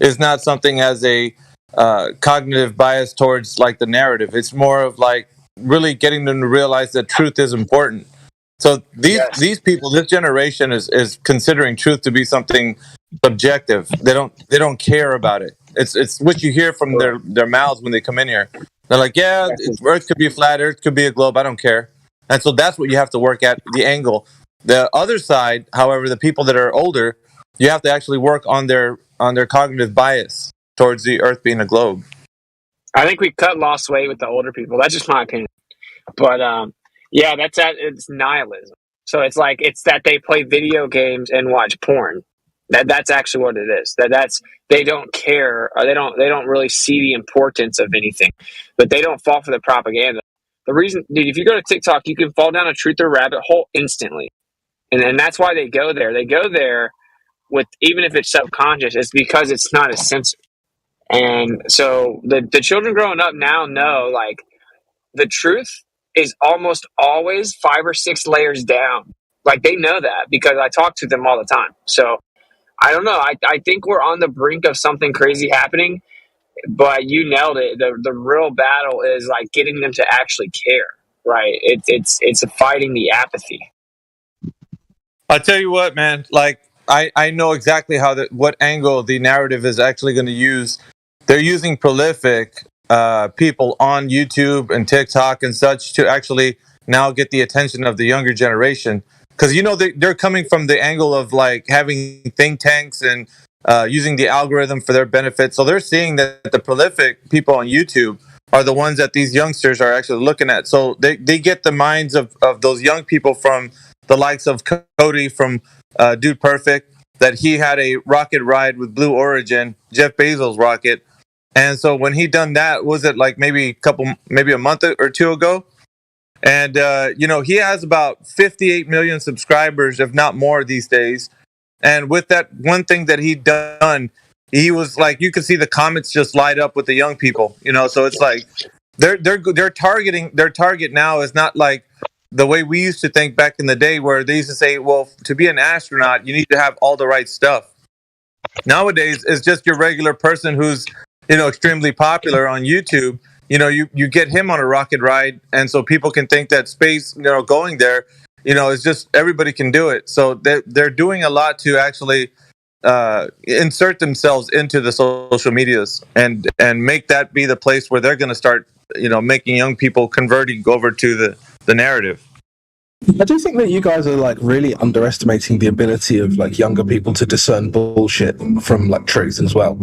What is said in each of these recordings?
is not something as a cognitive bias towards like the narrative. It's more of like really getting them to realize that truth is important. So these people, this generation is considering truth to be something subjective. They don't care about it. It's what you hear from their mouths when they come in here. They're like, yeah, Earth could be flat, Earth could be a globe. I don't care. And so that's what you have to work at, the angle. The other side, however, the people that are older, you have to actually work on their cognitive bias towards the Earth being a globe. I think we lost weight with the older people. That's just my opinion. But yeah, it's nihilism. So it's that they play video games and watch porn. That's actually what it is. That's they don't care, or they don't really see the importance of anything, but they don't fall for the propaganda. The reason, dude, if you go to TikTok, you can fall down a truth or rabbit hole instantly, and that's why they go there. They go there with, even if it's subconscious, it's because it's not as censored. And so the children growing up now know, like, the truth is almost always 5 or 6 layers down. Like, they know that because I talk to them all the time. So I don't know. I think we're on the brink of something crazy happening, but you nailed it. The real battle is like getting them to actually care, right? It's fighting the apathy. I'll tell you what, man. Like, I know exactly what angle the narrative is actually going to use. They're using prolific people on YouTube and TikTok and such to actually now get the attention of the younger generation. Because, they're coming from the angle of like having think tanks and using the algorithm for their benefit. So they're seeing that the prolific people on YouTube are the ones that these youngsters are actually looking at. So they get the minds of those young people from the likes of Cody from Dude Perfect, that he had a rocket ride with Blue Origin, Jeff Bezos' rocket. And so when he done that, was it like maybe a month or two ago? And, he has about 58 million subscribers, if not more these days. And with that one thing that he done, he was like, you could see the comments just light up with the young people, so it's like they're targeting, their target now is not like the way we used to think back in the day, where they used to say, well, to be an astronaut, you need to have all the right stuff. Nowadays, it's just your regular person who's, extremely popular on YouTube. You get him on a rocket ride, and so people can think that space, going there, it's just everybody can do it. So they're doing a lot to actually insert themselves into the social medias and make that be the place where they're going to start, making young people converting over to the narrative. I do think that you guys are like really underestimating the ability of like younger people to discern bullshit from like truth as well.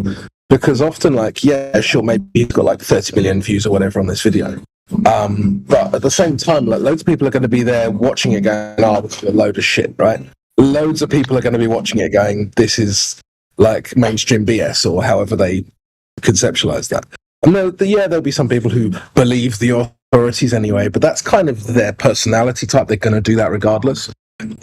Because often, like, yeah, sure, maybe he's got like 30 million views or whatever on this video. But at the same time, like, loads of people are going to be there watching it going, oh, this is a load of shit, right? Loads of people are going to be watching it going, this is like mainstream BS, or however they conceptualize that. And there'll be some people who believe the authorities anyway, but that's kind of their personality type. They're going to do that regardless.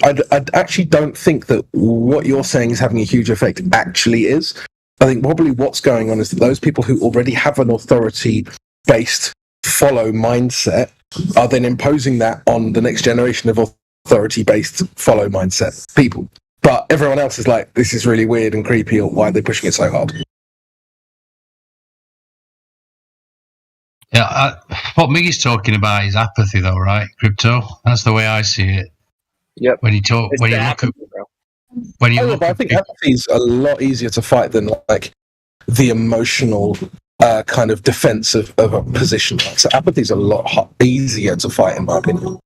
I actually don't think that what you're saying is having a huge effect actually is. I think probably what's going on is that those people who already have an authority-based follow mindset are then imposing that on the next generation of authority-based follow mindset people. But everyone else is like, this is really weird and creepy, or why are they pushing it so hard? Yeah, what Miggy's talking about is apathy, though, right? Crypto. That's the way I see it. Yep. When you look at, but I think apathy is a lot easier to fight than like the emotional kind of defense of a position. So apathy is a lot easier to fight, in my opinion.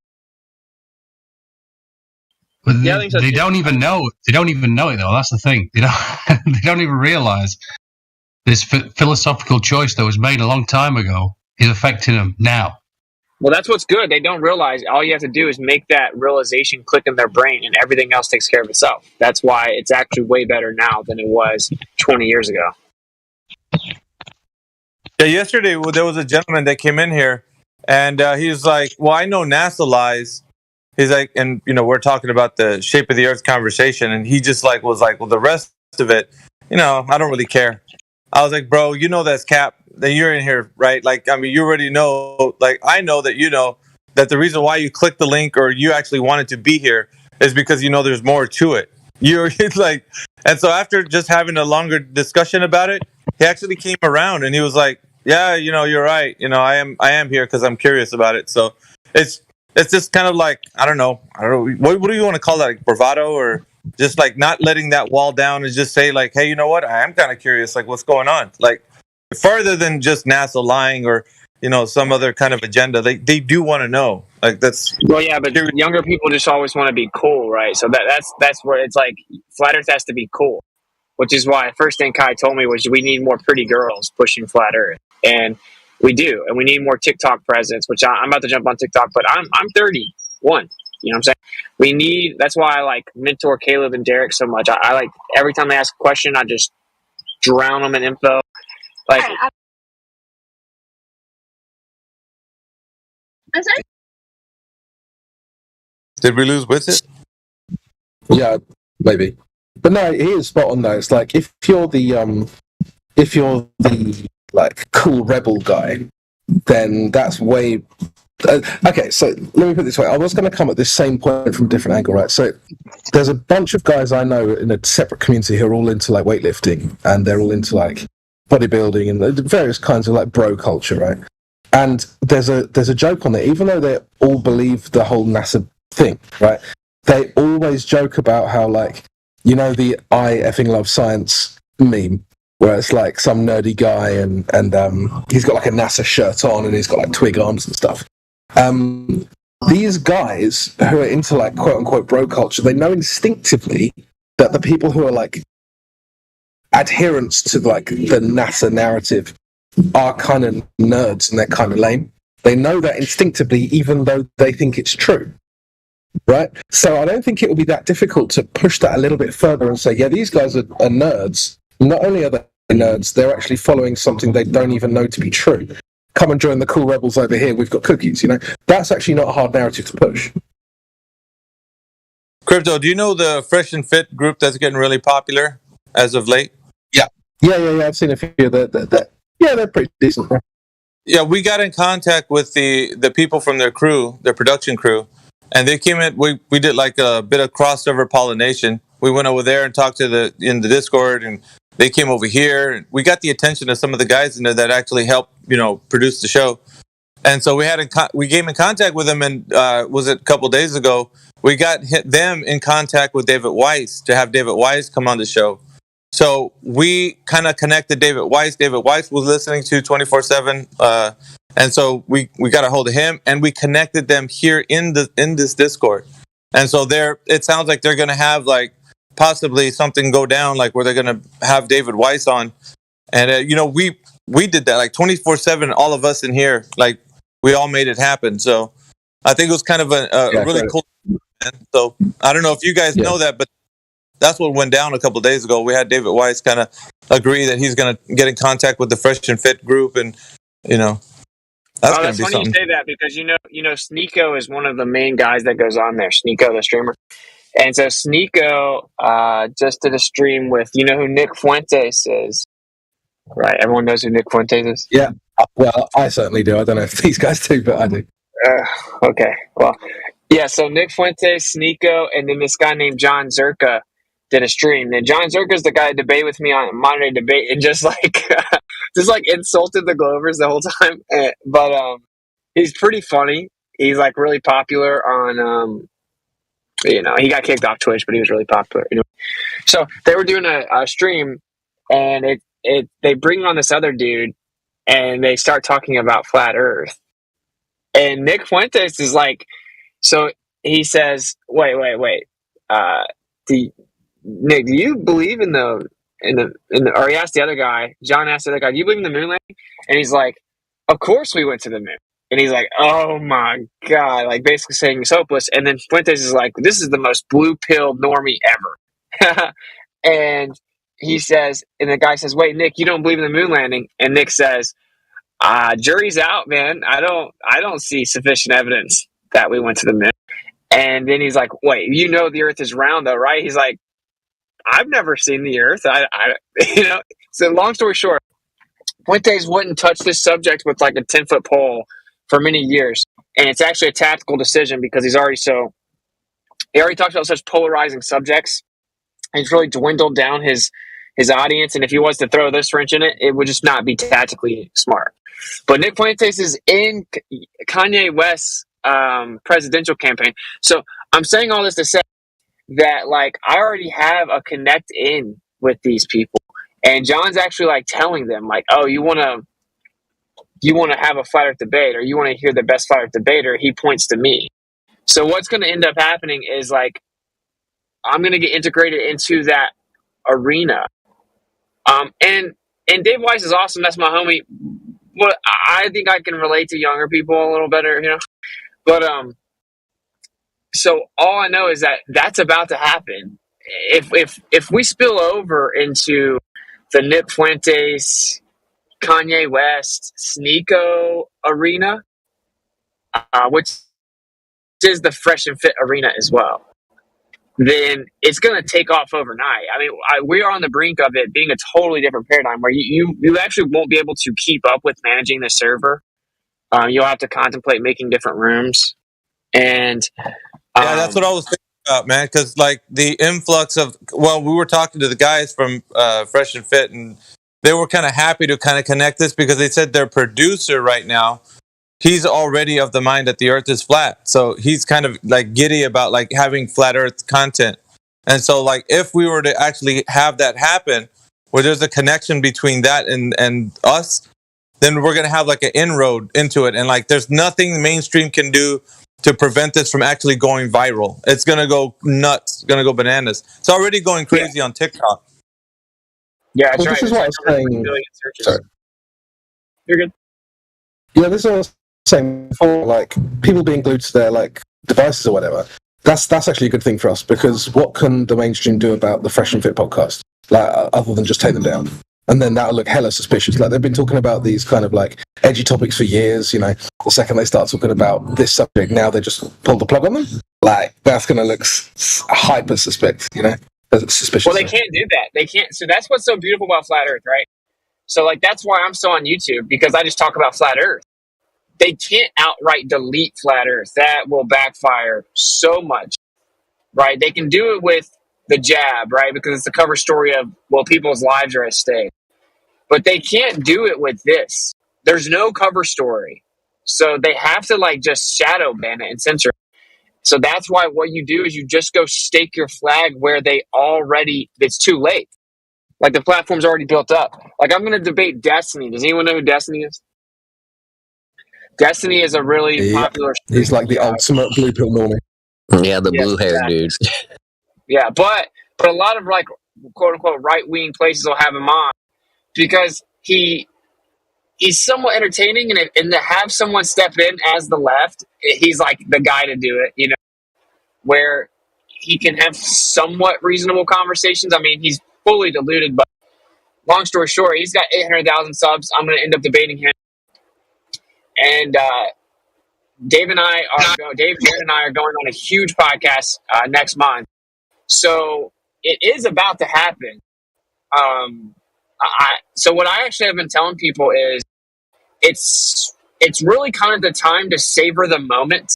But they don't even know. They don't even know it, though. That's the thing. They don't even realize this philosophical choice that was made a long time ago is affecting them now. Well, that's what's good. They don't realize all you have to do is make that realization click in their brain, and everything else takes care of itself. That's why it's actually way better now than it was 20 years ago. Yeah, yesterday there was a gentleman that came in here, and he was like, well, I know NASA lies. He's like, and we're talking about the shape of the Earth conversation, and he just was like, well, the rest of it, I don't really care. I was like, bro, that's cap. That you're in here, right? Like, I mean, you already know, like, I know that that the reason why you clicked the link or you actually wanted to be here is because there's more to it. It's like, And so after just having a longer discussion about it, he actually came around and he was like, "Yeah, you're right. I am here because I'm curious about it." So it's it's just kind of like I don't know. What do you want to call that? Like bravado, or just like not letting that wall down and just say like, "Hey, you know what? I am kind of curious. Like, what's going on?" Like further than just NASA lying or some other kind of agenda. They do want to know. Like that's Well, yeah, but younger people just always want to be cool, right? So that's where it's like flat Earth has to be cool, which is why first thing Kai told me was we need more pretty girls pushing flat Earth, and we do, and we need more TikTok presence. Which I'm about to jump on TikTok, but I'm 31. You know what I'm saying? We need. That's why I like mentor Caleb and Derek so much. I like every time they ask a question, I just drown them in info. Like, I'm sorry. did we lose with it? Yeah, maybe. But no, he is spot on though. It's like if you're the like cool rebel guy, then that's way. Okay, so let me put it this way. I was going to come at this same point from a different angle, right? So there's a bunch of guys I know in a separate community who are all into like weightlifting and they're all into like bodybuilding and various kinds of like bro culture, right? And there's a joke on there, even though they all believe the whole NASA thing, right? They always joke about how like the I effing love science meme, where it's like some nerdy guy and he's got like a NASA shirt on and he's got like twig arms and stuff. These guys who are into like quote unquote bro culture, they know instinctively that the people who are like adherents to like the NASA narrative are kind of nerds and they're kind of lame. They know that instinctively, even though they think it's true. Right? So I don't think it will be that difficult to push that a little bit further and say, yeah, these guys are nerds. Not only are they nerds, they're actually following something they don't even know to be true. Come and join the cool rebels over here. We've got cookies. That's actually not a hard narrative to push. Crypto, do you know the Fresh and Fit group that's getting really popular as of late? Yeah. I've seen a few that yeah, they're pretty decent. Right? Yeah, we got in contact with the people from their crew, their production crew, and they came in. We did like a bit of crossover pollination. We went over there and talked to in the Discord, and they came over here. We got the attention of some of the guys in there that actually helped, produce the show. And so we came in contact with them, and was it a couple of days ago? We got them in contact with David Weiss to have David Weiss come on the show. So we kind of connected David Weiss. David Weiss was listening to 24/7, and so we got a hold of him, and we connected them here in this Discord. And so it sounds like they're going to have like possibly something go down, like where they're going to have David Weiss on, and we did that like 24/7. All of us in here, like we all made it happen. So I think it was kind of a really cool. So I don't know if you guys know that, but that's what went down a couple of days ago. We had David Weiss kind of agree that he's going to get in contact with the Fresh and Fit group, and that's going to be funny something. You say that because Sneeko is one of the main guys that goes on there. Sneeko, the streamer, and so Sneeko just did a stream with who Nick Fuentes is, right? Everyone knows who Nick Fuentes is. Yeah, well, I certainly do. I don't know if these guys do, but I do. Okay, well, yeah. So Nick Fuentes, Sneeko, and then this guy named John Zerka did a stream. And John Zerka is the guy that debated with me on Modern Day Debate, and just like insulted the Glovers the whole time. But he's pretty funny. He's like really popular on he got kicked off Twitch, but he was really popular. So they were doing a stream, and they bring on this other dude, and they start talking about flat Earth. And Nick Fuentes is like, so he says, wait. Nick, do you believe in the or he asked the other guy, John asked the other guy, do you believe in the moon landing? And he's like, of course we went to the moon. And he's like, oh my God, like basically saying he's hopeless. And then Fuentes is like, this is the most blue-pilled normie ever. And he says, and the guy says, wait, Nick, you don't believe in the moon landing? And Nick says, jury's out, man. I don't see sufficient evidence that we went to the moon. And then he's like, wait, the earth is round though, right? He's like, I've never seen the earth. So long story short, Fuentes wouldn't touch this subject with like a 10-foot pole for many years. And it's actually a tactical decision because he already talks about such polarizing subjects He's really dwindled down his audience, and if he was to throw this wrench in it, it would just not be tactically smart. But Nick Fuentes is in Kanye West's presidential campaign. So I'm saying all this to say that, like, I already have a connect in with these people, and John's actually like telling them, like, oh, you want to have a flat earth debate, or you want to hear the best flat earth debater, he points to me. So what's going to end up happening is, like, I'm going to get integrated into that arena. And Dave Weiss is awesome. That's my homie. But I think I can relate to younger people a little better, But so all I know is that that's about to happen. If we spill over into the Nick Fuentes, Kanye West, Sneeko arena, which is the Fresh and Fit arena as well, then it's going to take off overnight. I mean, we are on the brink of it being a totally different paradigm where you actually won't be able to keep up with managing the server. You'll have to contemplate making different rooms. And yeah, that's what I was thinking about, man. Because like the influx of, well, we were talking to the guys from Fresh and Fit, and they were kind of happy to kind of connect this because they said their producer right now, he's already of the mind that the earth is flat. So he's kind of like giddy about like having flat earth content. And so like if we were to actually have that happen, where there's a connection between that and us, then we're going to have like an inroad into it. And like there's nothing mainstream can do to prevent this from actually going viral. It's going to go nuts. It's going to go bananas. It's already going crazy on TikTok. Yeah, that's right. This is what I was saying. Sorry. You're good. Yeah, this is what I was saying before, like people being glued to their like devices or whatever. That's actually a good thing for us, because what can the mainstream do about the Fresh and Fit podcast, like other than just take them down? And then that'll look hella suspicious. Like they've been talking about these kind of like edgy topics for years. The second they start talking about this subject, now they just pull the plug on them. Like that's going to look hyper suspect. Suspicious. Well, they can't do that. They can't. So that's what's so beautiful about flat Earth, right? So like that's why I'm still on YouTube, because I just talk about flat Earth. They can't outright delete flat Earth. That will backfire so much, right? They can do it with the jab, right? Because it's the cover story of, well, people's lives are at stake. But they can't do it with this. There's no cover story. So they have to like just shadow ban it and censor it. So that's why what you do is you just go stake your flag where it's too late. Like the platform's already built up. Like I'm going to debate Destiny. Does anyone know who Destiny is? Destiny is a really popular. He's like the ultimate blue pill normie. Yeah, the blue hair dude. Yeah, but a lot of like quote unquote right wing places will have him on because he's somewhat entertaining, and to have someone step in as the left, he's like the guy to do it. Where he can have somewhat reasonable conversations. I mean, he's fully deluded, but long story short, he's got 800,000 subs. I'm going to end up debating him. And Dave and I are going on a huge podcast next month. So it is about to happen. So what I actually have been telling people is it's really kind of the time to savor the moment.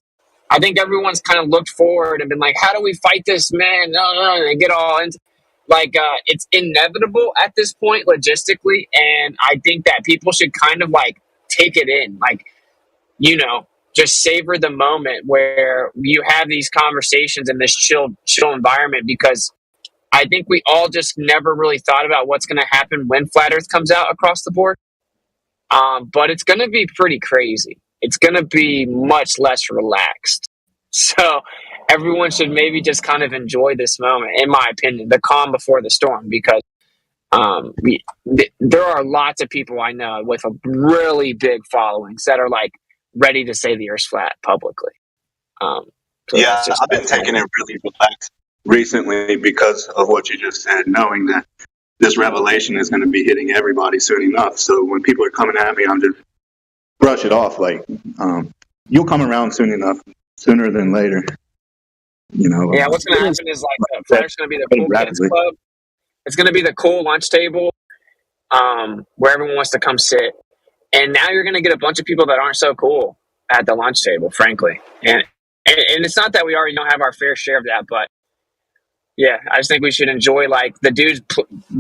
I think everyone's kind of looked forward and been like, how do we fight this, man? No, and they get all into it's inevitable at this point logistically. And I think that people should kind of like take it in, like, just savor the moment where you have these conversations in this chill environment, because I think we all just never really thought about what's going to happen when Flat Earth comes out across the board. But it's going to be pretty crazy. It's going to be much less relaxed. So everyone should maybe just kind of enjoy this moment, in my opinion, the calm before the storm, because there are lots of people I know with a really big followings that are like ready to say the Earth's flat publicly. I've been taking it really relaxed recently because of what you just said, knowing that this revelation is going to be hitting everybody soon enough. So when people are coming at me, I'm just brush it off. Like, you'll come around soon enough, sooner than later. Yeah, what's going to happen is like Flatter's going to be the cool kids club. It's going to be the cool lunch table where everyone wants to come sit. And now you're going to get a bunch of people that aren't so cool at the lunch table, frankly. And it's not that we already don't have our fair share of that, but Yeah, I just think we should enjoy, like, the dude's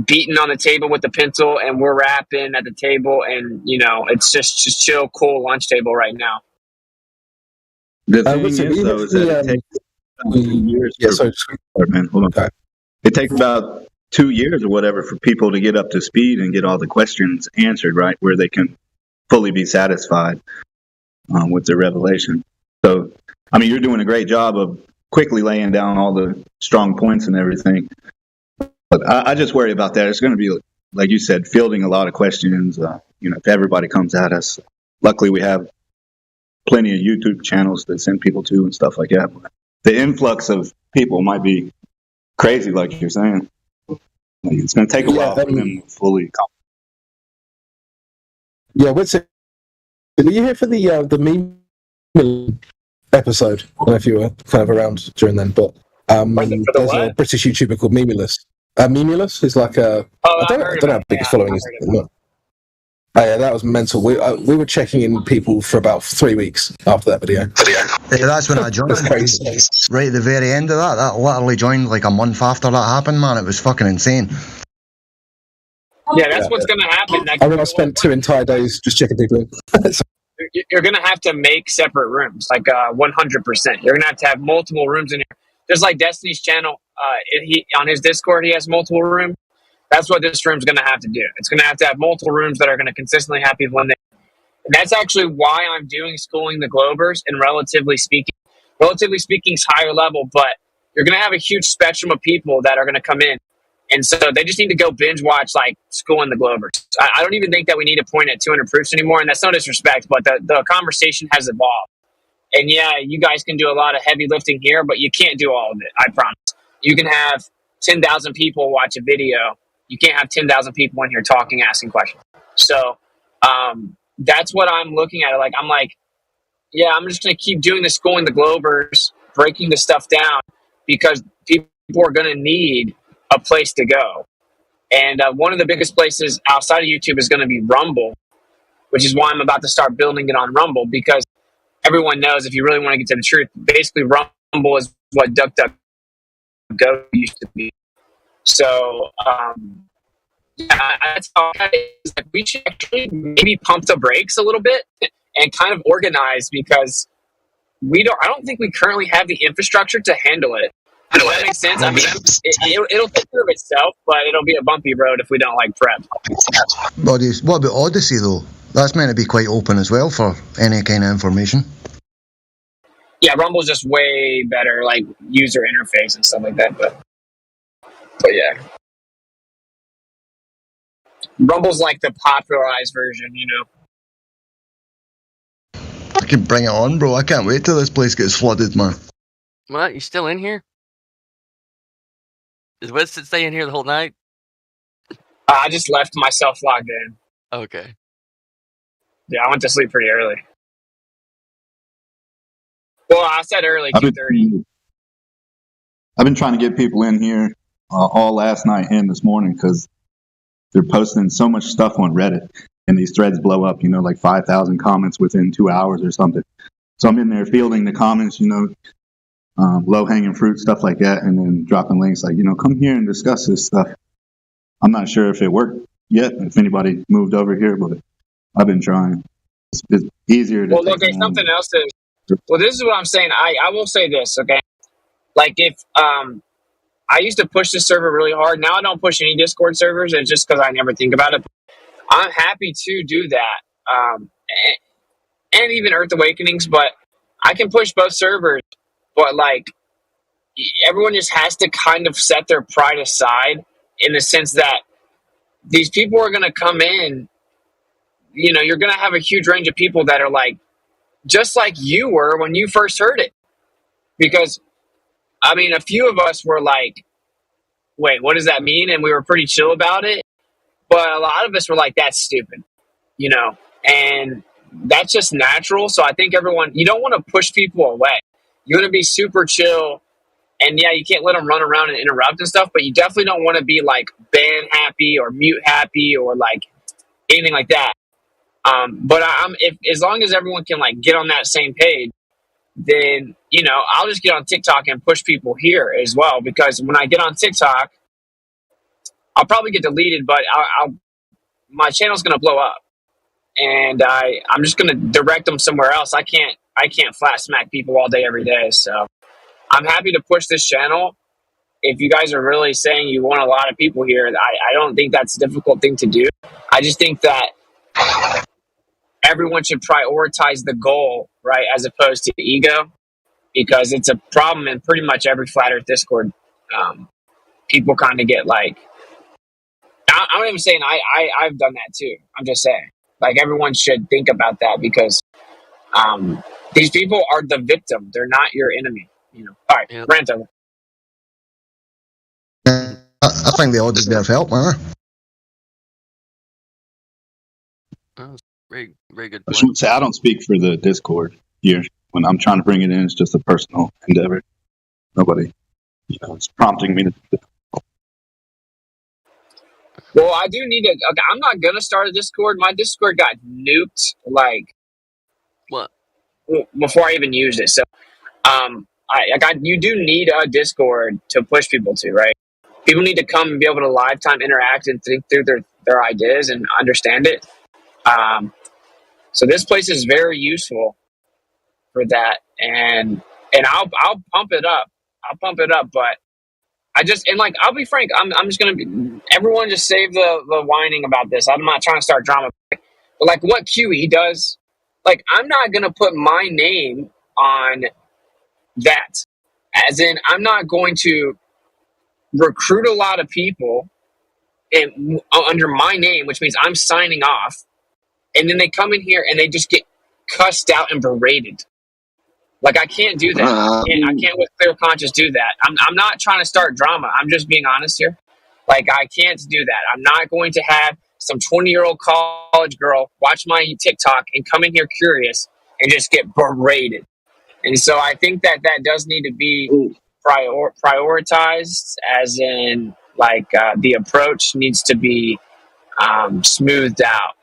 beating on the table with the pencil, and we're rapping at the table, and it's just chill, cool lunch table right now. The thing is, though, is that it takes 2 years. Man, hold on. Okay. It takes about 2 years or whatever for people to get up to speed and get all the questions answered, right, where they can fully be satisfied with the revelation. So, I mean, you're doing a great job of quickly laying down all the strong points and everything. But I just worry about that. It's going to be, like you said, fielding a lot of questions. If everybody comes at us. Luckily, we have plenty of YouTube channels that send people to and stuff like that. But the influx of people might be crazy, like you're saying. It's going to take a while for them to fully come. Yeah, were you here for the meme episode? I don't know if you were kind of around during then, but there's a British YouTuber called Memulous. Memulous is like a... I don't know how big his following is. Yeah, that was mental. We were checking in people for about 3 weeks after that video. Yeah, that's when I joined. Right at the very end of that. That literally joined like a month after that happened, man. It was fucking insane. Yeah, that's what's going to happen. I spent 2 entire days just checking people in. You're going to have to make separate rooms, like 100%. You're going to have multiple rooms in here. Just like Destiny's channel, on his Discord, he has multiple rooms. That's what this room's going to have to do. It's going to have multiple rooms that are going to consistently have people in there. And that's actually why I'm doing Schooling the Globers. And relatively speaking, is higher level, but you're going to have a huge spectrum of people that are going to come in. And so they just need to go binge watch, like, Schooling the Globers. I don't even think that we need to point at 200 proofs anymore. And that's no disrespect, but the conversation has evolved. And yeah, you guys can do a lot of heavy lifting here, but you can't do all of it. I promise. You can have 10,000 people watch a video. You can't have 10,000 people in here talking, asking questions. So that's what I'm looking at. I'm like, yeah, I'm just going to keep doing the Schooling the Globers, breaking the stuff down, because people are going to need a place to go. And one of the biggest places outside of YouTube is going to be Rumble, which is why I'm about to start building it on Rumble, because everyone knows, if you really want to get to the truth, basically Rumble is what DuckDuckGo used to be. So, that's how we should actually maybe pump the brakes a little bit and kind of organize, because I don't think we currently have the infrastructure to handle it. Does that make sense? I mean, it'll take care of itself, but it'll be a bumpy road if we don't prep. What about Odyssey though? That's meant to be quite open as well for any kind of information. Yeah, Rumble's just way better, user interface and stuff like that. But yeah, Rumble's like the popularized version, I can bring it on, bro. I can't wait till this place gets flooded, man. What? You still in here? Is Winston staying here the whole night? I just left myself logged in. Okay. Yeah, I went to sleep pretty early. Well, I said early, 2:30. I've been trying to get people in here all last night and this morning, because they're posting so much stuff on Reddit, and these threads blow up, 5,000 comments within 2 hours or something. So I'm in there fielding the comments, low-hanging fruit, stuff like that, and then dropping links like, come here and discuss this stuff. I'm not sure if it worked yet, if anybody moved over here, but I've been trying. It's easier to... Well, look, there's something else that... Well, this is what I'm saying. I will say this, okay? If I used to push this server really hard. Now I don't push any Discord servers. It's just because I never think about it. I'm happy to do that. And even Earth Awakenings, but I can push both servers. But, everyone just has to kind of set their pride aside, in the sense that these people are going to come in. You're going to have a huge range of people that are just like you were when you first heard it. Because, I mean, a few of us were like, wait, what does that mean? And we were pretty chill about it. But a lot of us were like, that's stupid, and that's just natural. So I think you don't want to push people away. You want to be super chill. And yeah, you can't let them run around and interrupt and stuff, but you definitely don't want to be ban happy or mute happy or anything like that. But as long as everyone can get on that same page, then I'll just get on TikTok and push people here as well, because when I get on TikTok, I'll probably get deleted, but my channel's going to blow up, and I'm just going to direct them somewhere else. I can't flat smack people all day, every day. So I'm happy to push this channel. If you guys are really saying you want a lot of people here, I don't think that's a difficult thing to do. I just think that everyone should prioritize the goal, right, as opposed to ego, because it's a problem in pretty much every Flat Earth Discord. People kind of get like, I'm not even saying I've done that too. I'm just saying, like, everyone should think about that, because these people are the victim. They're not your enemy. All right, Yep. rant over. I think they all deserve help, man. Very, very good I point. should say I don't speak for the Discord here. When I'm trying to bring it in, it's just a personal endeavor. Nobody, is prompting me to do it. Well, I do need to. Okay, I'm not gonna start a Discord. My Discord got nuked What? before I even used it. So, you do need a Discord to push people to, right? People need to come and be able to lifetime interact and think through their ideas and understand it. So this place is very useful for that, and I'll pump it up. But I'll be frank. I'm just gonna be. Everyone just save the whining about this. I'm not trying to start drama, but like what QE does, like, I'm not gonna put my name on that. As in, I'm not going to recruit a lot of people and under my name, which means I'm signing off, and then they come in here and they just get cussed out and berated. Like, I can't do that. I can't with clear conscience do that. I'm not trying to start drama. I'm just being honest here. Like, I can't do that. I'm not going to have some 20-year-old college girl watch my TikTok and come in here curious and just get berated. And so I think that does need to be prioritized, as in, like, the approach needs to be smoothed out.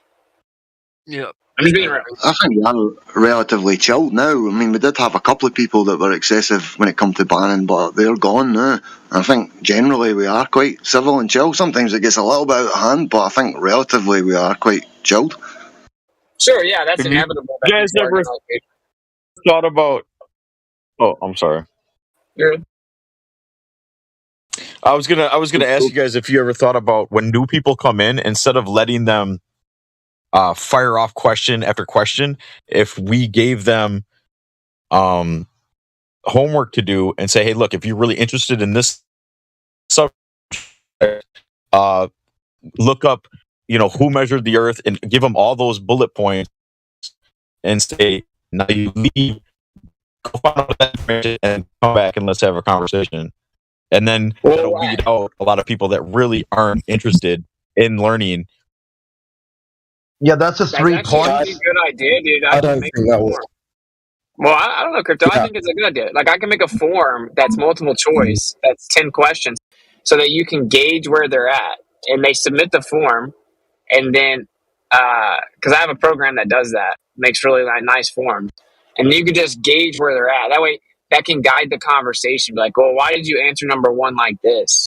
Yep. I'm just being real. I think we are relatively chilled now. I mean, we did have a couple of people that were excessive when it come to banning, but they're gone now. I think generally we are quite civil and chill. Sometimes it gets a little bit out of hand, but I think relatively we are quite chilled. Sure, yeah, that's Have inevitable. You guys ever thought about? Oh, I'm sorry. I was gonna ask you guys if you ever thought about, when new people come in, instead of letting them fire off question after question, if we gave them homework to do and say, hey, look, if you're really interested in this subject, look up, who measured the earth, and give them all those bullet points and say, now you leave, go find out that information and come back and let's have a conversation. And then that'll weed out a lot of people that really aren't interested in learning. Yeah, that's a 3 That's actually a points. really good idea, dude. I don't think that was. Well, I don't know, Crypto. I think it's a good idea. Like, I can make a form that's multiple choice, that's 10 questions, so that you can gauge where they're at. And they submit the form, and then, because I have a program that does that, makes really nice forms. And you can just gauge where they're at. That way, that can guide the conversation. Like, well, why did you answer number 1 like this?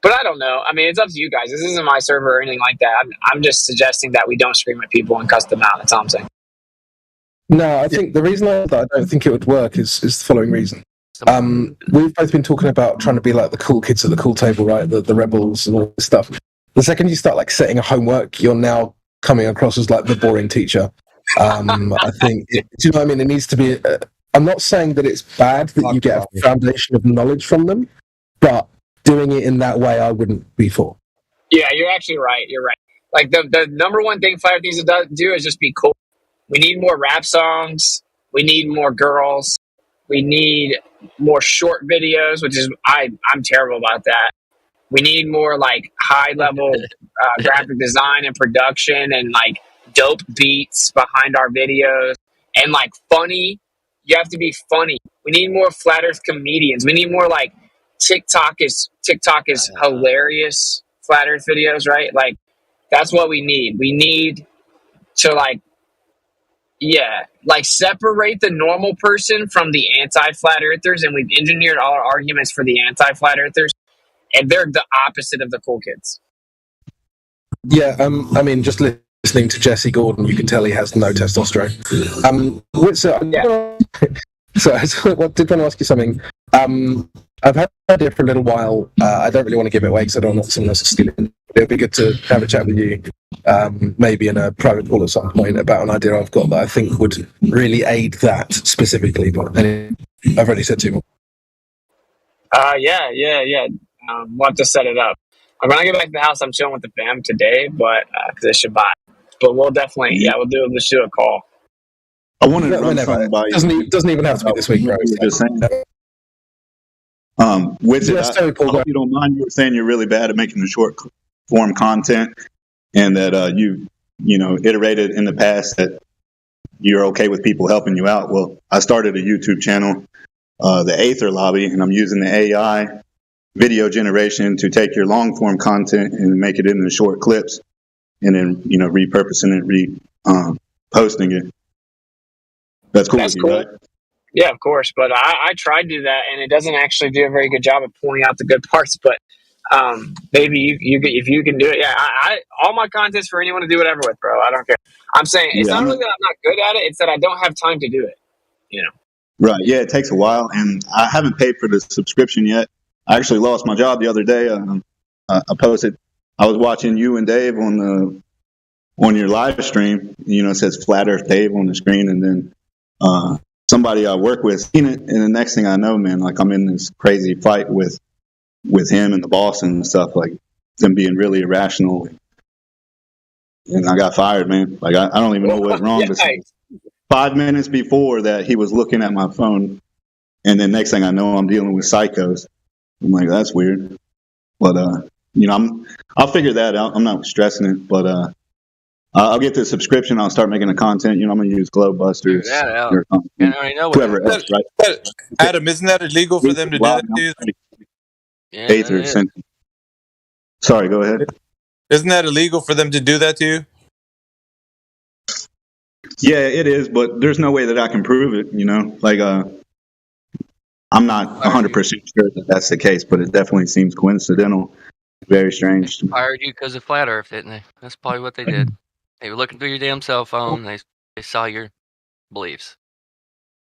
But I don't know. I mean, it's up to you guys. This isn't my server or anything like that. I'm just suggesting that we don't scream at people and cuss them out. That's all I'm saying. No, I think the reason that I don't think it would work is the following reason. We've both been talking about trying to be like the cool kids at the cool table, right? The rebels and all this stuff. The second you start like setting a homework, you're now coming across as like the boring teacher. I think, do you know what I mean? It needs to be. I'm not saying that it's bad that you get a foundation of knowledge from them, but doing it in that way, I wouldn't be for. Yeah, you're actually right. You're right. Like, the number one thing Fire needs to do is just be cool. We need more rap songs. We need more girls. We need more short videos, which is I'm terrible about that. We need more like high level graphic design and production, and like dope beats behind our videos, and like funny. You have to be funny. We need more Flat Earth comedians. We need more like TikTok is hilarious Flat Earth videos, right? Like, that's what we need. We need to like Yeah, like separate the normal person from the anti-flat earthers, and we've engineered all our arguments for the anti-flat earthers, and they're the opposite of the cool kids. Yeah, I mean, just listening to Jesse Gordon, you can tell he has no testosterone. So I did want to ask you something. I've had it for a little while. I don't really want to give it away because I don't want someone else to steal it. It'd be good to have a chat with you, maybe in a private call at some point, about an idea I've got that I think would really aid that specifically. But anyway, I've already said too much. Yeah. We'll have to set it up. When I get back to the house, I'm chilling with the fam today, but because it's Shabbat. But we'll definitely, let's do a call. I wanted to run something by you. Doesn't even have to be this week, bro. Just saying. With it, I hope you don't mind. You were saying you're really bad at making the short form content, and that you iterated in the past that you're okay with people helping you out. Well, I started a YouTube channel, the Aether Lobby, and I'm using the AI video generation to take your long form content and make it into short clips, and then repurposing it, posting it. That's cool. Right? Yeah, of course. But I tried to do that, and it doesn't actually do a very good job of pulling out the good parts. But maybe if you can do it, I all my content's for anyone to do whatever with, bro. I don't care. I'm saying it's not really that I'm not good at it; it's that I don't have time to do it. Right? Yeah, it takes a while, and I haven't paid for the subscription yet. I actually lost my job the other day. I posted. I was watching you and Dave on your live stream. It says Flat Earth Dave on the screen, and then somebody I work with seen it, and the next thing I know, man, like I'm in this crazy fight with him and the boss and stuff, like them being really irrational, and I got fired, man. Like I don't even know what's wrong. But 5 minutes before that, he was looking at my phone, and then next thing I know, I'm dealing with psychos. I'm like, that's weird, but I'll figure that out. I'm not stressing it, but I'll get the subscription. I'll start making the content. I'm going to use Glowbusters. Whoever else, right? Adam, isn't that illegal for them to do that to you? Aether. Sorry, go ahead. Isn't that illegal for them to do that to you? Yeah, it is, but there's no way that I can prove it. Like I'm not 100% sure that that's the case, but it definitely seems coincidental. Very strange. They fired you because of Flat Earth, didn't they? That's probably what they did. They were looking through your damn cell phone. They saw your beliefs.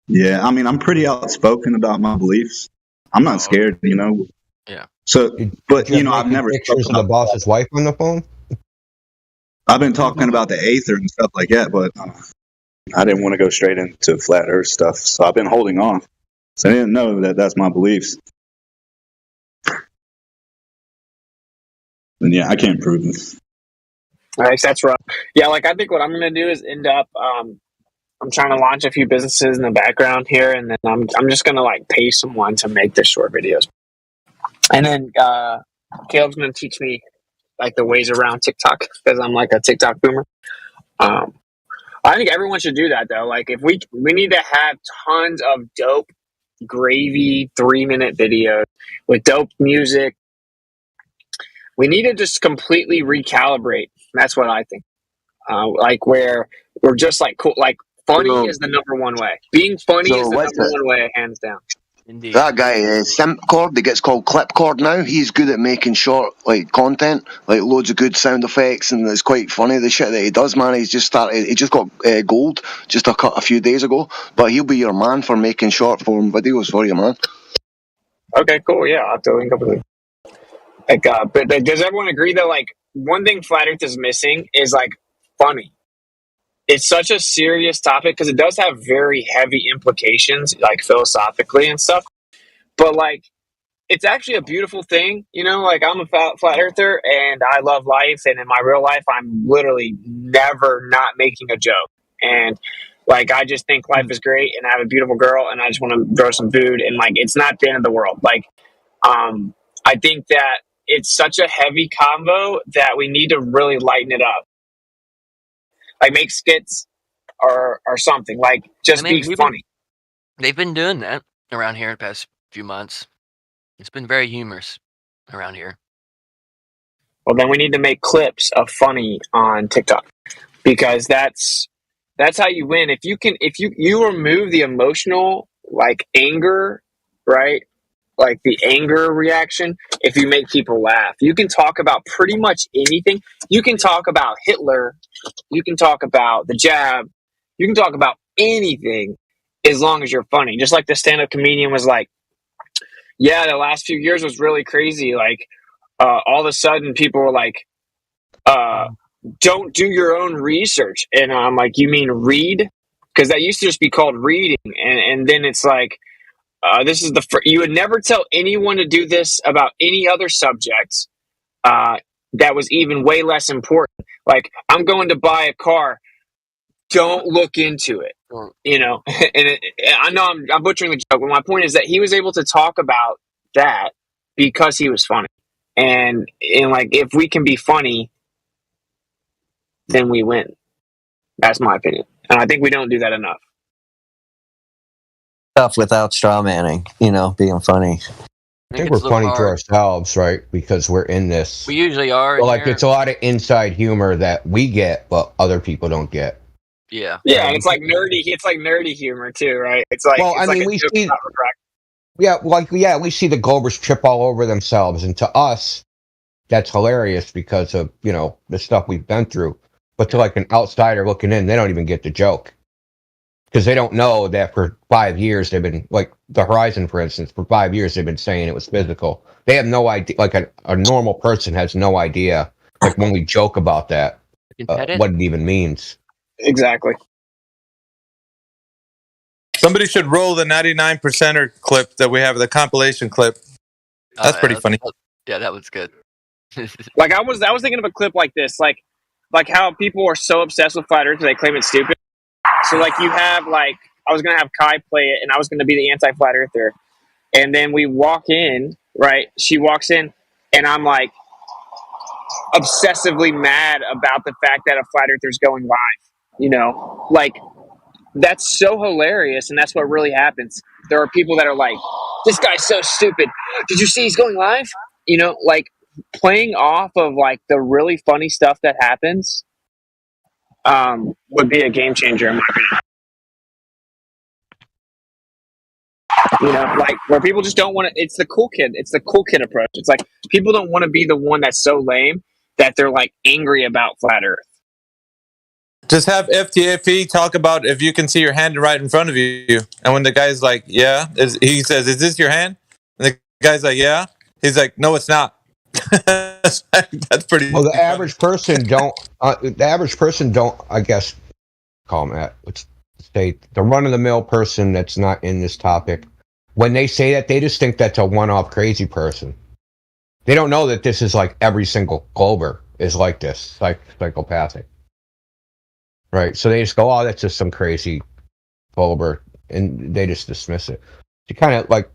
Yeah, I mean, I'm pretty outspoken about my beliefs. I'm not scared, Yeah. So, but I've never pictures of the boss's wife on the phone. I've been talking about the Aether and stuff like that, but I didn't want to go straight into Flat Earth stuff, so I've been holding off. So I didn't know that that's my beliefs. And yeah, I can't prove this. All right, that's rough. Yeah, like I think what I'm going to do is end up. I'm trying to launch a few businesses in the background here, and then I'm just going to like pay someone to make the short videos, and then Caleb's going to teach me like the ways around TikTok because I'm like a TikTok boomer. I think everyone should do that though. Like if we need to have tons of dope gravy 3-minute videos with dope music. We need to just completely recalibrate. That's what I think. Like where we're just like cool, like funny is the number one way. Being funny is the number one way, hands down. Indeed. That guy, Simpcord, that gets called Clipcord now, he's good at making short content, like loads of good sound effects, and it's quite funny the shit that he does, man. He just got gold just a few days ago, but he'll be your man for making short form videos for you, man. Okay, cool. Yeah, I'll have to link up with him. Like, but does everyone agree that like one thing Flat Earth is missing is like funny? It's such a serious topic because it does have very heavy implications, like philosophically and stuff. But like, it's actually a beautiful thing, Like I'm a flat earther and I love life, and in my real life, I'm literally never not making a joke. And like, I just think life is great, and I have a beautiful girl, and I just want to grow some food, and like, it's not the end of the world. Like, I think that it's such a heavy combo that we need to really lighten it up. Like make skits or something. Like just be funny. They've been doing that around here the past few months. It's been very humorous around here. Well, then we need to make clips of funny on TikTok because that's That's how you win. If you remove the emotional, like anger, right? Like the anger reaction, if you make people laugh, you can talk about pretty much anything. You can talk about Hitler, you can talk about the jab, you can talk about anything as long as you're funny. Just like the stand-up comedian was like, yeah, the last few years was really crazy. Like, all of a sudden people were like, don't do your own research. And I'm like, you mean read? Because that used to just be called reading. And then it's like, this is you would never tell anyone to do this about any other subject that was even way less important. Like, I'm going to buy a car. Don't look into it. You know, and I know I'm butchering the joke, but my point is that he was able to talk about that because he was funny. And like, if we can be funny, then we win. That's my opinion. And I think we don't do that enough. Stuff without straw manning, being funny. I think we're funny to ourselves, right? Because we're in this. We usually are. Well, like, it's a lot of inside humor that we get, but other people don't get. Yeah. Yeah, and it's like nerdy. It's like nerdy humor too, right? It's like, well, it's I mean, we see. We see the Globers trip all over themselves, and to us, that's hilarious because of the stuff we've been through. But to like an outsider looking in, they don't even get the joke because they don't know that for 5 years they've been, like the Horizon, for instance, for 5 years they've been saying it was physical. They have no idea. Like a normal person has no idea. Like when we joke about that, what it even means. Exactly. Somebody should roll the 99%er clip that we have, the compilation clip. That's pretty funny. Yeah, that was good. Like I was thinking of a clip like this, like how people are so obsessed with Flat Earth they claim it's stupid. So like you have I was gonna have Kai play it, and I was gonna be the anti-Flat Earther, and then we walk in, right? She walks in, and I'm like obsessively mad about the fact that a Flat Earther's going live. Like that's so hilarious, and that's what really happens. There are people that are like, "This guy's so stupid. Did you see he's going live?" Like playing off of like the really funny stuff that happens would be a game changer in my opinion. Like where people just don't want to. It's the cool kid. It's the cool kid approach. It's like people don't want to be the one that's so lame that they're like angry about Flat Earth. Just have FTFE talk about if you can see your hand right in front of you. And when the guy's like, yeah, he says, is this your hand? And the guy's like, yeah. He's like, no, it's not. That's pretty. Well, the average person don't, I guess, call them that. Let's say the run-of-the-mill person that's not in this topic. When they say that, they just think that's a one-off crazy person. They don't know that this is like every single Glober is like this, like psychopathic. Right, so they just go, oh, that's just some crazy Glober, and they just dismiss it. You kind of like,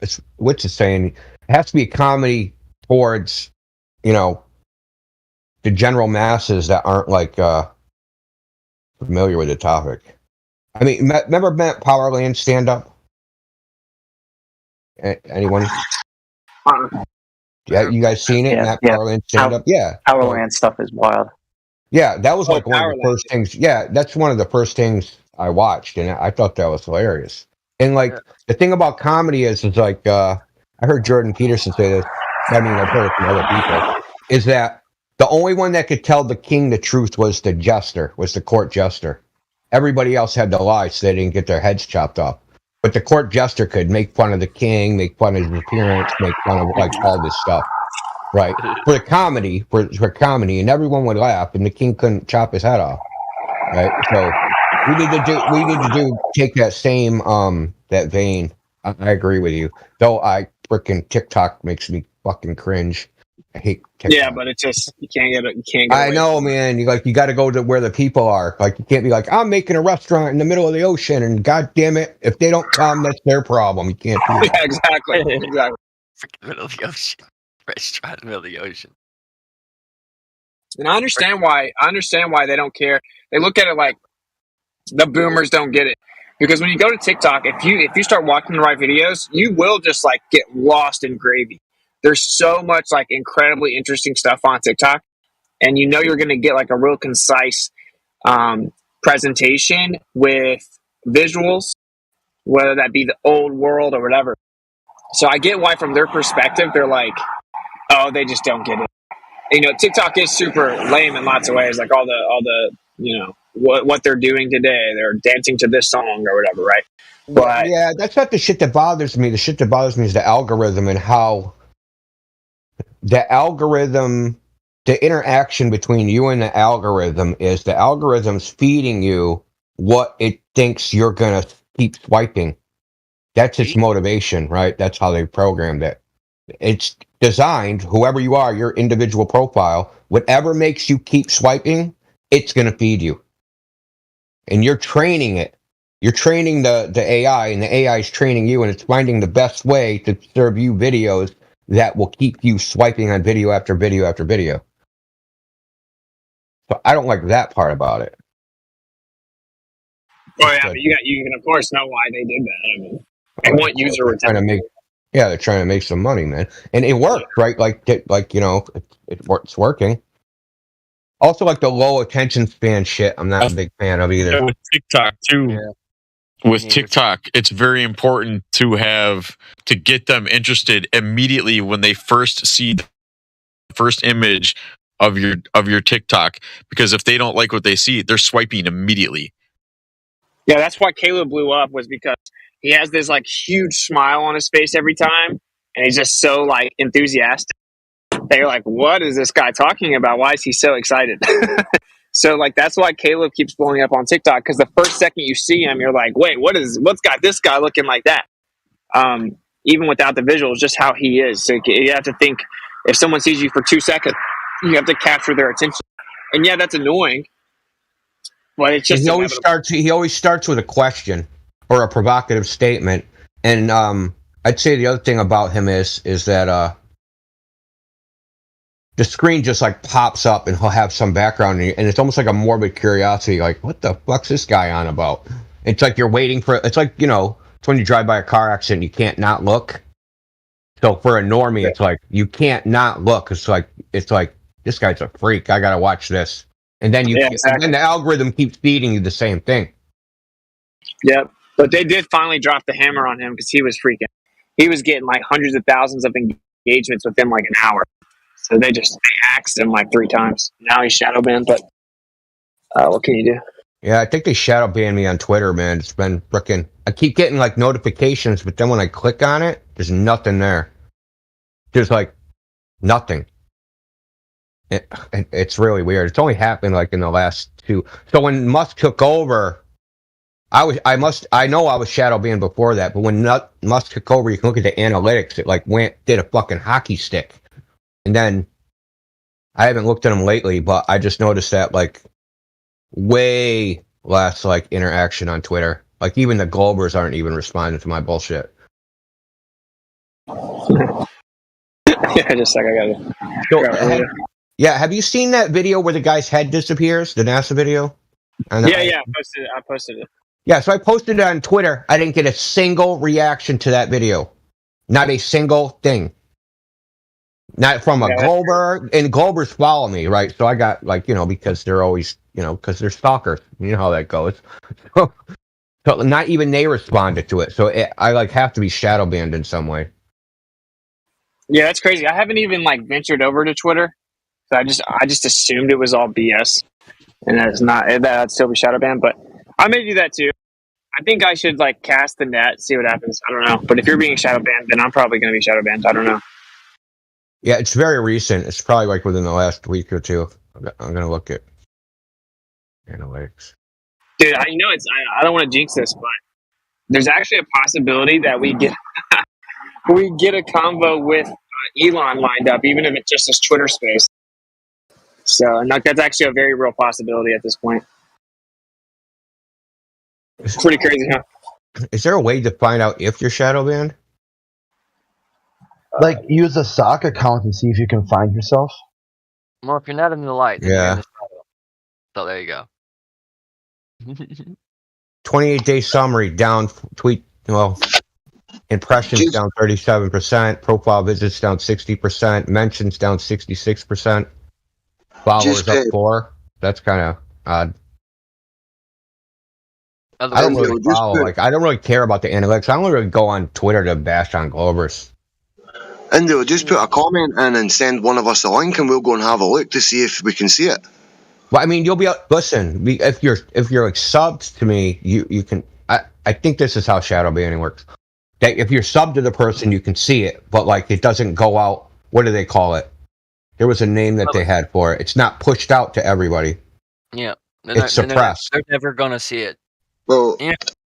it's what's it saying? It has to be a comedy towards, the general masses that aren't like familiar with the topic. I mean, remember Matt Powerland stand up? Anyone? Yeah, you guys seen it? Yeah, Matt Powerland stand up? Yeah, Powerland stuff is wild. Yeah, that was like one of the first things. Yeah, that's one of the first things I watched, and I thought that was hilarious. And like the thing about comedy is like I heard Jordan Peterson say this. I mean, I've heard it from other people. Is that the only one that could tell the king the truth was the jester, was the court jester. Everybody else had to lie, so they didn't get their heads chopped off. But the court jester could make fun of the king, make fun of his appearance, make fun of like all this stuff. Right, for comedy, and everyone would laugh, and the king couldn't chop his head off. Right, so we need to take that same that vein. I agree with you, though. Freaking TikTok makes me fucking cringe. I hate TikTok. Yeah, but it's just you can't get it. I know, man. You got to go to where the people are. Like you can't be like, I'm making a restaurant in the middle of the ocean, and god damn it, if they don't come, that's their problem. You can't do that. Yeah, exactly. Freaking middle of the ocean. Restaurant in the middle of the ocean. And I understand why they don't care. They look at it like the boomers don't get it. Because when you go to TikTok, if you start watching the right videos, you will just like get lost in gravy. There's so much like incredibly interesting stuff on TikTok, and you're going to get like a real concise presentation with visuals, whether that be the old world or whatever. So I get why, from their perspective, they're like, oh, they just don't get it. You know, TikTok is super lame in lots of ways. Like all the what they're doing today, they're dancing to this song or whatever, right? But yeah, that's not the shit that bothers me. The shit that bothers me is the algorithm and how the algorithm, the interaction between you and the algorithm is the algorithm's feeding you what it thinks you're gonna keep swiping. That's its motivation, right? That's how they programmed it. It's designed, whoever you are, your individual profile, whatever makes you keep swiping, it's going to feed you. And you're training it. You're training the AI, and the AI is training you, and it's finding the best way to serve you videos that will keep you swiping on video after video after video. So I don't like that part about it. Oh yeah, but you can of course know why they did that. I mean, they want user retention. They're trying to make some money, man, and it works, right? Like you know, it's working. Also, like the low attention span shit, I'm not a big fan of either. Yeah, with TikTok too. Yeah. With TikTok, it's very important to get them interested immediately when they first see the first image of your TikTok, because if they don't like what they see, they're swiping immediately. Yeah, that's why Caleb blew up, was because he has this like huge smile on his face every time, and he's just so like enthusiastic. They're like, what is this guy talking about? Why is he so excited? So like that's why Caleb keeps blowing up on TikTok, because the first second you see him, you're like, wait, what's got this guy looking like that? Even without the visuals, just how he is. So you have to think, if someone sees you for 2 seconds, you have to capture their attention. And yeah, that's annoying. But it's just he always starts with a question or a provocative statement. And I'd say the other thing about him is that the screen just like pops up and he'll have some background, and it's almost like a morbid curiosity, like, what the fuck's this guy on about? It's like you're waiting for, it's like, you know, it's when you drive by a car accident, you can't not look. So for a normie, it's like you can't not look. It's like this guy's a freak, I gotta watch this. And then and then the algorithm keeps feeding you the same thing. Yep. But they did finally drop the hammer on him, because he was freaking. He was getting like hundreds of thousands of engagements within like an hour. So they axed him like 3 times. Now he's shadow banned, but what can you do? Yeah, I think they shadow banned me on Twitter, man. It's been frickin'. I keep getting like notifications, but then when I click on it, there's nothing there. There's like nothing. It's really weird. It's only happened like in the last 2. So when Musk took over, I know I was shadow banned before that, but when Musk took over, you can look at the analytics. It like did a fucking hockey stick. And then I haven't looked at them lately, but I just noticed that like way less like interaction on Twitter. Like even the Globers aren't even responding to my bullshit. Yeah, just like I got Yeah, have you seen that video where the guy's head disappears? The NASA video? Yeah, I posted it. Yeah, so I posted it on Twitter. I didn't get a single reaction to that video. Not a single thing. Not from a Glober, and Globers follow me, right? So I got like, you know, because they're always, you know, because they're stalkers. You know how that goes. So not even they responded to it. So I like have to be shadow banned in some way. Yeah, that's crazy. I haven't even like ventured over to Twitter. So I just assumed it was all BS, and that's not, that I'd still be shadow banned. But I may do that too. I think I should like cast the net, see what happens. I don't know. But if you're being shadow banned, then I'm probably going to be shadow banned. I don't know. Yeah, it's very recent. It's probably like within the last week or 2. I'm going to look at analytics. Dude, I don't want to jinx this, but there's actually a possibility that we get a convo with Elon lined up, even if it's just his Twitter space. So that's actually a very real possibility at this point. It's pretty crazy, huh? Is there a way to find out if you're shadow banned? Like, use a sock account and see if you can find yourself. Well, if you're not in the light, then you're in the shadow. So there you go. 28-day summary down. Impressions down 37%. Profile visits down 60%. Mentions down 66%. Followers up 4. That's kind of odd. I don't really follow. Like, I don't really care about the analytics. I don't really go on Twitter to bash on Globers. Indio, just put a comment in and send one of us a link, and we'll go and have a look to see if we can see it. Well, I mean, you'll be listen. If you're like subbed to me, you can. I think this is how shadow banning works. That if you're subbed to the person, you can see it, but like it doesn't go out. What do they call it? There was a name that they had for it. It's not pushed out to everybody. Yeah, it's suppressed. They're never gonna see it. Well,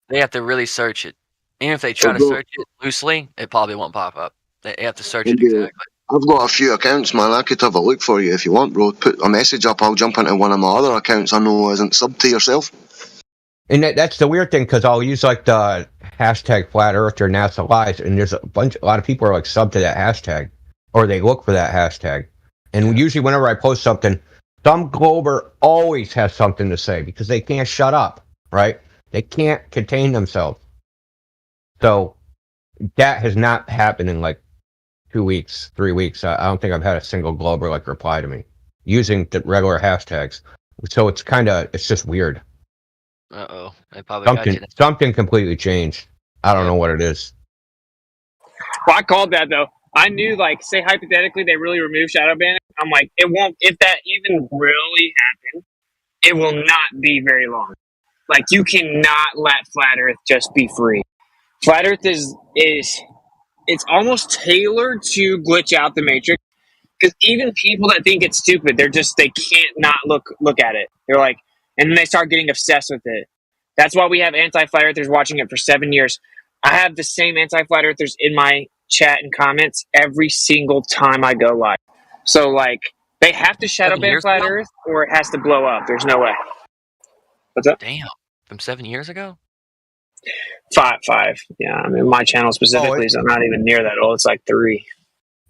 they have to really search it. Even if they try to search it loosely, it probably won't pop up. They have to search it exactly. I've got a few accounts, man. I could have a look for you if you want, bro. Put a message up. I'll jump into one of my other accounts I know isn't sub to yourself. And that's the weird thing, because I'll use like the hashtag Flat Earth or NASA Lies, and there's a lot of people are like sub to that hashtag, or they look for that hashtag. And usually whenever I post something, some Glober always has something to say because they can't shut up, right? They can't contain themselves. So that has not happened in like 2 weeks, 3 weeks. I don't think I've had a single Glober like reply to me using the regular hashtags. So it's just weird. They probably something completely changed. I don't know what it is. Well, I called that though. I knew, like, say hypothetically they really remove shadow banning. I'm like, it won't. If that even really happened, it will not be very long. Like, you cannot let Flat Earth just be free. Flat Earth is it's almost tailored to glitch out the Matrix. Because even people that think it's stupid, they can't not look at it. They're like, and then they start getting obsessed with it. That's why we have anti-Flat Earthers watching it for 7 years. I have the same anti-Flat Earthers in my chat and comments every single time I go live. So, like, they have to shadow ban Flat Earth or it has to blow up. There's no way. What's up? Damn. From 7 years ago? Five. Yeah, I mean, my channel specifically is not even near that old. It's like 3.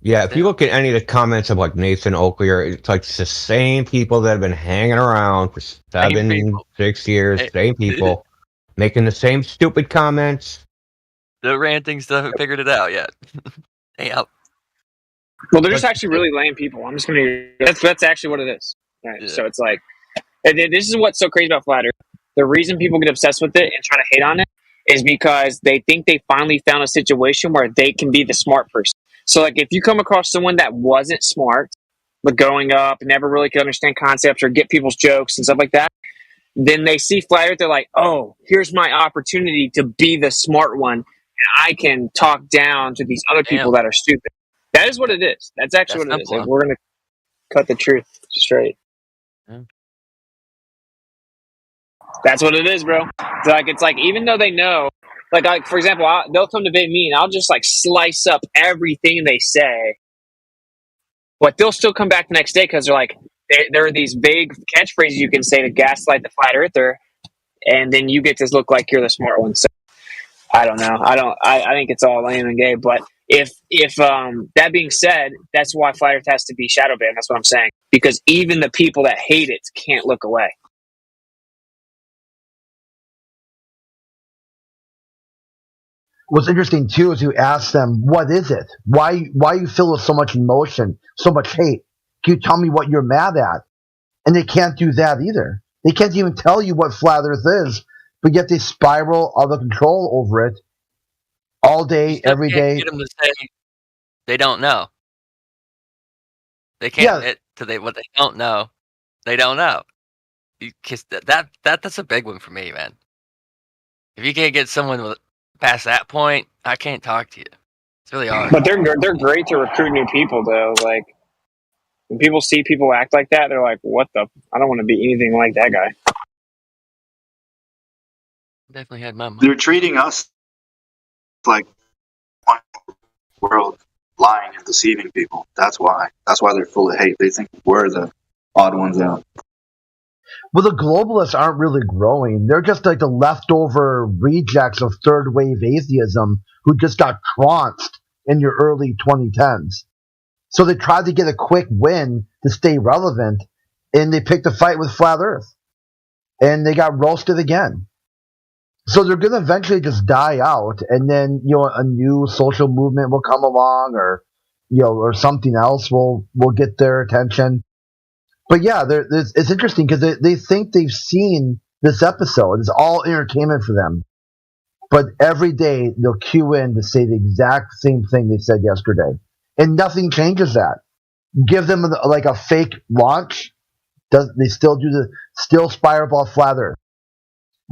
Yeah, if you look at any of the comments of like Nathan Oakley, it's like the same people that have been hanging around for 6 years, same people, making the same stupid comments. The ranting stuff haven't figured it out yet. Damn. Well, they're just actually really lame people. I'm just gonna. That's actually what it is. Right. Yeah. So it's like, this is what's so crazy about Flat Earth. The reason people get obsessed with it and try to hate on it is because they think they finally found a situation where they can be the smart person. So, like, if you come across someone that wasn't smart, but growing up, never really could understand concepts or get people's jokes and stuff like that, then they see Flat Earth, they're like, oh, here's my opportunity to be the smart one, and I can talk down to these other people that are stupid. That is what it is. That's actually what it is. Like, we're going to cut the truth straight. Yeah. That's what it is, bro. It's like, even though they know, like for example, they'll come to debate me, and I'll just like slice up everything they say, but they'll still come back the next day because they're like, there are these vague catchphrases you can say to gaslight the Flat Earther, and then you get to look like you're the smart one. So I don't know. I think it's all lame and gay. But if that being said, that's why Flat Earth has to be shadow banned. That's what I'm saying, because even the people that hate it can't look away. What's interesting too is you ask them, what is it? Why you filled with so much emotion, so much hate? Can you tell me what you're mad at? And they can't do that either. They can't even tell you what Flat Earth is, but yet they spiral out of control over it all day, every day. Get them to say they don't know. They can't admit to what they don't know. They don't know. That's a big one for me, man. If you can't get someone past that point, I can't talk to you. It's really hard. But they're great to recruit new people, though. Like, when people see people act like that, they're like, "What the? I don't want to be anything like that guy." Definitely had my mind. They're treating us like one world, lying and deceiving people. That's why they're full of hate. They think we're the odd ones out. Well, the globalists aren't really growing. They're just like the leftover rejects of third wave atheism who just got trounced in your early 2010s. So they tried to get a quick win to stay relevant, and they picked a fight with Flat Earth. And they got roasted again. So they're going to eventually just die out, and then, a new social movement will come along, or, or something else will get their attention. But yeah, it's interesting because they think they've seen this episode. It's all entertainment for them. But every day they'll cue in to say the exact same thing they said yesterday. And nothing changes that. Give them like a fake launch. They still do still spiral ball flat Earth.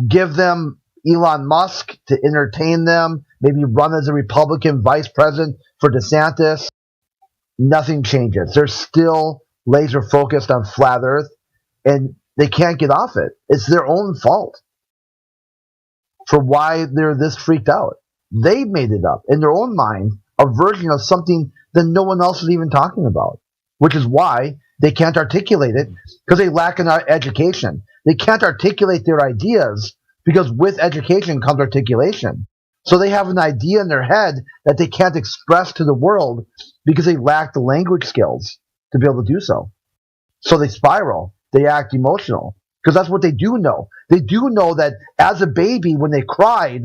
Give them Elon Musk to entertain them. Maybe run as a Republican vice president for DeSantis. Nothing changes. They're still laser focused on flat Earth, and they can't get off it. It's their own fault for why they're this freaked out. They made it up in their own mind, a version of something that no one else is even talking about, which is why they can't articulate it, because they lack an education. They can't articulate their ideas because with education comes articulation. So they have an idea in their head that they can't express to the world because they lack the language skills to be able to do so. So they spiral. They act emotional because that's what they do know. They do know that as a baby, when they cried,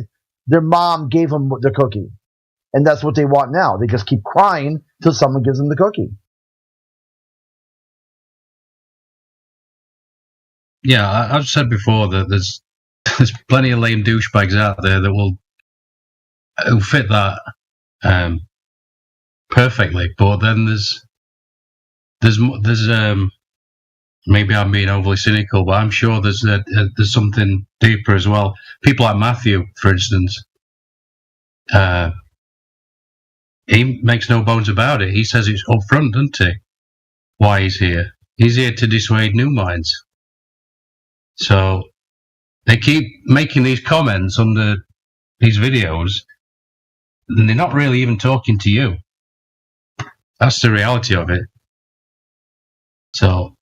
their mom gave them the cookie. And that's what they want now. They just keep crying till someone gives them the cookie. Yeah, I've said before that there's plenty of lame douchebags out there that will fit that perfectly. But then there's maybe I'm being overly cynical, but I'm sure there's something deeper as well. People like Matthew, for instance, he makes no bones about it. He says it's up front, doesn't he? Why he's here. He's here to dissuade new minds. So they keep making these comments under these videos, and they're not really even talking to you. That's the reality of it. So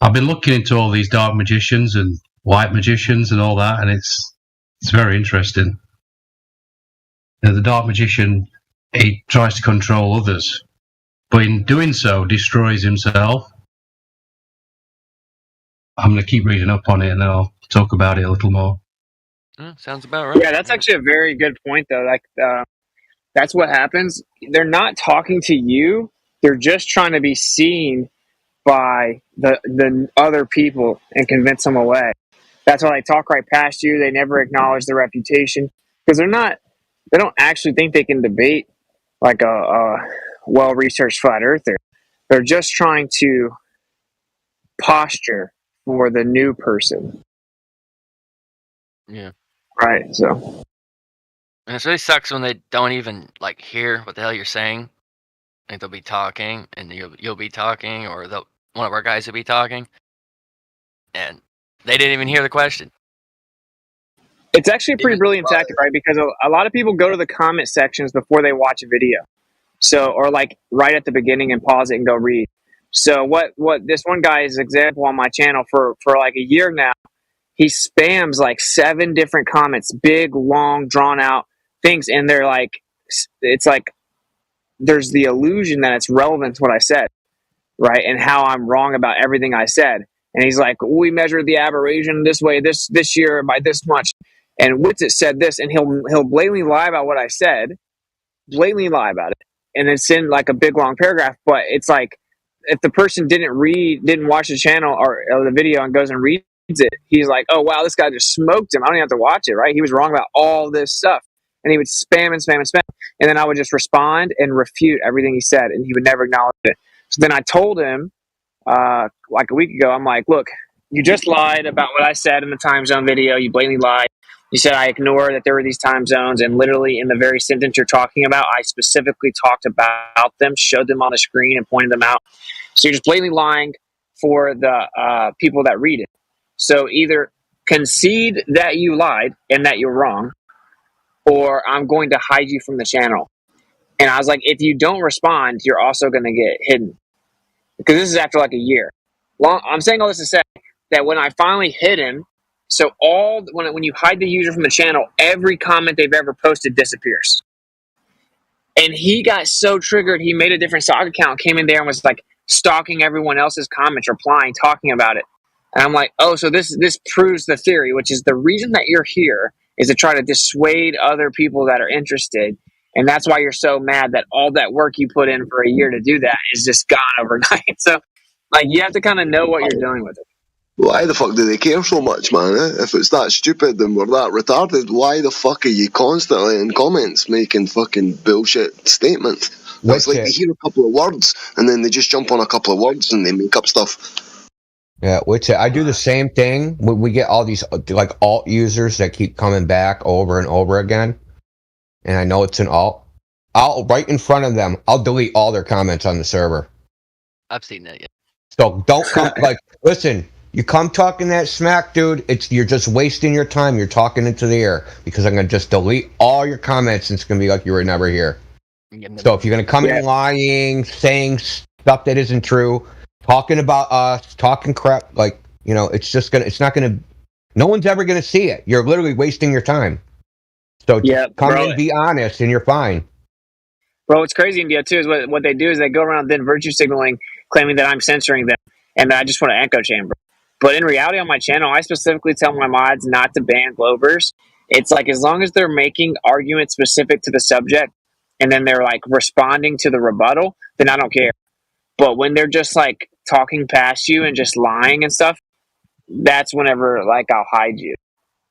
I've been looking into all these dark magicians and white magicians and all that, and it's very interesting. You know, the dark magician, he tries to control others, but in doing so destroys himself. I'm going to keep reading up on it, and then I'll talk about it a little more. Sounds about right. Yeah, that's actually a very good point, though. Like, that's what happens. They're not talking to you. They're just trying to be seen by the other people and convince them away. That's why they talk right past you. They never acknowledge their reputation because they don't actually think they can debate like a well-researched flat earther. They're just trying to posture for the new person. Yeah. Right. So. And it really sucks when they don't even like hear what the hell you're saying. Like they'll be talking, and you'll be talking, or one of our guys will be talking, and they didn't even hear the question. It's actually a pretty brilliant tactic, right? Because a lot of people go to the comment sections before they watch a video. So, or like right at the beginning and pause it and go read. So what this one guy's example on my channel for like a year now, he spams like 7 different comments, big, long, drawn out things. And they're like, it's like, there's the illusion that it's relevant to what I said, right? And how I'm wrong about everything I said. And he's like, we measured the aberration this way, this year by this much. And Witsit said this, and he'll blatantly lie about what I said, blatantly lie about it, and then send like a big long paragraph. But it's like, if the person didn't watch the channel or the video and goes and reads it, he's like, oh wow, this guy just smoked him. I don't even have to watch it, right? He was wrong about all this stuff. And he would spam and spam and spam. And then I would just respond and refute everything he said, and he would never acknowledge it. So then I told him, like a week ago, I'm like, look, you just lied about what I said in the time zone video. You blatantly lied. You said I ignored that there were these time zones, and literally in the very sentence you're talking about, I specifically talked about them, showed them on the screen, and pointed them out. So you're just blatantly lying for the people that read it. So either concede that you lied and that you're wrong, or I'm going to hide you from the channel. And I was like, if you don't respond, you're also going to get hidden. Because this is after like a year. I'm saying all this to say that when I finally hid him, so when you hide the user from the channel, every comment they've ever posted disappears. And he got so triggered, he made a different stock account, came in there and was like stalking everyone else's comments, replying, talking about it. And I'm like, oh, so this proves the theory, which is the reason that you're here is to try to dissuade other people that are interested. And that's why you're so mad that all that work you put in for a year to do that is just gone overnight. So, like, you have to kind of know what you're doing with it. Why the fuck do they care so much, man? If it's that stupid and we're that retarded, why the fuck are you constantly in comments making fucking bullshit statements? It's like they hear a couple of words and then they just jump on a couple of words and they make up stuff. Yeah, which I do the same thing. We get all these like alt users that keep coming back over and over again, and I know it's an alt. I'll right in front of them. I'll delete all their comments on the server. I've seen that. Yeah. So don't come like listen. You come talking that smack, dude. You're just wasting your time. You're talking into the air because I'm gonna just delete all your comments and it's gonna be like you were never here. So if you're gonna come in lying, saying stuff that isn't true, talking about us, talking crap, like it's not gonna. No one's ever gonna see it. You're literally wasting your time. So just come in, be honest, and you're fine. Bro, what's crazy in India too is what they do is they go around then virtue signaling, claiming that I'm censoring them and that I just want an echo chamber. But in reality, on my channel, I specifically tell my mods not to ban Glovers. It's like as long as they're making arguments specific to the subject and then they're like responding to the rebuttal, then I don't care. But when they're just like talking past you and just lying and stuff, that's whenever like I'll hide you.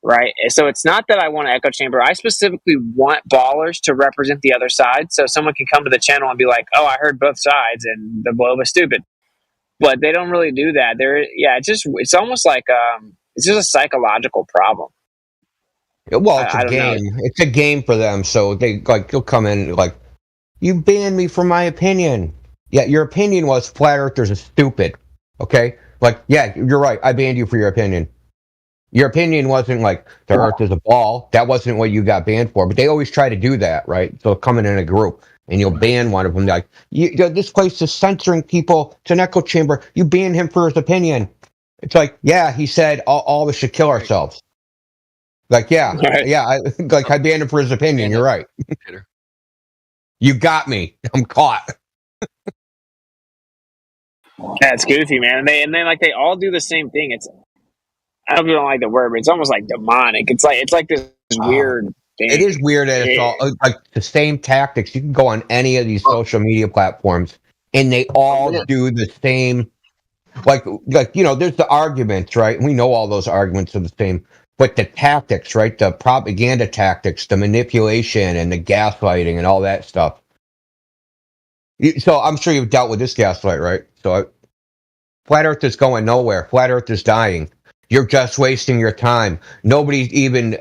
Right. So it's not that I want an echo chamber. I specifically want ballers to represent the other side. So someone can come to the channel and be like, oh, I heard both sides and the blow was stupid. But they don't really do that. It's almost like it's just a psychological problem. Well, it's a game. It's a game for them. So they'll come in like, you banned me for my opinion. Yeah, your opinion was flat earthers are stupid. Okay? Like, yeah, you're right. I banned you for your opinion. Your opinion wasn't like the earth is a ball. That wasn't what you got banned for. But they always try to do that, right? So coming in a group and you'll ban one of them. Like, this place is censoring people. It's an echo chamber. You ban him for his opinion. It's like, yeah, he said all of us should kill ourselves. Like, yeah, I banned him for his opinion. You're right. You got me. I'm caught. That's goofy, man. And then like they all do the same thing. I don't like the word, but it's almost like demonic. It's like this weird thing. It is weird that it's all like the same tactics. You can go on any of these social media platforms and they all do the same. Like there's the arguments, right? We know all those arguments are the same, but the tactics, right? The propaganda tactics, the manipulation and the gaslighting and all that stuff. So I'm sure you've dealt with this gaslight, right? So Flat Earth is going nowhere. Flat Earth is dying. You're just wasting your time. Nobody even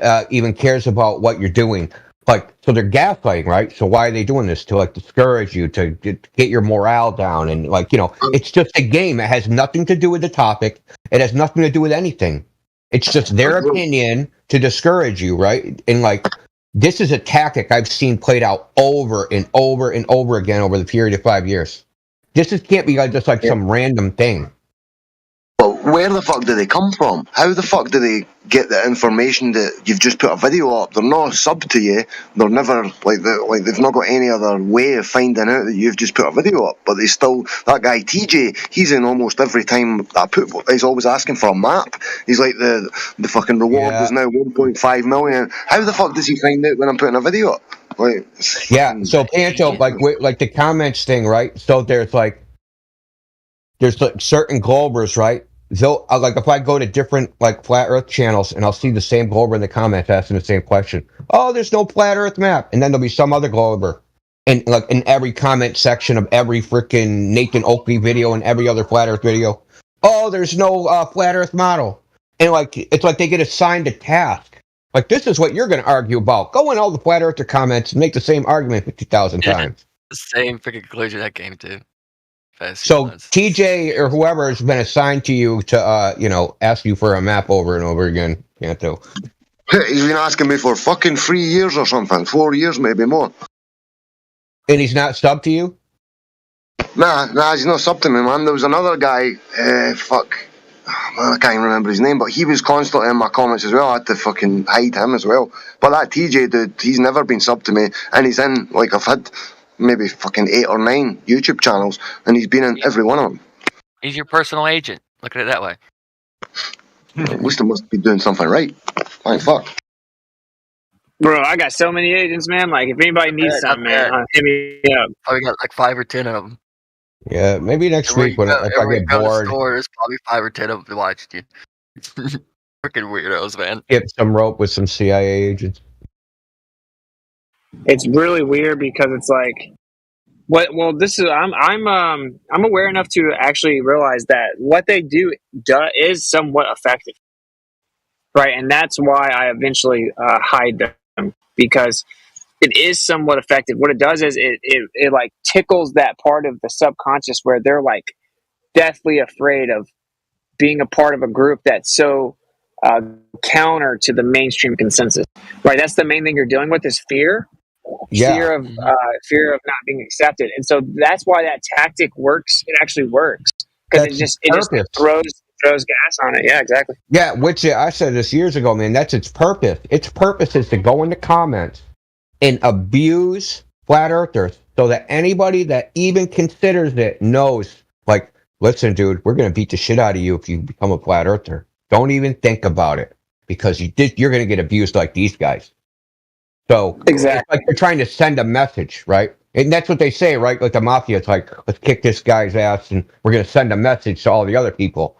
cares about what you're doing. Like, so they're gaslighting, right? So why are they doing this? To like discourage you, to get your morale down, and like it's just a game. It has nothing to do with the topic. It has nothing to do with anything. It's just their opinion to discourage you, right? And like, this is a tactic I've seen played out over and over and over again over the period of 5 years. This can't be just like some random thing. But where the fuck do they come from? How the fuck do they get the information that you've just put a video up? They're not sub to you. They're never they've not got any other way of finding out that you've just put a video up. But they still, that guy TJ, he's in almost every time I put. He's always asking for a map. He's like the fucking reward is now 1.5 million. How the fuck does he find out when I'm putting a video up? So Pancho, like the comments thing, right? So there's certain Globers, right? So like if I go to different like flat Earth channels and I'll see the same Glober in the comments asking the same question. Oh, there's no flat Earth map, and then there'll be some other Glober, and like in every comment section of every freaking Nathan Oakley video and every other flat Earth video. Oh, there's no flat Earth model, and like it's like they get assigned a task. Like, this is what you're going to argue about. Go in all the flat earther comments and make the same argument 50,000 times. The same freaking conclusion that game too. So TJ or whoever has been assigned to you to ask you for a map over and over again. Panto. He's been asking me for fucking 3 years or something. 4 years, maybe more. And he's not sub to you? Nah, he's not sub to me, man. There was another guy, I can't remember his name, but he was constantly in my comments as well. I had to fucking hide him as well. But that TJ dude, he's never been sub to me, and he's in, like, I've had maybe fucking 8 or 9 YouTube channels, and he's been in every one of them. He's your personal agent. Look at it that way. At least I must be doing something right. Fine, fuck. Bro, I got so many agents, man. Like, if anybody needs something, man, hit me up. I got like 5 or 10 of them. Yeah, maybe next Everywhere week you when go, if I everywhere you get go to the bored, store, there's probably 5 or 10 of them watching you. Freaking weirdos, man. get some rope with some CIA agents. It's really weird because it's like, well, this is I'm aware enough to actually realize that what they do is somewhat effective, right? And that's why I eventually hide them, because it is somewhat effective. What it does is it like tickles that part of the subconscious where they're like deathly afraid of being a part of a group that's so uh, counter to the mainstream consensus, right? That's the main thing you're dealing with is fear, Yeah, fear of not being accepted, and so that's why that tactic works. It actually works because that's its it just purpose. throws gas on it. Yeah, exactly. Yeah, which I said this years ago, man. That's its purpose. Its purpose is to go in the comments and abuse flat earthers so that anybody that even considers it knows, like, listen, dude, we're gonna beat the shit out of you if you become a flat earther. Don't even think about it because you're gonna get abused like these guys. So Exactly. it's like they're trying to send a message, right? And that's what they say, right? Like the mafia, it's like, let's kick this guy's ass and we're gonna send a message to all the other people.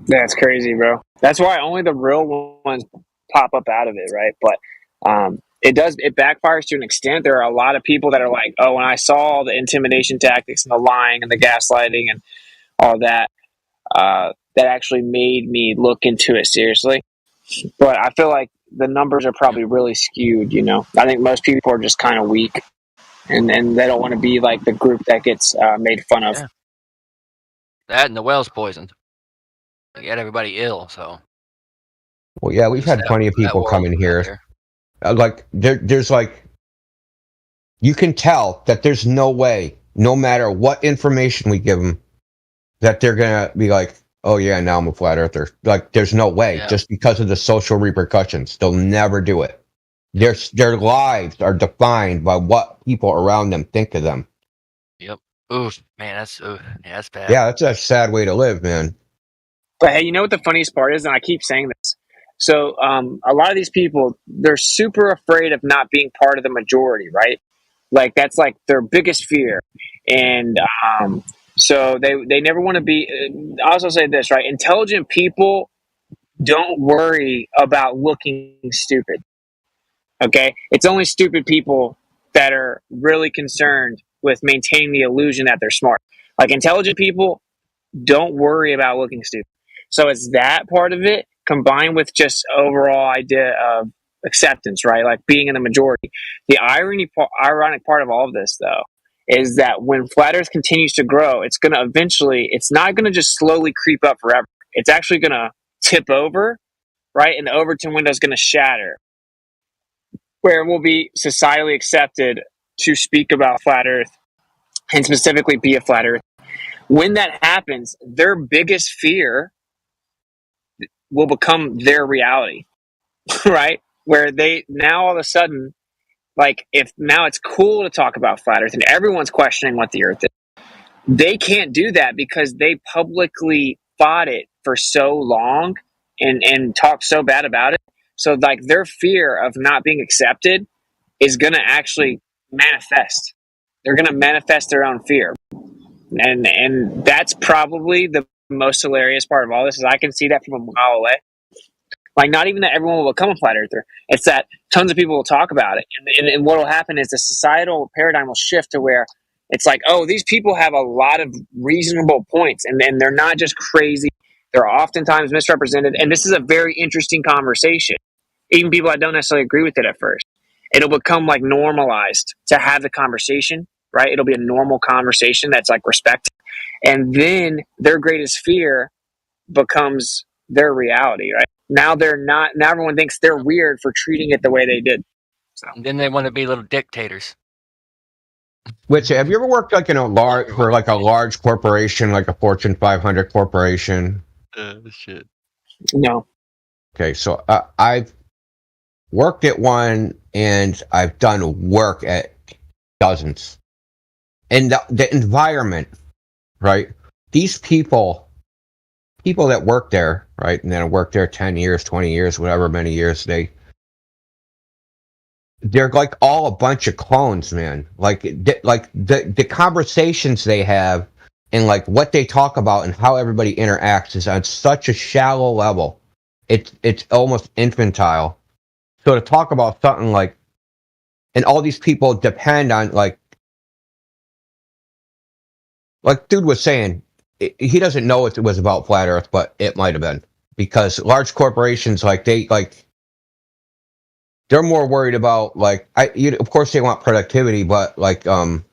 That's crazy, bro. That's why only the real ones pop up out of it, right? But it backfires to an extent. There are a lot of people that are like, oh, when I saw all the intimidation tactics and the lying and the gaslighting and all that, that actually made me look into it seriously. But I feel like the numbers are probably really skewed. I think most people are just kind of weak, and they don't want to be like the group that gets made fun of. Yeah. That and the well's poisoned. They get everybody ill, so. Well, yeah, we've had plenty of people come in here. Like there's like, you can tell that there's no way, no matter what information we give them, that they're gonna be like, oh yeah, now I'm a flat earther. Like, there's no way, just because of the social repercussions, they'll never do it. Their lives are defined by what people around them think of them. Yep. Oof, man, that's bad. Yeah, that's a sad way to live, man. But hey, you know what the funniest part is, and I keep saying this. So a lot of these people, they're super afraid of not being part of the majority, right? Like that's like their biggest fear, and so they never want to be. I also say this, right? Intelligent people don't worry about looking stupid. Okay, it's only stupid people that are really concerned with maintaining the illusion that they're smart. Like intelligent people don't worry about looking stupid. So it's that part of it combined with just overall idea of acceptance, right? Like being in the majority. The ironic part of all of this, though, is that when flat Earth continues to grow, it's going to eventually, it's not going to just slowly creep up forever. It's actually going to tip over, right? And the Overton window is going to shatter, where it will be societally accepted to speak about flat Earth and specifically be a flat Earth. When that happens, their biggest fear will become their reality, right? Where they now all of a sudden, like if now it's cool to talk about flat Earth and everyone's questioning what the Earth is, they can't do that because they publicly fought it for so long and talked so bad about it. So like their fear of not being accepted is going to actually manifest. They're going to manifest their own fear. And that's probably the most hilarious part of all this is I can see that from a mile away. Like not even that everyone will become a flat earther. It's that tons of people will talk about it. And what will happen is the societal paradigm will shift to where it's like, oh, these people have a lot of reasonable points and they're not just crazy. They're oftentimes misrepresented. And this is a very interesting conversation. Even people that don't necessarily agree with it at first. It'll become like normalized to have the conversation, right? It'll be a normal conversation that's like respected. And then their greatest fear becomes their reality, right? Now now everyone thinks they're weird for treating it the way they did. So and then they want to be little dictators. Which, have you ever worked like in a large corporation, like a Fortune 500 corporation? Shit. No. Okay, so I've worked at one and I've done work at dozens. And the environment, right? These people that work there, right? And then work there 10 years, 20 years, whatever many years, they're like all a bunch of clones, man. Like the conversations they have and like what they talk about and how everybody interacts is on such a shallow level. It's almost infantile. So to talk about something like, and all these people depend on like dude was saying, he doesn't know if it was about flat Earth, but it might have been, because large corporations they're more worried about of course they want productivity, but the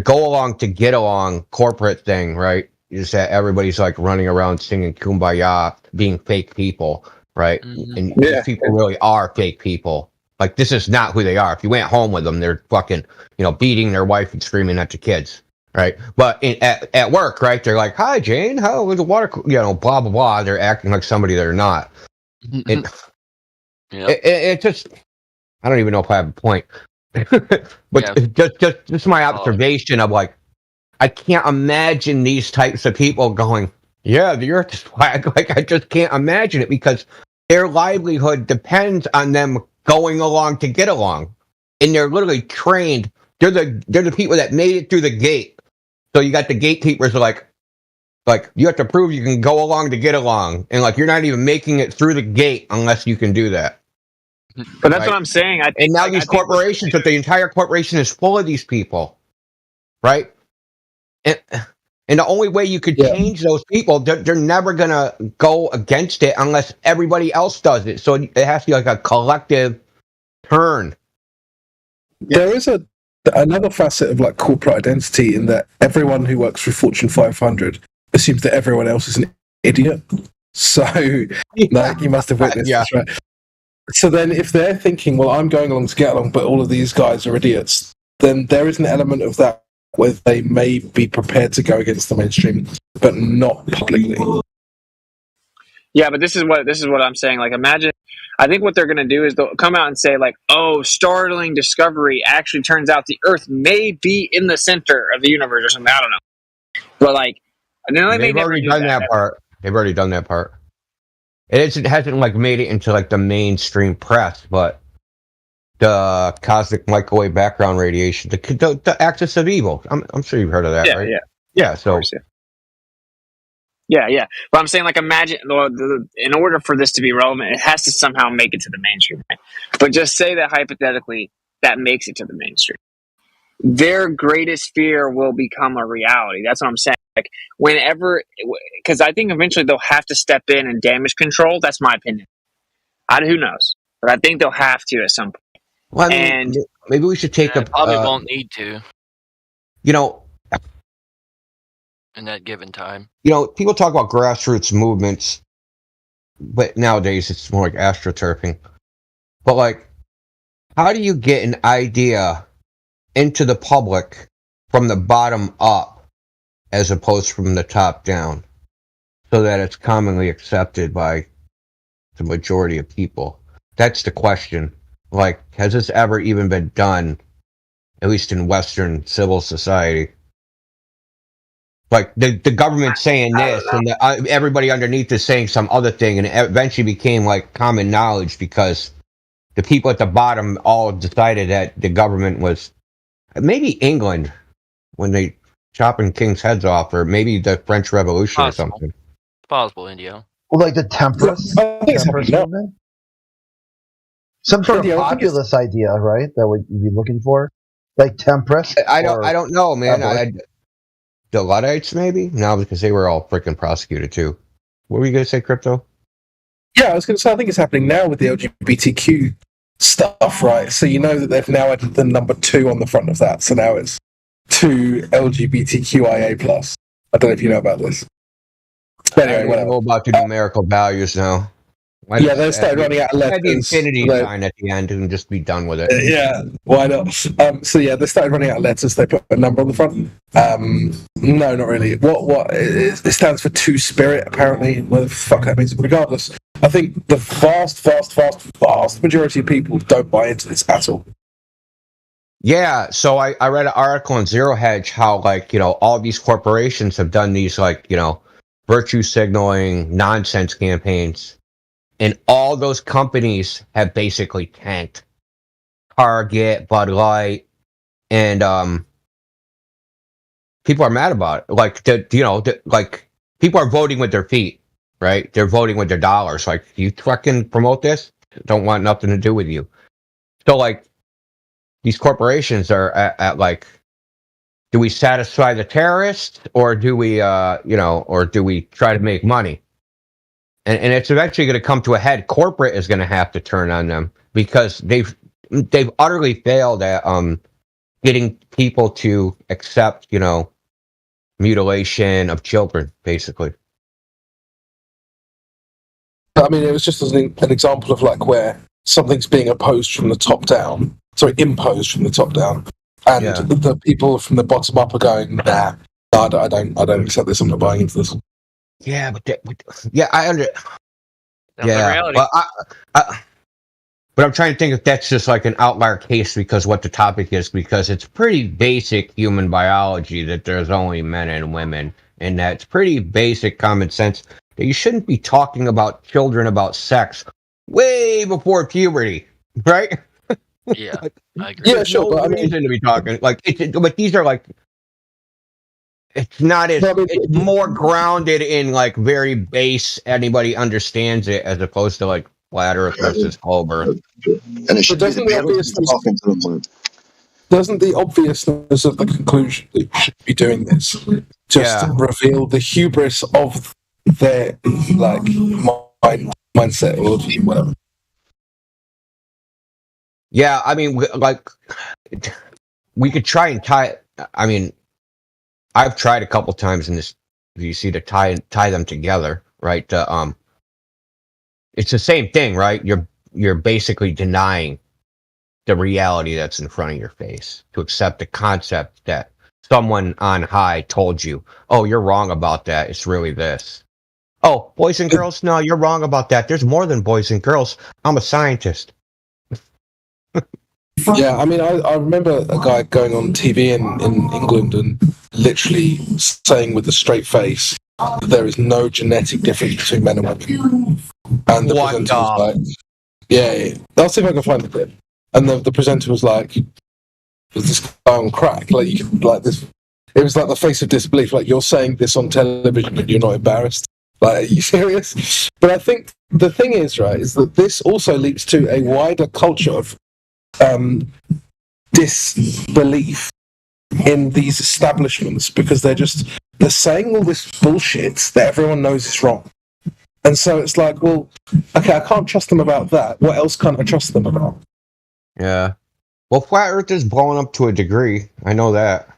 go along to get along corporate thing, right? Is that everybody's like running around singing Kumbaya, being fake people, right? Mhm. And these people really are fake people. Like, this is not who they are. If you went home with them, they're fucking, beating their wife and screaming at the kids, right? But at work, right? They're like, "Hi, Jane, how was the water?" Blah blah blah. They're acting like somebody they're not. It just, I don't even know if I have a point, but just my observation of like, I can't imagine these types of people going, "Yeah, the Earth is flat." Like, I just can't imagine it, because their livelihood depends on them going along to get along, and they're literally trained. They're the people that made it through the gate. So you got the gatekeepers are like you have to prove you can go along to get along, and like you're not even making it through the gate unless you can do that. But that's what I'm saying. And now these corporations, but the entire corporation is full of these people, right? And the only way you could change those people, they're never gonna go against it unless everybody else does it. So it has to be like a collective turn. There is another facet of like corporate identity in that everyone who works for Fortune 500 assumes that everyone else is an idiot. So you must have witnessed this, right? So then if they're thinking, well, I'm going along to get along, but all of these guys are idiots, then there is an element of that where they may be prepared to go against the mainstream, but not publicly. Yeah, but this is what I'm saying. Like, imagine, I think what they're going to do is they'll come out and say like, "Oh, startling discovery! Actually, turns out the Earth may be in the center of the universe or something." I don't know, but like, they've already done that part. They've already done that part. It hasn't like made it into like the mainstream press, but the cosmic microwave background radiation, the axis of evil. I'm sure you've heard of that, right? Yeah. So. Yeah. But I'm saying, like, imagine, in order for this to be relevant, it has to somehow make it to the mainstream, right? But just say that hypothetically that makes it to the mainstream. Their greatest fear will become a reality. That's what I'm saying. Like, whenever, because I think eventually they'll have to step in and damage control. That's my opinion. Who knows? But I think they'll have to at some point. Well, I mean, maybe we should take probably won't need to. In that given time. People talk about grassroots movements, but nowadays it's more like astroturfing. But like, how do you get an idea into the public from the bottom up as opposed from the top down, so that it's commonly accepted by the majority of people? That's the question. Like, has this ever even been done, at least in Western civil society? Like, the government saying this, and everybody underneath is saying some other thing, and it eventually became like common knowledge because the people at the bottom all decided that the government was, maybe England, when they chopping kings' heads off, or maybe the French Revolution or something. Possible, Indio. Well, like the temperance movement? Some sort of populist idea, right? That would you be looking for? Like temperance? I don't know, man. The Luddites, maybe? No, because they were all freaking prosecuted too. What were you going to say, Crypto? Yeah, I was going to say, I think it's happening now with the LGBTQ stuff, right? So you know that they've now added the number 2 on the front of that. So now it's 2 LGBTQIA+. I don't know if you know about this. But anyway, I don't know about the numerical values now. Yeah, they started running out of letters. Add the infinity sign at the end and just be done with it. Yeah, why not? So yeah, they started running out of letters. They put a number on the front. No, not really. What? It stands for Two Spirit, apparently. What the fuck that means? Regardless, I think the vast majority of people don't buy into this at all. Yeah, so I read an article on Zero Hedge how, like, all these corporations have done these, like, virtue signaling nonsense campaigns. And all those companies have basically tanked. Target, Bud Light, and people are mad about it. Like like people are voting with their feet, right? They're voting with their dollars. Like, you fucking promote this, don't want nothing to do with you. So like, these corporations are at like, do we satisfy the terrorists, or do we or do we try to make money? And it's eventually going to come to a head. Corporate is going to have to turn on them, because they've utterly failed at getting people to accept, mutilation of children, basically. I mean, it was just as an example of like where something's being imposed from the top down, and the people from the bottom up are going, nah, I don't accept this. I'm not buying into this. Yeah, I under. Reality. But I'm trying to think if that's just like an outlier case because what the topic is, because it's pretty basic human biology that there's only men and women, and that's pretty basic common sense that you shouldn't be talking about children about sex way before puberty, right? Yeah, I agree. Yeah, sure. But I mean, to be talking like, but these are like, it's not as, it's more grounded in like very base, anybody understands it, as opposed to like flat Earth versus globe Earth. And it should doesn't the obviousness of the conclusion that you should be doing this just reveal the hubris of their like mindset or whatever? Yeah, I mean, like, we could try and tie. I mean, I've tried a couple times in this. You see, to tie them together, right? It's the same thing, right? You're basically denying the reality that's in front of your face to accept the concept that someone on high told you, "Oh, you're wrong about that. It's really this." Oh, boys and girls, no, you're wrong about that. There's more than boys and girls. I'm a scientist. Yeah, I mean, I remember a guy going on TV in England and literally saying with a straight face that there is no genetic difference between men and women. And the presenter was like, yeah. I'll see if I can find the clip. And the presenter was like, was this guy on crack? Like, you could, like this. It was like the face of disbelief. Like, you're saying this on television and you're not embarrassed. Like, are you serious? But I think the thing is, right, is that this also leads to a wider culture of disbelief in these establishments, because they're saying all this bullshit that everyone knows is wrong. And so it's like, well, okay, I can't trust them about that. What else can't I trust them about? Yeah. Well, flat Earth is blowing up to a degree. I know that.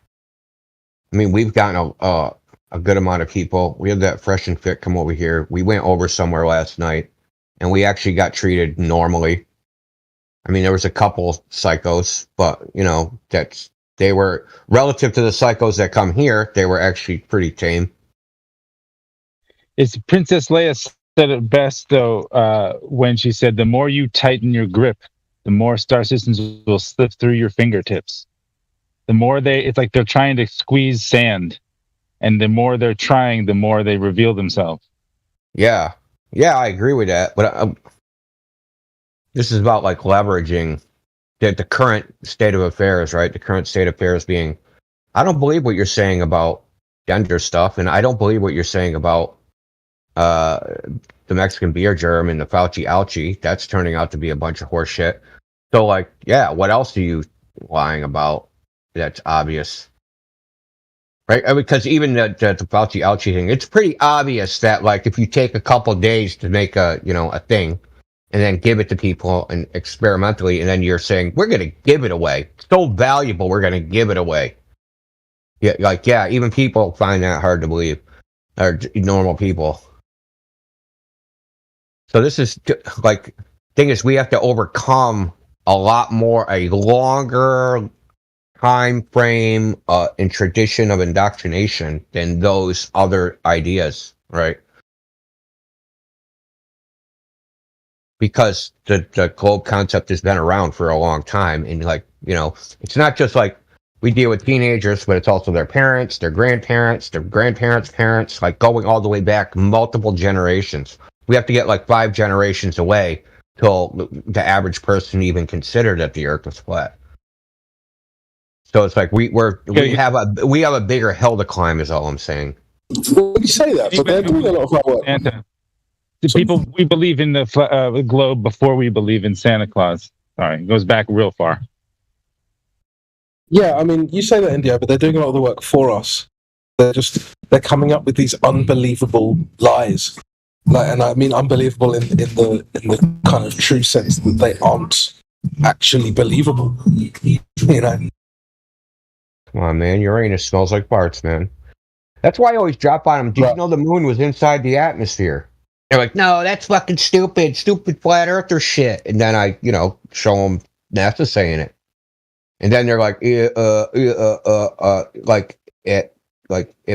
I mean, we've gotten a good amount of people. We had that Fresh and Fit come over here. We went over somewhere last night, and we actually got treated normally. I mean, there was a couple psychos, but, they were, relative to the psychos that come here, they were actually pretty tame. It's Princess Leia said it best, though, when she said, the more you tighten your grip, the more star systems will slip through your fingertips. The more it's like they're trying to squeeze sand, and the more they're trying, the more they reveal themselves. Yeah. Yeah, I agree with that. But this is about like leveraging the current state of affairs, right? The current state of affairs being, I don't believe what you're saying about gender stuff, and I don't believe what you're saying about the Mexican beer germ and the Fauci ouchie. That's turning out to be a bunch of horse shit. So, like, yeah, what else are you lying about that's obvious? Right? Because even the Fauci ouchie thing, it's pretty obvious that, like, if you take a couple days to make a thing, and then give it to people and experimentally, and then you're saying, we're going to give it away. It's so valuable, we're going to give it away. Yeah, like, yeah, even people find that hard to believe, or normal people. So this is, like, thing is, we have to overcome a longer time frame and tradition of indoctrination than those other ideas, right? Because the globe concept has been around for a long time, and like, it's not just like we deal with teenagers, but it's also their parents, their grandparents' parents, like going all the way back multiple generations. We have to get like 5 generations away till the average person even considered that the Earth was flat. So it's like we have a bigger hill to climb. Is all I'm saying. Well, you say that, but they're doing a lot of hard work. Santa. We believe in the globe before we believe in Santa Claus. Sorry, it goes back real far. Yeah, I mean, you say that, India, but they're doing a lot of the work for us. They're coming up with these unbelievable lies, and I mean unbelievable in the kind of true sense that they aren't actually believable. You know. Come on, man, Uranus smells like farts, man. That's why I always drop on them. Did you know the moon was inside the atmosphere? They're like, no, that's fucking stupid flat earther shit. And then I, show them NASA saying it. And then they're like, it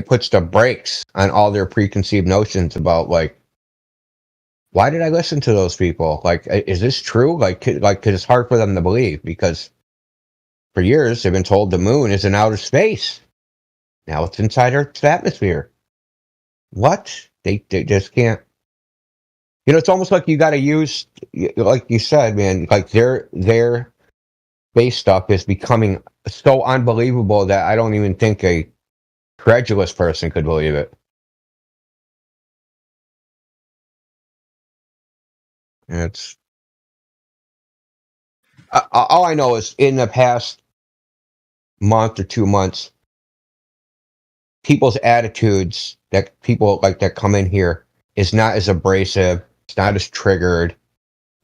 puts the brakes on all their preconceived notions about like, why did I listen to those people? Like, is this true? Like, 'cause it's hard for them to believe because for years they've been told the moon is in outer space. Now it's inside Earth's atmosphere. What? They just can't. It's almost like you got to use, like you said, man, like their base stuff is becoming so unbelievable that I don't even think a credulous person could believe it. It's all I know is in the past month or 2 months, people's attitudes that people like that come in here is not as abrasive. It's not as triggered.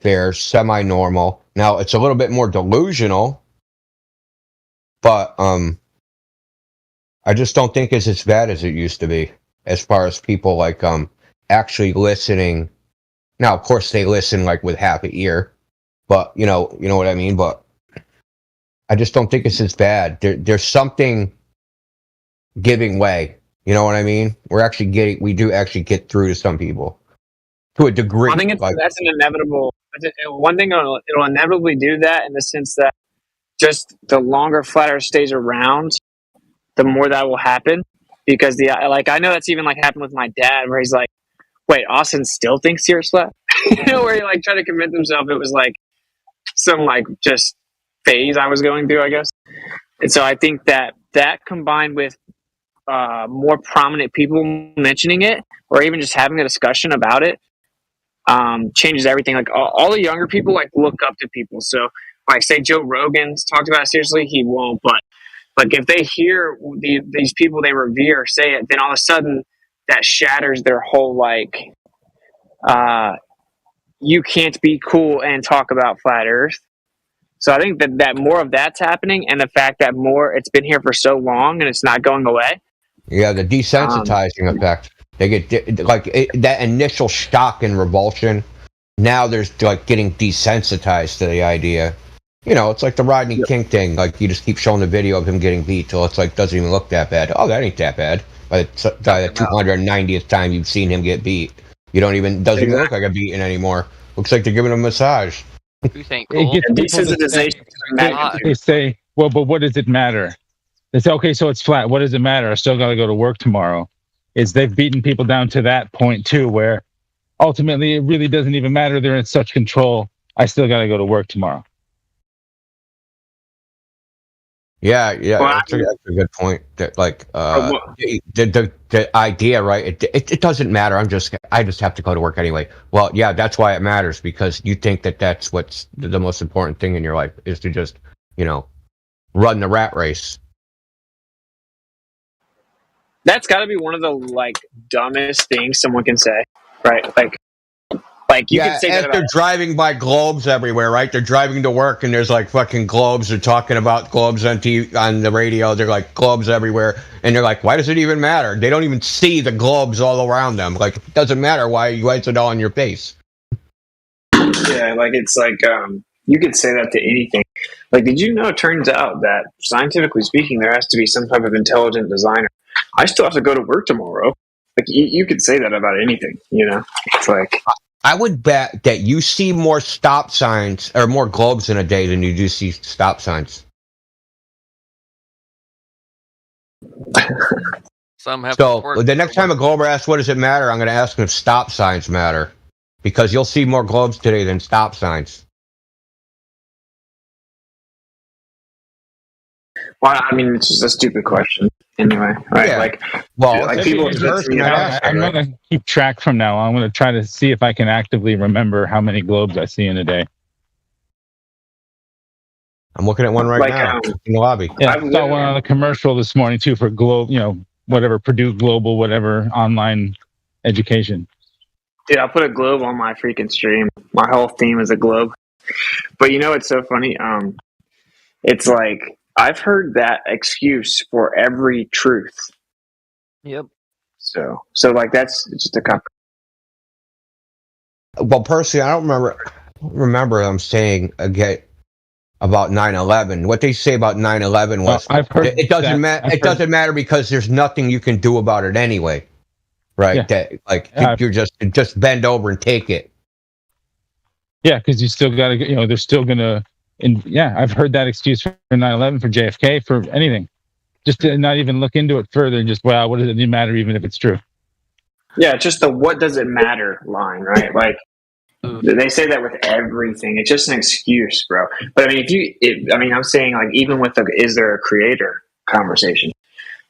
They're semi-normal. Now it's a little bit more delusional, but I just don't think it's as bad as it used to be. As far as people like actually listening. Now, of course, they listen like with half an ear, but you know what I mean. But I just don't think it's as bad. There's something giving way. You know what I mean? We do actually get through to some people. To a degree. I think that's an inevitable. One thing it'll inevitably do that in the sense that just the longer flat Earth stays around, the more that will happen. Because I know that's even like happened with my dad, where he's like, "Wait, Austin still thinks you're flat?" Where he like tried to convince himself it was like some like just phase I was going through, I guess. And so I think that combined with more prominent people mentioning it, or even just having a discussion about it, changes everything. Like all the younger people like look up to people. So like say Joe Rogan's talked about it seriously, he won't. But like if they hear these people they revere say it, then all of a sudden that shatters their whole like you can't be cool and talk about flat Earth. So I think that more of that's happening, and the fact that it's been here for so long and it's not going away. Yeah, the desensitizing effect. They get that initial shock and revulsion. Now there's like getting desensitized to the idea. It's like the Rodney King thing. Like you just keep showing the video of him getting beat till it's like doesn't even look that bad. Oh, that ain't that bad. By the 290th time you've seen him get beat, doesn't even look like a beating anymore. Looks like they're giving him a massage. You think cool? They say, well, but what does it matter? They say, okay, so it's flat. What does it matter? I still got to go to work tomorrow. They've beaten people down to that point too, where ultimately it really doesn't even matter. They're in such control. I still got to go to work tomorrow. Yeah, well, that's a good point. That like the idea, right? It doesn't matter. I just have to go to work anyway. Well, yeah, that's why it matters, because you think that's what's the most important thing in your life is to just run the rat race. That's got to be one of the like dumbest things someone can say, right? Like you can say that they're driving by globes everywhere, right? They're driving to work and there's like fucking globes. They're talking about globes on TV, on the radio. They're like globes everywhere, and they're like, why does it even matter? They don't even see the globes all around them. Like it doesn't matter why it's all in your face. Yeah, like it's like you could say that to anything. Like, did you know? It turns out that scientifically speaking, there has to be some type of intelligent designer. I still have to go to work tomorrow. Like you could say that about anything. It's like. I would bet that you see more stop signs or more globes in a day than you do see stop signs. Some have. So the next time a glober asks, "What does it matter?" I'm going to ask them if stop signs matter, because you'll see more globes today than stop signs. Well, I mean, it's just a stupid question anyway, right? Yeah. Like, Well, like if people it's said reversed, to me you might about, ask it, I'm right? going to keep track from now on. I'm going to try to see if I can actively remember how many globes I see in a day. I'm looking at one right like, now in the lobby. Yeah, I've I saw one on a commercial this morning too for Globe, whatever, Purdue Global, whatever, online education. dude, I'll put a globe on my freaking stream. My whole theme is a globe. But you know what's so funny? It's like I've heard that excuse for every truth. Yep. So like that's just a Well, personally, I don't remember them saying again about 9/11. What they say about 9/11 was I've heard it doesn't matter. It doesn't matter because there's nothing you can do about it anyway, right? Yeah. That like you're just bend over and take it. Yeah, because you still got to, they're still going to, I've heard that excuse for 9/11, for JFK, for anything. Just to not even look into it further and just, well, what does it matter even if it's true? Yeah, just the what does it matter line, right? Like, they say that with everything. It's just an excuse, bro. But I mean, I'm saying, like, even with the is there a creator conversation,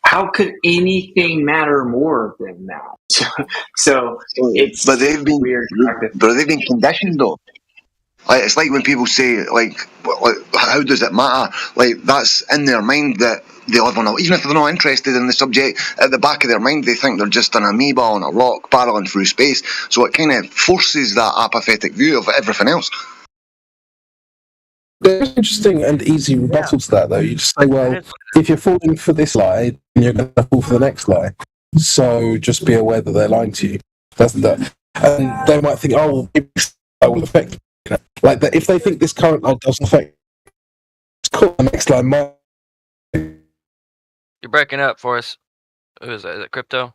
how could anything matter more than that? So it's but they've been weird. But they've been conditioned though. Like, it's like when people say, like, how does it matter? Like, that's in their mind that they live on even if they're not interested in the subject, at the back of their mind they think they're just an amoeba on a rock barreling through space. So it kind of forces that apathetic view of everything else. There's interesting and easy rebuttal to that, though. You just say, well, if you're falling for this lie, you're going to fall for the next lie. So just be aware that they're lying to you. That's that. And they might think, oh, that will affect me. Like that, if they think this current lie doesn't affect, it's cool. The next lie might. You're breaking up for us. Who is that? Is it Crypto?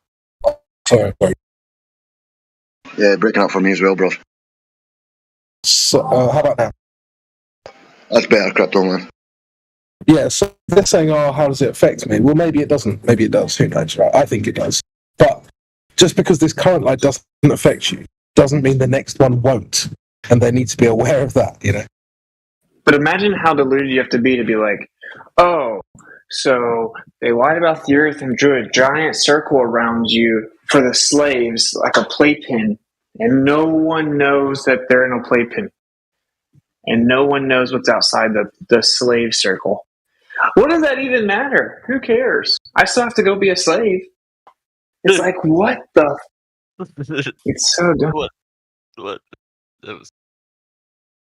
Sorry. Yeah, breaking up for me as well, bro. So, how about now? That's better, Crypto, man. Yeah, so they're saying, oh, how does it affect me? Well, maybe it doesn't. Maybe it does. Who knows, right? I think it does. But just because this current lie doesn't affect you doesn't mean the next one won't. And they need to be aware of that, But imagine how deluded you have to be like, oh, so they lied about the earth and drew a giant circle around you for the slaves, like a playpen, and no one knows that they're in a playpen. And no one knows what's outside the slave circle. What does that even matter? Who cares? I still have to go be a slave. It's like, what the? It's so dumb. What? That was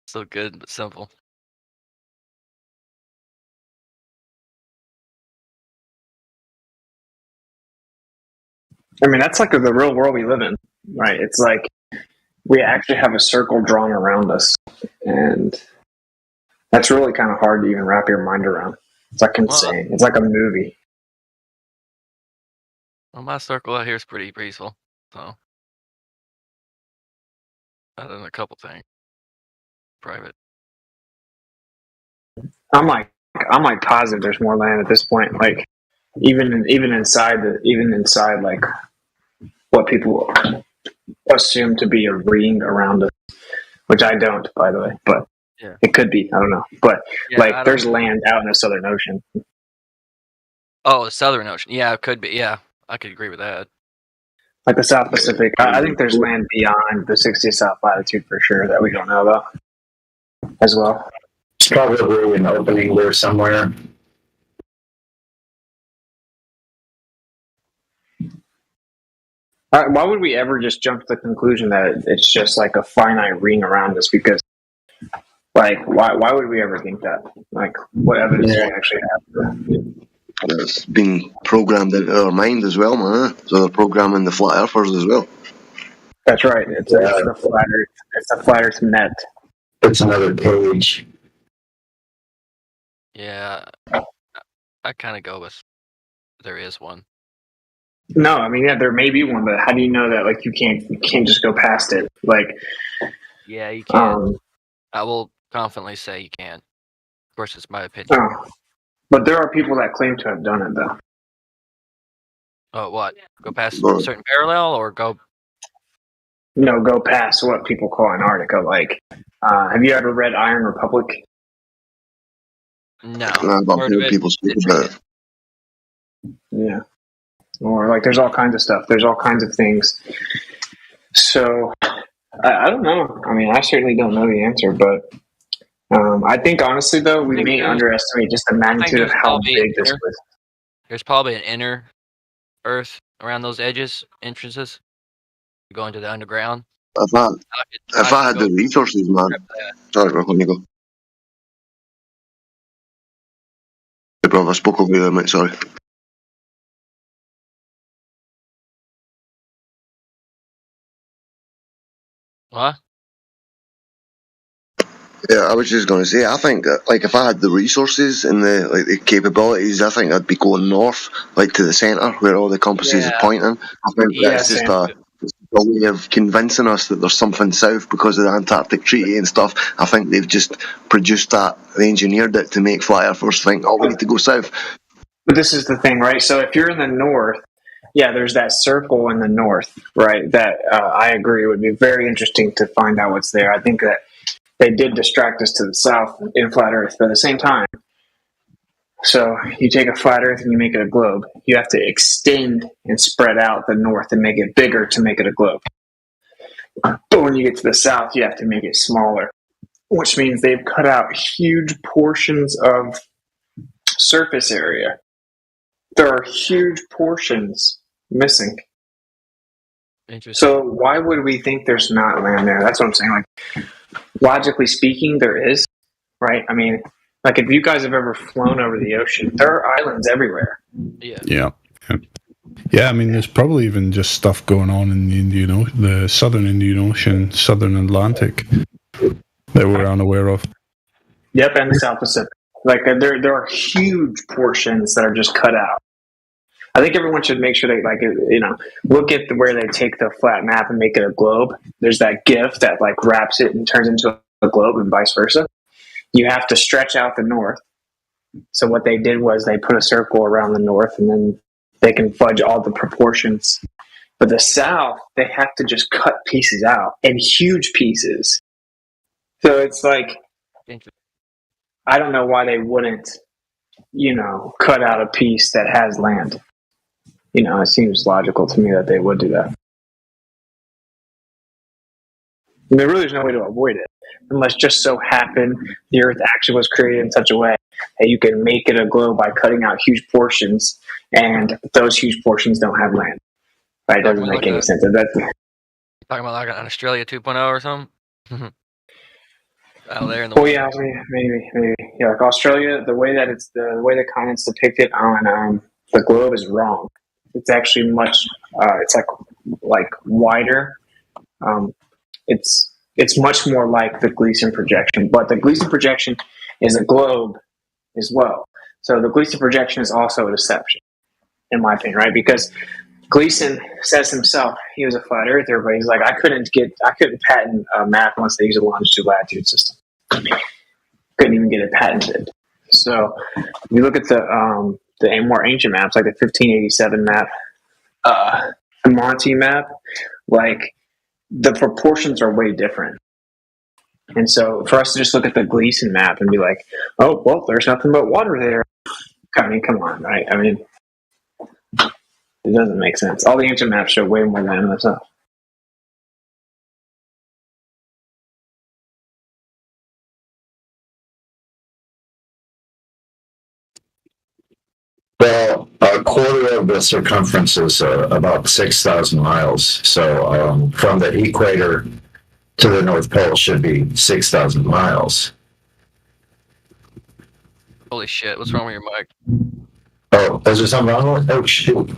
so good but simple. I mean, that's like the real world we live in, right? It's like we actually have a circle drawn around us, and that's really kind of hard to even wrap your mind around. It's like insane. It's like a movie. Well, my circle out here is pretty peaceful, so other than a couple things, private. I'm like positive there's more land at this point. Like even inside like what people assume to be a ring around us, which I don't, by the way, but yeah. It could be. I don't know, but Yeah, there's land out in the Southern Ocean. Oh, the Southern Ocean. Yeah, it could be. Yeah, I could agree with that. Like the South Pacific. I think there's land beyond the 60th South latitude for sure that we don't know about as well. It's probably an opening there somewhere. Why would we ever just jump to the conclusion that it's just like a finite ring around us? Because, like, why would we ever think that? Like, what evidence do we actually have? It's been programmed into our mind as well, man. So they're programming the flat earthers as well. That's right. It's a flat Earth. It's a flat Earth net. It's another page. Yeah, I kind of go with there is one. No, I mean, yeah, there may be one, but how do you know that? Like, you can't just go past it. Like, yeah, you can. I will confidently say you can. Of course, it's my opinion. But there are people that claim to have done it, though. Oh, what? Go past a certain parallel, or go go past what people call Antarctica. Like, have you ever read Iron Republic? No. I've heard people speak about it. Yeah. Or like, there's all kinds of stuff. There's all kinds of things. So I don't know. I mean, I certainly don't know the answer, but I think honestly, though, we may underestimate just the magnitude of how big this was. There's probably an inner Earth around those edges, entrances, going to the underground. If I had the resources, man. Sorry, bro, let me go. Hey, bro, I spoke over you, mate. Sorry. What? Yeah, I was just going to say, I think like if I had the resources and the capabilities, I think I'd be going north, like to the centre where all the compasses are pointing. I think that's just a way of convincing us that there's something south because of the Antarctic Treaty and stuff. I think they've just produced that, they engineered it to make flat earthers think, oh, we need to go south. But this is the thing, right? So if you're in the north, yeah, there's that circle in the north, right? That I agree would be very interesting to find out what's there. I think that they did distract us to the south in flat Earth, but at the same time, so you take a flat Earth and you make it a globe. You have to extend and spread out the north and make it bigger to make it a globe. But when you get to the south, you have to make it smaller, which means they've cut out huge portions of surface area. There are huge portions missing. So why would we think there's not land there? That's what I'm saying. Like, logically speaking, there is, right? I mean, like if you guys have ever flown over the ocean, there are islands everywhere. Yeah. I mean, there's probably even just stuff going on in the southern Indian Ocean, southern Atlantic that we're unaware of. Yep, and the South Pacific. Like there are huge portions that are just cut out. I think everyone should make sure they look at where they take the flat map and make it a globe. There's that GIF that like wraps it and turns into a globe and vice versa. You have to stretch out the north. So what they did was they put a circle around the north and then they can fudge all the proportions. But the south, they have to just cut pieces out in huge pieces. So it's like, I don't know why they wouldn't, cut out a piece that has land. It seems logical to me that they would do that. And there really is no way to avoid it, unless just so happen the Earth actually was created in such a way that you can make it a globe by cutting out huge portions, and those huge portions don't have land. Right? It doesn't make any sense. Talking about like an Australia 2.0 or something? Out there in the yeah, maybe. Yeah, like Australia, the way the continent's depicted on the globe is wrong. It's actually much. It's like wider. It's much more like the Gleason projection, but the Gleason projection is a globe as well. So the Gleason projection is also a deception, in my opinion, right? Because Gleason says himself he was a flat earther, but he's like, I couldn't patent a map unless they use a longitude latitude system. Couldn't even get it patented. So if you look at the more ancient maps, like the 1587 map, the Monty map, like the proportions are way different. And so for us to just look at the Gleason map and be like, oh, well, there's nothing but water there. I mean, come on, right? I mean, it doesn't make sense. All the ancient maps show way more land than stuff. Well, a quarter of the circumference is about 6,000 miles. So from the equator to the North Pole should be 6,000 miles. Holy shit, what's wrong with your mic? Oh, is there something wrong with it? Oh, shoot.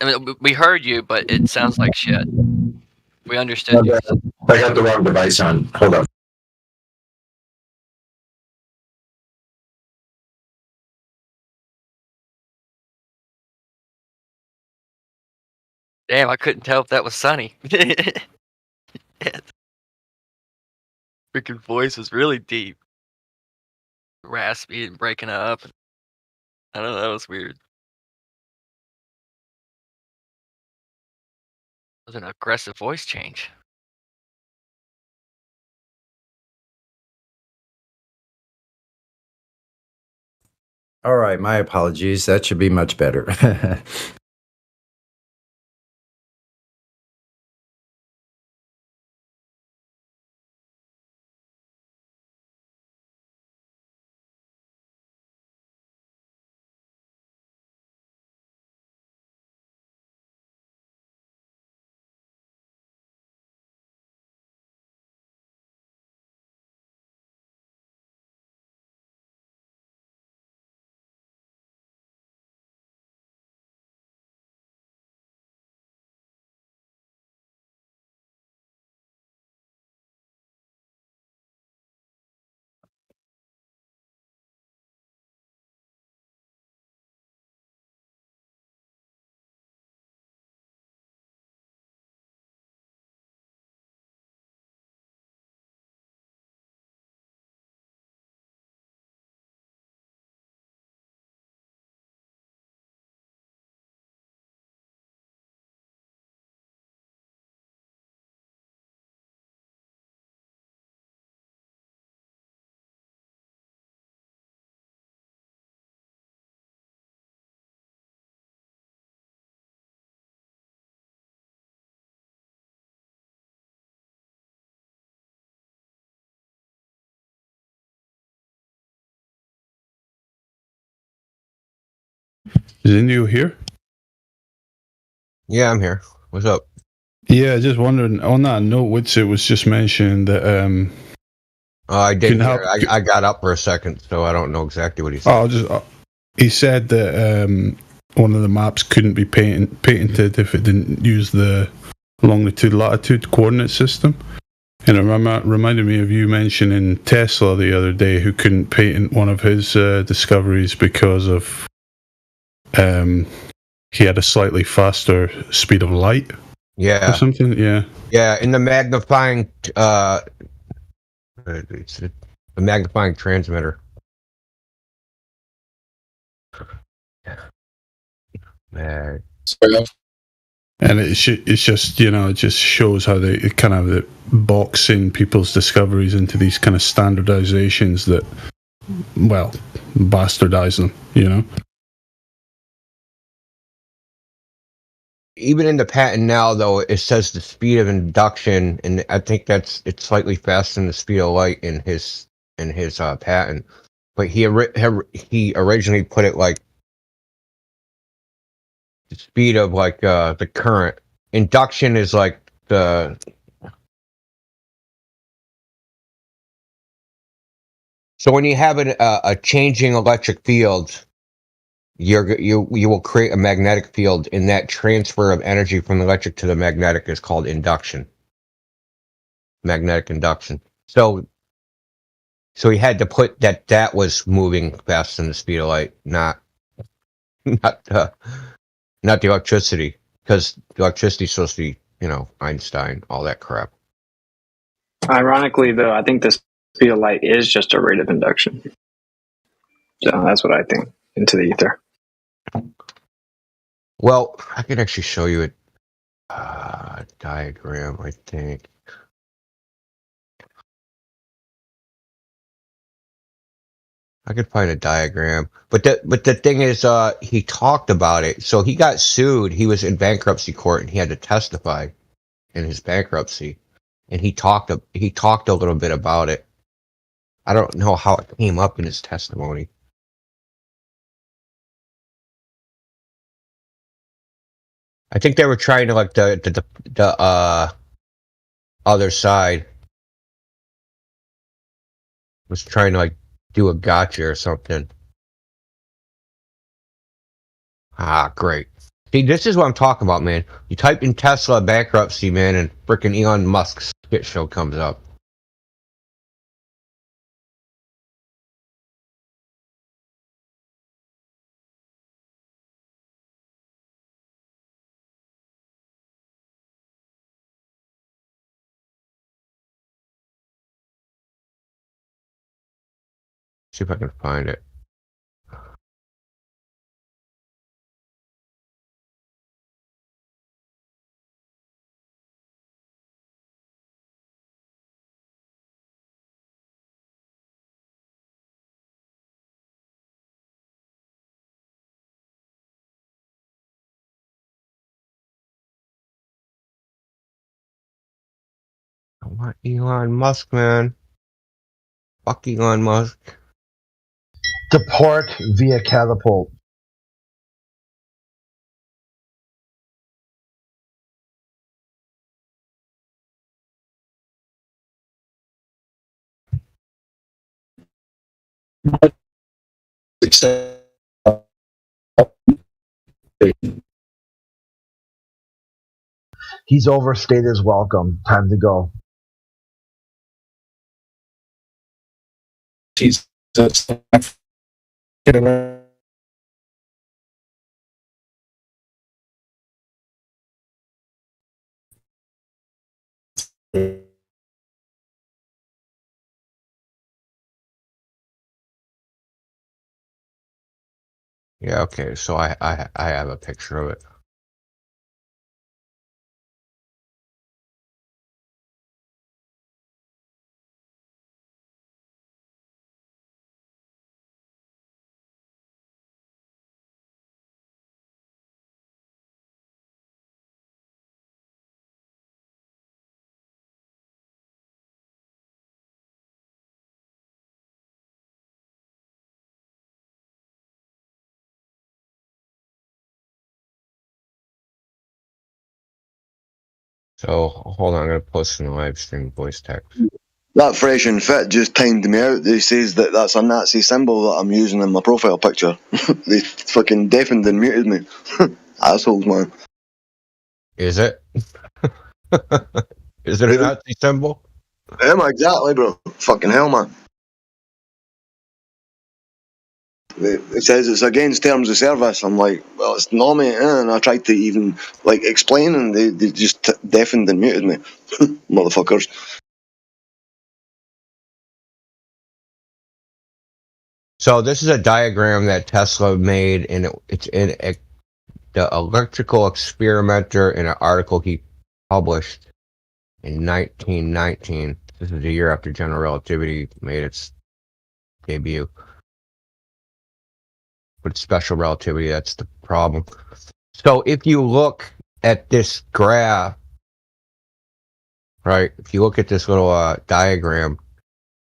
I mean, we heard you, but it sounds like shit. We understood you. I got the wrong device on. Hold on. Damn, I couldn't tell if that was Sunny. Freaking voice was really deep. Raspy and breaking up. I don't know, that was weird. It was an aggressive voice change. All right, my apologies. That should be much better. Is Indio here? Yeah, I'm here. What's up? Yeah, just wondering. On that note, which it was just mentioned that I didn't hear. help. I got up for a second, so I don't know exactly what he said. He said that one of the maps couldn't be patented if it didn't use the longitude latitude coordinate system. And it reminded me of you mentioning Tesla the other day, who couldn't patent one of his discoveries because of he had a slightly faster speed of light. Yeah. Or something. Yeah. Yeah, in the magnifying it's the magnifying transmitter. And it's just, it just shows how they kind of box in people's discoveries into these kind of standardizations that, well, bastardize them, Even in the patent now, though, it says the speed of induction, and I think it's slightly faster than the speed of light in his patent. But he originally put it like the speed of like the current. Induction is like the so when you have a changing electric field, you will create a magnetic field, and that transfer of energy from the electric to the magnetic is called induction. Magnetic induction. So he had to put that was moving faster than the speed of light, not the electricity, because the electricity is supposed to be, Einstein, all that crap. Ironically, though, I think the speed of light is just a rate of induction. So that's what I think, into the ether. Well, I can actually show you a diagram, I think. I could find a diagram, but the thing is, he talked about it. So he got sued. He was in bankruptcy court, and he had to testify in his bankruptcy, and he talked a little bit about it. I don't know how it came up in his testimony. I think they were trying to like the other side was trying to like do a gotcha or something. Ah, great. See, this is what I'm talking about, man. You type in Tesla bankruptcy, man, and frickin' Elon Musk's shit show comes up. See if I can find it. What Elon Musk, man? Fuck Elon Musk. Deport via catapult. He's overstayed his welcome. Time to go. Jesus. Yeah, okay, so I have a picture of it. So hold on, I'm gonna post in the live stream voice text. That Fresh and Fit just timed me out. They says that that's a Nazi symbol that I'm using in my profile picture. They fucking deafened and muted me. Assholes, man. Is it? Is it a Nazi symbol? Yeah, exactly, bro. Fucking hell, man. It says it's against terms of service. I'm like, well, it's not, mate. And I tried to even explain, and they just deafened and muted me, motherfuckers. So this is a diagram that Tesla made, and it's in the Electrical Experimenter in an article he published in 1919. This is a year after general relativity made its debut. But special relativity, that's the problem. So if you look at this graph, right, if you look at this little diagram,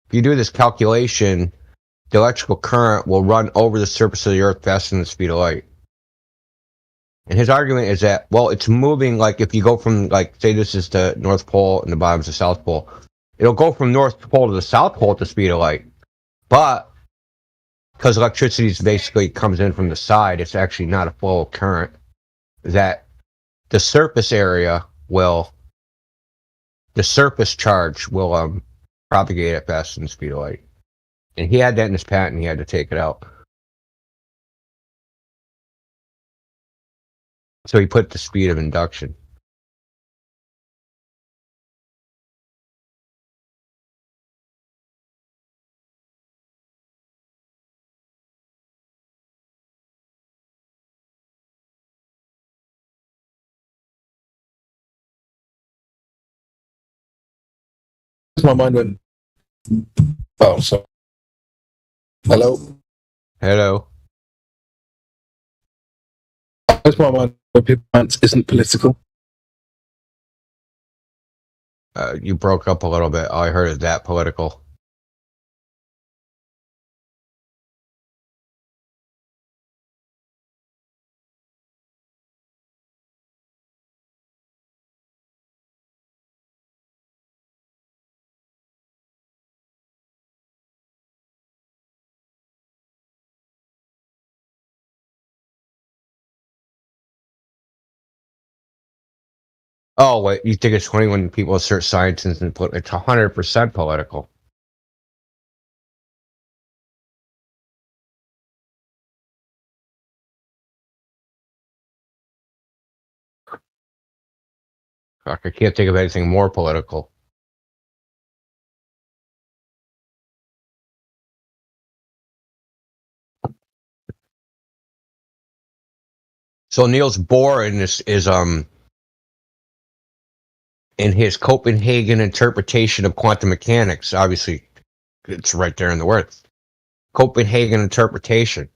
if you do this calculation, the electrical current will run over the surface of the Earth faster than the speed of light. And his argument is that, well, it's moving, like if you go from, like, say this is the North Pole and the bottom's the South Pole, it'll go from North Pole to the South Pole at the speed of light. But because electricity basically comes in from the side, it's actually not a flow of current, that the surface area will, the surface charge will propagate at faster than the speed of light. And he had that in his patent, he had to take it out. So he put the speed of induction. My mind went. Oh, sorry. Hello. Hello. That's my mind. People isn't political. You broke up a little bit. All I heard is that political. Oh, wait, you think it's funny when people assert science and put it's 100% political? Fuck, I can't think of anything more political. So Niels Bohr in his Copenhagen interpretation of quantum mechanics, obviously it's right there in the words. Copenhagen interpretation.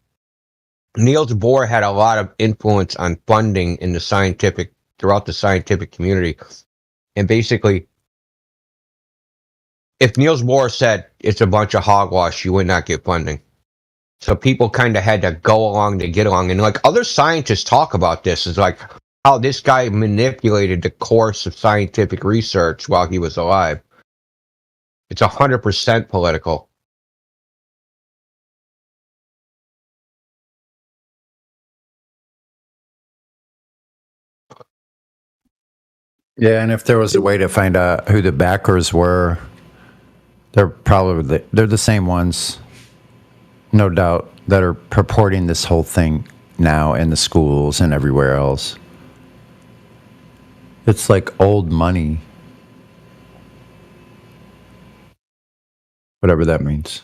Niels Bohr had a lot of influence on funding in the throughout the scientific community. And basically, if Niels Bohr said it's a bunch of hogwash, you would not get funding. So people kind of had to go along to get along. And like other scientists talk about this, is like how this guy manipulated the course of scientific research while he was alive. It's 100% political. Yeah, and if there was a way to find out who the backers were, they're the same ones, no doubt, that are purporting this whole thing now in the schools and everywhere else. It's like old money. Whatever that means.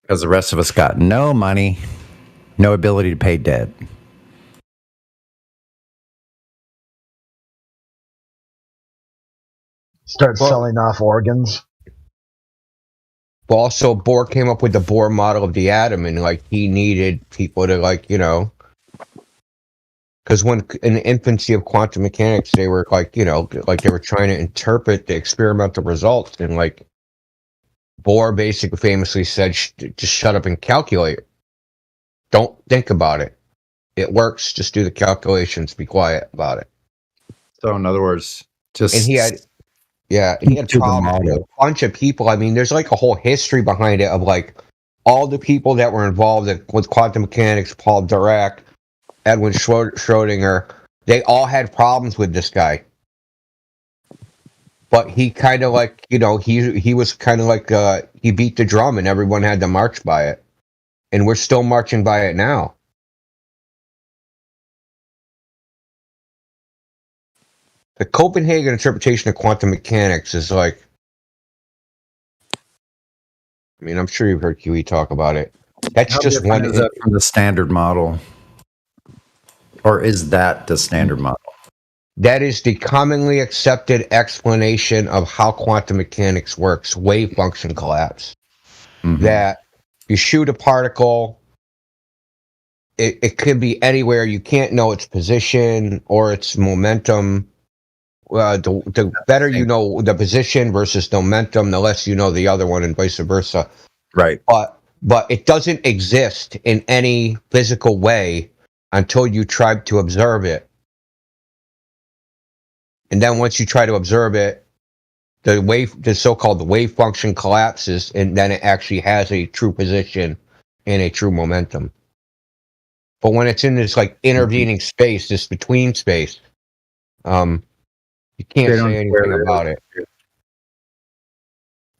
Because the rest of us got no money, no ability to pay debt. Start selling off organs. Well, also Bohr came up with the Bohr model of the atom, and like he needed people to because when in the infancy of quantum mechanics, they were like they were trying to interpret the experimental results, and like Bohr basically famously said, just shut up and calculate. Don't think about it. It works. Just do the calculations. Be quiet about it. So in other words, just... And he had problems with a bunch of people. I mean, there's like a whole history behind it of like all the people that were involved with quantum mechanics, Paul Dirac, Edwin Schrodinger, they all had problems with this guy. But he kind of like, he was kind of like, he beat the drum and everyone had to march by it. And we're still marching by it now. The Copenhagen interpretation of quantum mechanics is like, I mean, I'm sure you've heard QE talk about it. That's How just different one. is that from the standard model? Or is that the standard model? That is the commonly accepted explanation of how quantum mechanics works, wave function collapse. Mm-hmm. That you shoot a particle, it could be anywhere. You can't know its position or its momentum. The better you know the position versus the momentum, the less you know the other one, and vice versa. Right. But it doesn't exist in any physical way until you try to observe it. And then once you try to observe it, the so-called wave function collapses, and then it actually has a true position and a true momentum. But when it's in this like intervening space, this between space, you can't say anything about it.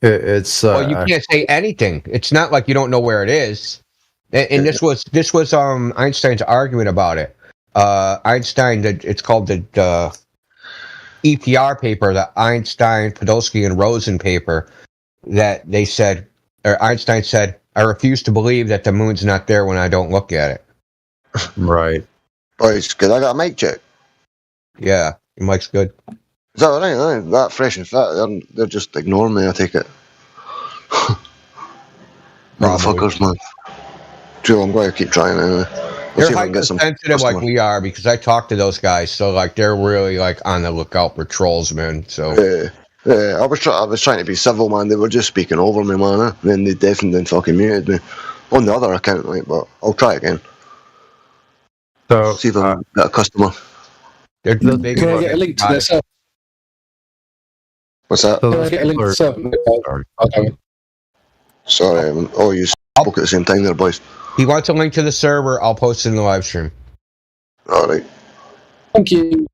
It's well, you can't say anything. It's not like you don't know where it is. And this was Einstein's argument about it. Einstein, it's called the EPR paper, the Einstein, Podolsky, and Rosen paper, that they said, or Einstein said, I refuse to believe that the moon's not there when I don't look at it. Right. Boys, good. I got a mic check. Yeah, your mic's good. Is that right? That fresh and fat. They're just ignoring me, I take it. Motherfuckers, man. True, I'm going to keep trying anyway. They're hypersensitive like we are, because I talk to those guys, so like they're really like on the lookout for trolls, man. So yeah, I was trying to be civil, man. They were just speaking over me, man. Then they definitely fucking muted me on the other account, like. But I'll try again. So see if I get a customer. Can I get a link to this up? What's that? Can I get a link to this up? Okay. Sorry, oh, you spoke at the same time there, boys. He wants a link to the server. I'll post it in the live stream. All right. Thank you.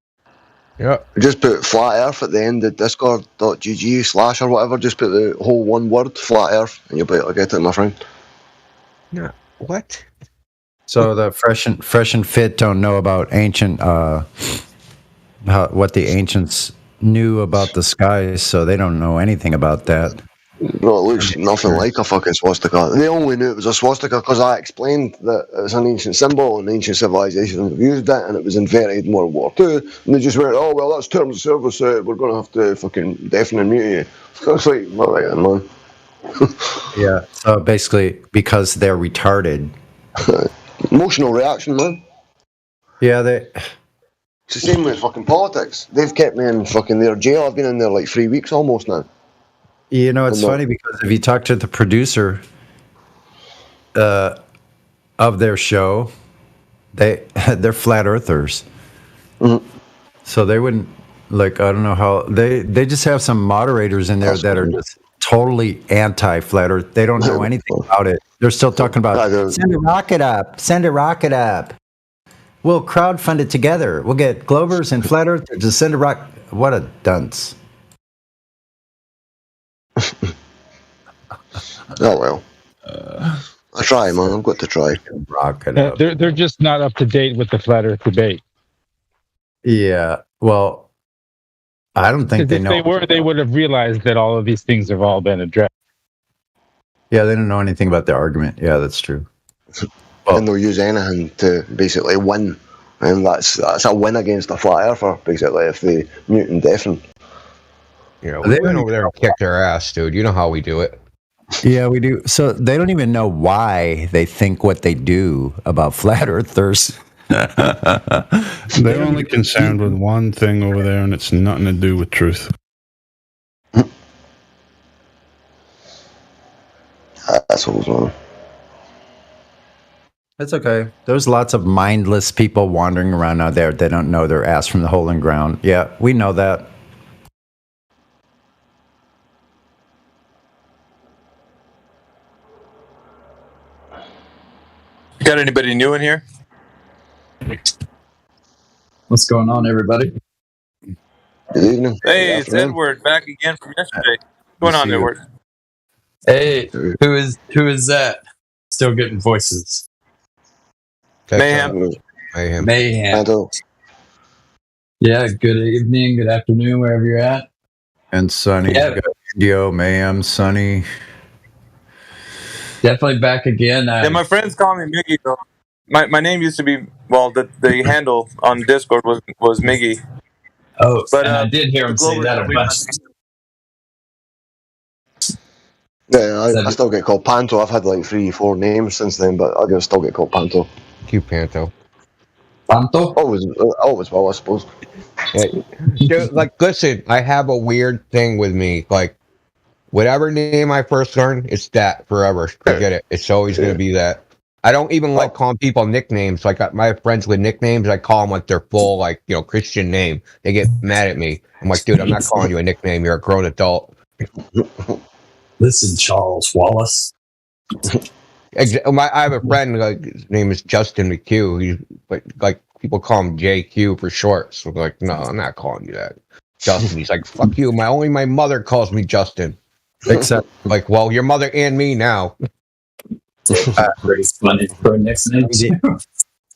Yeah. Just put flat earth at the end of discord.gg/ or whatever. Just put the whole one word, flat earth, and you'll be able to get it, my friend. Yeah. What? So the fresh and fit don't know about ancient, what the ancients knew about the skies, so they don't know anything about that. No, it looks nothing like a fucking swastika. They only knew it was a swastika because I explained that it's an ancient symbol and ancient civilizations have used it, and it was invented in World War II. And they just went, oh, well, that's terms of service, we're going to have to fucking deafen and mute you. So it's like, all right then, man. Yeah. So basically, because they're retarded. Emotional reaction, man. Yeah, they. It's the same with fucking politics. They've kept me in fucking their jail. I've been in there like 3 weeks almost now. You know, it's funny because if you talk to the producer of their show, they're flat earthers. So they wouldn't like. I don't know how they just have some moderators in there that are just totally anti-flat earth. They don't know anything about it. They're still talking about send a rocket up, send a rocket up. We'll crowdfund it together. We'll get Glovers and flat earthers to send a rock. What a dunce! Oh well. I try, man. I've got to try. Rocket up. They're just not up to date with the flat Earth debate. Yeah. Well, I don't think they if know. they were, they would have realized that all of these things have all been addressed. Yeah, they don't know anything about the argument. Yeah, that's true. And they'll use anything to basically win, and that's a win against a flat earther, basically, if they mute and deafen. You know, we went over there and kicked their ass, dude. You know how we do it. Yeah, we do. So they don't even know why they think what they do about flat earthers. They're only concerned with one thing over there, and it's nothing to do with truth. Assholes, man. That's okay. There's lots of mindless people wandering around out there. They don't know their ass from the hole in the ground. Yeah, we know that. Got anybody new in here? What's going on, everybody? Good evening. Hey, it's Edward back again from yesterday. What's going on, Edward? Hey, who is that? Still getting voices. Mayhem. Mayhem. Yeah, good evening, good afternoon, wherever you're at. And Sunny. Yeah. Indio, Mayhem, Sunny. Definitely back again. Yeah, my friends call me Miggy, though. My name used to be, well, the handle on Discord was Miggy. Oh, but I did hear him say that a bunch. Yeah, I still get called Panto. I've had like 3-4 names since then, but I still get called Panto. Cute Panto. Panto? Always will, I suppose. Yeah. Dude, like, listen, I have a weird thing with me. Like, whatever name I first learned, it's that forever. Forget it. It's always going to be that. I don't even like calling people nicknames. Like, my friends with nicknames, I call them like their full, like, you know, Christian name. They get mad at me. I'm like, dude, I'm not calling you a nickname. You're a grown adult. Listen, Charles Wallace. I have a friend, like, his name is Justin McHugh. He's like people call him JQ for short. So, like, no, I'm not calling you that. Justin. He's like, fuck you. Only my mother calls me Justin. Except, like, well, your mother and me now. Very funny for next name.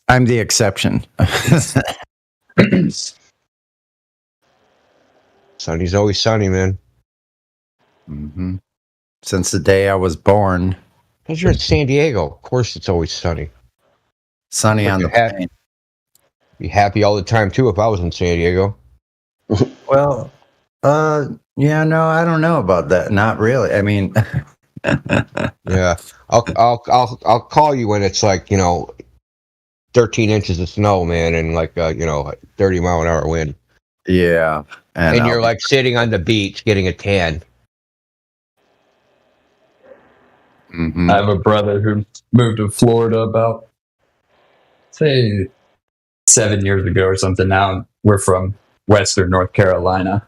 I'm the exception. Sunny's always sunny, man. Mm-hmm. Since the day I was born. Because you're in San Diego. Of course it's always sunny. Sunny on the plane. Be happy all the time, too, if I was in San Diego. Well, yeah, no, I don't know about that. Not really. I mean... Yeah. I'll call you when it's like, you know, 13 inches of snow, man, and like, you know, 30-mile-an-hour wind. Yeah. And you're like sitting on the beach getting a tan. Mm-hmm. I have a brother who moved to Florida about, say, 7 years ago or something. Now we're from Western North Carolina,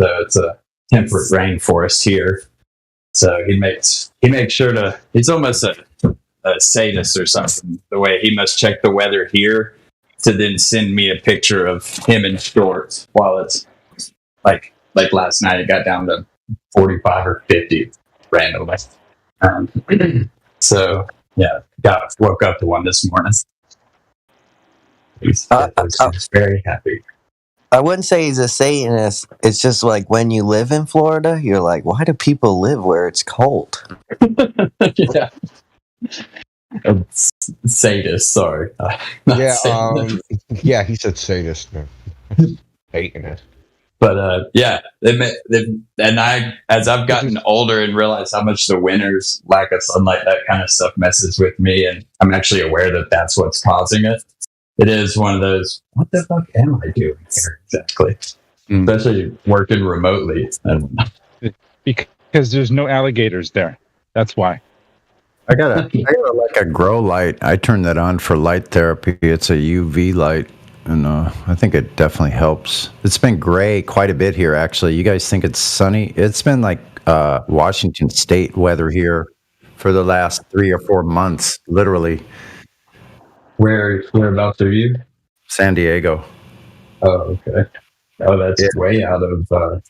so it's a temperate rainforest here. So he makes sure to. He's almost a sadist or something. The way he must check the weather here to then send me a picture of him in shorts while it's like last night. It got down to 45 or 50 randomly. So yeah, woke up to one this morning. He's very happy. I wouldn't say he's a Satanist. It's just like when you live in Florida, you're like, why do people live where it's cold? Yeah. Sadist, sorry. Yeah, yeah, he said sadist. Satanist. But yeah, as I've gotten older and realized how much the winter's lack of sunlight, that kind of stuff messes with me, and I'm actually aware that that's what's causing it. It is one of those, what the fuck am I doing here exactly? Especially working remotely. Because there's no alligators there. That's why. I got like a grow light. I turn that on for light therapy. It's a UV light, and I think it definitely helps. It's been gray quite a bit here, actually. You guys think it's sunny? It's been like Washington State weather here for the last 3 or 4 months, literally. Whereabouts are you? San Diego. Oh, okay. Oh, that's way out of.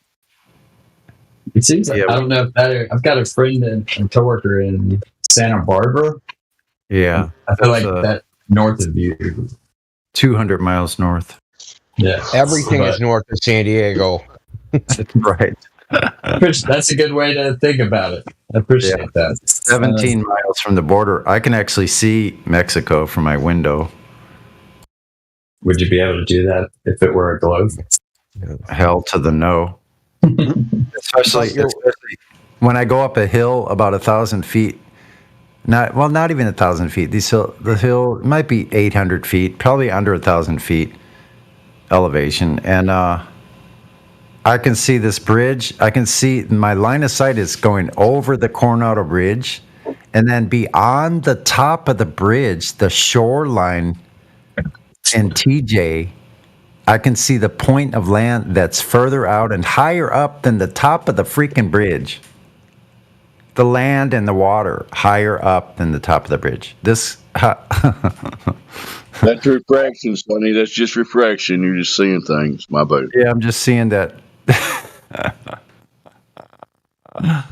It seems like, I don't know if that. I've got a friend and coworker in Santa Barbara. Yeah, I feel like that north of you. 200 miles north. Yeah, everything is north of San Diego. Right. That's a good way to think about it. I appreciate that. 17 miles from the border. I can actually see Mexico from my window. Would you be able to do that if it were a globe? Hell to the no. especially when I go up a hill about 1,000 feet. Not even 1,000 feet. The hill might be 800 feet, probably under 1,000 feet elevation, and I can see this bridge. I can see my line of sight is going over the Coronado Bridge, and then beyond the top of the bridge, the shoreline in TJ, I can see the point of land that's further out and higher up than the top of the freaking bridge. The land and the water higher up than the top of the bridge. That's refraction, Sonny. That's just refraction. You're just seeing things. My bad. Yeah, I'm just seeing that.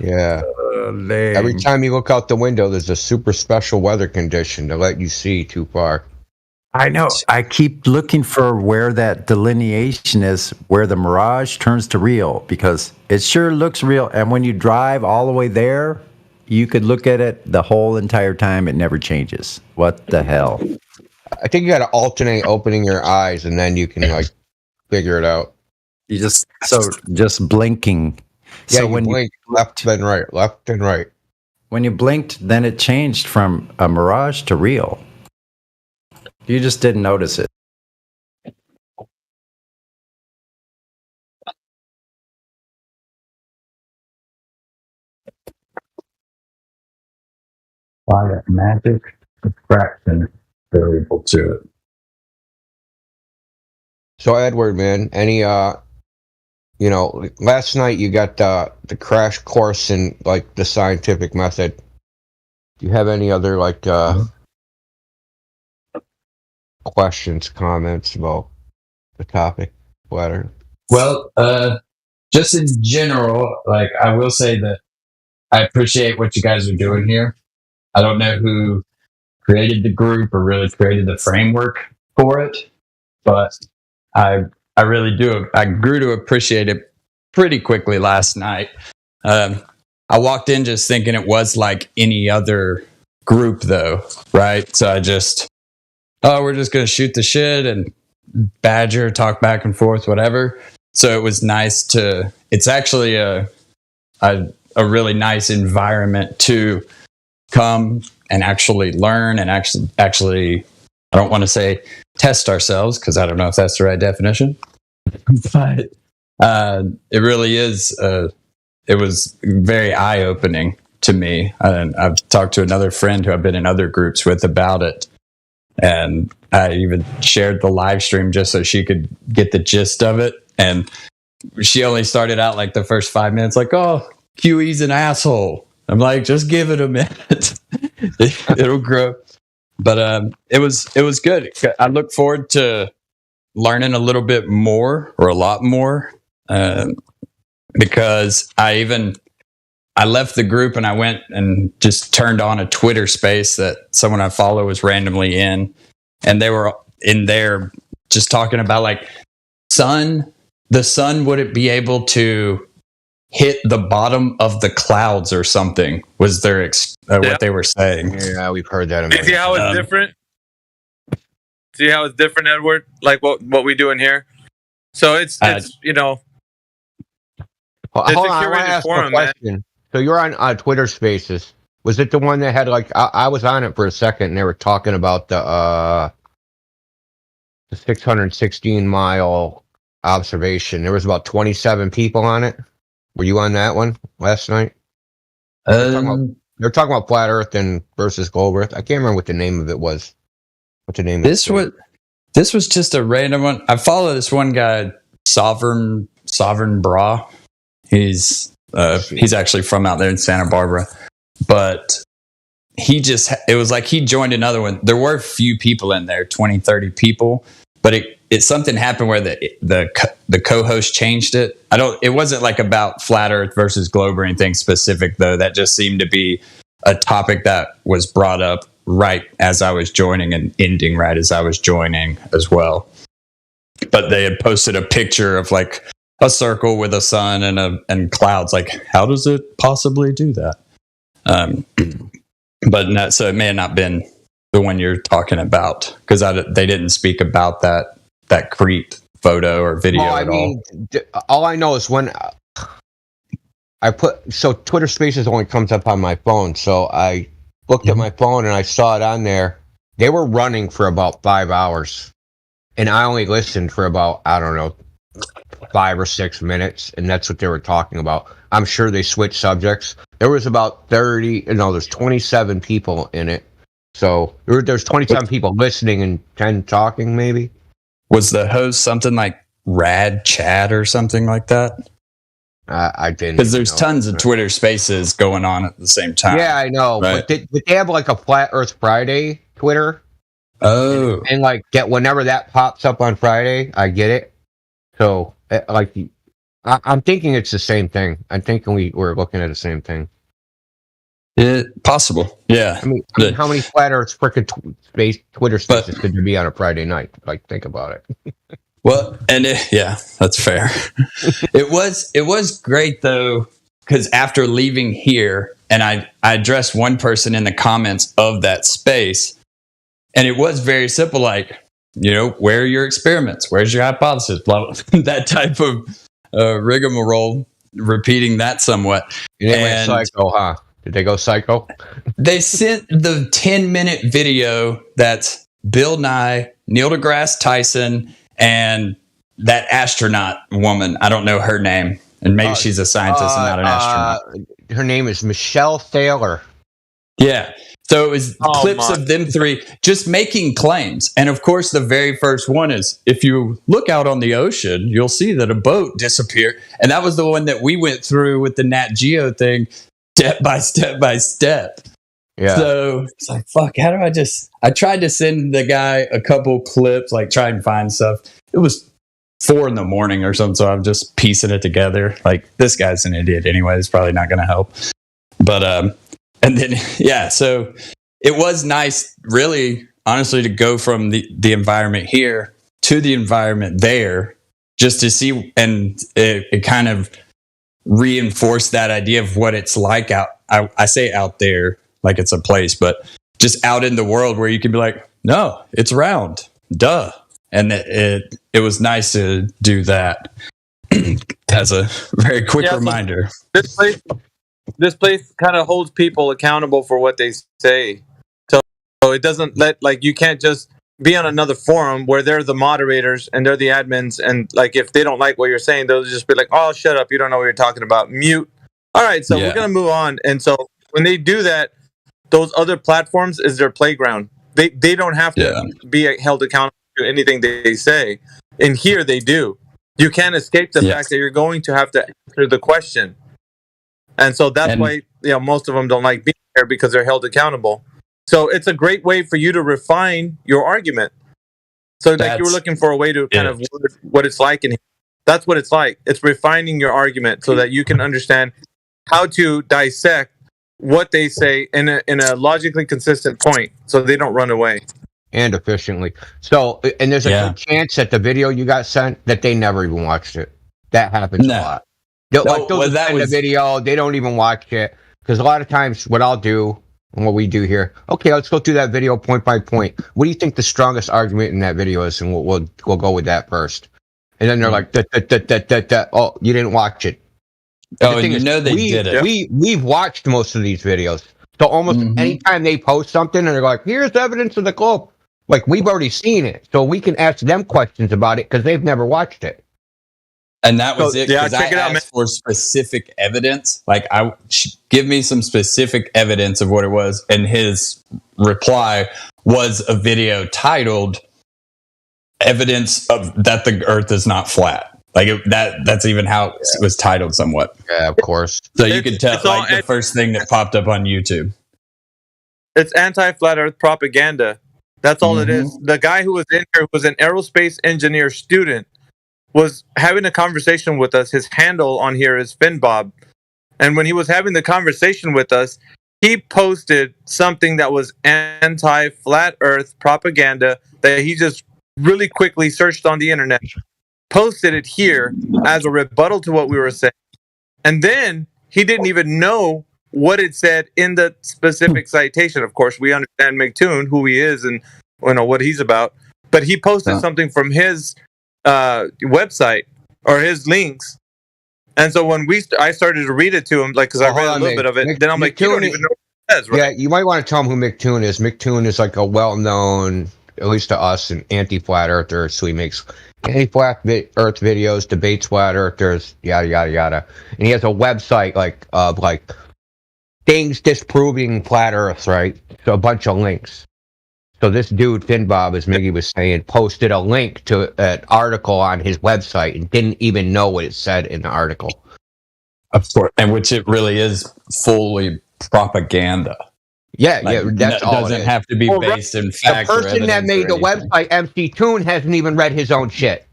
Yeah. Every time you look out the window, there's a super special weather condition to let you see too far. I know. I keep looking for where that delineation is, where the mirage turns to real, because it sure looks real. And when you drive all the way there, you could look at it the whole entire time. It never changes. What the hell? I think you got to alternate opening your eyes, and then you can like figure it out. You just blinking. Yeah, So you when blink left and right, left and right. When you blinked, then it changed from a mirage to real. You just didn't notice it. Apply a magic subtraction variable to it. So Edward, man, any last night you got the crash course in like the scientific method. Do you have any other like questions, comments about the topic? Whatever. Well, just in general, like I will say that I appreciate what you guys are doing here. I don't know who created the group or really created the framework for it, but I really do. I grew to appreciate it pretty quickly last night. I walked in just thinking it was like any other group, though, right? So we're just going to shoot the shit and badger, talk back and forth, whatever. So it was nice it's actually a really nice environment to come and actually learn and actually, I don't want to say test ourselves, because I don't know if that's the right definition, but it really is, it was very eye-opening to me. And I've talked to another friend who I've been in other groups with about it. And I even shared the live stream just so she could get the gist of it. And she only started out like the first 5 minutes, like, oh, QE's an asshole. I'm like, just give it a minute. It'll grow. But it was good. I look forward to learning a little bit more, or a lot more, because I left the group and I went and just turned on a Twitter space that someone I follow was randomly in. And they were in there just talking about like the sun wouldn't be able to hit the bottom of the clouds or something, was their what they were saying. Yeah, we've heard that. See how it's different? See how it's different, Edward? Like what we doing here? So it's It's Hold a on, I want to curated ask forum, a man. question. So you're on Twitter Spaces. Was it the one that had like I was on it for a second and they were talking about the 616-mile observation? There was about 27 people on it. Were you on that one last night? They're talking about flat Earth and versus globe Earth. I can't remember what the name of it was. What the name? This was just a random one. I follow this one guy, Sovereign Bra. He's actually from out there in Santa Barbara, but it was like he joined another one. There were a few people in there, 20, 30 people, but it something happened where the co-host changed it. It wasn't like about flat Earth versus globe or anything specific though. That just seemed to be a topic that was brought up right as I was joining and ending right as I was joining as well. But they had posted a picture of like a circle with a sun and clouds. Like, how does it possibly do that? But no, so it may have not been the one you're talking about because they didn't speak about that Crete photo or video at all. All I know is when Twitter Spaces only comes up on my phone, so I looked at my phone and I saw it on there. They were running for about 5 hours, and I only listened for about 5 or 6 minutes, and that's what they were talking about. I'm sure they switched subjects. There was about there's 27 people in it. So there's 27 people listening and 10 talking, maybe. Was the host something like Rad Chat or something like that? I didn't. Because there's tons of Twitter Spaces going on at the same time. Yeah, I know. Right? But did they have like a Flat Earth Friday Twitter? Oh. And like get whenever that pops up on Friday, I get it. So I'm thinking it's the same thing. I'm thinking we're looking at the same thing. Possible. Yeah. I mean how many Flat Earth freaking Twitter Spaces could there be on a Friday night? Like, think about it. Well, and that's fair. It was great though, because after leaving here, and I addressed one person in the comments of that space, and it was very simple, like, where are your experiments? Where's your hypothesis? Blah, blah, that type of rigmarole, repeating that somewhat. They went psycho, huh? Did they go psycho? They sent the 10-minute video that's Bill Nye, Neil deGrasse Tyson, and that astronaut woman. I don't know her name. And maybe she's a scientist and not an astronaut. Her name is Michelle Thaler. Yeah. So it was clips of them three just making claims. And of course, the very first one is, if you look out on the ocean, you'll see that a boat disappeared. And that was the one that we went through with the Nat Geo thing, step by step by step. Yeah. So it's like, fuck, how do I tried to send the guy a couple clips, like try and find stuff. It was 4 a.m. or something. So I'm just piecing it together. Like, this guy's an idiot anyway. It's probably not going to help. But, and then, so it was nice, really, honestly, to go from the environment here to the environment there, just to see, and it kind of reinforced that idea of what it's like out. I say out there like it's a place, but just out in the world where you can be like, no, it's round, duh. And it was nice to do that as a very quick reminder. This place kind of holds people accountable for what they say. So it doesn't you can't just be on another forum where they're the moderators and they're the admins. And like, if they don't like what you're saying, they'll just be like, oh, shut up. You don't know what you're talking about. Mute. All right. So we're going to move on. And so when they do that, those other platforms is their playground. They don't have to be held accountable to anything they say. And here they do. You can't escape the fact that you're going to have to answer the question. And so that's why most of them don't like being there, because they're held accountable. So it's a great way for you to refine your argument. So like, you were looking for a way to kind of what it's like, and that's what it's like. It's refining your argument so that you can understand how to dissect what they say in a logically consistent point, so they don't run away. And efficiently. So, and there's a good chance that the video you got sent, that they never even watched it. That happens a lot. They'll send the video, they don't even watch it. Because a lot of times what I'll do, and what we do here, okay, let's go through that video point by point. What do you think the strongest argument in that video is? And we'll go with that first. And then they're like, oh, you didn't watch it. The Oh, thing you is, know they did it. We've watched most of these videos. So almost anytime they post something and they're like, here's evidence of the globe, like we've already seen it. So we can ask them questions about it because they've never watched it. And that was So, it. yeah, Because check I it out, asked for specific evidence. Like, give me some specific evidence of what it was. And his reply was a video titled "Evidence of that the Earth is not flat." Like that's even how it was titled, somewhat. Yeah, of course. So you could tell, like the first thing that popped up on YouTube. It's anti-flat Earth propaganda. That's all it is. The guy who was in here was an aerospace engineer student, was having a conversation with us. His handle on here is FinBob. And when he was having the conversation with us, he posted something that was anti-flat Earth propaganda that he just really quickly searched on the internet, posted it here as a rebuttal to what we were saying. And then he didn't even know what it said in the specific citation. Of course, we understand McToon, who he is and what he's about. But he posted something from his website or his links. And so when I started to read it to him, like, because I read a little bit of it, then I'm like, you don't even know what it says, right? Yeah, you might want to tell him who McToon is. McToon is like a well-known, at least to us, an anti-flat earther. So he makes anti-flat Earth videos, debates flat earthers, yada yada yada. And he has a website of things disproving flat Earth, right? So a bunch of links. So this dude, FinBob, as Miggy was saying, posted a link to an article on his website and didn't even know what it said in the article. Of course, and which it really is fully propaganda. Yeah, that's all. It doesn't have to be based in fact. The person that made the website, MC Toon, hasn't even read his own shit.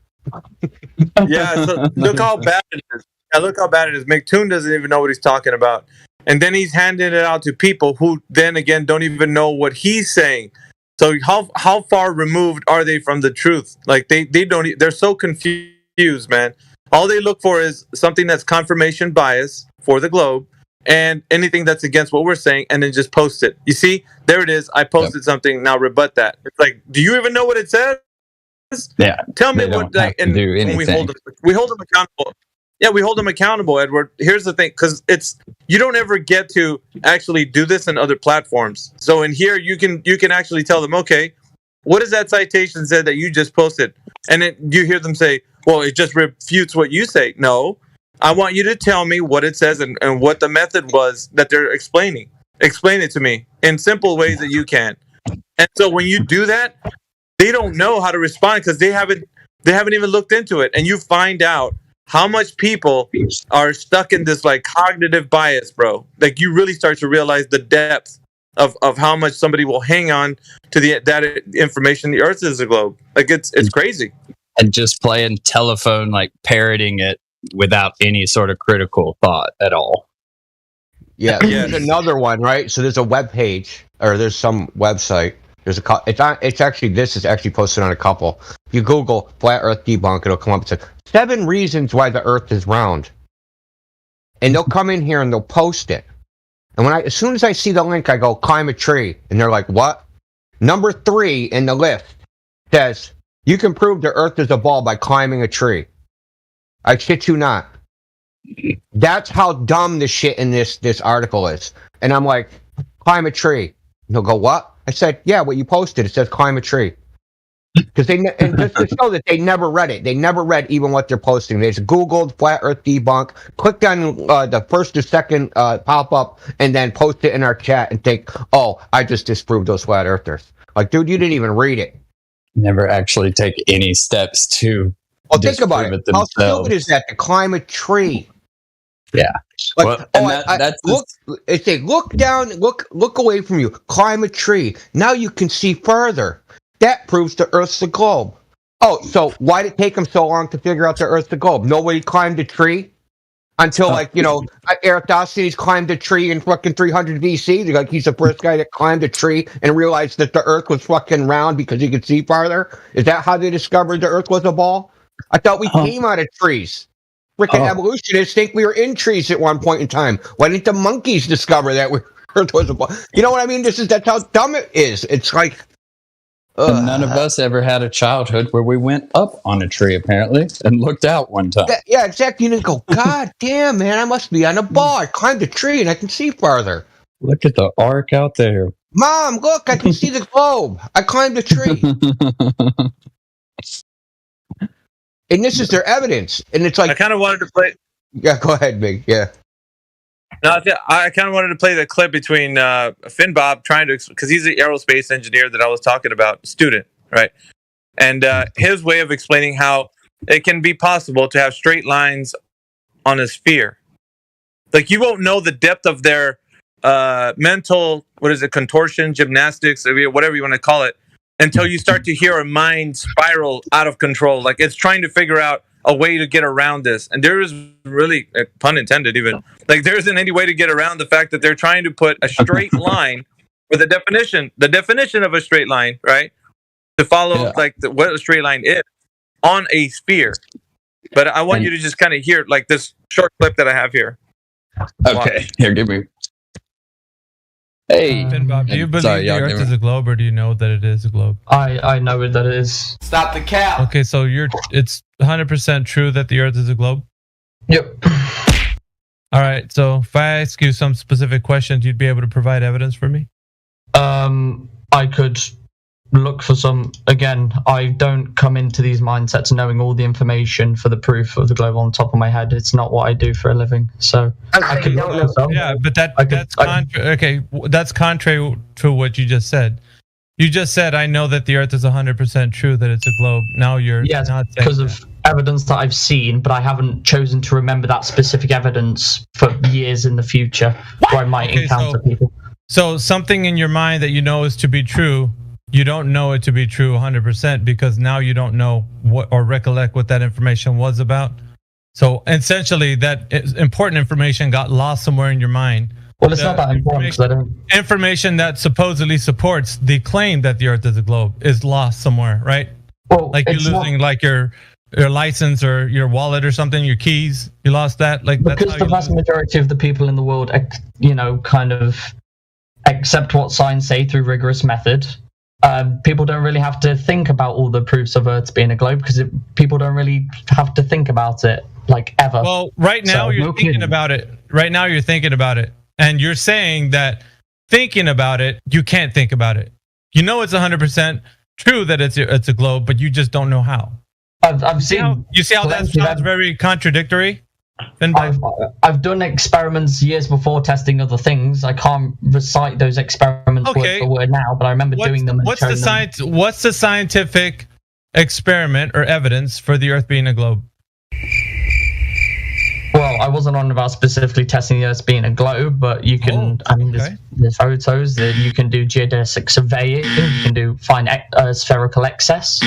Yeah, so look how bad it is. Yeah, look how bad it is. McToon doesn't even know what he's talking about. And then he's handing it out to people who then again don't even know what he's saying. So how far removed are they from the truth? Like they're so confused, man. All they look for is something that's confirmation bias for the globe and anything that's against what we're saying, and then just post it. You see, there it is. I posted something. Now rebut that. It's like, do you even know what it says? Yeah. Tell me what. Like, and do anything. we hold them accountable. Yeah, we hold them accountable, Edward. Here's the thing, because you don't ever get to actually do this in other platforms. So in here, you can actually tell them, okay, what does that citation say that you just posted? And you hear them say, well, it just refutes what you say. No, I want you to tell me what it says and what the method was that they're explaining. Explain it to me in simple ways that you can. And so when you do that, they don't know how to respond because they haven't even looked into it. And you find out how much people are stuck in this like cognitive bias, bro. Like you really start to realize the depth of how much somebody will hang on to that information. The Earth is a globe. Like it's crazy. And just playing telephone, like parroting it without any sort of critical thought at all. Yeah, there's another one, right? So there's a web page or there's some website. There's this is actually posted on a couple. If you Google flat Earth debunk, it'll come up and say 7 reasons why the Earth is round. And they'll come in here and they'll post it. And as soon as I see the link, I go climb a tree, and they're like, "What?" Number 3 in the list says you can prove the Earth is a ball by climbing a tree. I shit you not. That's how dumb the shit in this article is. And I'm like, climb a tree. And they'll go, what? I said, yeah, what you posted. It says climb a tree. Because and just to show that they never read it. They never read even what they're posting. They just Googled flat Earth debunk, clicked on the first or second pop up, and then post it in our chat and think, oh, I just disproved those flat earthers. Like, dude, you didn't even read it. Never actually take any steps to. Well, think about it. How stupid is that to climb a tree? Yeah. Like, look down, look away from you. Climb a tree. Now you can see further. That proves the Earth's a globe. Oh, so why did it take them so long to figure out the Earth's a globe? Nobody climbed a tree until, Eratosthenes climbed a tree in fucking 300 BC. Like, he's the first guy that climbed a tree and realized that the Earth was fucking round because he could see farther. Is that how they discovered the Earth was a ball? I thought we came out of trees. Freaking evolutionists think we were in trees at one point in time. Why didn't the monkeys discover that Earth was a ball? You know what I mean? That's how dumb it is. It's like, And none of us ever had a childhood where we went up on a tree, apparently, and looked out one time. Yeah, exactly. You didn't go, God damn, man, I must be on a bar. I climbed a tree and I can see farther. Look at the arc out there. Mom, look, I can see the globe. I climbed a tree. And this is their evidence. And it's like... I kind of wanted to play... Yeah, go ahead, Big. Yeah. No, I kind of wanted to play the clip between Finn Bob trying to... Because he's the aerospace engineer that I was talking about, student, right? And his way of explaining how it can be possible to have straight lines on a sphere. Like, you won't know the depth of their mental, contortion, gymnastics, whatever you want to call it, until you start to hear a mind spiral out of control. Like, it's trying to figure out a way to get around this. And there is really, pun intended even, like, there isn't any way to get around the fact that they're trying to put a straight line, or the definition of a straight line, right? To follow, what a straight line is on a sphere. But I want you to just kind of hear, like, this short clip that I have here. Okay, here, give me. Hey, Finn Bob, do you believe the Earth is a globe, or do you know that it is a globe? I know that it is. Stop the cap. Okay, so it's 100% true that the Earth is a globe? Yep. All right, so if I ask you some specific questions, you'd be able to provide evidence for me? I could look for some. Again, I don't come into these mindsets knowing all the information for the proof of the globe on top of my head. It's not what I do for a living. So I could look for some. Yeah, but that's contrary to what you just said. You just said, I know that the Earth is 100% true, that it's a globe. Now you're not saying because of evidence that I've seen, but I haven't chosen to remember that specific evidence for years in the future where I might encounter people. So something in your mind that you know is to be true, you don't know it to be true 100% because now you don't know what or recollect what that information was about. So essentially, that important information got lost somewhere in your mind. Well, it's not that important because I don't. Information that supposedly supports the claim that the Earth is a globe is lost somewhere, right? Well, like you're losing, like your license or your wallet or something, your keys. You lost that, like because the vast majority of the people in the world, kind of accept what science say through rigorous method. People don't really have to think about all the proofs of Earth being a globe because people don't really have to think about it, like, ever. Well, right now you're thinking about it. Right now you're thinking about it. And you're saying that thinking about it, you can't think about it. You know it's 100% true that it's a globe, but you just don't know how. I've seen... You see how that sounds very contradictory? I've done experiments years before testing other things. I can't recite those experiments word for word now, but I remember doing them. What's the scientific experiment or evidence for the Earth being a globe? Well, I wasn't on about specifically testing the Earth being a globe, but you can. There's photos that you can do geodesic surveying. You can find spherical excess.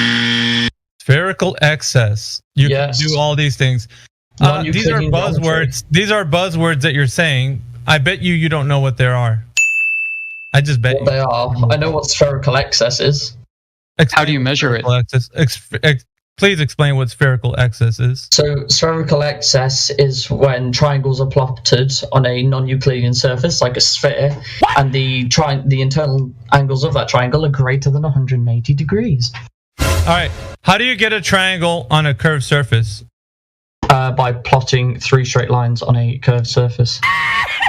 Spherical excess. You can do all these things. These are buzzwords. These are buzzwords that you're saying. I bet you don't know what they are. I just bet they are. I know what spherical excess is. How do you measure it? Please explain what spherical excess is. So spherical excess is when triangles are plotted on a non-Euclidean surface, like a sphere, and the internal angles of that triangle are greater than 180 degrees. All right. How do you get a triangle on a curved surface? By plotting 3 straight lines on a curved surface.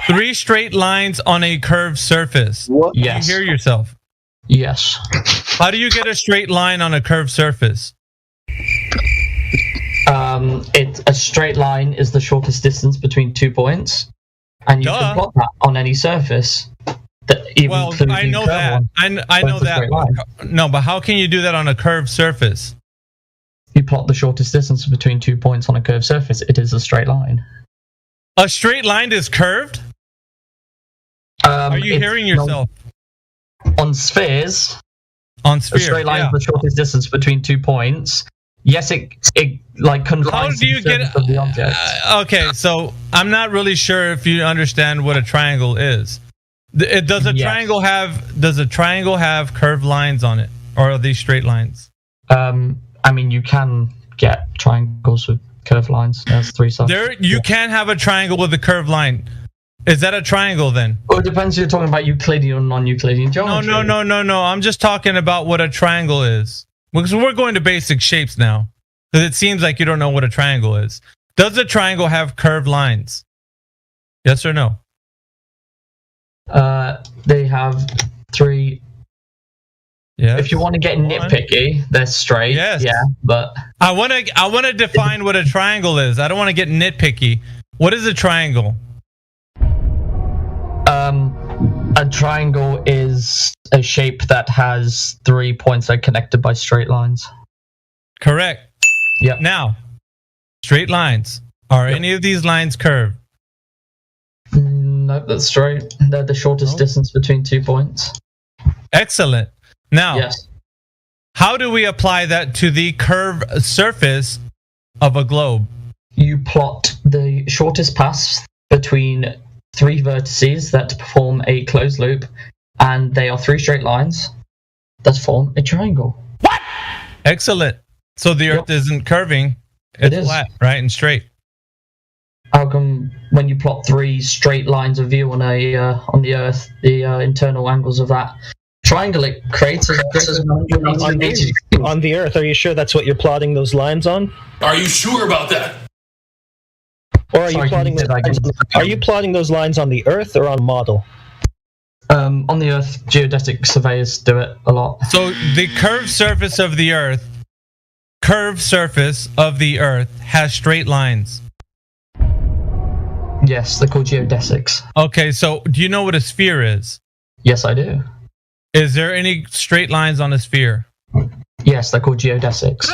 3 straight lines on a curved surface? What? Yes. You hear yourself? Yes. How do you get a straight line on a curved surface? A straight line is the shortest distance between 2 points, and you can plot that on any surface. I know that. I know that. No, but how can you do that on a curved surface? You plot the shortest distance between 2 points on a curved surface. It is a straight line. A straight line is curved? Are you hearing yourself? On spheres. On spheres, a straight line is the shortest distance between 2 points. Yes, it confines how do you get of the object. Okay, so I'm not really sure if you understand what a triangle is. Does a triangle have curved lines on it, or are these straight lines? I mean, you can get triangles with curved lines. There's 3 sides. You can have a triangle with a curved line. Is that a triangle then? Well, it depends if you're talking about Euclidean or non-Euclidean geometry. No. I'm just talking about what a triangle is. Because we're going to basic shapes now. Because it seems like you don't know what a triangle is. Does a triangle have curved lines? Yes or no? They have 3. Yeah. If you want to get nitpicky, they're straight. Yes. Yeah, but I want to define what a triangle is. I don't want to get nitpicky. What is a triangle? A triangle is a shape that has 3 points that are connected by straight lines. Correct. Yep. Now, straight lines. Are any of these lines curved? Nope, that's straight. They're the shortest distance between 2 points. Excellent. Now, yes. How do we apply that to the curved surface of a globe? You plot the shortest path between 3 vertices that form a closed loop, and they are 3 straight lines that form a triangle. What? Excellent. So the Earth isn't curving; it's flat, right, and straight. How come when you plot 3 straight lines of view on the Earth, the internal angles of that triangle, it creates a on the Earth? Are you sure that's what you're plotting those lines on? Are you sure about that? Or are you plotting those lines on the Earth or on model? On the Earth, geodetic surveyors do it a lot. So the curved surface of the Earth has straight lines. Yes, they're called geodesics. Okay, so do you know what a sphere is? Yes, I do. Is there any straight lines on a sphere? Yes, they're called geodesics.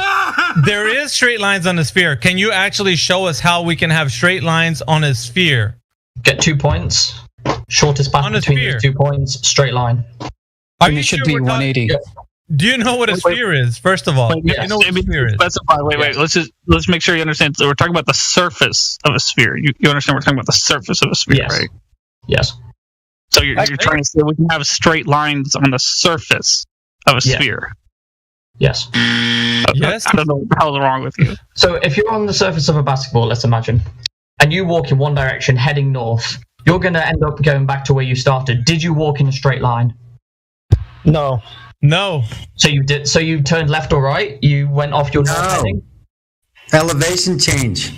There is straight lines on a sphere. Can you actually show us how we can have straight lines on a sphere? Get 2 points. Shortest path between those 2 points, straight line. It should be 180. Do you know what a sphere is? First of all, do you know what a sphere is? Specify. Wait. Let's make sure you understand. So we're talking about the surface of a sphere. You understand? We're talking about the surface of a sphere, right? Yes. So you're trying to say we can have straight lines on the surface of a sphere. Yes. Yes. I don't know what the hell's wrong with you. So if you're on the surface of a basketball, let's imagine, and you walk in one direction heading north, you're going to end up going back to where you started. Did you walk in a straight line? No. So you did. So you turned left or right? You went off your north heading? Elevation change.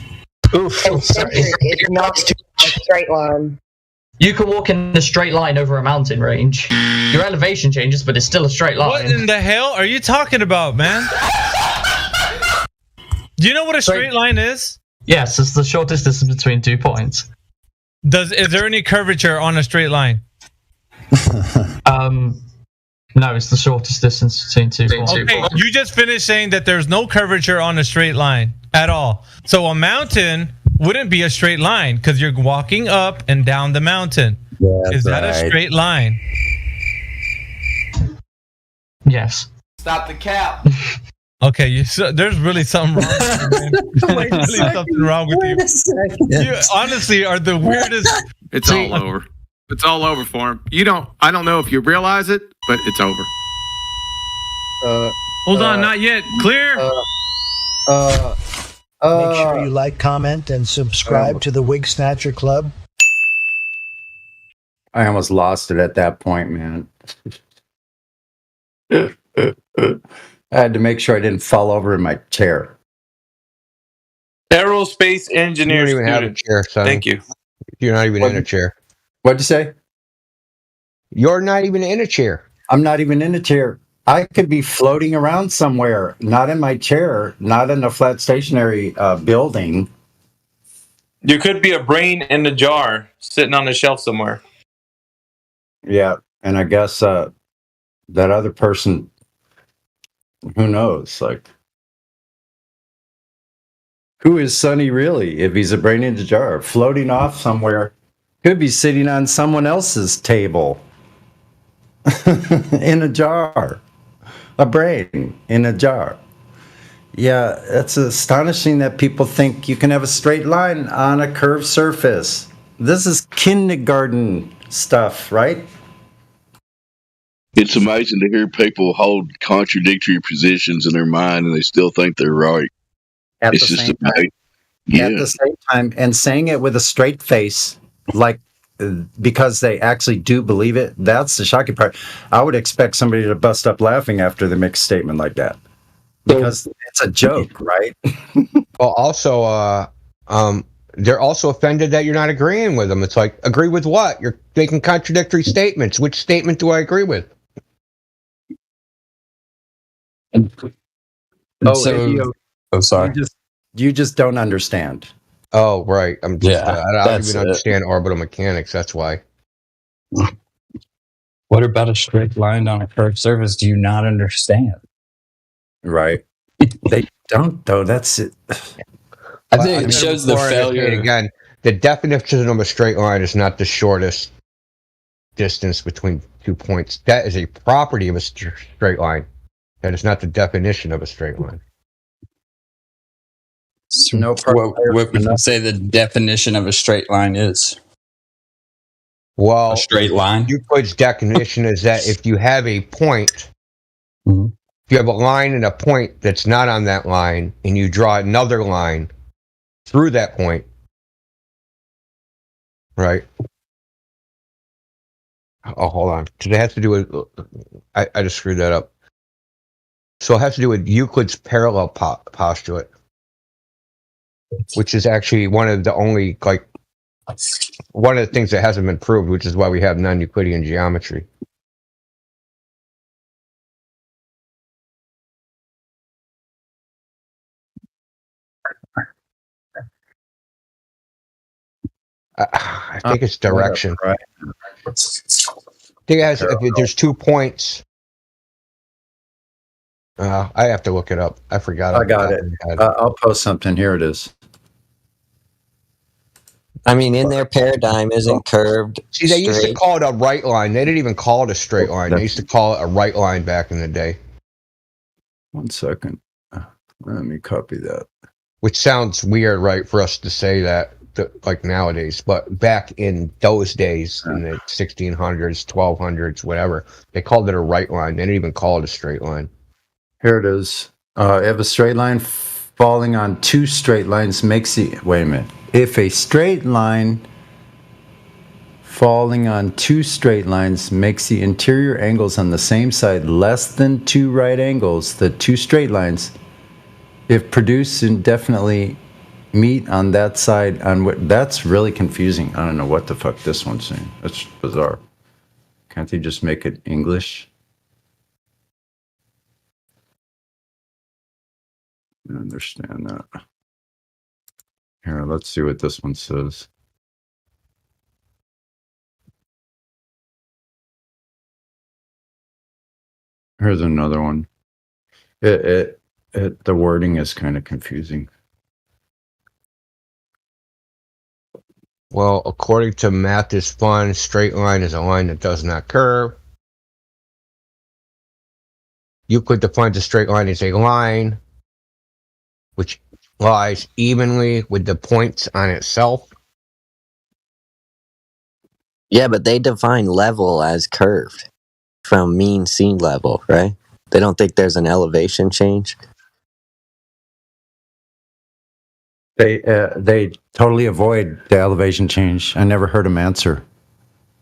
Oof. It's not a straight line. You can walk in a straight line over a mountain range. Your elevation changes, but it's still a straight line. What in the hell are you talking about, man? Do you know what a straight line is? Yes, it's the shortest distance between 2 points. Is there any curvature on a straight line? No, it's the shortest distance between 2 points. Okay, you just finished saying that there's no curvature on a straight line at all. So a mountain wouldn't be a straight line because you're walking up and down the mountain. Yeah, is that a straight line? Yes. Stop the cap. Okay, there's really something wrong with you, man. There's really something wrong with you. You honestly are the weirdest. It's all over. It's all over for him. I don't know if you realize it, but it's over. Hold on, not yet. Clear? Make sure you like, comment, and subscribe to the Wig Snatcher Club. I almost lost it at that point, man. I had to make sure I didn't fall over in my chair. Aerospace engineer. You don't even have a chair, son. Thank you. You're not even in a chair. What'd you say? You're not even in a chair. I'm not even in a chair. I could be floating around somewhere, not in my chair, not in a flat stationary building. You could be a brain in a jar sitting on a shelf somewhere. Yeah, and I guess that other person, who knows? Like, who is Sonny really? If he's a brain in a jar, floating off somewhere, could be sitting on someone else's table in a jar. A brain in a jar. Yeah, it's astonishing that people think you can have a straight line on a curved surface. This is kindergarten stuff, right? It's amazing to hear people hold contradictory positions in their mind and they still think they're right. At it's the just same amazing. time. At the same time, and saying it with a straight face, like because they actually do believe it. That's the shocking part. I would expect somebody to bust up laughing after they make a statement like that, because it's a joke, right? Well, also, they're also offended that you're not agreeing with them. It's like, agree with what? You're making contradictory statements. Which statement do I agree with? Sorry. You just don't understand. Oh, right. I don't that's even understand orbital mechanics. That's why. What about a straight line on a curved surface do you not understand? Right. They don't, though. That's it. I think it shows the failure. Again, the definition of a straight line is not the shortest distance between 2 points. That is a property of a straight line. That is not the definition of a straight line. No what would you say the definition of a straight line is? Well, a straight line? Euclid's definition is that if you have a point, if you have a line and a point that's not on that line, and you draw another line through that point, right? Oh, hold on. So it has to do with, I just screwed that up. So it has to do with Euclid's parallel postulate, which is actually one of the only, one of the things that hasn't been proved, which is why we have non-Euclidean geometry. I think it's direction. Right. I think it has, if there's 2 points. I have to look it up. I forgot. I got it. I'll post something. Here it is. I mean, in their paradigm, isn't curved. See, they used to call it a right line. They didn't even call it a straight line. They used to call it a right line back in the day. 1 second. Let me copy that. Which sounds weird, right, for us to say that, like nowadays. But back in those days, in the 1600s, 1200s, whatever, they called it a right line. They didn't even call it a straight line. Here it is. You have a straight line falling on 2 straight lines makes the... Wait a minute. If a straight line falling on 2 straight lines makes the interior angles on the same side less than 2 right angles, the 2 straight lines, if produced indefinitely, meet on that side on what... That's really confusing. I don't know what the fuck this one's saying. That's bizarre. Can't they just make it English? I understand that. Here, let's see what this one says. Here's another one. The wording is kind of confusing. Well, according to Math is Fun, straight line is a line that does not curve. Euclid defines a straight line as a line which lies evenly with the points on itself. Yeah, but they define level as curved from mean sea level, right? They don't think there's an elevation change. They totally avoid the elevation change. I never heard them answer,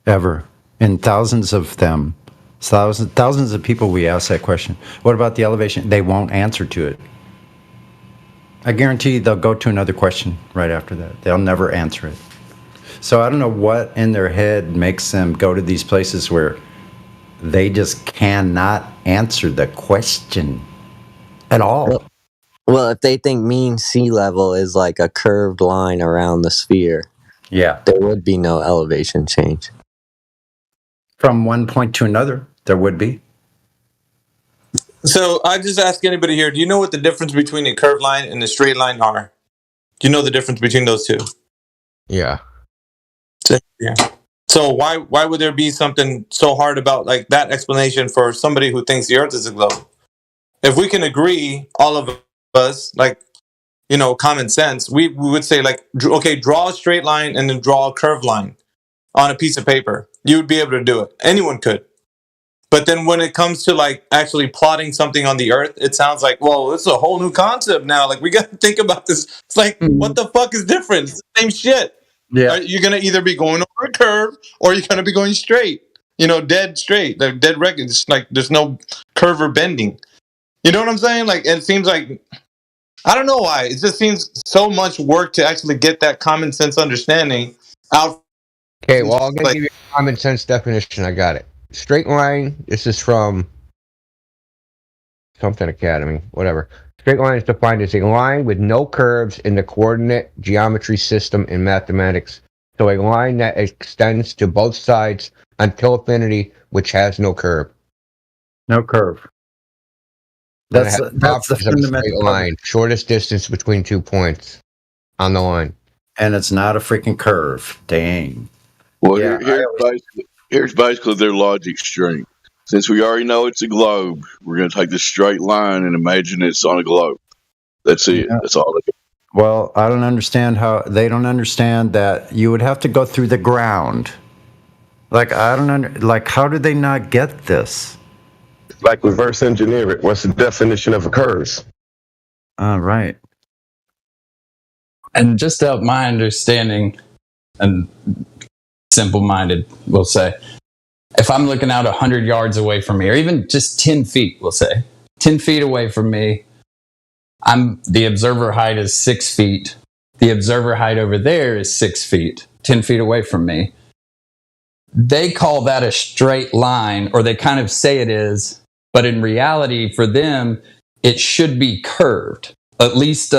ever. In thousands of them, thousands of people we ask that question. What about the elevation? They won't answer to it. I guarantee they'll go to another question right after that. They'll never answer it. So I don't know what in their head makes them go to these places where they just cannot answer the question at all. Well, if they think mean sea level is like a curved line around the sphere, yeah, there would be no elevation change. From one point to another, there would be. So I just ask anybody here, do you know what the difference between a curved line and a straight line are? Do you know the difference between those two? Yeah. Yeah. So why would there be something so hard about like that explanation for somebody who thinks the Earth is a globe? If we can agree, all of us, like, you know, common sense, we would say like, okay, draw a straight line and then draw a curved line on a piece of paper. You would be able to do it. Anyone could. But then when it comes to like actually plotting something on the Earth, it sounds like, well, it's a whole new concept now. Like we got to think about this. It's like, what the fuck is different? It's the same shit. Yeah. You're going to either be going over a curve or you're going to be going straight. Dead straight, like dead record. It's like there's no curve or bending. You know what I'm saying? Like it seems like I don't know why. It just seems so much work to actually get that common sense understanding out. Okay, well, I'm going to give you a common sense definition. I got it. Straight line, this is from something academy, whatever. Straight line is defined as a line with no curves in the coordinate geometry system in mathematics. So a line that extends to both sides until infinity, which has no curve. No curve. That's the fundamental straight line. Shortest distance between 2 points on the line. And it's not a freaking curve. Dang. Well, here's basically their logic string. Since we already know it's a globe, we're going to take this straight line and imagine it's on a globe. That's it. Yeah. That's all it is. Well, I don't understand how they don't understand that you would have to go through the ground. Like, how did they not get this? Like reverse engineer it. What's the definition of a curve? Right. And just to help my understanding, and simple-minded, we'll say, if I'm looking out 100 yards away from me, or even just 10 feet, we'll say, 10 feet away from me, the observer height is 6 feet. The observer height over there is 6 feet, 10 feet away from me. They call that a straight line, or they kind of say it is, but in reality, for them, it should be curved. At least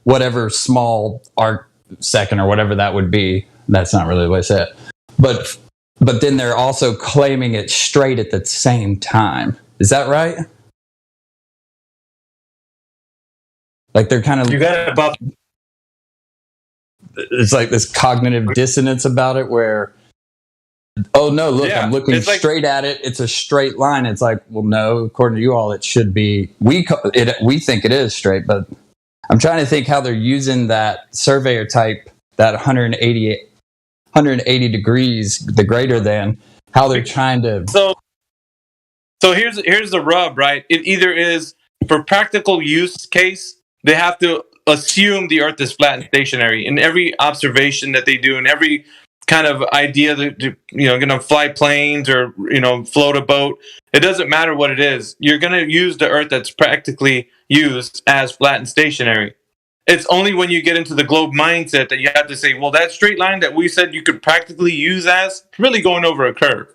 whatever small arc second or whatever that would be. That's not really the way I say it. But then they're also claiming it's straight at the same time. Is that right? Like they're kind of... You got it, Bob. It's like this cognitive dissonance about it where, oh no, look, I'm looking straight at it. It's a straight line. It's like, well, no, according to you all, it should be. We think it is straight, but I'm trying to think how they're using that surveyor type, that 180 degrees, the greater than, how they're trying to. So here's the rub, right? It either is for practical use case, they have to assume the Earth is flat and stationary in every observation that they do, in every kind of idea that going to fly planes or float a boat. It doesn't matter what it is. You're going to use the Earth that's practically used as flat and stationary. It's only when you get into the globe mindset that you have to say, well, that straight line that we said you could practically use as really going over a curve.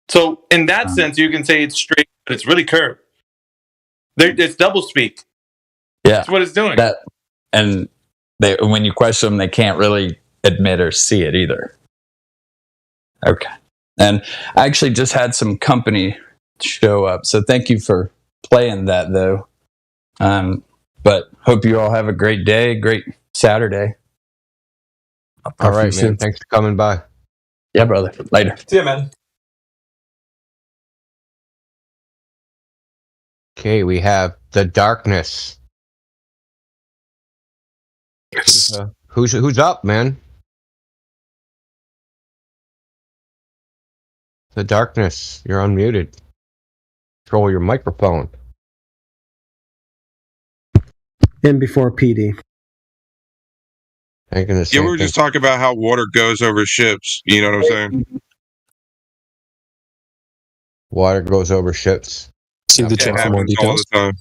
So in that sense, you can say it's straight, but it's really curved. It's double speak. Yeah, that's what it's doing. And when you question them, they can't really admit or see it either. Okay. And I actually just had some company show up, so thank you for playing that, though. But hope you all have a great day, great Saturday. All right, man. Thanks for coming by. Yeah, brother. Later. See ya, man. Okay, we have The Darkness. Who's up, man? The Darkness, you're unmuted. Control your microphone. In before PD. Yeah, we were just talking about how water goes over ships. You know what I'm saying? Water goes over ships. See the chat for more details. All the time.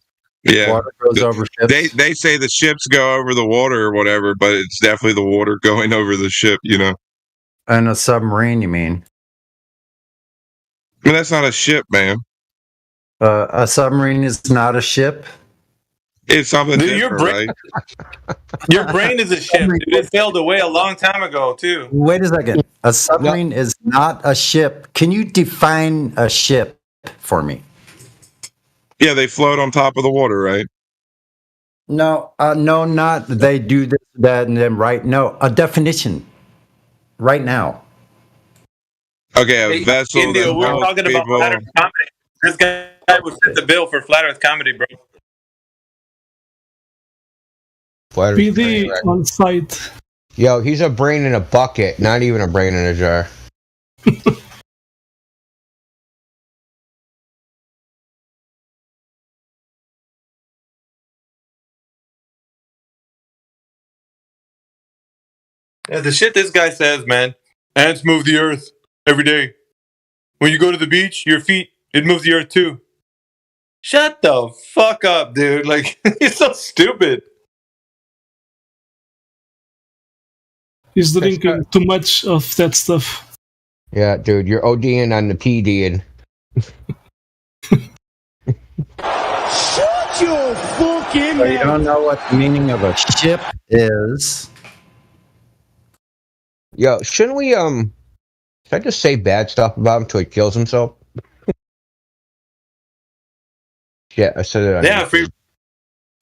Yeah, water goes over ships. They say the ships go over the water or whatever, but it's definitely the water going over the ship. And a submarine, you mean? I mean, that's not a ship, man. A submarine is not a ship. It's something Dude, different, right? Your brain is a ship. Dude, it sailed away a long time ago, too. Wait a second. A submarine is not a ship. Can you define a ship for me? Yeah, they float on top of the water, right? No, not they do this, that, and then right. No, a definition. Right now. Okay, a vessel. India, we're talking about Flat Earth Comedy. This guy would fit the bill for Flat Earth Comedy, bro. PD on site. Yo, he's a brain in a bucket, not even a brain in a jar. Yeah, the shit this guy says, man. Ants move the earth every day. When you go to the beach, your feet, it moves the earth too. Shut the fuck up, dude. Like, you're so stupid. He's drinking too much of that stuff. Yeah, dude, you're ODing on the PDing. Shut your fucking So you don't know what the meaning of a ship is. Yo, shouldn't we should I just say bad stuff about him until he kills himself? Yeah, I said it on Yeah, YouTube.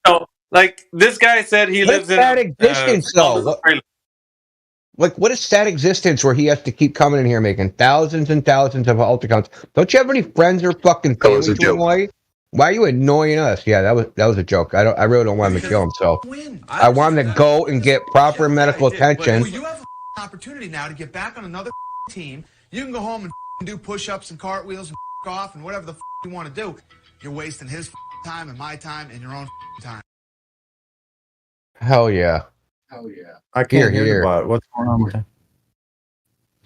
so, like, this guy said he lives in that existence though? What is that existence where he has to keep coming in here making thousands and thousands of alt accounts? Don't you have any friends or fucking family to annoy? Why are you annoying us? Yeah, that was a joke. I really don't want him to kill himself. I want him to go and get proper medical attention. Well, you have an opportunity now to get back on another team. You can go home and do push-ups and cartwheels and off and whatever the you want to do. You're wasting his time and my time and your own time. Hell yeah. I can't hear the bot. What's going on with it?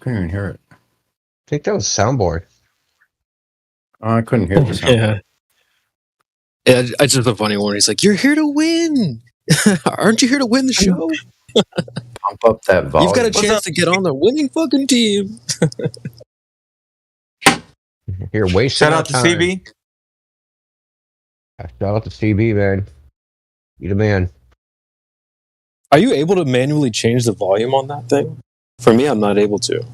Couldn't even hear it. I think that was soundboard. Oh, I couldn't hear the sound. Yeah, it's just a funny one. He's like, "You're here to win. Aren't you here to win the show? Pump up that volume. You've got a chance to get on the winning fucking team." You're wasting Shout out to time. CB. Shout out to CB, man. You the man. Are you able to manually change the volume on that thing? For me, I'm not able to.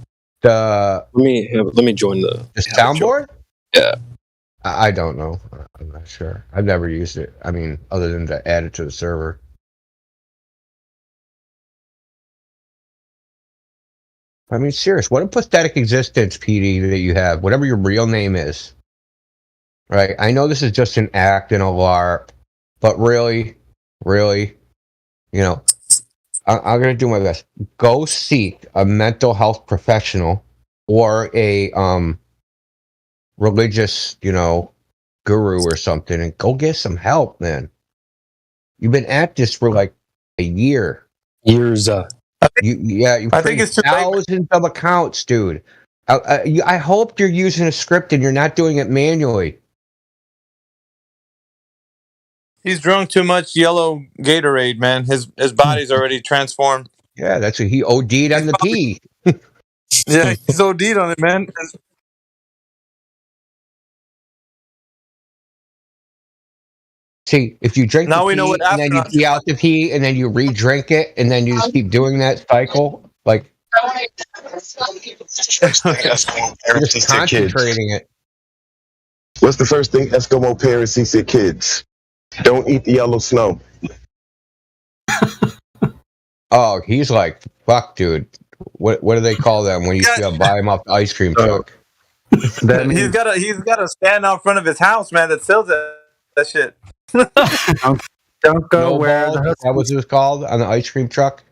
Let me join the soundboard. Yeah. I don't know. I'm not sure. I've never used it. I mean, other than to add it to the server. I mean, serious. What a pathetic existence, PD, that you have. Whatever your real name is. Right? I know this is just an act and a LARP, but really, you know, I'm going to do my best. Go seek a mental health professional or a religious, guru or something, and go get some help, man. You've been at this for like a year. Years. You've created thousands of accounts, dude. I hope you're using a script and you're not doing it manually. He's drunk too much yellow Gatorade, man. His body's already transformed. Yeah, that's what he OD'd on the pee. Yeah, he's OD'd on it, man. See, if you drink Now the we pee know what and then you pee out the pee and then you re-drink it and then you just keep doing that cycle, like you're just concentrating it. What's the first thing Eskimo parents teach their kids? Don't eat the yellow snow. Oh, he's like, fuck, dude. What do they call them when you buy him off the ice cream truck? He's gotta stand out front of his house, man, that sells that shit. Don't go where the that was it was called on the ice cream truck.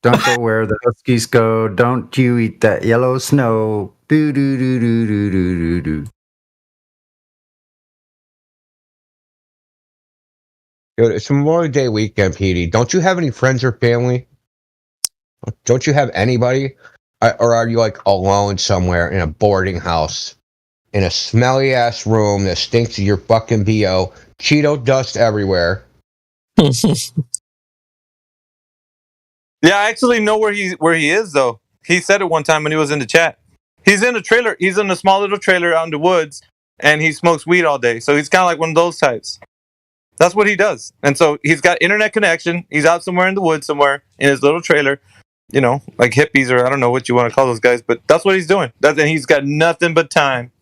Don't go where the Huskies go. Don't you eat that yellow snow. Do do do do do do do do. Dude, it's Memorial Day weekend, PD. Don't you have any friends or family? Don't you have anybody? Or are you like alone somewhere in a boarding house in a smelly ass room that stinks of your fucking BO, Cheeto dust everywhere? Yeah, I actually know where he is though. He said it one time when he was in the chat. He's in a trailer. He's in a small little trailer out in the woods, and he smokes weed all day. So he's kind of like one of those types. That's what he does. And so he's got internet connection. He's out somewhere in the woods somewhere in his little trailer, like hippies or I don't know what you want to call those guys, but that's what he's doing. And he's got nothing but time.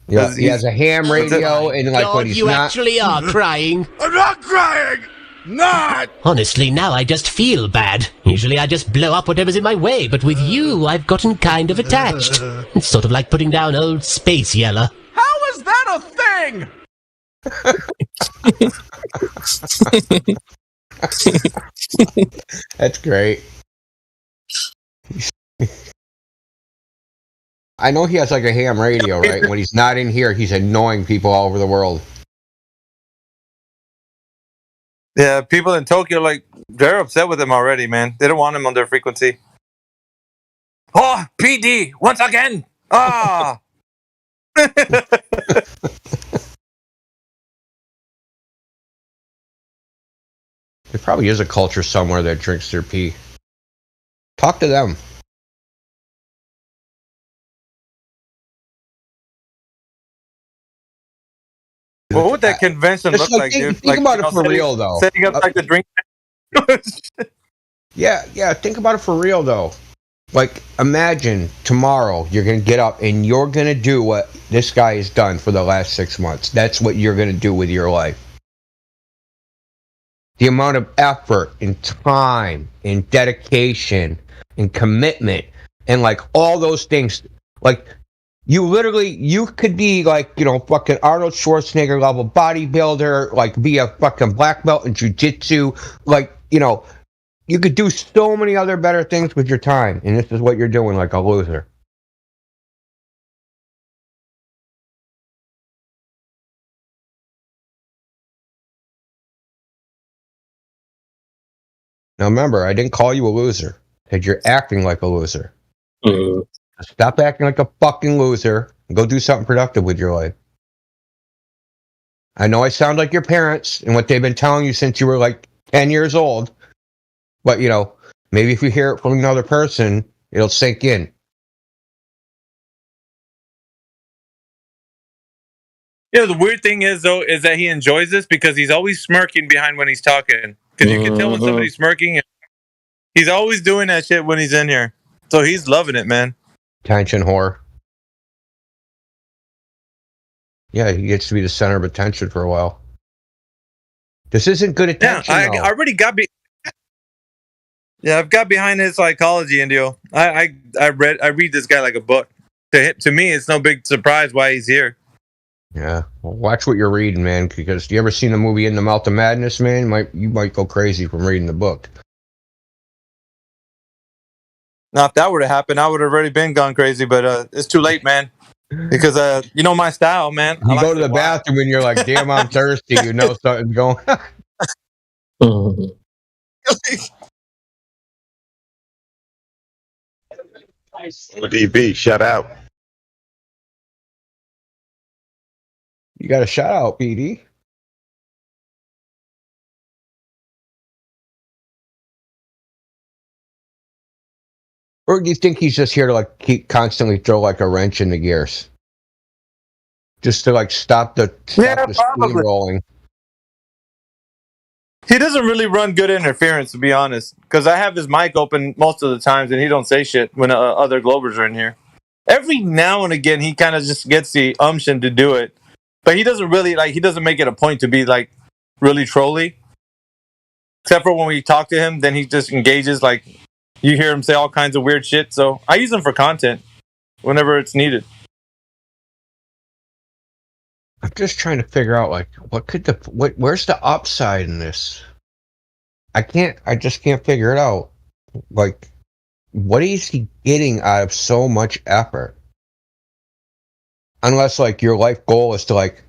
Yeah, he has a ham radio and like God, when he's you not... actually are crying. I'm not crying! Not! Honestly, now I just feel bad. Usually I just blow up whatever's in my way, but with you, I've gotten kind of attached. It's sort of like putting down old Space Yella. How is that a thing? That's great. I know he has like a ham radio, right? When he's not in here, he's annoying people all over the world. Yeah, people in Tokyo, like, they're upset with him already, man. They don't want him on their frequency. Oh, PD, once again. Ah. There probably is a culture somewhere that drinks their pee. Talk to them. What would that convention Just look like, like, think, dude? think Like, about you know, it for setting- real, though. Setting up like the drink. Yeah, think about it for real, though. Like, imagine tomorrow you're going to get up and you're going to do what this guy has done for the last 6 months. That's what you're going to do with your life. The amount of effort and time and dedication and commitment and like all those things. Like, you could be like, you know, fucking Arnold Schwarzenegger level bodybuilder, like be a fucking black belt in jiu-jitsu. Like, you know, you could do so many other better things with your time. And this is what you're doing, like a loser. Now remember, I didn't call you a loser. I said you're acting like a loser. Stop acting like a fucking loser and go do something productive with your life. I know I sound like your parents and what they've been telling you since you were like 10 years old. But, you know, maybe if you hear it from another person, it'll sink in. Yeah, the weird thing is, though, is that he enjoys this because he's always smirking behind when he's talking. Because you can tell when somebody's smirking. He's always doing that shit when he's in here. So he's loving it, man. Attention whore. Yeah, he gets to be the center of attention for a while. This isn't good attention. Yeah, I already got I've got behind his psychology, Indio. I read this guy like a book. To me, it's no big surprise why he's here. Yeah, well, watch what you're reading, man. Because you ever seen the movie In the Mouth of Madness, man? You might go crazy from reading the book. Now, if that were to happen, I would have already been gone crazy. But it's too late, man. Because you know my style, man. You go to the bathroom and you're like, "Damn, I'm thirsty." You know something's going. DB, shout out. You got a shout out, PD. Or do you think he's just here to like keep constantly throw like a wrench in the gears, just to like stop the steam rolling? He doesn't really run good interference, to be honest. Because I have his mic open most of the times, and he don't say shit when other Globers are in here. Every now and again, he kind of just gets the umption to do it, but he doesn't really like. He doesn't make it a point to be like really trolly. Except for when we talk to him, then he just engages. Like you hear him say all kinds of weird shit. So I use him for content whenever it's needed. I'm just trying to figure out like where's the upside in this? I just can't figure it out. Like, what is he getting out of so much effort? Unless like your life goal is to like,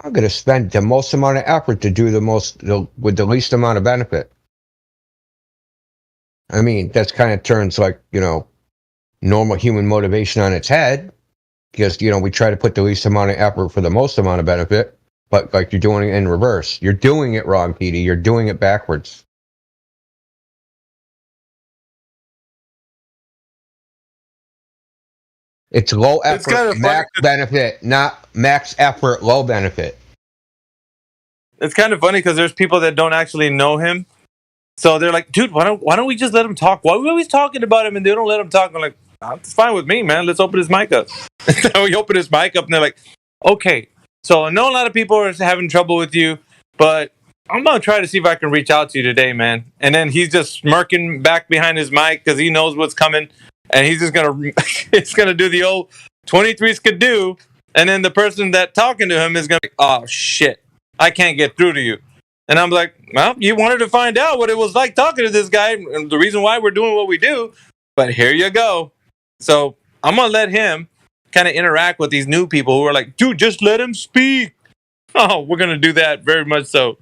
I'm gonna spend the most amount of effort to do with the least amount of benefit. I mean, that's kind of turns like, you know, normal human motivation on its head. Because, you know, we try to put the least amount of effort for the most amount of benefit, but like you're doing it in reverse. You're doing it wrong, PD. You're doing it backwards. It's low effort, max benefit, not max effort, low benefit. It's kind of funny because there's people that don't actually know him. So they're like, dude, why don't we just let him talk? Why are we always talking about him and they don't let him talk? I'm like, it's fine with me, man. Let's open his mic up. So we open his mic up and they're like, okay, so I know a lot of people are having trouble with you, but I'm going to try to see if I can reach out to you today, man. And then he's just smirking back behind his mic because he knows what's coming. And he's just going to do the old 23 skidoo. And then the person that talking to him is going to be, oh, shit, I can't get through to you. And I'm like, well, you wanted to find out what it was like talking to this guy and the reason why we're doing what we do. But here you go. So I'm going to let him kind of interact with these new people who are like, dude, just let him speak. Oh, we're going to do that very much so.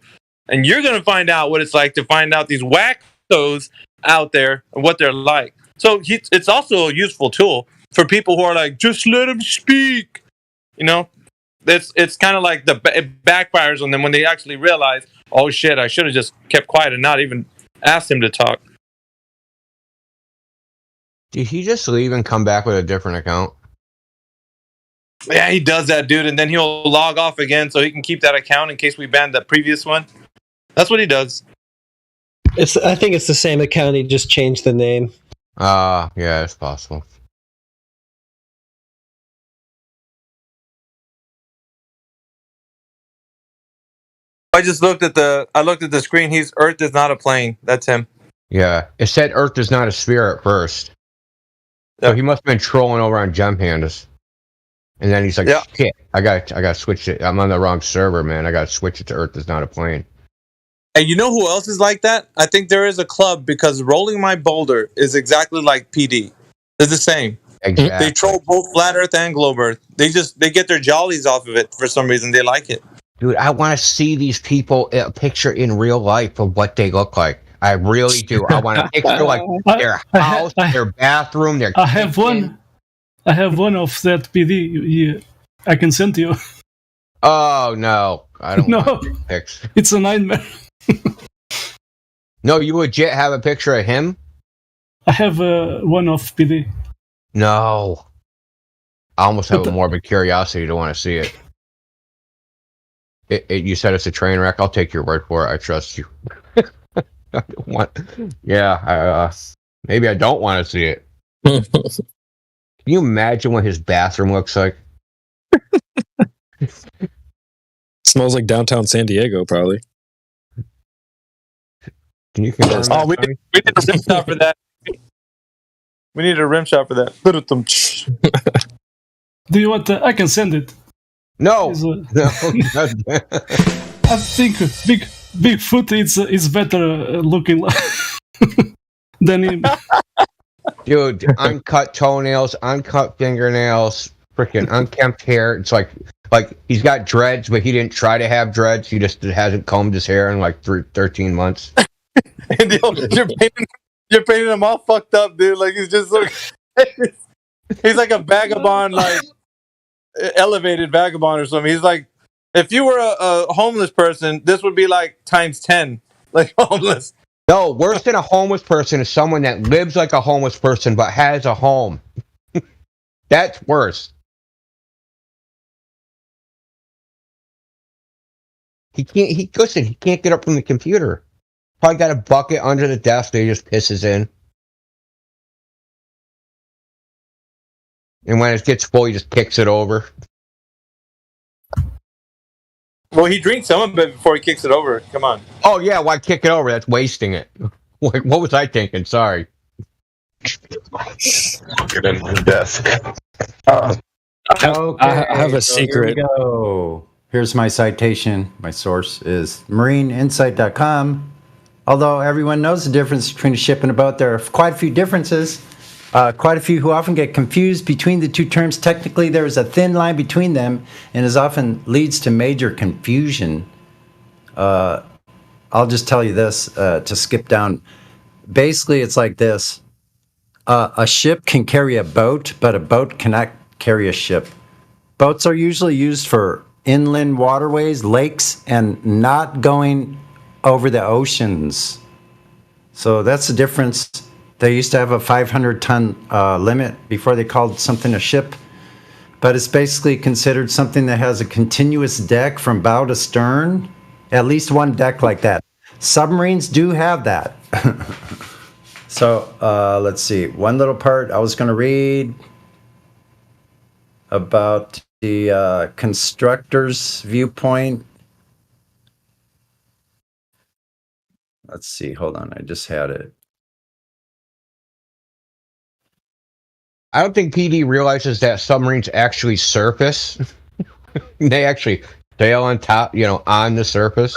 and you're going to find out what it's like to find out these wackos out there and what they're like. So it's also a useful tool for people who are like, just let him speak. You know, it's kind of like it backfires on them when they actually realize, oh shit, I should have just kept quiet and not even asked him to talk. Did he just leave and come back with a different account? Yeah, he does that, dude, and then he'll log off again so he can keep that account in case we banned the previous one. That's what he does. I think it's the same account. He just changed the name. Yeah, it's possible. I just looked at the screen. Earth is not a plane. That's him. Yeah, it said Earth is not a sphere at first. So he must have been trolling over on Gem Pandas. And then he's like, shit, I got switch it. I'm on the wrong server, man. I got to switch it to Earth is not a plane. And you know who else is like that? I think there is a club because Rolling My Boulder is exactly like PD. They're the same. Exactly. They troll both Flat Earth and Globe Earth. They get their jollies off of it for some reason. They like it. Dude, I want to see these people a picture in real life of what they look like. I really do. I want a picture like their house, their bathroom, their I have one of that PD. I can send to you. Oh no, I don't want pics. It's a nightmare. No, you legit have a picture of him? I have one of PD. No. I almost have a morbid curiosity to want to see it. You said it's a train wreck. I'll take your word for it. I trust you. I don't want. Yeah, maybe I don't want to see it. Can you imagine what his bathroom looks like? Smells like downtown San Diego, probably. Can you confirm that? We need a rim shot for that. We need a rim shot for that. Do you want? I can send it. No. I think Bigfoot is better looking than him. Dude, uncut toenails, uncut fingernails, freaking unkempt hair. It's like he's got dreads, but he didn't try to have dreads. He just hasn't combed his hair in like 13 months. And you're painting him all fucked up, dude. Like he's just like he's like a vagabond, like elevated vagabond or something. He's like, if you were a homeless person, this would be like times 10, like homeless. No, worse than a homeless person is someone that lives like a homeless person but has a home. That's worse. He can't get up from the computer. Probably got a bucket under the desk that he just pisses in. And when it gets full, he just kicks it over. Well, he drinks some of it before he kicks it over. Come on. Oh, yeah, why kick it over? That's wasting it. What was I thinking? Sorry. Get in my desk. Okay, I have a secret. Here we go. Here's my citation. My source is marineinsight.com. Although everyone knows the difference between a ship and a boat, there are quite a few differences. Quite a few who often get confused between the two terms. Technically, there is a thin line between them, and as often leads to major confusion. I'll just tell you this to skip down. Basically, it's like this. A ship can carry a boat, but a boat cannot carry a ship. Boats are usually used for inland waterways, lakes, and not going over the oceans. So that's the difference. They used to have a 500-ton limit before they called something a ship. But it's basically considered something that has a continuous deck from bow to stern. At least one deck like that. Submarines do have that. So let's see. One little part I was going to read about the constructor's viewpoint. Let's see. Hold on. I just had it. I don't think PD realizes that submarines actually surface. They actually sail on top, on the surface.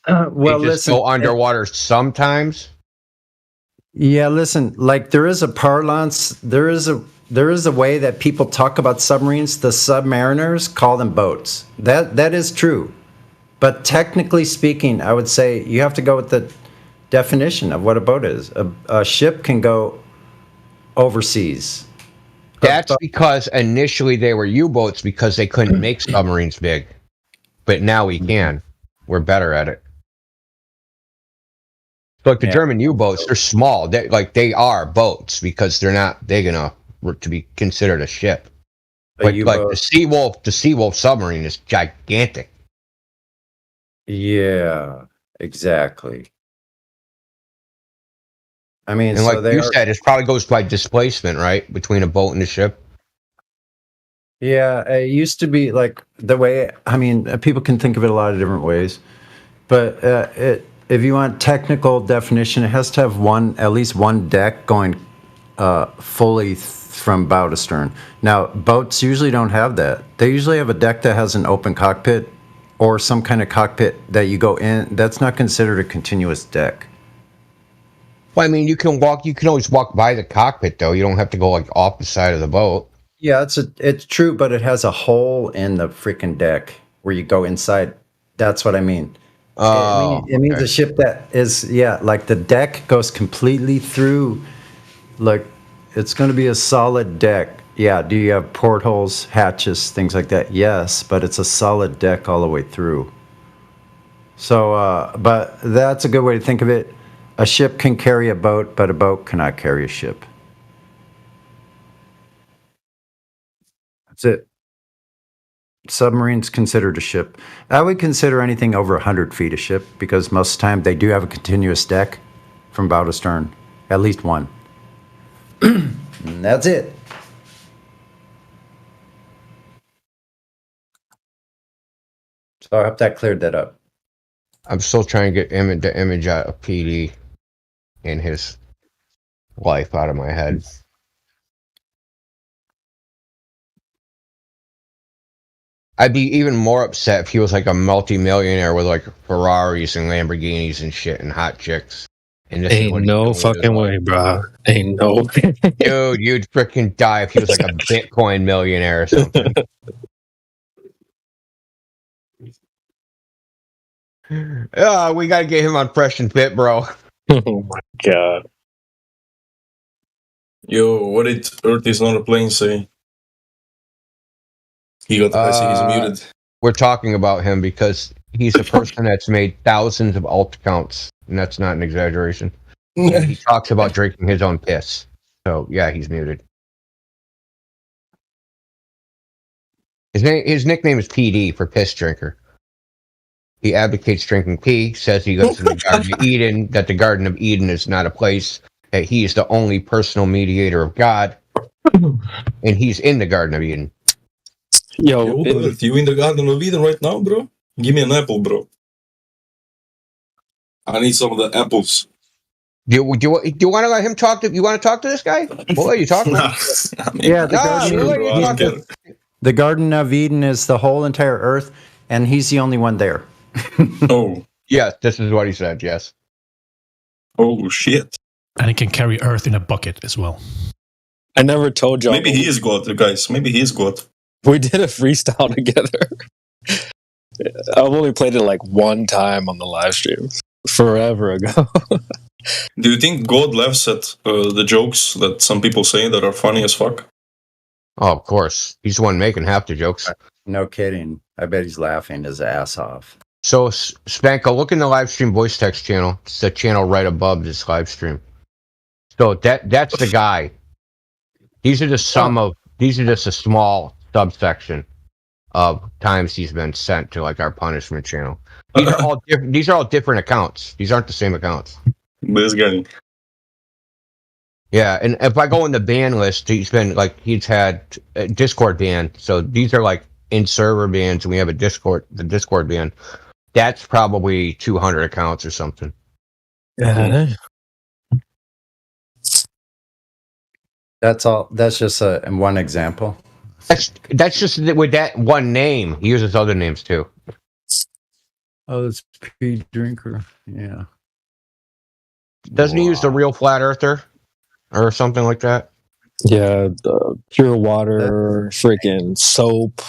Well, they just go underwater sometimes. Yeah, listen. Like there is a parlance. There is a way that people talk about submarines. The submariners call them boats. That is true. But technically speaking, I would say you have to go with the definition of what a boat is. A ship can go overseas. That's because initially they were U-boats because they couldn't make submarines big. But now we can. We're better at it. So like the German U-boats, they're small. They are boats because they're not big enough to be considered a ship. But like the Seawolf submarine is gigantic. Yeah, exactly. I mean, And so like you said, it probably goes by displacement, right? Between a boat and a ship. Yeah, it used to be like the way, I mean, people can think of it a lot of different ways. But if you want technical definition, it has to have at least one deck going fully from bow to stern. Now, boats usually don't have that. They usually have a deck that has an open cockpit or some kind of cockpit that you go in. That's not considered a continuous deck. Well, I mean, you can always walk by the cockpit, though. You don't have to go like off the side of the boat. Yeah, it's true, but it has a hole in the freaking deck where you go inside. That's what I mean. It means a ship that is, like the deck goes completely through. Like, it's going to be a solid deck. Yeah, do you have portholes, hatches, things like that? Yes, but it's a solid deck all the way through. So, but that's a good way to think of it. A ship can carry a boat, but a boat cannot carry a ship. That's it. Submarine's considered a ship. I would consider anything over 100 feet a ship because most of the time they do have a continuous deck from bow to stern. At least one. And that's it. So I hope that cleared that up. I'm still trying to get the image out of PD and his life out of my head. I'd be even more upset if he was like a multi-millionaire with like Ferraris and Lamborghinis and shit and hot chicks. And this Ain't no fucking way, bro. Ain't no. Dude, you'd freaking die if he was like a Bitcoin millionaire or something. We gotta get him on Fresh and Fit, bro. Oh my god. Yo, what did Earth is not a plane say? I see he's muted. We're talking about him because he's a person that's made thousands of alt accounts, and that's not an exaggeration. And he talks about drinking his own piss. So yeah, he's muted. His nickname is PD for piss drinker. He advocates drinking pee, says he goes to the Garden of Eden, that the Garden of Eden is not a place, that he is the only personal mediator of God, and he's in the Garden of Eden. Yo, Earth, you in the Garden of Eden right now, bro? Give me an apple, bro. I need some of the apples. Do you want to let him talk to? You want to talk to this guy? We'll let you talk. Yeah, the Garden of Eden is the whole entire Earth, and he's the only one there. Oh. Yes, this is what he said, yes. Oh, shit. And he can carry Earth in a bucket as well. I never told y'all. Maybe he is God, guys. Maybe he is God. We did a freestyle together. I've only played it like one time on the live stream. Forever ago. Do you think God laughs at the jokes that some people say that are funny as fuck? Oh, of course. He's the one making half the jokes. No kidding. I bet he's laughing his ass off. So, Spanko, look in the live stream voice text channel. It's the channel right above this live stream. So that's the guy. These are just a small subsection of times he's been sent to like our punishment channel. These are all different accounts. These aren't the same accounts. This guy. Yeah, and if I go in the ban list, he's had a Discord ban. So these are like in server bans, and we have the Discord ban. That's probably 200 accounts or something. Yeah. That's all. That's just one example. That's just with that one name. He uses other names too. Oh, it's P Drinker. Yeah. Doesn't he use the real flat earther or something like that? Yeah, pure water, freaking soap.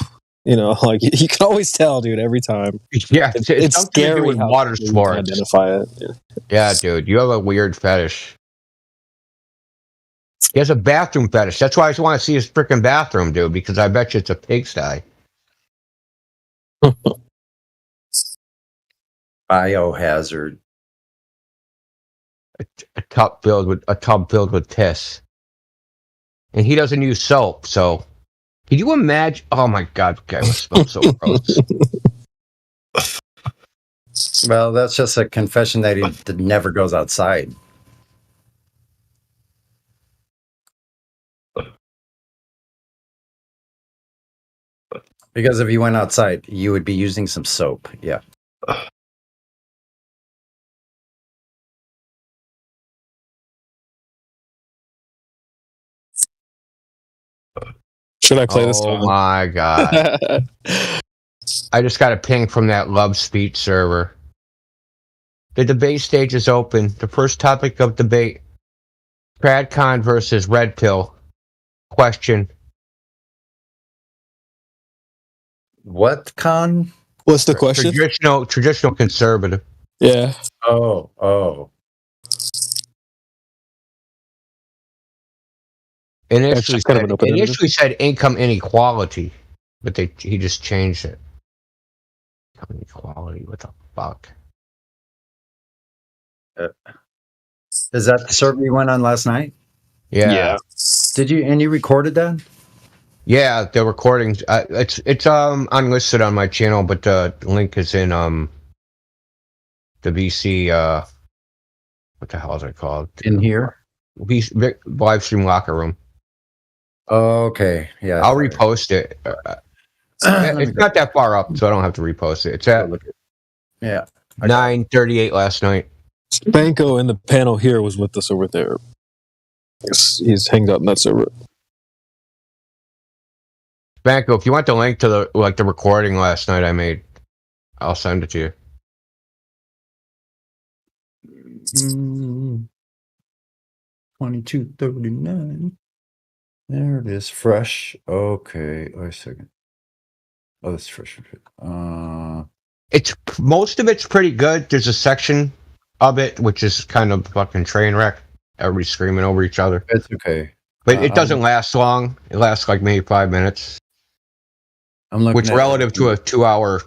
You know, like you can always tell, dude, every time. Yeah, It's something to do scary with how water you can sports. identify it. Yeah, dude, you have a weird fetish. He has a bathroom fetish. That's why I just want to see his freaking bathroom, dude, because I bet you it's a pigsty. Biohazard. A tub filled with piss. And he doesn't use soap, so can you imagine? Oh my god, okay, it smells so gross. Well, that's just a confession that he never goes outside. Because if you went outside, you would be using some soap. Yeah. Should I play this Oh time? my god. I just got a ping from that Love Speech server. The debate stage is open. The first topic of debate: TradCon versus Red Pill. Question: What con? What's the question? Traditional conservative. Yeah. Oh. Initially That's kind of an open-ended. initially said income inequality, but he just changed it. Income inequality. What the fuck? Is that the survey you went on last night? Yeah. Did you recorded that? Yeah, the recordings. It's unlisted on my channel, but the link is in the VC. What the hell is it called? In here? VC, live stream locker room. Okay. Yeah. I'll repost it. It's not that far up, so I don't have to repost it. It's at 9:38 last night. Banco in the panel here was with us over there. He's hanged out in that server. Banco, if you want the link to the recording last night I made, I'll send it to you. 2239. There it is. Fresh. Okay. Wait a second. Oh, that's fresh. It's most of it's pretty good. There's a section of it which is kind of fucking train wreck. Everybody's screaming over each other. It's okay. But it doesn't last long. It lasts like maybe 5 minutes. Which relative to a 2-hour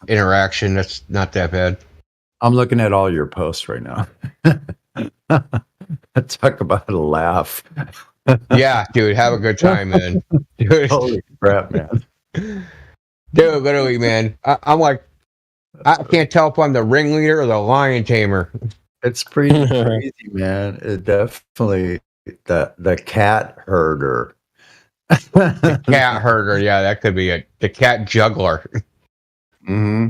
interaction, that's not that bad. I'm looking at all your posts right now. Talk about a laugh. Yeah, dude, have a good time, man. Dude. Holy crap, man. Dude, literally, man. I'm like, I can't tell if I'm the ringleader or the lion tamer. It's pretty crazy, man. It definitely the cat herder. The cat herder, yeah, that could be it. The cat juggler. Mm-hmm.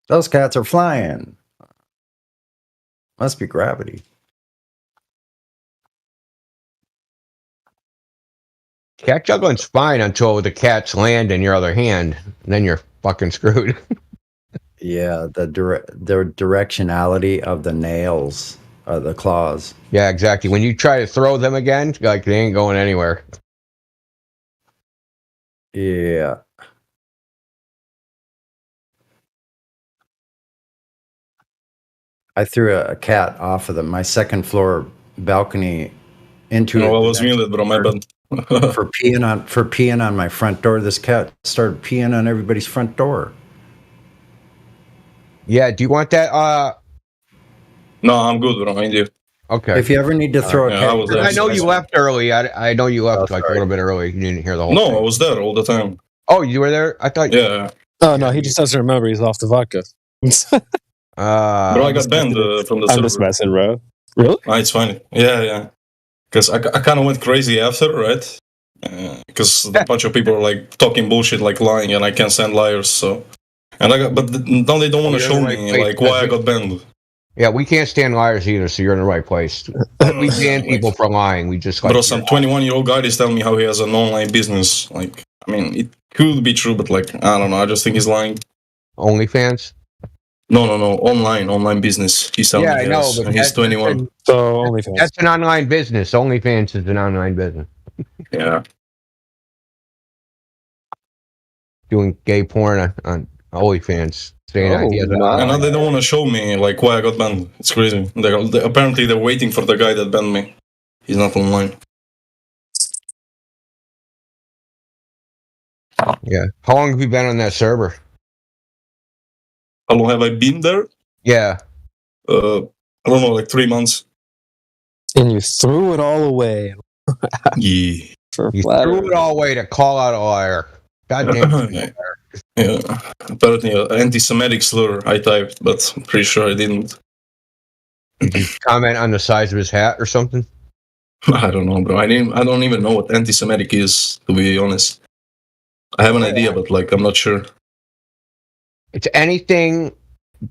Those cats are flying. Must be gravity. Cat juggling's fine until the cats land in your other hand, and then you're fucking screwed. Yeah, the directionality of the nails, the claws. Yeah, exactly. When you try to throw them again, like they ain't going anywhere. Yeah. I threw a cat off of my second floor balcony into No, I was muted, bro. My bad. for peeing on my front door. This cat started peeing on everybody's front door. Yeah, do you want that? No, I'm good, bro. I do. Okay. If you ever need to throw a cat, I know you left early. I know you left like a little bit early. You didn't hear the whole No, thing. I was there all the time. Oh, you were there? I thought. Yeah. Oh no, he just doesn't remember. He's off the vodka. Bro, I got banned from the server. I'm just messing, bro. Really? It's fine. Yeah. Because I kind of went crazy after, right? Because a bunch of people are like talking bullshit, like lying, and I can't stand liars. So, now they don't want to show me like why I got banned. Yeah, we can't stand liars either. So you're in the right place. We ban people for lying. We just like. Bro, some 21-year-old guy is telling me how he has an online business. Like, I mean, it could be true, but like, I don't know. I just think he's lying. OnlyFans? No. Online business. He's telling me I know, has, but and he's 21. So OnlyFans. That's an online business. OnlyFans is an online business. Yeah. doing gay porn on OnlyFans, saying that he has an And now they don't want to show me like why I got banned. It's crazy. Apparently they're waiting for the guy that banned me. He's not online. Yeah. How long have you been on that server? How long have I been there? Yeah. I don't know, like 3 months. And you threw it all away. Yeah. You threw it all away to call out a liar. God damn. Yeah. Apparently anti-Semitic slur I typed, but I'm pretty sure I didn't. Did you comment on the size of his hat or something? I don't know, bro. I don't even know what anti-Semitic is, to be honest. I have an idea, but like I'm not sure. It's anything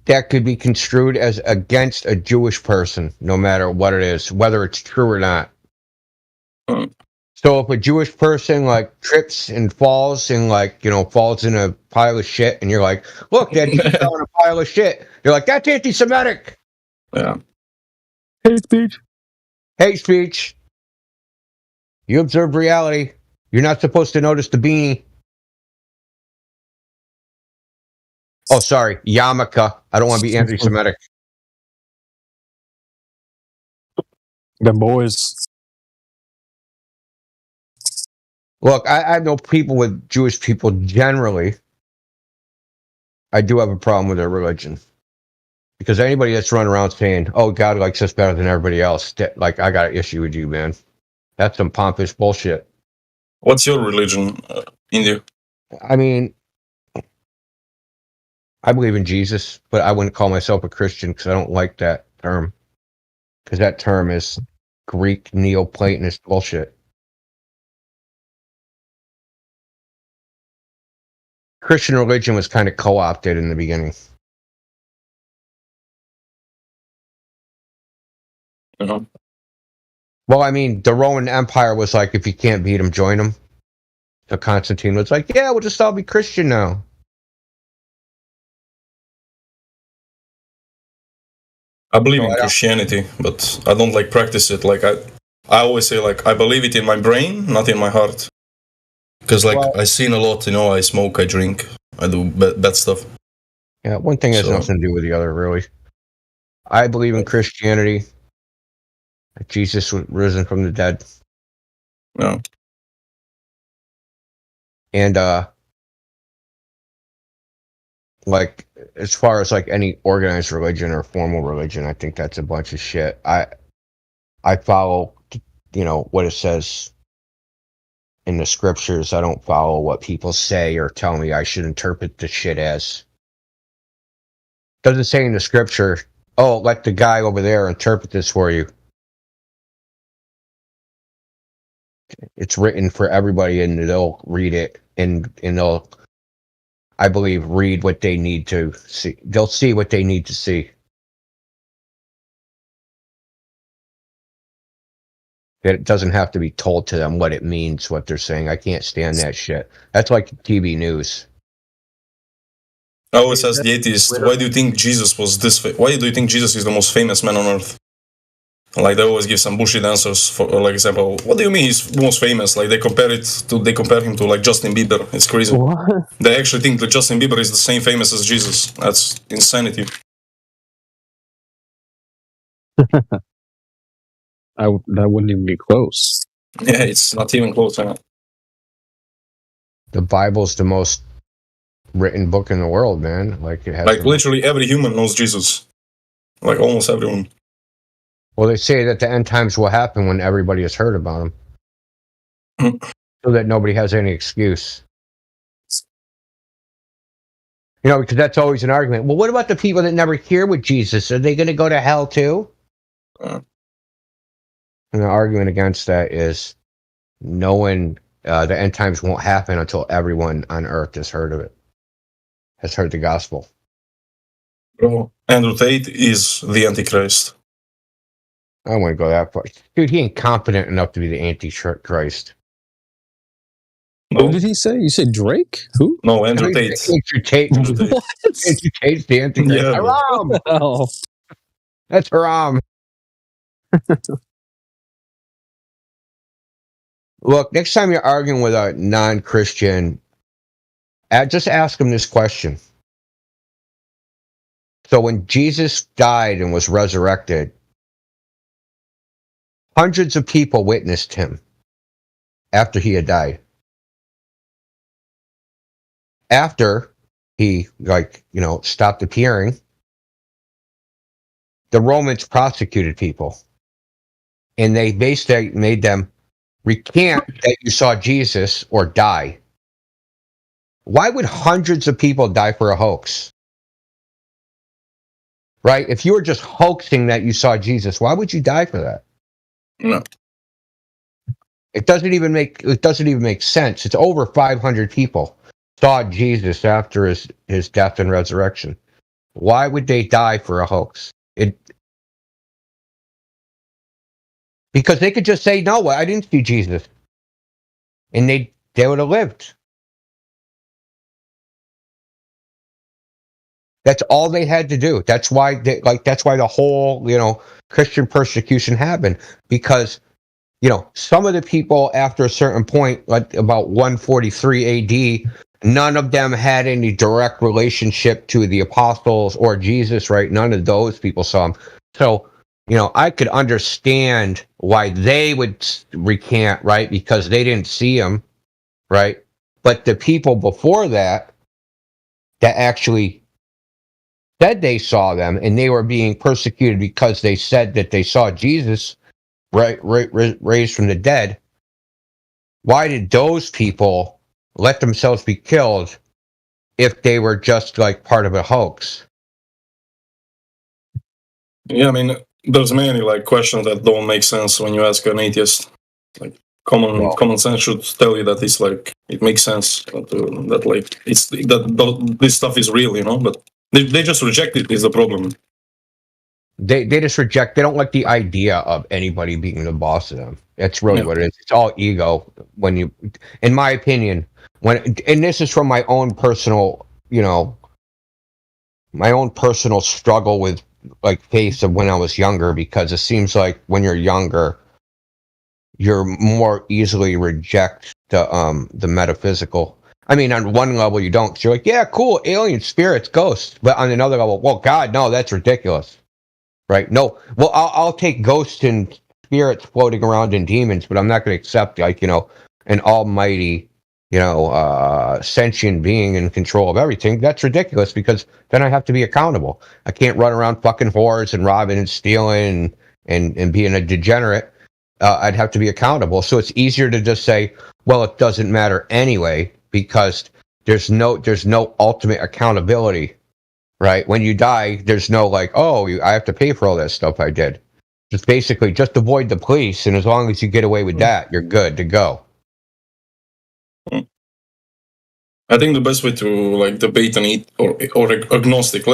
that could be construed as against a Jewish person, no matter what it is, whether it's true or not. So if a Jewish person like trips and falls and like, falls in a pile of shit and you're like, look, that Jew fell in a pile of shit. You're like, that's anti-Semitic. Yeah. Hate speech. Hate speech. You observe reality. You're not supposed to notice the beanie. Oh, sorry. Yarmulke. I don't want to be anti-Semitic. The boys. Look, I know people with Jewish people generally. I do have a problem with their religion. Because anybody that's running around saying, oh, God likes us better than everybody else, I got an issue with you, man. That's some pompous bullshit. What's your religion, India? I mean, I believe in Jesus, but I wouldn't call myself a Christian because I don't like that term. Because that term is Greek Neoplatonist bullshit. Christian religion was kind of co-opted in the beginning. Uh-huh. Well, I mean, the Roman Empire was like, if you can't beat them, join them. So Constantine was like, yeah, we'll just all be Christian now. I believe in Christianity, but I don't like practice it. Like I always say, like I believe it in my brain, not in my heart. Because like I sin a lot, I smoke, I drink, I do bad stuff. Yeah, one thing has nothing to do with the other, really. I believe in Christianity. Jesus was risen from the dead. Yeah. And like as far as like any organized religion or formal religion, I think that's a bunch of shit. I follow what it says in the scriptures. I don't follow what people say or tell me I should interpret the shit as. Doesn't say in the scripture, oh, let the guy over there interpret this for you. It's written for everybody and they'll read it and they'll, I believe, read what they need to see. They'll see what they need to see. It doesn't have to be told to them what it means, what they're saying. I can't stand that shit. That's like TV news. I always ask the atheist, why do you think Jesus was this? Why do you think Jesus is the most famous man on earth? Like they always give some bullshit answers. For like example, what do you mean he's most famous? Like they compare him to like Justin Bieber. It's crazy. What? They actually think that Justin Bieber is the same famous as Jesus. That's insanity. That wouldn't even be close. Yeah, it's not even close. Huh? The Bible's the most written book in the world, man. Like it has. Like literally every human knows Jesus. Like almost everyone. Well, they say that the end times will happen when everybody has heard about him, so that nobody has any excuse. Because that's always an argument. Well, what about the people that never hear with Jesus? Are they going to go to hell too? And the argument against that is no one, the end times won't happen until everyone on earth has heard of it, has heard the gospel. Bro, Andrew Tate is the Antichrist. I don't want to go that far. Dude, he ain't competent enough to be the Antichrist. No. Who did he say? You said Drake? Who? No, Andrew Tate. Andrew Tate. What? Andrew Tate's the Antichrist. Yeah. Haram! Oh. That's haram. Look, next time you're arguing with a non-Christian, Just ask him this question. So when Jesus died and was resurrected, hundreds of people witnessed him after he had died. After he, stopped appearing, the Romans prosecuted people. And they basically made them recant that you saw Jesus or die. Why would hundreds of people die for a hoax? Right? If you were just hoaxing that you saw Jesus, why would you die for that? No. It doesn't even make sense. It's over 500 people saw Jesus after his death and resurrection. Why would they die for a hoax? Because they could just say, no, I didn't see Jesus. And they would have lived. That's all they had to do. That's why the whole, Christian persecution happened. Because, some of the people after a certain point, like about 143 AD, none of them had any direct relationship to the apostles or Jesus, right? None of those people saw him. So, I could understand why they would recant, right? Because they didn't see him, right? But the people before that actually said they saw them, and they were being persecuted because they said that they saw Jesus raised from the dead. Why did those people let themselves be killed if they were just like part of a hoax? Yeah, I mean, there's many questions that don't make sense when you ask an atheist. Like common sense should tell you that it's it makes sense that this stuff is real, but they just reject it is the problem. They just reject. They don't like the idea of anybody being the boss of them. That's really what it is. It's all ego. In my opinion, and this is from my own personal, struggle with faith of when I was younger, because it seems like when you're younger, you're more easily reject the metaphysical. I mean, on one level you don't. So you're like, yeah, cool, alien spirits, ghosts. But on another level, well, God, no, that's ridiculous. Right? No. Well, I'll take ghosts and spirits floating around and demons, but I'm not going to accept an almighty, sentient being in control of everything. That's ridiculous, because then I have to be accountable. I can't run around fucking whores and robbing and stealing and being a degenerate. I'd have to be accountable. So it's easier to just say, well, it doesn't matter anyway, because there's no ultimate accountability. Right? When you die, there's no I have to pay for all that stuff I did. Just basically just avoid the police, and as long as you get away with that, you're good to go. I think the best way to debate and eat or agnostic,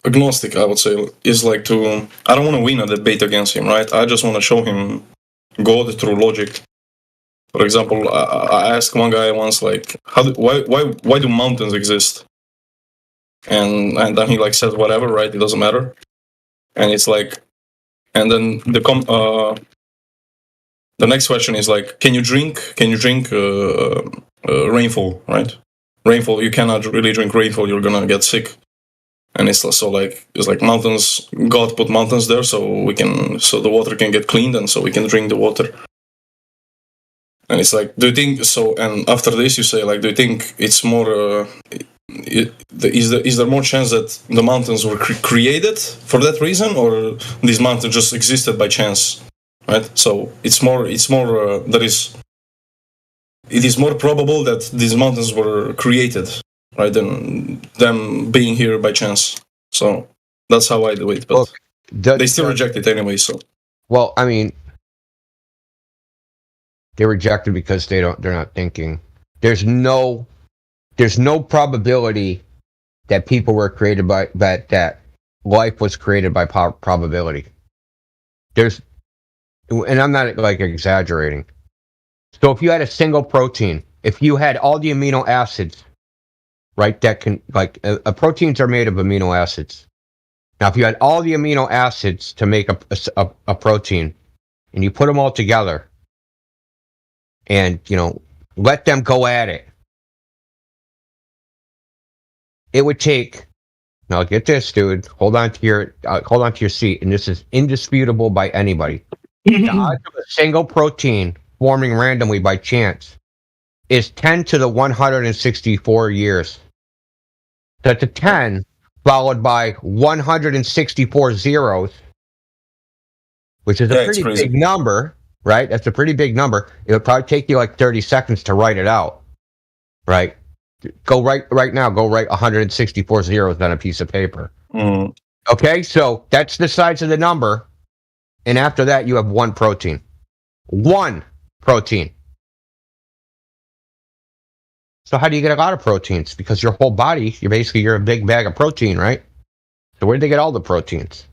agnostic, I would say, is to. I don't want to win a debate against him, right? I just want to show him God through logic. For example, I asked one guy once, why do mountains exist? And then he says whatever, right? It doesn't matter. And it's and then the next question is can you drink rainfall, right? Rainfall, you cannot really drink rainfall, you're gonna get sick. And it's also it's mountains, God put mountains there so the water can get cleaned, and so we can drink the water. And it's do you think so? And after this you say do you think it's more is there more chance that the mountains were created for that reason, or these mountains just existed by chance, right? So it is more probable that these mountains were created, right, than them being here by chance. So that's how I do it. But they still reject it anyway. So well, I mean, they reject it because they're not thinking. There's no probability that people were created by that life was created by probability. And I'm not exaggerating. So if you had a single protein, if you had all the amino acids, right, that can proteins are made of amino acids. Now, if you had all the amino acids to make a protein, and you put them all together, and let them go at it. it would take. Now get this, dude. Hold on to your seat, and this is indisputable by anybody. The odds of a single protein forming randomly by chance is 10 to the 164 years. That's a 10 followed by 164 zeros, which is a pretty big number, right? That's a pretty big number. It would probably take you like 30 seconds to write it out, right? Go right now. Go write 164 zeros on a piece of paper. Okay, so that's the size of the number, and after that, you have one protein. One protein. So how do you get a lot of proteins? Because your whole body, you're a big bag of protein, right? So where do they get all the proteins?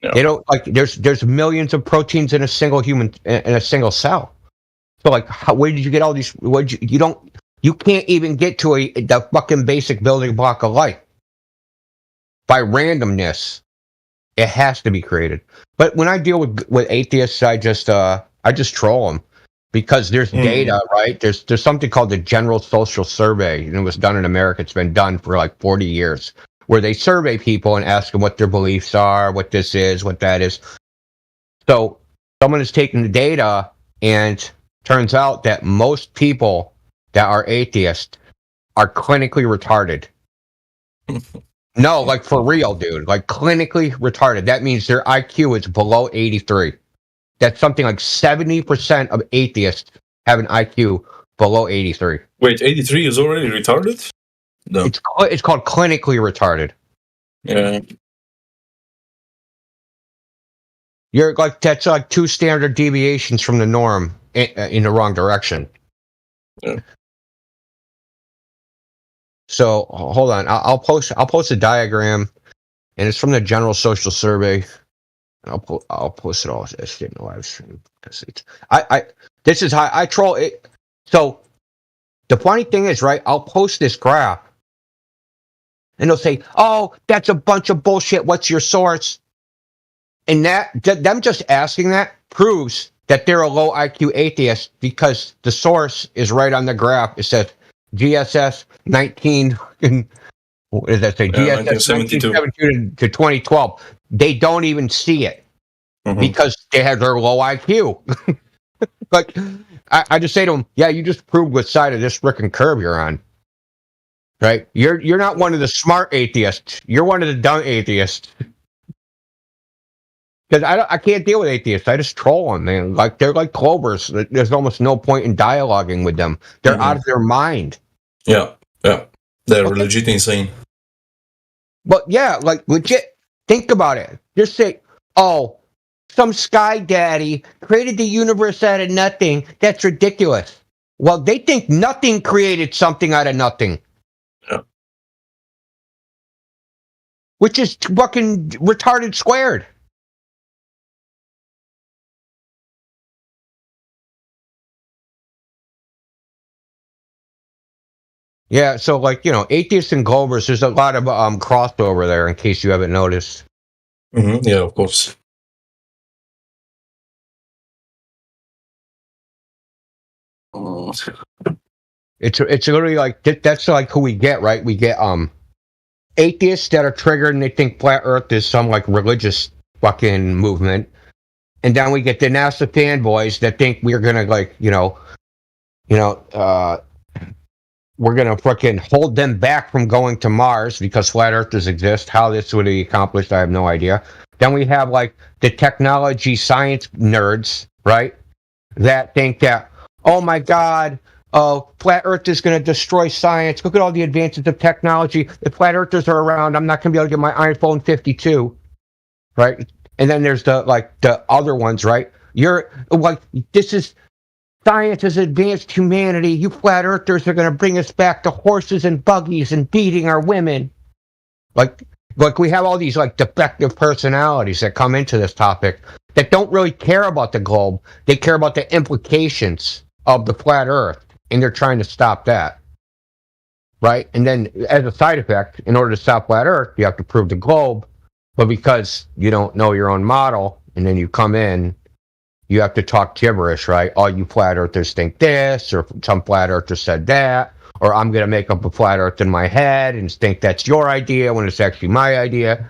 Yeah. They don't like. There's millions of proteins in a single cell. So like, where did you get all these? You can't even get to the fucking basic building block of life by randomness. It has to be created. But when I deal with atheists, I just troll them. Because there's data, right? There's something called the General Social Survey, and it was done in America. It's been done for like 40 years, where they survey people and ask them what their beliefs are, what this is, what that is. So someone is taking the data, and turns out that most people that are atheists are clinically retarded. No, like for real, dude. Like clinically retarded. That means their IQ is below 83. That's something like 70% of atheists have an IQ below 83. Wait, 83 is already retarded? No. It's called clinically retarded. Yeah. You're like, that's like 2 standard deviations from the norm in the wrong direction. Yeah. So hold on, I'll post a diagram, and it's from the General Social Survey. I'll post it all as in the live stream because this is how I troll it. So the funny thing is, right? I'll post this graph, and they'll say, "Oh, that's a bunch of bullshit. What's your source?" And them just asking that proves that they're a low IQ atheist because the source is right on the graph. It says GSS 19. What does that say? GSS 1972 to 2012. They don't even see it because they have their low IQ. But I just say to them, yeah, you just proved which side of this frickin' curve you're on. Right? You're not one of the smart atheists. You're one of the dumb atheists. Because I can't deal with atheists. I just troll them, man. Like they're like clovers. There's almost no point in dialoguing with them. They're out of their mind. Yeah. They're legit insane. But yeah, like legit. Think about it. Just say, oh, some sky daddy created the universe out of nothing. That's ridiculous. Well, they think nothing created something out of nothing. Yeah. Which is fucking retarded squared. Yeah, so like, atheists and Glovers, there's a lot of crossover there in case you haven't noticed. Yeah, of course. It's literally like that's like who we get, right? We get atheists that are triggered and they think flat Earth is some like religious fucking movement, and then we get the NASA fanboys that think we're gonna like we're gonna fucking hold them back from going to Mars because flat earthers exist. How this would be accomplished, I have no idea. Then we have like the technology science nerds, right? That think that, oh my God, flat earth is gonna destroy science. Look at all the advances of technology. If flat earthers are around, I'm not gonna be able to get my iPhone 52, right? And then there's the other ones, right? You're like, this is science has advanced humanity. You flat earthers are going to bring us back to horses and buggies and beating our women. Like we have all these like defective personalities that come into this topic that don't really care about the globe. They care about the implications of the flat earth, and they're trying to stop that. Right? And then as a side effect, in order to stop flat earth, you have to prove the globe. But because you don't know your own model, and then you come in, you have to talk gibberish, right? All you flat earthers think this, or some flat earthers said that, or I'm going to make up a flat Earth in my head and think that's your idea when it's actually my idea.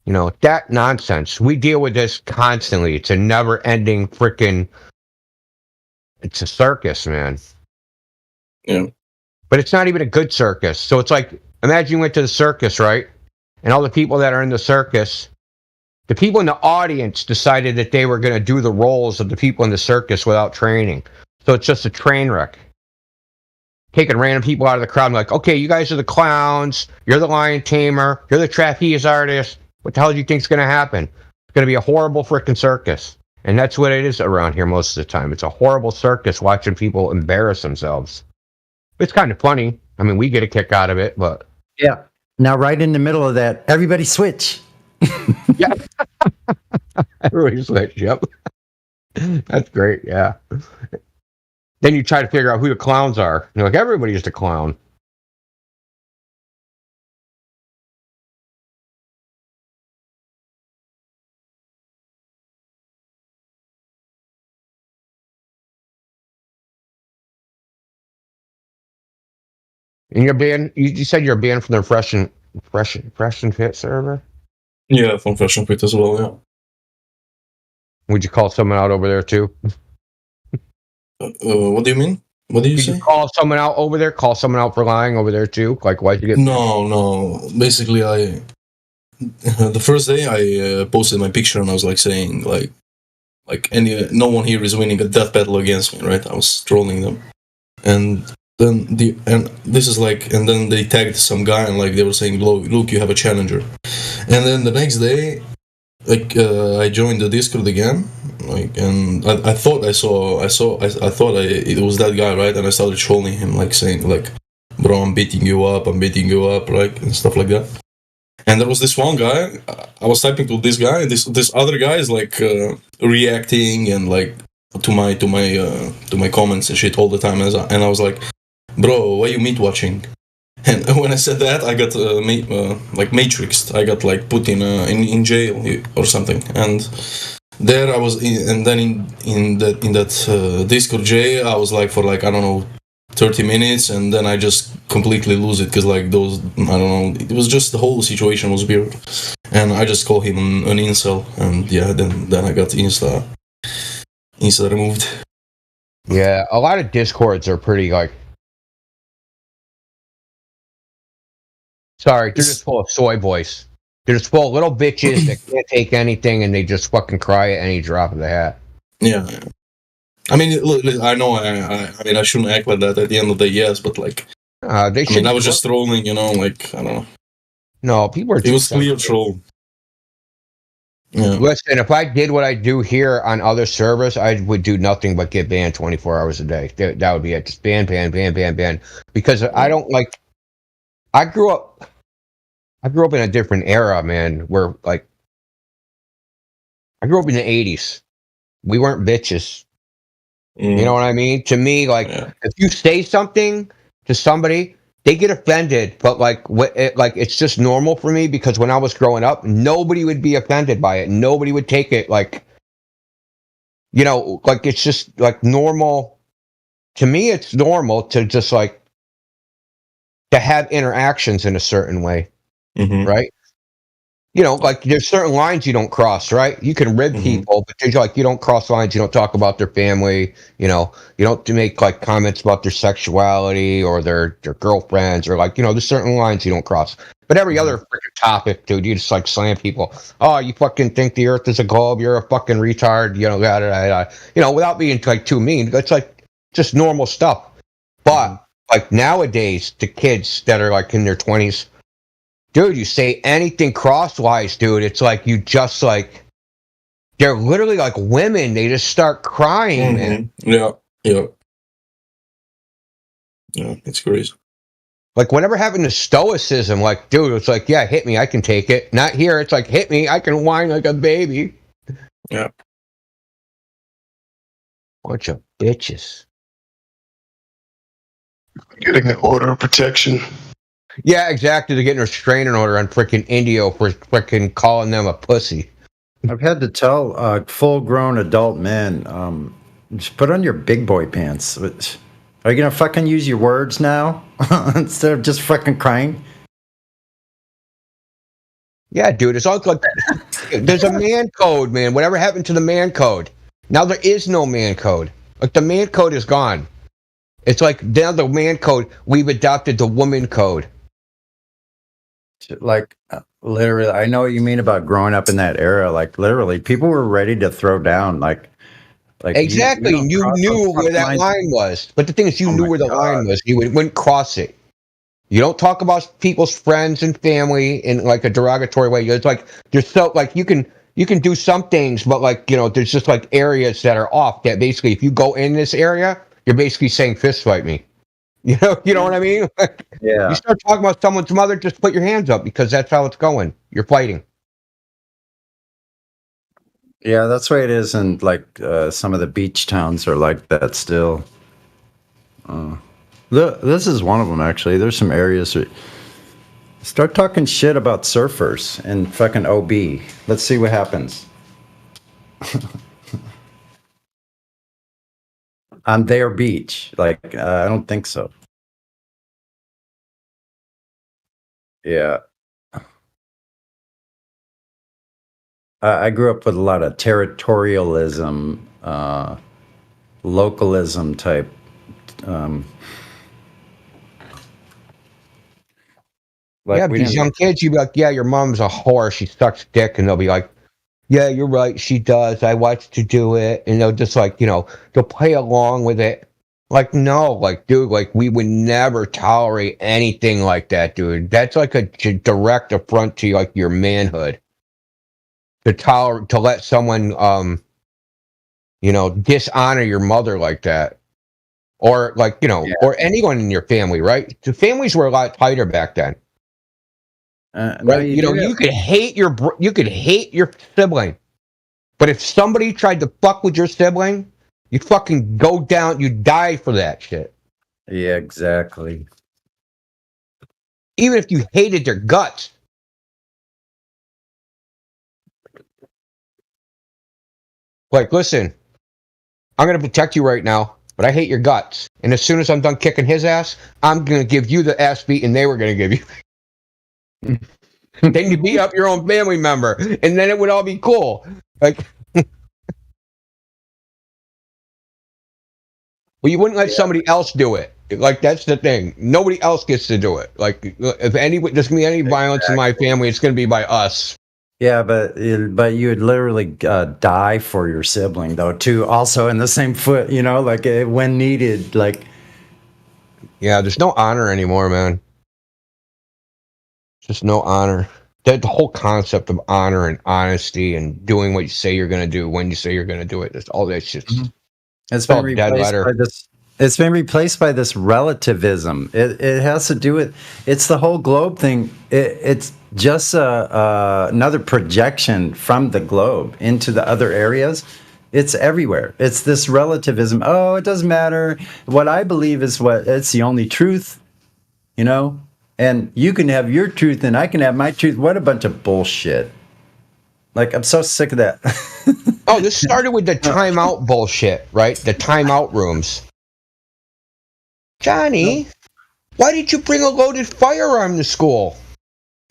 You know, that nonsense. We deal with this constantly. It's a never-ending freaking. It's a circus, man. Yeah. But it's not even a good circus. So it's like, imagine you went to the circus, right? And all the people that are in the circus, the people in the audience decided that they were going to do the roles of the people in the circus without training. So it's just a train wreck. Taking random people out of the crowd and like, okay, you guys are the clowns, you're the lion tamer, you're the trapeze artist. What the hell do you think is going to happen? It's going to be a horrible freaking circus. And that's what it is around here most of the time. It's a horrible circus watching people embarrass themselves. It's kind of funny. I mean, we get a kick out of it, but... Yeah. Now, right in the middle of that, everybody switch. Yeah. Everybody switch, yep. That's great, yeah. Then you try to figure out who the clowns are. You're like, everybody's the clown. And you're banned. You said you're banned from the Fresh and Fit server. Yeah, from Fresh and Fit as well. Yeah. Would you call someone out over there too? What do you mean? What did you say? You call someone out over there? Call someone out for lying over there too? Like, why'd you get? No. Basically, the first day I posted my picture and I was like saying like no one here is winning a death battle against me, right? I was trolling them, and then this is like, and then they tagged some guy and like they were saying, look, you have a challenger, and then the next day, like I joined the Discord again, like, and I thought it was that guy, right? And I started trolling him, like saying like, bro, I'm beating you up, like, and stuff like that. And there was this one guy, I was typing to this guy, and this other guy is like reacting and like to my comments and shit all the time, and I was like, bro, why you meat watching? And when I said that, I got like matrixed. I got like put in jail or something. And there I was, and then in that Discord jail, I was like for like, I don't know, 30 minutes, and then I just completely lose it because like those, I don't know, it was just the whole situation was weird, and I just call him an incel, and yeah, then I got insta removed. Yeah, a lot of Discords are pretty like. Sorry, they're just full of soy boys. They're just full of little bitches that can't take anything, and they just fucking cry at any drop of the hat. Yeah. I mean, look, I know. I mean, I shouldn't act like that at the end of the day, yes, but like, I was just trolling, you know, like, I don't know. No, people are. It was clear troll. Yeah. Listen, if I did what I do here on other servers, I would do nothing but get banned 24 hours a day. That would be it. Just ban. Because I don't like. I grew up in a different era, man. Where like, I grew up in the 80s. We weren't bitches. You know what I mean? To me, like, if you say something to somebody, they get offended. But like, it's just normal for me because when I was growing up, nobody would be offended by it. Nobody would take it like, you know, like it's just like normal. To me, it's normal to just like to have interactions in a certain way, right? You know, like there's certain lines you don't cross, right? You can rib people, but there's like you don't cross lines. You don't talk about their family. You know, you don't make like comments about their sexuality or their girlfriends or like, you know, there's certain lines you don't cross. But every other freaking topic, dude, you just like slam people. Oh, you fucking think the Earth is a globe? You're a fucking retard. You know, you know, without being like too mean. It's like just normal stuff. But like nowadays, the kids that are like in their 20s. Dude, you say anything crosswise, dude, it's like you just like they're literally like women. They just start crying, man. Yeah, it's crazy. Like whatever happened to stoicism? Like, dude, it's like, yeah, hit me, I can take it. Not here. It's like, hit me, I can whine like a baby. Yeah. Bunch of bitches. Getting an order of protection. Yeah, exactly. They're getting a restraining order on freaking Indio for freaking calling them a pussy. I've had to tell full-grown adult men, just put on your big boy pants. Are you gonna fucking use your words now instead of just fucking crying? Yeah, dude. It's all like there's a man code, man. Whatever happened to the man code? Now there is no man code. Like the man code is gone. It's like now the man code. We've adopted the woman code. Like literally, I know what you mean about growing up in that era. Like literally, people were ready to throw down. Like Exactly. You knew where that line was. But the thing is, you knew where the line was. You wouldn't cross it. You don't talk about people's friends and family in like a derogatory way. It's like there's so like you can do some things, but like there's just like areas that are off. That basically, if you go in this area, you're basically saying fist fight me. You know what I mean? Yeah. You start talking about someone's mother, just put your hands up because that's how it's going. You're fighting. Yeah, that's the way it is, and like some of the beach towns are like that still. This is one of them actually. There's some areas that start talking shit about surfers and fucking OB. Let's see what happens. On their beach, like I don't think so. Yeah. I grew up with a lot of territorialism, localism type. Yeah, these young kids, you'd be like, yeah, your mom's a whore. She sucks dick. And they'll be like, yeah, you're right. She does. I watched her do it. And they'll just like, they'll play along with it. Like, no, like, dude, like, we would never tolerate anything like that, dude. That's like a direct affront to like your manhood. To let someone, dishonor your mother like that. Or like, or anyone in your family, right? The families were a lot tighter back then. Right? You could hate your sibling, but if somebody tried to fuck with your sibling, you fucking go down, you die for that shit. Yeah, exactly. Even if you hated their guts. Like, listen, I'm gonna protect you right now, but I hate your guts. And as soon as I'm done kicking his ass, I'm gonna give you the ass beating they were gonna give you. Then you beat up your own family member, and then it would all be cool. Like, well, you wouldn't let somebody else do it. Like, that's the thing. Nobody else gets to do it. Like, if there's gonna be any violence in my family, it's gonna be by us. Yeah, but you would literally die for your sibling, though, too. Also in the same foot, like when needed, like. Yeah, there's no honor anymore, man. Just no honor. The whole concept of honor and honesty and doing what you say you're going to do when you say you're going to do it. It's all that shit. It's been replaced by this. It's been replaced by this relativism. It has to do with. It's the whole globe thing. It's just another projection from the globe into the other areas. It's everywhere. It's this relativism. Oh, it doesn't matter. What I believe is it's the only truth. And you can have your truth and I can have my truth. What a bunch of bullshit. Like, I'm so sick of that. Oh, this started with the timeout bullshit, right? The timeout rooms. Johnny, why did you bring a loaded firearm to school?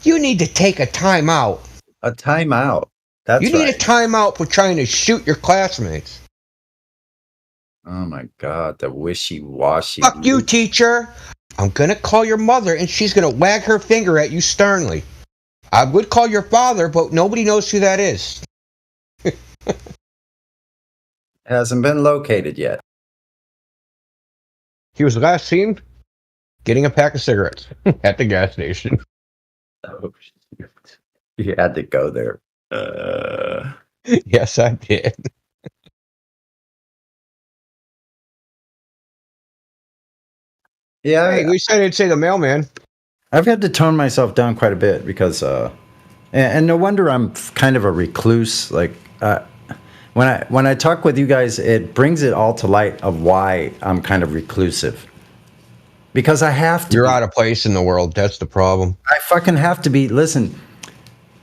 You need to take a timeout. A timeout? You need a timeout for trying to shoot your classmates. Oh my God, the wishy-washy. Fuck you, teacher. I'm going to call your mother and she's going to wag her finger at you sternly. I would call your father, but nobody knows who that is. Hasn't been located yet. He was last seen getting a pack of cigarettes at the gas station. Oh, shoot. You had to go there. Yes, I did. Yeah, hey, at least I didn't say the mailman. I've had to tone myself down quite a bit because, and no wonder I'm kind of a recluse. Like when I talk with you guys, it brings it all to light of why I'm kind of reclusive. Because I have to. You're out of place in the world. That's the problem. I fucking have to be. Listen,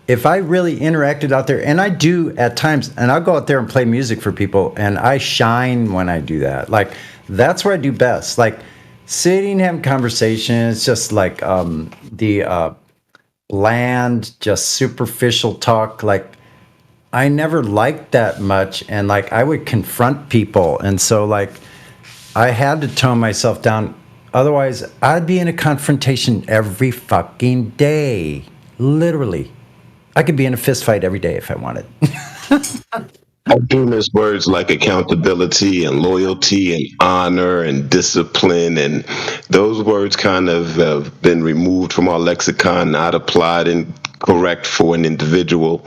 if I really interacted out there, and I do at times, and I'll go out there and play music for people, and I shine when I do that. Like That's where I do best. Like sitting, having conversations, just like the bland, just superficial talk. Like I never liked that much, and like I would confront people, and so like I had to tone myself down. Otherwise, I'd be in a confrontation every fucking day. Literally. I could be in a fist fight every day if I wanted. I do miss words like accountability and loyalty and honor and discipline, and those words kind of have been removed from our lexicon, not applied and correct for an individual.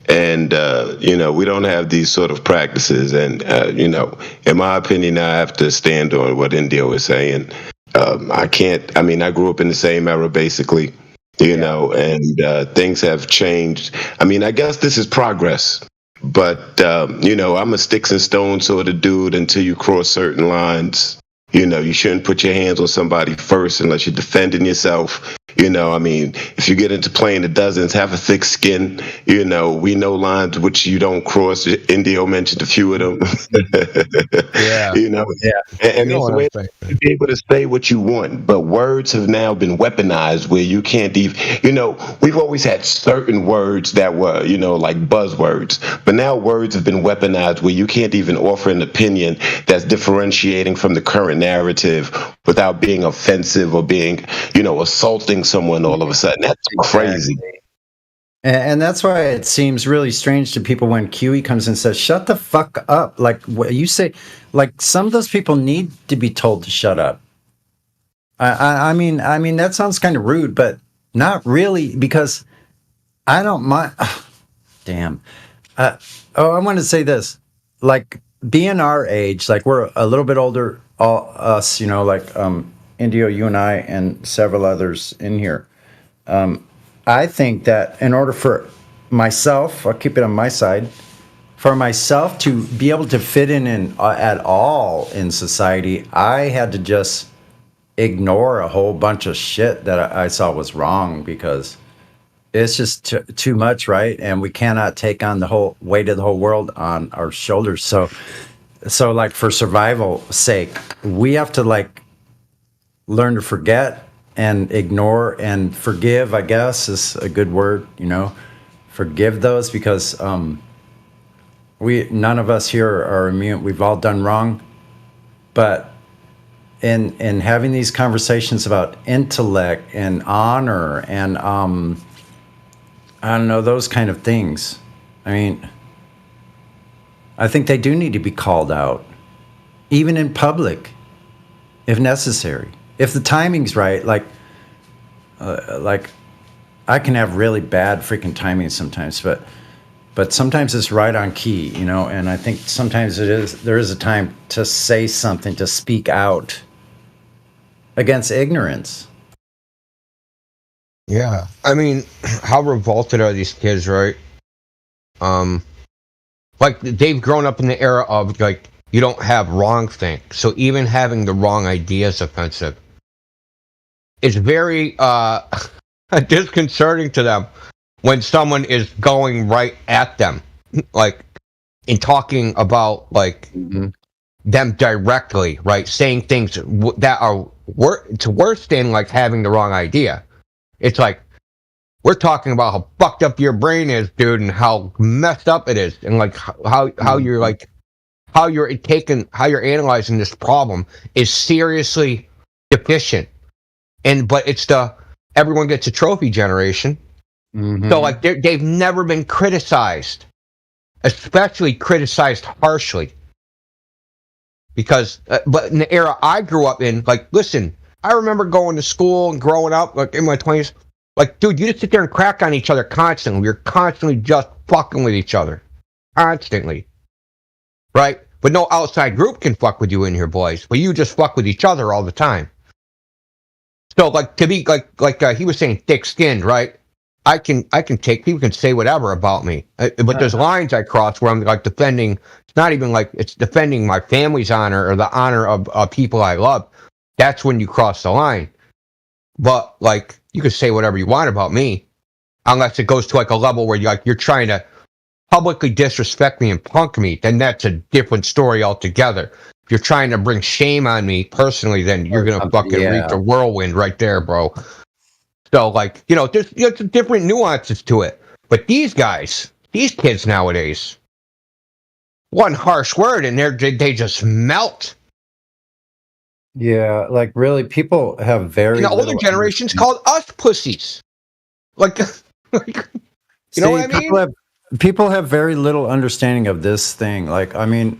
And, we don't have these sort of practices. And, in my opinion, I have to stand on what Indio is saying. I grew up in the same era, basically, and things have changed. I mean, I guess this is progress. But, I'm a sticks and stones sort of dude until you cross certain lines. You shouldn't put your hands on somebody first unless you're defending yourself. If you get into playing the dozens, have a thick skin. We know lines which you don't cross. Indio mentioned a few of them. Yeah. And there's a way to be able to say what you want. But words have now been weaponized where you can't even, we've always had certain words that were, like buzzwords. But now words have been weaponized where you can't even offer an opinion that's differentiating from the current narrative without being offensive or being, assaulting someone all of a sudden. That's crazy. And that's why it seems really strange to people when QE comes and says, shut the fuck up. Like what you say, like some of those people need to be told to shut up. I mean, that sounds kind of rude, but not really, because I don't mind. Damn. I want to say this, like being our age, like we're a little bit older, all us, Indio, you and I, and several others in here. I think that in order for myself, I'll keep it on my side, for myself to be able to fit in at all in society, I had to just ignore a whole bunch of shit that I saw was wrong, because it's just too much, right? And we cannot take on the whole weight of the whole world on our shoulders. So like for survival sake, we have to like learn to forget and ignore and forgive, I guess is a good word, forgive those, because none of us here are immune. We've all done wrong. But in having these conversations about intellect and honor and I don't know, those kind of things, I mean, I think they do need to be called out, even in public, if necessary. If the timing's right, like I can have really bad freaking timing sometimes, but sometimes it's right on key, and I think sometimes there is a time to say something, to speak out against ignorance. Yeah. I mean, how revolted are these kids, right? Like they've grown up in the era of like, you don't have wrong think. So even having the wrong idea is offensive. It's very disconcerting to them when someone is going right at them, like in talking about like them directly, right? Saying things that are it's worse than like having the wrong idea. It's like, we're talking about how fucked up your brain is, dude, and how messed up it is, and like how you're like how you're analyzing this problem is seriously deficient. But it's everyone gets a trophy generation. So like they've never been criticized, especially criticized harshly. Because, but in the era I grew up in, like, listen, I remember going to school and growing up, like in my 20s, like, dude, you just sit there and crack on each other constantly. You're constantly just fucking with each other, constantly, right? But no outside group can fuck with you in here, boys. But you just fuck with each other all the time. So, like, to be like he was saying, thick-skinned, right? I can take, people can say whatever about me, but there's lines I cross where I'm like defending. It's not even like it's defending my family's honor or the honor of people I love. That's when you cross the line. But like, you can say whatever you want about me, unless it goes to like a level where you're trying to publicly disrespect me and punk me. Then that's a different story altogether. you're trying to bring shame on me personally, then you're gonna fucking reach a whirlwind right there, bro. So like, you know, there's different nuances to it. But these guys, these kids nowadays, one harsh word and they just melt. Yeah, like really, people have very. And the older little generation's called us pussies. Like, you know what I mean? People have very little understanding of this thing. Like, I mean,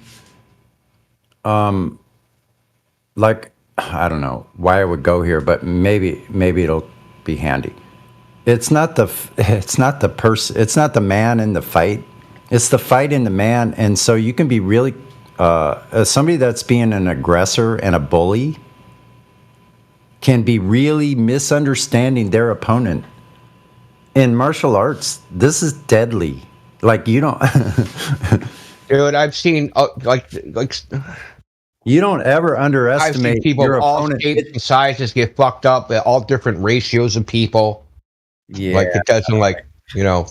like, I don't know why I would go here, but maybe it'll be handy. It's not the person. It's not the man in the fight. It's the fight in the man. And so you can be really, as somebody that's being an aggressor and a bully, can be really misunderstanding their opponent. In martial arts, this is deadly. Like, you don't. Dude, I've seen like. You don't ever underestimate I've seen people your of all opponent. shapes and sizes get fucked up. All different ratios of people. Yeah, like it doesn't like, you know.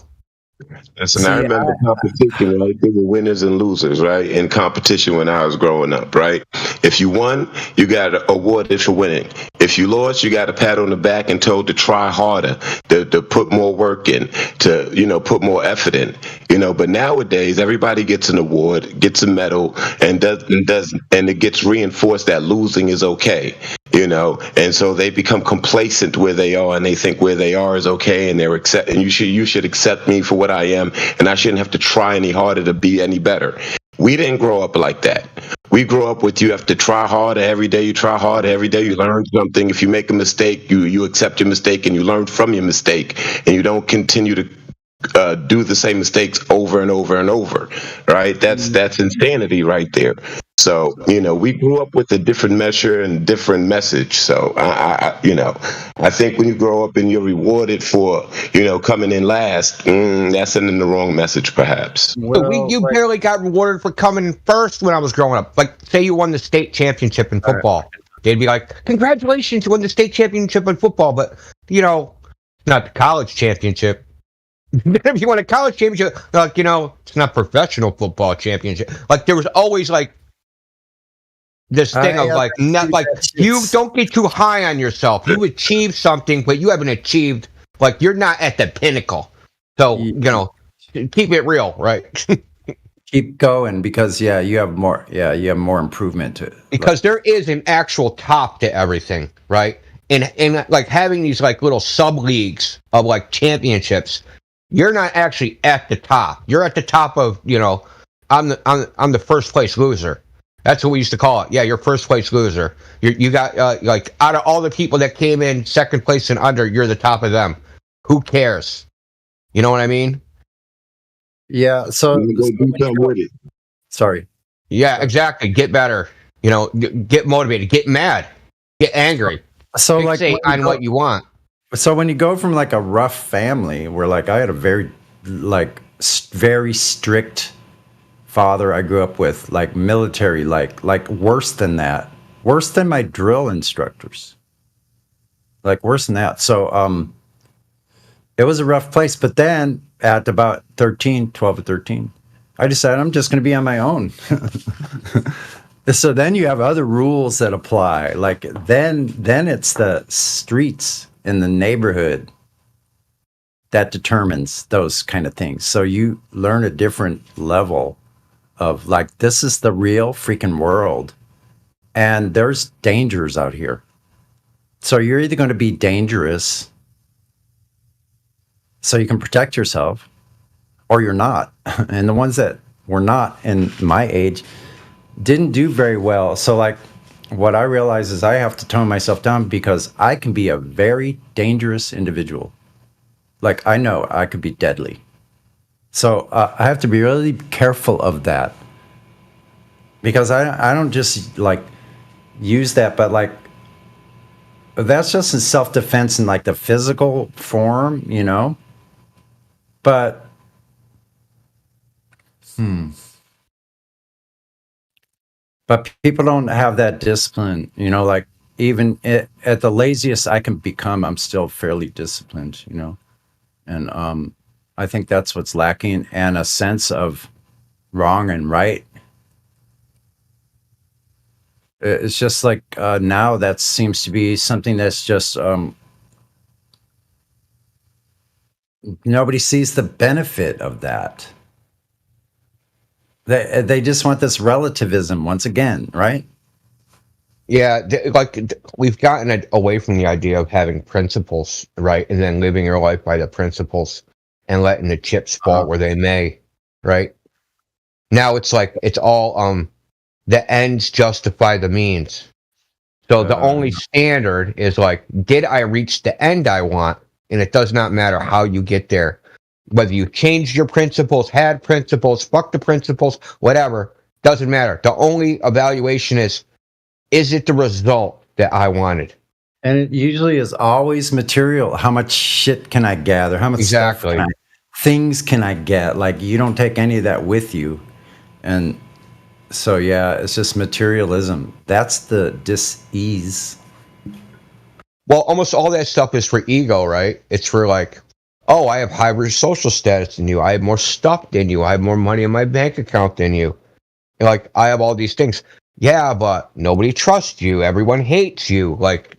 Listen, I remember competition, right? There were winners and losers, right? In competition when I was growing up, right? If you won, you got awarded for winning. If you lost, you got a pat on the back and told to try harder, to put more work in, to, you know, put more effort in, you know. But nowadays, everybody gets an award, gets a medal, and it gets reinforced that losing is okay, you know. And so they become complacent where they are, and they think where they are is okay, and and you should accept me for what I am, and I shouldn't have to try any harder to be any better. We didn't grow up like that. We grew up with you have to try harder every day. You try harder every day. You learn something. If you make a mistake, you accept your mistake and you learn from your mistake, and you don't continue to do the same mistakes over and over and over. Right? That's insanity right there. So, you know, we grew up with a different measure and different message. So, I think when you grow up and you're rewarded for, you know, coming in last, that's sending the wrong message, perhaps. Well, you barely got rewarded for coming in first when I was growing up. Like, say you won the state championship in football. They'd be like, congratulations, you won the state championship in football. But, you know, not the college championship. If you won a college championship, like, you know, it's not professional football championship. Like, there was always, like, this thing of like, not like you don't get too high on yourself. You achieved something, but you haven't achieved, like, you're not at the pinnacle. So, you know, keep it real, right? Keep going, because you have more improvement to it. Because there is an actual top to everything, right? And like having these like little sub leagues of like championships, you're not actually at the top. You're at the top of, you know, I'm the first place loser. That's what we used to call it. Yeah, you're first place loser. You got like out of all the people that came in second place and under, you're the top of them. Who cares? You know what I mean? Yeah. So sorry. Yeah, exactly. Get better. You know, get motivated. Get mad. Get angry. So like on what you want. So when you go from like a rough family, where like I had a very very strict father I grew up with, like military, like worse than that, worse than my drill instructors, like worse than that. So it was a rough place. But then at about 12 or 13, I decided I'm just going to be on my own. So then you have other rules that apply. Like then it's the streets in the neighborhood that determines those kind of things. So you learn a different level of like, this is the real freaking world, and there's dangers out here. So you're either going to be dangerous so you can protect yourself, or you're not. And the ones that were not in my age didn't do very well. So like what I realize is I have to tone myself down, because I can be a very dangerous individual. Like I know I could be deadly. So I have to be really careful of that, because I don't just like use that, but like that's just in self-defense in like the physical form, you know. But but people don't have that discipline, you know. Like even at the laziest I can become, I'm still fairly disciplined, you know. And I think that's what's lacking, and a sense of wrong and right. It's just like now that seems to be something that's just nobody sees the benefit of that. They just want this relativism once again, right? Yeah, we've gotten away from the idea of having principles, right, and then living your life by the principles and letting the chips fall where they may, right? Now it's like it's all the ends justify the means. So the only standard is like, did I reach the end I want? And it does not matter how you get there. Whether you changed your principles, had principles, fuck the principles, whatever, doesn't matter. The only evaluation is it the result that I wanted? And it usually is always material. How much shit can I gather? How much things can I get? Like, you don't take any of that with you. And so, yeah, it's just materialism. That's the dis-ease. Well, almost all that stuff is for ego, right? It's for like, oh, I have higher social status than you. I have more stuff than you. I have more money in my bank account than you. And like, I have all these things. Yeah, but nobody trusts you. Everyone hates you. Like,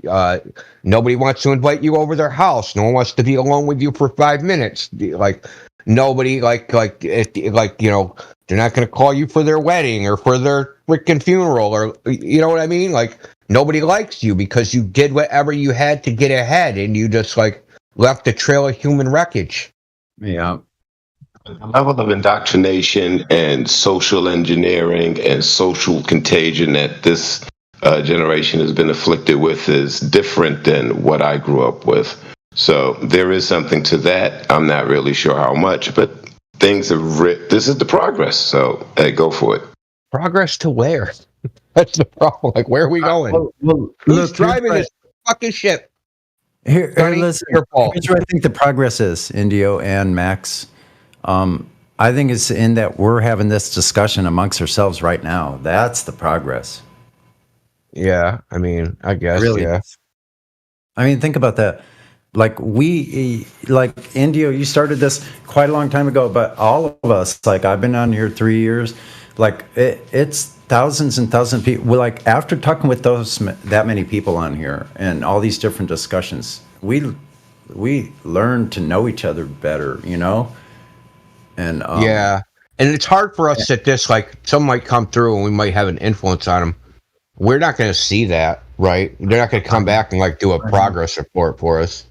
nobody wants to invite you over their house. No one wants to be alone with you for 5 minutes. Like, nobody, like, you know, they're not going to call you for their wedding or for their freaking funeral, or, you know what I mean? Like, nobody likes you because you did whatever you had to get ahead, and you just like left a trail of human wreckage. Yeah. The level of indoctrination and social engineering and social contagion that this generation has been afflicted with is different than what I grew up with. So there is something to that. I'm not really sure how much, but things have this is the progress. So hey, go for it. Progress to where? That's the problem. Like, where are we going? Who's driving this fucking ship? Here, listen, here's where I think the progress is, Indio and Max. I think it's in that we're having this discussion amongst ourselves right now. That's the progress. Yeah, I mean, I guess, really, yeah. I mean, think about that. Like Indio, you started this quite a long time ago, but all of us, like, I've been on here 3 years. Like, it's thousands and thousands of people. Well, like, after talking with that many people on here and all these different discussions, we learn to know each other better, you know? And yeah, and it's hard for us at this, like, some might come through and we might have an influence on them. We're not going to see that, right? They're not going to come back and like do a progress report for us.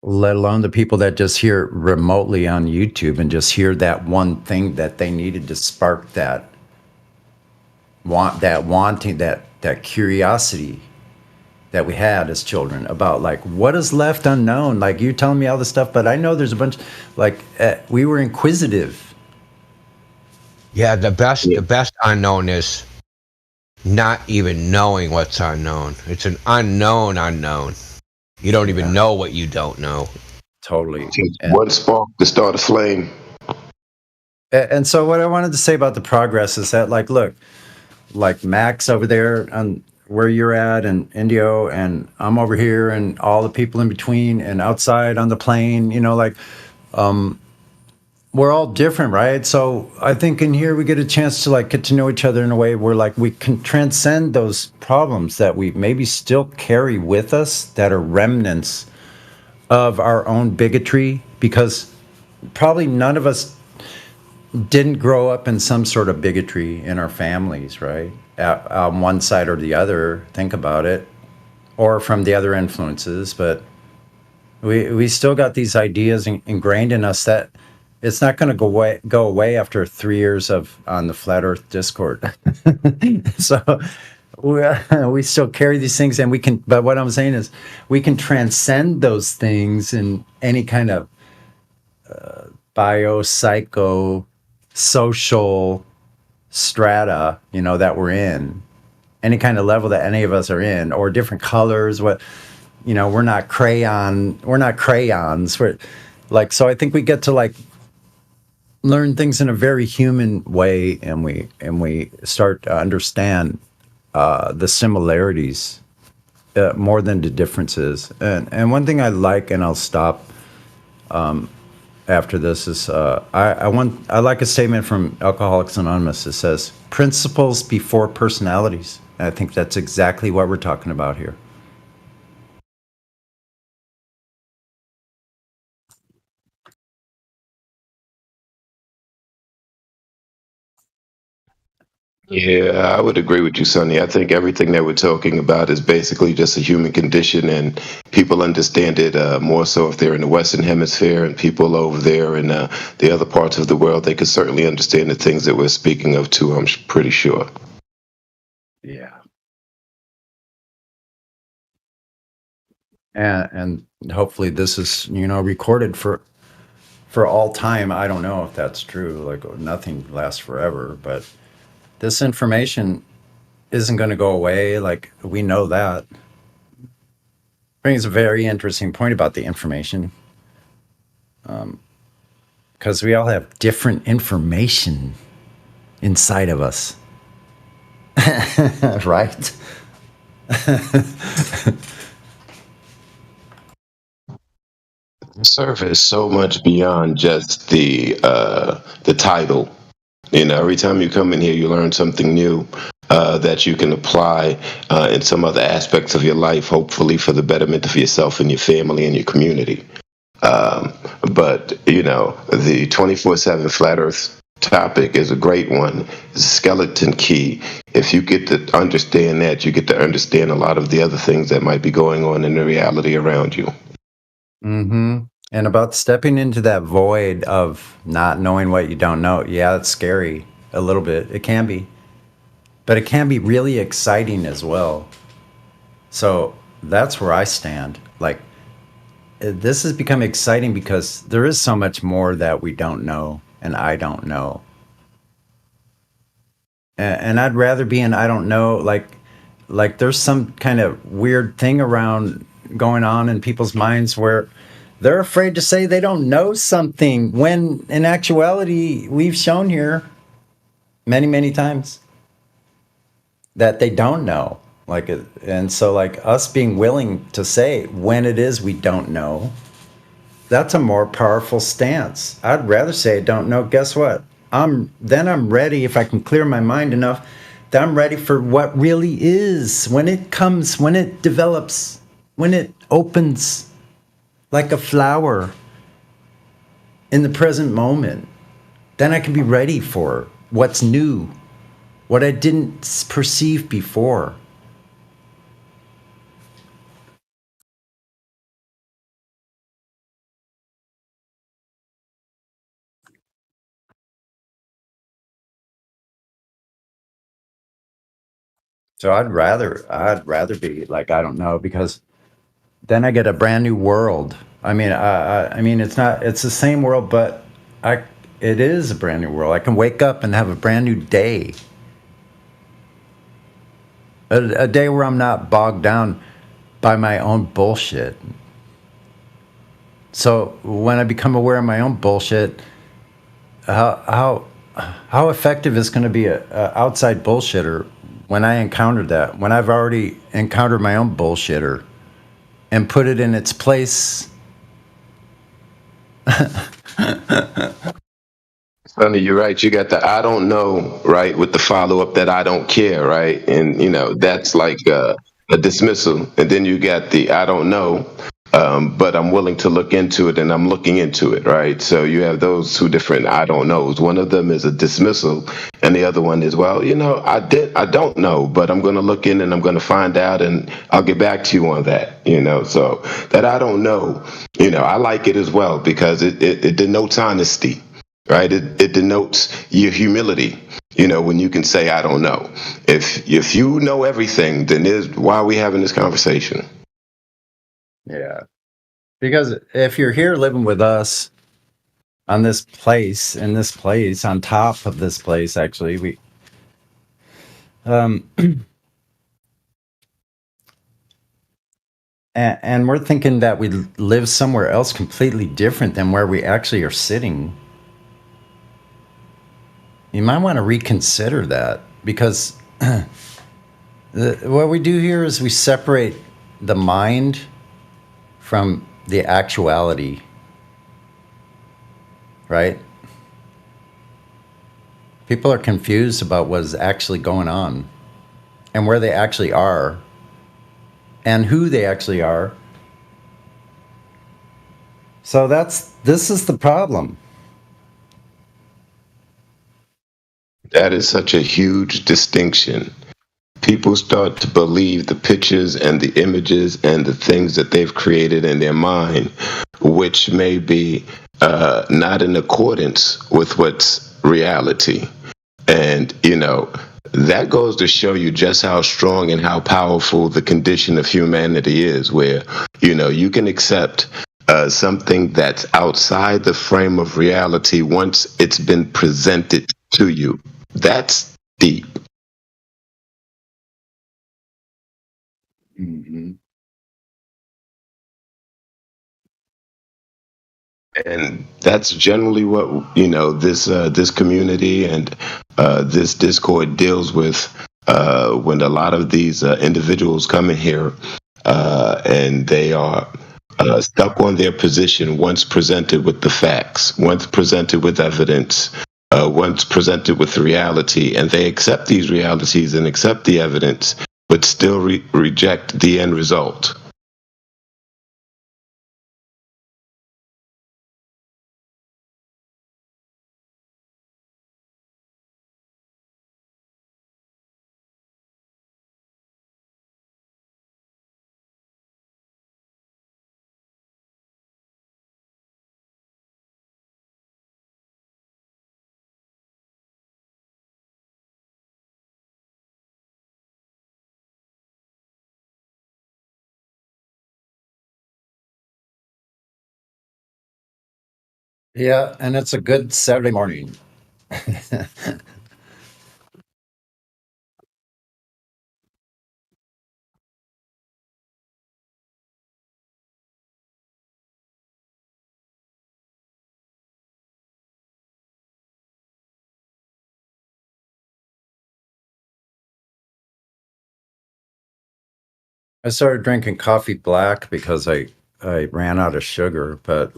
Let alone the people that just hear remotely on YouTube and just hear that one thing that they needed to spark that wanting, that curiosity that we had as children about, like, what is left unknown. Like, you're telling me all this stuff, but I know there's a bunch, like, we were inquisitive. Yeah, the best unknown is not even knowing what's unknown. It's an unknown. You don't even know what you don't know. Totally. One spark to start a flame. And so what I wanted to say about the progress is that, like, look, like Max over there on where you're at, and Indio, and I'm over here, and all the people in between and outside on the plane, you know, like, we're all different, right? So I think in here we get a chance to, like, get to know each other in a way where, like, we can transcend those problems that we maybe still carry with us that are remnants of our own bigotry, because probably none of us didn't grow up in some sort of bigotry in our families, right? On one side or the other, think about it, or from the other influences. But we still got these ideas ingrained in us that it's not going to go away after 3 years on the Flat Earth Discord. So we still carry these things, and we can. But what I'm saying is, we can transcend those things in any kind of bio-psycho social strata, you know, that we're in, any kind of level that any of us are in, or different colors. What, you know, we're not crayons. We're like, so I think we get to, like, learn things in a very human way, and we start to understand the similarities more than the differences. And one thing I like, and I'll stop after this, is I like a statement from Alcoholics Anonymous. It says, principles before personalities. I think that's exactly what we're talking about here. Yeah, I would agree with you, Sonny. I think everything that we're talking about is basically just a human condition, and people understand it more so if they're in the Western Hemisphere, and people over there in the other parts of the world, they could certainly understand the things that we're speaking of too, I'm pretty sure. Yeah. And hopefully this is, recorded for all time. I don't know if that's true. Like, nothing lasts forever, but this information isn't going to go away. Like, we know that. Brings a very interesting point about the information. Because we all have different information inside of us. Right? Surf is so much beyond just the title. Every time you come in here, you learn something new that you can apply in some other aspects of your life, hopefully for the betterment of yourself and your family and your community. But the 24/7 flat Earth topic is a great one. It's a skeleton key. If you get to understand that, you get to understand a lot of the other things that might be going on in the reality around you. Mm-hmm. And about stepping into that void of not knowing what you don't know. Yeah, it's scary a little bit. It can be. But it can be really exciting as well. So that's where I stand. Like, this has become exciting because there is so much more that we don't know and I don't know. And I'd rather be in I don't know, like there's some kind of weird thing around going on in people's minds where they're afraid to say they don't know something when in actuality we've shown here many, many times that they don't know. And so us being willing to say when it is we don't know, that's a more powerful stance. I'd rather say I don't know. Guess what? I'm ready if I can clear my mind enough that I'm ready for what really is when it comes, when it develops, when it opens like a flower in the present moment. Then I can be ready for what's new, what I didn't perceive before. So I'd rather be like, I don't know, because then I get a brand new world. I mean, it's the same world, but it is a brand new world. I can wake up and have a brand new day. A day where I'm not bogged down by my own bullshit. So when I become aware of my own bullshit, how effective is going to be a outside bullshitter when I encountered that? When I've already encountered my own bullshitter and put it in its place. Sonny, you're right. You got the I don't know, right, with the follow-up that I don't care, right? And, that's like a dismissal. And then you got the I don't know, but I'm willing to look into it, and I'm looking into it, right? So you have those two different I don't knows. One of them is a dismissal, and the other one is, well, I don't know, but I'm going to look in and I'm going to find out, and I'll get back to you on that, So that I don't know, I like it as well because it denotes honesty. Right, it denotes your humility. When you can say I don't know. If you know everything, then why are we having this conversation? Yeah, because if you're here living with us on this place, on top of this place, actually, we and we're thinking that we live somewhere else completely different than where we actually are sitting. You might want to reconsider that because what we do here is we separate the mind from the actuality, right? People are confused about what is actually going on. and where they actually are and who they actually are. So this is the problem. That is such a huge distinction. People start to believe the pictures and the images and the things that they've created in their mind, which may be not in accordance with what's reality. And, that goes to show you just how strong and how powerful the condition of humanity is, where, you can accept something that's outside the frame of reality once it's been presented to you. That's deep. Mm-hmm. And that's generally what this community and this Discord deals with when a lot of these individuals come in here and they are stuck on their position once presented with the facts, once presented with evidence, once presented with reality, and they accept these realities and accept the evidence, but still reject the end result. Yeah, and it's a good Saturday morning. I started drinking coffee black because I ran out of sugar, but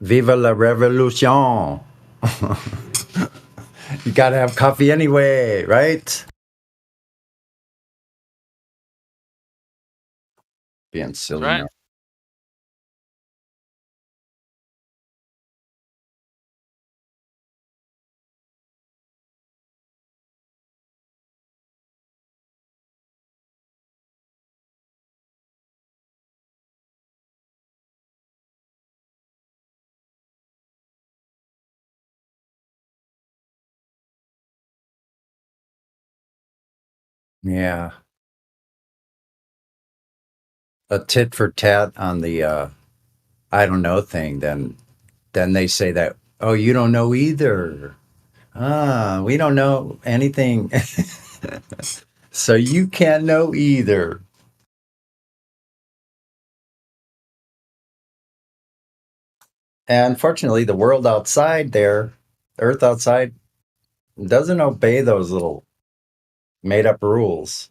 Viva la revolution. You gotta have coffee anyway, right? Being silly Right. now. Yeah. A tit for tat on the I don't know thing, then they say that, oh, you don't know either. We don't know anything. So you can't know either. And fortunately, the world outside there, Earth outside, doesn't obey those little made up rules.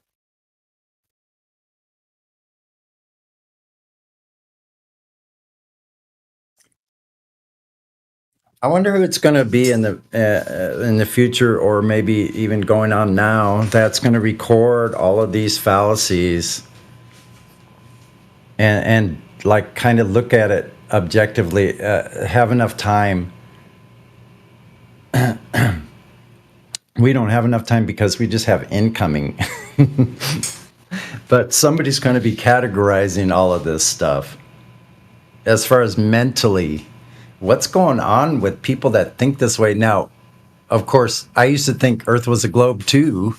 I wonder who it's going to be in the future, or maybe even going on now, that's going to record all of these fallacies and like kind of look at it objectively, have enough time. We don't have enough time because we just have incoming. But somebody's going to be categorizing all of this stuff. As far as mentally, what's going on with people that think this way? Now, of course, I used to think Earth was a globe too,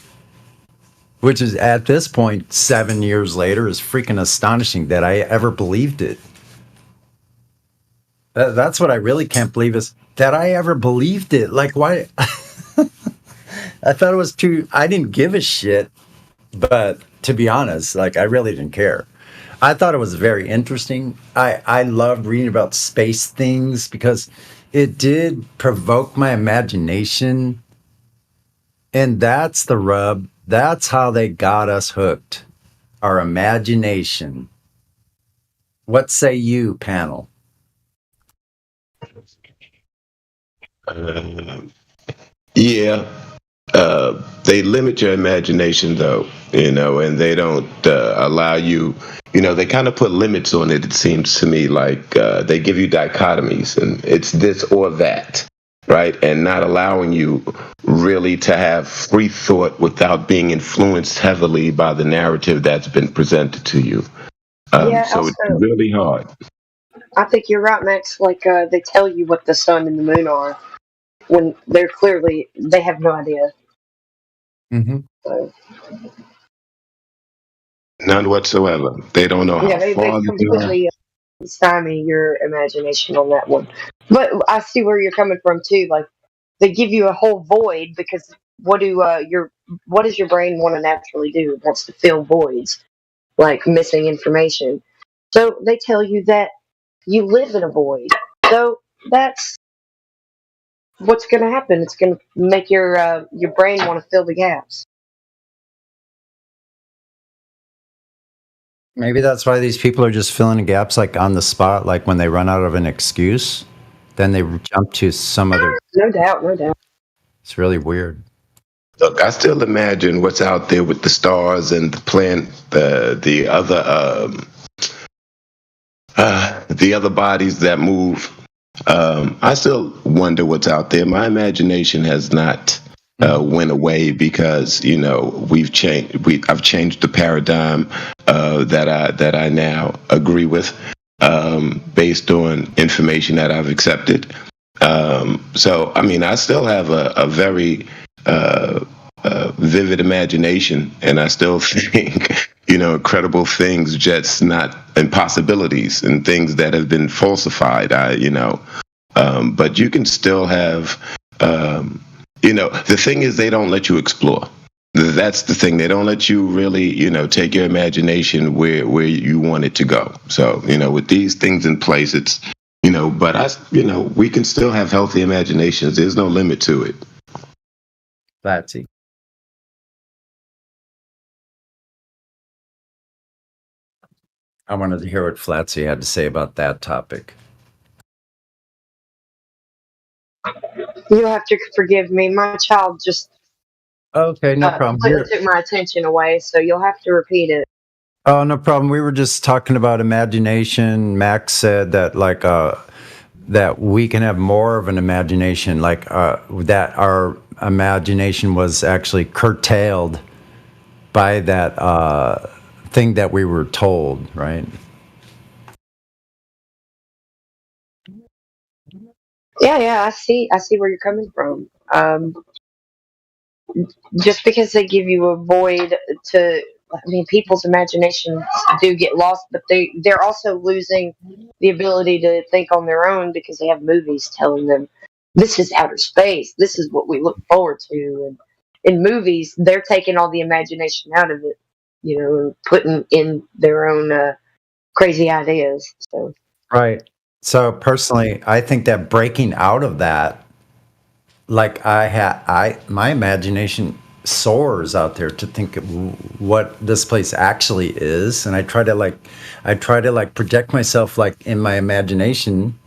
which is at this point, 7 years later, is freaking astonishing that I ever believed it. That's what I really can't believe, is that I ever believed it. Like, why? I thought it was too, I didn't give a shit, but to be honest, like, I really didn't care. I thought it was very interesting. I loved reading about space things because it did provoke my imagination. And that's the rub. That's how they got us hooked. Our imagination. What say you, panel? Yeah. they limit your imagination, though, and they don't allow you. They kind of put limits on it. It seems to me like they give you dichotomies, and it's this or that, right? And not allowing you really to have free thought without being influenced heavily by the narrative that's been presented to you. So it's really hard. I think you're right, Max. Like they tell you what the sun and the moon are when they have no idea. Mm-hmm. So, none whatsoever. They don't know how they far they are. completely stymie your imagination on that one. But I see where you're coming from too. Like they give you a whole void because what does your brain want to naturally do? It wants to fill voids, like missing information. So they tell you that you live in a void. So that's what's going to happen. It's going to make your brain want to fill the gaps. Maybe that's why these people are just filling the gaps like on the spot, like when they run out of an excuse, then they jump to some other. No doubt. It's really weird. Look, I still imagine what's out there with the stars and the other bodies that move. I still wonder what's out there. My imagination has not went away because we've changed. I've changed the paradigm that I now agree with based on information that I've accepted. So I mean, I still have a very vivid imagination, and I still think incredible things, just not impossibilities and things that have been falsified. But you can still have. The thing is, they don't let you explore. That's the thing. They don't let you really, take your imagination where you want it to go. So, with these things in place, it's, but we can still have healthy imaginations. There's no limit to it. Flatsy. I wanted to hear what Flatsy had to say about that topic. You'll have to forgive me. My child just Okay, no problem. took my attention away, so you'll have to repeat it. Oh, no problem. We were just talking about imagination. Max said that that we can have more of an imagination, that our imagination was actually curtailed by that thing that we were told, right? Yeah, I see where you're coming from. Just because they give you a void people's imaginations do get lost, but they're also losing the ability to think on their own because they have movies telling them this is outer space, this is what we look forward to, and in movies they're taking all the imagination out of it, and putting in their own crazy ideas. So Right. So personally, I think that breaking out of that, my imagination soars out there to think of what this place actually is, and I try to project myself in my imagination,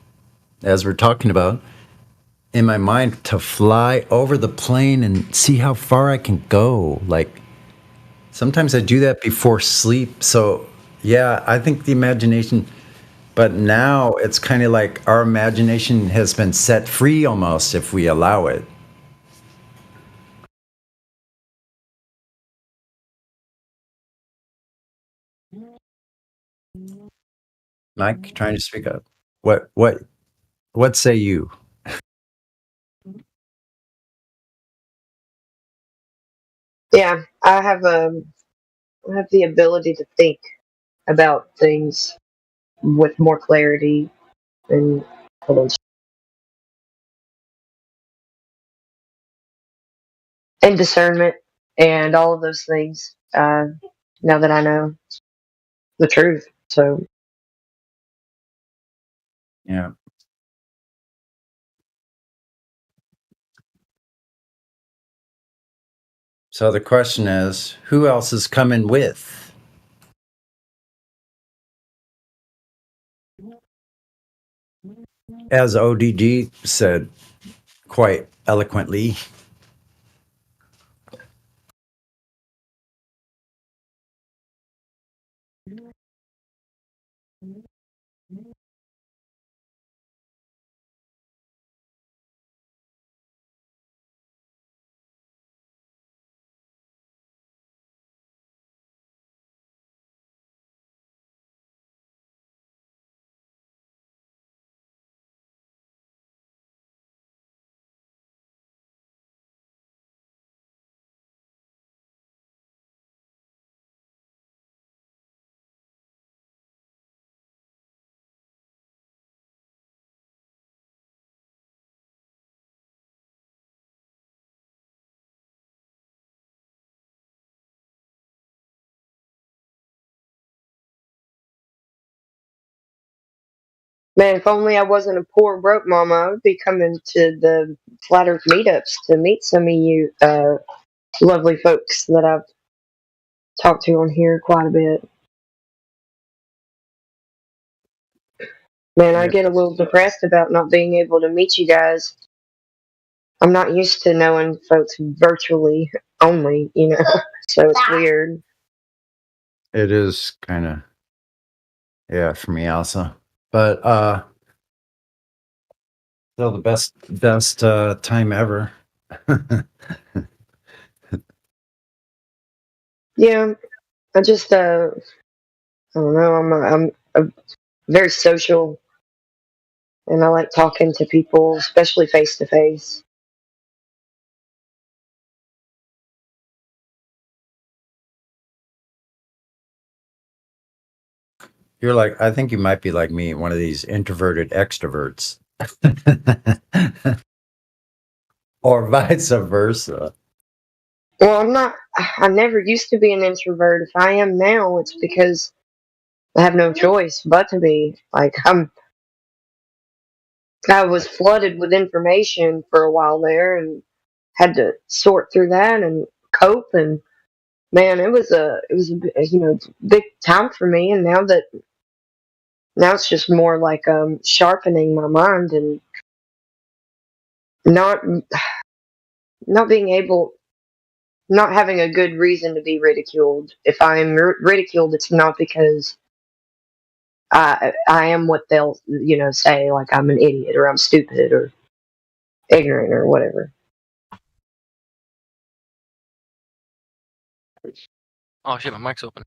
as we're talking about, in my mind, to fly over the plane and see how far I can go. Sometimes I do that before sleep. So yeah, I think the imagination. But now it's kind of like our imagination has been set free almost if we allow it. Mike, trying to speak up. What say you? yeah, I have the ability to think about things with more clarity and and discernment and all of those things. Now that I know the truth, so Yeah. So the question is, who else is coming with? As ODG said quite eloquently, Man, if only I wasn't a poor broke mama, I would be coming to the Flat Earth meetups to meet some of you lovely folks that I've talked to on here quite a bit. Man, I get a little depressed about not being able to meet you guys. I'm not used to knowing folks virtually only, you know, so it's weird. It is kind of, yeah, for me also. But still the best time ever. Yeah, I just I don't know. I'm a very social, and I like talking to people, especially face to face. You're like, I think you might be like me, one of these introverted extroverts. Or vice versa. Well, I'm not. I never used to be an introvert. If I am now, it's because I have no choice but to be. Like I was flooded with information for a while there, and had to sort through that and cope. And man, it was a big time for me. And now it's just more like sharpening my mind and not not being able, not having a good reason to be ridiculed. If I'm ridiculed, it's not because I am what they'll say, like I'm an idiot or I'm stupid or ignorant or whatever. Oh shit, my mic's open.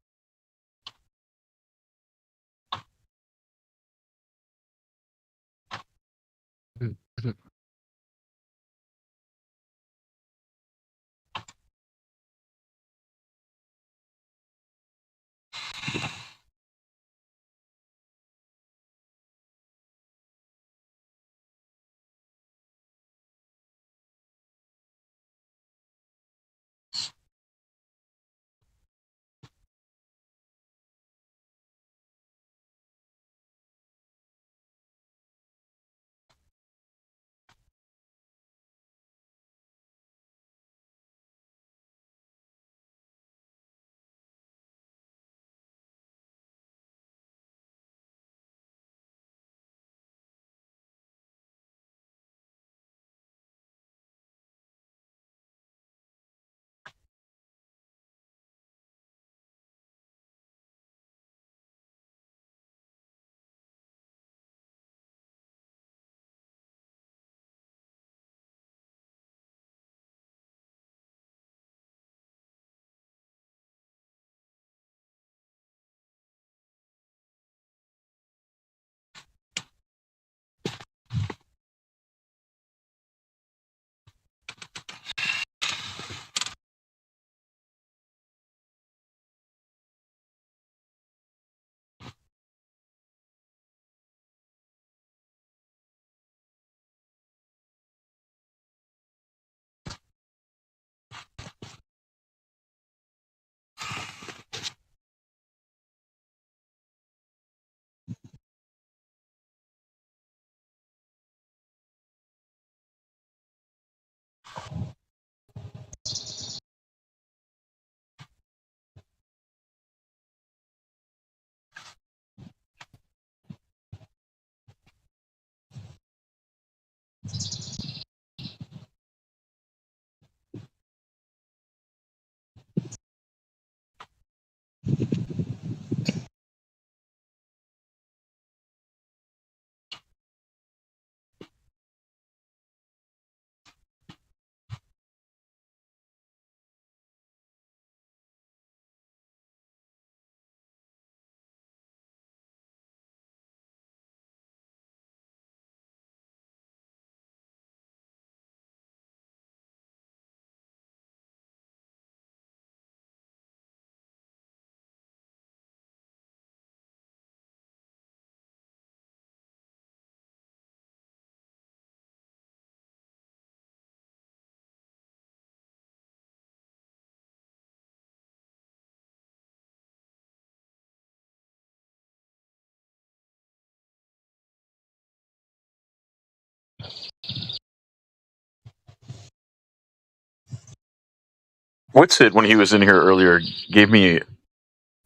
Witsit, when he was in here earlier, gave me.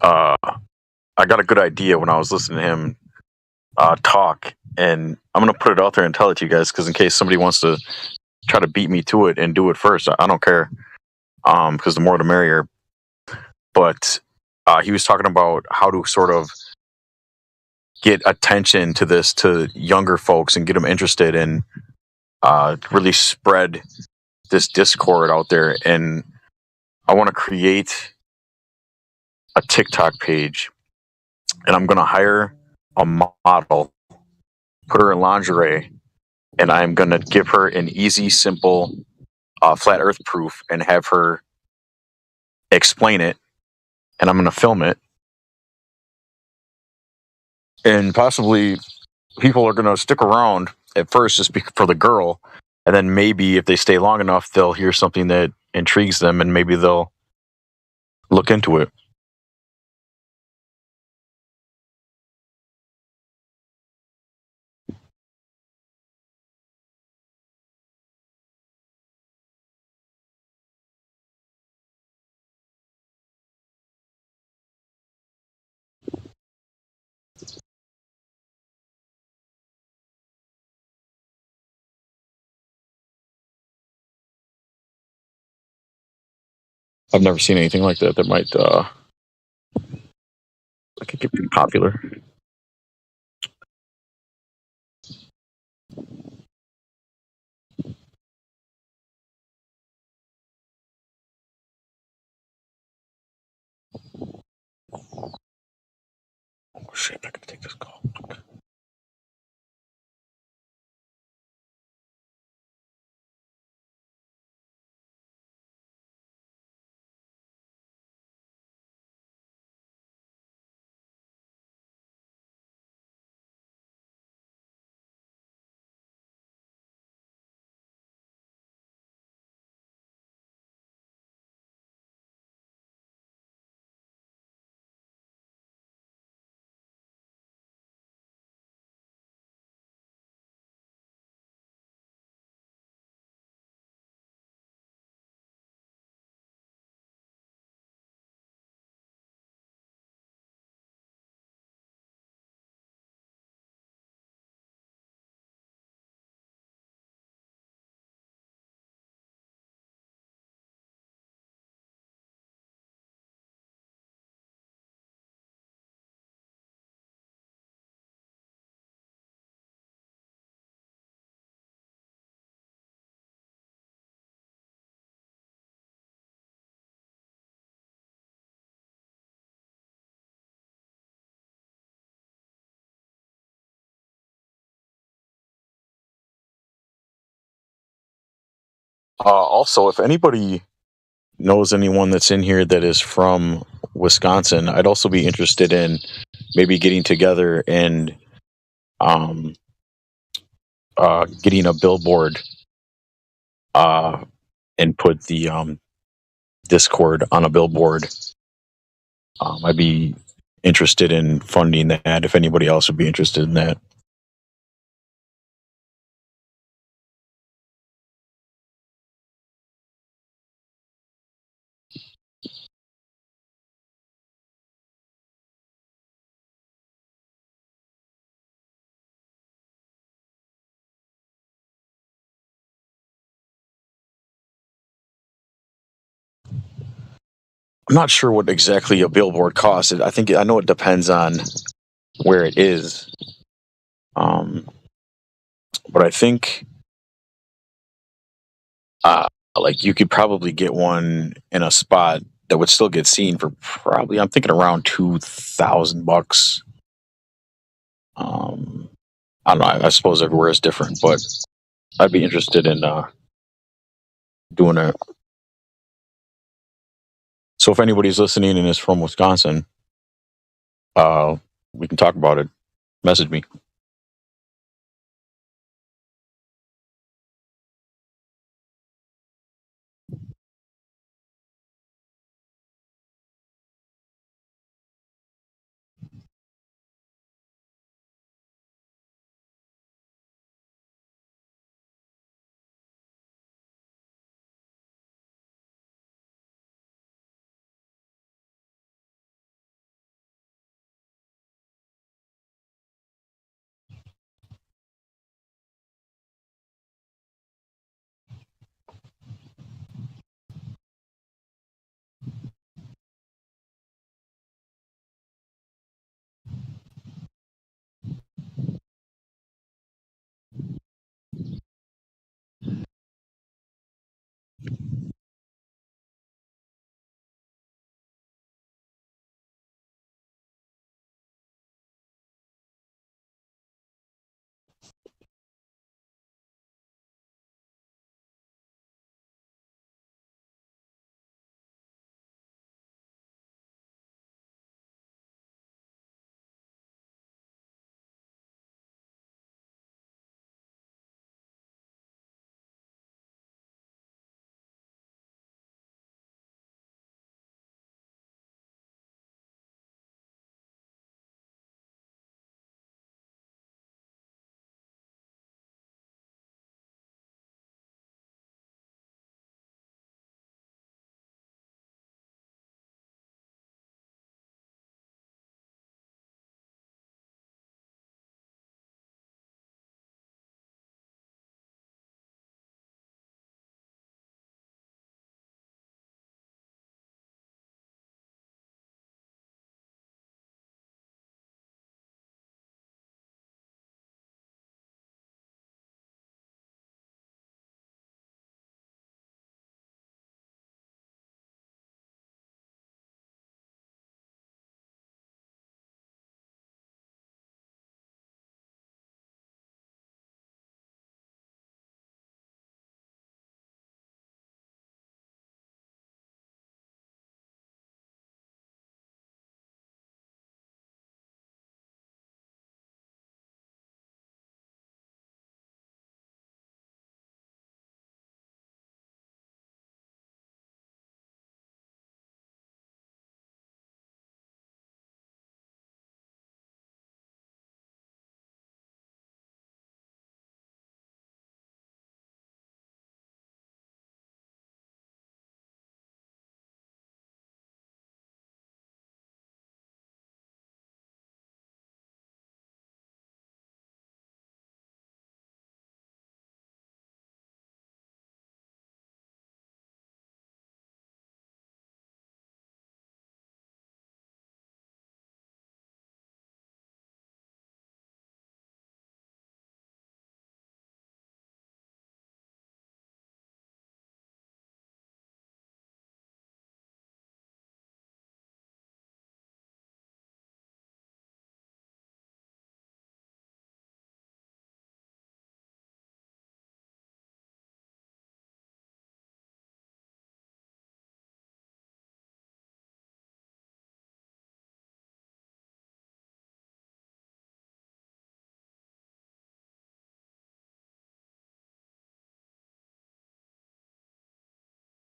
I got a good idea when I was listening to him talk, and I'm gonna put it out there and tell it to you guys because in case somebody wants to try to beat me to it and do it first, I don't care. Because the more the merrier. But he was talking about how to sort of get attention to this to younger folks and get them interested and really spread this Discord out there. And I want to create a TikTok page, and I'm going to hire a model, put her in lingerie, and I'm going to give her an easy, simple, flat Earth proof, and have her explain it. And I'm going to film it, and possibly people are going to stick around at first just for the girl, and then maybe if they stay long enough, they'll hear something that intrigues them, and maybe they'll look into it. I've never seen anything like that that might could get pretty popular. Oh shit, I gotta take this call. Also, if anybody knows anyone that's in here that is from Wisconsin, I'd also be interested in maybe getting together and getting a billboard and put the Discord on a billboard. I'd be interested in funding that if anybody else would be interested in that. I'm not sure what exactly a billboard costs. I know it depends on where it is. But I think like you could probably get one in a spot that would still get seen for probably I'm thinking around $2,000. I don't know. I suppose everywhere is different, but I'd be interested in doing it. So if anybody's listening and is from Wisconsin, we can talk about it. Message me.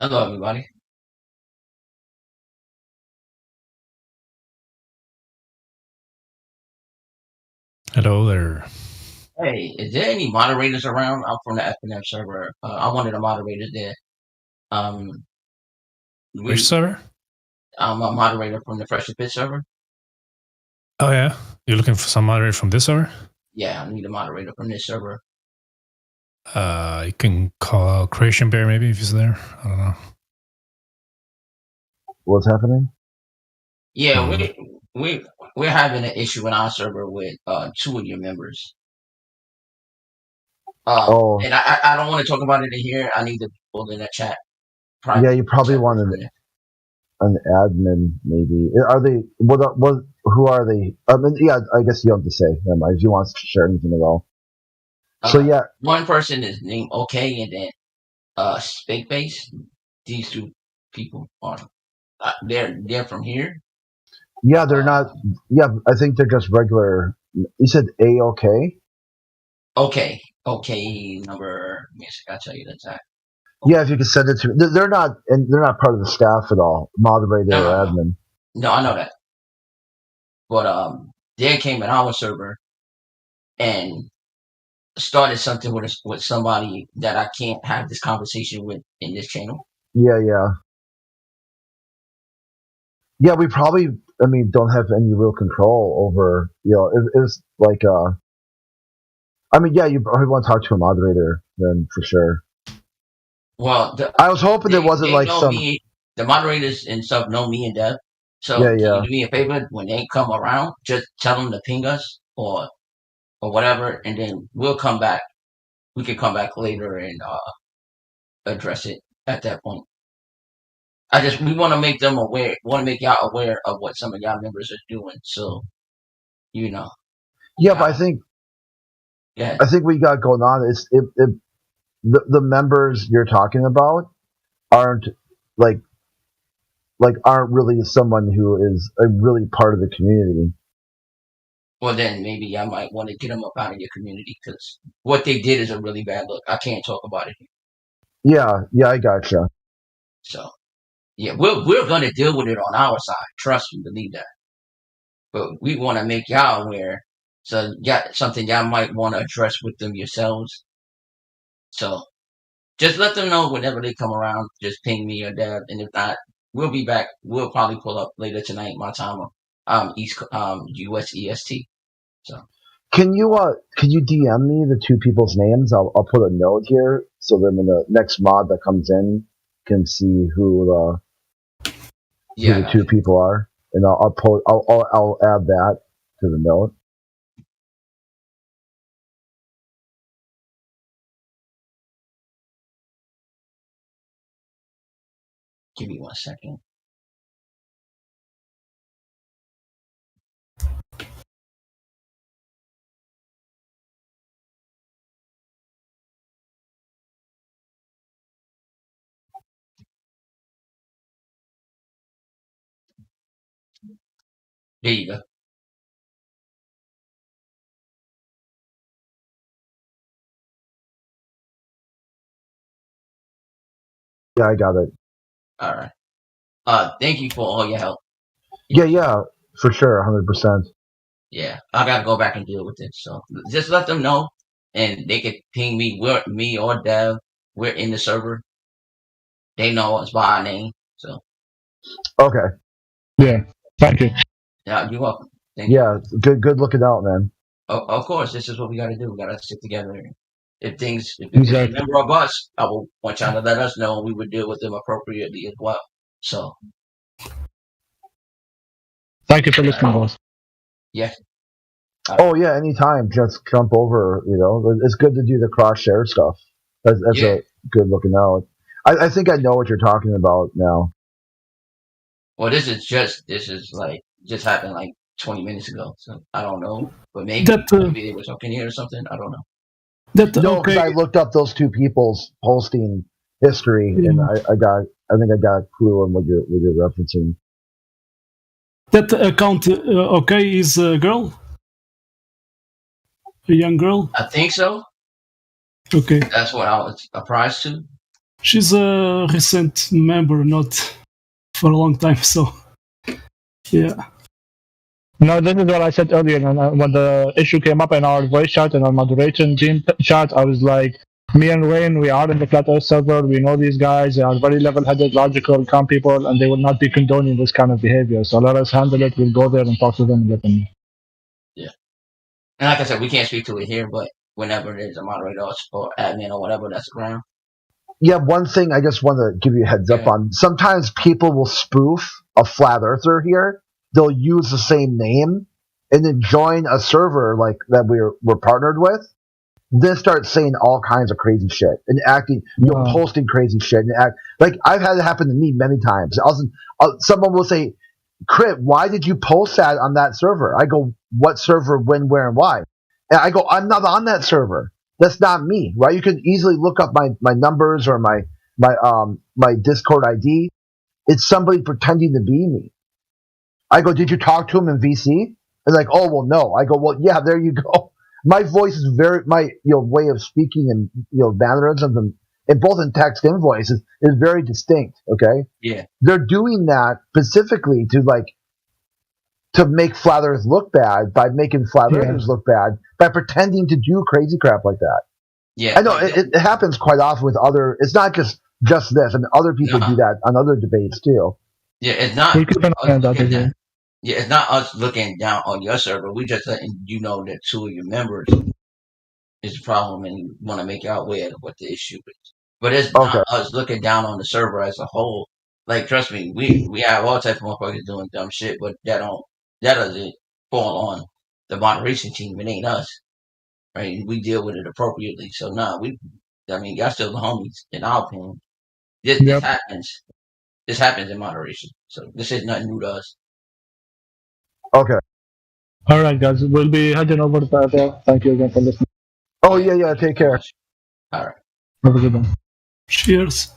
Hello, everybody. Hello there. Hey, is there any moderators around? I'm from the FNF server. I'm one of the moderators there. Which server? I'm a moderator from the Fresh Fit server. Oh yeah, you're looking for some moderator from this server? Yeah, I need a moderator from this server. You can call Creation Bear maybe if he's there. I don't know. What's happening? Yeah, we're having an issue in our server with 2 of your members. And I don't want to talk about it in here. I need the people in the chat. Yeah, you probably want an admin, maybe. Are they? What? Who are they? I mean, yeah, I guess you don't have to say. Never mind. If you want to share anything at all. So yeah, one person is named OK, and then Spakeface. These 2 people are they're from here. Yeah, they're not. Yeah, I think they're just regular. You said A-OK? Okay, number. I'll tell you the time. Yeah, if you could send it to me. They're not, and they're not part of the staff at all. Moderator or admin. No, I know that. But they came in our server and started something with somebody that I can't have this conversation with in this channel. Yeah. Yeah, we probably, I mean, don't have any real control over, it was like, I mean, yeah, you probably want to talk to a moderator then for sure. Well, I was hoping there wasn't like some. The moderators and stuff know me and Dev. So Yeah. Can you do me a favor when they come around? Just tell them to ping us or whatever, and then we'll come back. We can come back later and address it at that point. We want to make them aware. Want to make y'all aware of what some of y'all members are doing. So, Yeah, but I think. Yeah. I think we got going on is the members you're talking about aren't aren't really someone who is a really part of the community. Well, then maybe I might want to get them up out of your community because what they did is a really bad look. I can't talk about it. Yeah, I gotcha. So, yeah, we're gonna deal with it on our side. Trust me, believe that. But we want to make y'all aware. So, something y'all might want to address with them yourselves. So, just let them know whenever they come around. Just ping me or Dad, and if not, we'll be back. We'll probably pull up later tonight, my time, US EST. So, can you DM me the 2 people's names? I'll put a note here so then when the next mod that comes in can see who the 2 people are, and I'll add that to the note. Give me 1 second. There you go. Yeah, I got it. All right. Thank you for all your help. Yeah, for sure, 100%. Yeah, I gotta go back and deal with it. So just let them know, and they can ping me. Me or Dev. We're in the server. They know us by our name. So Okay. Yeah. Thank you. yeah, you're welcome. Thank you. Yeah, good looking out, man. Of course, this is what we gotta do. We gotta stick together. If there's a member of us, I will want y'all to let us know, and we would deal with them appropriately as well. So Thank you for listening, boss. yeah. Oh yeah, anytime. Just jump over. It's good to do the cross share stuff. That's a good looking out. I think I know what you're talking about now. Well, this is like just happened like 20 minutes ago, so I don't know, but maybe it was up in here or something. I don't know. No, because I looked up those 2 people's posting history, and I think I got a clue on what you're referencing. That account, okay, is a girl? A young girl? I think so. Okay. That's what I was apprised to. She's a recent member, not for a long time. So, yeah. No, this is what I said earlier. When the issue came up in our voice chat and our moderation team chat, I was like, me and Wayne, we are in the Flat Earth server. We know these guys. They are very level-headed, logical, calm people, and they will not be condoning this kind of behavior. So let us handle it. We'll go there and talk to them and let them know. Yeah. And like I said, we can't speak to it here, but whenever there's a moderator or admin or whatever that's around. Yeah, one thing I just want to give you a heads up on. Sometimes people will spoof a flat earther here. They'll use the same name and then join a server like that we're partnered with. Then start saying all kinds of crazy shit and acting, posting crazy shit and act like I've had it happen to me many times. Someone will say, "Crit, why did you post that on that server?" I go, "What server? When? Where? And why?" And I go, "I'm not on that server. That's not me." Right? You can easily look up my numbers or my Discord ID. It's somebody pretending to be me. I go, "Did you talk to him in VC?" And like, "Oh, well, no." I go, "Well, yeah, there you go." My voice is my way of speaking and mannerisms and both in text and voice is very distinct. Okay. Yeah. They're doing that specifically to make Flat Earth look bad by making Flat Earthers look bad by pretending to do crazy crap like that. Yeah. I know it happens quite often with other. It's not just this. I mean, other people do that on other debates too. Yeah, it's not. We keep an eye on that again. Yeah, it's not us looking down on your server. We just letting you know that two of your members is a problem and you want to make your way of what the issue is. But it's not us looking down on the server as a whole. Like, trust me, we have all types of motherfuckers doing dumb shit, but that doesn't fall on the moderation team. It ain't us, right? We deal with it appropriately. So y'all still the homies in our opinion. This happens. This happens in moderation. So this is nothing new to us. Okay. All right, guys. We'll be heading over to that. Thank you again for listening. Oh, yeah. Take care. All right. Have a good one. Cheers.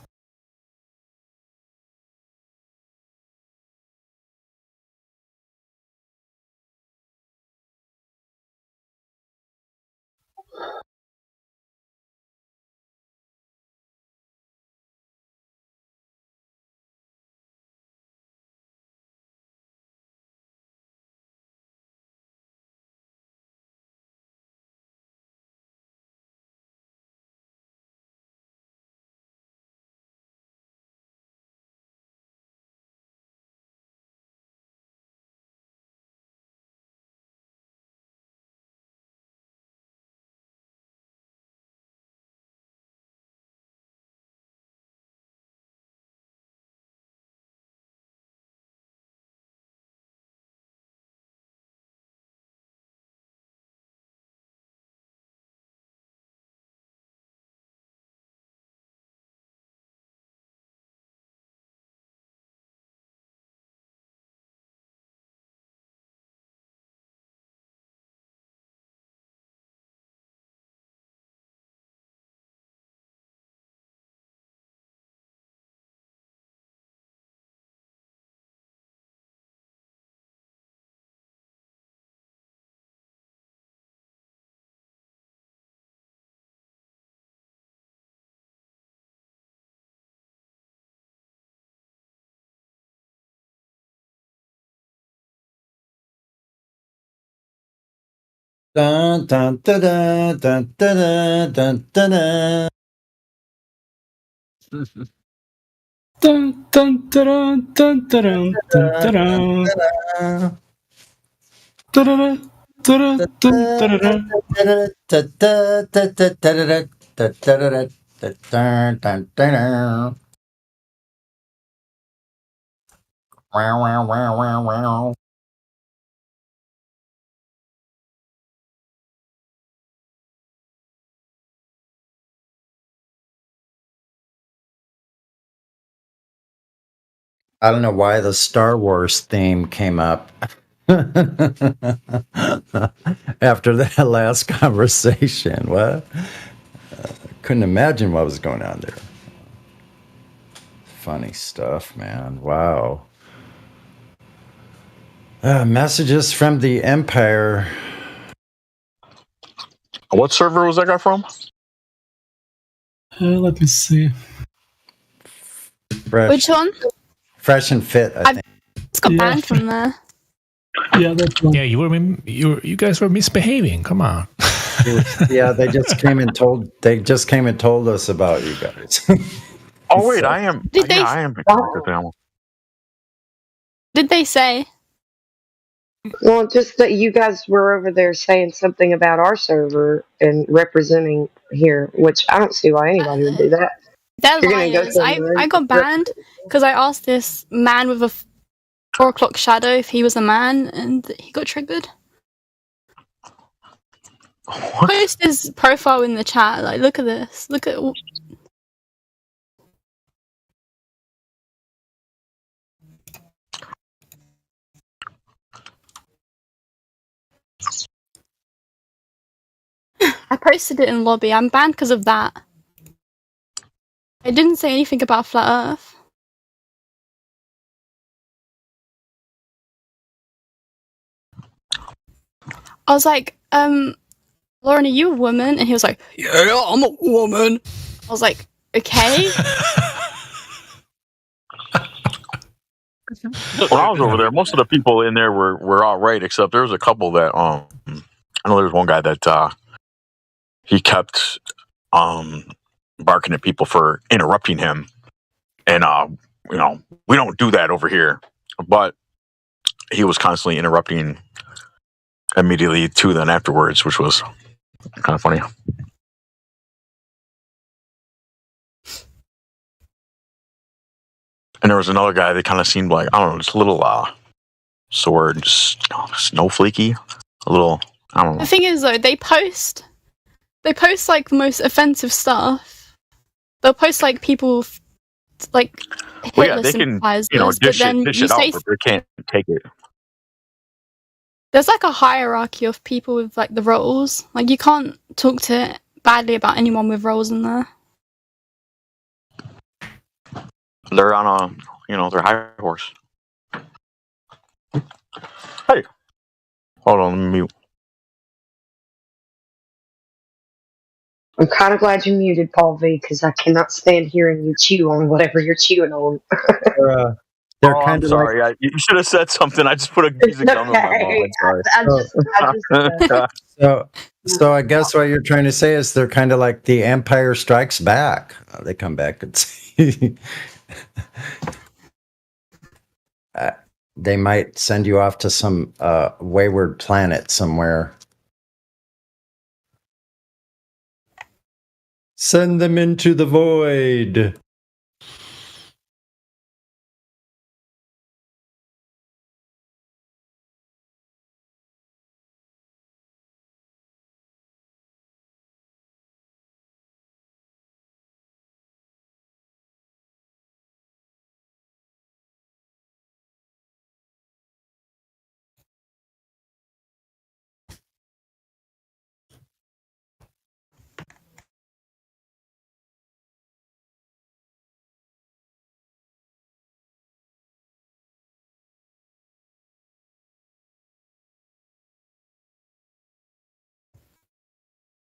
Dun, dun, dun, dun, dun, dun, dun, dun, dun. Dun, dun, dun, dun, dun, dun, dun, I don't know why the Star Wars theme came up after that last conversation. What? Couldn't imagine what was going on there. Funny stuff, man. Wow. Messages from the Empire. What server was that guy from? let me see. Fresh. Which one? Fresh and Fit, I think. It's got banned from there. Yeah, that's one. Yeah, you guys were misbehaving. Come on. Yeah, they just came and told us about you guys. Oh wait, I am. Did they? I am. Did they say? Well, just that you guys were over there saying something about our server and representing here, which I don't see why anybody would do that. They're You're gonna go liars. somewhere I got banned because I asked this man with a 4 o'clock shadow if he was a man, and he got triggered. Post his profile in the chat. Like, look at this. Look at. I posted it in lobby. I'm banned because of that. I didn't say anything about flat Earth. I was like, Lauren, are you a woman? And he was like, yeah, I'm a woman. I was like, okay. When I was over there, most of the people in there were all right, except there was a couple that I know there was one guy that he kept barking at people for interrupting him, and we don't do that over here, but he was constantly interrupting immediately to then afterwards, which was kind of funny. And there was another guy that kind of seemed like, I don't know, just a little sword, just snowflakey, a little, I don't know. The thing is, though, they post like the most offensive stuff. They'll post like people like Well, yeah, Hitler they can, sympathizers, dish but then it you out, say but they can't take it. there's like a hierarchy of people with like the roles. Like, you can't talk badly about anyone with roles in there. They're on their high horse. Hey, hold on, let me mute. I'm kind of glad you muted, Paul V, because I cannot stand hearing you chew on whatever you're chewing on. They're I'm kind of sorry. You should have said something. I just put a piece of gum in my mouth. I'm sorry. So I guess what you're trying to say is they're kind of like the Empire Strikes Back. They come back and see. They might send you off to some wayward planet somewhere. Send them into the void.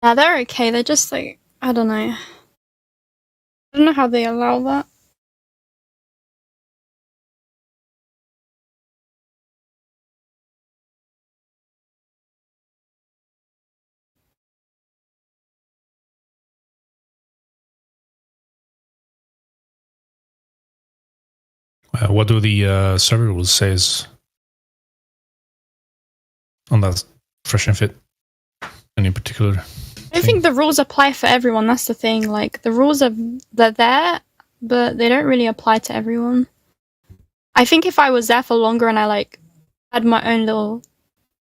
Yeah, they're okay. They're just like, I don't know. I don't know how they allow that. What do the server rules says on that fresh and fit? Any particular? I think the rules apply for everyone. That's the thing. Like, the rules they're there, but they don't really apply to everyone. I think if I was there for longer and I like had my own little,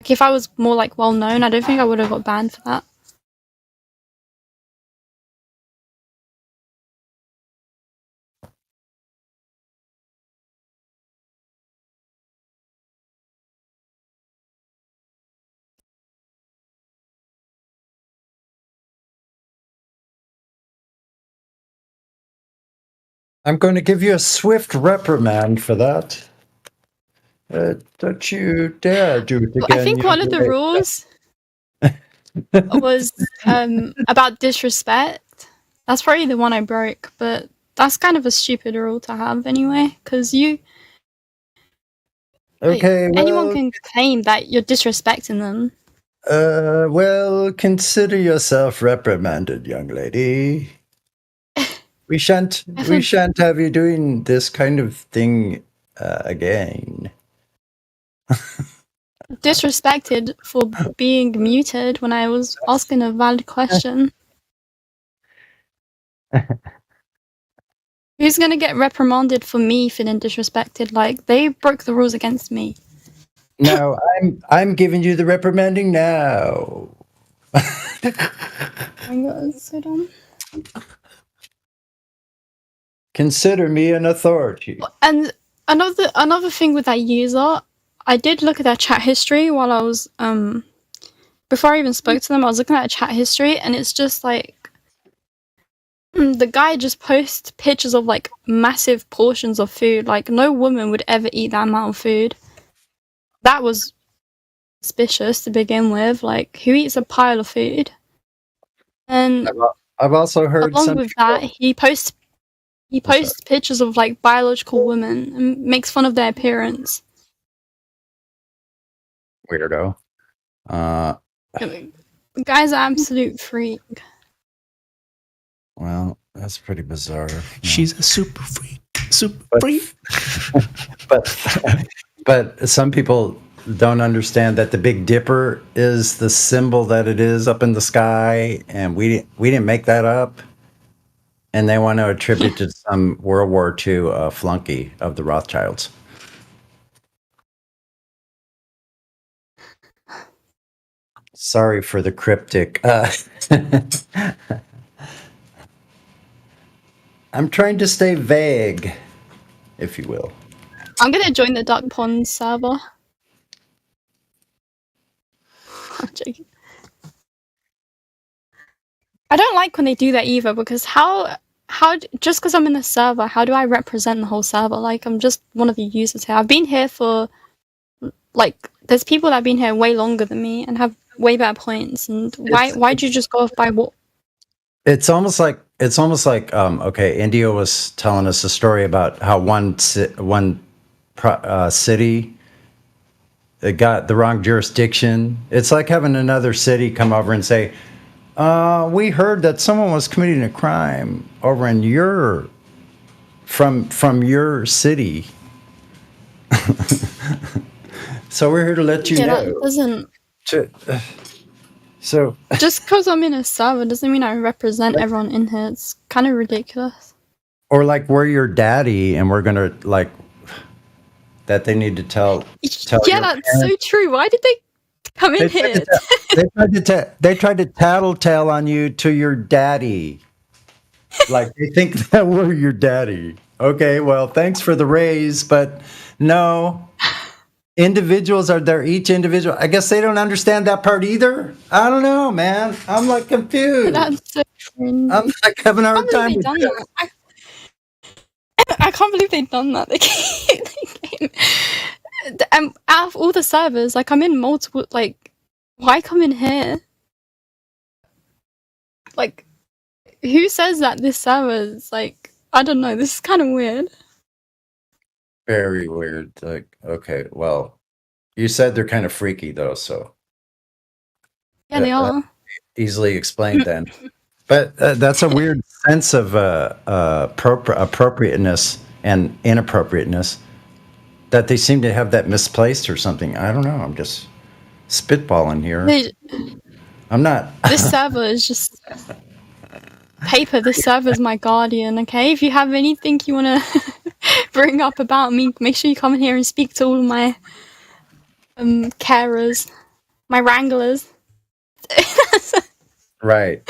like, if I was more like well known, I don't think I would have got banned for that. I'm going to give you a swift reprimand for that. Don't you dare do it again. I think one of the rules was about disrespect. That's probably the one I broke, but that's kind of a stupid rule to have anyway, because Okay, anyone well, can claim that you're disrespecting them. well, consider yourself reprimanded, young lady. We shan't have you doing this kind of thing again. Disrespected for being muted when I was asking a valid question. Who's gonna get reprimanded for me feeling disrespected? Like, they broke the rules against me. No, I'm giving you the reprimanding now. Oh my god, it's so dumb. Consider me an authority. And another thing with that user, I did look at their chat history while I was before I even spoke to them. I was looking at their chat history, and it's just like the guy just posts pictures of like massive portions of food. Like, no woman would ever eat that amount of food. That was suspicious to begin with. Like, who eats a pile of food? And I've also heard along some with that, he posts pictures of like biological women and makes fun of their appearance. Weirdo. The guy's an absolute freak. Well, that's pretty bizarre. She's a super freak. Freak. But some people don't understand that the Big Dipper is the symbol that it is up in the sky, and we didn't make that up. And they want to attribute to some World War II flunky of the Rothschilds. Sorry for the cryptic. I'm trying to stay vague, if you will. I'm gonna join the Duck Pond server. I'm joking. I don't like when they do that either, because how just because I'm in the server, how do I represent the whole server? Like, I'm just one of the users here. I've been here for, like, there's people that have been here way longer than me and have way better points. And why'd you just go off by what? It's almost like okay, India was telling us a story about how one city it got the wrong jurisdiction. It's like having another city come over and say, we heard that someone was committing a crime over in from your city. So we're here to let you know. That doesn't. So just because I'm in a server doesn't mean I represent everyone in here. It's kind of ridiculous. Or like, we're your daddy, and we're gonna like that. They need to tell. Yeah, that's parents. So true. Why did they come in here? They tried to tattletale on you to your daddy. Like, they think that we're your daddy. Okay, well, thanks for the raise, but no. Individuals are there, each individual. I guess they don't understand that part either. I don't know, man. I'm like confused. That's so cringe. I'm like having a hard time with that. I can't believe they've done that. They came. And out of all the servers, like, I'm in multiple. Like, why come in here? Like, who says that this server is like? I don't know. This is kind of weird. Very weird. Like, okay, well, you said they're kind of freaky though, so yeah, they are easily explained then. But that's a weird sense of appropriateness and inappropriateness that they seem to have that misplaced or something. I don't know. I'm just spitballing here. I'm not. This server is just paper. This server is my guardian. Okay, if you have anything you want to bring up about me, make sure you come in here and speak to all of my carers, my wranglers. Right.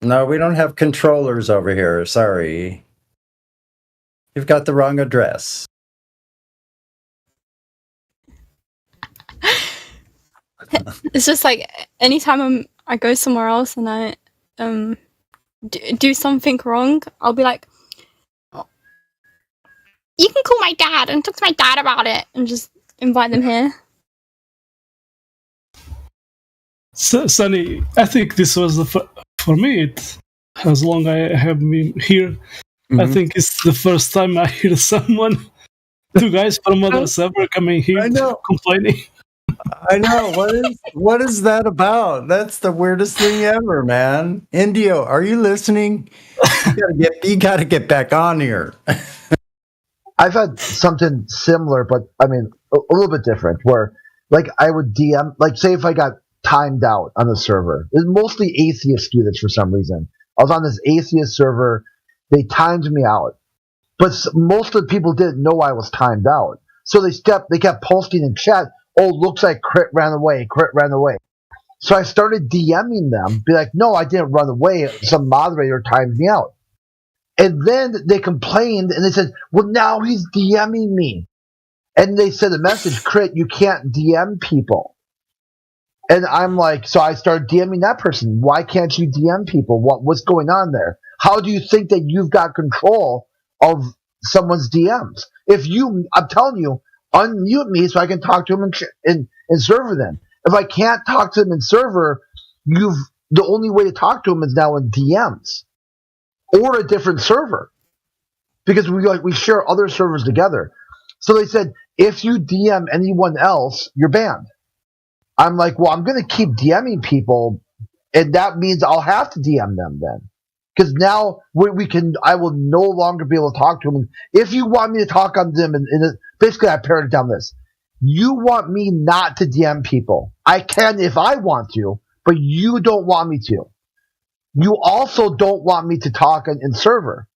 No, we don't have controllers over here. Sorry. You've got the wrong address. It's just like anytime I go somewhere else and I do something wrong, I'll be like, you can call my dad and talk to my dad about it, and just invite them here. So, Sunny, I think this was for me. It as long as I have been here. I think it's the first time I hear someone, two guys from other server coming here complaining. I know. What is that about? That's the weirdest thing ever, man. Indio, are you listening? You gotta get back on here. I've had something similar, but I mean a little bit different. Where like I would DM, like say if I got timed out on the server, mostly atheists do this for some reason. I was on this atheist server, they timed me out, but most of the people didn't know I was timed out, so they kept posting in chat. Oh, looks like Crit ran away. Crit ran away. So I started DMing them, be like, no, I didn't run away. Some moderator timed me out. And then they complained and they said, well, now he's DMing me. And they sent a message, Crit, you can't DM people. And I'm like, so I started DMing that person. Why can't you DM people? What's going on there? How do you think that you've got control of someone's DMs? I'm telling you, unmute me so I can talk to them in server then. If I can't talk to them in server, the only way to talk to them is now in DMs or a different server, because we share other servers together. So they said, if you DM anyone else, you're banned. I'm like, well, I'm going to keep DMing people, and that means I'll have to DM them then. Because now I will no longer be able to talk to them. If you want me to talk on them, basically I pared it down this. You want me not to DM people. I can if I want to, but you don't want me to. You also don't want me to talk in server.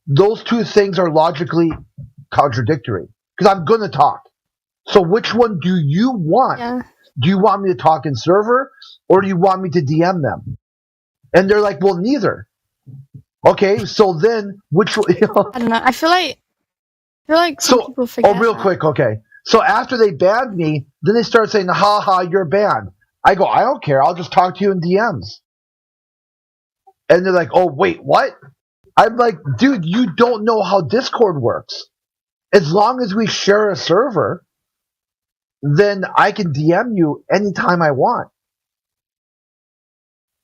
Those two things are logically contradictory, because I'm going to talk. So which one do you want? Yeah. Do you want me to talk in server, or do you want me to DM them? And they're like, well, neither. Okay, so then which one? I don't know. I feel like some people forget. Oh, real quick, okay. So after they banned me, then they start saying, ha ha, you're banned. I go, I don't care. I'll just talk to you in DMs. And they're like, oh, wait, what? I'm like, dude, you don't know how Discord works. As long as we share a server, then I can DM you anytime I want.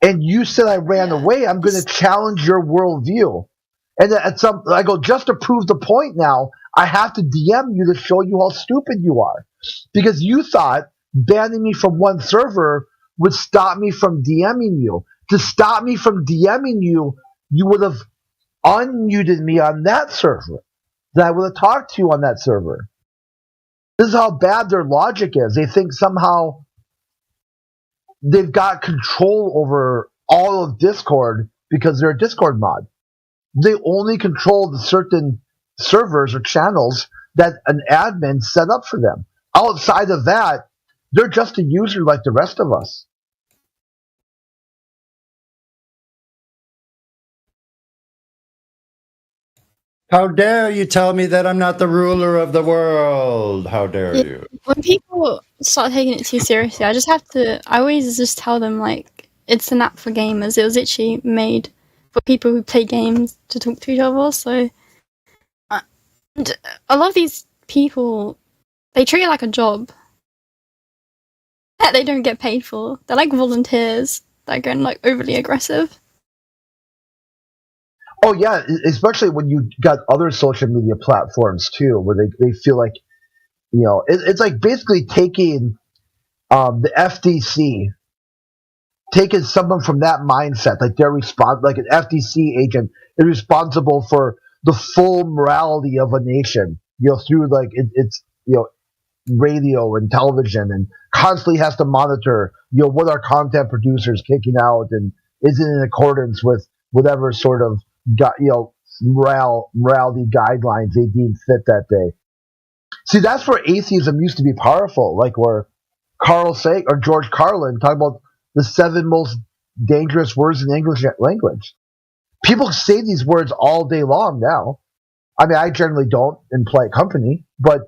And you said I ran away, I'm going to challenge your worldview. And I go, just to prove the point now, I have to DM you to show you how stupid you are. Because you thought banning me from one server would stop me from DMing you. To stop me from DMing you, you would have unmuted me on that server. Then I would have talked to you on that server. This is how bad their logic is. They think somehow they've got control over all of Discord because they're a Discord mod. They only control the certain servers or channels that an admin set up for them. Outside of that, they're just a user like the rest of us. How dare you tell me that I'm not the ruler of the world? How dare you? When people start taking it too seriously, I always just tell them, like, it's an app for gamers. It was actually made for people who play games to talk to each other. So, and a lot of these people, they treat it like a job that they don't get paid for. They're like volunteers that are going, like, overly aggressive. Oh yeah, especially when you got other social media platforms too, where they feel like, you know, it's like basically taking the FTC, taking someone from that mindset, like like an FTC agent is responsible for the full morality of a nation, you know, through like it's you know, radio and television, and constantly has to monitor, you know, what our content producers kicking out and is it in accordance with whatever sort of morality guidelines they deem fit that day. See, that's where atheism used to be powerful, like where Carl Sagan or George Carlin talk about the 7 most dangerous words in the English language. People say these words all day long now. I mean, I generally don't in polite company, but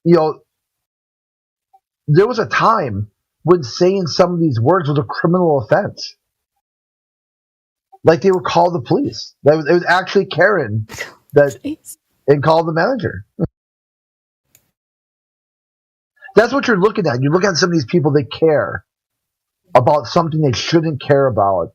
you know, there was a time when saying some of these words was a criminal offense. Like they would call the police. It was actually Karen and call the manager. That's what you're looking at. You're looking at some of these people that care about something they shouldn't care about.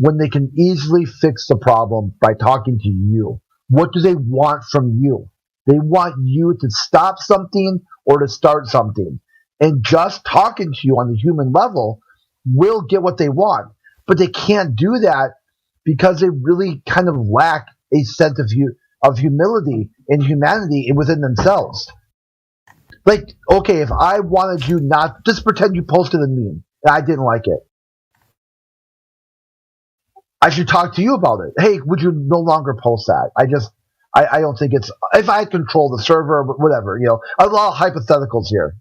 when they can easily fix the problem by talking to you? What do they want from you? They want you to stop something or to start something. And just talking to you on the human level will get what they want. But they can't do that because they really kind of lack a sense of humility and humanity within themselves. Like, okay, if I wanted you not, just pretend you posted a meme and I didn't like it. I should talk to you about it. Hey, would you no longer post that? I don't think it's, if I control the server, whatever, a lot of hypotheticals here,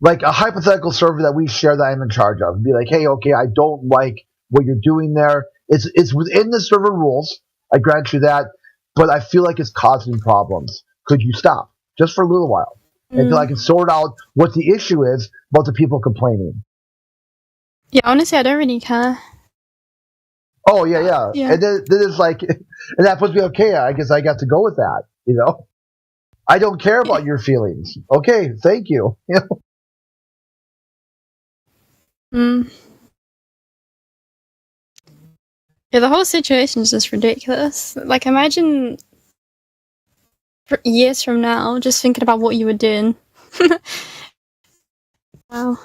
like a hypothetical server that we share that I'm in charge of. Be like, hey, okay, I don't like what you're doing there. It's within the server rules. I grant you that, but I feel like it's causing problems. Could you stop just for a little while until I can sort out what the issue is about the people complaining? Yeah, honestly, I don't really care. Oh yeah. And then it's like, and that puts me okay. I guess I got to go with that. I don't care about your feelings. Okay, thank you. Yeah, the whole situation is just ridiculous. Like, imagine years from now, just thinking about what you were doing. Wow.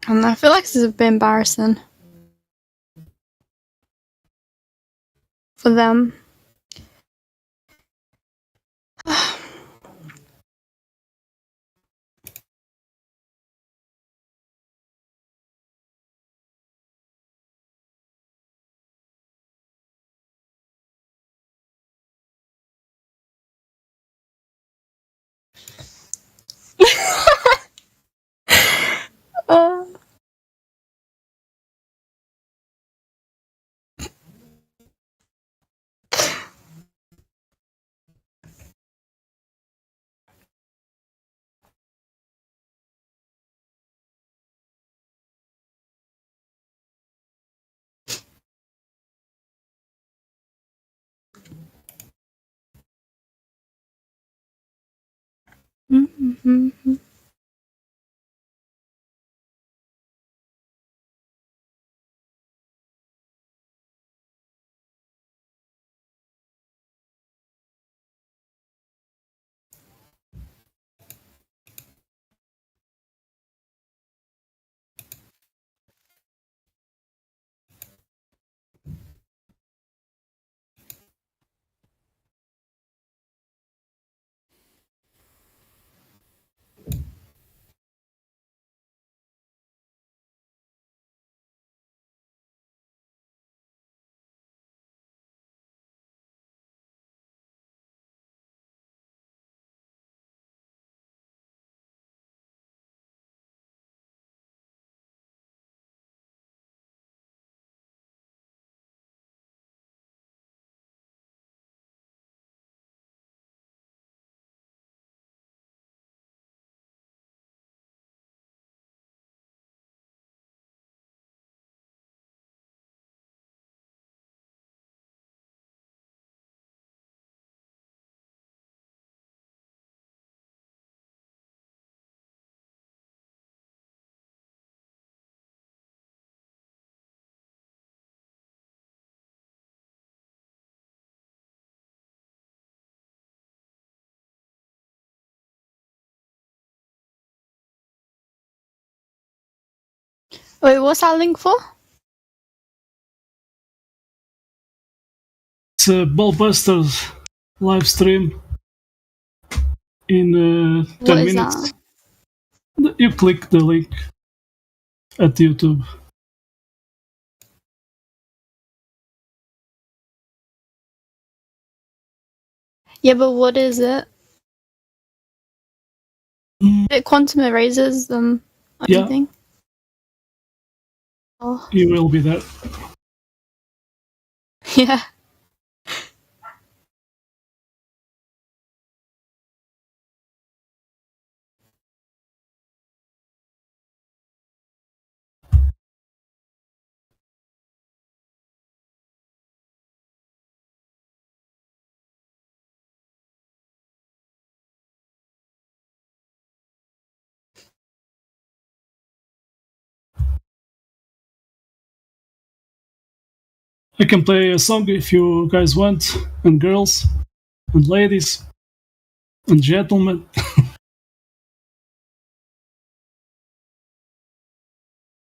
And I feel like this is a bit embarrassing for them. uh. Mm-hmm. Wait, what's that link for? It's a Ballbusters live stream in 10 minutes. You click the link at YouTube. Yeah, but what is it? It quantum erases them or Yeah. anything? Oh. You will be there. Yeah. I can play a song if you guys want, and girls, and ladies, and gentlemen.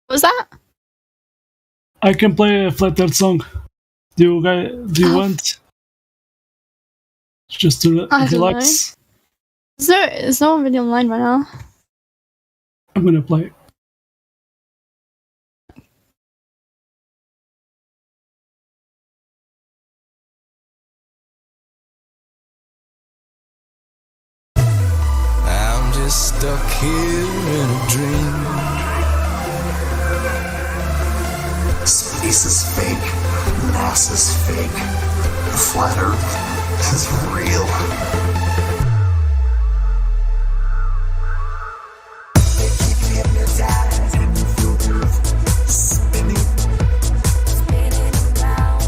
What was that? I can play a Flat Earth song. Do you want? Just to I don't relax. know. Is no one really online right now? I'm gonna play it. I'm just stuck here in a dream. Space is fake. NASA's fake. The flat Earth is real. They keep me hypnotized and you feel the earth spinning. Spinning around.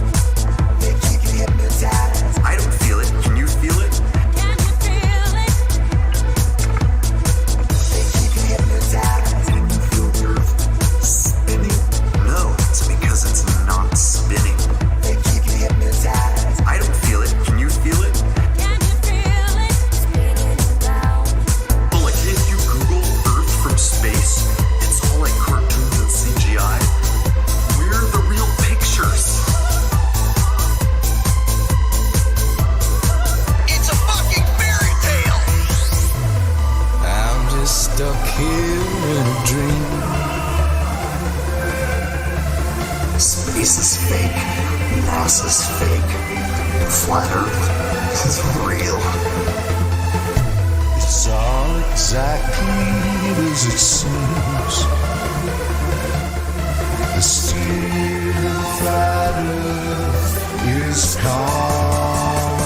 They keep me hypnotized. I don't feel it. Can you feel it? Can you feel it? They keep me hypnotized and you feel the earth spinning. No, it's because it's not spinning. They keep me hypnotized. I don't feel it. Can you feel it? Can you feel it? Spinning around. Well, like if you Google Earth from space, it's all like cartoons and CGI. We're the real pictures. It's a fucking fairy tale. I'm just stuck here in a dream. Space is fake. NASA's fake. The flat Earth is real. It's all exactly as it seems. The steel flat Earth is calm.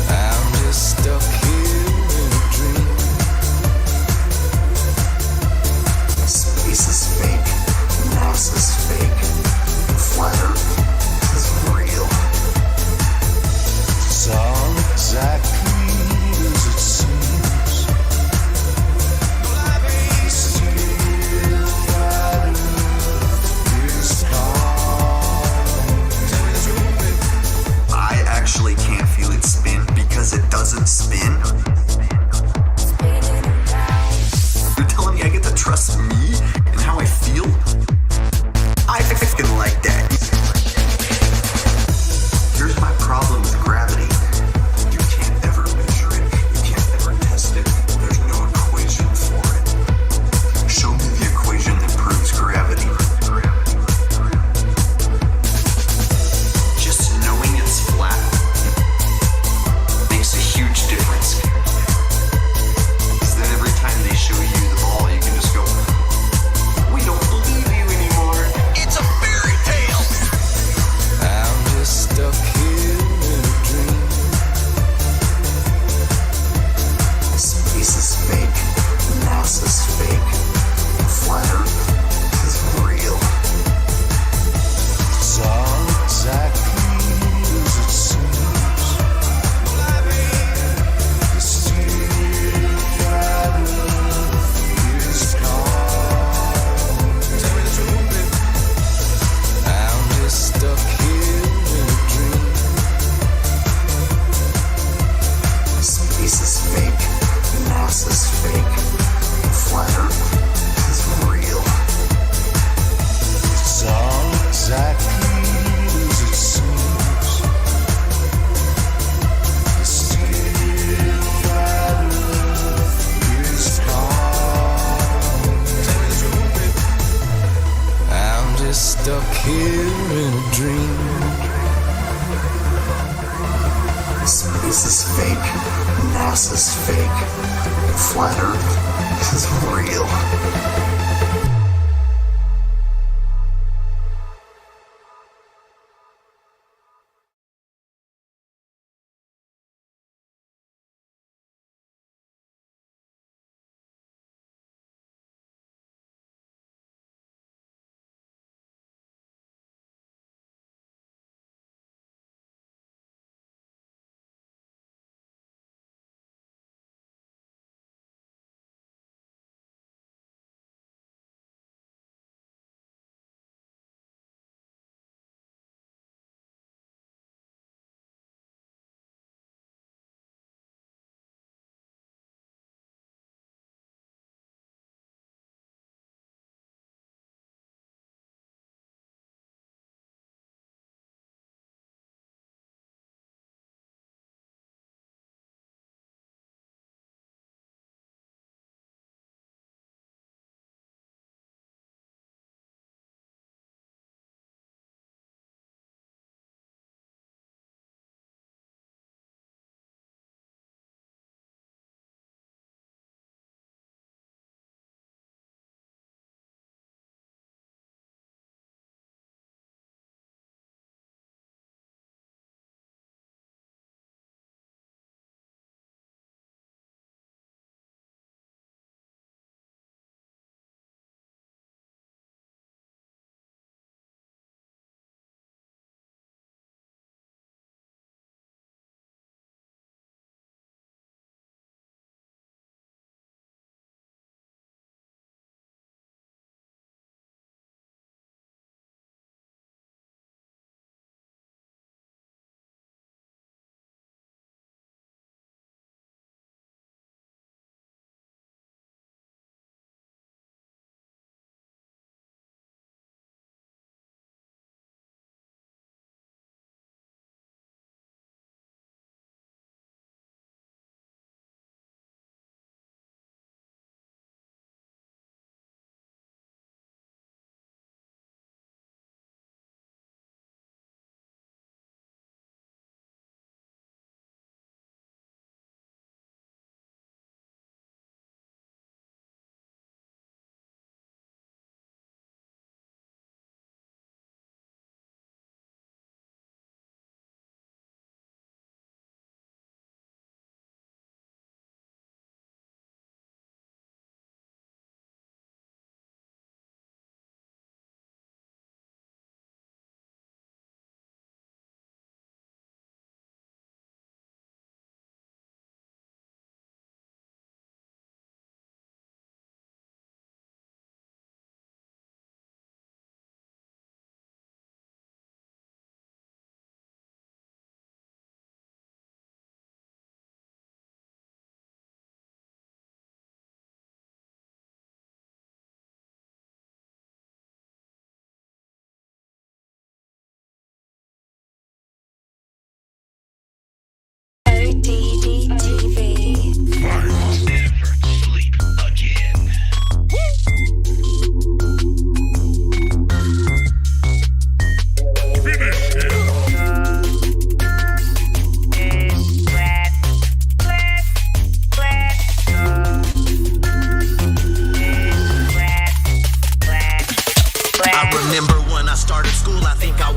I'm just stuck here in a dream. Space is fake. NASA's fake. The flat Earth is real. It's all exactly as it seems. The steel flat Earth is calm. I actually can't feel it spin because it doesn't spin. You're telling me I get to trust me and how I feel? I fucking like that. Here's my problem with gravity. You can't ever measure it. You can't ever test it. There's no equation for it. Show me the equation that proves gravity. Just knowing it's flat makes a huge difference. Because then every time they show you the ball, you can just go, we don't believe you anymore. It's a fairy tale. I'm just stuck here in a dream. Space is fake. NASA's fake. The flat Earth is real. It's all exactly as it seems. The steel flat Earth is calm. I'm just stuck here in a dream. Space is fake. NASA's fake. The flat Earth is real. It's all exactly as it seems. The steel flat Earth is calm. I'm just stuck here in a dream. Space is fake. NASA's fake. The flat Earth is real.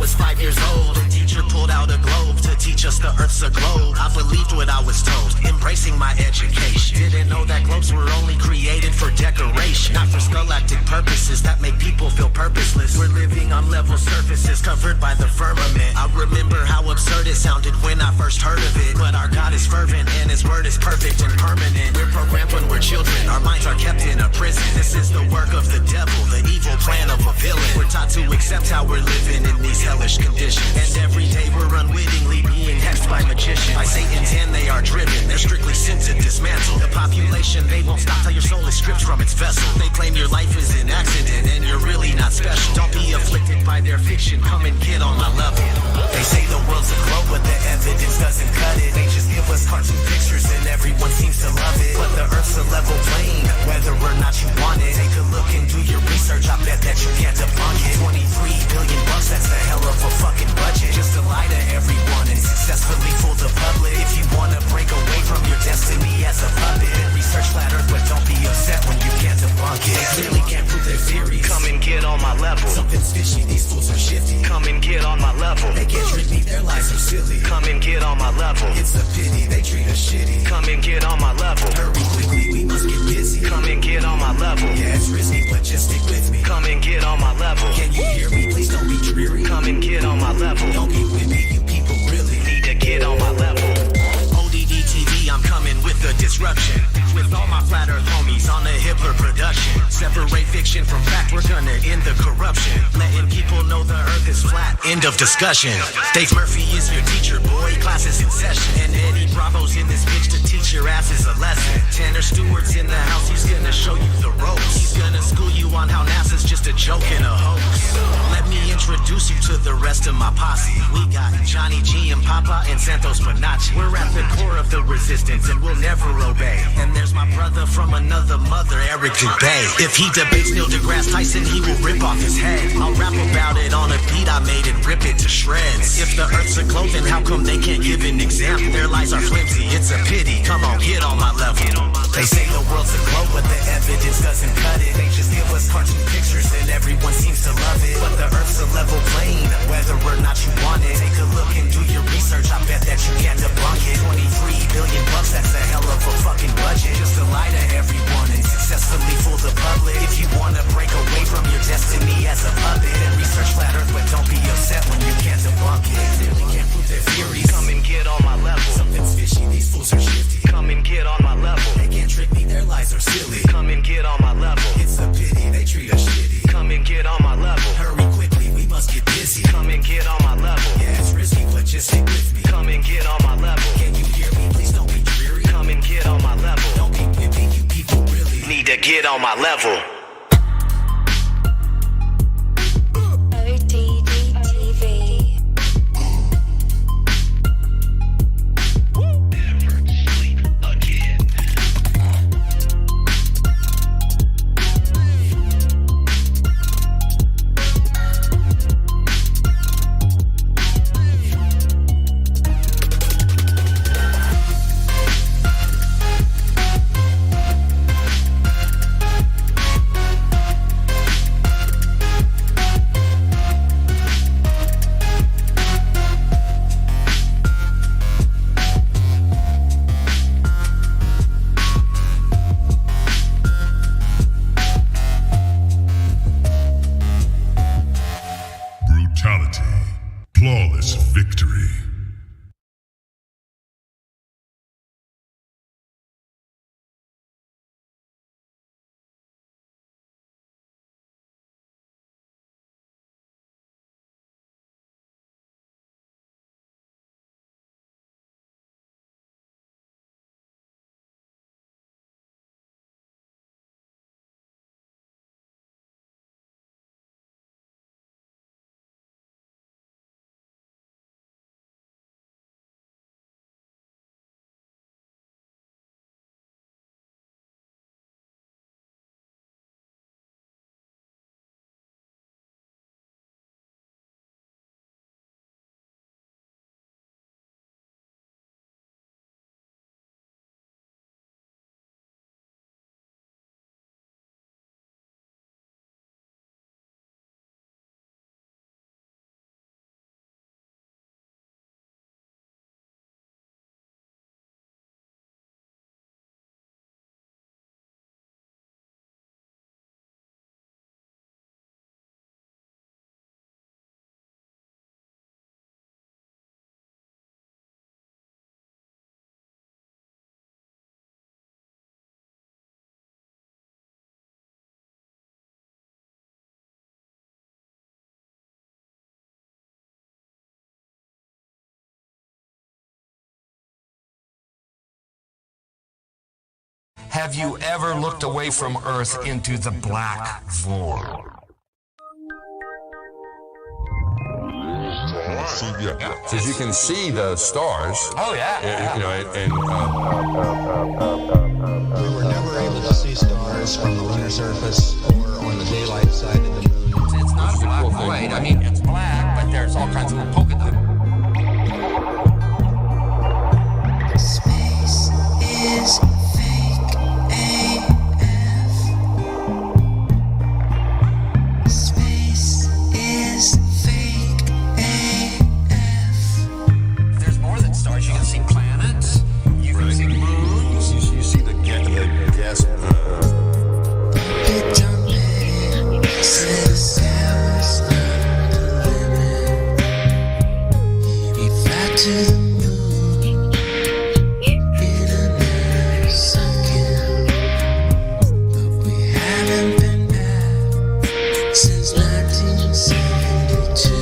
was 5 years old. A teacher pulled out a globe to teach us the earth's a globe. I believed what I was told, embracing my education. Didn't know that globes were only created for decoration, not for scholastic purposes that make people feel purposeless. We're living on level surfaces covered by the firmament. I remember how absurd it sounded when I first heard of it, but our God is fervent and his word is perfect and permanent. We're programmed when we're children, our minds are kept in a prison. This is the work of the devil, the evil plan of a villain. We're taught to accept how we're living in these hellish conditions, and every day we're unwittingly being hexed by magicians. By Satan's hand they are driven, they're strictly sent to dismantle the population. They won't stop till your soul is stripped from its vessel. They claim your life is an accident and you're really not special. Don't be afflicted by their fiction, come and get on my level. They say the world's a globe, but the evidence doesn't cut it. They just give us cartoon pictures and everyone seems to love it. But the earth's a level plane, whether or not you want it. Take a look and do your research, I bet that you can't debunk it. 23 billion bucks, that's a hell of a fucking budget, just to lie to everyone and successfully fool the public. If you wanna break away from your destiny as a puppet, research flat earth, but don't be upset when you can't debunk it. They clearly can't prove their theories. Come and get on my level. Something's fishy, these fools are shifty. Come and get on my level. They can't trick me, their lies are silly. Come and get on my level. It's a pity, they treat us shitty. Come and get on my level. Hurry quickly, we must get busy. Come and get on my level. Yeah, it's risky, but just stick with me. Come and get on my level. Can you hear me? Please don't be dreary. Come and get on my level. Don't be with me, you people really need to get on my level. ODD TV, I'm coming with the disruption. With all my flat earth homies on the Hitler production. Separate fiction from fact, we're gonna end the corruption. Letting people know the earth is flat, end of discussion. Dave Murphy is your teacher, boy, class is in session. And Eddie Bravo's in this bitch to teach your asses a lesson. Tanner Stewart's in the house, he's gonna show you the ropes. He's gonna school you on how NASA's just a joke and a hoax. Let me introduce you to the rest of my posse. We got Johnny G and Papa and Santos Bonacci. We're at the core of the resistance and we'll never obey. And there's my brother from another mother, Eric Dubay. If he debates Neil deGrasse Tyson, he will rip off his head. I'll rap about it on a beat I made and rip it to shreds. If the earth's a globe, then how come they can't give an example? Their lies are flimsy, it's a pity. Come on, get on my level. They say the world's a globe, but the evidence doesn't cut it. They just give us cartoon pictures and everyone seems to love it. But the earth's a level plane, whether or not you want it. Take a look and do your research, I bet that you can't debunk it. 23 billion bucks, that's a hell of a fucking budget, just to lie to everyone and successfully fool the public. If you wanna break away from your destiny as a puppet, and research flat earth, but don't be upset when you can't debunk it. They clearly can't prove their theories. Come and get on my level. Something's fishy, these fools are shifty. Come and get on my level. They can't trick me, their lies are silly. Come and get on my level. It's a pity, they treat us shitty. Come and get on my level. Hurry quickly, we must get busy. Come and get on my level. Yeah, it's risky, but just stick with me. Come and get on my level. Can you hear me? Please don't be dreary. Come and get on my level. Don't be pimping, you people really need to get on my level. Flawless victory. Have you ever looked away from Earth into the black void? Because you can see the stars. Oh, yeah. We were never able to see stars from the lunar surface or on the daylight side of the moon. It's not a black void. I mean, it's black, but there's all kinds of polka dots. Space is fake AF. Space is fake AF. There's more than stars. You can see planets. You can see moons. You see the gas. To the moon in another second, but we haven't been back since 1972.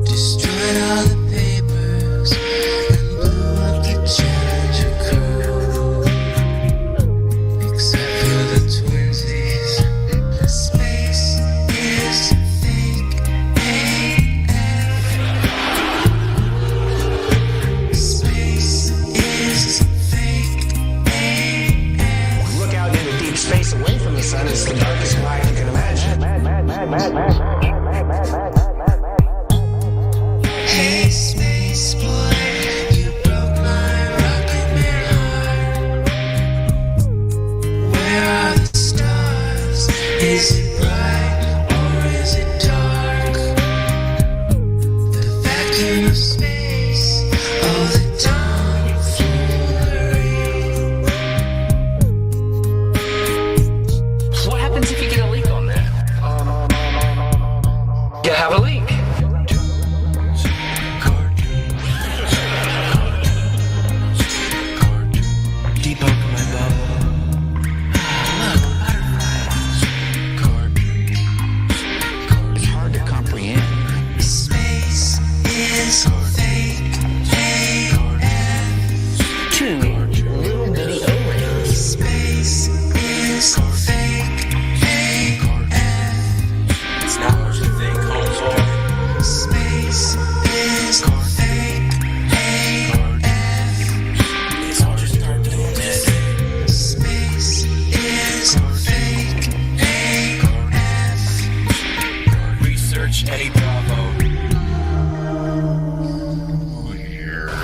Destroyed all the papers and blew up the Challenger crew, except for the twinsies. Space is fake AF. Space is fake AF. Look out into deep space away from the sun. It's the darkest light you can imagine. Hey, space boy, you broke my rocket man heart. Where are the stars? Is it bright or is it dark? The vacuum of space, all the tomfoolery. What happens if you get a leak on that? You have a leak. Debunk my bubble. Look, butterflies. It's hard to comprehend. Space is fake AF. Two little bitty O-rings. Space is fake AF. It's not what you think, Holmes. Space is fake AF. It's all just start doing this. Space is fake AF. Research Eddie Bravo.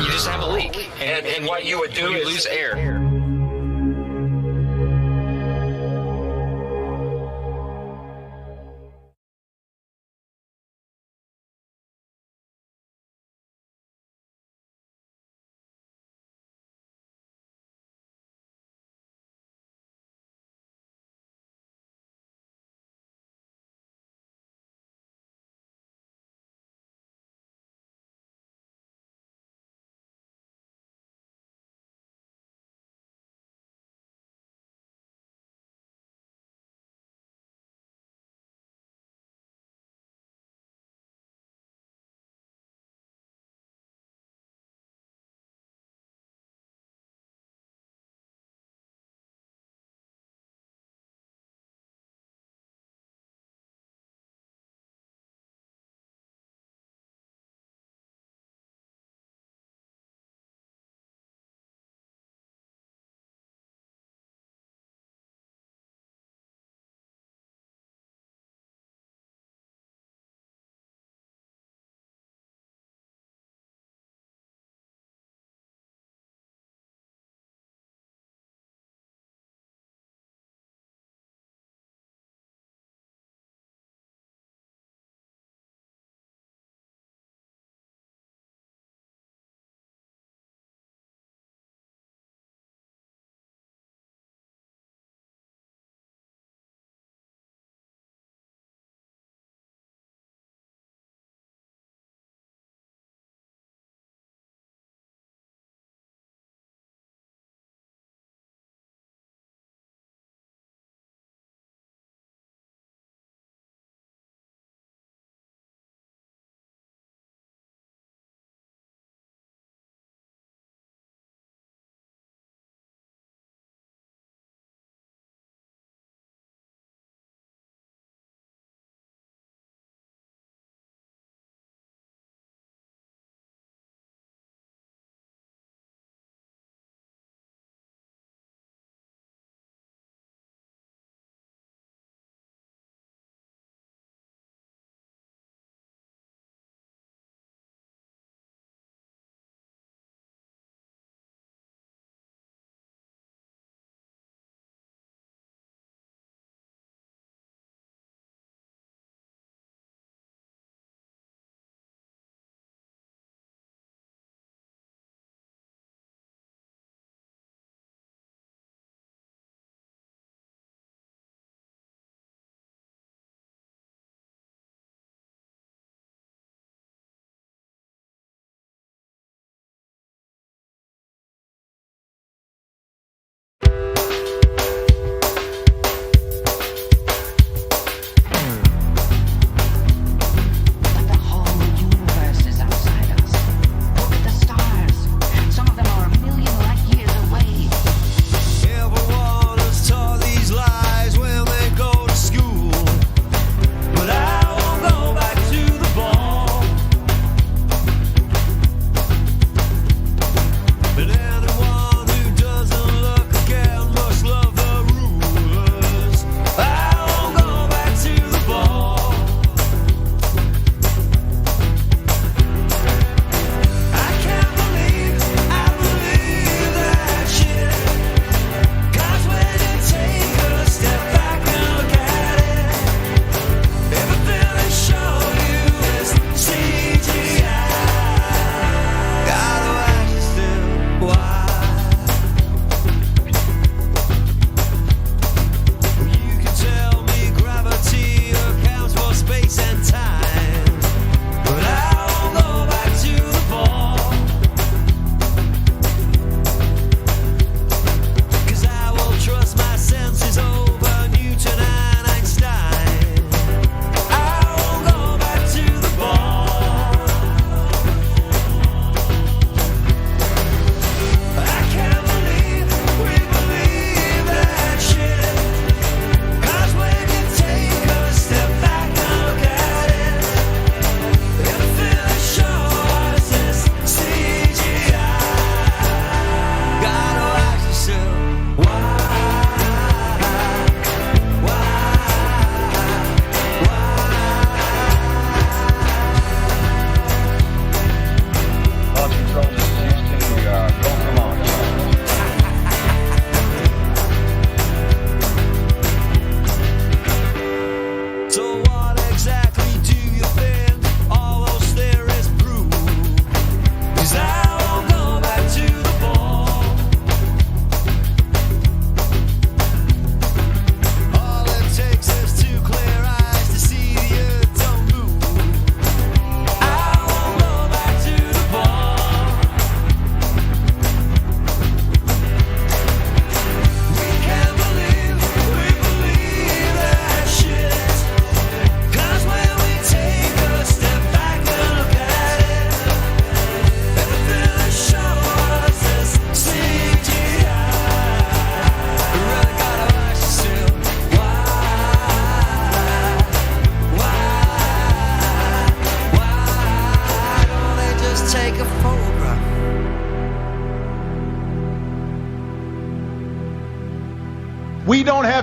You just have a leak, and what you would do is lose air.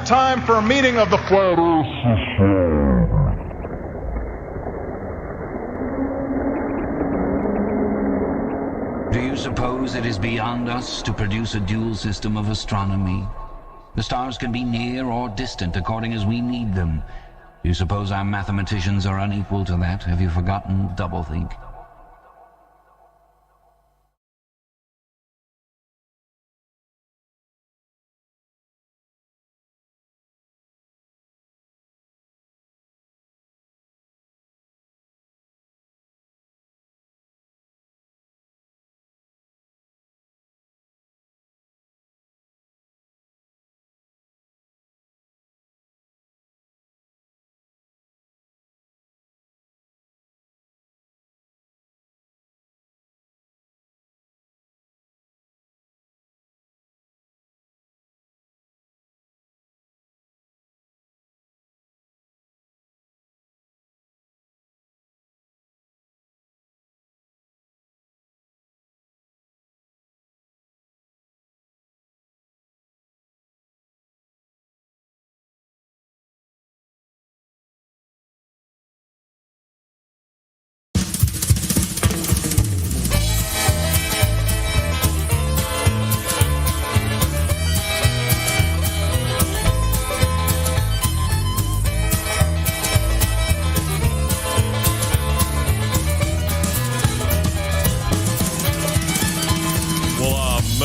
time for a meeting of the Flat Do you suppose it is beyond us to produce a dual system of astronomy? The stars can be near or distant according as we need them. Do you suppose our mathematicians are unequal to that? Have you forgotten doublethink?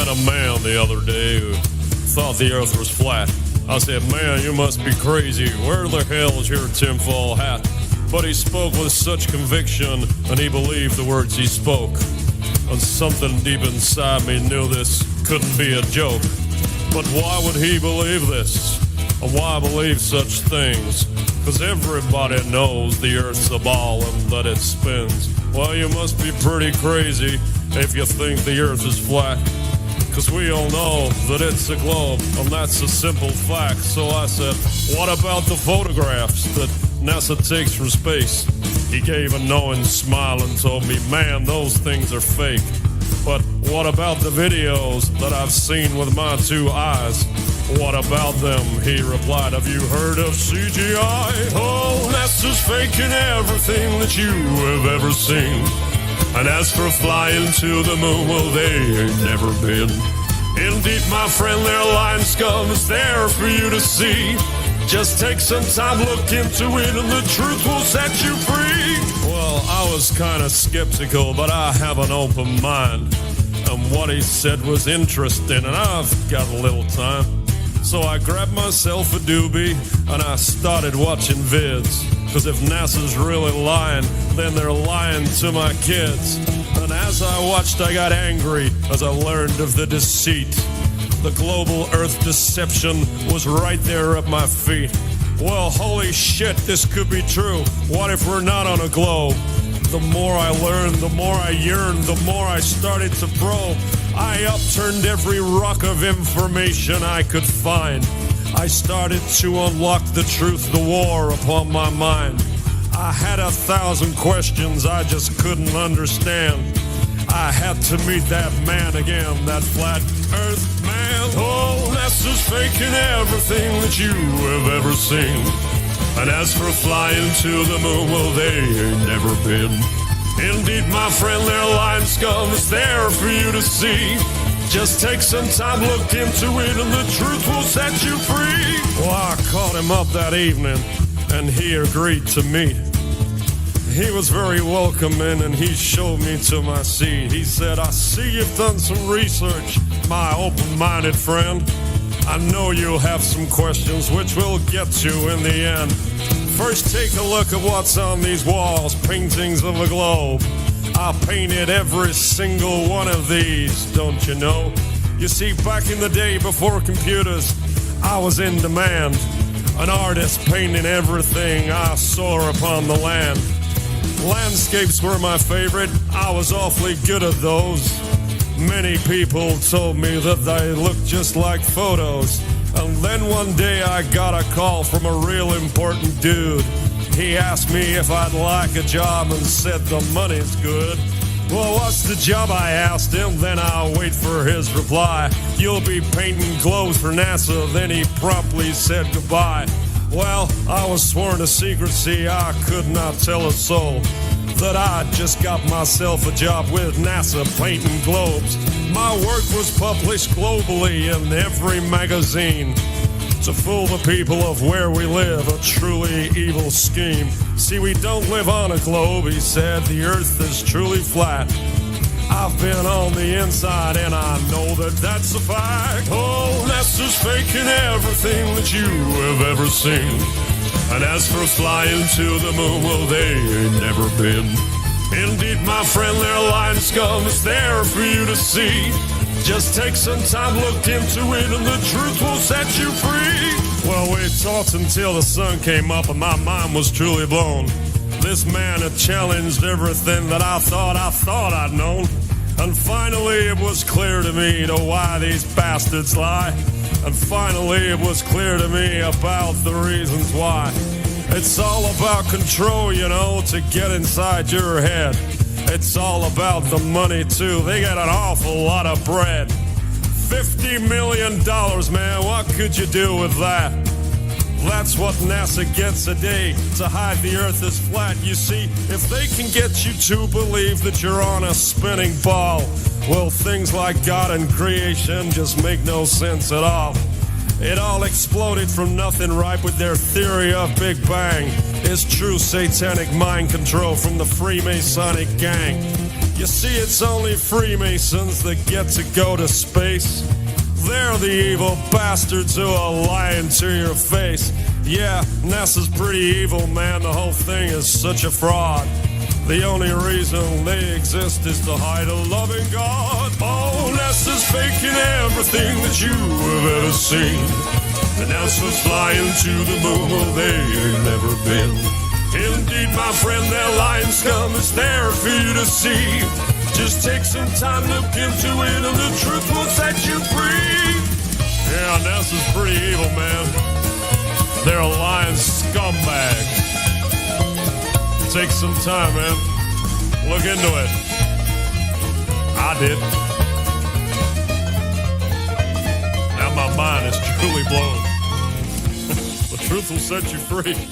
A man the other day who thought the earth was flat. I said, man, you must be crazy. Where the hell is your tinfoil hat? But he spoke with such conviction, and he believed the words he spoke. And something deep inside me knew this couldn't be a joke. But why would he believe this? And why believe such things? 'Cause everybody knows the earth's a ball and that it spins. Well, you must be pretty crazy if you think the earth is flat. 'Cause we all know that it's a globe, and that's a simple fact. So I said, what about the photographs that NASA takes from space? He gave a knowing smile and told me, man, those things are fake. But what about the videos that I've seen with my two eyes? What about them? He replied, have you heard of CGI? Oh, NASA's faking everything that you have ever seen. And as for flying to the moon, well, they ain't never been. Indeed, my friend, their lying scum is there for you to see. Just take some time, look into it, and the truth will set you free. Well, I was kind of skeptical, but I have an open mind. And what he said was interesting, and I've got a little time. So I grabbed myself a doobie, and I started watching vids. 'Cause if NASA's really lying, then they're lying to my kids. And as I watched, I got angry as I learned of the deceit. The global Earth deception was right there at my feet. Well, holy shit, this could be true. What if we're not on a globe? The more I learned, the more I yearned, the more I started to probe. I upturned every rock of information I could find. I started to unlock the truth, the war upon my mind. I had 1,000 questions I just couldn't understand. I had to meet that man again, that flat earth man. Oh, NASA's faking everything that you have ever seen. And as for flying to the moon, well, they ain't never been. Indeed, my friend, their lying scum is there for you to see. Just take some time, look into it, and the truth will set you free. Well, I called him up that evening, and he agreed to meet. He was very welcoming, and he showed me to my seat. He said, I see you've done some research, my open-minded friend. I know you'll have some questions, which we'll get to in the end. First, take a look at what's on these walls, paintings of a globe. I painted every single one of these, don't you know? You see, back in the day before computers, I was in demand. An artist painting everything I saw upon the land. Landscapes were my favorite, I was awfully good at those. Many people told me that they looked just like photos. And then one day I got a call from a real important dude. He asked me if I'd like a job and said the money's good. Well, what's the job, I asked him, then I'll wait for his reply. You'll be painting globes for NASA, then he promptly said goodbye. Well, I was sworn to secrecy, I could not tell a soul that I just got myself a job with NASA painting globes. My work was published globally in every magazine to fool the people of where we live, a truly evil scheme. See, we don't live on a globe, he said, the earth is truly flat. I've been on the inside and I know that that's a fact. Oh, NASA's faking everything that you have ever seen. And as for flying to the moon, well, they ain't never been. Indeed, my friend, their line scum is there for you to see. Just take some time, look into it, and the truth will set you free. Well, we talked until the sun came up and my mind was truly blown. This man had challenged everything that I thought I'd known. And finally it was clear to me to why these bastards lie. And finally it was clear to me about the reasons why. It's all about control, you know, to get inside your head. It's all about the money too, they got an awful lot of bread. $50 million, man, what could you do with that? That's what NASA gets a day to hide the earth is flat. You see, if they can get you to believe that you're on a spinning ball, well, things like God and creation just make no sense at all. It all exploded from nothing, right, with their theory of Big Bang. It's true satanic mind control from the Freemasonic gang. You see, it's only Freemasons that get to go to space. They're the evil bastards who are lying to your face. Yeah, NASA's pretty evil, man. The whole thing is such a fraud. The only reason they exist is to hide a loving God. Oh, NASA's faking everything that you have ever seen. And NASA's flying to the moon, well, they ain't never been. Indeed, my friend, their lying scum is there for you to see. Just take some time, look into it, and the truth will set you free. Yeah, NASA's pretty evil, man. They're a lying scumbag. Take some time, man. Look into it. I did. Now my mind is truly blown. The truth will set you free.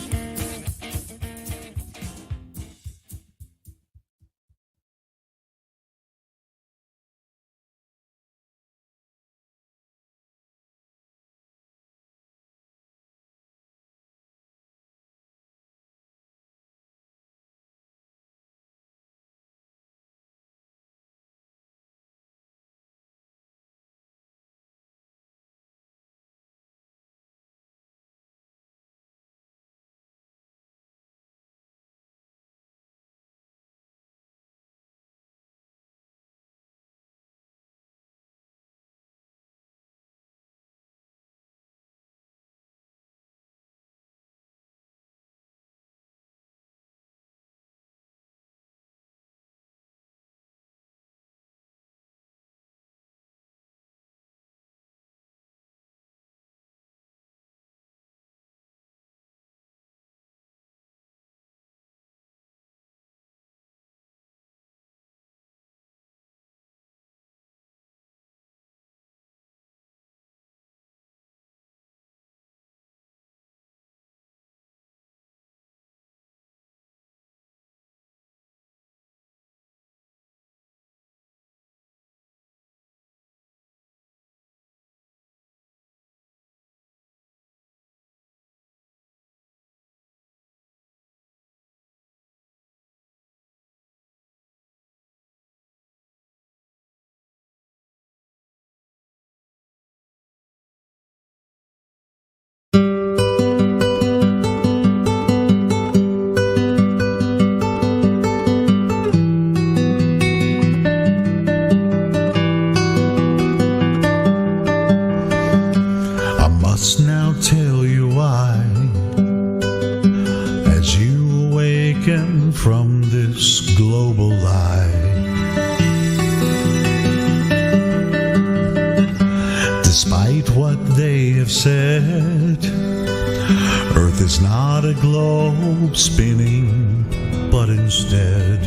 From this global lie, despite what they have said, Earth is not a globe spinning, but instead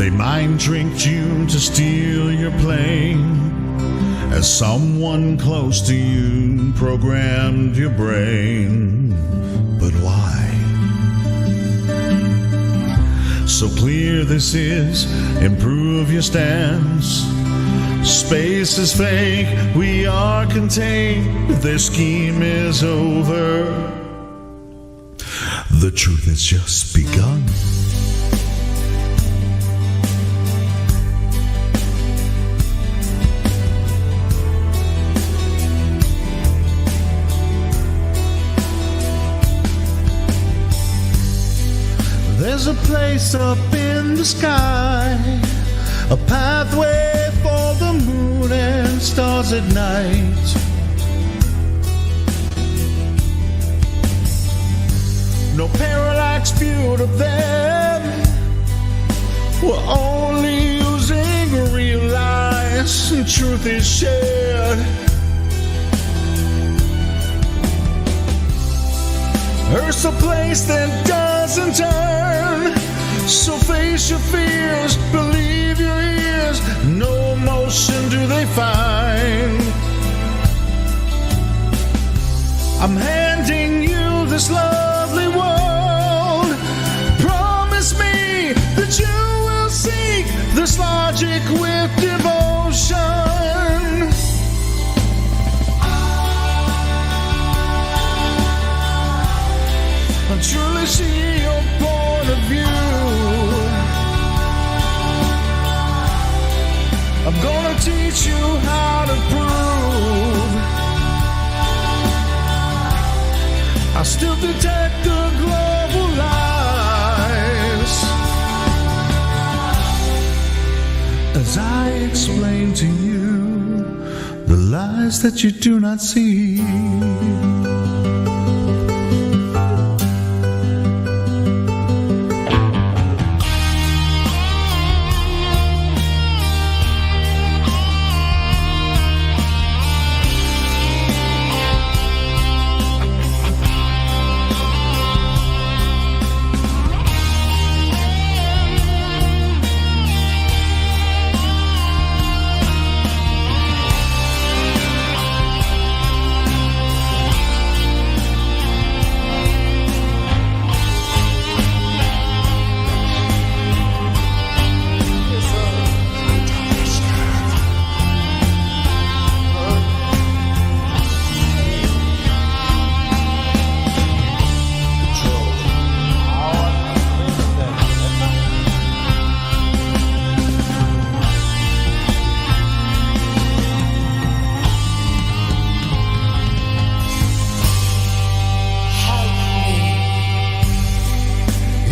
They mind tricked you to steal your plane, as someone close to you programmed your brain. But why? So clear this is, improve your stance. Space is fake, we are contained. Their scheme is over. The truth has just begun. There's a place up in the sky, a pathway for the moon and stars at night. No parallax view to them, we're only using real lies, and truth is shared. Earth's a place that doesn't turn, so face your fears, believe your ears. No motion do they find. I'm handing you this lovely world. Promise me that you will seek this logic with devotion. I truly see your point of view. I'm gonna teach you how to prove. I still detect the global lies as I explain to you the lies that you do not see.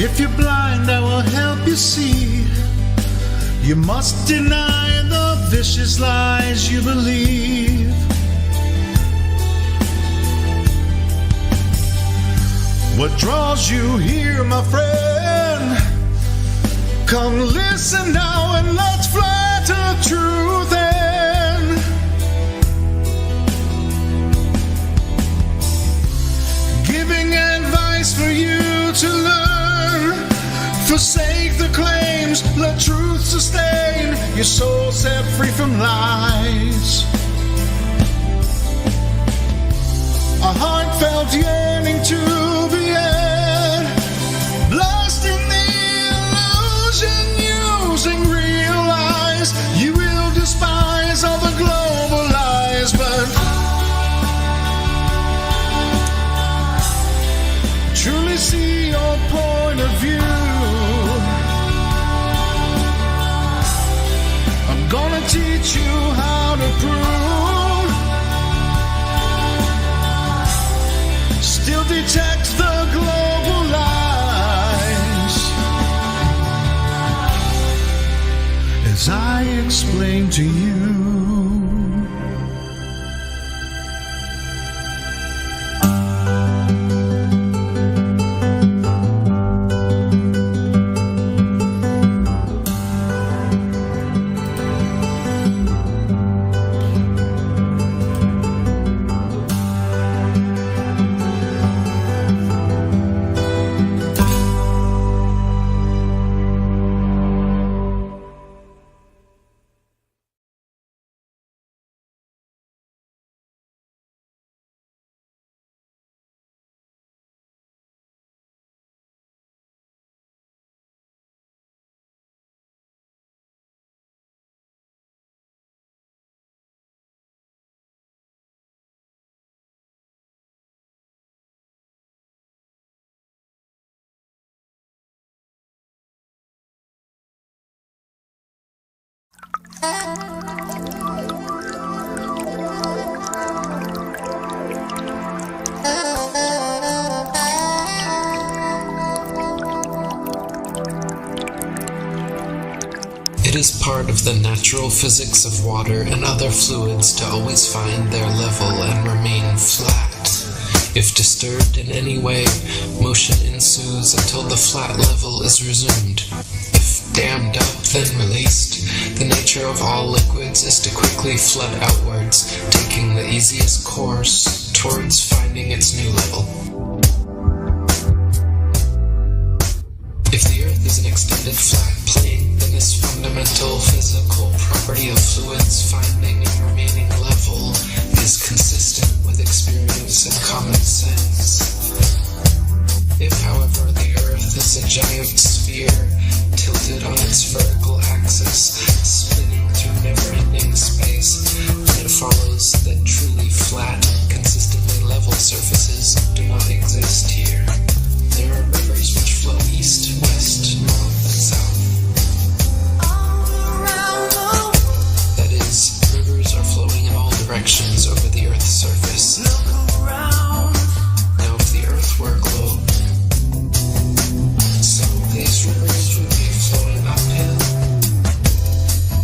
If you're blind, I will help you see. You must deny the vicious lies you believe. What draws you here, my friend? Come listen now and let's fly to truth end. Giving advice for you to learn. Forsake the claims, let truth sustain your soul set free from lies. A heartfelt yearning to be at, lost in the illusion, using real lies. You will despise all the global lies, but truly see your point of view. I'm gonna teach you how to prove. Still detect the global lies as I explain to you. It is part of the natural physics of water and other fluids to always find their level and remain flat. If disturbed in any way, motion ensues until the flat level is resumed. If dammed up, then released, the nature of all liquids is to quickly flood outwards, taking the easiest course towards finding its new level. If the Earth is an extended flat plane, then this fundamental physical property of fluids finding and remaining level is consistent with experience and common sense. If, however, the Earth is a giant sphere, tilted on its vertical axis, spinning through never-ending space, then it follows that truly flat, consistently level surfaces do not exist here. There are rivers which flow east, west, north, and south. That is, rivers are flowing in all directions over the Earth's surface. Now, if the Earth were a globe, some of these rivers would be flowing uphill,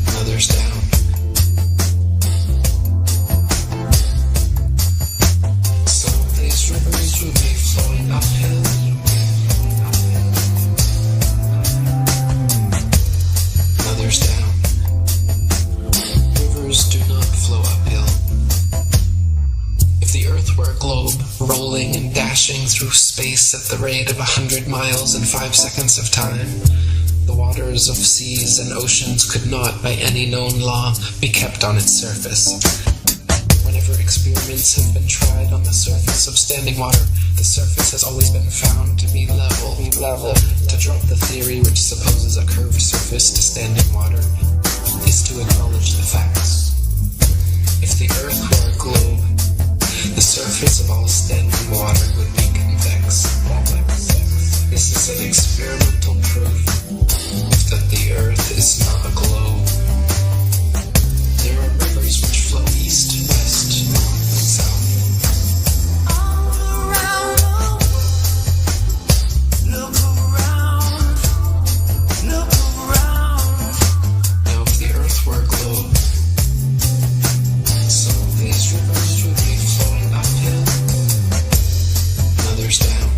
and others down. Some of these rivers would be flowing uphill, others down. Rivers do not flow uphill. If the Earth were a globe, rolling and dashing through space at the rate of 100 miles in 5 seconds of time, the waters of seas and oceans could not, by any known law, be kept on its surface. Whenever experiments have been tried on the surface of standing water, the surface has always been found to be level. To drop the theory which supposes a curved surface to standing water is to acknowledge the facts. If the Earth were a globe, the surface of all standing water would be convex. This is an experimental proof that the Earth is not a globe. There are rivers which flow east, west, north, and south. Now, if the Earth were a globe, some of these rivers would be flowing uphill, and others down.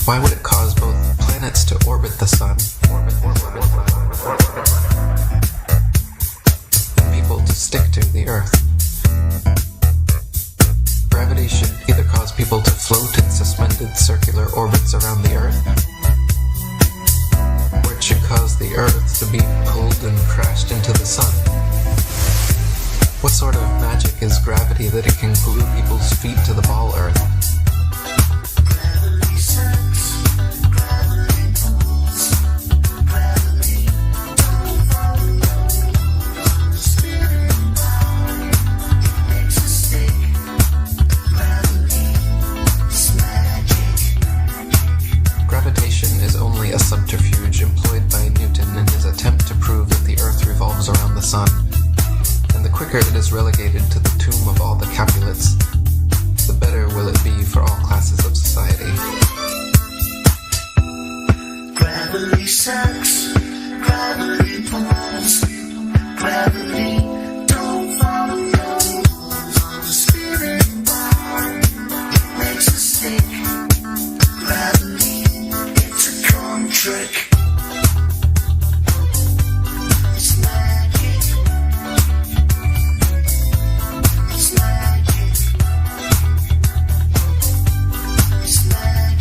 Why would it cause both planets to orbit the sun? And people to stick to the Earth? Gravity should either cause people to float in suspended circular orbits around the Earth, or it should cause the Earth to be pulled and crashed into the sun. What sort of magic is gravity that it can glue people's feet to the ball Earth? Gravitation is only a subterfuge employed by Newton in his attempt to prove that the Earth revolves around the sun. And the quicker it is relegated to the tomb of all the Capulets, the better will it be for all classes of society. Gravity sucks, gravity pulls, gravity don't follow rules on the spinning bar. It makes us sick. Gravity, it's a con trick. It's magic. It's magic. It's magic. It's magic.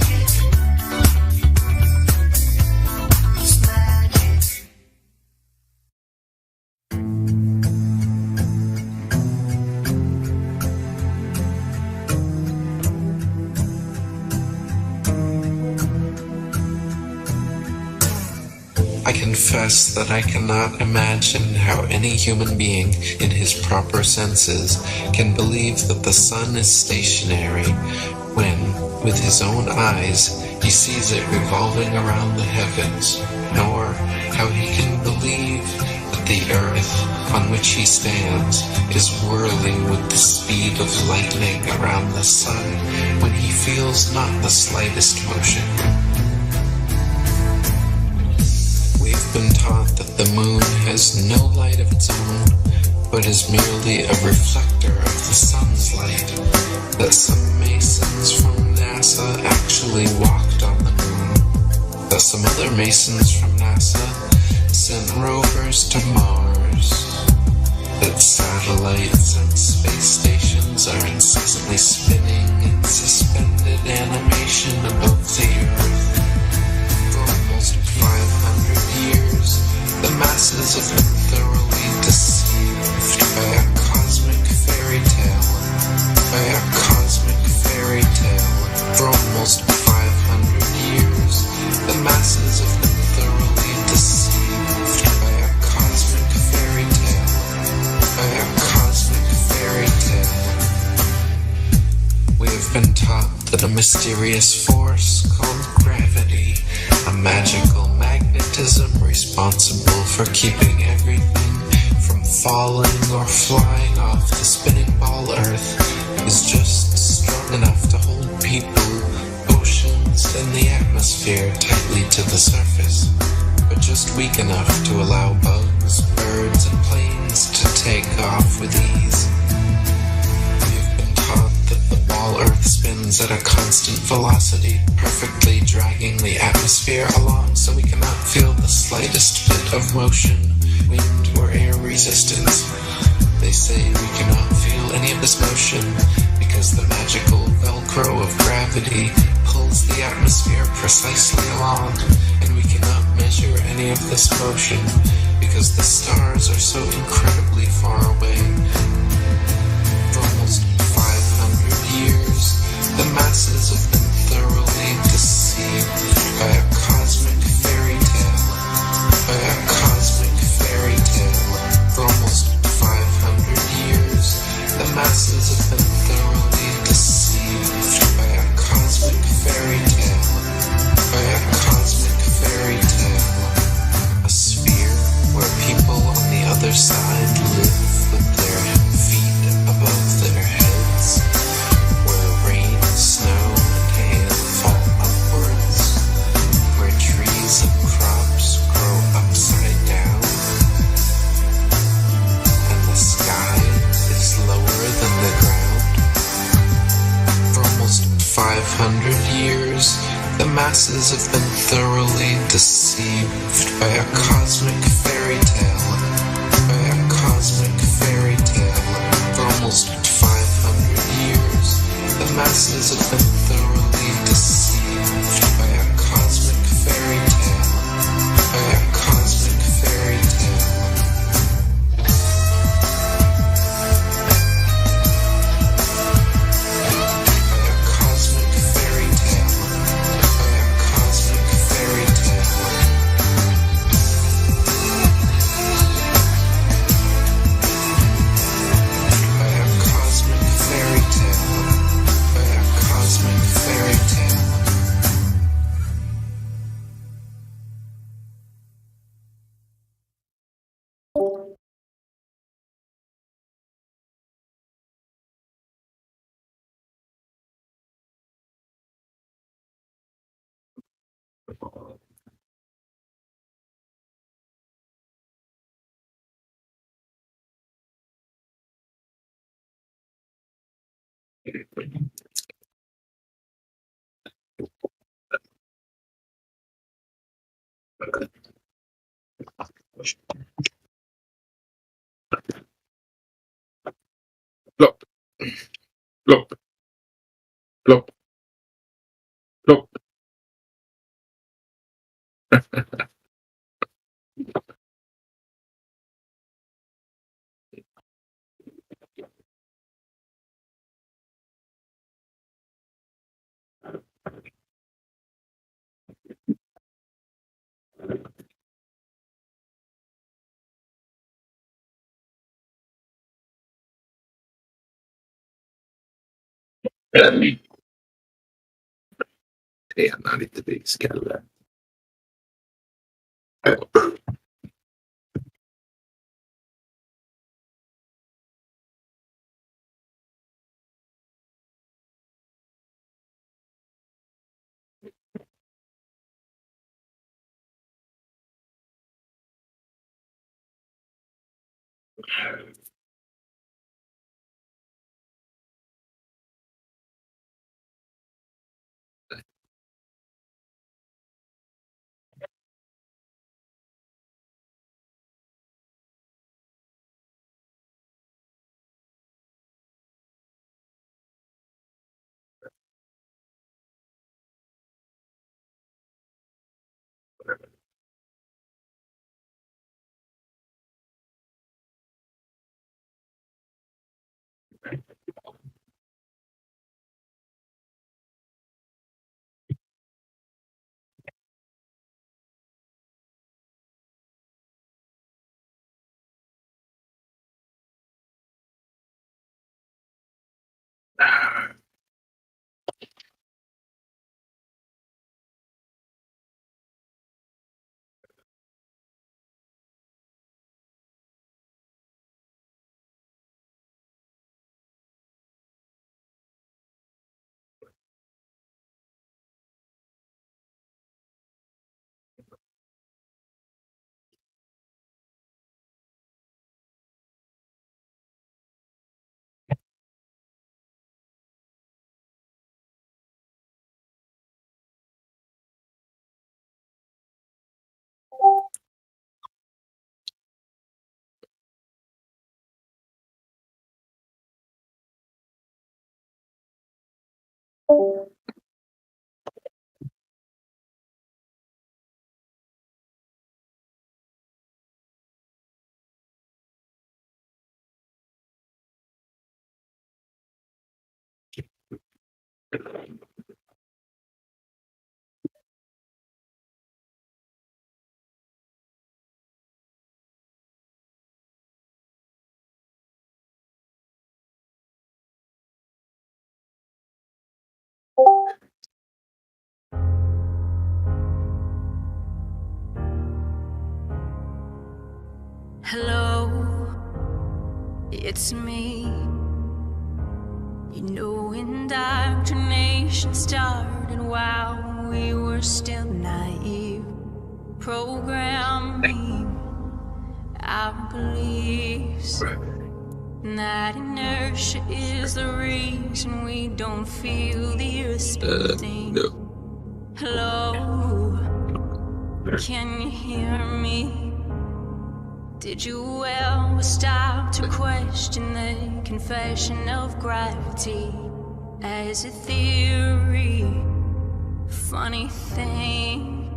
I confess that I cannot imagine how any human being in his proper senses can believe that the sun is stationary when, with his own eyes, he sees it revolving around the heavens, nor how he can believe that the earth on which he stands is whirling with the speed of lightning around the sun when he feels not the slightest motion. We've been taught that the moon has no light of its own, but is merely a reflector of the sun's light, that some masons from NASA actually walked on the moon, that some other masons from NASA sent rovers to Mars, that satellites and space stations are incessantly spinning in suspended animation above the Earth. For almost 500 years, the masses have been thoroughly deceived by a cosmic fairy tale. For almost 500 years, the masses have been thoroughly deceived by a cosmic fairy tale. We have been taught that a mysterious force called gravity, a magical magnetism responsible for keeping everything from falling or flying off the spinning ball Earth, is just strong enough to hold people, oceans, and the atmosphere tightly to the surface, but just weak enough to allow bugs, birds, and planes to take off with ease. We've been taught that the ball Earth spins at a constant velocity, perfectly dragging the atmosphere along so we cannot feel the slightest bit of motion, wind, or air resistance. They say we cannot feel any of this motion because the magical Velcro of gravity pulls the atmosphere precisely along, and we cannot measure any of this motion because the stars are so incredibly far away. For almost 500 years, the masses have been thoroughly deceived by a cosmic fairy tale. For almost 500 years, the masses have been thoroughly deceived by a cosmic fairy tale. A sphere where people on the other side live with their feet above their heads, where rain, snow, and masses have been thoroughly deceived by a cosmic fairy tale. By a cosmic fairy tale. For almost 500 years, the masses have been thoroughly deceived by a cosmic fairy tale. By a cosmic fairy tale. Plop. Plop. Plop. Plop. Träna lite big skalle. Hello, it's me. You know, indoctrination started while we were still naive. Programming our beliefs. And that inertia is the reason we don't feel the earth spinning. Hello, can you hear me? Did you ever stop to question the confession of gravity as a theory? Funny thing,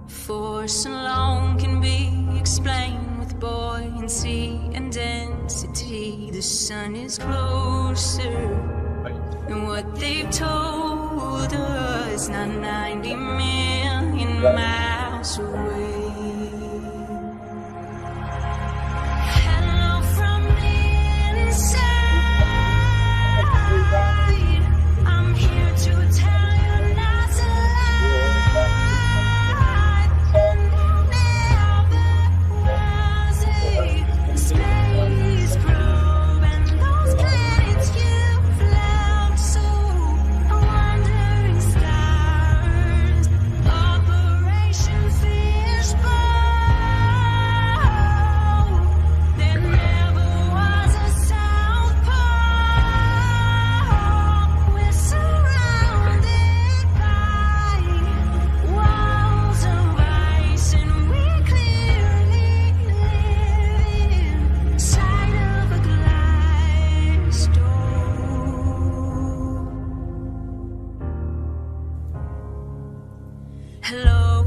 force alone can be explained with buoyancy and density. The sun is closer than what they've told us, not 90 million miles away. Hello from the inside. I'm here to tell you not to lie. And there never was a space probe, and those planets you've left so wandering stars. Operation Fishbowl. There never was a South Pole. We're surrounded by walls of ice, and we clearly live inside of a glass door. Hello,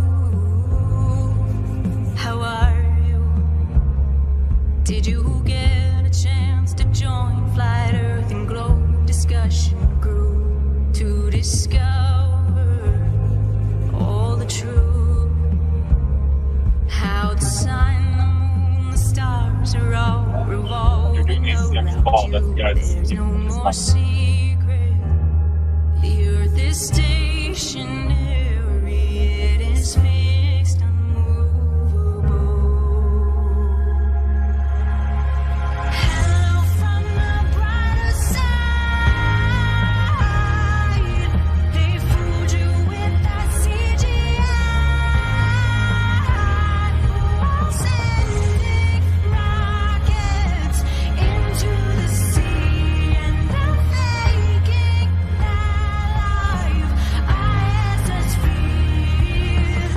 how are you? Did you get a chance to join Flat Earth and Globe discussion group to discover all the truth? How the sun, the moon, the stars are all revolving around you. There's no more secret. The earth is stationary, it is fixed, unmovable. Hello from the brighter side. They fooled you with that CGI. While sending rockets into the sea, and they're faking that life. ISS fear.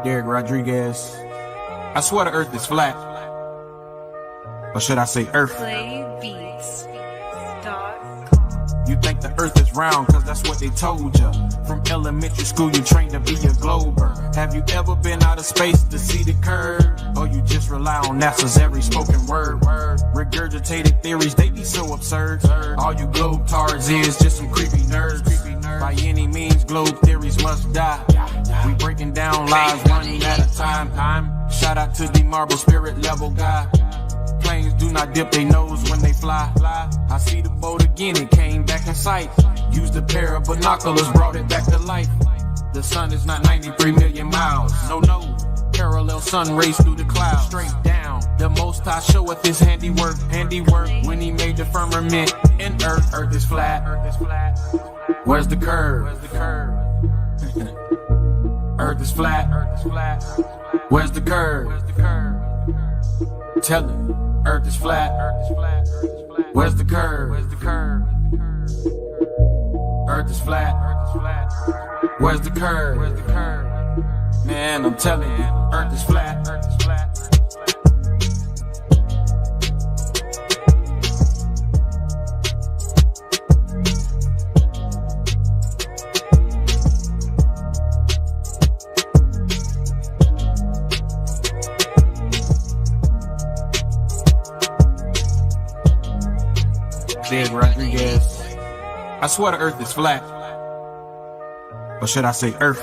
Derek Rodriguez. I swear the earth is flat. Or should I say earth? You think the earth is round, cause that's what they told ya. From elementary school you trained to be a glober. Have you ever been out of space to see the curve? Or you just rely on NASA's every spoken word? Regurgitated theories, they be so absurd. All you globetards is just some creepy nerds. By any means, globe theories must die. We breaking down lies one at a time. Shout out to the marble spirit level guy. Planes do not dip their nose when they fly. I see the boat again, it came back in sight. Used a pair of binoculars, brought it back to life. The sun is not 93 million miles. No, parallel sun rays through the clouds. Straight down, the Most High showeth his handiwork. When he made the firmament and earth is flat. Where's the curve? Earth is flat. Where's the curve? Tell him, earth is flat. Where's the curve? Earth is flat. Where's the curve? Man, I'm telling you, earth is flat. Derek Rodriguez. I swear the earth is flat. Or should I say earth?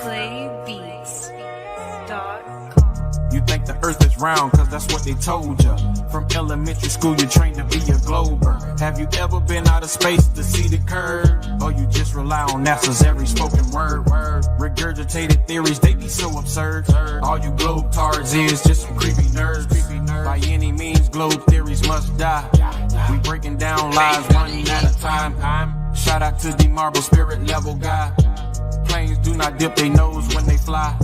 You think the earth is round, cause that's what they told ya. From elementary school you trained to be a glober. Have you ever been out of space to see the curve? Or you just rely on NASA's every spoken word? Regurgitated theories, they be so absurd. All you globetards is just some creepy nerds. By any means, globe theories must die. We breaking down lies one at a time. Shout out to the marble spirit level guy. Planes do not dip their nose when they fly.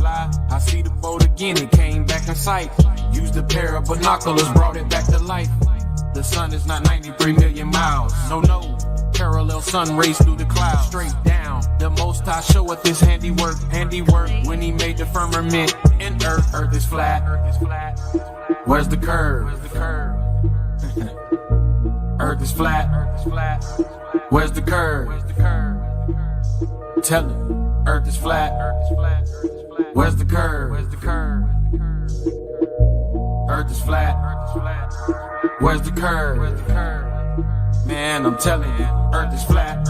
I see the boat again, it came back in sight. Used a pair of binoculars, brought it back to life. The sun is not 93 million miles. No, parallel sun rays through the clouds. Straight down, the Most High showeth his handiwork. When he made the firmament and earth is flat. Where's the curve? Earth is flat. Where's the curve? Tell him, earth is flat. Where's the curve? Earth is flat. Where's the curve? Man, I'm telling you, earth is flat.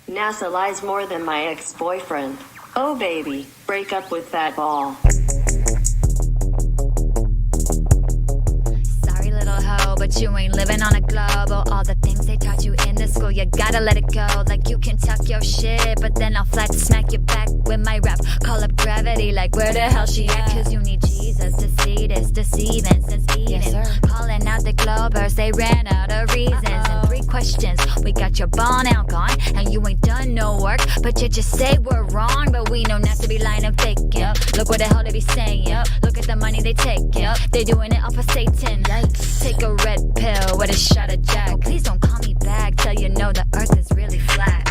NASA lies more than my ex-boyfriend. Oh baby, break up with that ball. Sorry little hoe, but you ain't living on a globe. Oh, all the things they taught you in the school, you gotta let it go. Like you can talk your shit, but then I'll flat smack you back with my rap. Call up gravity, like where the hell she at? Cause you need Jesus to see this, deceiving since Eden. Calling out the globers, they ran out of reasons. And 3 questions, we got your ball now gone, and you ain't done no work, but you just say we're wrong. But we know not to be lying and faking. Look what the hell they be saying. Look at the money they taking. They doing it off of Satan. Take a red pill with a shot of Jack. Oh, please don't call me back till you know the earth is really flat.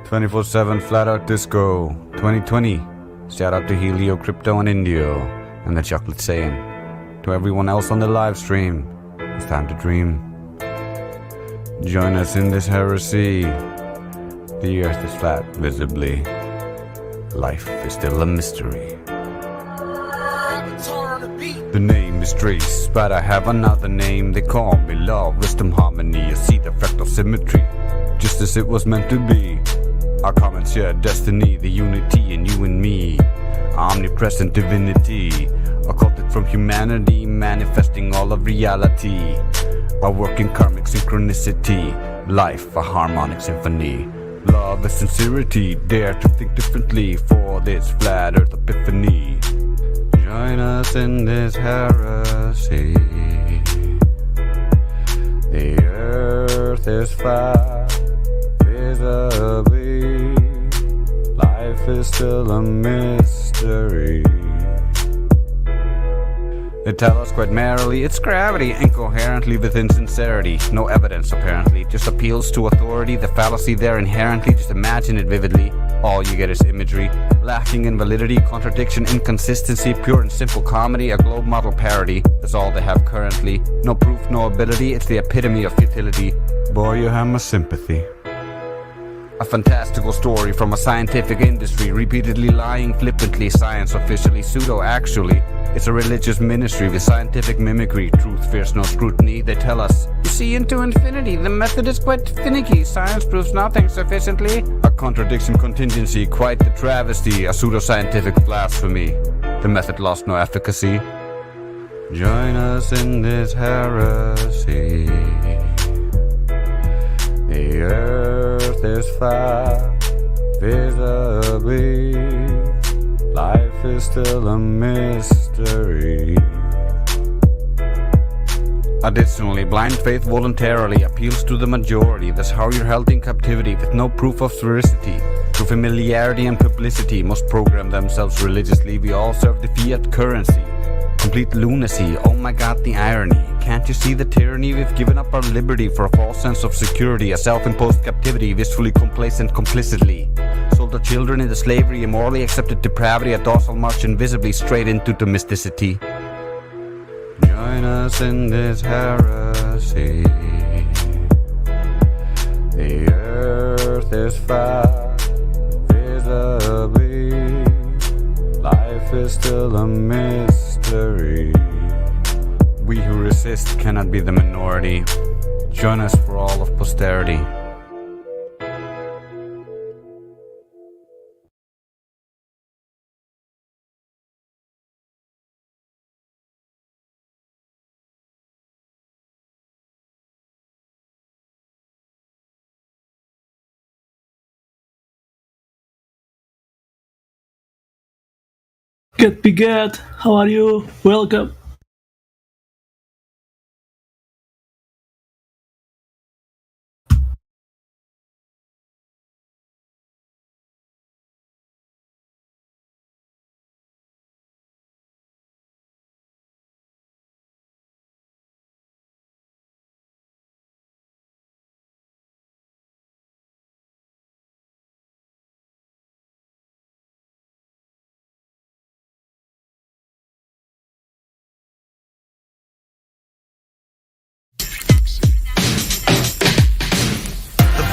"24/7 Flat Out Disco 2020. Shout out to Helio, Crypto, and Indio, and the Chocolate saying, to everyone else on the live stream, it's time to dream. Join us in this heresy. The earth is flat, visibly. Life is still a mystery. The name is Trace, but I have another name. They call me Love, Wisdom, Harmony. You see the fractal symmetry, just as it was meant to be. Our common shared destiny, the unity in you and me. Omnipresent divinity, occulted from humanity, manifesting all of reality. A working karmic synchronicity, life a harmonic symphony. Love is sincerity, dare to think differently for this flat earth epiphany. Join us in this heresy. The earth is flat, visibly. Life is still a mystery. They tell us quite merrily it's gravity, incoherently with insincerity. No evidence apparently, just appeals to authority. The fallacy there inherently, just imagine it vividly. All you get is imagery, lacking in validity, contradiction, inconsistency, pure and simple comedy, a globe model parody. That's all they have currently. No proof, no ability, it's the epitome of futility. Boy, you have my sympathy. A fantastical story from a scientific industry, repeatedly lying flippantly, science officially, pseudo actually. It's a religious ministry with scientific mimicry, truth fears no scrutiny. They tell us, you see into infinity, the method is quite finicky, science proves nothing sufficiently. A contradiction contingency, quite the travesty, a pseudoscientific blasphemy. The method lost no efficacy. Join us in this heresy. The earth is flat, visibly. Life is still a mystery. Additionally, blind faith voluntarily appeals to the majority. That's how you're held in captivity with no proof of veracity. Through familiarity and publicity, most program themselves religiously. We all serve the fiat currency. Complete lunacy, oh my god, the irony. Can't you see the tyranny? We've given up our liberty for a false sense of security, a self-imposed captivity, wistfully complacent complicitly. Sold our children into slavery, immorally accepted depravity, a docile march invisibly straight into domesticity. Join us in this heresy. The earth is flat, visibly. Life is still a mystery. We who resist cannot be the minority. Join us for all of posterity. Get Piget, how are you? Welcome.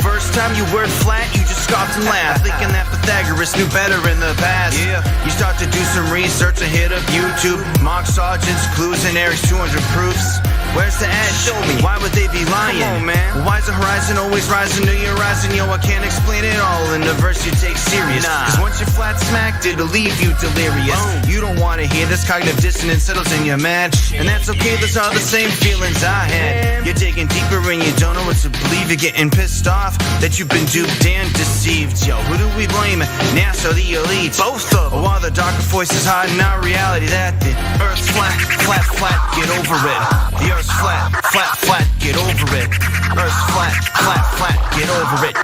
First time you word flat, you just scoffed and laughed, thinking that Pythagoras knew better in the past. Yeah, you start to do some research and hit up YouTube, mock sergeants, clues, and Eric's 200 proofs. Where's the ad? Show me. Why would they be lying? Come on, man. Well, why's the horizon always rising to your horizon? Yo, I can't explain it all in the verse you take serious. Cause once you're flat smacked, it'll leave you delirious. You don't wanna hear this cognitive dissonance settles in your mad. And that's okay, those are the same feelings I had. You're digging deeper and you don't know what to believe. You're getting pissed off that you've been duped and deceived. Yo, who do we blame? NASA or the elite? Both of them. Or are the darker voices hiding our reality that the Earth's flat, flat, flat, get over it. The Earth's flat, flat, flat, get over it. Earth's flat, flat, flat, get over it.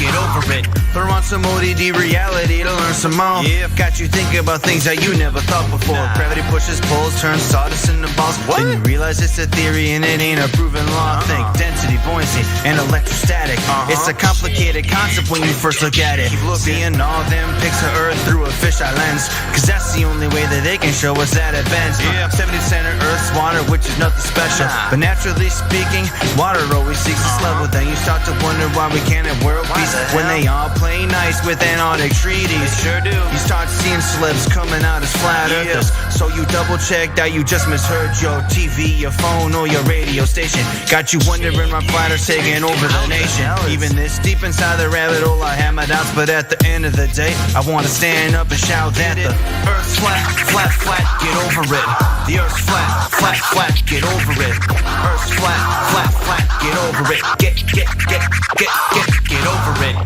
Get over it. Throw on some ODD reality to learn some more. Yeah, got you thinking about things that you never thought before. Gravity pushes pulls, turns sawdust into balls. What? Then you realize it's a theory and it ain't a proven law. Think density, buoyancy, and electrostatic. It's a complicated concept when you first look at it. Seeing all them pics of Earth through a fisheye lens, cause that's the only way that they can show us that it bends. 70% of Earth's water, which is nothing special. But naturally speaking, water always seeks its level. Then you start to wonder why we can't have world peace when they all play nice with Antarctic treaties. Sure do. You start seeing celebs coming out as flat earthers. So you double check that you just misheard your TV, your phone, or your radio station. Got you wondering why flat earth's taking over the nation. Even this deep inside the rabbit hole, I have my doubts. But at the end of the day, I want to stand up and shout that the Earth's flat, flat, flat, get over it. The Earth's flat, flat, flat, get over it. Earth's flat, flat, flat, get over it. Get over it.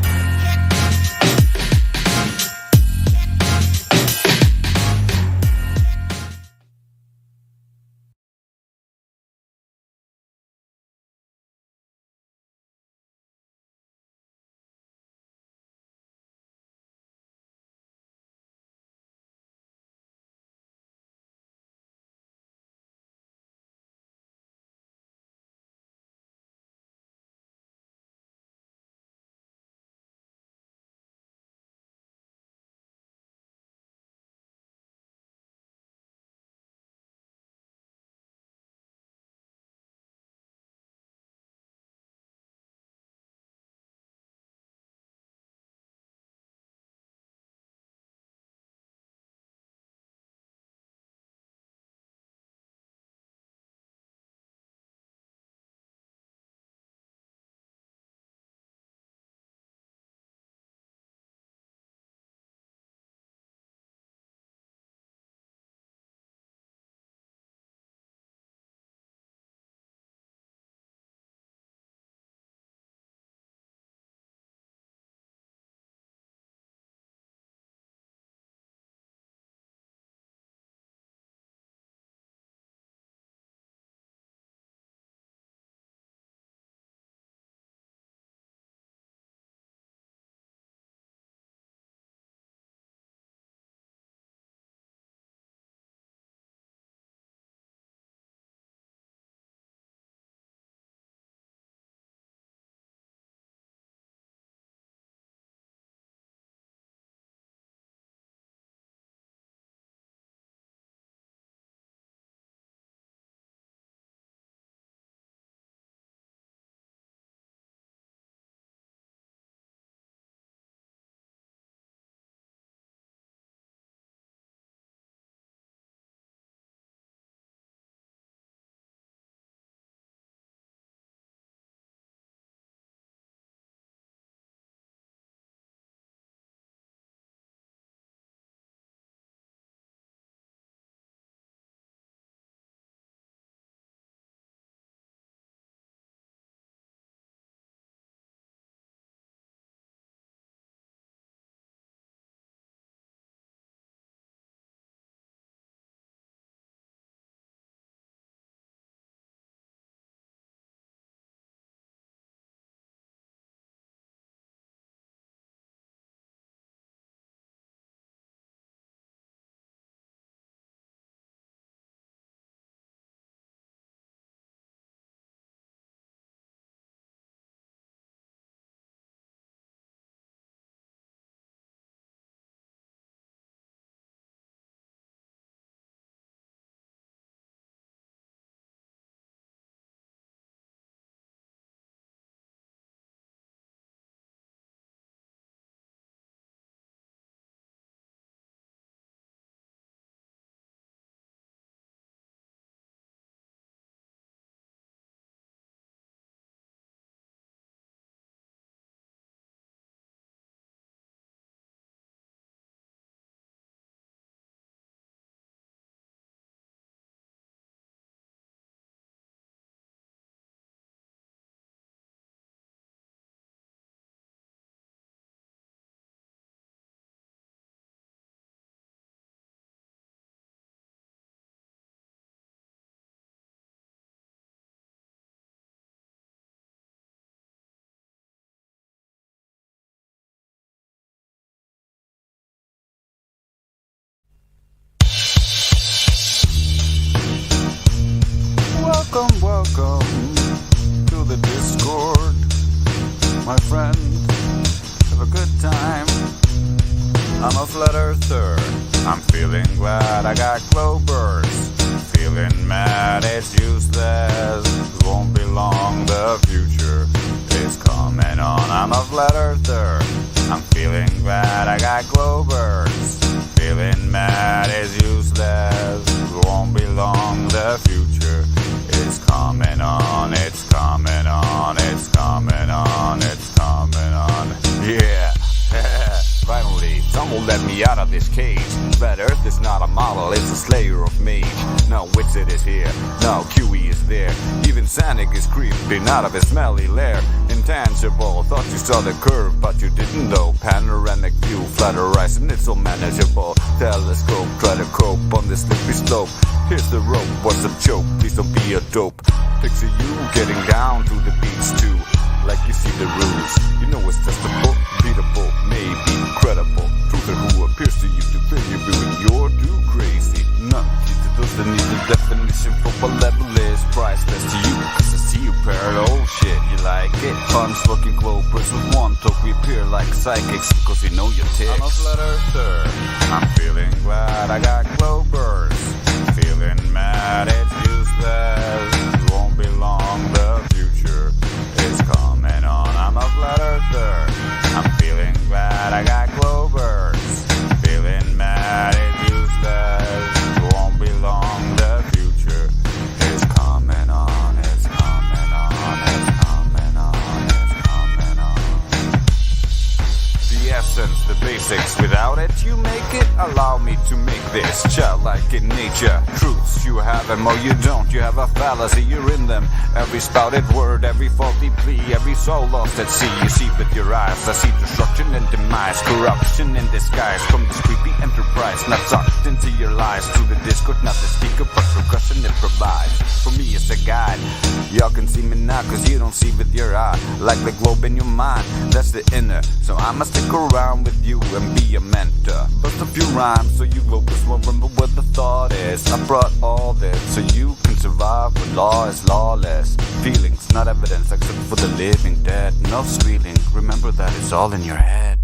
Welcome, welcome to the Discord, my friend. Have a good time. I'm a flat earther. I'm feeling glad I got Globers. Feeling mad, it's useless. Won't be long, the future is coming on. I'm a flat earther. I'm feeling glad I got Globers. Feeling mad, it's useless. Won't be long, the future is coming on. It's coming on. It's coming on. It's coming on. Yeah. Finally, someone let me out of this cage. Flat Earth is not a model, it's a slayer of mage. No Wixit is here, no QE is there. Even Sonic is creeping out of his smelly lair. Intangible, thought you saw the curve, but you didn't though. Panoramic view, flat horizon, it's so manageable. Telescope, try to cope on this slippery slope. Here's the rope, what's a joke? Please don't be a dope. Picture you getting down to the beach too. Like you see the rules, you know it's just a book, beatable, maybe incredible. Truth of who appears to you to fill you when you're too crazy. None of doesn't need the definition for what level is priceless to you. Cause I see you paired, oh shit, you like it. Punch looking Globers with one talk, we appear like psychics because you know your ticks. I'm a flat earther, I'm feeling glad I got Globers. Feeling mad, it's useless. Won't be long, the future is coming on. I'm a flat earther. I'm feeling glad I got Globers. Feeling mad, it's useless. Won't be long, the future is coming on. It's coming on. It's coming on. It's coming on. The essence, the basics. Without it, you make it. Allow me to make this childlike in nature. Truths, you have them or you don't. You have a fallacy, you're in them. Every spouted word, every faulty plea, every soul lost at sea. You see with your eyes, I see destruction and demise, corruption in disguise from this creepy enterprise. Not sucked into your lies through the Discord, not the speaker, but percussion it provides. For me, it's a guide. Y'all can see me now, cause you don't see with your eye. Like the globe in your mind, that's the inner. So I'ma stick around with you and be a mentor. Bust a few rhymes so you Globers will remember what the thought is. I brought all this so you can survive when law is lawless. Feelings, not evidence except for the living dead. No feeling, remember that it's all in your head.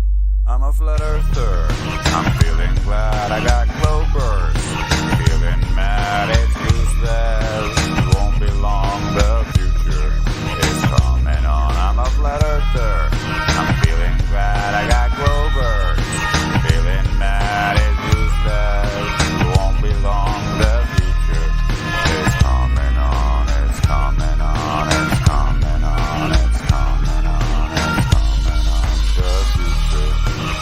I'm a flat earther, I'm feeling glad I got Globers. Feeling mad, it's useless. Won't be long, the future is coming on. I'm a flat earther, I'm feeling glad I got Globers. Feeling mad, it's useless. Won't be long, the future is coming on. It's coming on. It's coming on. It's coming on. It's coming on. The future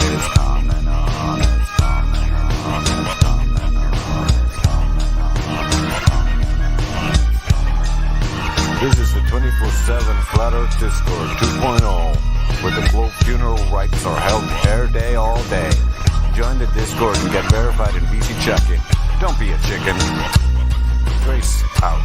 is coming on. It's coming on. It's coming on. It's coming on. It's coming on. This is the 24/7 Flat Earth Discord 2.0, where the Globe funeral rites are held every day, all day. Join the Discord and get verified in VC checking. Don't be a chicken. Trace out.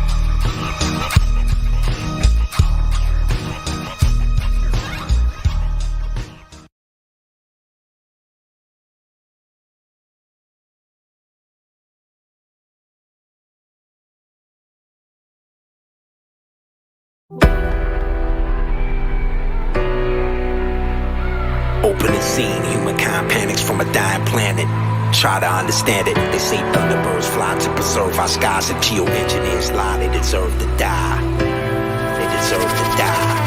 Open the scene, humankind panics from a dying planet. Try to understand it. They say thunderbirds fly to preserve our skies, and geoengineers lie. They deserve to die. They deserve to die.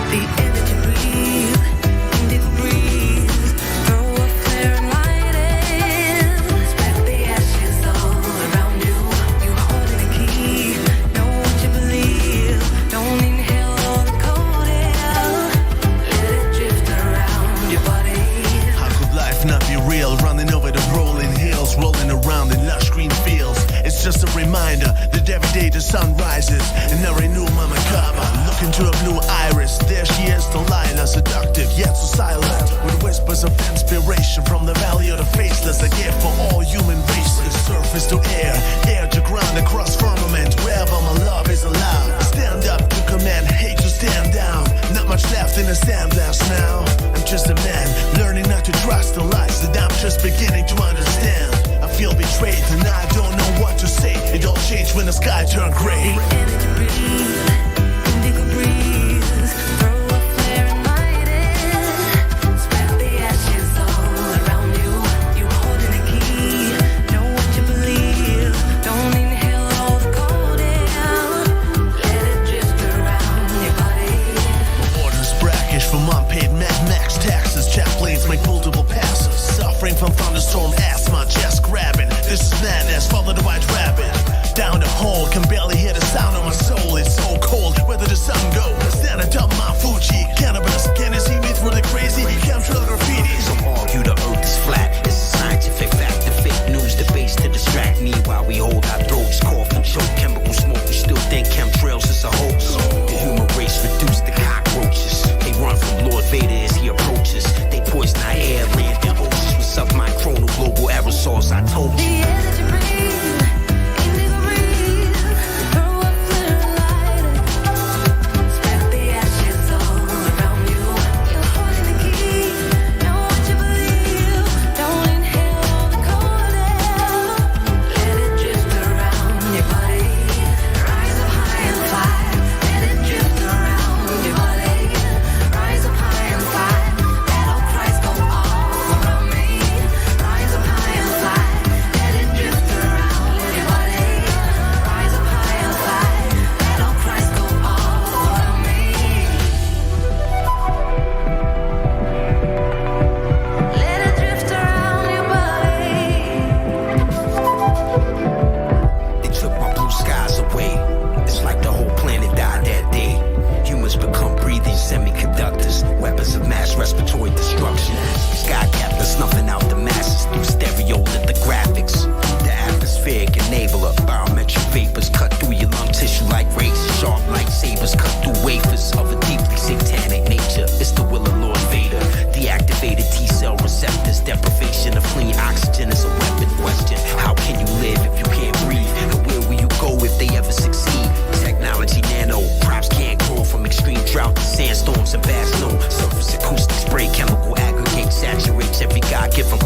The air that you breathe, and it breathes. Throw a flare and light it. Spread the ashes all around you. You hold the key, know what you believe. Don't inhale all the cold air. Let it drift around your body. How could life not be real? Running over the rolling hills, rolling around in lush green fields. It's just a reminder that every day the sun rises, and I renew Mama Kaba. Look into her blue iris, there she is, Delilah, seductive yet so silent, with whispers of inspiration from the valley of the faceless. A gift for all human races, surface to air, air to ground, across firmament, wherever my love is allowed. Stand up to command, hate to stand down. Not much left in the sandblast now. I'm just a man, learning not to trust the lies that I'm just beginning to understand. I feel betrayed and I don't know what to say. It all changed when I sky turn gray. Make multiple passes, suffering from thunderstorm asthma, chest grabbing. This is madness, follow the white rabbit. Down the hole, can barely hear the sound of my soul. It's so cold, where did the sun go? Standing up Mount Fuji, cannabis. Can you see me through the crazy chemtrail graffiti? Some argue the earth is flat. It's a scientific fact. The fake news debates to distract me while we hold our throats, cough and choke. Chemical smoke, we still think chemtrails is a hoax. The human race reduced to cockroaches. They run from Lord Vader as he approaches. They poison our air, land, and oceans with submicronal global aerosols. I told you.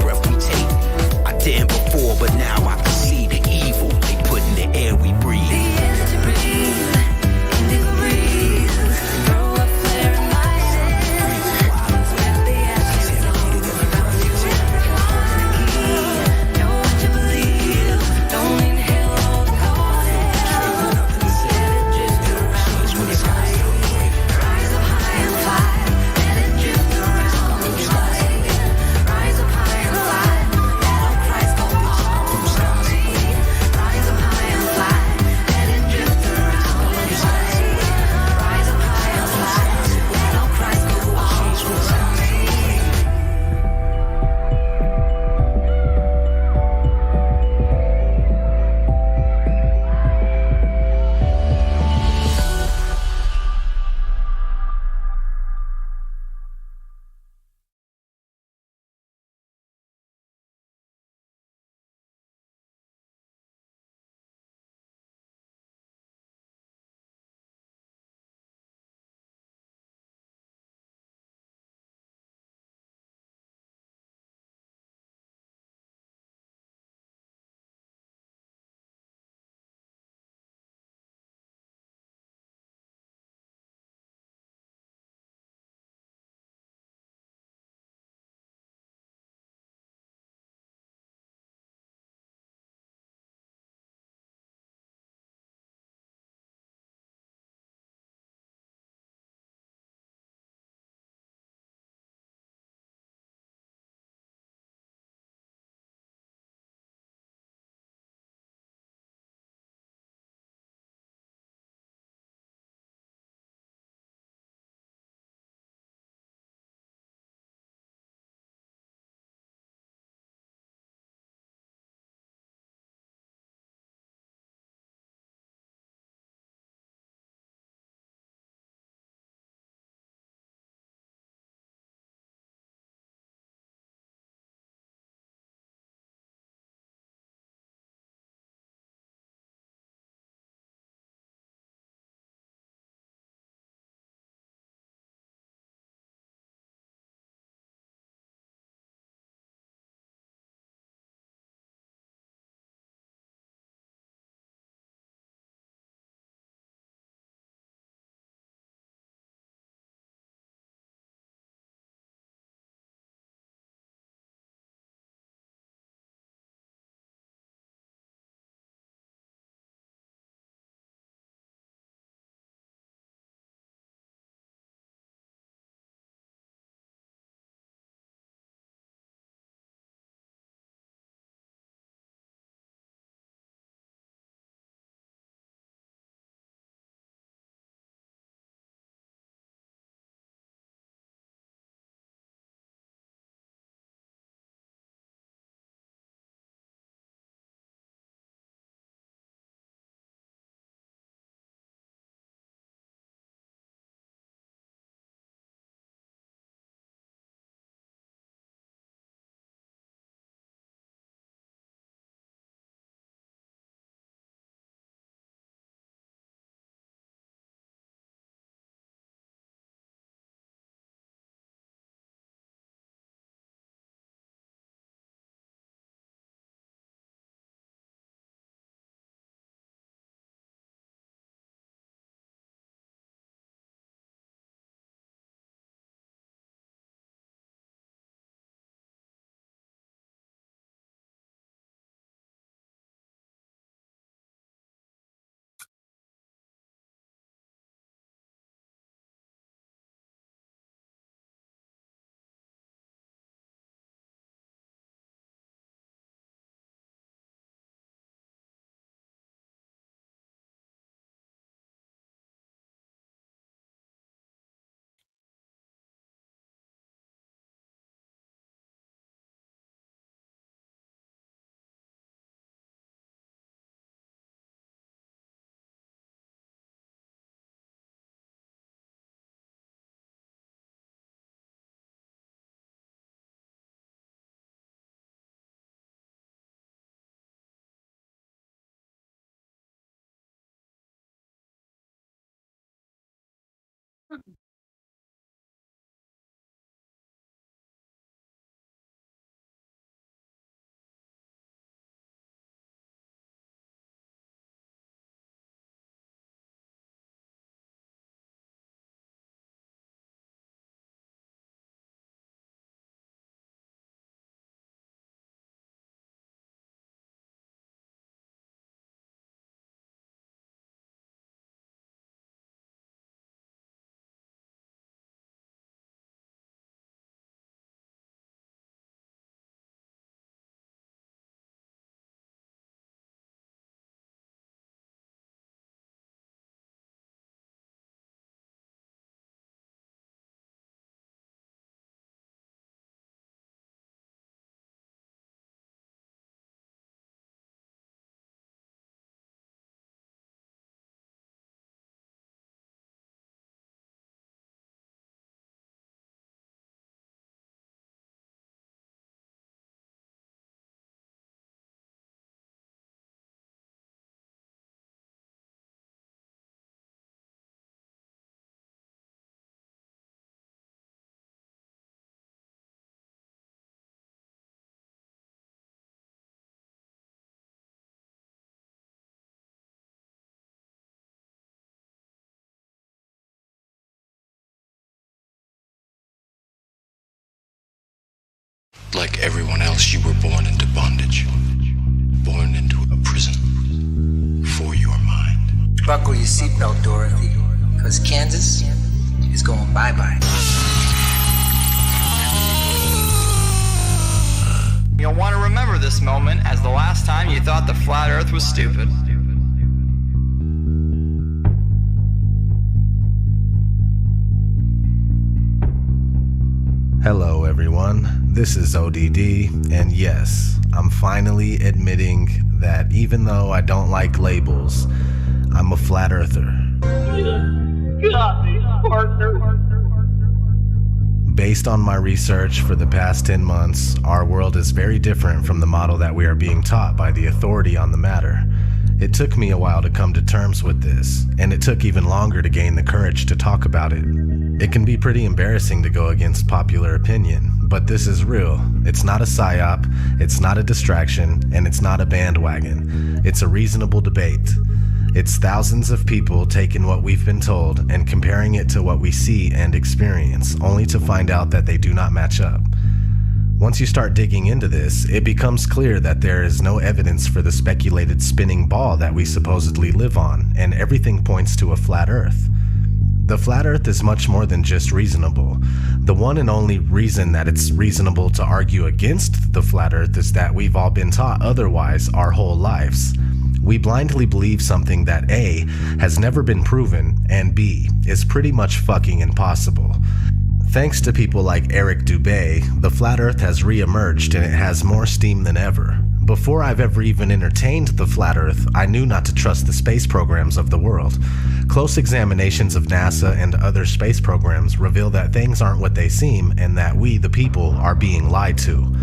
Breath we take. I didn't before, but now I can see the evil they put in the air we breathe. Like everyone else, you were born into bondage. Born into a prison. For your mind. Buckle your seatbelt, Dorothy, because Kansas is going bye-bye. You'll want to remember this moment as the last time you thought the flat earth was stupid. Hello everyone, this is ODD, and yes, I'm finally admitting that even though I don't like labels, I'm a flat earther. Based on my research for the past 10 months, our world is very different from the model that we are being taught by the authority on the matter. It took me a while to come to terms with this, and it took even longer to gain the courage to talk about it. It can be pretty embarrassing to go against popular opinion, but this is real. It's not a psyop, it's not a distraction, and it's not a bandwagon. It's a reasonable debate. It's thousands of people taking what we've been told and comparing it to what we see and experience, only to find out that they do not match up. Once you start digging into this, it becomes clear that there is no evidence for the speculated spinning ball that we supposedly live on, and everything points to a flat Earth. The flat Earth is much more than just reasonable. The one and only reason that it's reasonable to argue against the flat Earth is that we've all been taught otherwise our whole lives. We blindly believe something that A, has never been proven, and B, is pretty much fucking impossible. Thanks to people like Eric Dubay, the flat Earth has re-emerged and it has more steam than ever. Before I've ever even entertained the flat Earth, I knew not to trust the space programs of the world. Close examinations of NASA and other space programs reveal that things aren't what they seem and that we, the people, are being lied to.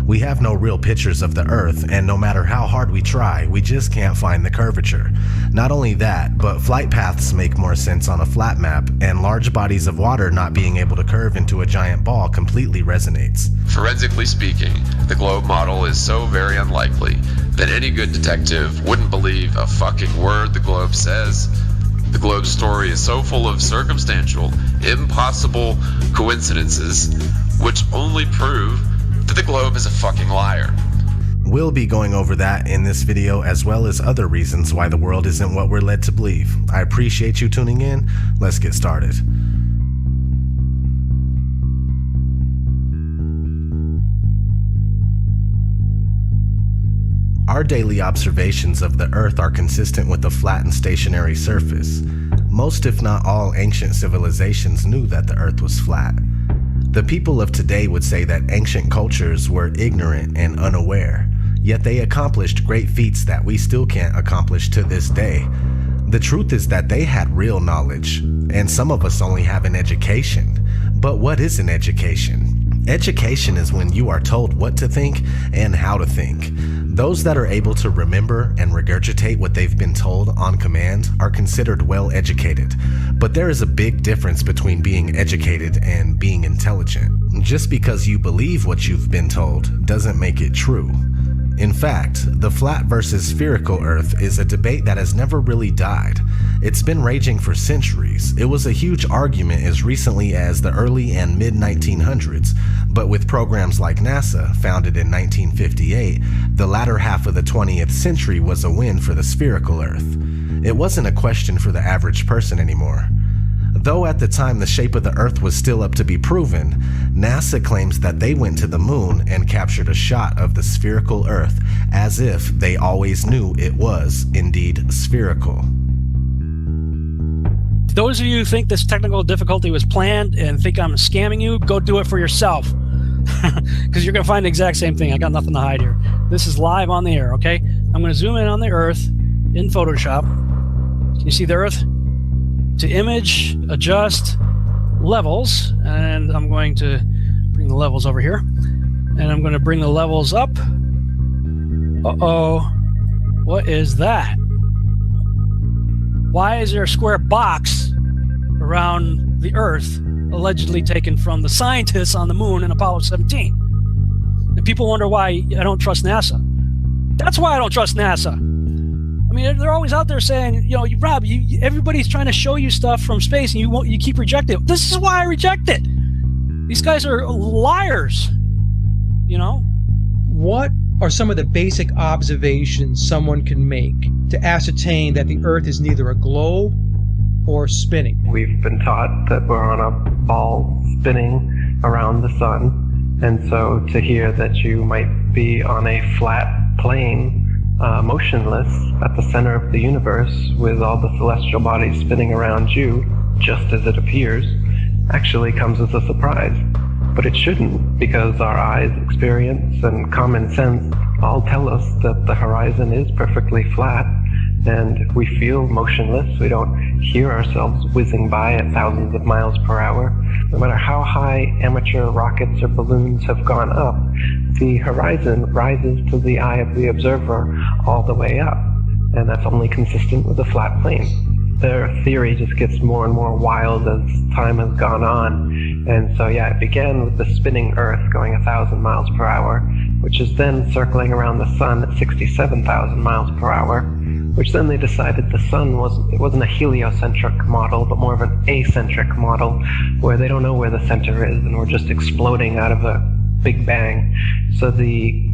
We have no real pictures of the Earth, and no matter how hard we try, we just can't find the curvature. Not only that, but flight paths make more sense on a flat map, and large bodies of water not being able to curve into a giant ball completely resonates. Forensically speaking, the globe model is so very unlikely that any good detective wouldn't believe a fucking word the globe says. The globe story is so full of circumstantial, impossible coincidences, which only prove that the globe is a fucking liar. We'll be going over that in this video, as well as other reasons why the world isn't what we're led to believe. I appreciate you tuning in. Let's get started. Our daily observations of the Earth are consistent with a flat and stationary surface. Most, if not all, ancient civilizations knew that the Earth was flat. The people of today would say that ancient cultures were ignorant and unaware, yet they accomplished great feats that we still can't accomplish to this day. The truth is that they had real knowledge, and some of us only have an education. But what is an education? Education is when you are told what to think and how to think. Those that are able to remember and regurgitate what they've been told on command are considered well educated. But there is a big difference between being educated and being intelligent. Just because you believe what you've been told doesn't make it true. In fact, the flat versus spherical Earth is a debate that has never really died. It's been raging for centuries. It was a huge argument as recently as the early and mid-1900s, but with programs like NASA, founded in 1958, the latter half of the 20th century was a win for the spherical Earth. It wasn't a question for the average person anymore. Though at the time the shape of the Earth was still up to be proven, NASA claims that they went to the moon and captured a shot of the spherical Earth as if they always knew it was indeed spherical. Those of you who think this technical difficulty was planned and think I'm scamming you, go do it for yourself. Because you're going to find the exact same thing. I got nothing to hide here. This is live on the air, okay? I'm going to zoom in on the Earth in Photoshop. Can you see the Earth? To image, adjust, levels, and I'm going to bring the levels over here. And I'm going to bring the levels up. Uh-oh. What is that? Why is there a square box around the Earth allegedly taken from the scientists on the moon in Apollo 17? And people wonder why I don't trust NASA. That's why I don't trust NASA. I mean, they're always out there saying, you know, Rob, everybody's trying to show you stuff from space and you keep rejecting it. This is why I reject it. These guys are liars. you know? What are some of the basic observations someone can make to ascertain that the Earth is neither a globe or spinning? We've been taught that we're on a ball spinning around the sun, and so to hear that you might be on a flat plane, motionless at the center of the universe with all the celestial bodies spinning around you, just as it appears, actually comes as a surprise. But it shouldn't, because our eyes, experience, and common sense all tell us that the horizon is perfectly flat, and we feel motionless. We don't hear ourselves whizzing by at thousands of miles per hour. No matter how high amateur rockets or balloons have gone up, the horizon rises to the eye of the observer all the way up, and that's only consistent with a flat plane. Their theory just gets more and more wild as time has gone on. And so, yeah, it began with the spinning Earth going 1,000 miles per hour, which is then circling around the sun at 67,000 miles per hour, which then they decided the sun wasn't a heliocentric model, but more of an acentric model, where they don't know where the center is, and we're just exploding out of a big bang. So the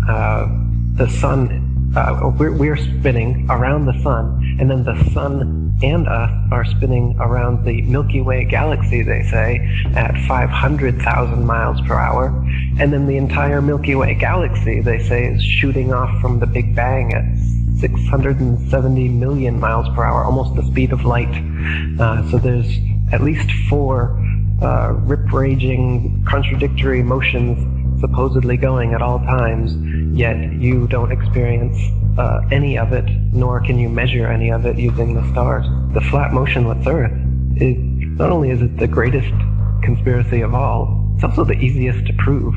sun, we're spinning around the sun, and then the sun and us are spinning around the Milky Way galaxy, they say, at 500,000 miles per hour. And then the entire Milky Way galaxy, they say, is shooting off from the Big Bang at 670 million miles per hour, almost the speed of light. So there's at least 4 rip-raging, contradictory motions supposedly going at all times, yet you don't experience any of it, nor can you measure any of it using the stars. The flat motionless Earth is, not only is it the greatest conspiracy of all, it's also the easiest to prove.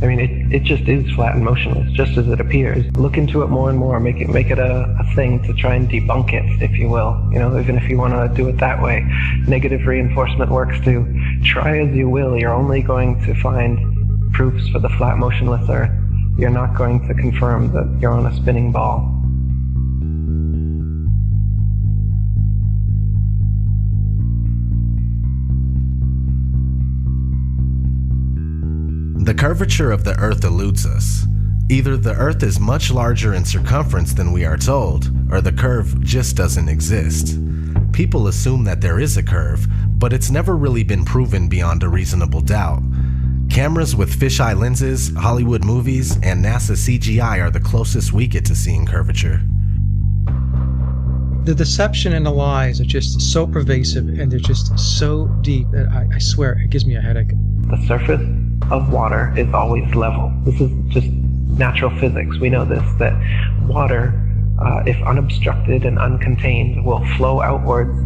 I mean, it just is flat and motionless, just as it appears. Look into it more and more, make it a thing to try and debunk it, if you will. You know, even if you want to do it that way. Negative reinforcement works too. Try as you will, you're only going to find proofs for the flat motionless Earth. You're not going to confirm that you're on a spinning ball. The curvature of the Earth eludes us. Either the Earth is much larger in circumference than we are told, or the curve just doesn't exist. People assume that there is a curve, but it's never really been proven beyond a reasonable doubt. Cameras with fisheye lenses, Hollywood movies, and NASA CGI are the closest we get to seeing curvature. The deception and the lies are just so pervasive, and they're just so deep that I swear it gives me a headache. The surface of water is always level. This is just natural physics. We know this, that water, if unobstructed and uncontained, will flow outwards,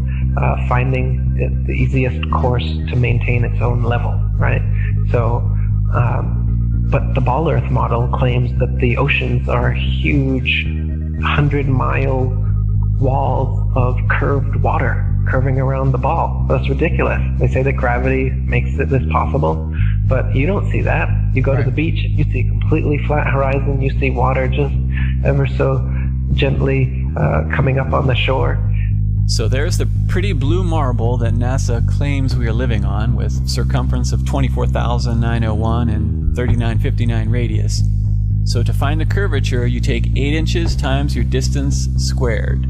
finding it the easiest course to maintain its own level, right? So, but the Ball Earth model claims that the oceans are huge 100-mile walls of curved water curving around the ball. That's ridiculous. They say that gravity makes this possible, but you don't see that. You go to the beach and you see a completely flat horizon. You see water just ever so gently coming up on the shore. So there's the pretty blue marble that NASA claims we are living on, with circumference of 24,901 and 3959 radius. So to find the curvature, you take 8 inches times your distance squared.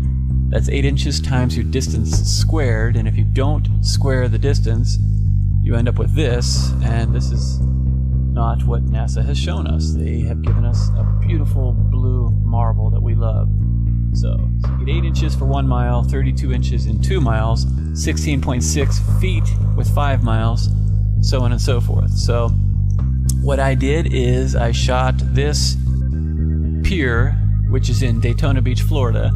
That's 8 inches times your distance squared, and if you don't square the distance, you end up with this, and this is not what NASA has shown us. They have given us a beautiful blue marble that we love. So you get 8 inches for 1 mile, 32 inches in 2 miles, 16.6 feet with 5 miles, so on and so forth. So what I did is I shot this pier, which is in Daytona Beach, Florida,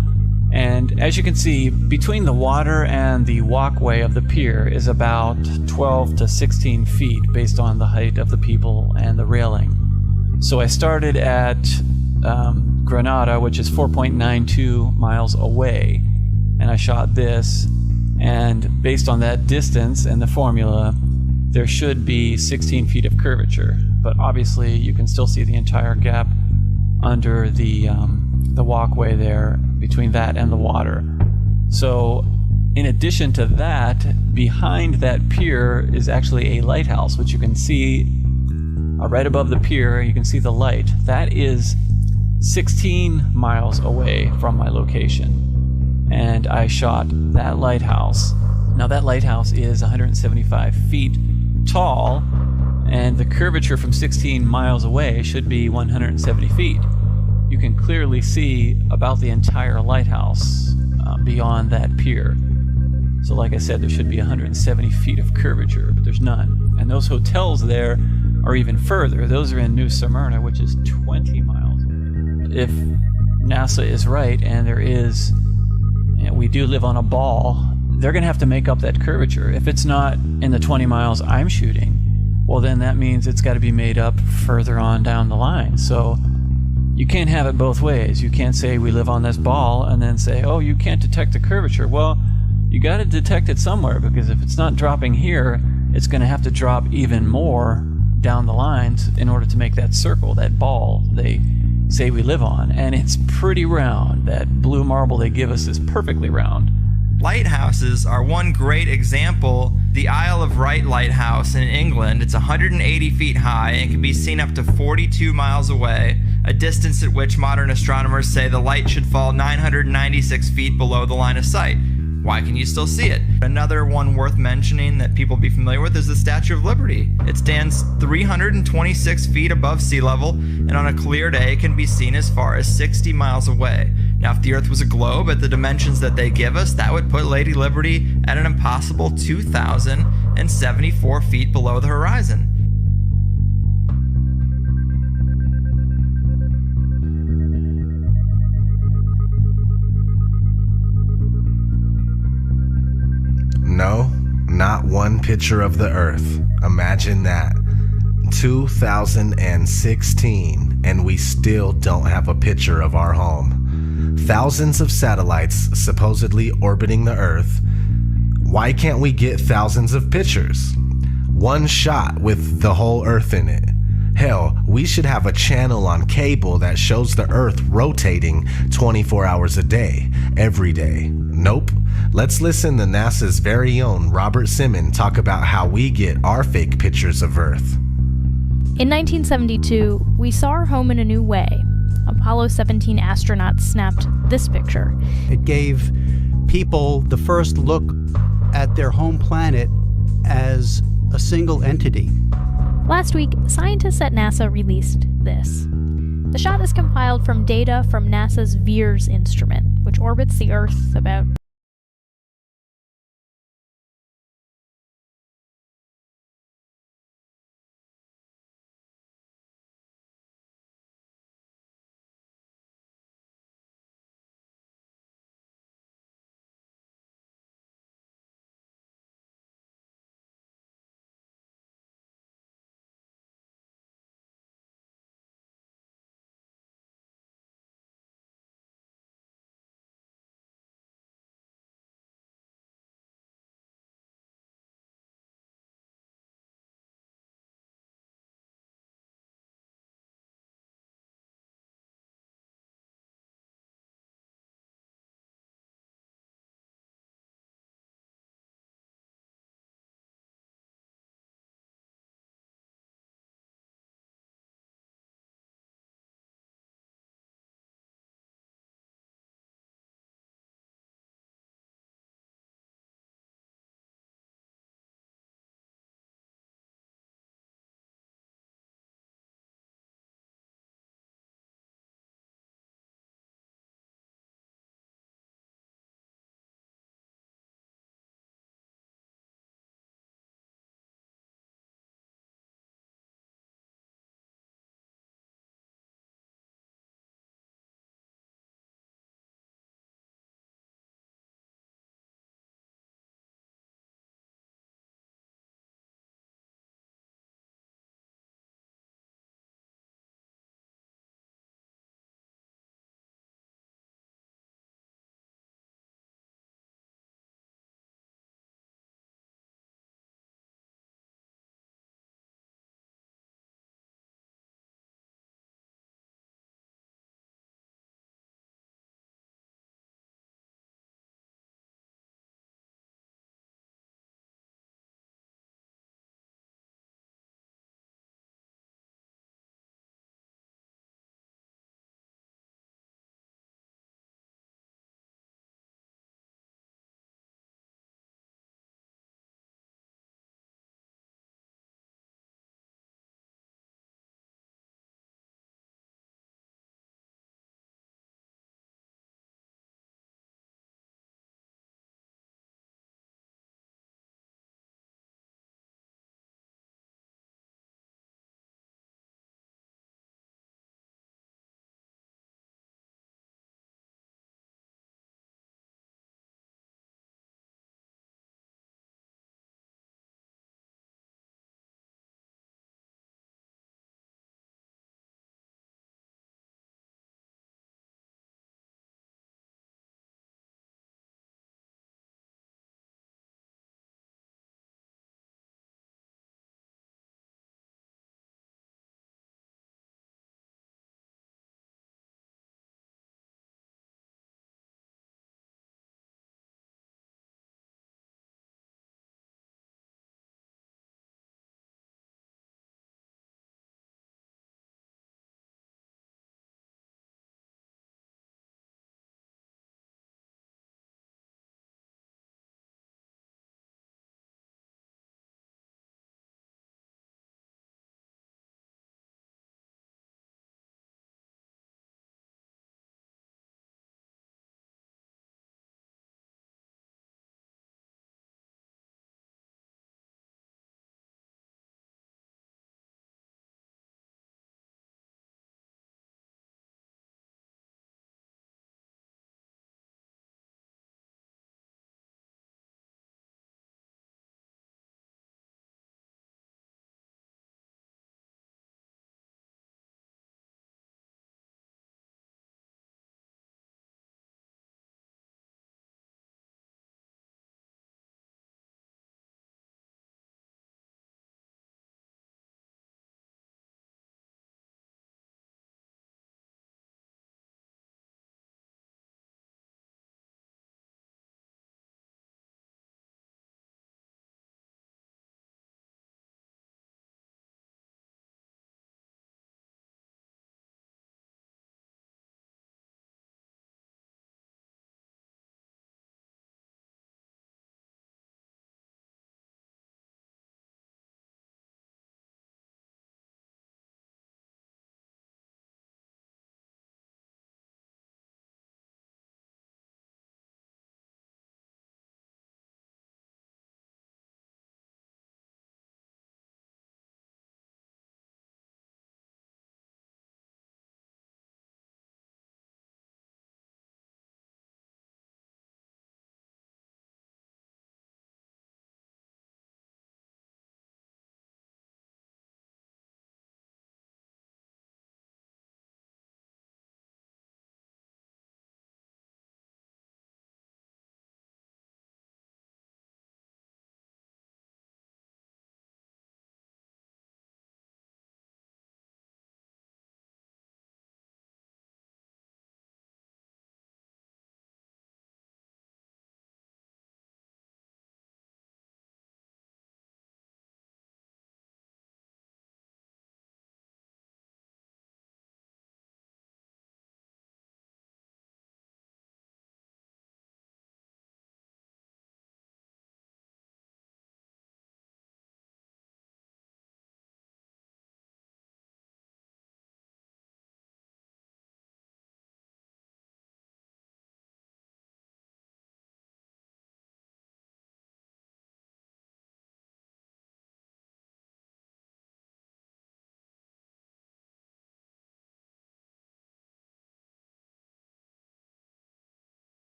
and as you can see, between the water and the walkway of the pier is about 12 to 16 feet based on the height of the people and the railing. So I started at Granada, which is 4.92 miles away, and I shot this, and based on that distance and the formula, there should be 16 feet of curvature, but obviously you can still see the entire gap under the walkway there between that and the water. So in addition to that, behind that pier is actually a lighthouse, which you can see right above the pier, you can see the light. That is 16 miles away from my location. And I shot that lighthouse. Now that lighthouse is 175 feet tall, and the curvature from 16 miles away should be 170 feet. You can clearly see about the entire lighthouse beyond that pier. So like I said, there should be 170 feet of curvature, but there's none. And those hotels there are even further. Those are in New Smyrna, which is 20 miles. If NASA is right and there is, we do live on a ball, they're going to have to make up that curvature. If it's not in the 20 miles I'm shooting, well then that means it's got to be made up further on down the line. So you can't have it both ways. You can't say we live on this ball and then say, oh, you can't detect the curvature. Well, you got to detect it somewhere, because if it's not dropping here, it's going to have to drop even more down the lines in order to make that circle, that ball they say we live on. And it's pretty round. That blue marble they give us is perfectly round. Lighthouses are one great example. The Isle of Wight Lighthouse in England, it's 180 feet high and can be seen up to 42 miles away, a distance at which modern astronomers say the light should fall 996 feet below the line of sight. Why can you still see it? Another one worth mentioning that people be familiar with is the Statue of Liberty. It stands 326 feet above sea level, and on a clear day can be seen as far as 60 miles away. Now, if the Earth was a globe at the dimensions that they give us, that would put Lady Liberty at an impossible 2,074 feet below the horizon. No, not one picture of the Earth. Imagine that. 2016, and we still don't have a picture of our home. Thousands of satellites supposedly orbiting the Earth. Why can't we get thousands of pictures? One shot with the whole Earth in it. Hell, we should have a channel on cable that shows the Earth rotating 24 hours a day, every day. Nope. Let's listen to NASA's very own Robert Simon talk about how we get our fake pictures of Earth. In 1972, we saw our home in a new way. Apollo 17 astronauts snapped this picture. It gave people the first look at their home planet as a single entity. Last week, scientists at NASA released this. The shot is compiled from data from NASA's VIIRS instrument, which orbits the Earth about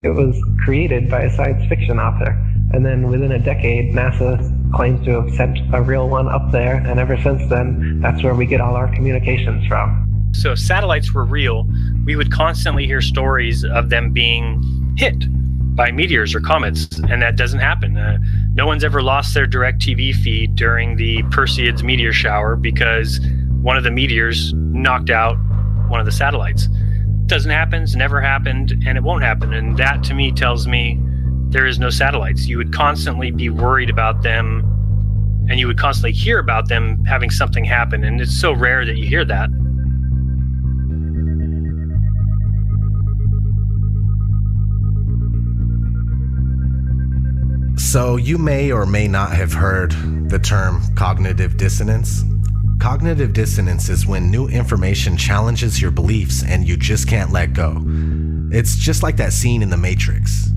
It was created by a science fiction author. And then within a decade, NASA claims to have sent a real one up there. And ever since then, that's where we get all our communications from. So if satellites were real, we would constantly hear stories of them being hit by meteors or comets, and that doesn't happen. No one's ever lost their direct TV feed during the Perseids meteor shower because one of the meteors knocked out one of the satellites. It doesn't happen, it's never happened, and it won't happen. And that to me tells me there is no satellites. You would constantly be worried about them, and you would constantly hear about them having something happen, and it's so rare that you hear that. So you may or may not have heard the term cognitive dissonance. Cognitive dissonance is when new information challenges your beliefs and you just can't let go. It's just like that scene in The Matrix.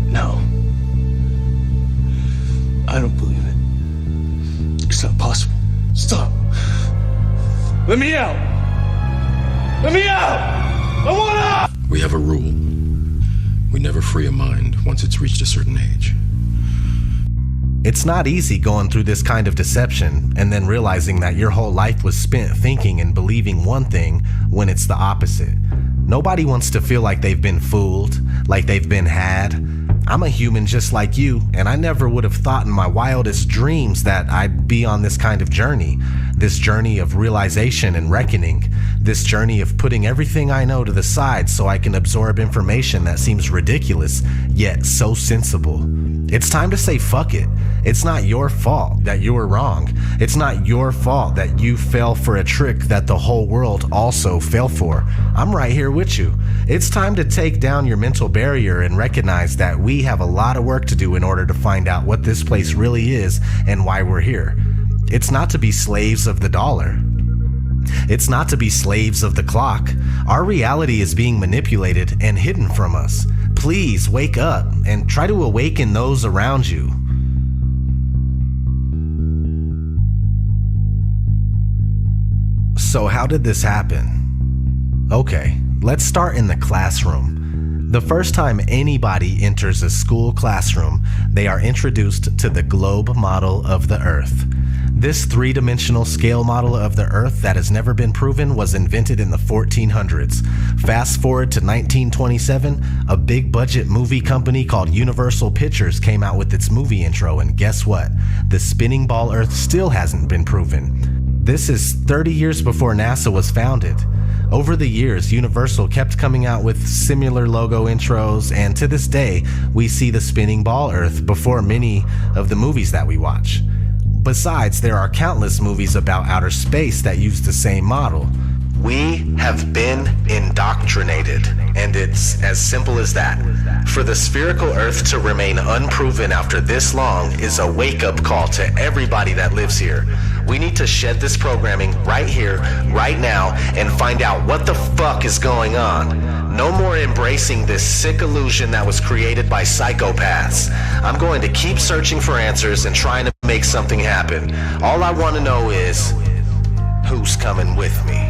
No. I don't believe it. It's not possible. Stop. Let me out. Let me out. I want out. We have a rule. We never free a mind once it's reached a certain age. It's not easy going through this kind of deception and then realizing that your whole life was spent thinking and believing one thing when it's the opposite. Nobody wants to feel like they've been fooled, like they've been had. I'm a human just like you, and I never would have thought in my wildest dreams that I'd be on this kind of journey. This journey of realization and reckoning. This journey of putting everything I know to the side so I can absorb information that seems ridiculous, yet so sensible. It's time to say fuck it. It's not your fault that you were wrong. It's not your fault that you fell for a trick that the whole world also fell for. I'm right here with you. It's time to take down your mental barrier and recognize that we have a lot of work to do in order to find out what this place really is and why we're here. It's not to be slaves of the dollar. It's not to be slaves of the clock. Our reality is being manipulated and hidden from us. Please wake up and try to awaken those around you. So how did this happen? Okay, let's start in the classroom. The first time anybody enters a school classroom, they are introduced to the globe model of the Earth. This three-dimensional scale model of the Earth that has never been proven was invented in the 1400s. Fast forward to 1927, a big-budget movie company called Universal Pictures came out with its movie intro, and guess what? The spinning ball Earth still hasn't been proven. This is 30 years before NASA was founded. Over the years, Universal kept coming out with similar logo intros, and to this day, we see the spinning ball Earth before many of the movies that we watch. Besides, there are countless movies about outer space that use the same model. We have been indoctrinated, and it's as simple as that. For the spherical Earth to remain unproven after this long is a wake-up call to everybody that lives here. We need to shed this programming right here, right now, and find out what the fuck is going on. No more embracing this sick illusion that was created by psychopaths. I'm going to keep searching for answers and trying to make something happen. All I want to know is, who's coming with me?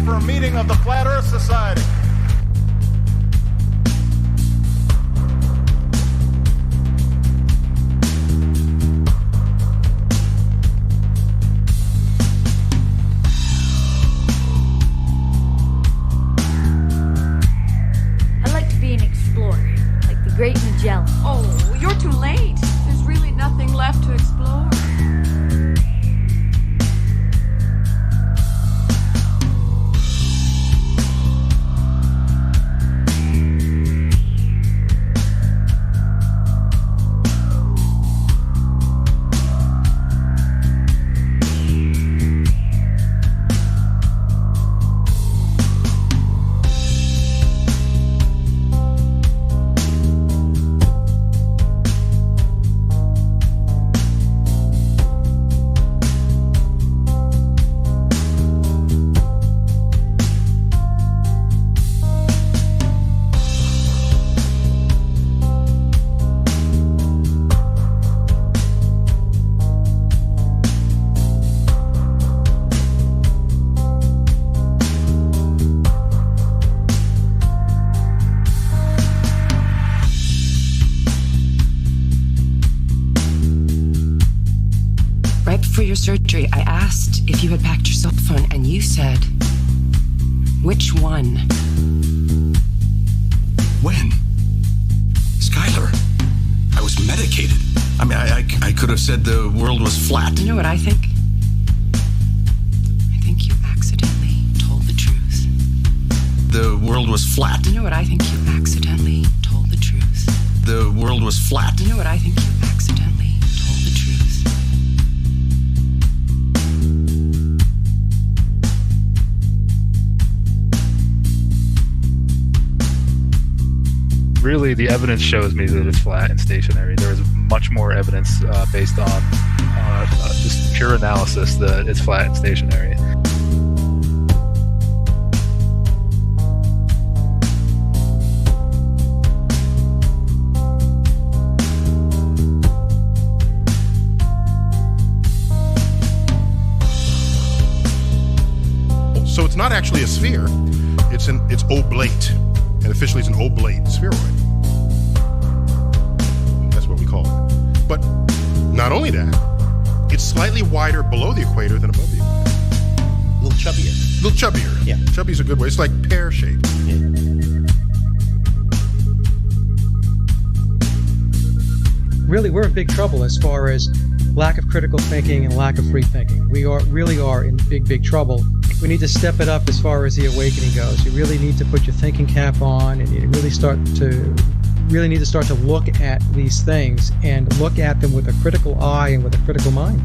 For a meeting of the Flat Earth Society. I'd like to be an explorer, like the Great Magellan. Oh, you're too late. There's really nothing left to explore. your surgery, I asked if you had packed your cell phone, and you said, which one? When? Skylar, I was medicated. I mean, I could have said the world was flat. You know what I think? I think you accidentally told the truth. The world was flat. You know what I think? You accidentally told the truth. The world was flat. You know what I think? You accidentally told the truth. Really, the evidence shows me that it's flat and stationary. There is much more evidence based on just pure analysis that it's flat and stationary. So it's not actually a sphere. It's oblate. And officially it's an oblate spheroid. That's what we call it. But not only that, it's slightly wider below the equator than above the equator. A little chubbier. A little chubbier. Yeah. Chubby's a good way. It's like pear-shaped. Yeah. Really, we're in big trouble as far as lack of critical thinking and lack of free thinking. We really are in big trouble. We need to step it up as far as the awakening goes. You really need to put your thinking cap on, and you really need to start to look at these things and look at them with a critical eye and with a critical mind.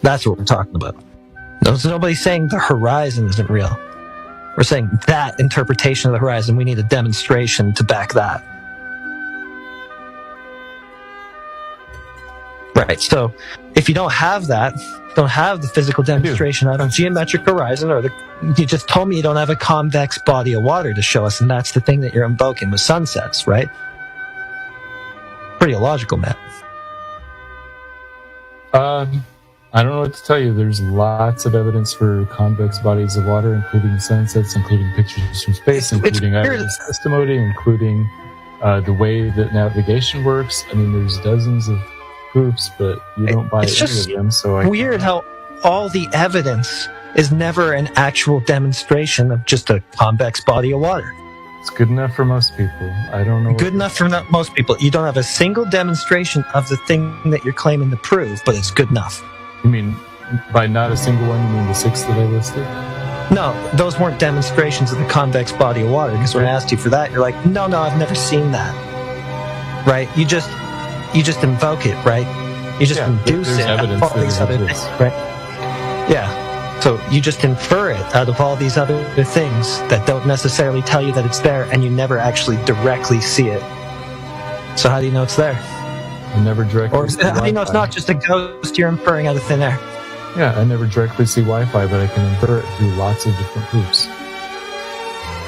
That's what we're talking about. Nobody's saying the horizon isn't real. We're saying that interpretation of the horizon, we need a demonstration to back that. Right, so if you don't have that, don't have the physical demonstration out of geometric horizon, or you just told me you don't have a convex body of water to show us, and that's the thing that you're invoking with sunsets, right? Pretty illogical, man. I don't know what to tell you. There's lots of evidence for convex bodies of water, including sunsets, including pictures from space, including eyewitness testimony, including the way that navigation works. I mean, there's dozens of proofs, but you don't buy any of them. So It's weird how all the evidence is never an actual demonstration of just a convex body of water. It's good enough for most people. I don't know. Good enough for most people. You don't have a single demonstration of the thing that you're claiming to prove, but it's good enough. You mean by not a single one, you mean the 6 that I listed? No, those weren't demonstrations of the convex body of water, because when I asked you for that, you're like, no, I've never seen that. Right? You just invoke it, right? You just induce it out of all these other things, right? Yeah. So you just infer it out of all these other things that don't necessarily tell you that it's there, and you never actually directly see it. So how do you know it's there? I never directly. Or how do you know it's not just a ghost you're inferring out of thin air? Yeah, I never directly see Wi-Fi, but I can infer it through lots of different proofs.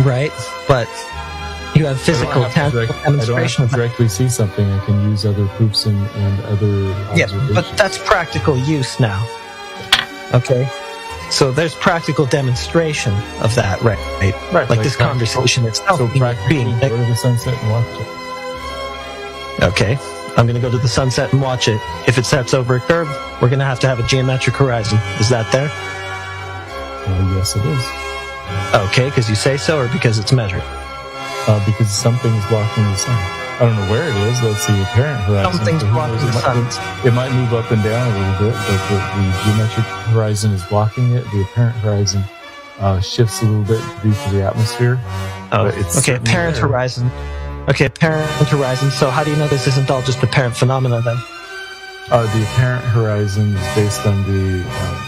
Right, but you have physical tangible demonstration. I don't have to directly see something. I can use other proofs and other observations. Yeah, but that's practical use now. Okay? So there's practical demonstration of that, right? Right. Like this conversation itself. So practically, go to the sunset and watch it. Okay. I'm going to go to the sunset and watch it. If it sets over a curve, we're going to have a geometric horizon. Is that there? Yes, it is. Okay, because you say so, or because it's measured? Because something is blocking the sun. I don't know where it is. That's the apparent horizon. Something's blocking the sun. It might move up and down a little bit, but the geometric horizon is blocking it. The apparent horizon shifts a little bit due to the atmosphere. Oh, okay, apparent horizon. Okay, apparent horizon. So how do you know this isn't all just apparent phenomena then? The apparent horizon is based on the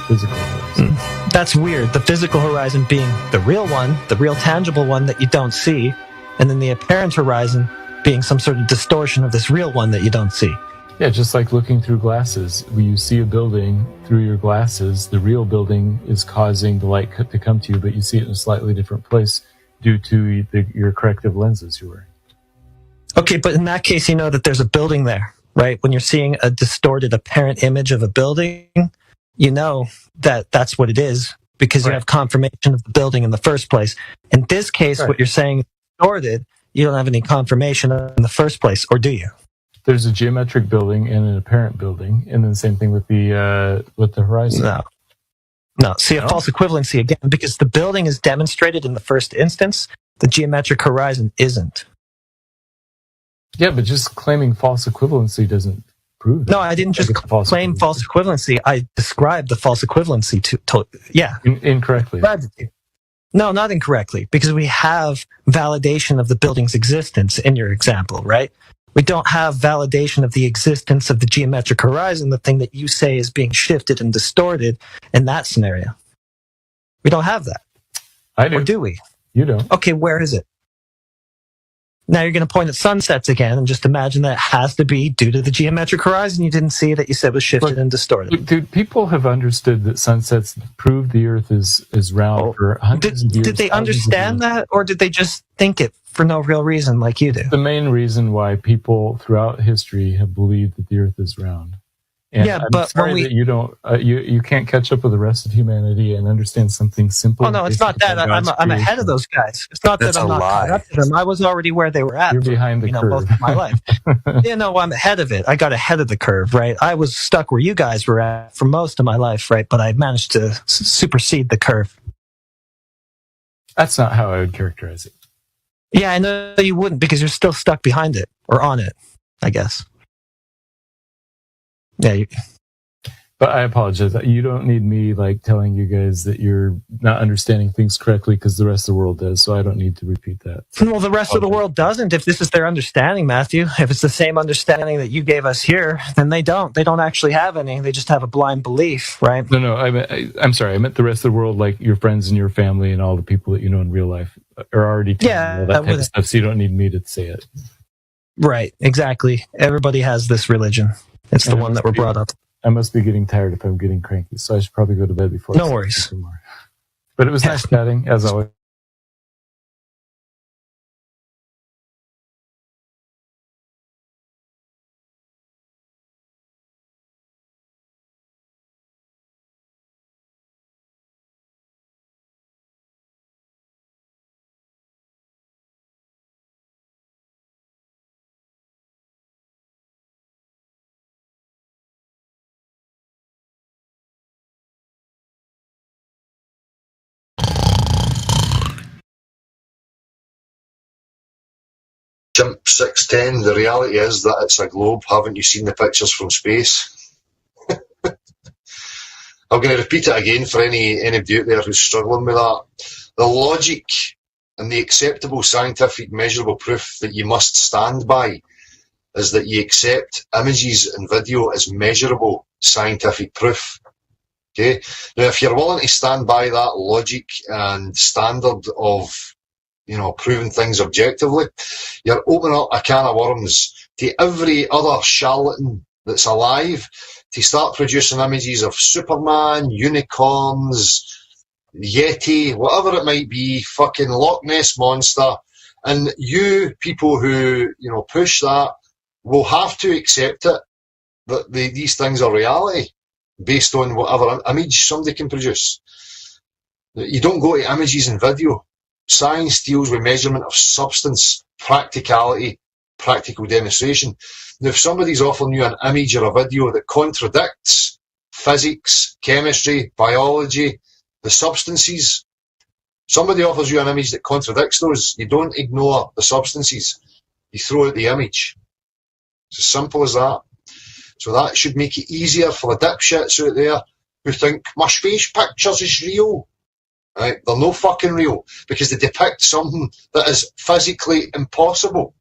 physical horizon. That's weird. The physical horizon being the real one, the real tangible one that you don't see, and then the apparent horizon being some sort of distortion of this real one that you don't see. Yeah, just like looking through glasses. When you see a building through your glasses, the real building is causing the light to come to you, but you see it in a slightly different place due to your corrective lenses you're wearing. Okay, but in that case, you know that there's a building there, right? When you're seeing a distorted apparent image of a building, you know that that's what it is because you have confirmation of the building in the first place. In this case, what you're saying is distorted. You don't have any confirmation in the first place, or do you? There's a geometric building and an apparent building, and then the same thing with the horizon. No. See, a false equivalency again, because the building is demonstrated in the first instance. The geometric horizon isn't. Yeah, but just claiming false equivalency doesn't prove that. No, I didn't just claim false equivalency. I described the false equivalency incorrectly. No, not incorrectly, because we have validation of the building's existence in your example, right? We don't have validation of the existence of the geometric horizon, the thing that you say is being shifted and distorted in that scenario. We don't have that. I do. Or do we? You don't. Okay, where is it? Now you're going to point at sunsets again and just imagine that it has to be due to the geometric horizon. You didn't see that you said was shifted and distorted. Dude, people have understood that sunsets prove the Earth is round for hundreds of years. Did they understand that, or did they just think it for no real reason like you do? The main reason why people throughout history have believed that the Earth is round. And yeah, I'm but sorry that you don't, you can't catch up with the rest of humanity and understand something simple. Oh no, it's not that. I'm ahead of those guys. It's not that I'm not caught up to them. I was already where they were at. You're behind the curve. Most of my life. I'm ahead of it. I got ahead of the curve, right? I was stuck where you guys were at for most of my life, right? But I managed to supersede the curve. That's not how I would characterize it. Yeah, I know you wouldn't because you're still stuck behind it or on it, I guess. Yeah. But I apologize. You don't need me telling you guys that you're not understanding things correctly because the rest of the world does. So I don't need to repeat that. Well, the rest of the world doesn't. If this is their understanding, Matthew, if it's the same understanding that you gave us here, then they don't. They don't actually have any. They just have a blind belief, right? No. I'm sorry. I meant the rest of the world, like your friends and your family and all the people that you know in real life are already telling you all that type of stuff. So you don't need me to say it. Right. Exactly. Everybody has this religion. It's the one that we're brought up. I must be getting tired if I'm getting cranky, so I should probably go to bed before. No worries. But it was nice chatting, as always. Chimp 610, the reality is that it's a globe. Haven't you seen the pictures from space? I'm going to repeat it again for any of you out there who's struggling with that. The logic and the acceptable scientific measurable proof that you must stand by is that you accept images and video as measurable scientific proof. Okay? Now, if you're willing to stand by that logic and standard of proving things objectively, you're opening up a can of worms to every other charlatan that's alive to start producing images of Superman, unicorns, Yeti, whatever it might be, fucking Loch Ness Monster. And you people who, push that will have to accept it, that these things are reality based on whatever image somebody can produce. You don't go to images and video. Science deals with measurement of substance, practicality, practical demonstration. Now, if somebody's offering you an image or a video that contradicts physics, chemistry, biology, the substances, somebody offers you an image that contradicts those, you don't ignore the substances. You throw out the image. It's as simple as that. So that should make it easier for the dipshits out there who think, my space pictures is real. Right? They're no fucking real because they depict something that is physically impossible.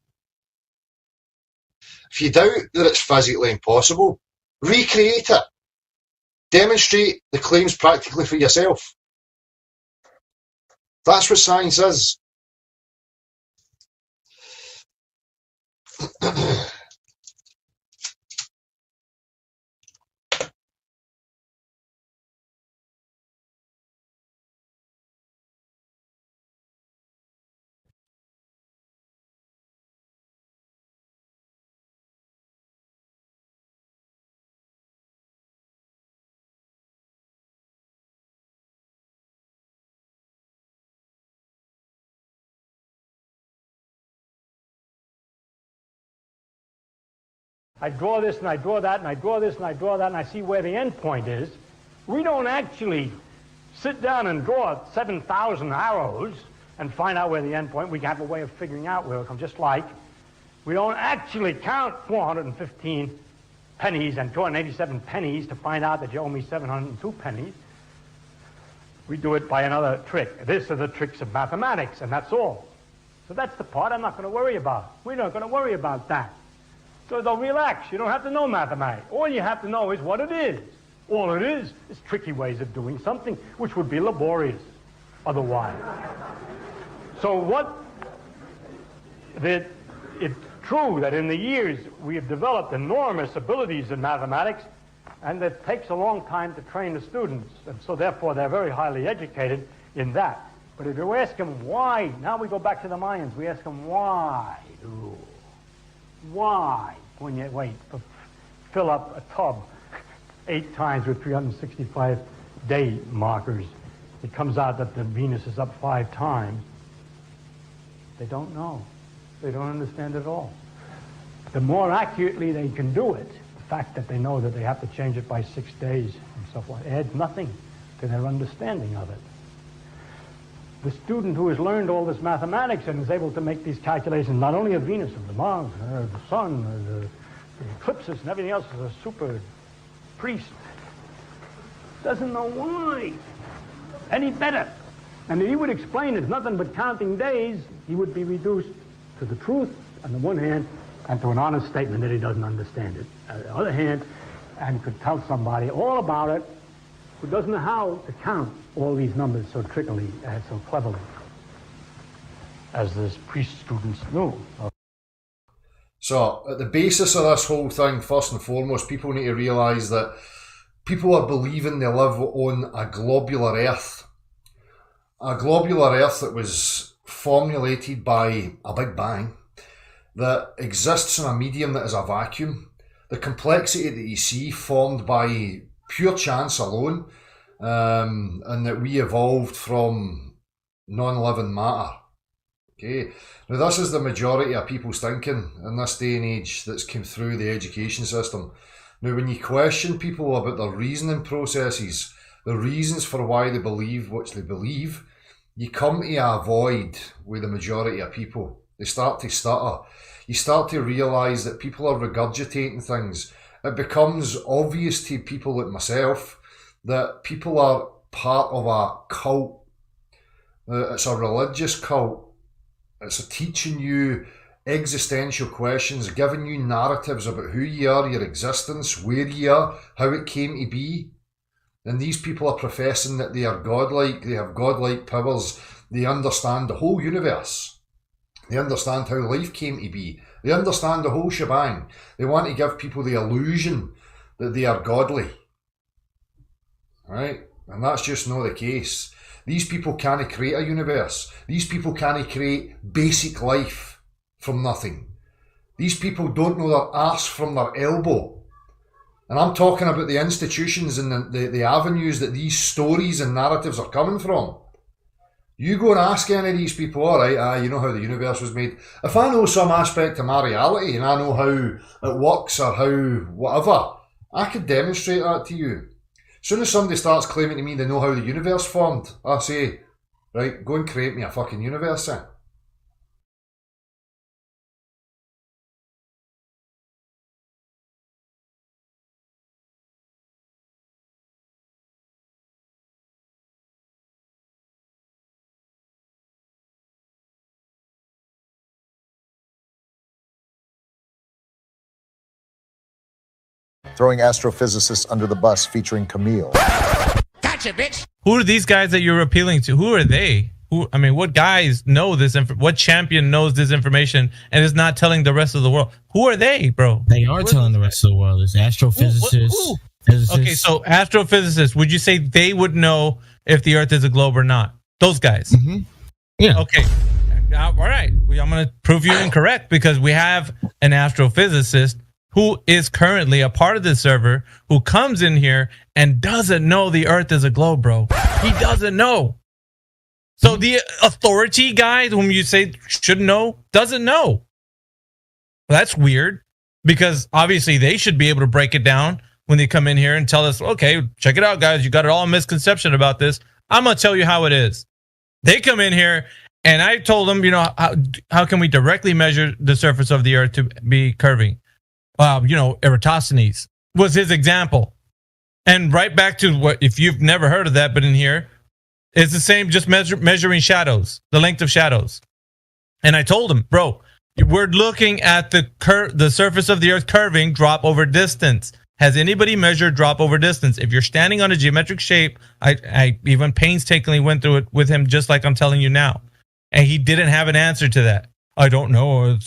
If you doubt that it's physically impossible, recreate it. Demonstrate the claims practically for yourself. That's what science is. I draw this and I draw that and I draw this and I draw that and I see where the end point is. We don't actually sit down and draw 7,000 arrows and find out where the end point. We have a way of figuring out where it comes, just like we don't actually count 415 pennies and 287 pennies to find out that you owe me 702 pennies. We do it by another trick. These are the tricks of mathematics, and that's all. So that's the part I'm not going to worry about. We're not going to worry about that. So don't relax. You don't have to know mathematics. All you have to know is what it is. All it is tricky ways of doing something, which would be laborious otherwise. So it's true that in the years we have developed enormous abilities in mathematics, and it takes a long time to train the students, and so therefore they're very highly educated in that. But if you ask them why, now we go back to the Mayans, we ask them why. Why, when you fill up a tub 8 times with 365 day markers, it comes out that the Venus is up 5 times. They don't know. They don't understand at all. The more accurately they can do it, the fact that they know that they have to change it by 6 days and so forth, adds nothing to their understanding of it. The student who has learned all this mathematics and is able to make these calculations, not only of Venus, of the Mars, the Sun, the eclipses, and everything else, is a super priest. Doesn't know why any better. And if he would explain it's nothing but counting days, he would be reduced to the truth on the one hand, and to an honest statement that he doesn't understand it. On the other hand, and could tell somebody all about it who doesn't know how to count all these numbers so trickily and so cleverly, as this priest students knew. So, at the basis of this whole thing, first and foremost, people need to realise that people are believing they live on a globular Earth. A globular Earth that was formulated by a Big Bang, that exists in a medium that is a vacuum. The complexity that you see formed by pure chance alone, and that we evolved from non-living matter. Okay, now this is the majority of people's thinking in this day and age that's come through the education system. Now, when you question people about their reasoning processes, the reasons for why they believe what they believe, you come to a void with the majority of people. They start to stutter. You start to realise that people are regurgitating things. It becomes obvious to people like myself that people are part of a cult. It's a religious cult. It's teaching you existential questions, giving you narratives about who you are, your existence, where you are, how it came to be. And these people are professing that they are godlike, they have godlike powers, they understand the whole universe. They understand how life came to be. They understand the whole shebang. They want to give people the illusion that they are godly. Right? And that's just not the case. These people can't create a universe. These people can't create basic life from nothing. These people don't know their arse from their elbow. And I'm talking about the institutions and the avenues that these stories and narratives are coming from. You go and ask any of these people, all right, you know how the universe was made. If I know some aspect of my reality and I know how it works or how whatever, I could demonstrate that to you. As soon as somebody starts claiming to me they know how the universe formed, I say, right, go and create me a fucking universe then. Throwing astrophysicists under the bus featuring Camille. Gotcha, bitch! Who are these guys that you're appealing to? Who are they? What guys know this? What champion knows this information and is not telling the rest of the world? Who are they, bro? They are telling the rest of the world. It's astrophysicists. Okay, so astrophysicists, would you say they would know if the Earth is a globe or not? Those guys. Mm-hmm. Yeah. Okay. All right. I'm going to prove you incorrect because we have an astrophysicist who is currently a part of this server, who comes in here and doesn't know the Earth is a globe, bro. He doesn't know. So the authority guy, whom you say should know, doesn't know. Well, that's weird. because obviously they should be able to break it down when they come in here and tell us, okay, check it out, guys. You got it all misconception about this. I'm going to tell you how it is. They come in here and I told them, how can we directly measure the surface of the earth to be curving? Eratosthenes was his example. And right back to what, if you've never heard of that, but in here, it's the same, just measuring shadows, the length of shadows. And I told him, bro, we're looking at the surface of the earth curving drop over distance. Has anybody measured drop over distance? If you're standing on a geometric shape, I even painstakingly went through it with him, just like I'm telling you now. And he didn't have an answer to that. I don't know.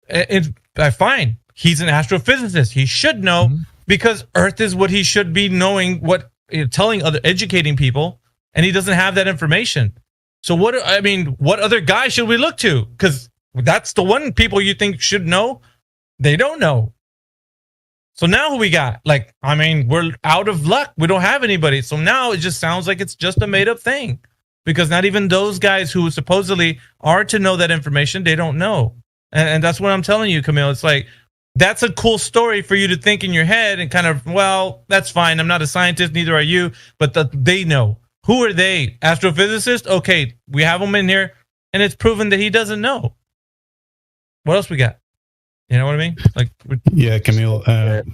It's, fine. He's an astrophysicist. He should know because Earth is what he should be knowing, educating people, and he doesn't have that information. So what other guy should we look to? Because that's the one people you think should know. They don't know. So now who we got? We're out of luck. We don't have anybody. So now it just sounds like it's just a made up thing because not even those guys who supposedly are to know that information, they don't know. And that's what I'm telling you, Camille. It's like, that's a cool story for you to think in your head and kind of, well, that's fine. I'm not a scientist, neither are you, but they know. Who are they? Astrophysicist? Okay, we have them in here, and it's proven that he doesn't know. What else we got? You know what I mean? Yeah, Camille,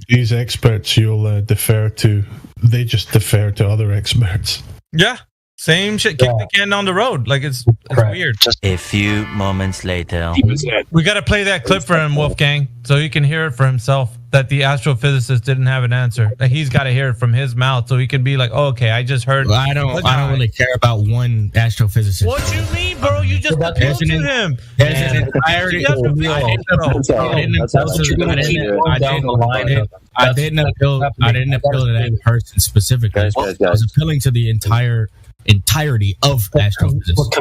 these experts you'll defer to, they just defer to other experts. Yeah, same shit. Kick the can down the road. It's weird. A few moments later. We got to play that clip for him, Wolfgang, so he can hear it for himself, that the astrophysicist didn't have an answer. He's got to hear it from his mouth so he can be like, oh, okay, I just heard. Well, I don't really care about one astrophysicist. What you mean, bro? You just appealed to him. There's an entirety. I didn't appeal to that person specifically. I was appealing to the entirety of astrophysics. Not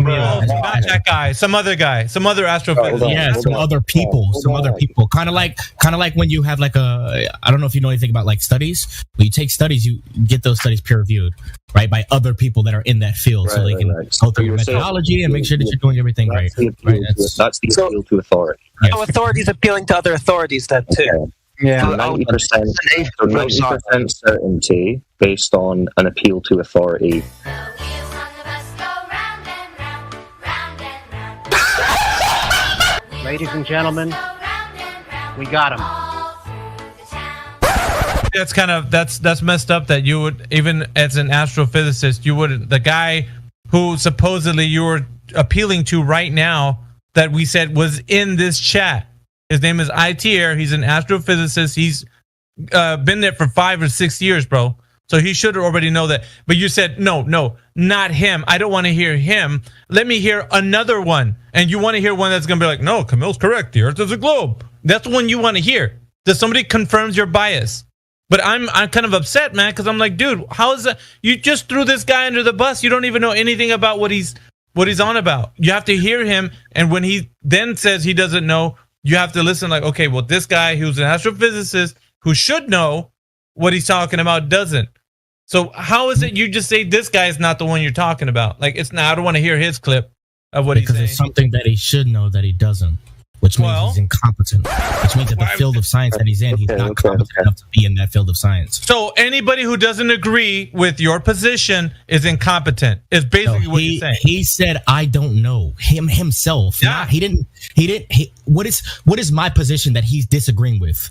that guy, some other astrophysicist. Yeah, some other people. Kind of like when you have I don't know if you know anything about studies. When you take studies, you get those studies peer reviewed, right, by other people that are in that field, so they can go through your methodology and make sure that you're doing everything right. That's the appeal to authority. So authorities appealing to other authorities then too. Yeah, 90% certainty based on an appeal to authority. Ladies and gentlemen, we got him. That's messed up that you would, even as an astrophysicist, the guy who supposedly you were appealing to right now that we said was in this chat. His name is ITR. He's an astrophysicist. He's been there for 5 or 6 years, bro. So he should already know that. But you said, no, not him. I don't want to hear him. Let me hear another one. And you want to hear one that's going to be like, no, Camille's correct. The Earth is a globe. That's the one you want to hear. That somebody confirms your bias. But I'm kind of upset, man, because I'm like, dude, how is that? You just threw this guy under the bus. You don't even know anything about what he's on about. You have to hear him. And when he then says he doesn't know, you have to listen like, okay, well, this guy who's an astrophysicist who should know what he's talking about doesn't. So how is it you just say this guy is not the one you're talking about? It's not. I don't want to hear his clip of what he's saying. Because it's something that he should know that he doesn't, which means he's incompetent. Which means that the field of science that he's in, he's not competent enough to be in that field of science. So anybody who doesn't agree with your position is incompetent. Is basically what you're saying. He said, "I don't know." Himself. Yeah. What is my position that he's disagreeing with?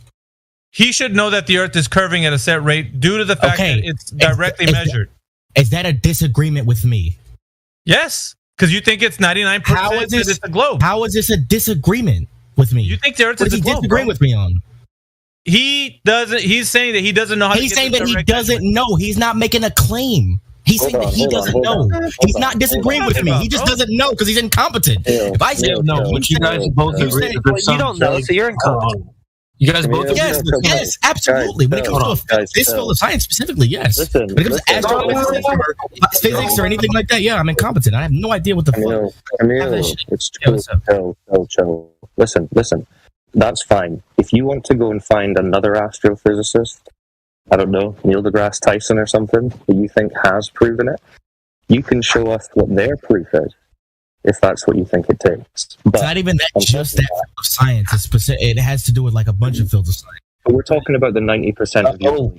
He should know that the Earth is curving at a set rate due to the fact that it's directly measured. Is that a disagreement with me? Yes, because you think it's 99% that it's a globe. How is this a disagreement with me? You think the Earth is a globe? What is he disagreeing with me on? He doesn't. He's saying that he doesn't know how. He's saying that he doesn't know. He's not making a claim. He's saying that he doesn't know. He's not disagreeing with me. He just doesn't know because he's incompetent. If I say no, but you guys both agree. You don't know, so you're incompetent. You guys both agree? Yes, absolutely. When it comes to this field of science specifically, yes. When it comes to astrophysics or physics or anything like that, yeah, I'm incompetent. I have no idea what the fuck. Camille, it's chill. Listen. That's fine. If you want to go and find another astrophysicist, I don't know, Neil deGrasse Tyson or something, that you think has proven it, you can show us what their proof is. if that's what you think it takes. But it's not even that, just that field of science. It's specific, it has to do with like a bunch of fields of science. But we're talking about the 90% of your.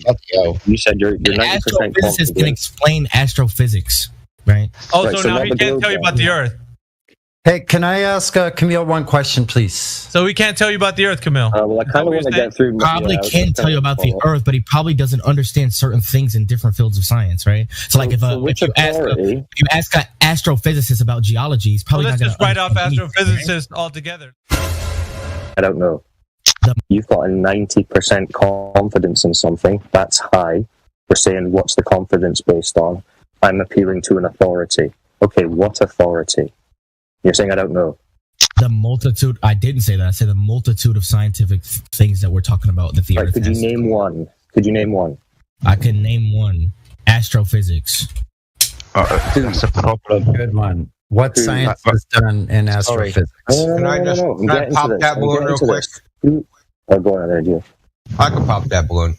You said you're 90% astrophysicists can explain astrophysics, right? Oh, right, so now he can't tell you about the Earth. Hey, can I ask Camille one question, please? So we can't tell you about the Earth, Camille. Well, I kind of want to get through. Probably can tell you about the Earth, but he probably doesn't understand certain things in different fields of science, right? So, like, if you ask an astrophysicist about geology, he's probably let's not just write off astrophysicists altogether. I don't know. You've got a 90% confidence in something. That's high. We're saying, what's the confidence based on? I'm appealing to an authority. Okay, what authority? You're saying I don't know. The multitude. I didn't say that. I said the multitude of scientific things that we're talking about. That the Earth could you name one? Could you name one? I can name one. Astrophysics. That's a problem. Good one. What science is done in astrophysics? Can I just pop that balloon real quick? Go on there, Joe. I can pop that balloon.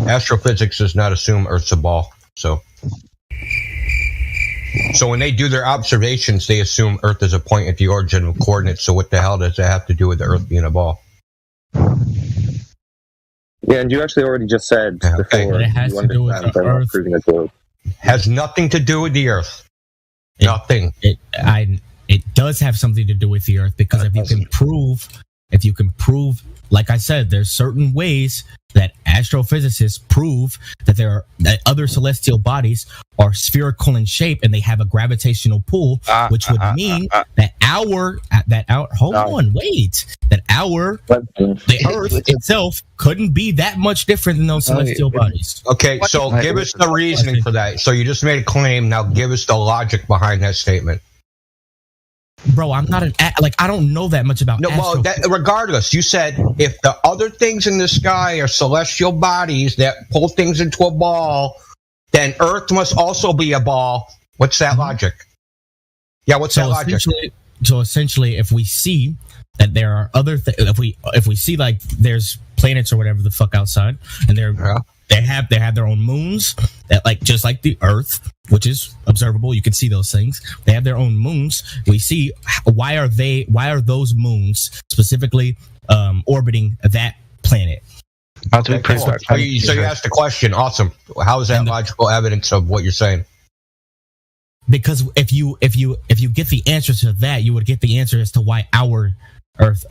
Astrophysics does not assume Earth's a ball. So when they do their observations, they assume Earth is a point at the origin of coordinates. So what the hell does that have to do with the Earth being a ball? Yeah, and you actually already just said before it has to do with the Earth. Proving a globe. Has nothing to do with the Earth. Nothing. It does have something to do with the Earth, because if you can prove, like I said, there's certain ways that astrophysicists prove that other celestial bodies are spherical in shape and they have a gravitational pull, which would mean that the Earth itself couldn't be that much different than those celestial bodies. Okay, so give us the reasoning for that. So you just made a claim. Now give us the logic behind that statement. Bro, I'm not I don't know that much about regardless, you said if the other things in the sky are celestial bodies that pull things into a ball, then Earth must also be a ball. What's that logic? Yeah, what's that logic? So essentially, if we see that there are other if we see like there's planets or whatever the fuck outside, and they have their own moons that just like the Earth, which is observable. You can see those things. They have their own moons. We see why are those moons specifically orbiting that planet? How do we prove that? So you asked the question. Awesome. How is that logical evidence of what you're saying? Because if you get the answer to that, you would get the answer as to why our Earth.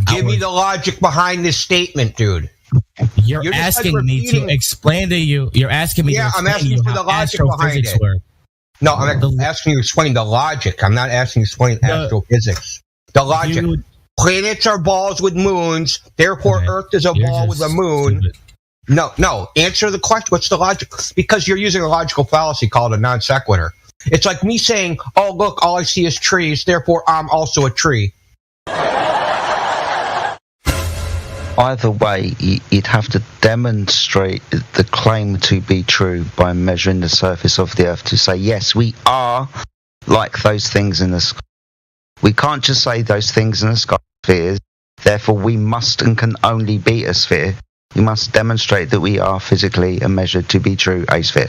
Give me the logic behind this statement, dude. You're asking me to explain to you. You're asking me. Yeah, I'm asking you for the logic behind it. No, I'm asking you to explain the logic. I'm not asking you to explain astrophysics. The logic. Planets are balls with moons. Therefore, Earth is a ball with a moon. Stupid. No. Answer the question. What's the logic? Because you're using a logical fallacy called a non sequitur. It's like me saying, "Oh, look, all I see is trees. Therefore, I'm also a tree." Either way, you'd have to demonstrate the claim to be true by measuring the surface of the Earth to say, yes, we are like those things in the sky. We can't just say those things in the sky are spheres, therefore we must and can only be a sphere. We must demonstrate that we are physically and measured to be true a sphere.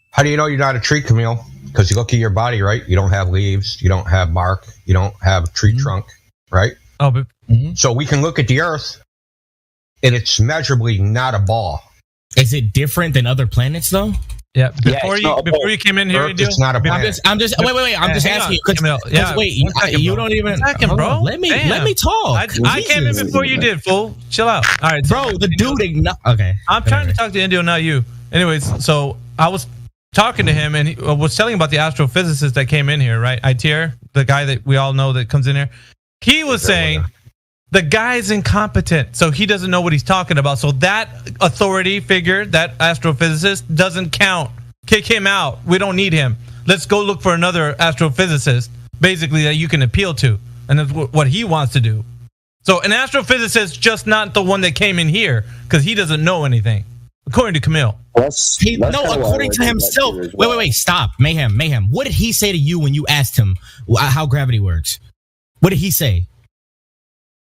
How do you know you're not a tree, Camille? Because you look at your body, right? You don't have leaves, you don't have bark, you don't have a tree trunk, right? Oh, but so we can look at the Earth, and it's measurably not a ball. Is it different than other planets, though? Yeah. Before you came in here, it's not a planet. I'm just wait. I'm just asking you. Wait, you don't even. Bro. Let me talk. I came in before you did, fool. Chill out. All right, bro. The dude. Okay. I'm trying to talk to Indio, not you. Anyways, so I was talking to him, and he was telling about the astrophysicist that came in here, right? ITR, the guy that we all know that comes in here. He was saying the guy's incompetent, so he doesn't know what he's talking about. So that authority figure, that astrophysicist, doesn't count. Kick him out. We don't need him. Let's go look for another astrophysicist, basically, that you can appeal to. And that's what he wants to do. So an astrophysicist, just not the one that came in here, because he doesn't know anything, according to Camille. According to himself. Wait, stop. Mayhem. What did he say to you when you asked him how gravity works? What did he say?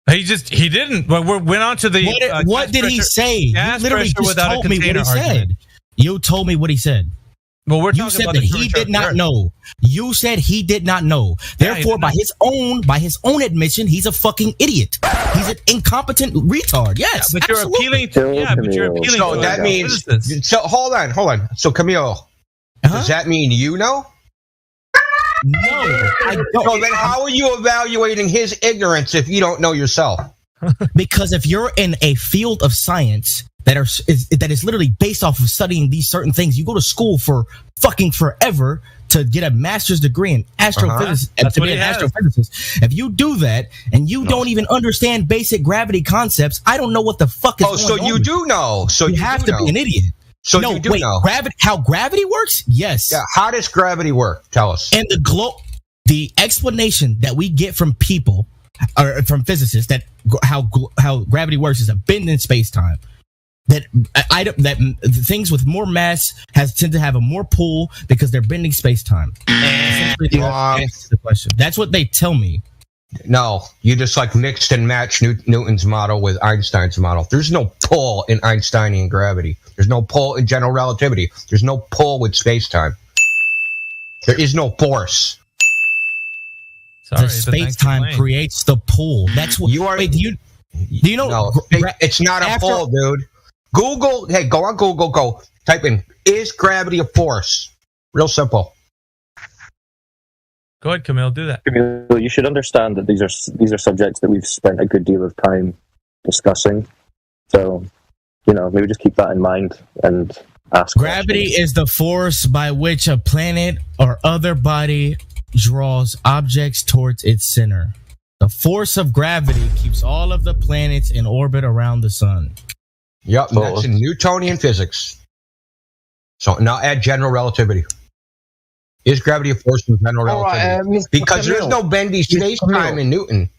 He didn't. But we went on to the. What did he say? You literally just told me what he said. You told me what he said. Well, we're you said that he did not know. You said he did not know. Therefore, by his own admission, he's a fucking idiot. He's an incompetent retard. Yes, but you're appealing to. So that means. So hold on. So Camille, does that mean you know? No, I don't. So then, how are you evaluating his ignorance if you don't know yourself? Because if you're in a field of science that is literally based off of studying these certain things, you go to school for fucking forever to get a master's degree in astrophysics to be an astrophysicist. If you do that and you don't even understand basic gravity concepts, I don't know what the fuck is going on. So you do know. So you have to be an idiot. So you do know. How gravity works? Yes. Yeah. How does gravity work? Tell us. And the explanation that we get from people or from physicists that how gravity works is a bend in space-time. That things with more mass tend to have a more pull because they're bending space-time. That's the question. That's what they tell me. No, you just mixed and matched Newton's model with Einstein's model. There's no pull in Einsteinian gravity. There's no pull in general relativity. There's no pull with space-time. There is no force. The space-time creates the pull. That's what you are. Wait, do you know? No, it's not a pull, dude. Google. Hey, go on Google. Go type in: is gravity a force? Real simple. Go ahead, Camille. Do that. Camille, you should understand that these are subjects that we've spent a good deal of time discussing. So, maybe just keep that in mind and ask. Gravity is the force by which a planet or other body draws objects towards its center. The force of gravity keeps all of the planets in orbit around the sun. Yep, that's in Newtonian physics. So now add general relativity. Is gravity a force in general relativity? Because there's no bendy space-time in Newton.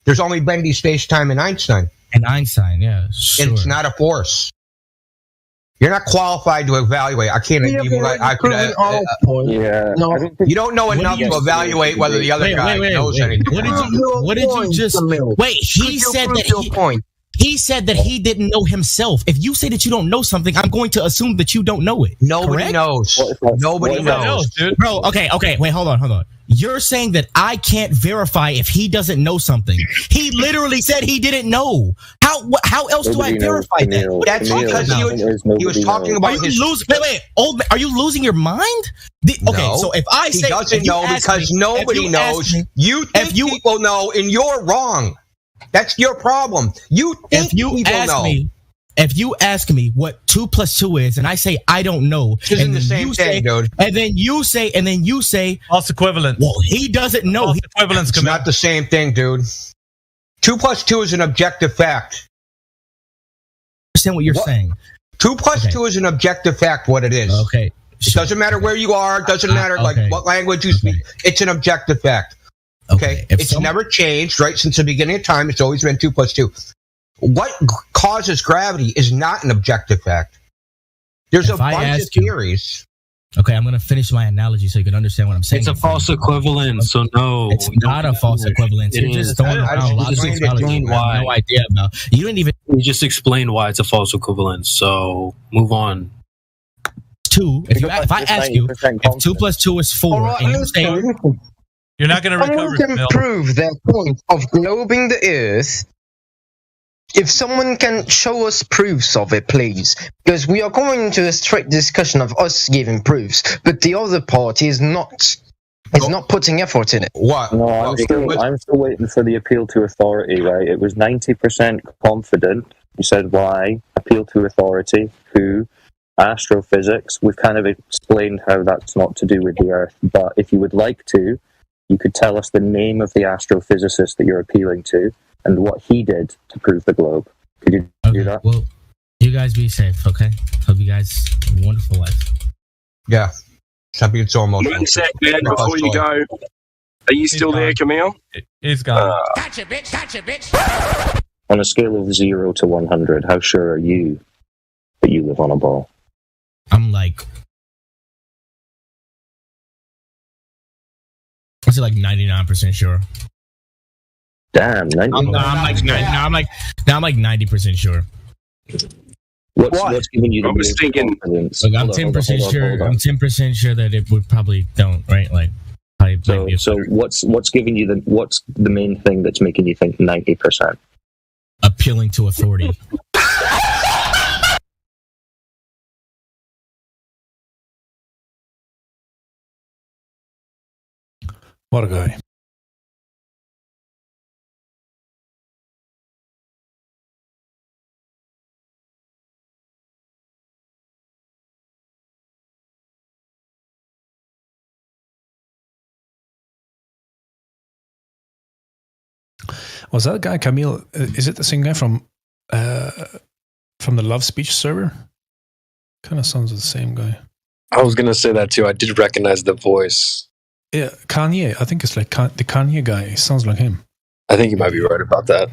There's only bendy space-time in Einstein. And Einstein, yeah. Sure. And it's not a force. You're not qualified to evaluate. I can't even. You don't know enough to evaluate whether the other guy knows anything. What did you just? Wait, he said that he said that he didn't know himself. If you say that you don't know something, I'm going to assume that you don't know it. Nobody knows. Nobody knows, dude. Bro, okay. Wait, hold on. You're saying that I can't verify if he doesn't know something. He literally said he didn't know. How else do I verify that? That's because he was talking about are you losing your mind? Okay, so if I say he doesn't know because nobody knows, you think people know, and you're wrong. That's your problem. You think people know. If you ask me what 2 + 2 is, and I say I don't know, and the same thing, dude. And then you say false equivalent. Well, he doesn't know. False equivalence. It's not the same thing, dude. 2 + 2 is an objective fact. I understand what you're saying. 2 + 2 is an objective fact. What it is. Okay. It doesn't matter where you are. It doesn't matter what language you speak. It's an objective fact. Okay. It's never changed, right? Since the beginning of time, it's always been 2 + 2. What causes gravity is not an objective fact. There's a bunch of theories. Okay, I'm going to finish my analogy so you can understand what I'm saying. It's a false equivalence, so no. It's not a false equivalence. You're just throwing around lots of explain why. No idea about. You didn't even. You just explained why it's a false equivalence, so move on. 2. If I ask you if 2 + 2 is 4, and you say you're not going to recover. Someone can prove their point of globing the Earth. If someone can show us proofs of it, please. Because we are going into a straight discussion of us giving proofs, but the other party is not putting effort in it. What? No, I'm still waiting for the appeal to authority, right? It was 90% confident. You said why? Appeal to authority. Who? Astrophysics. We've kind of explained how that's not to do with the Earth, but if you would like to, you could tell us the name of the astrophysicist that you're appealing to and what he did to prove the globe. Could you do that? Well, you guys be safe, okay? Hope you guys have a wonderful life. Yeah. Stop being so emotional. 1 sec, man, before you go. Are you still there, Camille? He's gone. Gotcha, bitch. On a scale of 0 to 100, how sure are you that you live on a ball? I'm like... I'd say like 99% sure. Damn, 99%. I'm like 90% sure. What's giving you the I was thinking. confidence? Look, I'm 10% sure. I'm 10% sure that it would probably don't. Right? Like, so what's giving you what's the main thing that's making you think 90%? Appealing to authority. What a guy. Was that guy Camille? Is it the same guy from the Love Speech server? Kind of sounds the same guy. I was gonna say that too. I did recognize the voice. Yeah, Kanye. I think it's like the Kanye guy. It sounds like him. I think you might be right about that.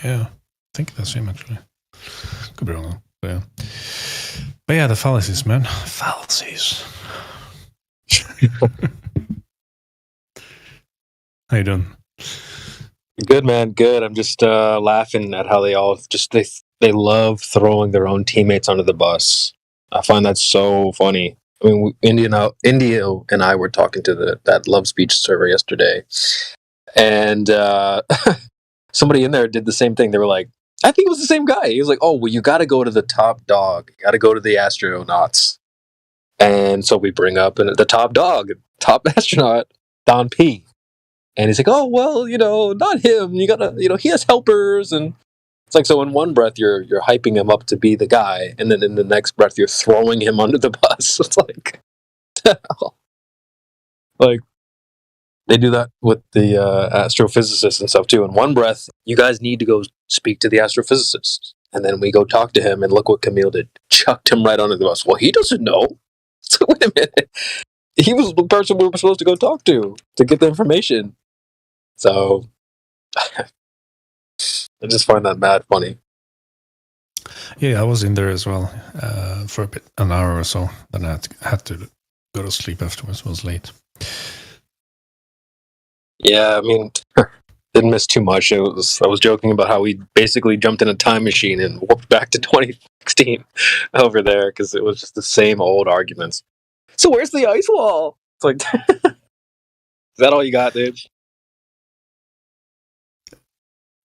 Yeah, I think that's him actually. Could be wrong, but yeah, the fallacies, man. Fallacies. How you doing? Good, man. Good. I'm just laughing at how they all they love throwing their own teammates under the bus. I find that so funny. I mean, India and I were talking to that Love Speech server yesterday, and somebody in there did the same thing. They were like, I think it was the same guy. He was like, "Oh, well, you got to go to the top dog. You got to go to the astronauts." And so we bring up the top dog, top astronaut, Don P. And he's like, "Oh, well, not him. You gotta, he has helpers." And it's like, so in one breath you're hyping him up to be the guy, and then in the next breath you're throwing him under the bus. It's like, like they do that with the astrophysicists and stuff too. In one breath, you guys need to go speak to the astrophysicist, and then we go talk to him, and look what Camille did, chucked him right under the bus. Well, he doesn't know. So wait a minute, he was the person we were supposed to go talk to get the information. So I just find that mad funny. Yeah, I was in there as well for an hour or so. Then I had to go to sleep afterwards. It was late. Yeah, I mean, didn't miss too much. I was joking about how we basically jumped in a time machine and warped back to 2016 over there because it was just the same old arguments. So where's the ice wall? It's like, is that all you got, dude?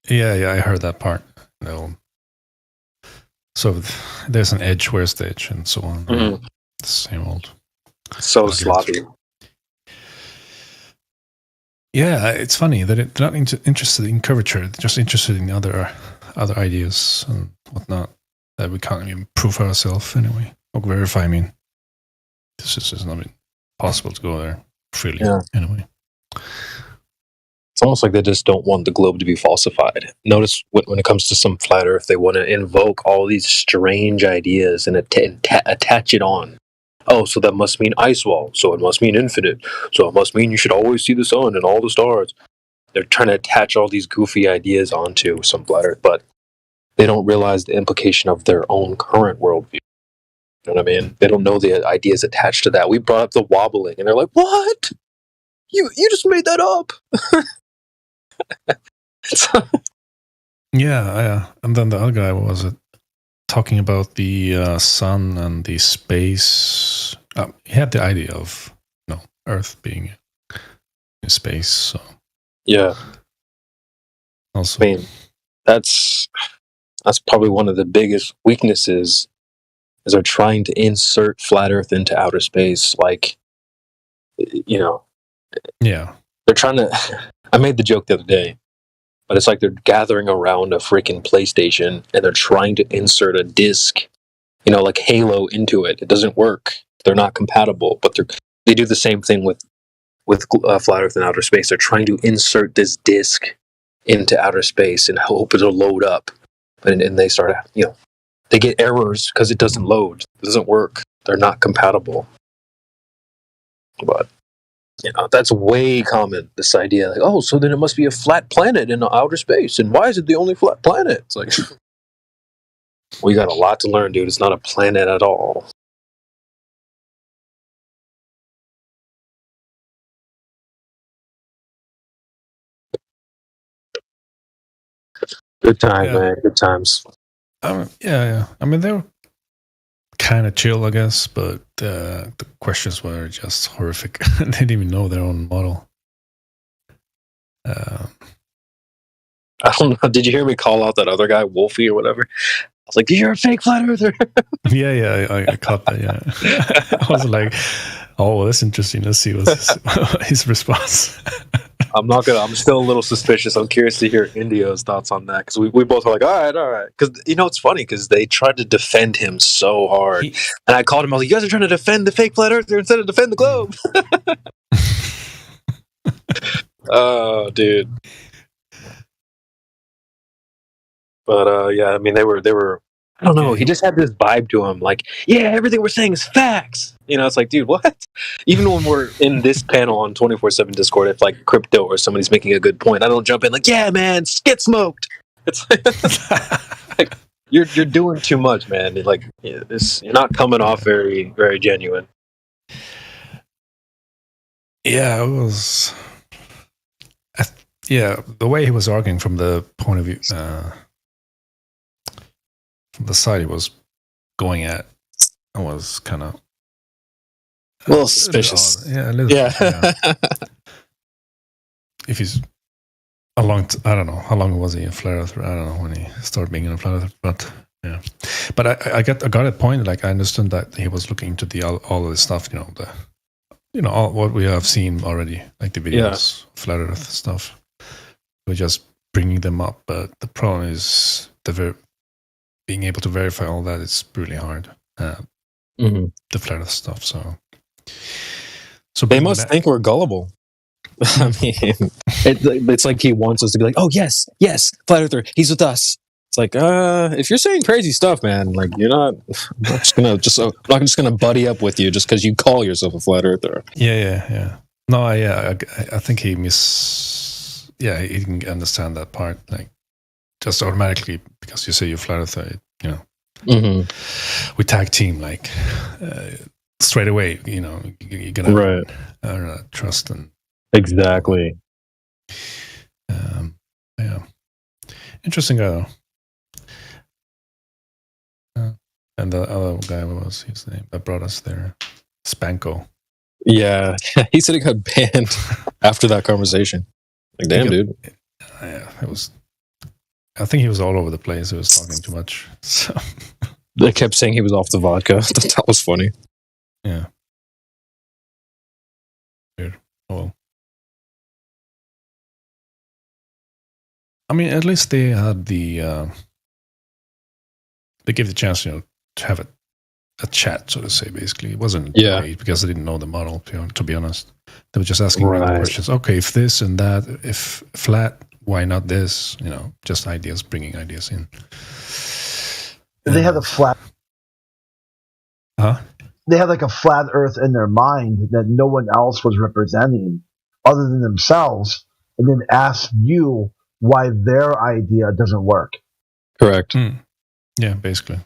Yeah, I heard that part. No. So there's an edge, where's the edge, and so on. Mm-hmm. Same old. So sloppy. Yeah, it's funny that they're not interested in curvature. They're just interested in other ideas and whatnot that we can't even prove ourselves anyway, or verify. I mean, this is not possible to go there freely anyway. It's almost like they just don't want the globe to be falsified. Notice when it comes to some flat Earth, they want to invoke all these strange ideas and attach it on. Oh, so that must mean ice wall. So it must mean infinite. So it must mean you should always see the sun and all the stars. They're trying to attach all these goofy ideas onto some flat Earth, but they don't realize the implication of their own current worldview. You know what I mean? They don't know the ideas attached to that. We brought up the wobbling, and they're like, "What? You just made that up." Yeah. And then the other guy, what was it? Talking about the sun and the space. He had the idea of Earth being in space. So yeah. Also, I mean, that's probably one of the biggest weaknesses, is they're trying to insert flat Earth into outer space. Like, yeah, they're trying to. I made the joke the other day, but it's like they're gathering around a freaking PlayStation and they're trying to insert a disc, like Halo into it. It doesn't work. They're not compatible, but they do the same thing with flat Earth and outer space. They're trying to insert this disc into outer space and hope it'll load up, and they start, they get errors because it doesn't load. It doesn't work. They're not compatible. But that's way common, this idea, like, oh, so then it must be a flat planet in outer space, and why is it the only flat planet? It's like, we got a lot to learn, dude. It's not a planet at all. Good time, man. Good times. Yeah. I mean, kind of chill, I guess, but the questions were just horrific. They didn't even know their own model. I don't know. Did you hear me call out that other guy, Wolfie or whatever? I was like, "You're a fake flat earther." Yeah, I caught that. Yeah, I was like, "Oh, that's interesting. Let's see what's his response." I'm still a little suspicious. I'm curious to hear Indio's thoughts on that, because we both were like, all right. Because, it's funny, because they tried to defend him so hard. And I called him, I was like, you guys are trying to defend the fake flat earther instead of defend the globe. Oh, dude. But, yeah, I mean, they were, I don't know, he just had this vibe to him, like, yeah, everything we're saying is facts. It's like, dude, what? Even when we're in this panel on 24/7 Discord, if like crypto or somebody's making a good point, I don't jump in like, yeah, man, get smoked. It's like you're doing too much, man. Like, you're not coming off very, very genuine. Yeah, it was. The way he was arguing from the point of view, from the side he was going at, I was kind of. A little suspicious. Yeah, a little. Yeah. If he's I don't know how long was he in flat earth. I don't know when he started being in a flat earth, but yeah. But I got a point. Like I understood that he was looking into all of this stuff. All what we have seen already, like the videos, flat earth stuff. We're just bringing them up, but the problem is being able to verify all that is really hard. The flat earth stuff. So they must think we're gullible. I mean, it's like he wants us to be like, oh yes, flat earther, he's with us. It's like, if you're saying crazy stuff, man, like I'm not just gonna buddy up with you just because you call yourself a flat earther. Yeah. No, I think he he didn't understand that part. Like, just automatically because you say you're flat earther, we tag team like. Straight away, you're gonna earn trust and exactly. Yeah, interesting guy though. And the other guy, what was his name that brought us there? Spanko. Yeah, he said he got banned after that conversation. Like, damn, dude. Yeah, it was. I think he was all over the place. He was talking too much. So they kept saying he was off the vodka. I thought that was funny. Yeah. Weird. Oh well. I mean, at least they had they gave the chance, to have a chat, so to say. Basically, it wasn't great because they didn't know the model. To be honest, they were just asking questions. Okay, if this and that, if flat, why not this? Just ideas, bringing ideas in. They had a flat. Huh? They had like a flat earth in their mind that no one else was representing other than themselves, and then ask you why their idea doesn't work. Correct. Yeah, basically.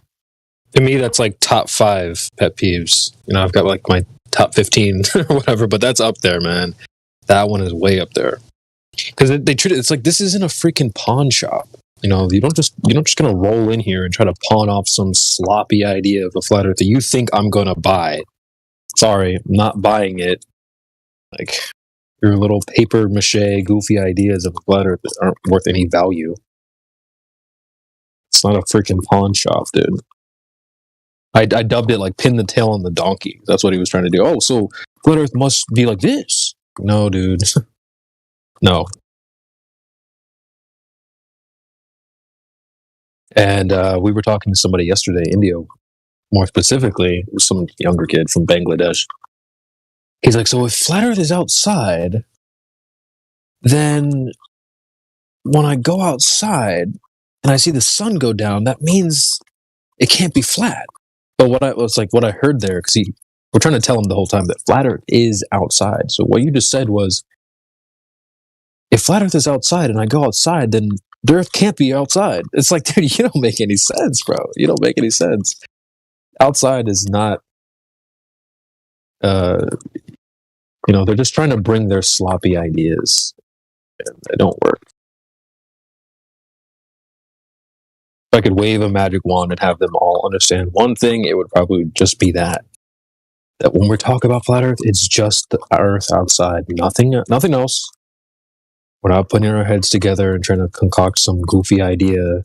To me, that's like top 5 pet peeves. I've got like my top 15 or whatever, but that's up there, man. That one is way up there. Because they treat it's like this isn't a freaking pawn shop. You're not just gonna roll in here and try to pawn off some sloppy idea of a flat earth that you think I'm gonna buy. Sorry, I'm not buying it. Like your little paper mache goofy ideas of a flat earth that aren't worth any value. It's not a freaking pawn shop, dude. I dubbed it like pin the tail on the donkey. That's what he was trying to do. Oh, so flat earth must be like this. No, dude. No. And we were talking to somebody yesterday, Indio, more specifically, some younger kid from Bangladesh. He's like, so if flat earth is outside, then when I go outside and I see the sun go down, that means it can't be flat. But what I heard there, because we're trying to tell him the whole time that flat earth is outside. So what you just said was, if flat earth is outside and I go outside, then the earth can't be outside. It's like, dude, you don't make any sense, bro. You don't make any sense. Outside is not, they're just trying to bring their sloppy ideas. And they don't work. If I could wave a magic wand and have them all understand one thing, it would probably just be that when we're talking about flat Earth, it's just the Earth outside, nothing else. We're not putting our heads together and trying to concoct some goofy idea.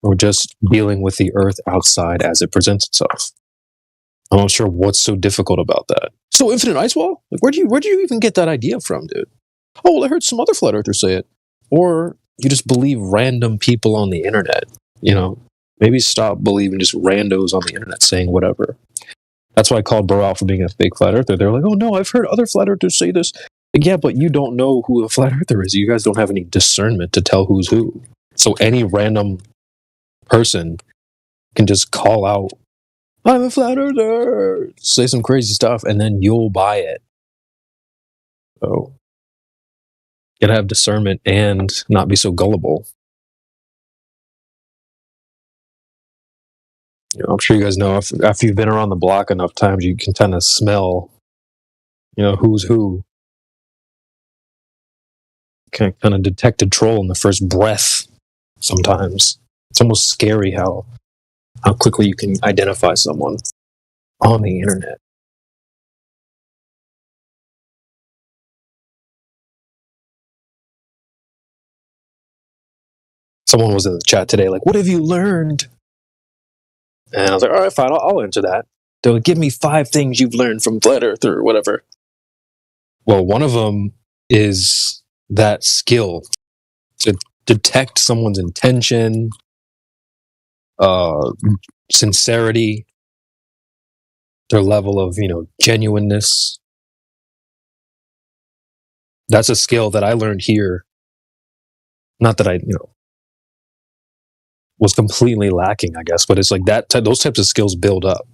We're just dealing with the Earth outside as it presents itself. I'm not sure what's so difficult about that. So infinite ice wall? Like, where'd you even get that idea from, dude? Oh, well, I heard some other flat earthers say it. Or you just believe random people on the internet. You know, maybe stop believing just randos on the internet saying whatever. That's why I called Burrow out for being a fake flat earther. They're like, oh no, I've heard other flat earthers say this. Like, yeah, but you don't know who a flat earther is. You guys don't have any discernment to tell who's who. So any random person can just call out, I'm a flat earther, say some crazy stuff, and then you'll buy it. So you gotta have discernment and not be so gullible. You know, I'm sure you guys know after you've been around the block enough times, you can kind of smell, you know, who's who. You can kind of detect a troll in the first breath sometimes. It's almost scary how quickly you can identify someone on the internet. Someone was in the chat today like, what have you learned? And I was like, all right, fine, I'll answer that. They'll give me 5 things you've learned from Flat Earth or whatever. Well, one of them is that skill to detect someone's intention, sincerity, their level of, you know, genuineness. That's a skill that I learned here. Not that I, you know, was completely lacking, I guess, but it's like that. Those types of skills build up.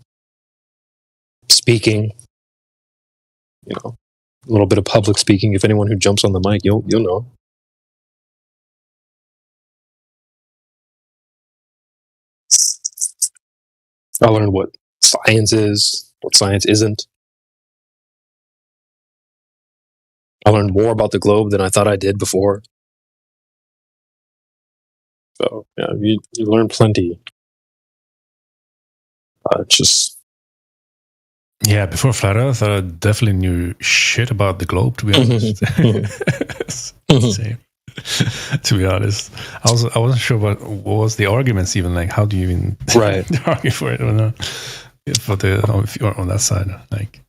Speaking, you know, a little bit of public speaking. If anyone who jumps on the mic, you'll know. I learned what science is, what science isn't. I learned more about the globe than I thought I did before. So, yeah, you learn plenty. Just... Yeah, before Flat Earth, I definitely knew shit about the globe, to be honest. Same. To be honest, I wasn't sure what was the arguments even like. How do you even argue for it or not? If you're on that side, like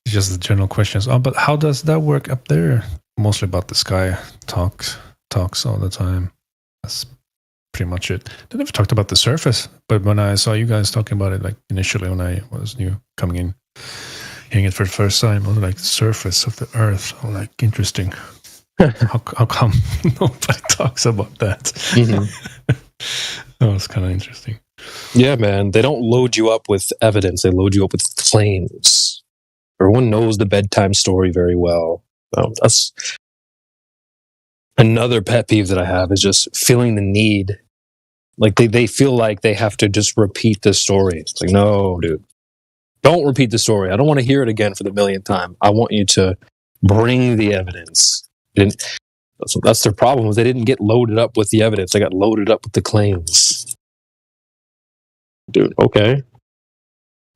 just the general questions. Oh, but how does that work up there? Mostly about the sky talks all the time. That's pretty much it. They never talked about the surface, but when I saw you guys talking about it, like initially when I was new coming in, hearing it for the first time, I was like, surface of the Earth. I'm like, interesting. How come nobody talks about that? Mm-hmm. That was kind of interesting. Yeah, man. They don't load you up with evidence. They load you up with claims. Everyone knows the bedtime story very well. That's another pet peeve that I have, is just feeling the need. Like they feel like they have to just repeat the story. It's like, no, dude. Don't repeat the story. I don't want to hear it again for the millionth time. I want you to bring the evidence. That's their problem. They didn't get loaded up with the evidence. They got loaded up with the claims. Dude, okay.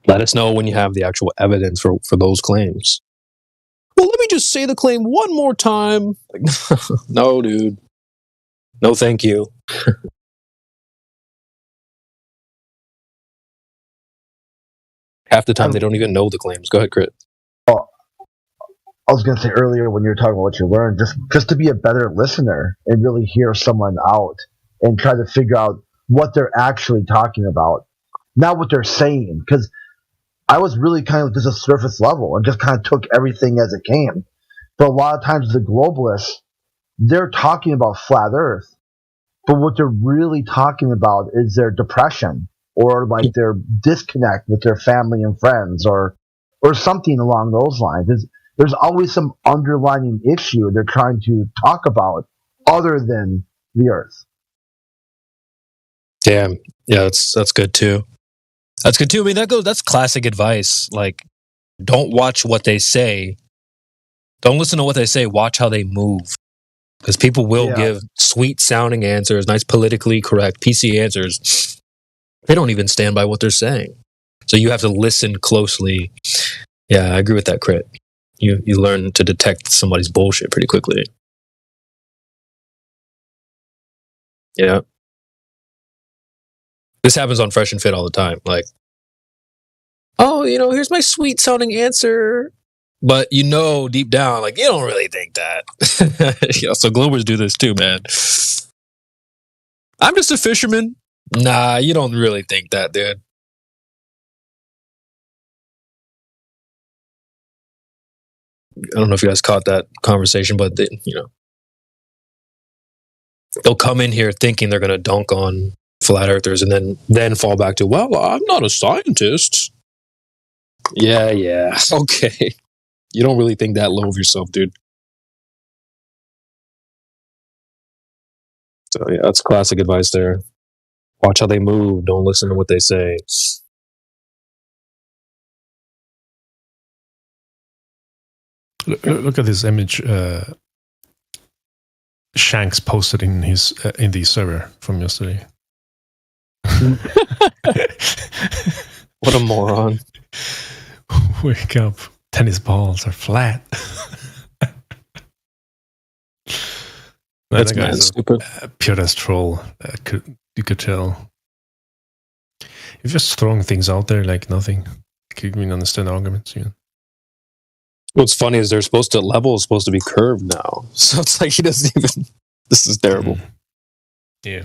Let us know when you have the actual evidence for those claims. Well, let me just say the claim one more time. Like, no, dude. No, thank you. Half the time, they don't even know the claims. Go ahead, Crit. I was going to say earlier when you were talking about what you learned, just to be a better listener and really hear someone out and try to figure out what they're actually talking about, not what they're saying. Because I was really kind of just a surface level and just kind of took everything as it came. But a lot of times the globalists, they're talking about flat Earth, but what they're really talking about is their depression or like their disconnect with their family and friends or something along those lines. There's always some underlying issue they're trying to talk about other than the Earth. Damn. Yeah, that's good too. That's good too. I mean, that's classic advice. Like, don't watch what they say. Don't listen to what they say. Watch how they move. Because people will give sweet sounding answers, nice politically correct PC answers. They don't even stand by what they're saying. So you have to listen closely. Yeah, I agree with that, Crit. You learn to detect somebody's bullshit pretty quickly. Yeah. This happens on Fresh and Fit all the time. Like, oh, here's my sweet sounding answer. But deep down, like, you don't really think that. So Globers do this too, man. I'm just a fisherman. Nah, you don't really think that, dude. I don't know if you guys caught that conversation, but they'll come in here thinking they're going to dunk on flat earthers and then fall back to, well, I'm not a scientist. Yeah. Okay. You don't really think that low of yourself, dude. So yeah, that's classic advice there. Watch how they move. Don't listen to what they say. Look at this image Shanks posted in the server from yesterday. What a moron. Wake up. Tennis balls are flat. That's man stupid. Purest troll. You could tell. You're just throwing things out there like nothing. You can understand arguments. What's funny is level is supposed to be curved now. So it's like he doesn't even. This is terrible. Yeah.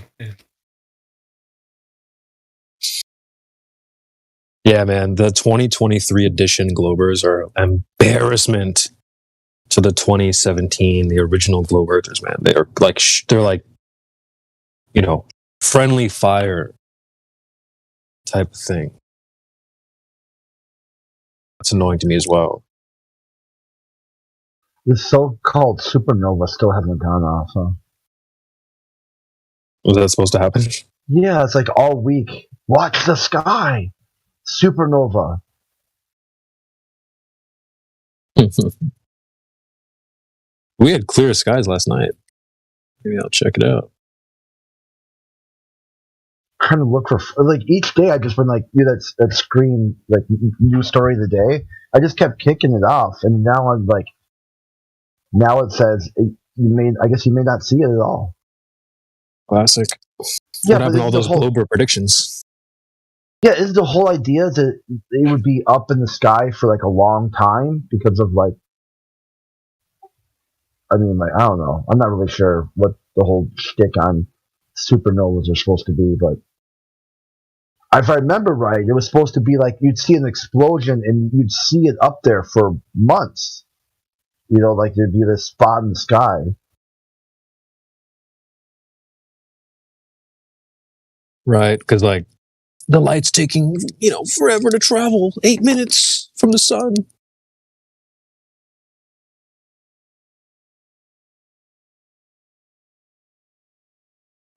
Yeah, man. The 2023 edition Globers are embarrassment to the 2017, the original Globe Earthers, man. They're like friendly fire type of thing. That's annoying to me as well. The so-called supernova still hasn't gone off, huh? Was that supposed to happen? Yeah, it's like all week. Watch the sky. Supernova. We had clear skies last night. Maybe I'll check it out. Trying to look for each day. I just been that screen news story of the day. I just kept kicking it off, and now I'm like, now it says you may not see it at all. Classic. Yeah, what happened to all those Glober predictions? Yeah, is the whole idea that they would be up in the sky for a long time because of I don't know. I'm not really sure what the whole shtick on supernovas are supposed to be, but if I remember right, it was supposed to be you'd see an explosion and you'd see it up there for months. There'd be this spot in the sky. Right, because the light's taking, forever to travel. 8 minutes from the sun.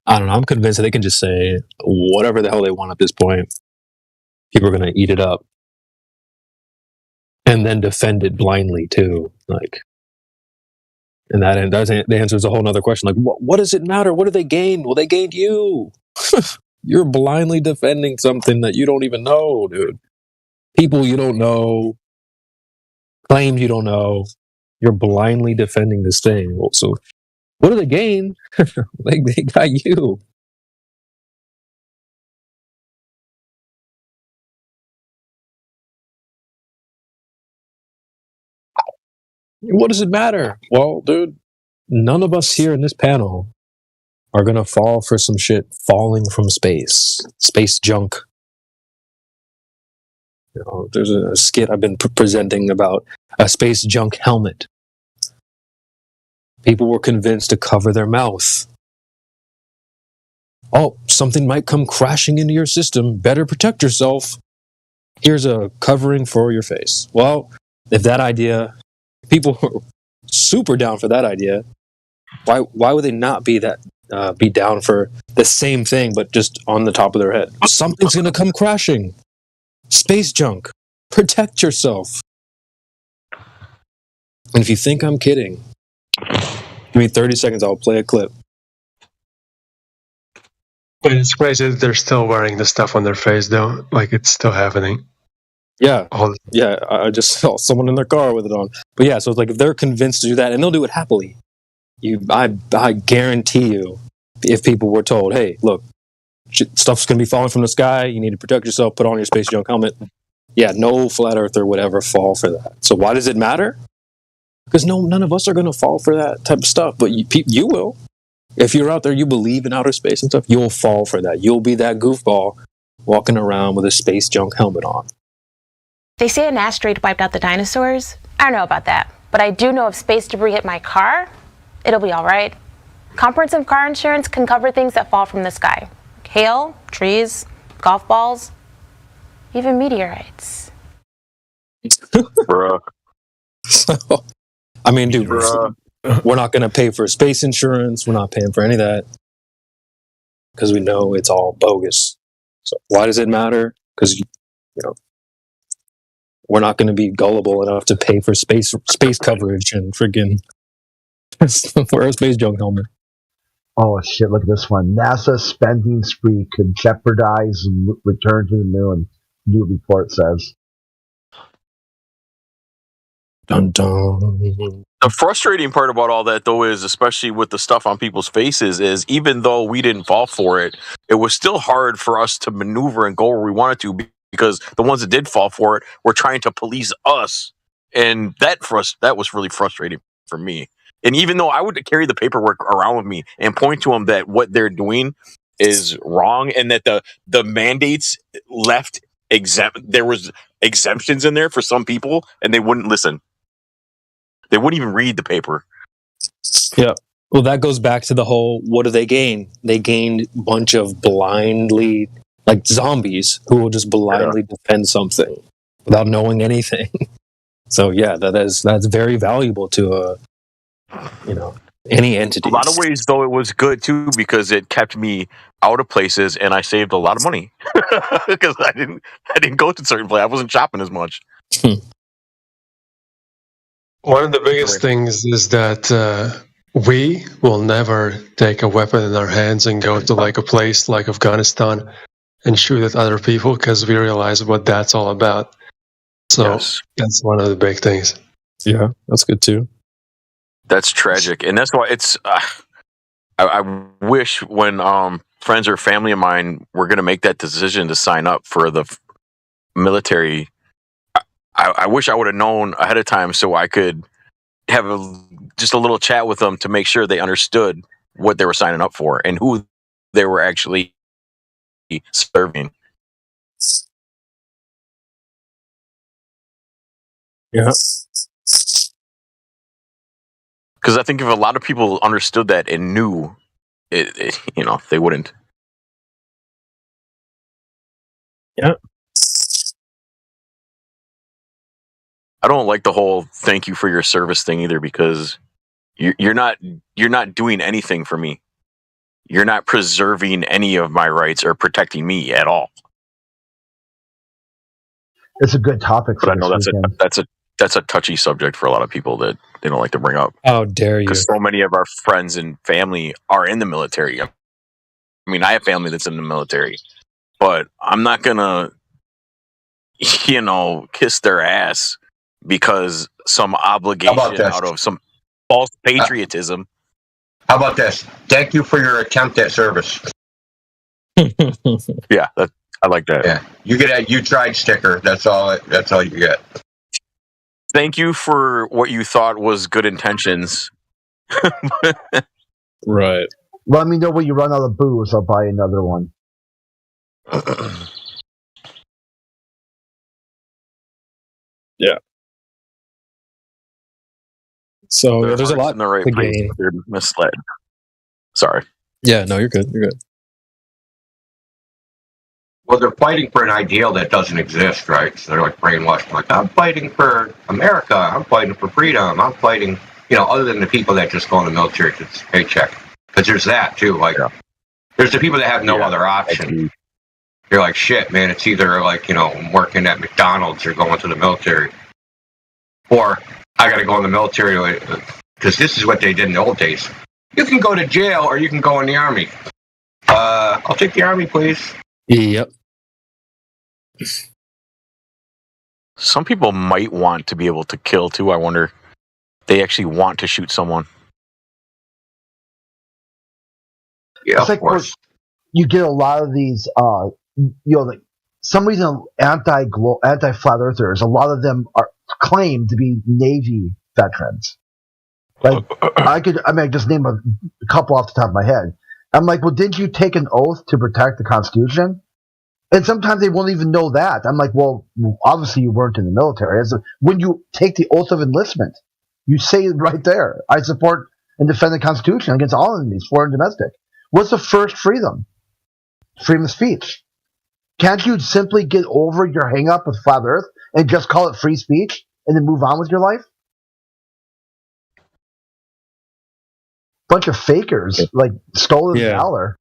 I don't know. I'm convinced that they can just say whatever the hell they want at this point. People are going to eat it up. And then defend it blindly, too. And that answers a whole other question. What does it matter? What do they gain? Well, they gained you. You're blindly defending something that you don't even know, dude. People you don't know, claims you don't know. You're blindly defending this thing. So, what do they gain? They got you. What does it matter? Well, dude, none of us here in this panel are going to fall for some shit falling from space. Space junk. There's a skit I've been presenting about a space junk helmet. People were convinced to cover their mouth. Oh, something might come crashing into your system. Better protect yourself. Here's a covering for your face. Well, if that idea, people were super down for that idea, why would they not be down for the same thing, but just on the top of their head? Something's going to come crashing. Space junk. Protect yourself. And if you think I'm kidding, Give me 30 seconds. I'll play a clip. But it's crazy that they're still wearing the stuff on their face, though. Like, it's still happening. Yeah. Yeah, I just saw someone in their car with it on. But yeah, so it's like if they're convinced to do that, and they'll do it happily. I guarantee you, if people were told, hey, look, stuff's going to be falling from the sky, you need to protect yourself, put on your space junk helmet. Yeah, no flat earther would ever fall for that. So why does it matter? Because none of us are going to fall for that type of stuff, but you will. If you're out there, you believe in outer space and stuff, you'll fall for that. You'll be that goofball walking around with a space junk helmet on. They say an asteroid wiped out the dinosaurs. I don't know about that, but I do know if space debris hit my car, it'll be all right. Comprehensive car insurance can cover things that fall from the sky. Hail, trees, golf balls, even meteorites. Bruh. So, I mean, dude, we're not going to pay for space insurance. We're not paying for any of that because we know it's all bogus. So why does it matter? Because, you know, we're not going to be gullible enough to pay for space coverage and friggin' wear a space junk helmet. Oh shit, look at this one. NASA's spending spree could jeopardize return to the moon, new report says. Dun, dun. The frustrating part about all that, though, is especially with the stuff on people's faces, is even though we didn't fall for it, it was still hard for us to maneuver and go where we wanted to because the ones that did fall for it were trying to police us. And that was really frustrating for me. And even though I would carry the paperwork around with me and point to them that what they're doing is wrong and that the mandates left there was exemptions in there for some people and they wouldn't listen. They wouldn't even read the paper. Yeah. Well, that goes back to the whole, what do they gain? They gained a bunch of blindly, like zombies who will just blindly defend something without knowing anything. So yeah, that's very valuable to any entity. A lot of ways, though, it was good too because it kept me out of places and I saved a lot of money because I didn't go to certain places. I wasn't shopping as much. One of the biggest things is that we will never take a weapon in our hands and go to like a place like Afghanistan and shoot at other people because we realize what that's all about. So that's one of the big things. Yeah, that's good too. That's tragic, and that's why it's. I wish when friends or family of mine were going to make that decision to sign up for the military, I wish I would have known ahead of time so I could have just a little chat with them to make sure they understood what they were signing up for and who they were actually serving. Yeah. Because I think if a lot of people understood that and knew it, they wouldn't. Yeah. I don't like the whole thank you for your service thing either because you're not doing anything for me. You're not preserving any of my rights or protecting me at all. It's a good topic. But I know that's a touchy subject for a lot of people that they don't like to bring up. How dare you? Because so many of our friends and family are in the military. I mean, I have family that's in the military, but I'm not gonna, kiss their ass because some obligation out of some false patriotism. How about this? Thank you for your attempt at service. Yeah, I like that. Yeah, you get a "you tried" sticker. That's all you get. Thank you for what you thought was good intentions. Right. Let me know when you run out of booze. I'll buy another one. Yeah. So there's a lot in the right place. They're misled. Sorry. Yeah, no, you're good. You're good. Well, they're fighting for an ideal that doesn't exist, right? So they're like brainwashed. Like, I'm fighting for America. I'm fighting for freedom. I'm fighting, other than the people that just go in the military to it's a paycheck. Because there's that too. Like, there's the people that have no other option. You're like, shit, man. It's either like, I'm working at McDonald's or going to the military, or I got to go in the military because this is what they did in the old days. You can go to jail or you can go in the army. I'll take the army, please. Yep. Some people might want to be able to kill too. I wonder if they actually want to shoot someone. Yeah, it's like you get a lot of these, like some reason anti-flat earthers. A lot of them are claimed to be Navy veterans. Like I just name a couple off the top of my head. I'm like, well, didn't you take an oath to protect the Constitution? And sometimes they won't even know that. I'm like, well, obviously you weren't in the military. When you take the oath of enlistment, you say it right there, I support and defend the Constitution against all enemies, foreign and domestic. What's the first freedom? Freedom of speech. Can't you simply get over your hang-up with flat earth and just call it free speech and then move on with your life? Bunch of fakers, like stolen valor.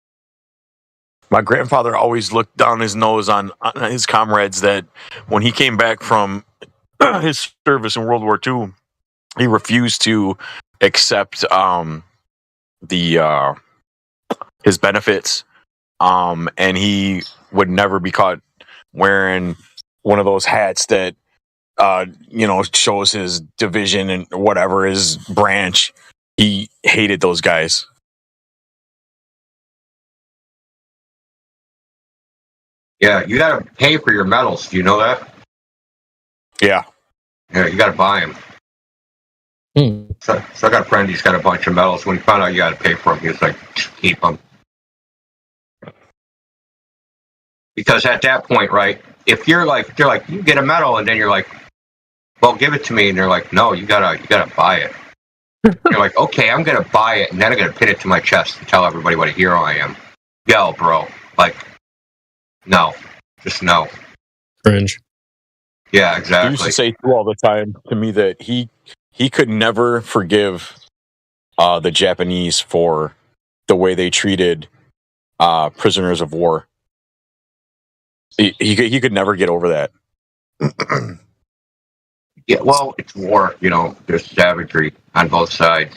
My grandfather always looked down his nose on his comrades that when he came back from his service in World War II, he refused to accept his benefits, and he would never be caught wearing one of those hats that shows his division and whatever, his branch. He hated those guys. Yeah, you gotta pay for your medals. Do you know that? Yeah. Yeah, you gotta buy them. So I got a friend, he's got a bunch of medals. When he found out you gotta pay for them, he was like, keep them. Because at that point, right, if they're like, you get a medal, and then you're like, well, give it to me, and they're like, no, you gotta buy it. You're like, okay, I'm gonna buy it, and then I'm gonna pin it to my chest and tell everybody what a hero I am. Yo, bro, like, no, just no. Cringe. Yeah, exactly. He used to say all the time to me that he could never forgive the Japanese for the way they treated prisoners of war. He could never get over that. Yeah, well, it's war. There's savagery on both sides.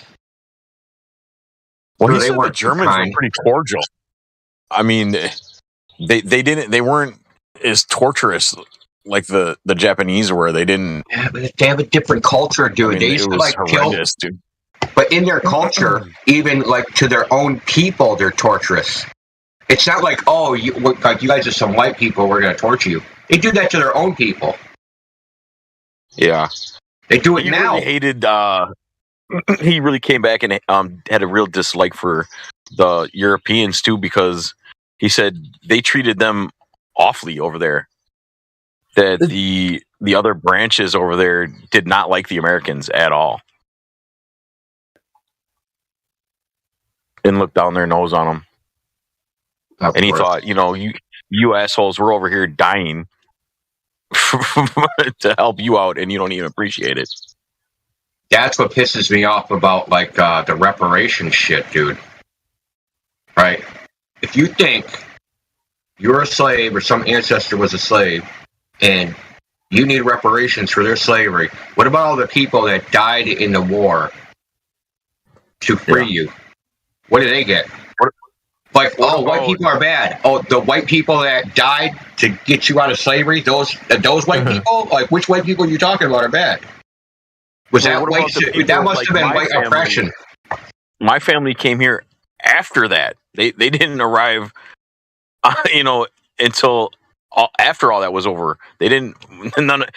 Well, he said the Germans were pretty cordial. I mean, they weren't as torturous like the Japanese were. They didn't. Yeah, but they have a different culture, dude. I mean, they used to like kill, dude. But in their culture, even like to their own people, they're torturous. It's not like, oh, you guys are some white people, we're going to torture you. They do that to their own people. Yeah, they do it now. Really hated. He really came back and had a real dislike for the Europeans too, because he said they treated them awfully over there. That the other branches over there did not like the Americans at all, and looked down their nose on them. And he thought, you assholes, we're over here dying to help you out, and you don't even appreciate it. That's what pisses me off about the reparations shit, dude. Right? If you think you're a slave or some ancestor was a slave and you need reparations for their slavery, what about all the people that died in the war to free you? What do they get? Like, white people are bad. Oh, the white people that died to get you out of slavery, those white people? Like, which white people are you talking about are bad? That must have been white oppression. My family came here after that. They didn't arrive, until after all that was over. They didn't.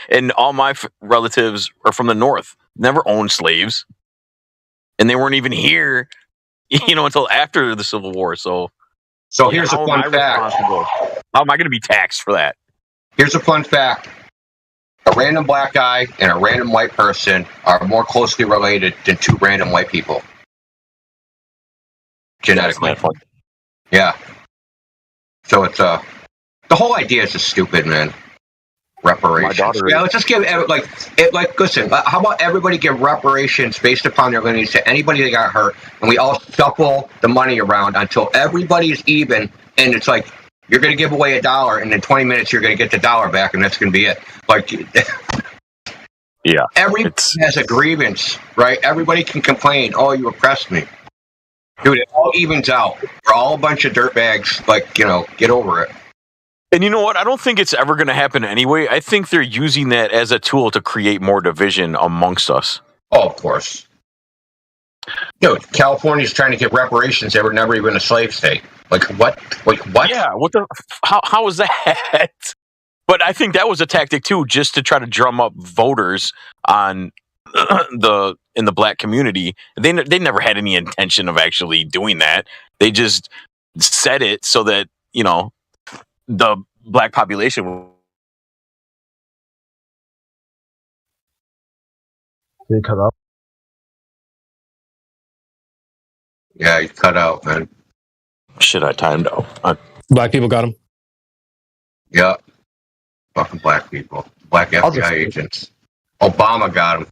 And all my relatives are from the north. Never owned slaves, and they weren't even here, until after the Civil War. So here's a fun fact. How am I going to be taxed for that? Here's a fun fact. A random black guy and a random white person are more closely related than two random white people. Genetically. Yeah. So it's the whole idea is just stupid, man. Reparations. Yeah, let's just give listen, how about everybody give reparations based upon their lineage to anybody that got hurt, and we all shuffle the money around until everybody's even, and it's like you're going to give away $1, and in 20 minutes you're going to get the $1 back, and that's going to be it. Like, Yeah. Everybody has a grievance, right? Everybody can complain, oh, you oppressed me. Dude, it all evens out. We're all a bunch of dirtbags, like, get over it. And you know what? I don't think it's ever going to happen anyway. I think they're using that as a tool to create more division amongst us. Oh, of course. Dude, California's trying to get reparations. They were never even a slave state. Like, what? Yeah, what the... How is that? But I think that was a tactic, too, just to try to drum up voters on in the black community. They never had any intention of actually doing that. They just said it so that, the black population will... Did he cut out? Yeah, he cut out, man. Shit, I timed out. Black people got him. Yeah. Fucking black people. Black FBI agents. Obama got him.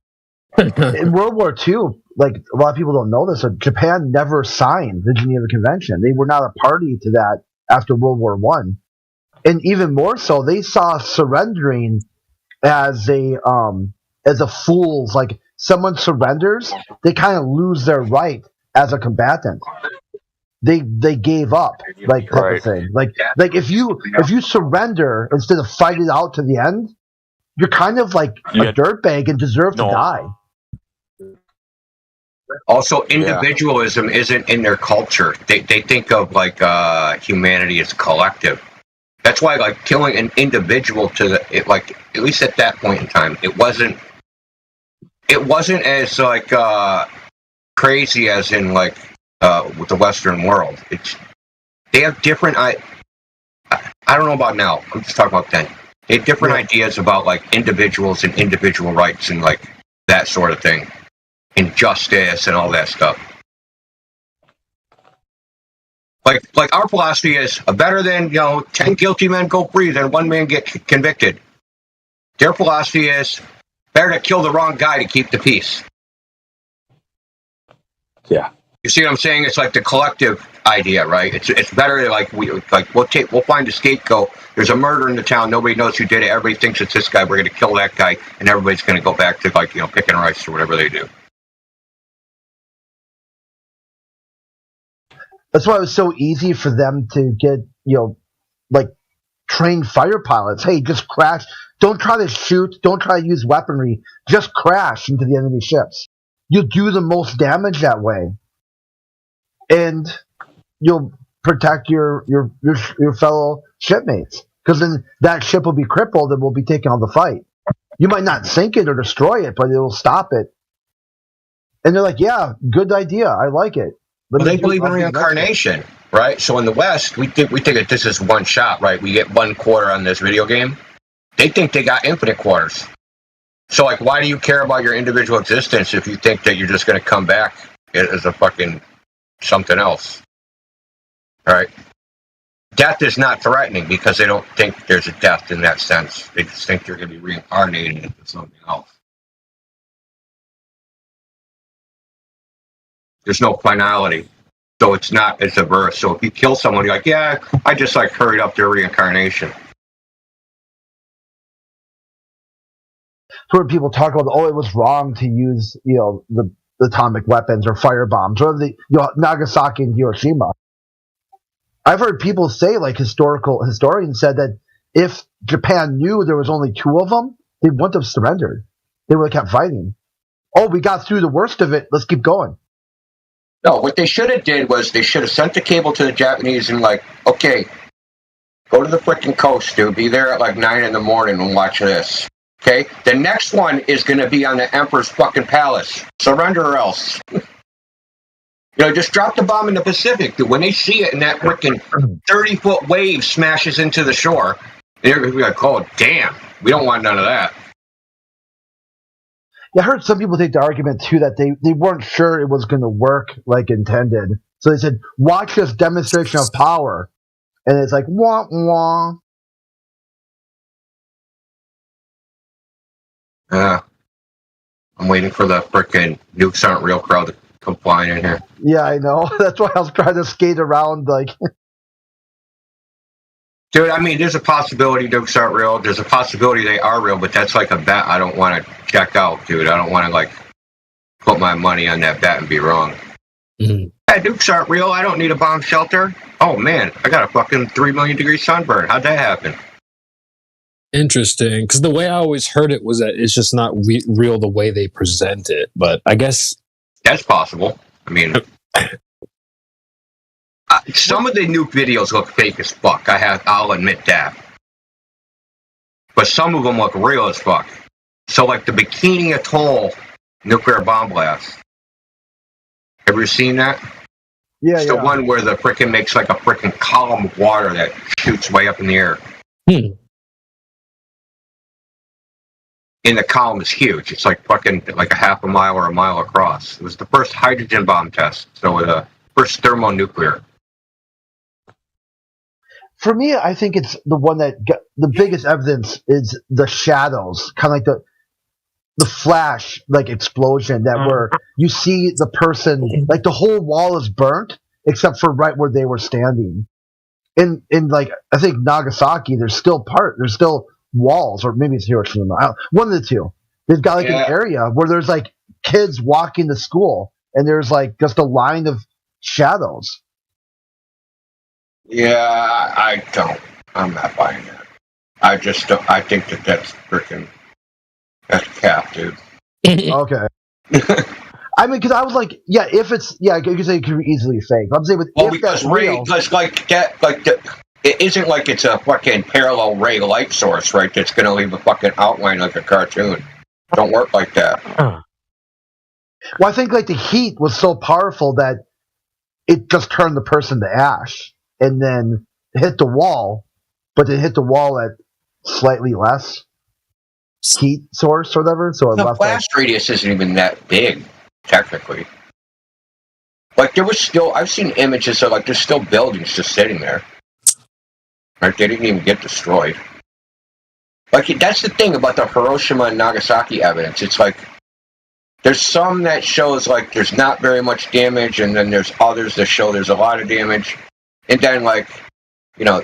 In World War II, like, a lot of people don't know this, but Japan never signed the Geneva Convention. They were not a party to that after World War I. And even more so, they saw surrendering as a fool's, like, someone surrenders, they kind of lose their right as a combatant. They gave up, like, type of thing. Like if you surrender instead of fight it out to the end, you're kind of like a dirtbag and deserve to die. Also, individualism isn't in their culture. They think of, like, humanity as collective. That's why, like, killing an individual like, at least at that point in time, it wasn't as, like, crazy as in, like, with the Western world. They have different, I don't know about now, I'm just talking about then. They have different ideas about, like, individuals and individual rights and, like, that sort of thing. And justice and all that stuff. Like our philosophy is better than 10 guilty men go free than one man get convicted. Their philosophy is better to kill the wrong guy to keep the peace. Yeah. You see what I'm saying? It's like the collective idea, right? It's better we'll find a scapegoat. There's a murder in the town. Nobody knows who did it. Everybody thinks it's this guy. We're going to kill that guy, and everybody's going to go back to picking rice or whatever they do. That's why it was so easy for them to get, like, trained fighter pilots. Hey, just crash. Don't try to shoot. Don't try to use weaponry. Just crash into the enemy ships. You'll do the most damage that way. And you'll protect your fellow shipmates. Because then that ship will be crippled and will be taking on the fight. You might not sink it or destroy it, but it will stop it. And they're like, yeah, good idea. I like it. Well, they believe in reincarnation, right? So in the West, we think that this is one shot, right? We get 1 quarter on this video game. They think they got infinite quarters. So, like, why do you care about your individual existence if you think that you're just going to come back as a fucking something else? All right? Death is not threatening because they don't think there's a death in that sense. They just think you're going to be reincarnated into something else. There's no finality. So it's not as a birth. So if you kill someone, you're like, yeah, I just, like, hurried up their reincarnation. Where people talk about, it was wrong to use, the atomic weapons or fire bombs or Nagasaki and Hiroshima. I've heard people say, like, historians said that if Japan knew there was only 2 of them, they wouldn't have surrendered. They would have kept fighting. Oh, we got through the worst of it. Let's keep going. No, what they should have did was they should have sent the cable to the Japanese and, like, okay, go to the freaking coast, dude. Be there at, like, 9 in the morning and watch this. Okay? The next one is going to be on the Emperor's fucking palace. Surrender or else. Just drop the bomb in the Pacific, dude. When they see it and that freaking 30-foot wave smashes into the shore, they're going to be like, oh, damn. We don't want none of that. Yeah, I heard some people take the argument, too, that they weren't sure it was going to work like intended. So they said, watch this demonstration of power. And it's like, wah, wah. I'm waiting for the frickin' nukes aren't real crowd to come flying in here. Yeah, I know. That's why I was trying to skate around, like... Dude, I mean, there's a possibility nukes aren't real. There's a possibility they are real, but that's like a bet I don't want to check out, dude. I don't want to like put my money on that bet and be wrong. Mm-hmm. Hey, nukes aren't real. I don't need a bomb shelter. Oh man, I got a fucking 3 million degree sunburn. How'd that happen? Interesting, because the way I always heard it was that it's just not real the way they present it. But I guess that's possible. I mean, some of the nuke videos look fake as fuck. I'll admit that. But some of them look real as fuck. So, like the Bikini Atoll nuclear bomb blast. Have you seen that? Yeah, it's the one where the frickin' makes like a frickin' column of water that shoots way up in the air. And the column is huge. It's like fucking like a half a mile or a mile across. It was the first hydrogen bomb test. So the first thermonuclear. For me, I think it's the one that got the biggest evidence is the shadows, kind of like the flash, like explosion that where you see the person, like the whole wall is burnt except for right where they were standing. In like I think Nagasaki, there's still walls, or maybe it's Hiroshima. One of the two. They've got like an area where there's like kids walking to school, and there's like just a line of shadows. Yeah, I'm not buying that. I just don't. I think that's freaking. That's cap, dude. Okay. I mean, because I was like, yeah, if it's, yeah, you could say it could be easily fake. I'm saying, because real, because it isn't like it's a fucking parallel ray light source, right? That's gonna leave a fucking outline like a cartoon. Don't work like that. Well, I think like the heat was so powerful that it just turned the person to ash, and then hit the wall, but it hit the wall at slightly less heat source or whatever. So the blast radius isn't even that big, technically. Like there was still, I've seen images of like there's still buildings just sitting there. Right, they didn't even get destroyed. Like that's the thing about the Hiroshima and Nagasaki evidence. It's like there's some that shows like there's not very much damage, and then there's others that show there's a lot of damage. And then like, you know,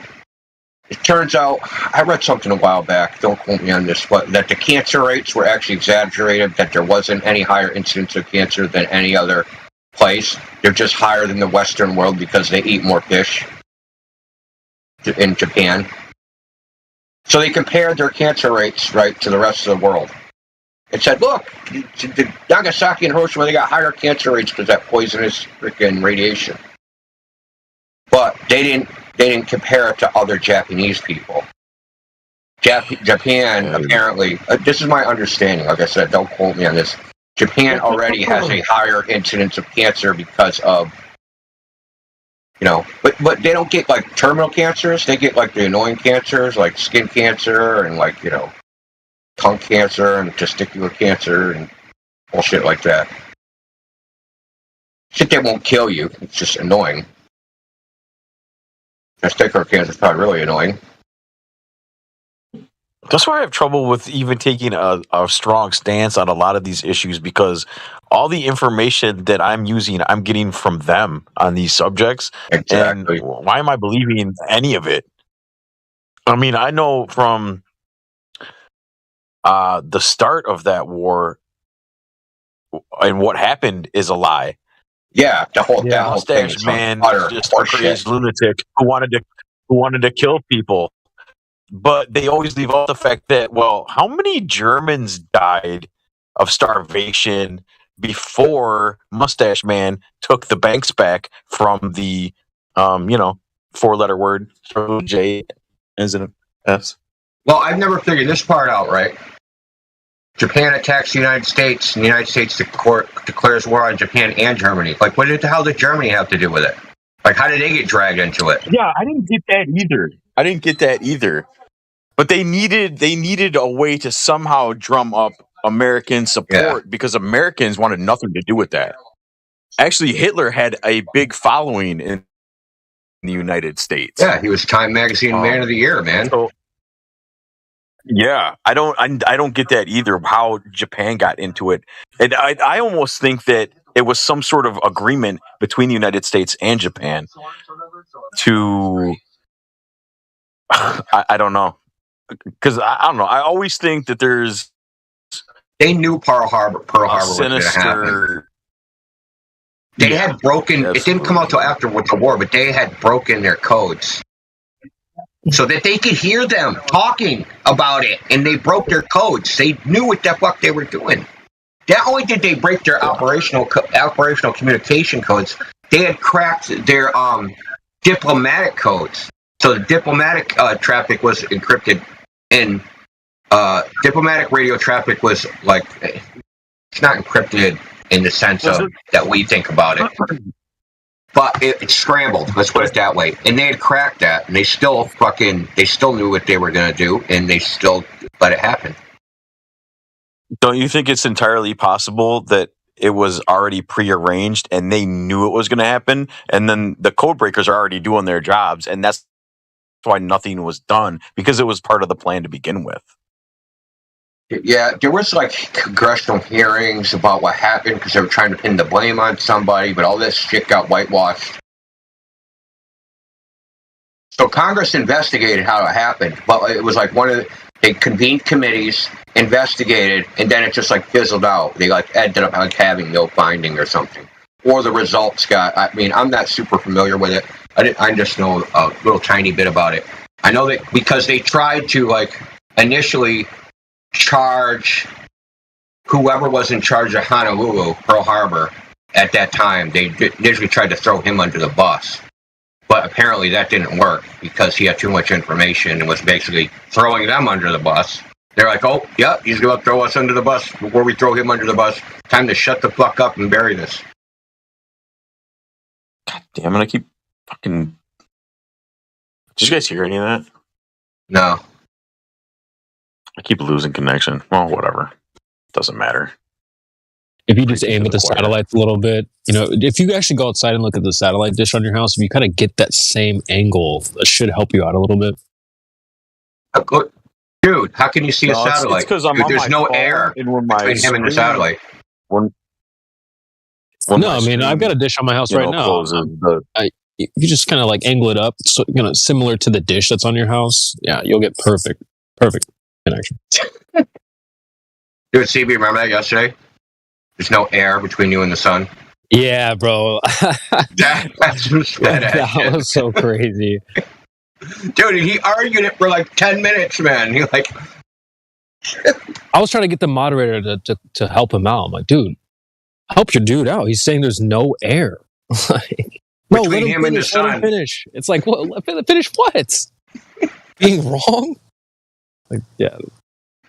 it turns out, I read something a while back, don't quote me on this, but that the cancer rates were actually exaggerated, that there wasn't any higher incidence of cancer than any other place. They're just higher than the Western world because they eat more fish in Japan. So they compared their cancer rates, right, to the rest of the world. It said, look, the Nagasaki and Hiroshima, they got higher cancer rates because that poisonous freaking radiation. But they didn't compare it to other Japanese people. Japan apparently, this is my understanding, like I said, don't quote me on this. Japan already has a higher incidence of cancer because of, you know, but they don't get like terminal cancers. They get like the annoying cancers, like skin cancer and like, you know, tongue cancer and testicular cancer and bullshit like that. Shit that won't kill you. It's just annoying. Testicular cancer is probably really annoying. That's why I have trouble with even taking a strong stance on a lot of these issues, because all the information that I'm using, I'm getting from them on these subjects. Exactly. And why am I believing any of it? I mean, I know from the start of that war and what happened is a lie. Yeah, the whole Mustache Man is just a crazy lunatic who wanted to kill people. But they always leave off the fact that, well, how many Germans died of starvation before Mustache Man took the banks back from the, 4-letter word, J as an S? Well, I've never figured this part out, right? Japan attacks the United States, and the United States declares war on Japan and Germany. Like, what the hell did Germany have to do with it? Like, how did they get dragged into it? Yeah, I didn't get that either. But they needed a way to somehow drum up American support because Americans wanted nothing to do with that. Actually, Hitler had a big following in the United States. Yeah, he was Time Magazine Man of the Year, man. So, yeah, I don't get that either, how Japan got into it. And I almost think that it was some sort of agreement between the United States and Japan to I don't know. Because I don't know. I always think that there's. They knew Pearl Harbor was going to happen. They had broken. Absolutely. It didn't come out till after with the war, but they had broken their codes so that they could hear them talking about it, and they broke their codes. They knew what the fuck they were doing. Not only did they break their operational communication codes, they had cracked their diplomatic codes. So the diplomatic traffic was encrypted, and diplomatic radio traffic was like, it's not encrypted in the sense of that we think about it, but it scrambled. Let's put it that way. And they had cracked that, and they still knew what they were going to do, and they still let it happen. Don't you think it's entirely possible that it was already prearranged and they knew it was going to happen, and then the code breakers are already doing their jobs, and that's why nothing was done, because it was part of the plan to begin with? Yeah, there was like congressional hearings about what happened because they were trying to pin the blame on somebody, but all this shit got whitewashed. So Congress investigated how it happened, but it was like they convened committees, investigated, and then it just like fizzled out. They like ended up like having no finding or something, or the results got. I mean, I'm not super familiar with it. I just know a little tiny bit about it. I know that because they tried to like initially charge whoever was in charge of Honolulu, Pearl Harbor, at that time. They initially tried to throw him under the bus. But apparently that didn't work because he had too much information and was basically throwing them under the bus. They're like, oh, yeah, he's going to throw us under the bus before we throw him under the bus. Time to shut the fuck up and bury this. God damn it, I keep fucking... Did you guys hear any of that? No. I keep losing connection. Well, whatever. Doesn't matter. If you just aim at the satellites a little bit, if you actually go outside and look at the satellite dish on your house, if you kind of get that same angle, that should help you out a little bit. Dude, how can you see a satellite? It's because there's no air between him and the satellite. No, I mean, I've got a dish on my house right now. You just kind of like angle it up, so similar to the dish that's on your house. Yeah, you'll get perfect connection. Dude, CB, remember that yesterday? There's no air between you and the sun. Yeah, bro. That's that was so crazy. Dude, he argued it for like 10 minutes, man. He like... I was trying to get the moderator to help him out. I'm like, dude, help your dude out. He's saying there's no air. No, between him and the sun. Let him finish. It's like, what? Finish what? Being wrong? Like, yeah.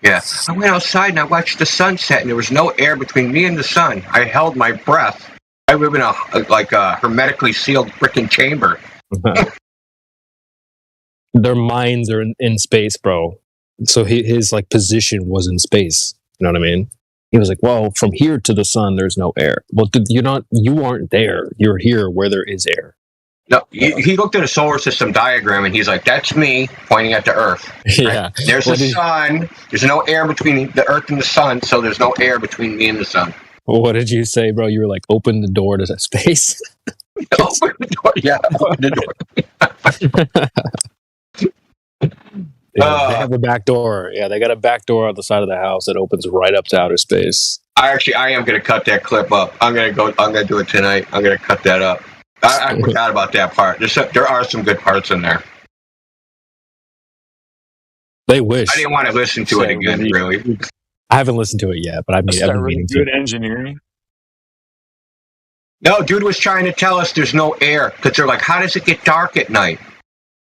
Yeah. I went outside and I watched the sunset, and there was no air between me and the sun. I held my breath. I live in a hermetically sealed freaking chamber. Their minds are in space, bro. So his like position was in space. You know what I mean? He was like, well, from here to the sun, there's no air. Well, you aren't there. You're here where there is air. No, he looked at a solar system diagram, and he's like, that's me pointing at the Earth. Yeah. Right? There's the sun. There's no air between the Earth and the sun, so there's no air between me and the sun. What did you say, bro? You were like, open the door to space? Open the door. Yeah, open the door. Yeah, they have a back door. Yeah, they got a back door on the side of the house that opens right up to outer space. I am going to cut that clip up. I'm going to do it tonight. I'm going to cut that up. I forgot about that part. There are some good parts in there. They wish. I didn't want to listen to it again, really. I haven't listened to it yet, but I've been meaning to. Good engineering. No, dude was trying to tell us there's no air because they're like, how does it get dark at night?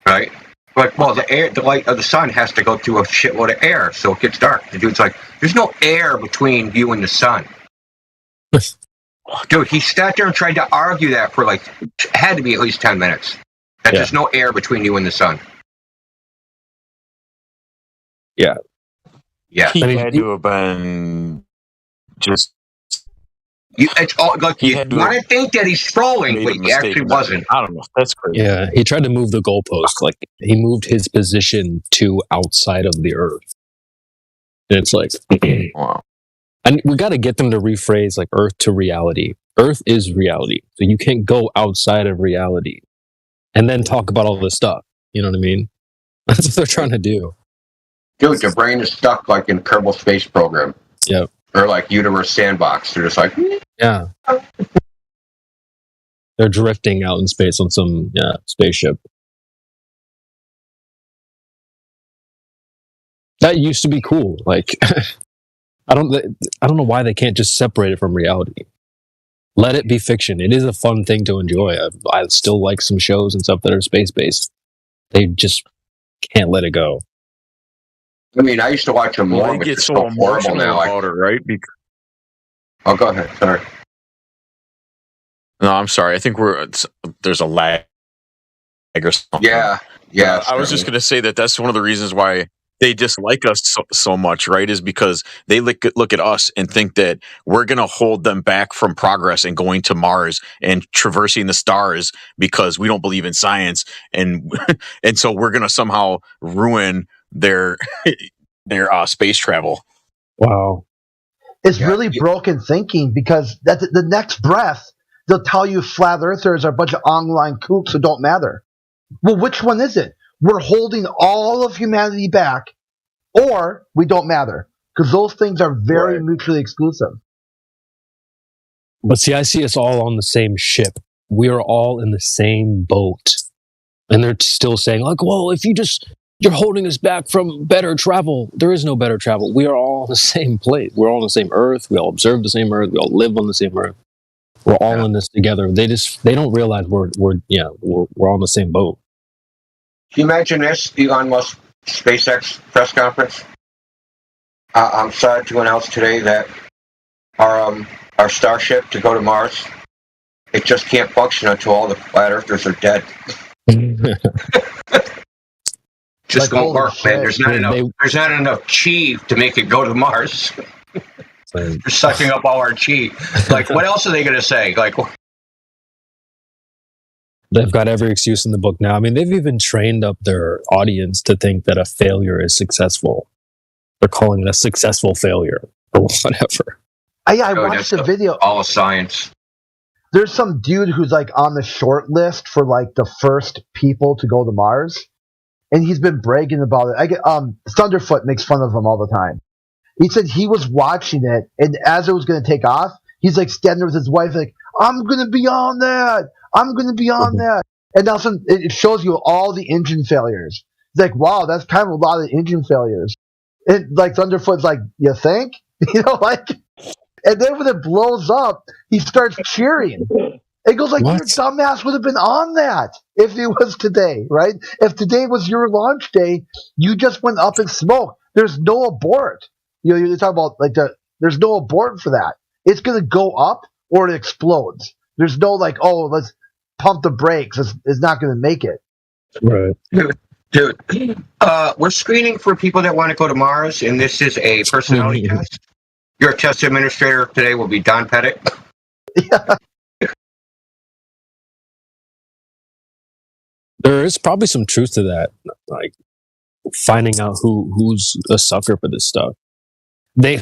Right? Like, well, the light of the sun has to go through a shitload of air, so it gets dark. The dude's like, there's no air between you and the sun. Dude, he sat there and tried to argue that for had to be at least 10 minutes. That there's no air between you and the sun. Yeah. Yeah. He had to have been just... It's all, like, you want to think that he's trolling, but he actually wasn't. I don't know. That's crazy. Yeah, he tried to move the goalpost. Like, he moved his position to outside of the Earth. And it's like... Wow. And we got to get them to rephrase like Earth to reality. Earth is reality. So you can't go outside of reality and then talk about all this stuff. You know what I mean? That's what they're trying to do. Dude, your brain is stuck like in Kerbal Space Program. Yep. Or like Universe Sandbox. They're just like, yeah. They're drifting out in space on some spaceship. That used to be cool. Like, I don't know why they can't just separate it from reality. Let it be fiction. It is a fun thing to enjoy. I still like some shows and stuff that are space-based. They just can't let it go. I mean, I used to watch them more, They but get it's so so horrible emotional now. about it, right? Because Oh, go ahead. Sorry. no, I'm sorry. I think there's a lag or something. Yeah. Yeah. I was just going to say that's one of the reasons why they dislike us so much, right? Is because they look at us and think that we're going to hold them back from progress and going to Mars and traversing the stars because we don't believe in science, and and so we're going to somehow ruin their space travel. Wow. It's really broken thinking, because that the next breath they'll tell you flat earthers are a bunch of online kooks who don't matter. Well, which one is it? We're holding all of humanity back, or we don't matter, because those things are very mutually exclusive. But see, I see us all on the same ship. We are all in the same boat. And they're still saying, like, well, if you're holding us back from better travel. There is no better travel. We are all on the same place. We're all on the same earth. We all observe the same earth. We all live on the same earth. We're all in this together. They don't realize we're all on the same boat. Can you imagine this, Elon Musk SpaceX press conference? I'm sad to announce today that our starship to go to Mars, it just can't function until all the flat earthers are dead. Just won't work, man. There's not enough chi to make it go to Mars. They're sucking up all our chi. Like, what else are they going to say? Like, they've got every excuse in the book now. I mean, they've even trained up their audience to think that a failure is successful. They're calling it a successful failure or whatever. I watched the video. All of science. There's some dude who's like on the short list for like the first people to go to Mars, and he's been bragging about it. Thunderfoot makes fun of him all the time. He said he was watching it, and as it was going to take off, he's like standing there with his wife, like, "I'm going to be on that. I'm going to be on that." And all of a sudden, it shows you all the engine failures. It's like, wow, that's kind of a lot of engine failures. And like Thunderfoot's like, "You think?" Like. And then when it blows up, he starts cheering. It goes like, your dumbass would have been on that if it was today, right? If today was your launch day, you just went up in smoke. There's no abort. You're talking about like there's no abort for that. It's going to go up or it explodes. There's no like, oh, let's pump the brakes. It's not going to make it. Right. Dude, we're screening for people that want to go to Mars, and this is a personality test. Your test administrator today will be Don Pettit. There is probably some truth to that, like finding out who's a sucker for this stuff. I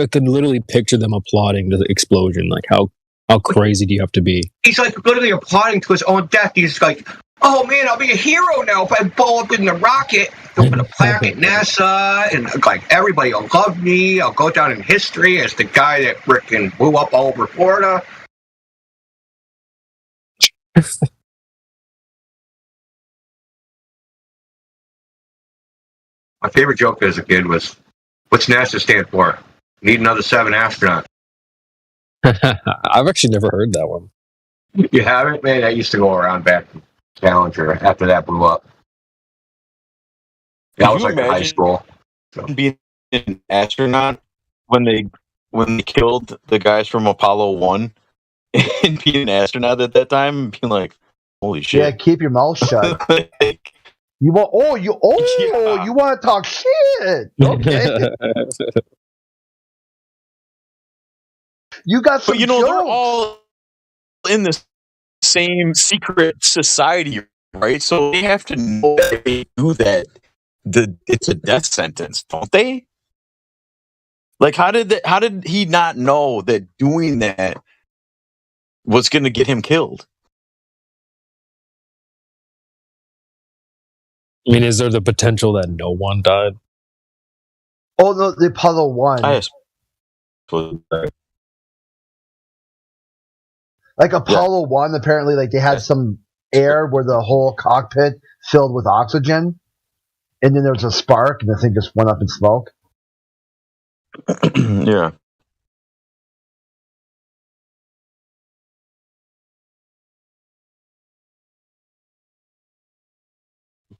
can literally picture them applauding the explosion. Like, how crazy do you have to be? He's like literally applauding to his own death. He's like, "Oh man, I'll be a hero now if I blow up in the rocket. They'll put a plaque at NASA, and like everybody will love me. I'll go down in history as the guy that frickin' blew up all over Florida." My favorite joke as a kid was, "What's NASA stand for? Need another 7 astronauts." I've actually never heard that one. You haven't? Man, that used to go around back in Challenger after that blew up. That was like in high school. Being an astronaut when they killed the guys from Apollo 1 and being an astronaut at that time and being like, holy shit. Yeah, keep your mouth shut. You want you want to talk shit. Okay. You got some But jokes. they're all in this same secret society, right? So they have to know that if they do that, it's a death sentence, don't they? Like, how did he not know that doing that was going to get him killed? I mean, is there the potential that no one died? Oh, no, the Apollo 1. Like Apollo 1, apparently, like they had some air where the whole cockpit filled with oxygen, and then there was a spark, and the thing just went up in smoke. Yeah.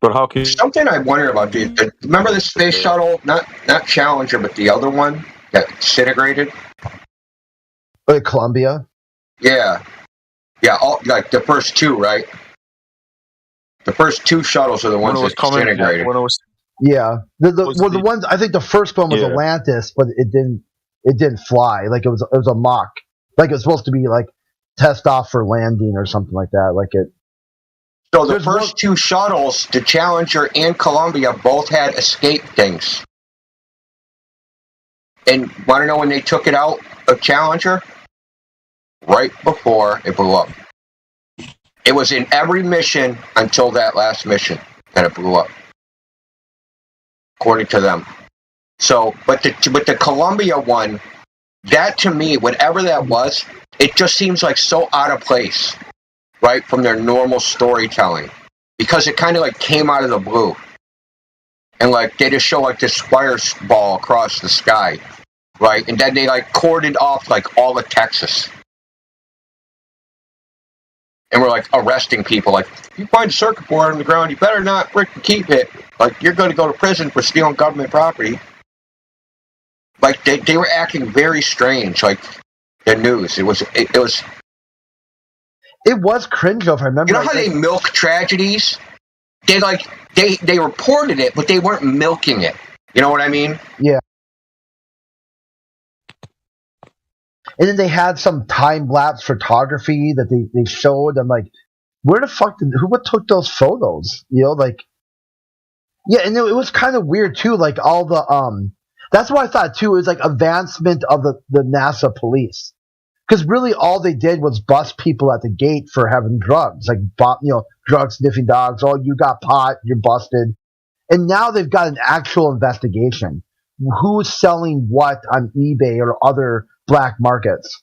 But how can something I wonder about? Remember the space shuttle? Not Challenger, but the other one that disintegrated. Columbia. Yeah. All, like the first two, right? The first two shuttles are the ones that disintegrated. Yeah, the ones I think the first one was Atlantis, but it didn't fly. Like it was a mock. Like it was supposed to be like test off for landing or something like that. Like it. So the first two shuttles, the Challenger and Columbia, both had escape things. And want to know when they took it out of Challenger? Right before it blew up. It was in every mission until that last mission that it blew up, according to them. So, but the Columbia one, that to me, whatever that was, it just seems like so out of place, right, from their normal storytelling, because it kind of like came out of the blue, and like they just show like this fireball across the sky, right, and then they like cordoned off like all of Texas. And we're like arresting people. Like, if you find a circuit board on the ground, you better not keep it. Like, you're going to go to prison for stealing government property. Like, they were acting very strange. Like, the news. It was cringe, if I remember. You know how they milk tragedies? They reported it, but they weren't milking it. You know what I mean? Yeah. And then they had some time-lapse photography that they showed. I'm like, where the fuck what took those photos? You know, like, yeah, and it was kind of weird too. Like all the that's what I thought too. It was like advancement of the NASA police, because really all they did was bust people at the gate for having drugs, like drug sniffing dogs. Oh, you got pot, you're busted. And now they've got an actual investigation. Who's selling what on eBay or other black markets,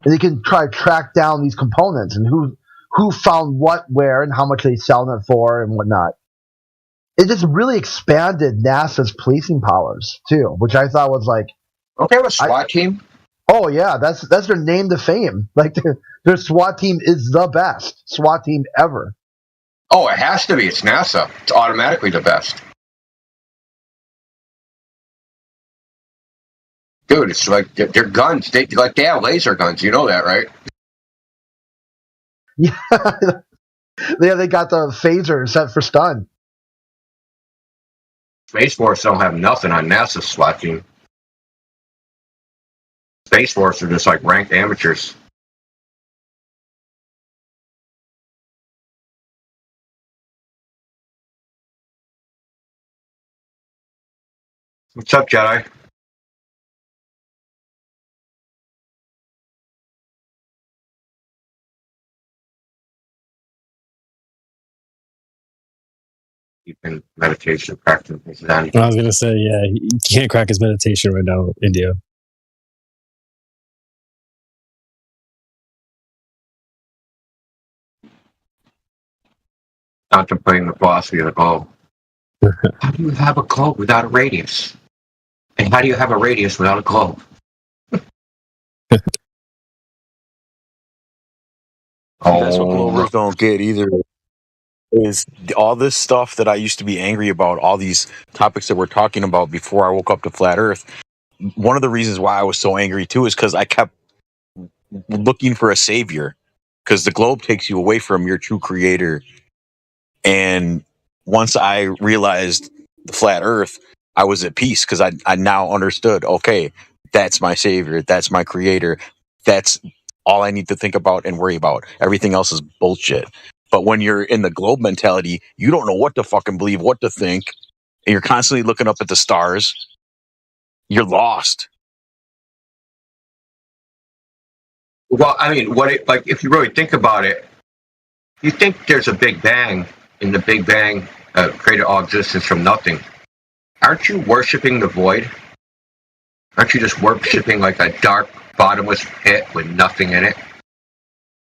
and they can try to track down these components and who found what where and how much they selling it for and whatnot. It just really expanded NASA's policing powers too, which I thought was like, okay, a SWAT team. Oh yeah, that's their name to fame. Like their SWAT team is the best SWAT team ever. Oh, it has to be. It's NASA. It's automatically the best. Dude, it's like their guns. They have laser guns. You know that, right? Yeah, they got the phaser set for stun. Space Force don't have nothing on NASA's SWAT team. Space Force are just like ranked amateurs. What's up, Jedi? And meditation practice. I was gonna say, yeah, he can't crack his meditation right now, India. Contemplating the philosophy of the globe. How do you have a globe without a radius? And how do you have a radius without a globe? That's what Globers don't get either. Is all this stuff that I used to be angry about, all these topics that we're talking about before I woke up to Flat Earth. One of the reasons why I was so angry too is because I kept looking for a savior, because the globe takes you away from your true creator. And once I realized the Flat Earth, I was at peace, because I now understood, okay, that's my savior, that's my creator, that's all I need to think about and worry about. Everything else is bullshit. But when you're in the globe mentality, you don't know what to fucking believe, what to think, and you're constantly looking up at the stars. You're lost. Well, I mean, if you really think about it, you think there's a Big Bang, and the Big Bang created all existence from nothing. Aren't you worshiping the void? Aren't you just worshiping like a dark, bottomless pit with nothing in it?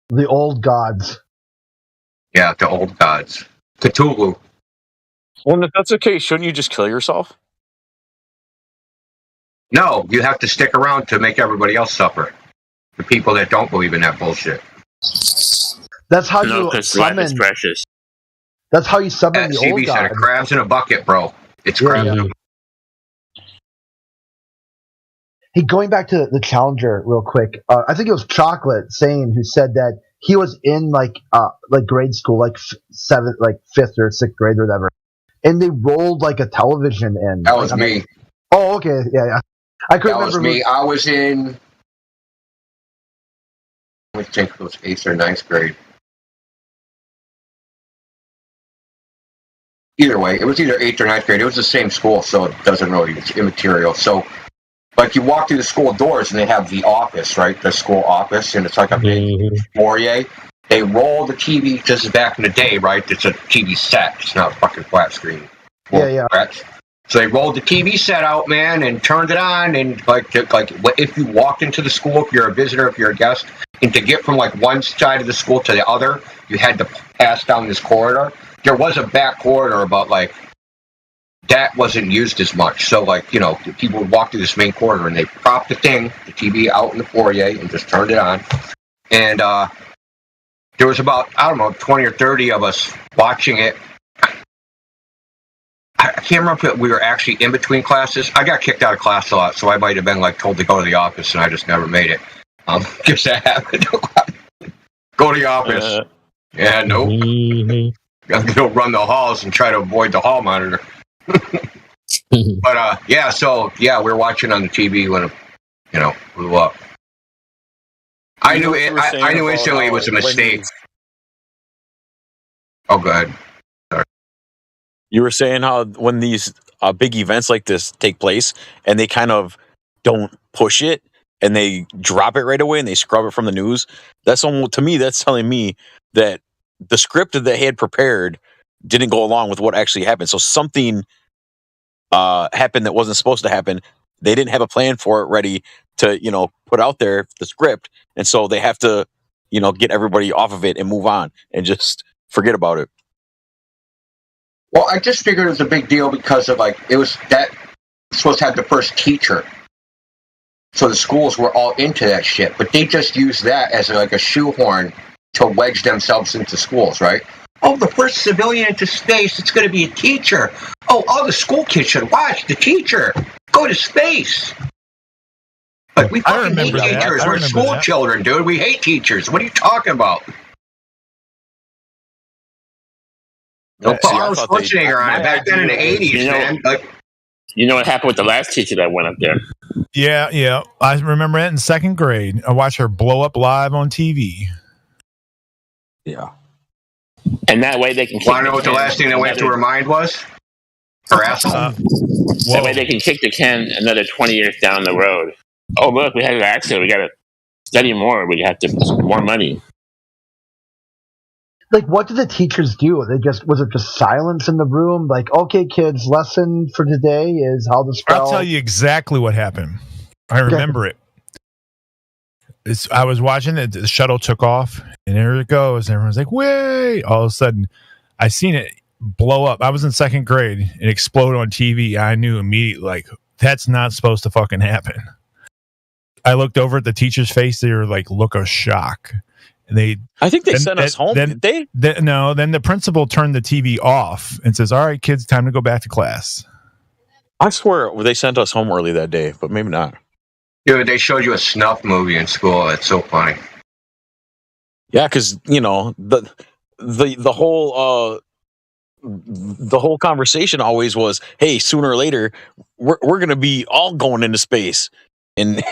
The old gods. Yeah, the old gods. Cthulhu. Well, if that's the case, shouldn't you just kill yourself? No, you have to stick around to make everybody else suffer. The people that don't believe in that bullshit. That's how you summon. Life is precious. That's how you summon the CB old said gods. it, crabs in a bucket, bro. It's crabs in a bucket. Hey, going back to the Challenger real quick, I think it was Chocolate saying who said that he was in like grade school, like fifth or sixth grade or whatever, and they rolled like a television in. That was me. Oh, okay, yeah. I couldn't remember. That was me. I was in. I think it was 8th or 9th grade. Either way, it was either 8th or 9th grade. It was the same school, so it doesn't really, it's immaterial. So, like, you walk through the school doors and they have the office, right? The school office, and it's like a big foyer. They roll the TV just back in the day, right? It's a TV set. It's not a fucking flat screen. Yeah. Correct? So they rolled the TV set out, man, and turned it on. And like if you walked into the school, if you're a visitor, if you're a guest, and to get from like one side of the school to the other, you had to pass down this corridor. There was a back corridor, but like that wasn't used as much. So like, you know, people would walk through this main corridor and they propped the TV out in the foyer and just turned it on. And there was about, I don't know, 20 or 30 of us watching it. I can't remember if we were actually in between classes. I got kicked out of class a lot, so I might have been like told to go to the office, and I just never made it. Guess that happened. Go to the office. Yeah, nope. Got to go run the halls and try to avoid the hall monitor. But we're watching on the TV when it, blew up. I knew instantly it was a mistake. Oh, go ahead. You were saying how when these big events like this take place and they kind of don't push it and they drop it right away and they scrub it from the news, that's almost, to me, that's telling me that the script that they had prepared didn't go along with what actually happened. So something happened that wasn't supposed to happen. They didn't have a plan for it ready to, put out there the script. And so they have to, get everybody off of it and move on and just forget about it. Well, I just figured it was a big deal because of it was supposed to have the first teacher. So the schools were all into that shit, but they just used that as a shoehorn to wedge themselves into schools, right? Oh, the first civilian into space, it's going to be a teacher. Oh, all the school kids should watch the teacher go to space. But we fucking hate teachers. We're school children, dude. We hate teachers. What are you talking about? No, Paul Schwarzenegger on it back then in the 80s, man. You know what happened with the last teacher that went up there? Yeah. I remember that in second grade. I watched her blow up live on TV. Yeah. And that way they can... Want to know what the last thing that went through her mind was? Her asshole. That way they can kick the can another 20 years down the road. Oh, look, we had an accident. We got to study more. We have to more money. Like, what did the teachers do? Was it just silence in the room? Like, okay, kids, lesson for today is how to spell. I'll tell you exactly what happened. I remember it. I was watching it. The shuttle took off, and there it goes. And everyone's like, "Way!" All of a sudden, I seen it blow up. I was in second grade. It exploded on TV. I knew immediately, like, that's not supposed to fucking happen. I looked over at the teacher's face. They were like, look of shock. I think they sent us home. Did they? No. Then the principal turned the TV off and says, "All right, kids, time to go back to class." I swear they sent us home early that day, but maybe not. Dude, they showed you a snuff movie in school. It's so funny. Yeah, because the whole conversation always was, "Hey, sooner or later, we're going to be all going into space," and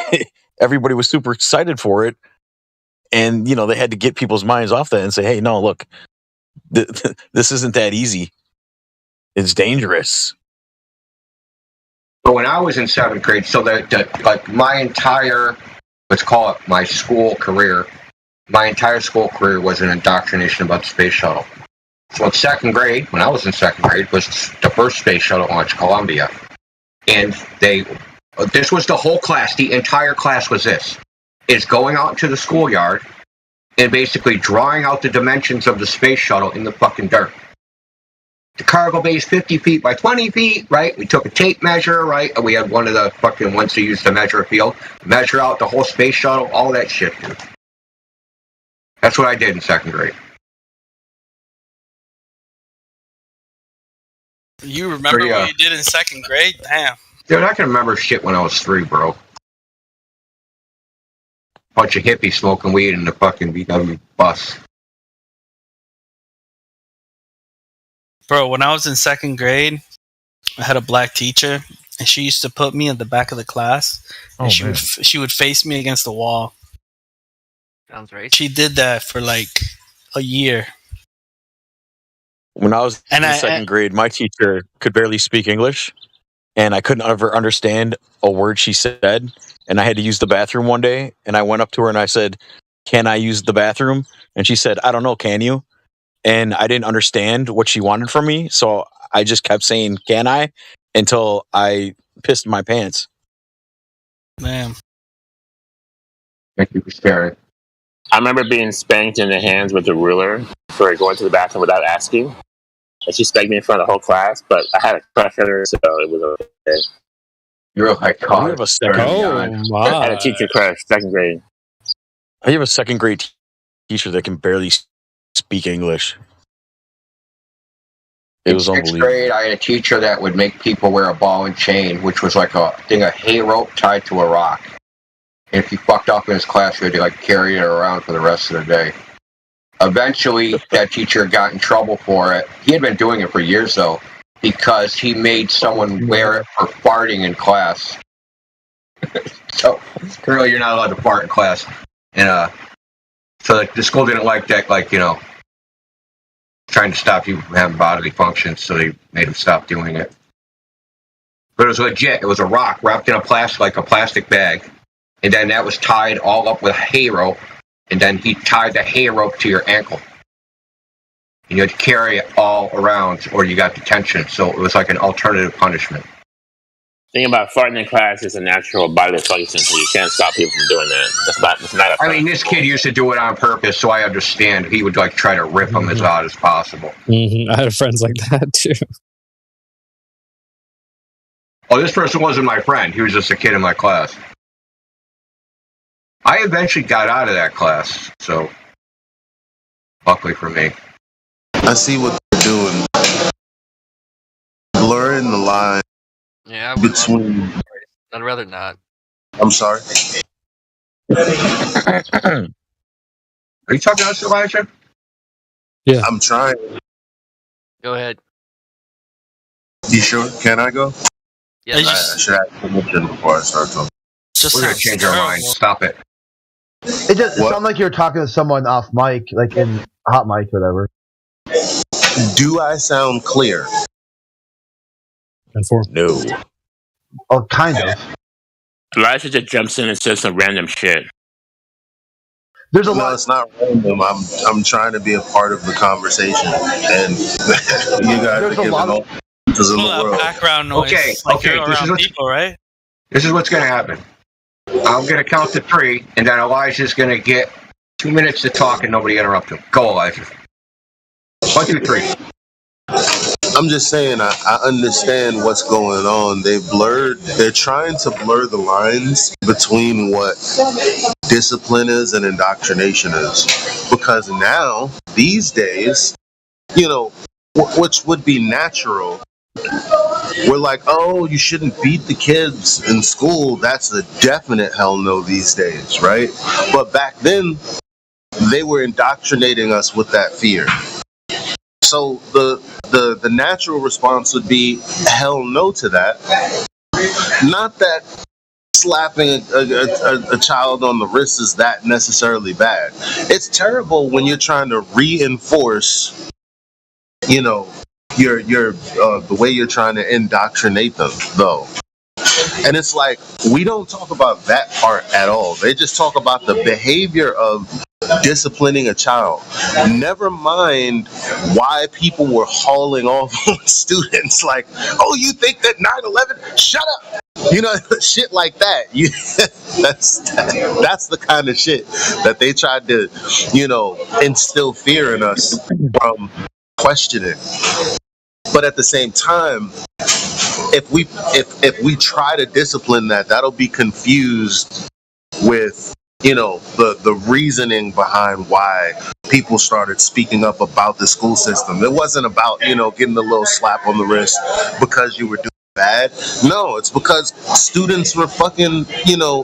everybody was super excited for it. And, they had to get people's minds off that and say, hey, no, look, this isn't that easy. It's dangerous. But when I was in seventh grade, so that my entire, let's call it my school career was an indoctrination about the space shuttle. So in second grade, when I was in second grade, was the first space shuttle launch, Columbia. And this was the whole class, the entire class was this. Is going out to the schoolyard and basically drawing out the dimensions of the space shuttle in the fucking dirt. The cargo bay is 50 feet by 20 feet, right? We took a tape measure, right? And we had one of the fucking ones to use to measure a field. Measure out the whole space shuttle, all that shit, dude. That's what I did in second grade. You remember what you did in second grade? Damn. Dude, I can remember shit when I was 3, bro. Bunch of hippies smoking weed in the fucking VW bus. Bro, when I was in second grade, I had a black teacher, and she used to put me at the back of the class, and she would face me against the wall. Sounds right. She did that for like a year. When I was in second grade, my teacher could barely speak English, and I couldn't ever understand a word she said. And I had to use the bathroom one day, and I went up to her and I said, "Can I use the bathroom?" And she said, "I don't know, can you?" And I didn't understand what she wanted from me, so I just kept saying, "Can I?" until I pissed my pants. Man. Thank you for sharing. I remember being spanked in the hands with a ruler for going to the bathroom without asking. And she spanked me in front of the whole class, but I had a crush on her, so it was okay. You're like, God. I have a second. I had a teacher crush, second grade. I have a second grade teacher that can barely speak English. It was unbelievable. In 6th grade, I had a teacher that would make people wear a ball and chain, which was like a hay rope tied to a rock. And if you fucked up in his class, you had to like carry it around for the rest of the day. Eventually, that teacher got in trouble for it. He had been doing it for years, though, because he made someone wear it for farting in class. So, clearly, you're not allowed to fart in class. And so like, the school didn't like that, like, you know, trying to stop you from having bodily functions, so they made him stop doing it. But it was legit. It was a rock wrapped in a plastic bag. And then that was tied all up with hay rope. And then he tied the hay rope to your ankle. And you had to carry it all around, or you got detention. So it was like an alternative punishment. The thing about farting in class is a natural bodily function, so you can't stop people from doing that. That's not a I mean, this kid used to do it on purpose, so I understand. He would like try to rip them as out as possible. Mm-hmm. I had friends like that too. Oh, this person wasn't my friend. He was just a kid in my class. I eventually got out of that class, so luckily for me. I see what they're doing. Blurring the line between... I'd rather not. I'm sorry? Are you talking to us, Elijah? Yeah. I'm trying. Go ahead. You sure? Can I go? Yeah. I should have permission before I start talking. We're going to change our minds. Stop it. It just sounded like you were talking to someone off mic, like in hot mic, whatever. Do I sound clear? No. Oh, kind of. Elijah just jumps in and says some random shit. There's a lot. No, it's not random. I'm trying to be a part of the conversation, and you guys are giving all answers in the world. Background noise. Okay. This is what's going to happen. I'm going to count to 3, and then Elijah's going to get 2 minutes to talk, and nobody interrupt him. Go, Elijah. 1, 2, 3. I'm just saying, I understand what's going on. They're trying to blur the lines between what discipline is and indoctrination is. Because now, these days, you know, which would be natural, we're like, oh, you shouldn't beat the kids in school. That's a definite hell no these days, right? But back then, they were indoctrinating us with that fear. So the natural response would be hell no to that. Not that slapping a child on the wrist is that necessarily bad. It's terrible when you're trying to reinforce, you know, your the way you're trying to indoctrinate them, though. And it's like, we don't talk about that part at all. They just talk about the behavior of disciplining a child. Never mind why people were hauling off on students like, oh, you think that 9/11? Shut up. You know, shit like that. That's the kind of shit that they tried to, instill fear in us from questioning. But at the same time, if we try to discipline that, that'll be confused with the reasoning behind why people started speaking up about the school system. It wasn't about getting a little slap on the wrist because you were doing bad. No, it's because students were fucking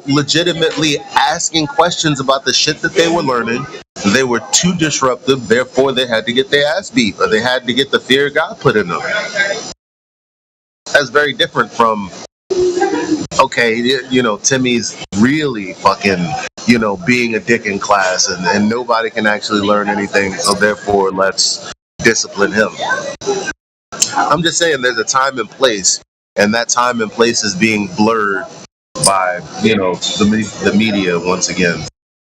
legitimately asking questions about the shit that they were learning. They were too disruptive, therefore they had to get their ass beat, or they had to get the fear of God put in them. That's very different from, okay, Timmy's really fucking, being a dick in class and nobody can actually learn anything, so therefore let's discipline him. I'm just saying there's a time and place, and that time and place is being blurred by, the media once again.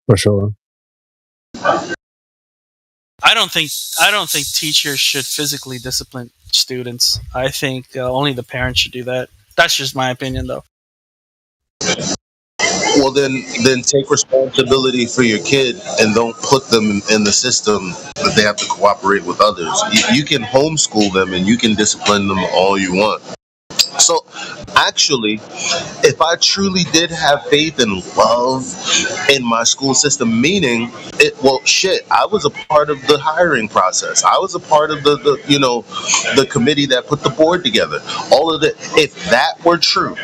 For sure. I don't think teachers should physically discipline students. I think only the parents should do that. That's just my opinion, though. Well, then take responsibility for your kid and don't put them in the system that they have to cooperate with others. You can homeschool them and you can discipline them all you want. So, actually, if I truly did have faith and love in my school system, meaning I was a part of the hiring process. I was a part of the committee that put the board together. All of it. If that were true,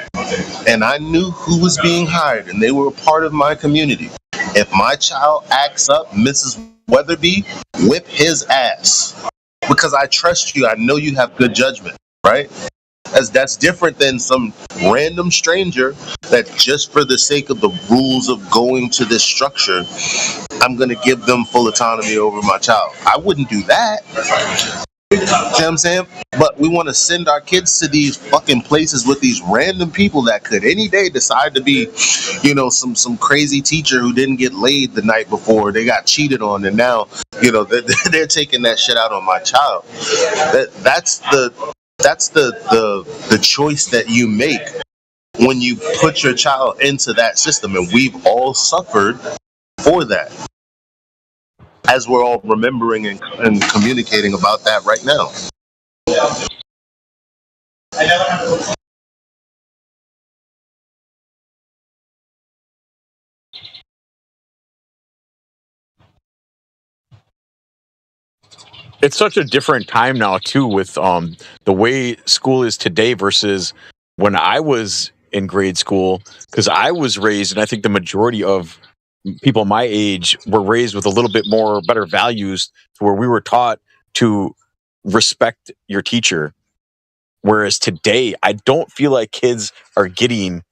and I knew who was being hired, and they were a part of my community, if my child acts up, Mrs. Weatherby, whip his ass, because I trust you. I know you have good judgment, right? That's different than some random stranger that just for the sake of the rules of going to this structure, I'm going to give them full autonomy over my child. I wouldn't do that. See what I'm saying? But we want to send our kids to these fucking places with these random people that could any day decide to be, some crazy teacher who didn't get laid the night before. They got cheated on, and now, they're taking that shit out on my child. That's the choice that you make when you put your child into that system, and we've all suffered for that, as we're all remembering and communicating about that right now. It's such a different time now too, with the way school is today versus when I was in grade school, because I was raised, and I think the majority of people my age were raised with a little bit more better values, to where we were taught to respect your teacher. Whereas today, I don't feel like kids are getting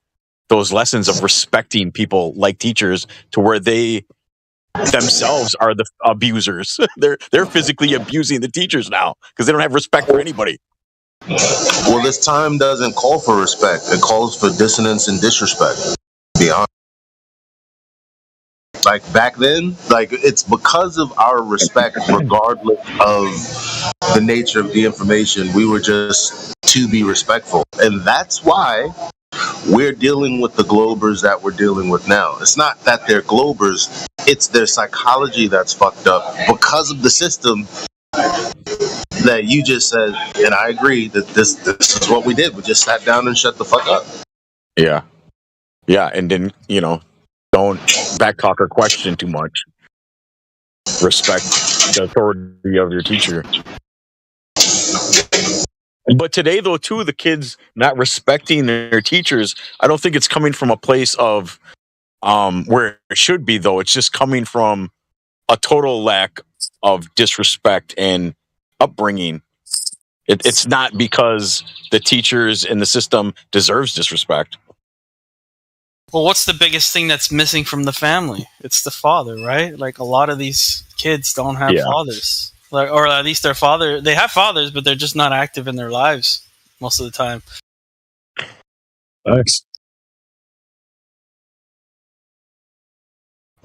those lessons of respecting people like teachers, to where they themselves are the abusers. They're physically abusing the teachers now because they don't have respect for anybody. Well, this time doesn't call for respect. It calls for dissonance and disrespect. To be honest. Like back then, it's because of our respect, regardless of the nature of the information, we were just to be respectful. And that's why we're dealing with the Globers that we're dealing with now. It's not that they're Globers, it's their psychology that's fucked up because of the system that you just said. And I agree that this is what we did. We just sat down and shut the fuck up. Yeah. Yeah. And then, don't backtalk or question too much. Respect the authority of your teacher. But today, though, too, the kids not respecting their teachers, I don't think it's coming from a place of where it should be, though. It's just coming from a total lack of disrespect and upbringing. It's not because the teachers in the system deserves disrespect. Well, what's the biggest thing that's missing from the family? It's the father, right? Like, a lot of these kids don't have fathers. Or at least they have fathers, but they're just not active in their lives most of the time. Thanks.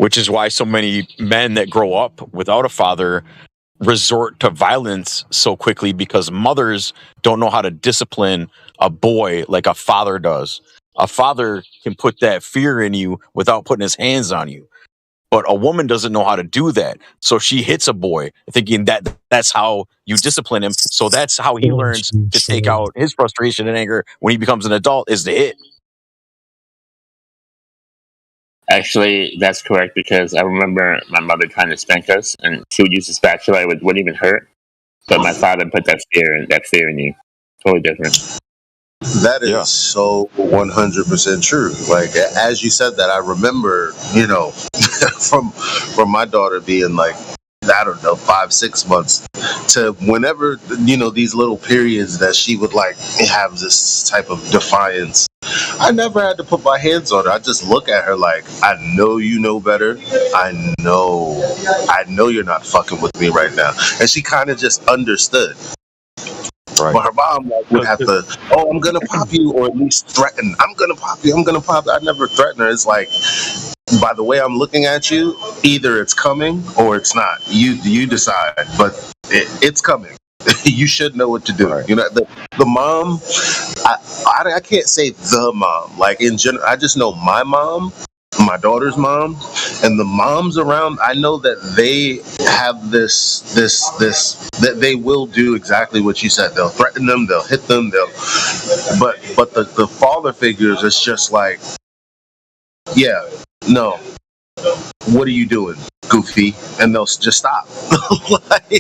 which is why so many men that grow up without a father resort to violence so quickly, because mothers don't know how to discipline a boy like a father does. A father can put that fear in you without putting his hands on you. But a woman doesn't know how to do that. So she hits a boy thinking that that's how you discipline him. So that's how he learns to take out his frustration and anger when he becomes an adult, is to hit. Actually, that's correct, because I remember my mother trying to spank us, and she would use a spatula. It wouldn't even hurt. But my father put that fear in you. Totally different. That is so 100% true. Like, as you said that, I remember, from my daughter being like, I don't know, 5-6 months to whenever, these little periods that she would like have this type of defiance. I never had to put my hands on her. I just look at her like, I know you know better. I know you're not fucking with me right now. And she kind of just understood. Right. But her mom would have to, I'm going to pop you, or at least threaten. I'm going to pop you. I'm going to pop you. I never threaten her. It's like, by the way I'm looking at you, either it's coming or it's not. You decide, but it's coming. You should know what to do. Right. The mom, I can't say the mom. Like, in general, I just know my mom, my daughter's mom, and the moms around. I know that they have this that they will do exactly what you said. They'll threaten them, they'll hit them, but the father figures, it's just like, yeah, no, what are you doing, goofy? And they'll just stop. Like,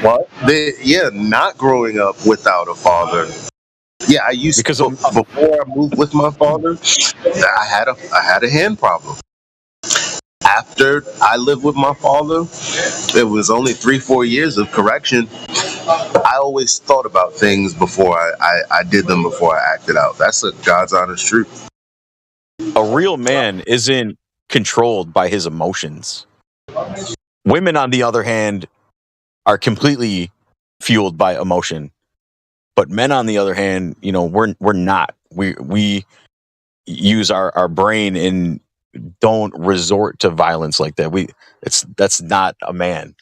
what? Not growing up without a father. Yeah, I used to, before I moved with my father, I had a hand problem. After I lived with my father, it was only 3-4 years of correction. I always thought about things before I did them, before I acted out. That's a God's honest truth. A real man isn't controlled by his emotions. Women, on the other hand, are completely fueled by emotion. But men, on the other hand, we're not. We use our brain and don't resort to violence like that. That's not a man.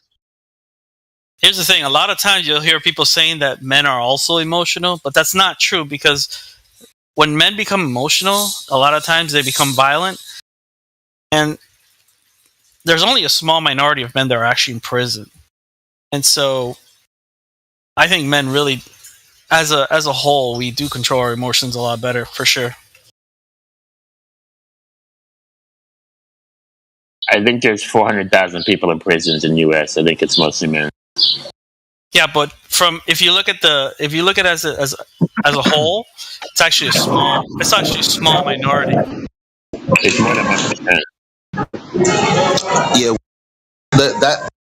Here's the thing: a lot of times you'll hear people saying that men are also emotional, but that's not true, because when men become emotional, a lot of times they become violent, and there's only a small minority of men that are actually in prison. And so, I think men really, as a whole, we do control our emotions a lot better, for sure. I think there's 400,000 people in prisons in the U.S. I think it's mostly men. Yeah, but if you look at it as a whole, it's actually a small minority. It's more than 1%. Yeah,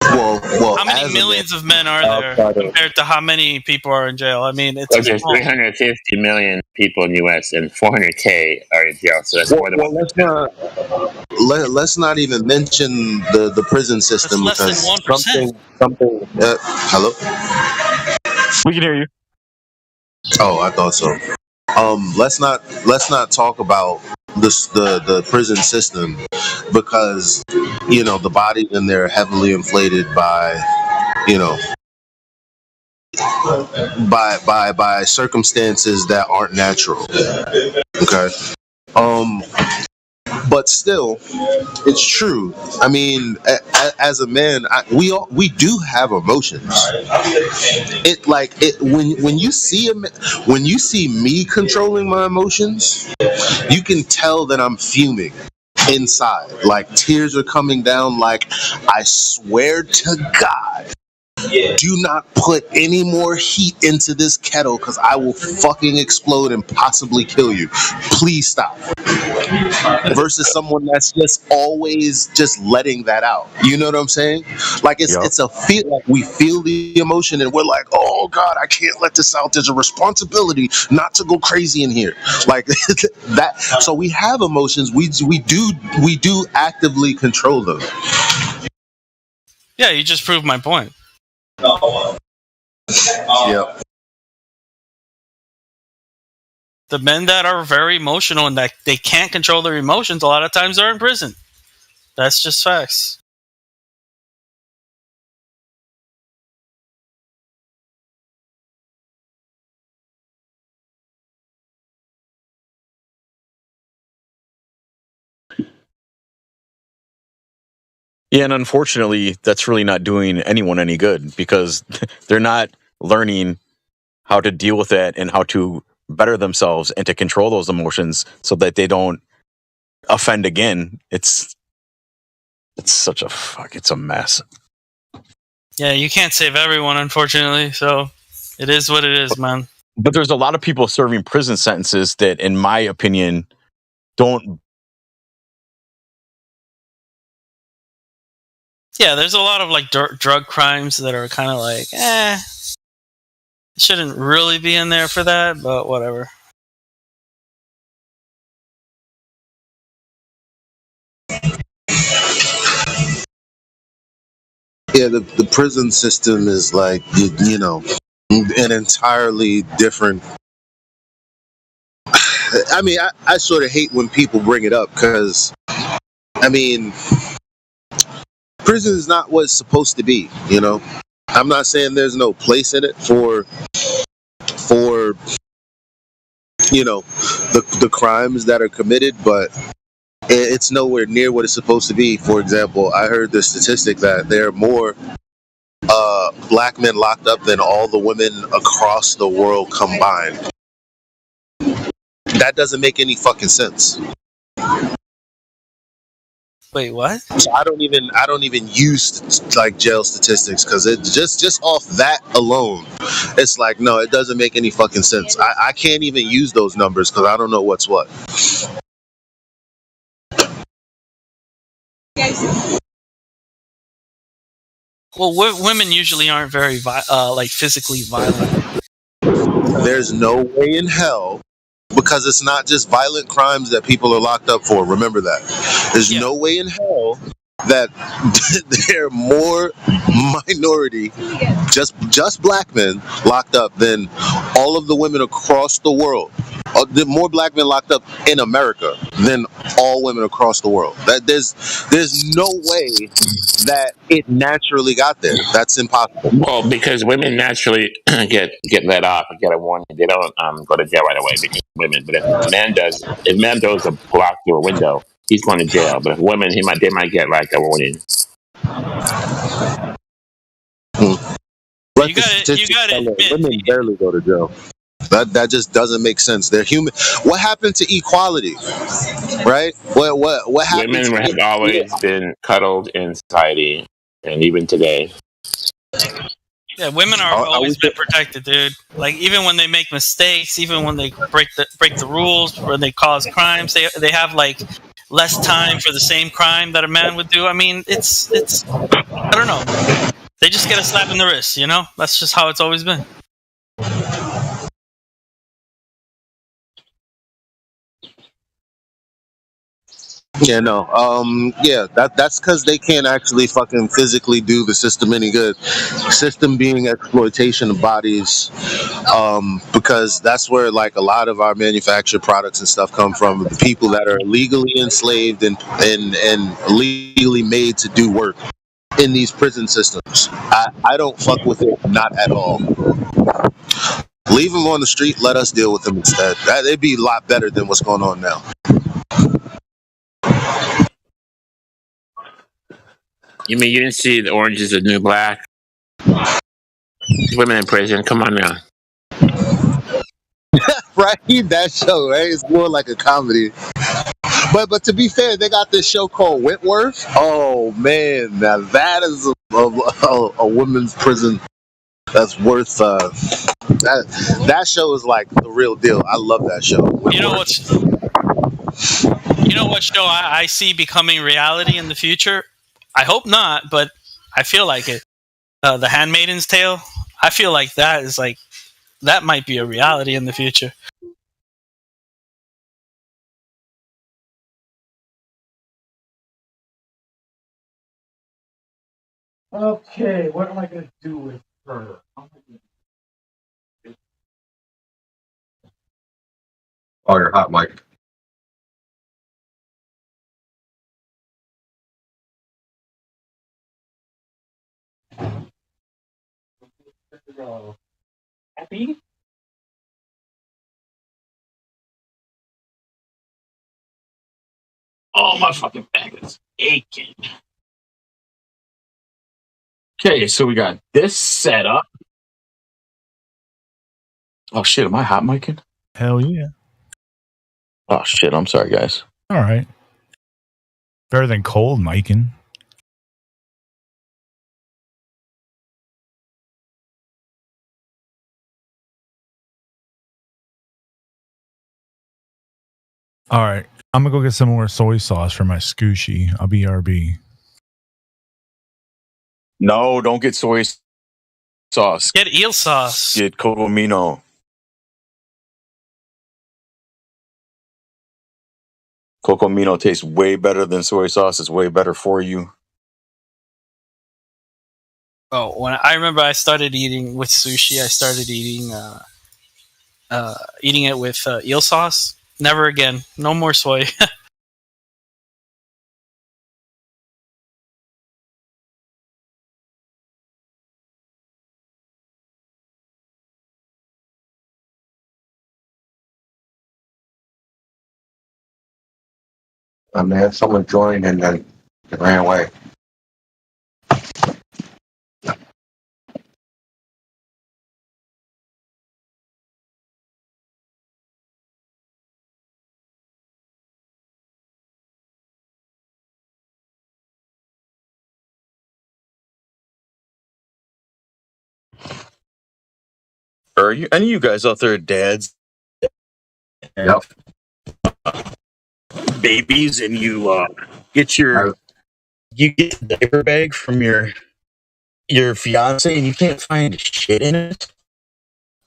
well. How many millions of men are there compared to how many people are in jail? I mean, there's 350 million people in the U.S. and 400K are in jail, so that's more than 1%. Let's not even mention the prison system. That's less than 1%. Something. Hello. We can hear you. Oh, I thought so. Let's not talk about the prison system, because the bodies in there are heavily inflated by by circumstances that aren't natural. Okay. But still, it's true. I mean, as a man, we do have emotions. When you see me controlling my emotions, you can tell that I'm fuming inside. Like, tears are coming down. Like, I swear to God, do not put any more heat into this kettle, because I will fucking explode and possibly kill you. Please stop. Versus someone that's just always just letting that out. You know what I'm saying? Like, it's a feel. Like, we feel the emotion and we're like, oh God, I can't let this out. There's a responsibility not to go crazy in here. Like that. So we have emotions. We do actively control them. Yeah, you just proved my point. Yeah. The men that are very emotional and that they can't control their emotions, a lot of times are in prison. That's just facts. Yeah, and unfortunately, that's really not doing anyone any good because they're not learning how to deal with that and how to better themselves and to control those emotions so that they don't offend again. It's such a it's a mess. Yeah, you can't save everyone, unfortunately. So it is what it is, man. But there's a lot of people serving prison sentences that, in my opinion, don't. Yeah, there's a lot of like drug crimes that are kind of like, shouldn't really be in there for that, but whatever. Yeah, the prison system is like, you know, an entirely different. I mean, I sort of hate when people bring it up because, I mean, prison is not what it's supposed to be, you know? I'm not saying there's no place in it for you know, the crimes that are committed, but it's nowhere near what it's supposed to be. For example, I heard the statistic that there are more black men locked up than all the women across the world combined. That doesn't make any fucking sense. Wait, what? So I don't even use like jail statistics because it just off that alone, it's like, no, it doesn't make any fucking sense. I can't even use those numbers because I don't know what's what. Well, women usually aren't very like physically violent. There's no way in hell, because it's not just violent crimes that people are locked up for. Remember that. There's no way in hell that there are more minority, just black men locked up than all of the women across the world. More black men locked up in America than all women across the world. That there's no way that it naturally got there. That's impossible. Well, because women naturally get let off and get a warning. They don't go to jail right away because women. But if a man throws a block through a window, he's going to jail. But if women, they might get like a warning. You got it. Women barely go to jail. That just doesn't make sense. They're human. What happened to equality? Right? What happened? Women have always been cuddled in society, and even today. Yeah, women are always been protected, dude. Like even when they make mistakes, even when they break the rules, when they cause crimes, they have like less time for the same crime that a man would do. I mean, it's I don't know. They just get a slap in the wrist, you know? That's just how it's always been. Yeah, no. That's because they can't actually fucking physically do the system any good. System being exploitation of bodies, because that's where like a lot of our manufactured products and stuff come from. The people that are legally enslaved and legally made to do work in these prison systems. I don't fuck with it, not at all. Leave them on the street. Let us deal with them instead. It'd be a lot better than what's going on now. You mean you didn't see the Orange is the New Black? Women in prison, come on now. Right? That show, right? It's more like a comedy. But to be fair, they got this show called Wentworth. Oh man, now that is a women's prison that's worth that show is like the real deal. I love that show. Wentworth. You know what show I see becoming reality in the future? I hope not, but I feel like it. The Handmaid's Tale. I feel like that might be a reality in the future. Okay, what am I going to do with her? Oh, you're hot, Mike. go. Happy? Oh, my fucking back is aching. Okay, so we got this set up. Oh shit, am I hot micing? Hell yeah. Oh shit, I'm sorry, guys. All right. Better than cold micing. All right. I'm going to go get some more soy sauce for my scoochie. I'll be RB. No, don't get soy sauce. Get eel sauce. Get Cocomino. Cocomino tastes way better than soy sauce. It's way better for you. Oh, when I remember I started eating with sushi, I started eating it with eel sauce. Never again. No more soy. Man, someone joined and then it ran away. Are you any of you guys out there dads? Yep. Babies, and you get the diaper bag from your fiance, and you can't find shit in it.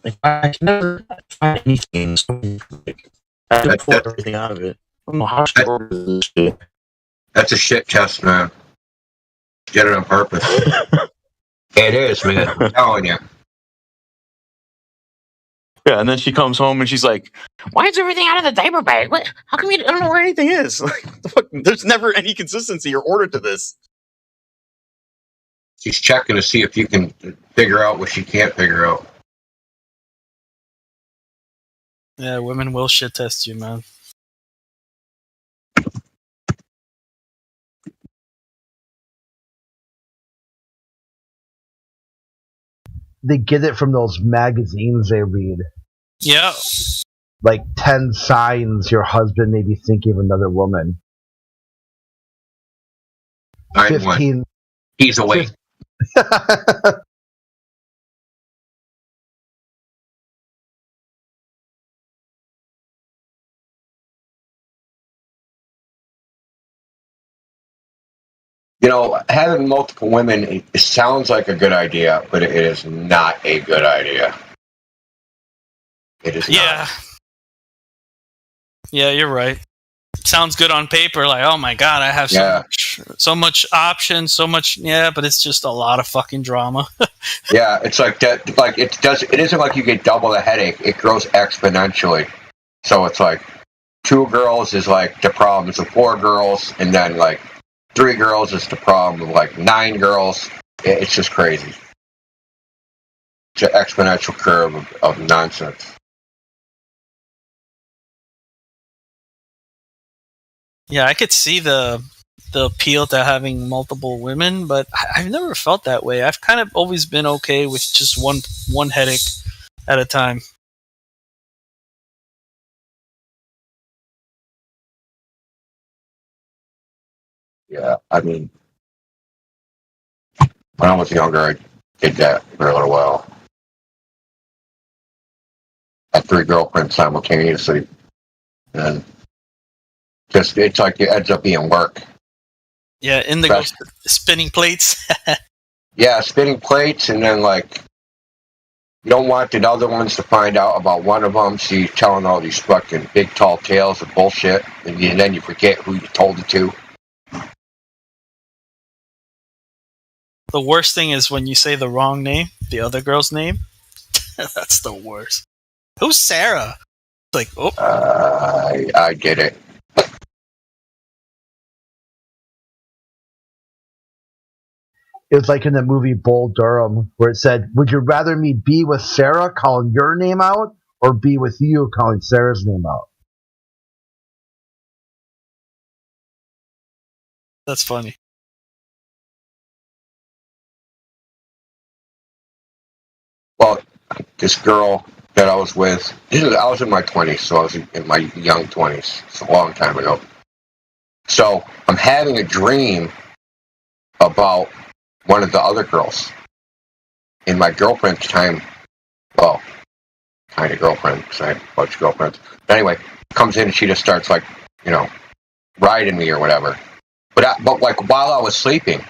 Like, I can never find anything. I have to pull everything out of it. I don't know how she orders this shit. That's a shit test, man. Did it on purpose. It is, man. I'm telling you. Yeah, and then she comes home and she's like, "Why is everything out of the diaper bag? What? How come you? I don't know where anything is. Like, the fuck? There's never any consistency or order to this." She's checking to see if you can figure out what she can't figure out. Yeah, women will shit test you, man. They get it from those magazines they read. Yeah. Like 10 signs your husband may be thinking of another woman. 15. He's awake. You know, having multiple women, it sounds like a good idea, but it is not a good idea. It is not. Yeah, you're right. Sounds good on paper, like, oh my god, I have so much options, so much, but it's just a lot of fucking drama. Yeah, it's like that. Like it isn't like you get double the headache. It grows exponentially. So it's like 2 girls is like the problem. So 4 girls, and then like 3 girls is the problem. Like 9 girls, it's just crazy. It's an exponential curve of nonsense. Yeah, I could see the appeal to having multiple women, but I've never felt that way. I've kind of always been okay with just one headache at a time. Yeah, I mean, when I was younger, I did that for a little while. I had 3 girlfriends simultaneously, and just it's like it ends up being work. Yeah, in the spinning plates. Yeah, spinning plates, and then like you don't want the other ones to find out about one of them, so you're telling all these fucking big tall tales of bullshit, and then you forget who you told it to. The worst thing is when you say the wrong name, the other girl's name. That's the worst. Who's Sarah? Like, oh. I get it. It was like in the movie Bull Durham, where it said, "Would you rather me be with Sarah calling your name out, or be with you calling Sarah's name out?" That's funny. Well, this girl that I was with, I was in my 20s, so I was in my young 20s. It's a long time ago. So I'm having a dream about one of the other girls in my girlfriend's time. Well, kind of girlfriend, because I had a bunch of girlfriends. But anyway, comes in and she just starts like, riding me or whatever. But like while I was sleeping.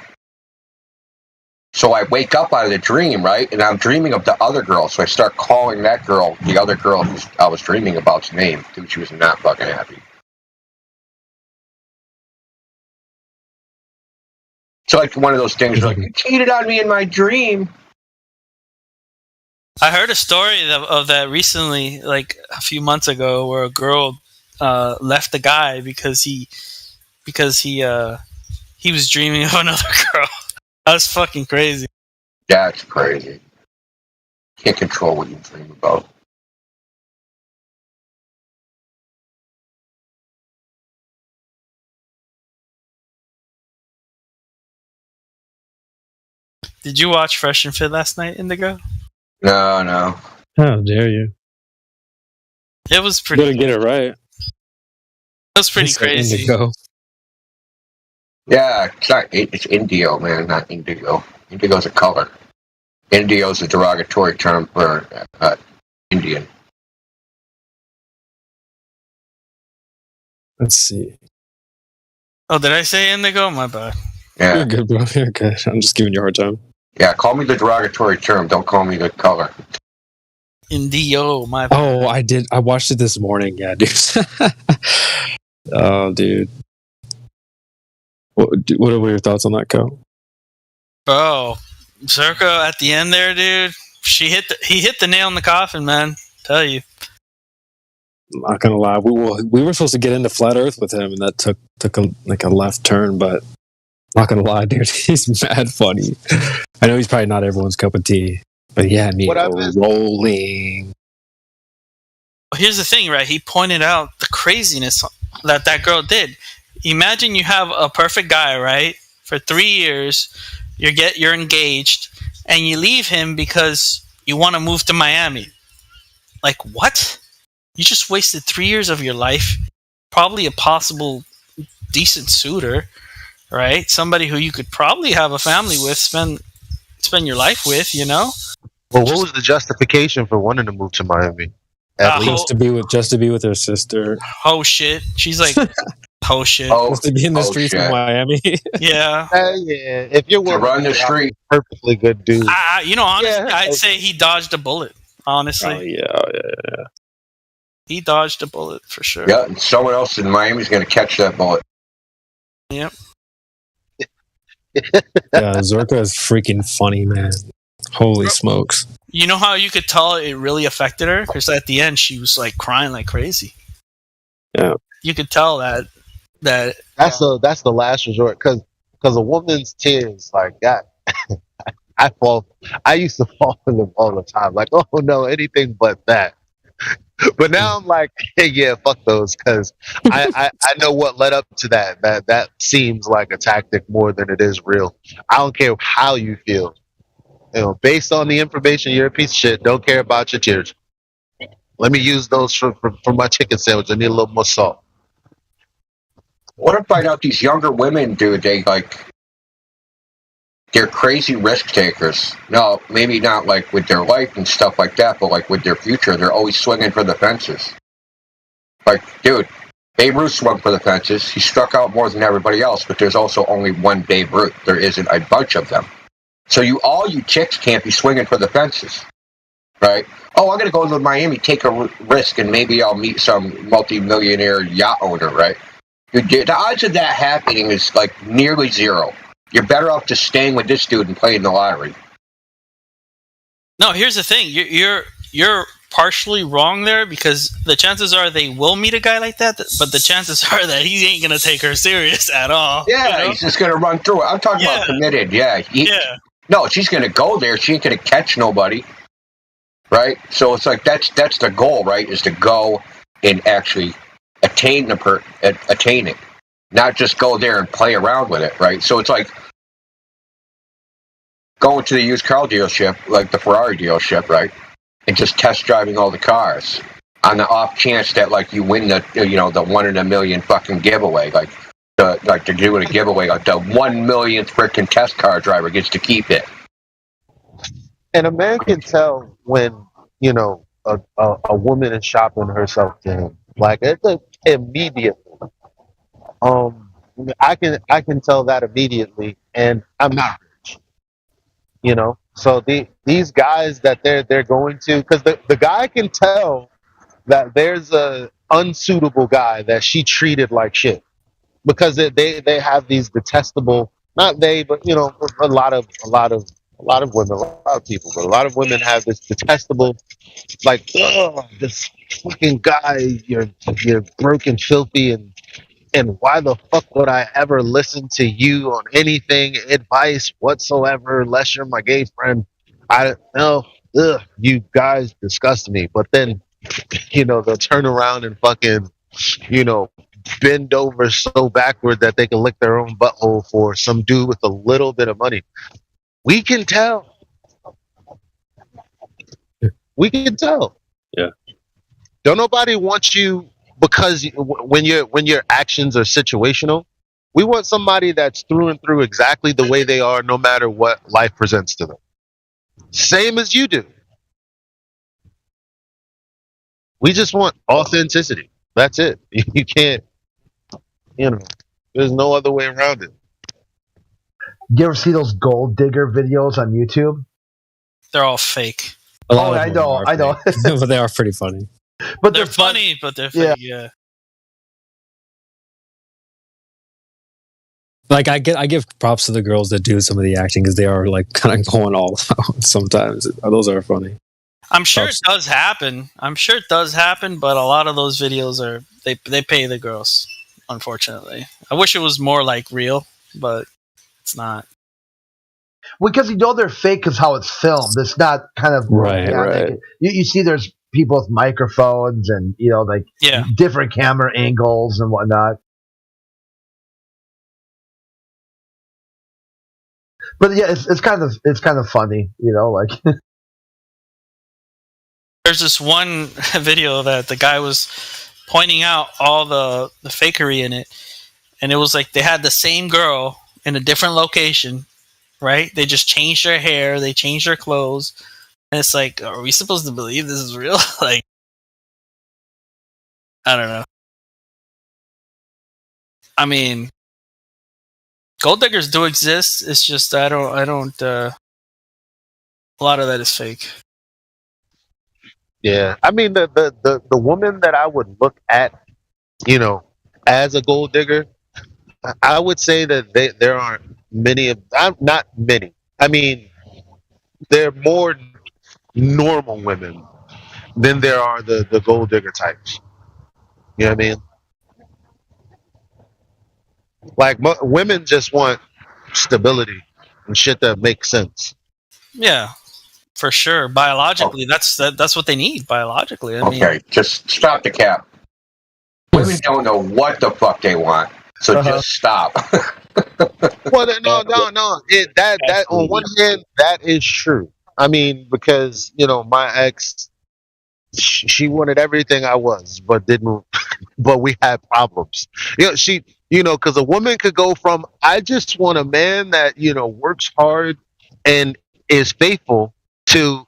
So I wake up out of the dream, right? And I'm dreaming of the other girl. So I start calling that girl, the other girl who I was dreaming about's name. Dude, she was not fucking happy. It's like one of those things like, you cheated on me in my dream. I heard a story of that recently, like a few months ago, where a girl left the guy because he was dreaming of another girl. That was fucking crazy. That's crazy. Can't control what you dream about. Did you watch Fresh and Fit last night, Indigo? No. How dare you? It was pretty. You better get it right. It was pretty crazy. Indigo. Yeah, it's Indio, man, not Indigo. Indigo's a color. Indio's a derogatory term for Indian. Let's see. Oh, did I say Indigo? My bad. Yeah. You're good, bro. You're good. I'm just giving you a hard time. Yeah, call me the derogatory term. Don't call me the color. Indio, my bad. Oh, I did. I watched it this morning. Yeah, dude. Oh, dude. What are your thoughts on that, Co? Bro, Zerko at the end there, dude. He hit the nail in the coffin, man. Tell you. I'm not gonna lie. We were supposed to get into Flat Earth with him, and that took a left turn. But I'm not gonna lie, dude. He's mad funny. I know he's probably not everyone's cup of tea, but he had me rolling. Here's the thing, right? He pointed out the craziness that girl did. Imagine you have a perfect guy, right? For 3 years, you're engaged, and you leave him because you want to move to Miami. Like, what? You just wasted 3 years of your life. Probably a possible decent suitor, right? Somebody who you could probably have a family with, spend your life with, Well, what was the justification for wanting to move to Miami? Just to be with her sister. Oh shit! She's like, oh shit! Supposed to be in the streets of Miami. Yeah. Yeah. If you're willing run the street, perfectly good dude. Honestly, I'd say he dodged a bullet. Honestly. Oh yeah. He dodged a bullet for sure. Yeah, and someone else in Miami is going to catch that bullet. Yep. Yeah, Zorka is freaking funny, man. Holy smokes. You know how you could tell it really affected her? Because at the end, she was like crying like crazy. Yeah. You could tell that. That's the last resort, because a woman's tears like that. I used to fall in them all the time. Like, oh no, anything but that. But now I'm like, hey, yeah, fuck those, because I know what led up to that. That seems like a tactic more than it is real. I don't care how you feel. Based on the information, you're a piece of shit. Don't care about your tears. Let me use those for my chicken sandwich. I need a little more salt. What if I find out these younger women, dude, they're crazy risk takers. No, maybe not like with their life and stuff like that, but like with their future, they're always swinging for the fences. Like, dude, Babe Ruth swung for the fences. He struck out more than everybody else, but there's also only one Babe Ruth. There isn't a bunch of them. So all you chicks can't be swinging for the fences, right? Oh, I'm going to go to Miami, take a risk, and maybe I'll meet some multi-millionaire yacht owner, right? Dude, the odds of that happening is like nearly zero. You're better off just staying with this dude and playing the lottery. No, here's the thing. You're partially wrong there because the chances are they will meet a guy like that, but the chances are that he ain't gonna take her serious at all. Yeah, he's just gonna run through it. I'm talking about committed. Yeah. No, she's gonna go there. She ain't gonna catch nobody, right? So it's like that's the goal, right? Is to go and actually attain it, not just go there and play around with it, right? So it's like going to the used car dealership, like the Ferrari dealership, right? And just test driving all the cars on the off chance that like you win the 1 in a million fucking giveaway, like they're doing a giveaway, like the 1 millionth freaking test car driver gets to keep it. And a man can tell when a woman is shopping herself to him, like it's immediately. I can tell that immediately, and I'm not rich, So these guys that they're going to, because the guy can tell that there's a unsuitable guy that she treated like shit, because they have these detestable, not they, but a lot of women, a lot of people, but a lot of women have this detestable, like, oh, this fucking guy, you're broken, filthy, and why the fuck would I ever listen to you on anything, advice whatsoever, unless you're my gay friend? I don't know. Ugh, you guys disgust me. But then, they'll turn around and fucking, bend over so backward that they can lick their own butthole for some dude with a little bit of money. We can tell. We can tell. Yeah. Don't nobody want you. Because when your actions are situational, we want somebody that's through and through exactly the way they are, no matter what life presents to them. Same as you do. We just want authenticity. That's it. You can't, there's no other way around it. You ever see those gold digger videos on YouTube? They're all fake. I know. But they are pretty funny. But they're funny, but they're fake, yeah. Like I give props to the girls that do some of the acting because they are like kind of going all out sometimes. Those are funny. I'm sure it does happen. But a lot of those videos are they pay the girls, unfortunately. I wish it was more like real, but it's not. Well, because they're fake because how it's filmed. It's not kind of right. You see there's people with microphones and different camera angles and whatnot. But yeah, it's kind of funny, like. There's this one video that the guy was pointing out all the fakery in it, and it was like they had the same girl in a different location, right? They just changed their hair, they changed their clothes. And it's like, are we supposed to believe this is real? Like, I don't know. I mean, gold diggers do exist. It's just I don't. A lot of that is fake. Yeah, I mean the woman that I would look at, as a gold digger, I would say that there aren't many not many. I mean, there are more normal women than there are the gold digger types. You know what I mean? Like women just want stability and shit that makes sense. Yeah, for sure. Biologically, that's what they need. Biologically, I mean. Okay, just stop the cap. Women don't know what the fuck they want, so just stop. Well, no. That on one hand, that is true. I mean, because my ex, she wanted everything I was, but didn't. But we had problems. Because a woman could go from I just want a man that works hard and is faithful to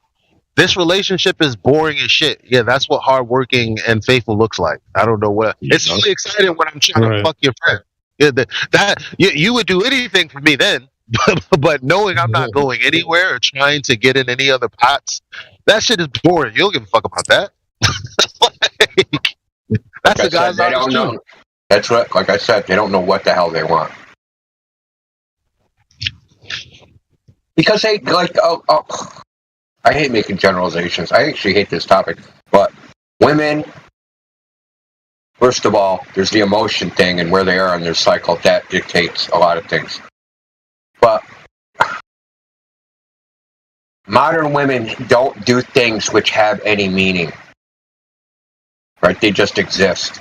this relationship is boring as shit. Yeah, that's what hardworking and faithful looks like. I don't know what. It's really exciting when I'm trying to fuck your friend. Yeah, you would do anything for me then. But knowing I'm not going anywhere or trying to get in any other pots, that shit is boring. You don't give a fuck about that. That's the guys they don't know. That's what, like I said, they don't know what the hell they want. Because they like, I hate making generalizations. I actually hate this topic. But women, first of all, there's the emotion thing and where they are in their cycle. That dictates a lot of things. But modern women don't do things which have any meaning. Right? They just exist.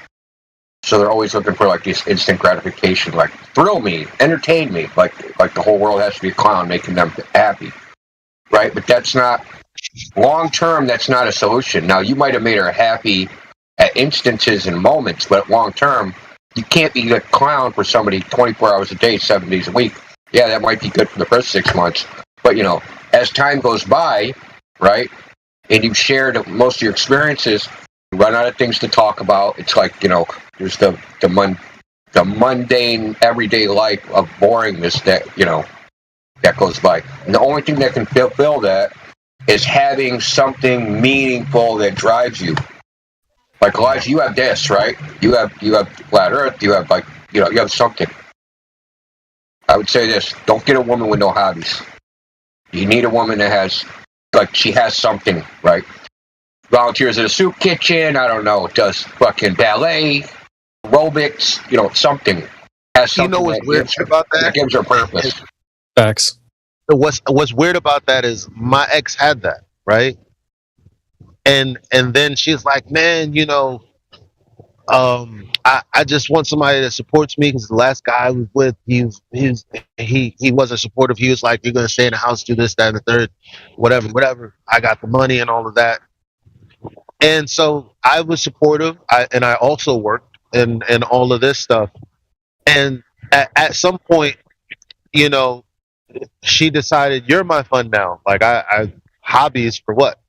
So they're always looking for like this instant gratification, like thrill me, entertain me, like the whole world has to be a clown, making them happy. Right? But that's not long term. That's not a solution. Now you might have made her happy at instances and moments, but long term, you can't be a clown for somebody 24 hours a day, 7 days a week. Yeah, that might be good for the first 6 months, but you know, as time goes by, right, and you've shared most of your experiences, you run out of things to talk about. It's like, you know, there's the mundane everyday life of boringness that, you know, that goes by. And the only thing that can fulfill that is having something meaningful that drives you. Like Elijah, you have this, right? You have flat Earth. You have like, you know, you have something. I would say this: don't get a woman with no hobbies. You need a woman that has, like, she has something, right? Volunteers at a soup kitchen. I don't know. Does fucking ballet, aerobics. You know, something. Has something. You know what's weird about that? That gives her purpose. Facts. What's weird about that is my ex had that, right? And then she's like, man, you know, I just want somebody that supports me, because the last guy I was with, he wasn't supportive. He was like, you're gonna stay in the house, do this, that, and the third, whatever. I got the money and all of that, and so I was supportive. I also worked and all of this stuff. And at some point, you know, she decided, you're my fun now. Like I hobbies for what?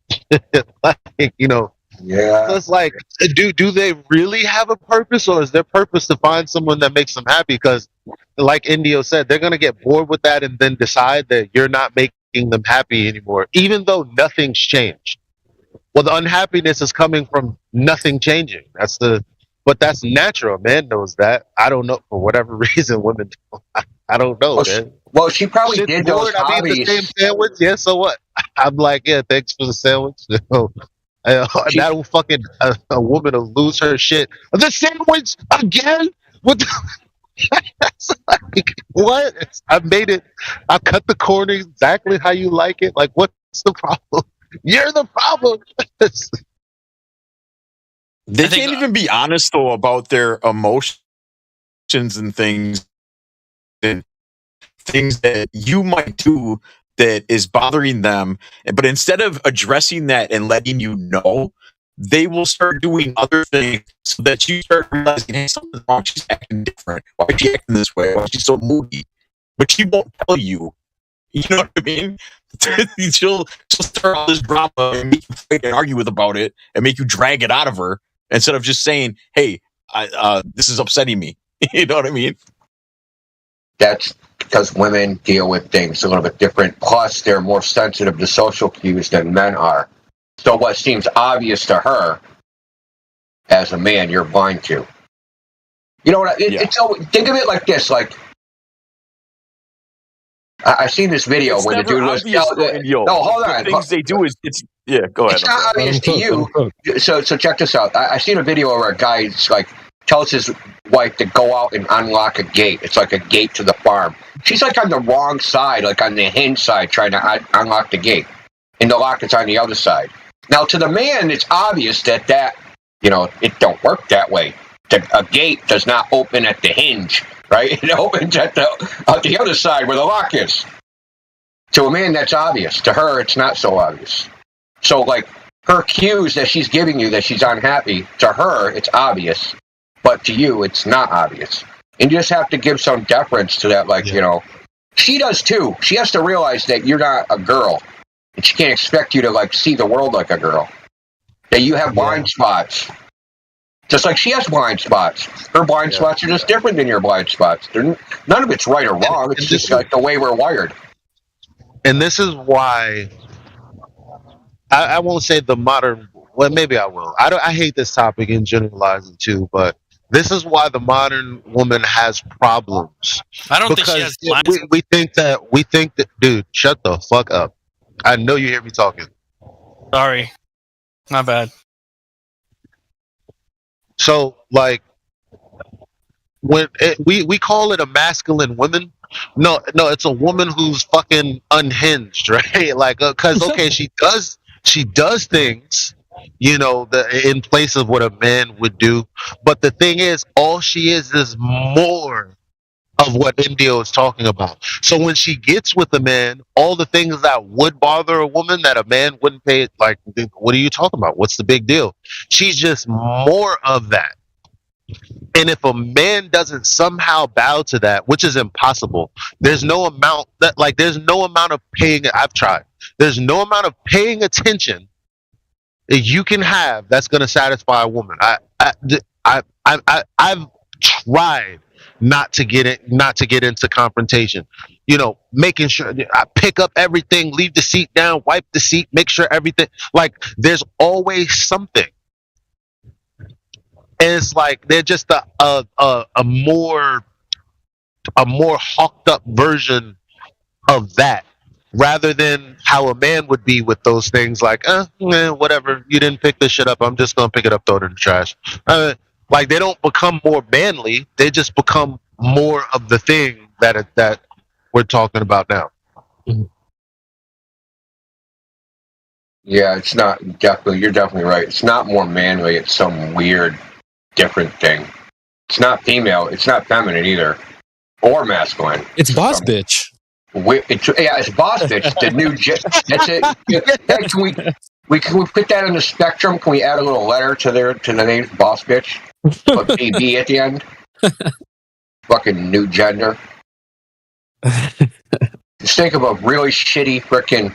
Like, you know. Yeah. So it's like, do they really have a purpose, or is their purpose to find someone that makes them happy? Because, like Indio said, they're gonna get bored with that and then decide that you're not making them happy anymore, even though nothing's changed. Well, the unhappiness is coming from nothing changing. But that's natural. Man knows that. I don't know, for whatever reason, women don't. I don't know, man. Well, she probably Shit's did those bored. I mean, the hobbies. same sandwich. Yeah, so what? I'm like, yeah, thanks for the sandwich. That'll fucking a woman will lose her shit. The sandwich again? What? Like, what? I made it. I cut the corner exactly how you like it. Like, what's the problem? You're the problem. They can't even be honest though about their emotions and things that you might do that is bothering them. But instead of addressing that and letting you know, they will start doing other things so that you start realizing, hey, something's wrong. She's acting different. Why is she acting this way? Why is she so moody? But she won't tell you. You know what I mean? she'll start all this drama and make you fight and argue about it and make you drag it out of her instead of just saying, hey, this is upsetting me. You know what I mean? That's because women deal with things a little bit different. Plus, they're more sensitive to social cues than men are. So what seems obvious to her, as a man, you're blind to. You know what? It's think of it like this. Like, I seen this video It's where the never dude was. obvious, though, No, hold on. The things they do is go ahead. It's not obvious to you. So check this out. I seen a video where a guy's like tells his wife to go out and unlock a gate. It's like a gate to the farm. She's like on the wrong side, like on the hinge side, trying to unlock the gate, and the lock is on the other side. Now, to the man, it's obvious that you know, it don't work that way. A gate does not open at the hinge, right? It opens at the other side where the lock is. To a man, that's obvious. To her, it's not so obvious. So, like, her cues that she's giving you that she's unhappy, to her, it's obvious. But to you, it's not obvious. And you just have to give some deference to that, like, you know. She does, too. She has to realize that you're not a girl. And she can't expect you to, like, see the world like a girl. That you have blind spots. Just like she has blind spots. Her blind spots are just different than your blind spots. None of it's right or wrong. It's just like the way we're wired. And this is why I won't say the modern. Well, maybe I will. I hate this topic in generalizing too, but this is why the modern woman has problems. I don't think she has blind we think that. Dude, shut the fuck up. I know you hear me talking. Sorry, not bad. So, like, when we call it a masculine woman, no, it's a woman who's fucking unhinged, right? Like, because okay, she does things, you know, in place of what a man would do. But the thing is, all she is more of what Indio is talking about. So when she gets with a man, all the things that would bother a woman that a man wouldn't pay, like, what are you talking about? What's the big deal? She's just more of that. And if a man doesn't somehow bow to that, which is impossible, there's no amount of paying. I've tried. There's no amount of paying attention that you can have that's going to satisfy a woman. I've tried not to get into confrontation. You know, making sure I pick up everything, leave the seat down, wipe the seat, make sure everything. Like, there's always something. And it's like they're just a more hawked up version of that, rather than how a man would be with those things. Like, whatever, you didn't pick this shit up, I'm just gonna pick it up, throw it in the trash. Like, they don't become more manly; they just become more of the thing that we're talking about now. Yeah, it's not definitely. You're definitely right. It's not more manly. It's some weird, different thing. It's not female. It's not feminine either, or masculine. It's boss bitch. It's boss bitch. The new. That's it. Hey, can we put that on the spectrum? Can we add a little letter to the name boss bitch? Put BB at the end. Fucking new gender. Just think of a really shitty frickin'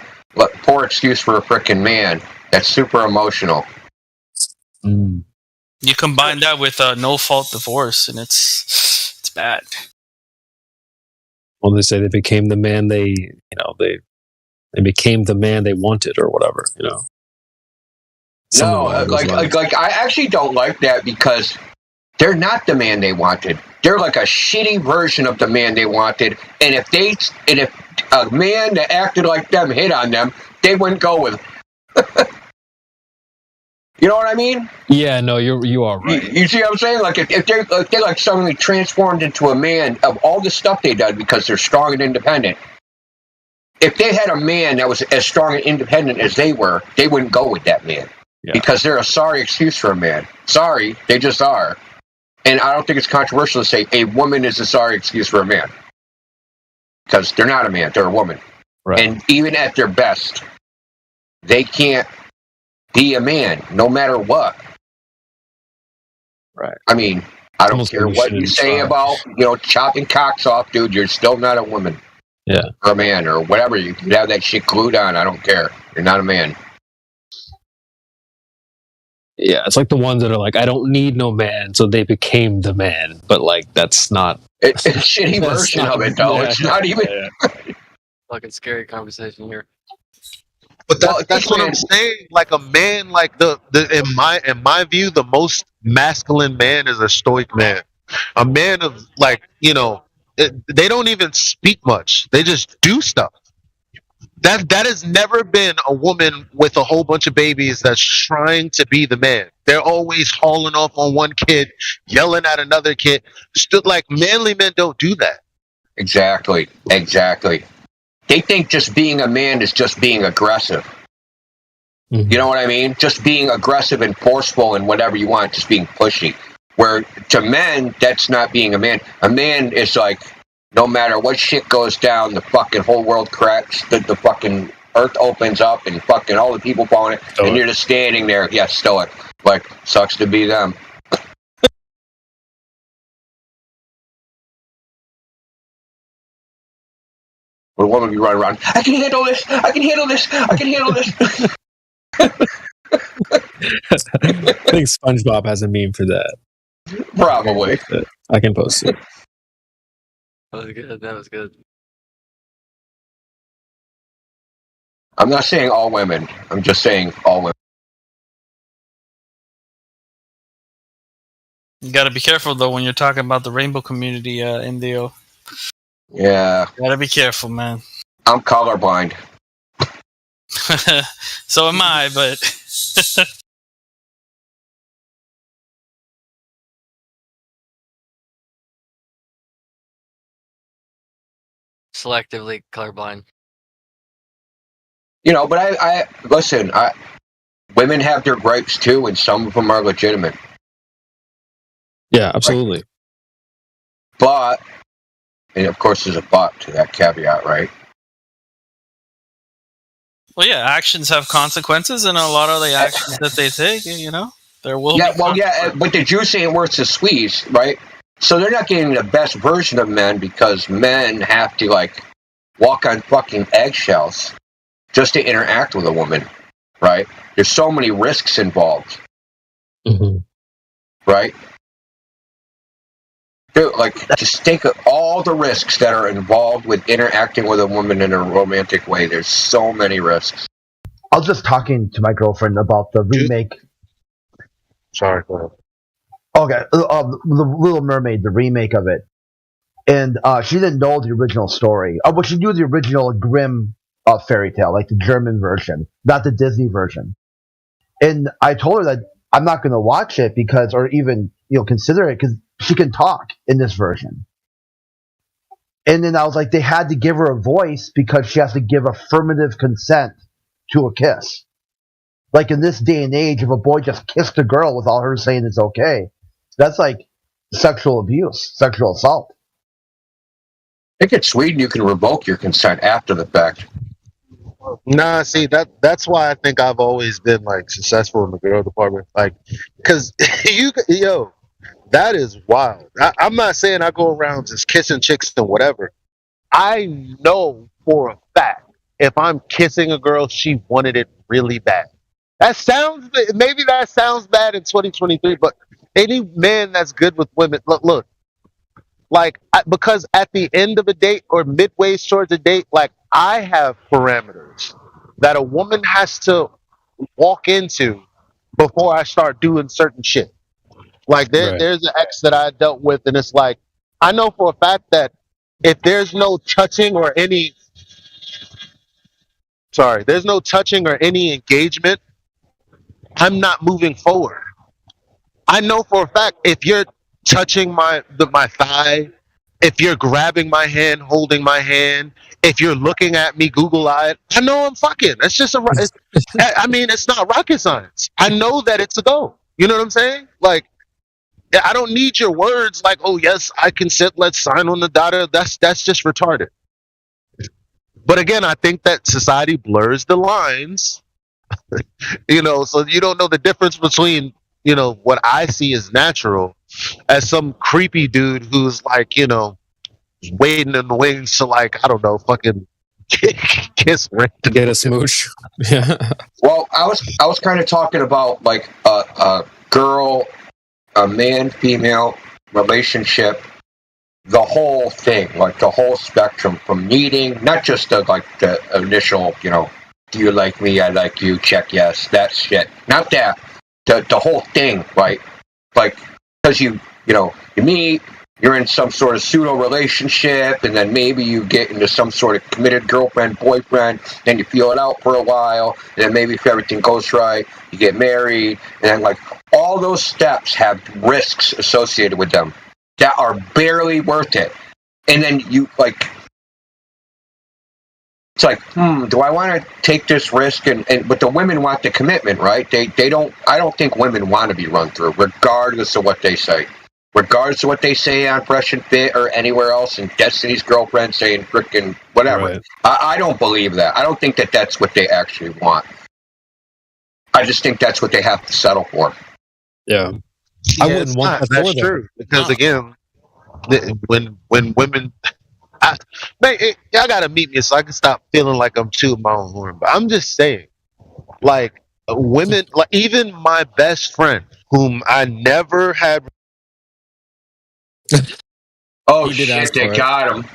poor excuse for a frickin' man that's super emotional. You combine that with a no-fault divorce, and it's bad. Well, they say they became the man they became the man they wanted, or whatever, you know. No, like I actually don't like that, because they're not the man they wanted. They're like a shitty version of the man they wanted, and if a man that acted like them hit on them, they wouldn't go with it. You know what I mean? Yeah, no, you are right. You see what I'm saying? Like, if they're like suddenly transformed into a man of all the stuff they did because they're strong and independent. If they had a man that was as strong and independent as they were, they wouldn't go with that man. Yeah. Because they're a sorry excuse for a man. Sorry, they just are. And I don't think it's controversial to say a woman is a sorry excuse for a man. Because they're not a man, they're a woman. Right. And even at their best, they can't be a man, no matter what. Right. I mean, I don't care what you say about, chopping cocks off, dude, you're still not a woman. Yeah. Or a man, or whatever. You can have that shit glued on, I don't care. You're not a man. Yeah, it's like the ones that are like, I don't need no man, so they became the man. But, like, that's not... It's a shitty version of it, though. It's not even... Fucking scary conversation here. But that's what I'm saying. Like, a man, like, in my view, the most masculine man is a stoic man. A man of, like, they don't even speak much. They just do stuff. That has never been a woman with a whole bunch of babies that's trying to be the man. They're always hauling off on one kid, yelling at another kid. Like, manly men don't do that. Exactly. They think just being a man is just being aggressive. Mm-hmm. You know what I mean? Just being aggressive and forceful and whatever you want, just being pushy. Where to men, that's not being a man. A man is like, no matter what shit goes down, the fucking whole world cracks, the fucking earth opens up, and fucking all the people fall in it, and you're just standing there, stoic. Like, sucks to be them. When a woman be running around, I can handle this. I think SpongeBob has a meme for that. Probably. I can post it. That was good. I'm not saying all women. I'm just saying all women. You got to be careful, though, when you're talking about the rainbow community, Indio. Yeah. You got to be careful, man. I'm colorblind. So am I, but selectively colorblind. You know, but I listen. Women have their gripes too, and some of them are legitimate. Yeah, absolutely. But, and of course, there's a but to that caveat, right? well, yeah, actions have consequences, and a lot of the actions that they take, you know, there will Yeah, be. well, yeah, but the juice ain't worth the squeeze, right? So they're not getting the best version of men because men have to like walk on fucking eggshells just to interact with a woman, right? There's so many risks involved, right? Dude, like, just think of all the risks that are involved with interacting with a woman in a romantic way. There's so many risks. I was just talking to my girlfriend about the remake. Sorry, go ahead. Okay, the Little Mermaid, the remake of it, and she didn't know the original story. Well, she knew the original Grimm fairy tale, like the German version, not the Disney version. And I told her that I'm not going to watch it because, or even consider it because she can talk in this version. And then I was like, they had to give her a voice because she has to give affirmative consent to a kiss. Like in this day and age, if a boy just kissed a girl without her saying it's okay, that's like sexual abuse, sexual assault. I think in Sweden you can revoke your consent after the fact. Nah, see that's why I think I've always been like successful in the girl department, like, because that is wild. I'm not saying I go around just kissing chicks and whatever. I know for a fact if I'm kissing a girl, she wanted it really bad. That sounds bad in 2023, but any man that's good with women, look, like, because at the end of a date or midway towards a date, like, I have parameters that a woman has to walk into before I start doing certain shit. Like, there's an ex that I dealt with, and it's like, I know for a fact that if there's no touching or any engagement, I'm not moving forward. I know for a fact if you're touching my thigh, if you're grabbing my hand, holding my hand, if you're looking at me Google-eyed, I know I'm fucking. That's just it's not rocket science. I know that it's a go. You know what I'm saying? Like, I don't need your words like, oh yes, I consent, let's sign on the dotted. That's just retarded. But again, I think that society blurs the lines. So you don't know the difference between, what I see as natural as some creepy dude who's like, waiting in the wings to, like, I don't know, fucking kiss random. Get a smooch. Yeah. Well, I was kind of talking about like a girl, a man-female relationship, the whole thing, like the whole spectrum from meeting, not just the initial, do you like me? I like you. Check yes. That shit. Not that. The whole thing, right? Like, because you meet, you're in some sort of pseudo relationship, and then maybe you get into some sort of committed girlfriend, boyfriend, then you feel it out for a while, and then maybe if everything goes right, you get married, and then like all those steps have risks associated with them that are barely worth it. And then you like, it's like, do I want to take this risk? But the women want the commitment, right? They don't. I don't think women want to be run through, regardless of what they say. Regardless of what they say on Fresh and Fit or anywhere else, and Destiny's Girlfriend saying frickin' whatever. Right. I don't believe that. I don't think that that's what they actually want. I just think that's what they have to settle for. Yeah. I wouldn't want that. That's true. Because again, when women, y'all gotta meet me so I can stop feeling like I'm chewing my own horn. But I'm just saying, like, women, like even my best friend, whom I never had. Oh shit! They got him.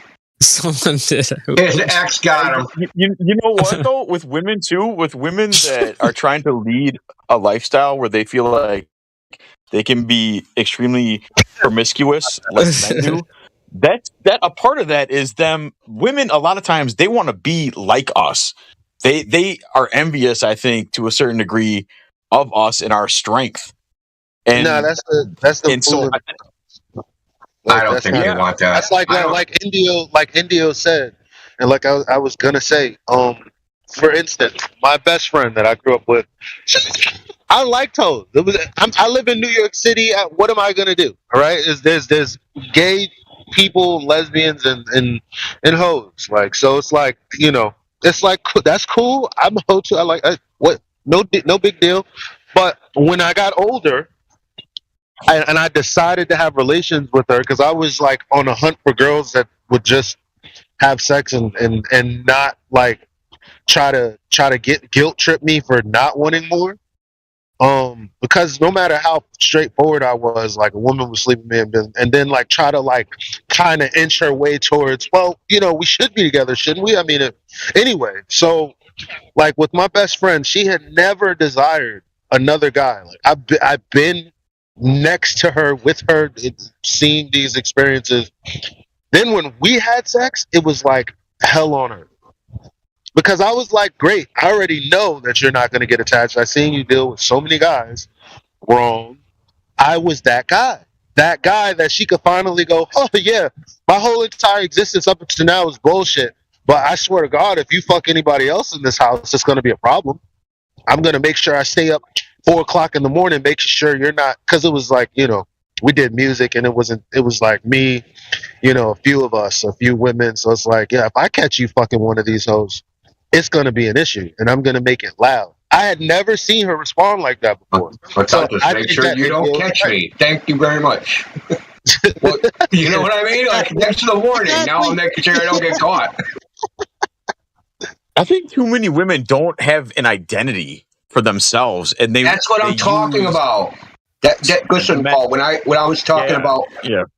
Someone did. His ex got him. You know what though? With women too, with women that are trying to lead a lifestyle where they feel like they can be extremely promiscuous, like men do. That a part of that is them. Women a lot of times they want to be like us. they are envious, I think, to a certain degree of us and our strength. And no, that's the and so I don't think they want that. That's like Indio said, and like I was gonna say, for instance, my best friend that I grew up with, I liked hoes. I live in New York City. What am I gonna do? All right, there's gay people, lesbians, and hoes. Like, so it's like, it's like that's cool. I'm a hoe too. I like what? No big deal. But when I got older, and I decided to have relations with her because I was like on a hunt for girls that would just have sex and not like try to get guilt trip me for not wanting more. Because no matter how straightforward I was, like a woman would sleep with me and then like try to like kind of inch her way towards, well, we should be together, shouldn't we? I mean, anyway. So like with my best friend, she had never desired another guy. Like I've been next to her, with her, seeing these experiences. Then when we had sex, it was like hell on earth. Because I was like, great, I already know that you're not going to get attached. I've seen you deal with so many guys. Wrong. I was that guy. That guy that she could finally go, oh yeah, my whole entire existence up to now is bullshit. But I swear to God, if you fuck anybody else in this house, it's going to be a problem. I'm going to make sure I stay up 4 o'clock in the morning, making sure you're not, because it was like, we did music and it was like me, a few of us, a few women. So it's like, yeah, if I catch you fucking one of these hoes, it's going to be an issue and I'm going to make it loud. I had never seen her respond like that before. But so just make sure you don't catch me. Thank you very much. Well, you know what I mean? Like, next to the warning. Now I'm making sure I don't get caught. I think too many women don't have an identity for themselves, and that's what I'm talking about. Listen, Paul. When I was talking about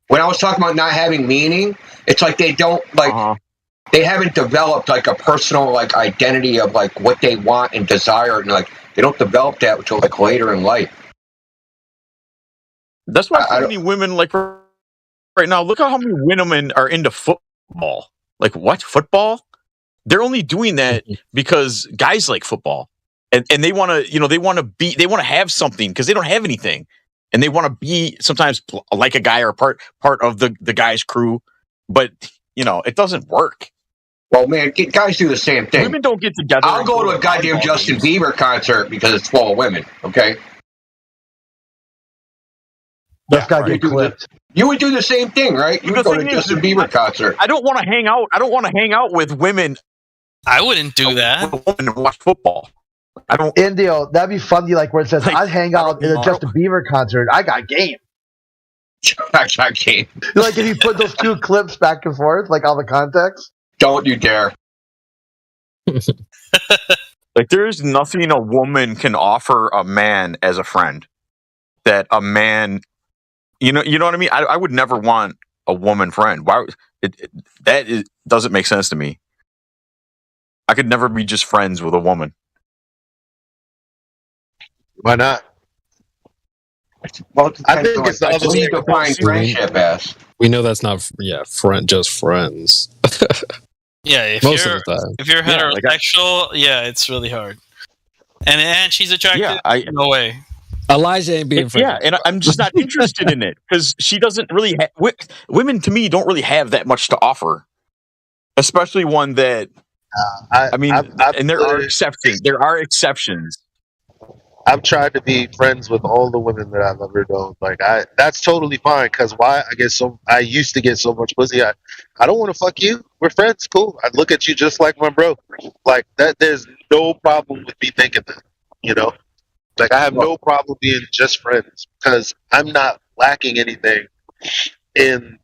when I was talking about not having meaning, it's like they don't like they haven't developed like a personal like identity of like what they want and desire, and like they don't develop that until like later in life. That's why so many women like right now. Look at how many women are into football. Like what football? They're only doing that because guys like football, and they want to, they want to have something because they don't have anything, and they want to be sometimes like a guy or part of the guy's crew, but it doesn't work. Well, man, guys do the same thing. Women don't get together. I'll go to a goddamn Justin Bieber concert because it's full of women. Okay. This guy get clipped. You would do the same thing, right? You would go to a Justin Bieber concert. I don't want to hang out. I don't want to hang out with women. I wouldn't do that. With a woman and watch football. I don't. Indio, that'd be funny. Like where it says, "I'd hang out at a Justin Bieber concert. I got game." I got game. Like if you put those two clips back and forth, like all the context. Don't you dare! Like there's nothing a woman can offer a man as a friend that a man. You know what I mean? I would never want a woman friend. Why? Doesn't make sense to me. I could never be just friends with a woman. Why not? Well, I think it's the other way to find friendship as. We know that's not just friends. Yeah, if you're heterosexual, it's really hard. And she's attractive. Yeah, no way. Elijah ain't being friends. Yeah, and I'm just not interested in it because she doesn't really. Women to me don't really have that much to offer, especially one that. And there are exceptions. There are exceptions. I've tried to be friends with all the women that I've ever known. Like that's totally fine. Because why? I used to get so much pussy. I don't want to fuck you. We're friends. Cool. I look at you just like my bro. Like that. There's no problem with me thinking that. Like I have no problem being just friends because I'm not lacking anything in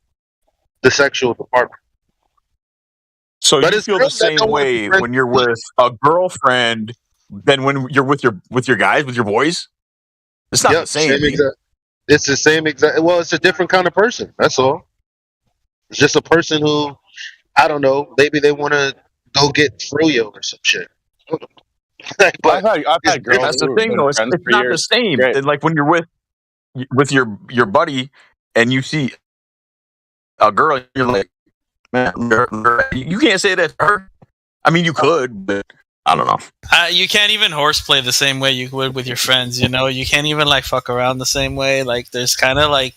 the sexual department. So you feel the same way when you're with a girlfriend than when you're with your guys, with your boys? It's not the same. It's the same exact. Well, it's a different kind of person. That's all. It's just a person who, I don't know, maybe they want to go get froyo or some shit. But I've had girls. That's the thing, though. It's not the same. Like when you're with your buddy and you see a girl, you're like, man, you can't say that to her. I mean, you could, but I don't know. You can't even horseplay the same way you would with your friends. You know, you can't even like fuck around the same way. Like, there's kind of like,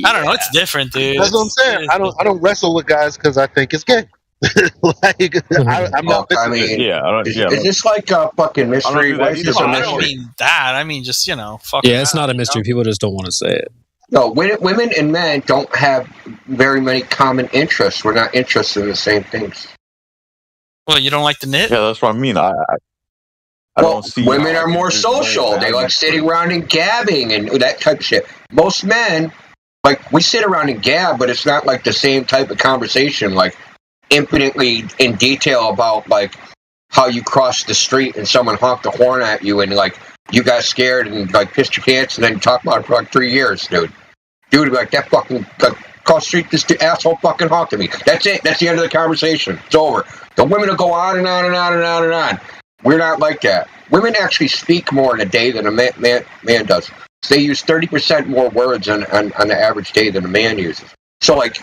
I don't know, it's different, dude. That's what I'm saying. I don't wrestle with guys because I think it's gay. Like, I'm not. I mean, is this like a fucking mystery? Why is this a I don't mystery? mean that. I mean, just, you know, fuck. Yeah, it's not a mystery. People just don't want to say it. No, women and men don't have very many common interests. We're not interested in the same things. Well, you don't like to knit? Yeah, that's what I mean. I don't see. Women are more social. They like sitting around and gabbing and that type of shit. Most men, like, we sit around and gab, but it's not like the same type of conversation, like infinitely in detail about like how you crossed the street and someone honked the horn at you and like you got scared and like pissed your pants and then talk about it for like 3 years, dude. Dude would be like, that fucking cross the street, this asshole fucking honked at me. That's it. That's the end of the conversation. It's over. The women will go on and on and on and on and on. We're not like that. Women actually speak more in a day than a man does. They use 30% more words on the average day than a man uses. So, like,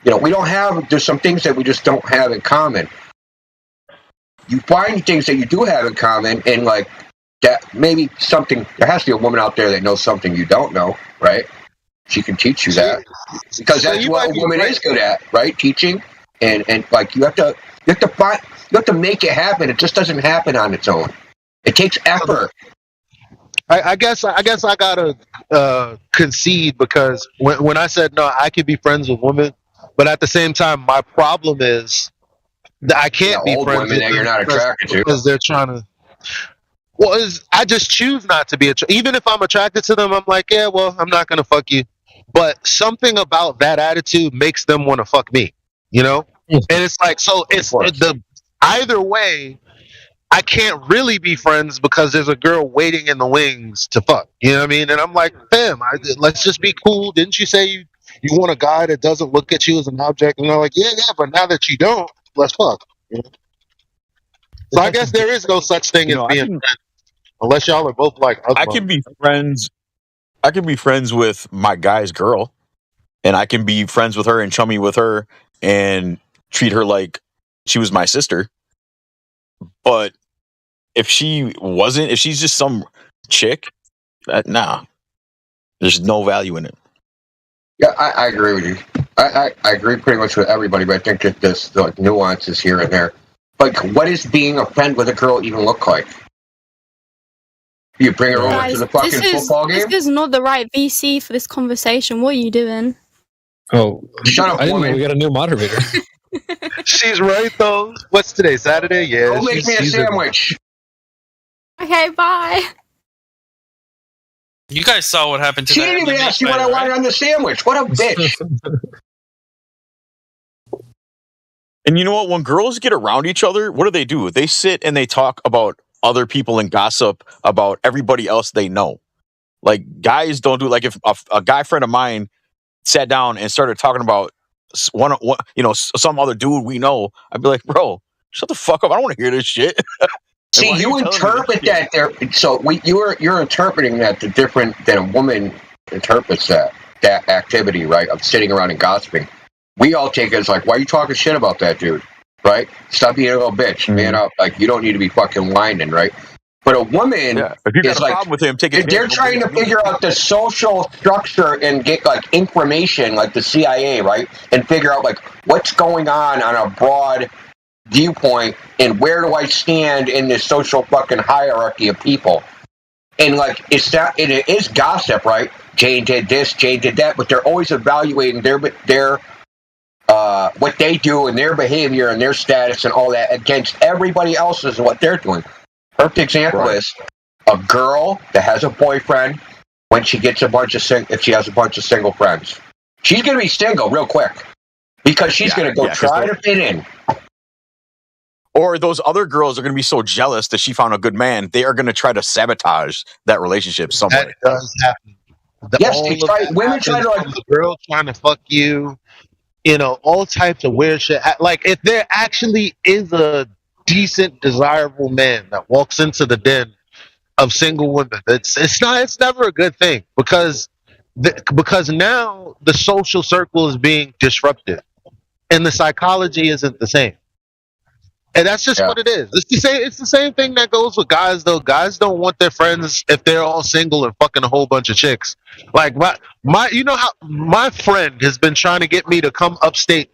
you know, there's some things that we just don't have in common. You find things that you do have in common, and, like, that maybe something, there has to be a woman out there that knows something you don't know, right? She can teach you that. Because that's what a woman is good at, right? Teaching. And like, you have to make it happen. It just doesn't happen on its own. It takes effort. I guess I gotta concede, because when I said no, I could be friends with women, but at the same time, my problem is that I can't be friends with that you're not attracted to because they're trying to. Well, I just choose not to be even if I'm attracted to them. I'm like, yeah, well, I'm not gonna fuck you, but something about that attitude makes them want to fuck me, you know. And it's like, so it's either way. I can't really be friends because there's a girl waiting in the wings to fuck. You know what I mean? And I'm like, fam, let's just be cool. Didn't you say you want a guy that doesn't look at you as an object? And they're like, yeah, but now that you don't, let's fuck. You know? So I guess there is no such thing as being friends, unless y'all are both like. I can be friends. I can be friends with my guy's girl, and I can be friends with her and chummy with her and treat her like she was my sister. But if she's just some chick, nah, there's no value in it. Yeah, I agree with you. I agree pretty much with everybody, but I think that there's like nuances here and there. Like, what does being a friend with a girl even look like? You bring her over to the fucking football game? This is not the right VC for this conversation. What are you doing? Oh, shut up, I didn't know woman. we got a new moderator. She's right, though. What's today? Saturday? Yeah. Go make me a sandwich. Okay, bye. You guys saw what happened to She that. didn't even ask you what I wanted on the sandwich. What a bitch. And you know what? When girls get around each other, what do? They sit and they talk about other people and gossip about everybody else they know. Like, guys don't do, like, if a guy friend of mine sat down and started talking about some other dude we know, I'd be like, bro, shut the fuck up. I don't want to hear this shit. See, you interpret that there. So you're interpreting that different than a woman interprets that activity, right? Of sitting around and gossiping. We all take it as like, why are you talking shit about that dude, right? Stop being a little bitch, man up. Like, you don't need to be fucking whining, right? But a woman if you got is a like, problem with him, if they're trying to figure out the social structure and get like information, like the CIA, right? And figure out like what's going on a broad viewpoint and where do I stand in this social fucking hierarchy of people. And like, it is gossip, right? Jane did this, Jane did that, but they're always evaluating their what they do and their behavior and their status and all that against everybody else's and what they're doing. Perfect example is a girl that has a boyfriend when she gets if she has a bunch of single friends. She's going to be single real quick because she's going to go try to fit in. Or those other girls are going to be so jealous that she found a good man, they are going to try to sabotage that relationship somewhere. That does happen. Women try to, like, the girl trying to fuck you, you know, all types of weird shit. Like, if there actually is a decent, desirable man that walks into the den of single women, it's never a good thing because now the social circle is being disrupted and the psychology isn't the same. And that's just what it is. It's the same thing that goes with guys though. Guys don't want their friends if they're all single and fucking a whole bunch of chicks. Like my you know how my friend has been trying to get me to come upstate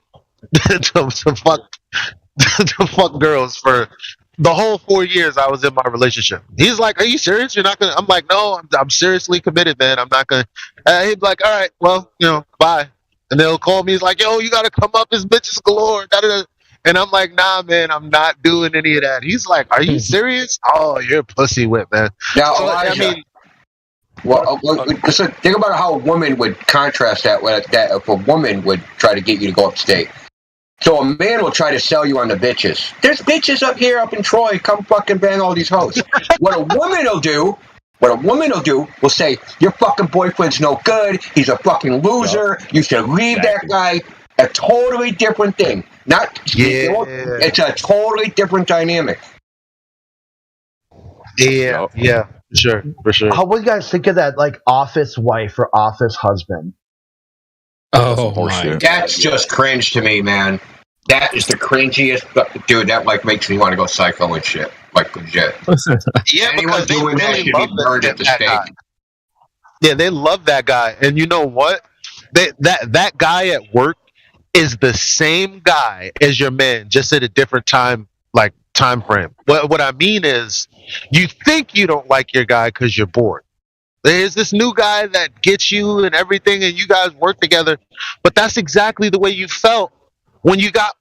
to fuck girls for the whole 4 years I was in my relationship. He's like, "Are you serious? You're not gonna?" I'm like, "No, I'm seriously committed, man. I'm not gonna." He'd be like, "All right, well, bye." And they'll call me. He's like, "Yo, you gotta come up. This bitches galore." Da-da-da. And I'm like, "Nah, man, I'm not doing any of that." He's like, "Are you serious?" "Oh, you're a pussy whip, man." Now, So, Elijah, so think about how a woman would contrast that with that if a woman would try to get you to go upstate. So a man will try to sell you on the bitches. There's bitches up here, up in Troy. Come fucking bang all these hoes. What a woman will do will say, your fucking boyfriend's no good. He's a fucking loser. You should leave that guy. A totally different thing. It's a totally different dynamic. Yeah, for sure. How would you guys think of that, like office wife or office husband? Oh my! That's just cringe to me, man. That is the cringiest, dude. That like makes me want to go psycho and shit, like legit. Yeah, anyone because they doing that really should be love burned at the that stake. guy. Yeah, they love that guy, and you know what? That guy at work is the same guy as your man, just at a different time frame. What I mean is, you think you don't like your guy because you're bored. There's this new guy that gets you and everything, and you guys work together. But that's exactly the way you felt when you got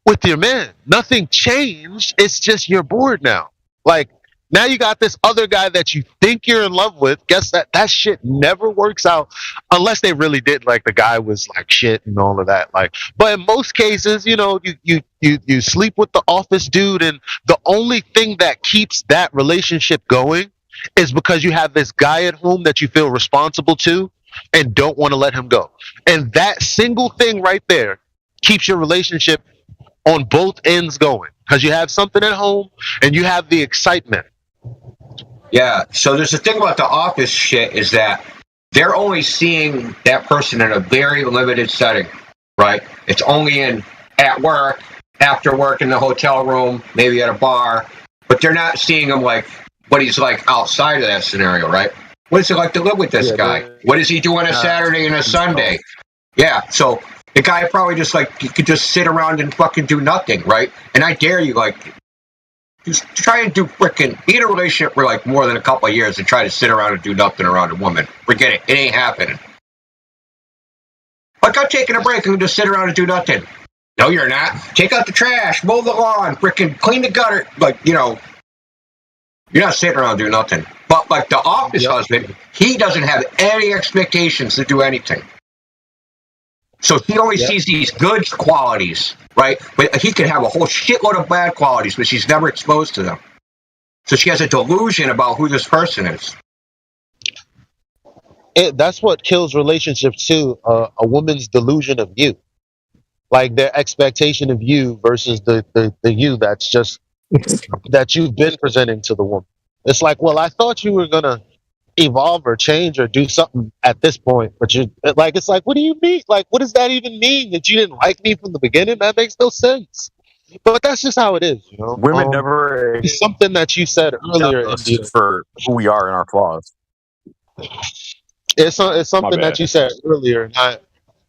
with your man. Nothing changed. It's just you're bored now. Like, now you got this other guy that you think you're in love with. Guess that shit never works out unless they really did. Like, the guy was like shit and all of that. Like, but in most cases, you sleep with the office dude, and the only thing that keeps that relationship going is because you have this guy at home that you feel responsible to and don't want to let him go. And that single thing right there keeps your relationship on both ends going, because you have something at home and you have the excitement. Yeah, so there's the thing about the office shit is that they're only seeing that person in a very limited setting, right? It's only at work, after work in the hotel room, maybe at a bar, but they're not seeing him like what he's like outside of that scenario, right? What is it like to live with this guy? What does he do on a Saturday and a Sunday? Yeah, so the guy probably just you could just sit around and fucking do nothing, right? And I dare you, just try and be in a relationship for more than a couple of years and try to sit around and do nothing around a woman. Forget it. It ain't happening. I'm taking a break and just sit around and do nothing. No, you're not. Take out the trash, mow the lawn, clean the gutter. You're not sitting around doing nothing. But the office husband, he doesn't have any expectations to do anything. So he only sees these good qualities, right? But he can have a whole shitload of bad qualities, but she's never exposed to them. So she has a delusion about who this person is. That's what kills relationships too. A woman's delusion of you, like their expectation of you versus the you that's just that you've been presenting to the woman. It's like, well, I thought you were gonna evolve or change or do something at this point, but it's like, what do you mean? Like, what does that even mean? That you didn't like me from the beginning? That makes no sense. But that's just how it is, Women never. It's something that you said earlier for who we are and our flaws. It's something that you said earlier, and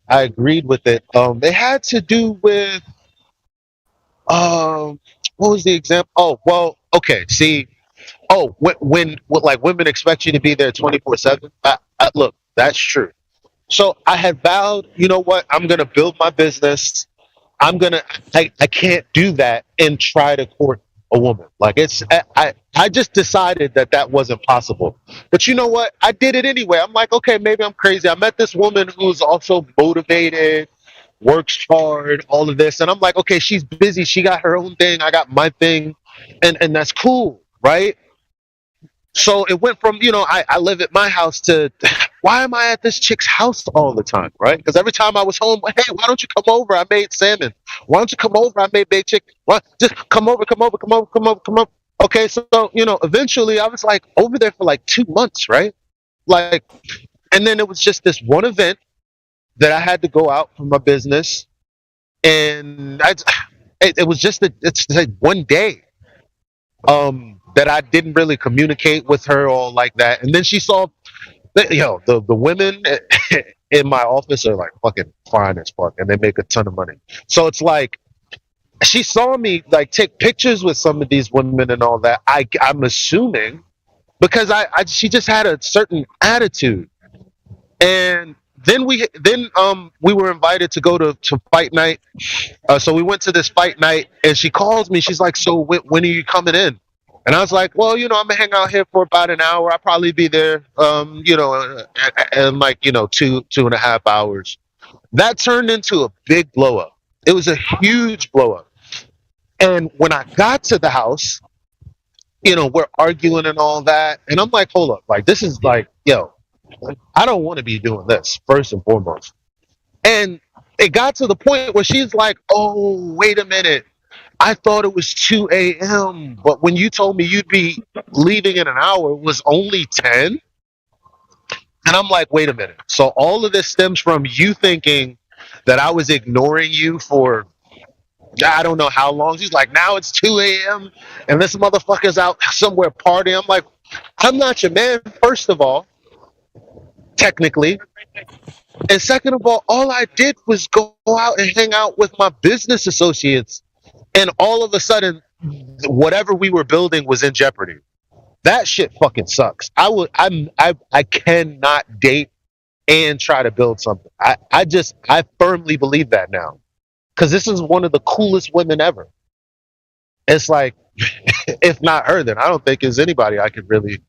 I agreed with it. It had to do with what was the example? Oh, well, okay. See, when women expect you to be there 24/7. Look, that's true. So I had vowed, you know what? I'm gonna build my business. I can't do that and try to court a woman. I just decided that wasn't possible. But you know what? I did it anyway. I'm like, okay, maybe I'm crazy. I met this woman who's also motivated, works hard, all of this. And I'm like, okay, she's busy. She got her own thing. I got my thing. And that's cool, right? So it went from, I live at my house to, why am I at this chick's house all the time, right? Because every time I was home, hey, why don't you come over? I made salmon. Why don't you come over? I made baked chicken. Just come over. Okay, so, eventually I was over there for 2 months, right? And then it was just this one event that I had to go out for my business. And it was just it's like one day that I didn't really communicate with her all like that, and then she saw the women in my office are like fucking fine as fuck, and they make a ton of money. So it's like she saw me like take pictures with some of these women and all that. I'm assuming because she just had a certain attitude, and then we were invited to go to fight night. So we went to this fight night, and she calls me. She's like, "So when are you coming in?" And I was like, "Well, I'm gonna hang out here for about an hour. I'll probably be there, in like 2.5 hours." That turned into a big blow up. It was a huge blow up. And when I got to the house, we're arguing and all that, and I'm like, "Hold up, like this is like, I don't want to be doing this first and foremost." And it got to the point where she's like, "Oh, wait a minute. I thought it was 2 a.m. But when you told me you'd be leaving in an hour, it was only 10." And I'm like, wait a minute. So all of this stems from you thinking that I was ignoring you for I don't know how long. She's like, now it's 2 a.m. and this motherfucker's out somewhere partying. I'm like, I'm not your man, first of all, technically. And second of all I did was go out and hang out with my business associates. And all of a sudden, whatever we were building was in jeopardy. That shit fucking sucks. I cannot date and try to build something. I firmly believe that now, because this is one of the coolest women ever. It's like, if not her, then I don't think there's anybody I could really.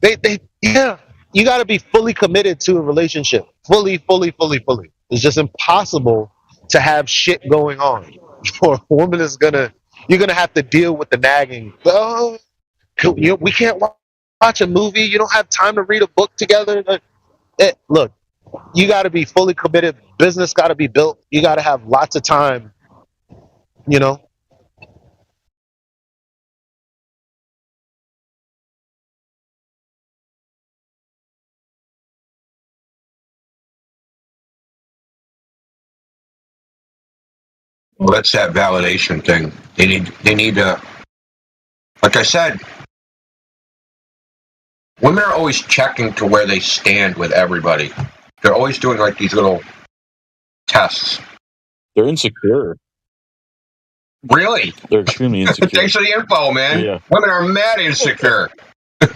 You got to be fully committed to a relationship, fully. It's just impossible to have shit going on. For a woman you're gonna have to deal with the nagging. Oh, we can't watch a movie. You don't have time to read a book together. Look, you got to be fully committed. Business got to be built. You got to have lots of time. Well, that's that validation thing. They need to, like I said, women are always checking to where they stand with everybody. They're always doing like these little tests. They're insecure. Really? They're extremely insecure. Thanks for the info, man. Yeah. Women are mad insecure. Yeah.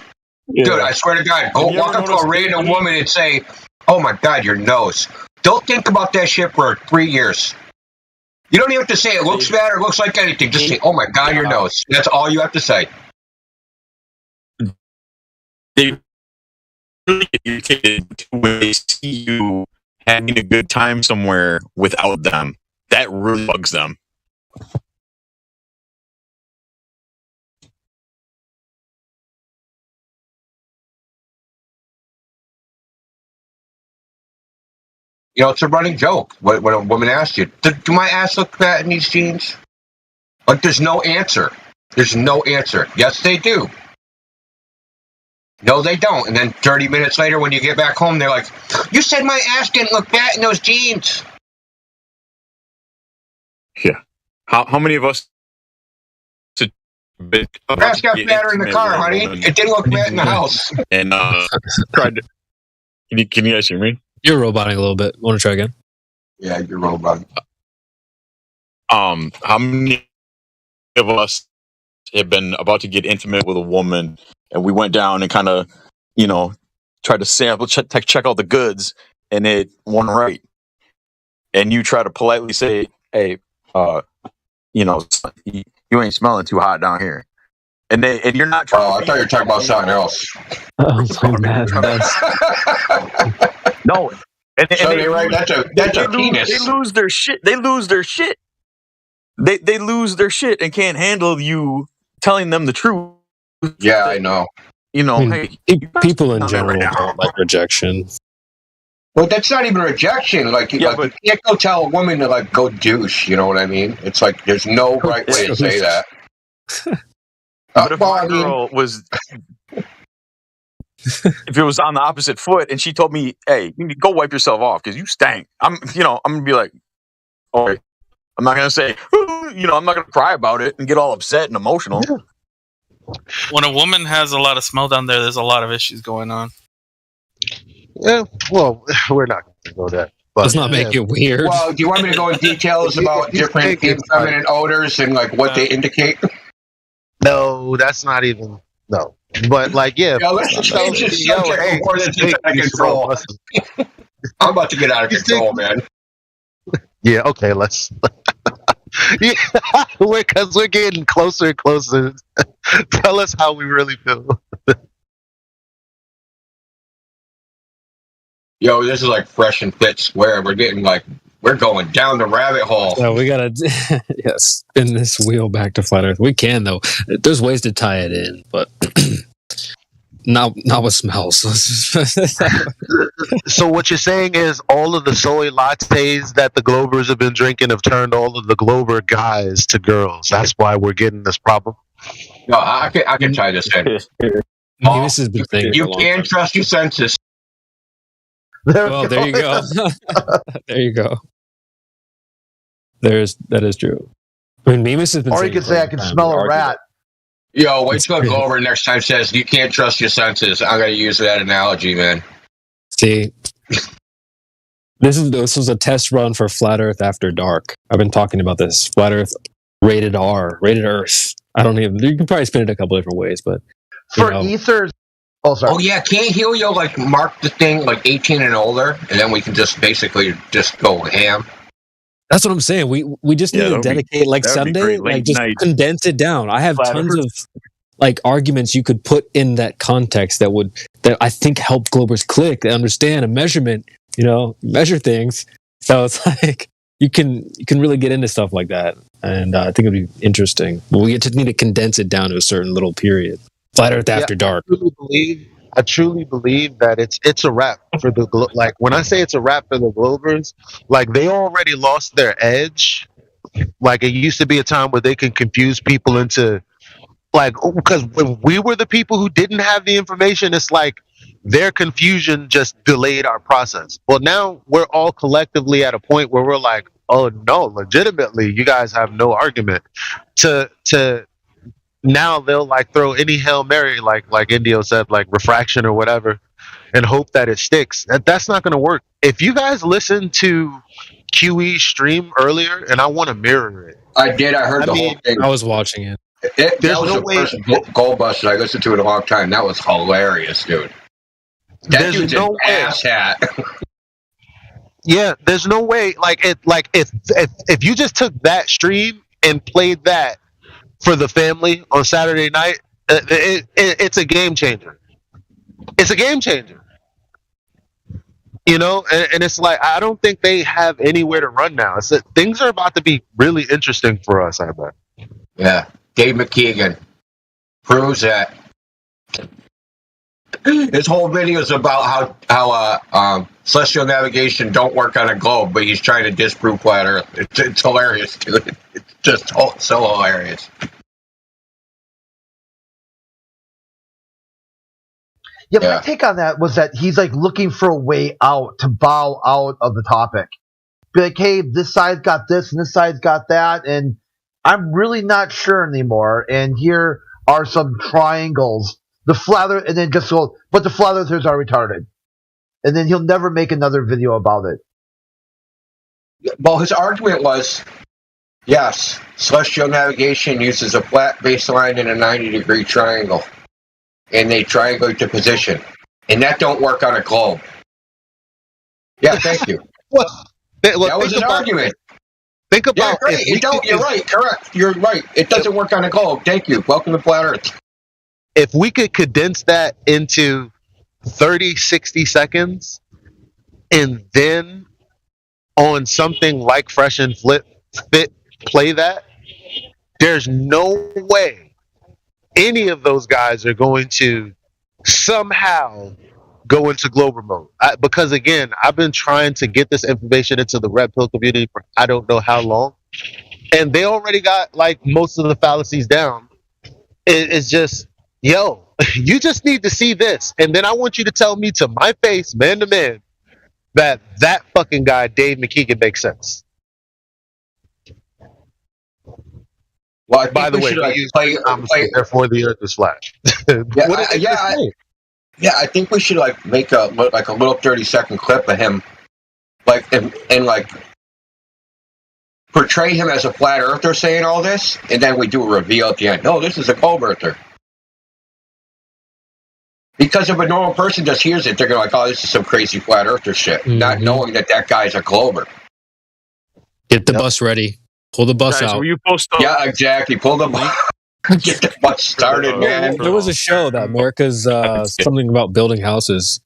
Dude, I swear to God, go walk up to a random woman and say, "Oh my God, your nose." Don't think about that shit for 3 years. You don't even have to say it looks bad or looks like anything. Just say, "Oh my God, your nose." That's all you have to say. They really get irritated when they see you having a good time somewhere without them. That really bugs them. It's a running joke. When a woman asks you, do my ass look fat in these jeans? Like, there's no answer. There's no answer. Yes, they do. No, they don't. And then 30 minutes later, when you get back home, they're like, "You said my ass didn't look fat in those jeans." Yeah. How many of us? Ass got fatter in the car, honey. It didn't look fat in the house. And tried to. Can you guys hear me? You're roboting a little bit. Want to try again? Yeah, you're roboting. How many of us have been about to get intimate with a woman, and we went down and kind of, tried to sample, check out the goods, and it wasn't right. And you try to politely say, "Hey, you ain't smelling too hot down here," and you're not trying. Oh, I thought you were talking about something else. No, and that's a penis. They lose their shit. They lose their shit. They lose their shit and can't handle you telling them the truth. Yeah, I know. Hey, people in general don't like rejection. Well, that's not even a rejection. Like, you can't go tell a woman to go douche. You know what I mean? It's like there's no right way to say that. But if my girl was, if it was on the opposite foot, and she told me, "Hey, you need to go wipe yourself off because you stank," I'm gonna be like, "All right, I'm not gonna say, I'm not gonna cry about it and get all upset and emotional. When a woman has a lot of smell down there, there's a lot of issues going on. Yeah, well, we're not going to go there. Let's not make it weird. Well, do you want me to go in details about different feminine odors and like what they indicate? No, that's not even no. But like, yeah. Let's change the subject before this gets out of control. I'm about to get out of control, man. Yeah. Okay. Let's. Yeah, because we're getting closer and closer. Tell us how we really feel. Yo, this is like Fresh and Fit Square. We're going down the rabbit hole. So we gotta spin this wheel back to flat Earth. We can though. There's ways to tie it in, but not with smells. So what you're saying is all of the soy lattes that the Globers have been drinking have turned all of the Glober guys to girls. That's why we're getting this problem. No, I can try this in. This has been thinking you can trust your senses. Well, there you go. There you go. That is true. I mean, Mimas has been. Or you could say I can smell a rat. Yo, wait till Glover next time says you can't trust your senses. I'm gonna use that analogy, man. See, this was a test run for Flat Earth After Dark. I've been talking about this. Flat Earth rated R, rated Earth. I don't even. You can probably spin it a couple different ways, but for ethers. Oh, sorry. Oh yeah, can't Helio mark the thing 18 and older, and then we can just basically just go ham. That's what I'm saying. We just need to dedicate Sunday, just condense it down. I have tons of arguments you could put in that context that I think help Globers click, understand a measurement, measure things. So it's you can really get into stuff like that, and I think it'd be interesting. But we just need to condense it down to a certain little period. Flat Earth After Dark. I truly believe that it's a wrap for the when I say it's a wrap for the Globers, they already lost their edge. It used to be a time where they can confuse people into because when we were the people who didn't have the information, it's their confusion just delayed our process. Well, now we're all collectively at a point where we're oh no, legitimately, you guys have no argument to. Now they'll throw any Hail Mary like Indio said, refraction or whatever, and hope that it sticks. That's not going to work. If you guys listened to QE's stream earlier, and I want to mirror it. I did. I heard the whole thing. I was watching it. That was the first Gold Bust I listened to in a long time. That was hilarious, dude. That dude's an ass hat. Yeah, there's no way. If you just took that stream and played that for the family on Saturday night, it's a game changer. It's a game changer. And it's I don't think they have anywhere to run now. Things are about to be really interesting for us, I bet. Yeah. Dave McKeegan proves that. His whole video is about how celestial navigation don't work on a globe, but he's trying to disprove flat Earth. It's hilarious, dude. It's just so hilarious. Yeah, my take on that was that he's looking for a way out, to bow out of the topic. Be hey, this side's got this and this side's got that, and I'm really not sure anymore. And here are some triangles. The flat Earth, and then just go, but the flat earthers are retarded. And then he'll never make another video about it. Well, his argument was, yes, celestial navigation uses a flat baseline and a 90-degree triangle. And they triangulate the position. And that don't work on a globe. Yeah, thank you. That was his argument. Think about you're right, correct. You're right. It doesn't work on a globe. Thank you. Welcome to Flat Earth. If we could condense that into 30, 60 seconds, and then on something like Fresh and Fit play that, there's no way any of those guys are going to somehow go into Glober mode. Because again, I've been trying to get this information into the Red Pill community for I don't know how long, and they already got most of the fallacies down. It's just, yo, you just need to see this, and then I want you to tell me to my face, man to man, that fucking guy Dave McKeegan makes sense. Well, I think By the we way, should we like use play. therefore the Earth is flat. Yeah, What did they just say? I think we should like make a little 30-second clip of him, like and like portray him as a flat earther saying all this, and then we do a reveal at the end. No, this is a globe earther. Because if a normal person just hears it, they're gonna like, oh, this is some crazy flat earther shit, not knowing that guy's a glober. Get the bus ready. Pull the bus out. Were you post up? Yeah, exactly. Pull the bus. Get the bus started, man. There was a show that America's something about building houses.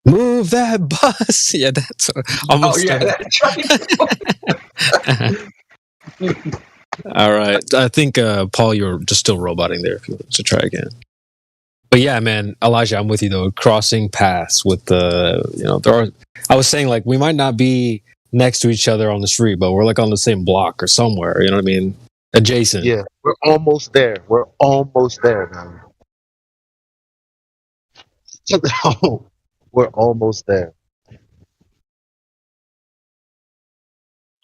Move that bus. Yeah, that's almost. Oh, yeah, that's right. All right. I think, Paul, you're just still roboting there if you want to try again. But yeah, man, Elijah, I'm with you though. Crossing paths with I was saying like we might not be next to each other on the street, but we're like on the same block or somewhere. You know what I mean? Adjacent. Yeah, we're almost there. We're almost there, man. We're almost there.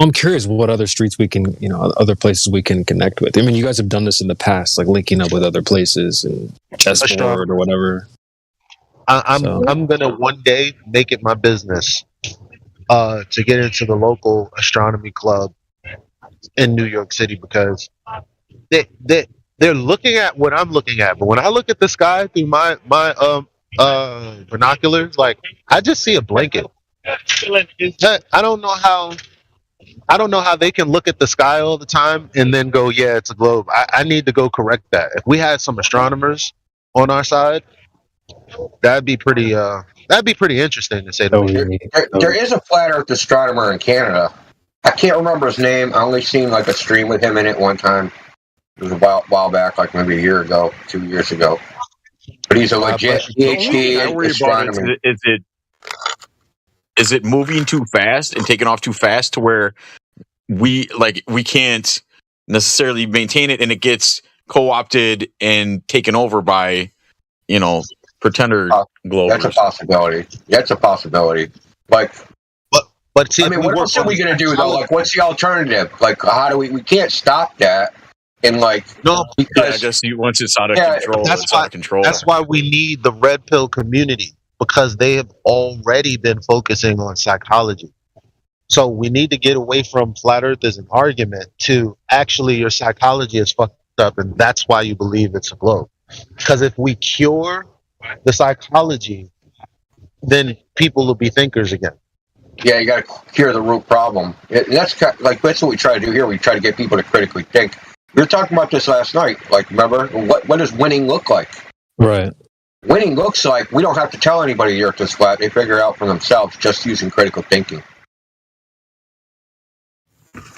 I'm curious what other streets we can, other places we can connect with. I mean, you guys have done this in the past, like linking up with other places and chessboard or whatever. I'm gonna one day make it my business to get into the local astronomy club in New York City because they're looking at what I'm looking at, but when I look at the sky through my binoculars, like I just see a blanket. I don't know how they can look at the sky all the time and then go, yeah, it's a globe. I need to go correct that. If we had some astronomers on our side, that'd be pretty interesting to say the least. There is a flat Earth astronomer in Canada. I can't remember his name. I only seen like a stream with him in it one time. It was a while back, like maybe a year ago, 2 years ago. But he's a legit PhD in astronomy. Is it moving too fast and taking off too fast to where we can't necessarily maintain it and it gets co-opted and taken over by, pretender globers? That's a possibility. But see, I mean, what else are we going to do though? Like, what's the alternative? Like, how do we can't stop that? And like, no, because I guess once it's out of control, out of control. That's why we need the red pill community, because they have already been focusing on psychology. So we need to get away from flat earth as an argument to actually your psychology is fucked up and that's why you believe it's a globe. Because if we cure the psychology, then people will be thinkers again. Yeah, you got to cure the root problem. That's what we try to do here. We try to get people to critically think. We were talking about this last night. Like, remember, what does winning look like? Right. Winning looks like we don't have to tell anybody the earth is flat. They figure it out for themselves just using critical thinking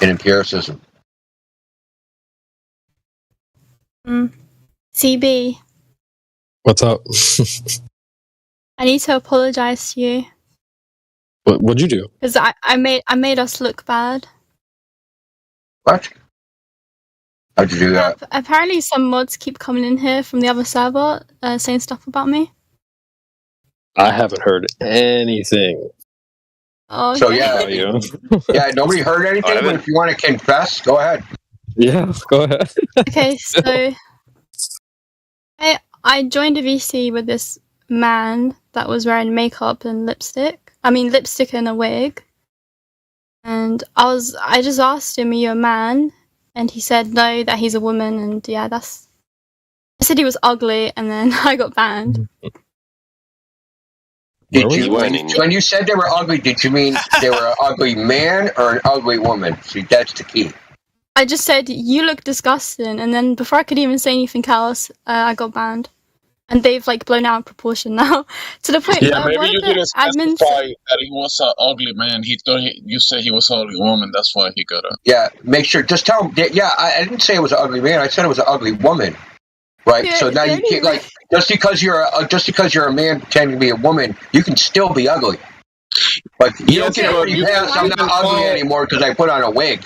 and empiricism. CB. What's up? I need to apologize to you. What'd you do? Because I made us look bad. What? How'd you do that? Apparently some mods keep coming in here from the other server saying stuff about me. I haven't heard anything. Oh, okay. So yeah, nobody heard anything, but if you want to confess, go ahead. Yeah, go ahead. Okay, so I joined a VC with this man that was wearing makeup and lipstick. I mean lipstick and a wig. And I just asked him, are you a man? And he said no, that he's a woman, and yeah, I said he was ugly, and then I got banned. When you said they were ugly, did you mean they were an ugly man or an ugly woman? See, that's the key. I just said, you look disgusting, and then before I could even say anything else, I got banned. And they've blown out of proportion now to the point. Yeah, maybe you didn't specify that he was an ugly man. He thought you said he was an ugly woman. That's why he got a. Yeah, make sure. Just tell him. Yeah, I didn't say it was an ugly man. I said it was an ugly woman. Right. Yeah, so now you can't just because you're a man pretending to be a woman, you can still be ugly. Like you don't get a free pass. I'm not ugly anymore because I put on a wig.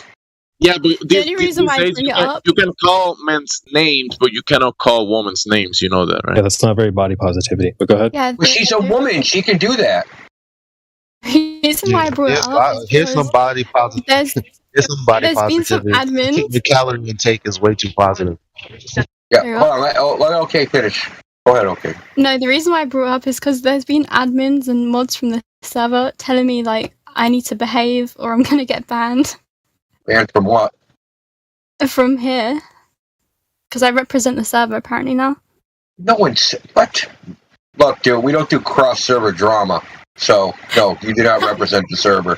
Yeah, but the only reason why I bring it up, you can call men's names, but you cannot call women's names. You know that, right? Yeah, that's not very body positivity. But go ahead. Yeah, she's a woman. She can do that. The reason why I brought it up is Here's some body positive. Here's some body there's been some positivity. admins. The calorie intake is way too positive. Yeah, hold on. Let OK finish. Go ahead, OK. No, the reason why I brought it up is because there's been admins and mods from the server telling me like I need to behave or I'm gonna get banned. Banned from what? From here, because I represent the server apparently now. No one's what? Look, dude, we don't do cross-server drama, so no, you do not represent the server.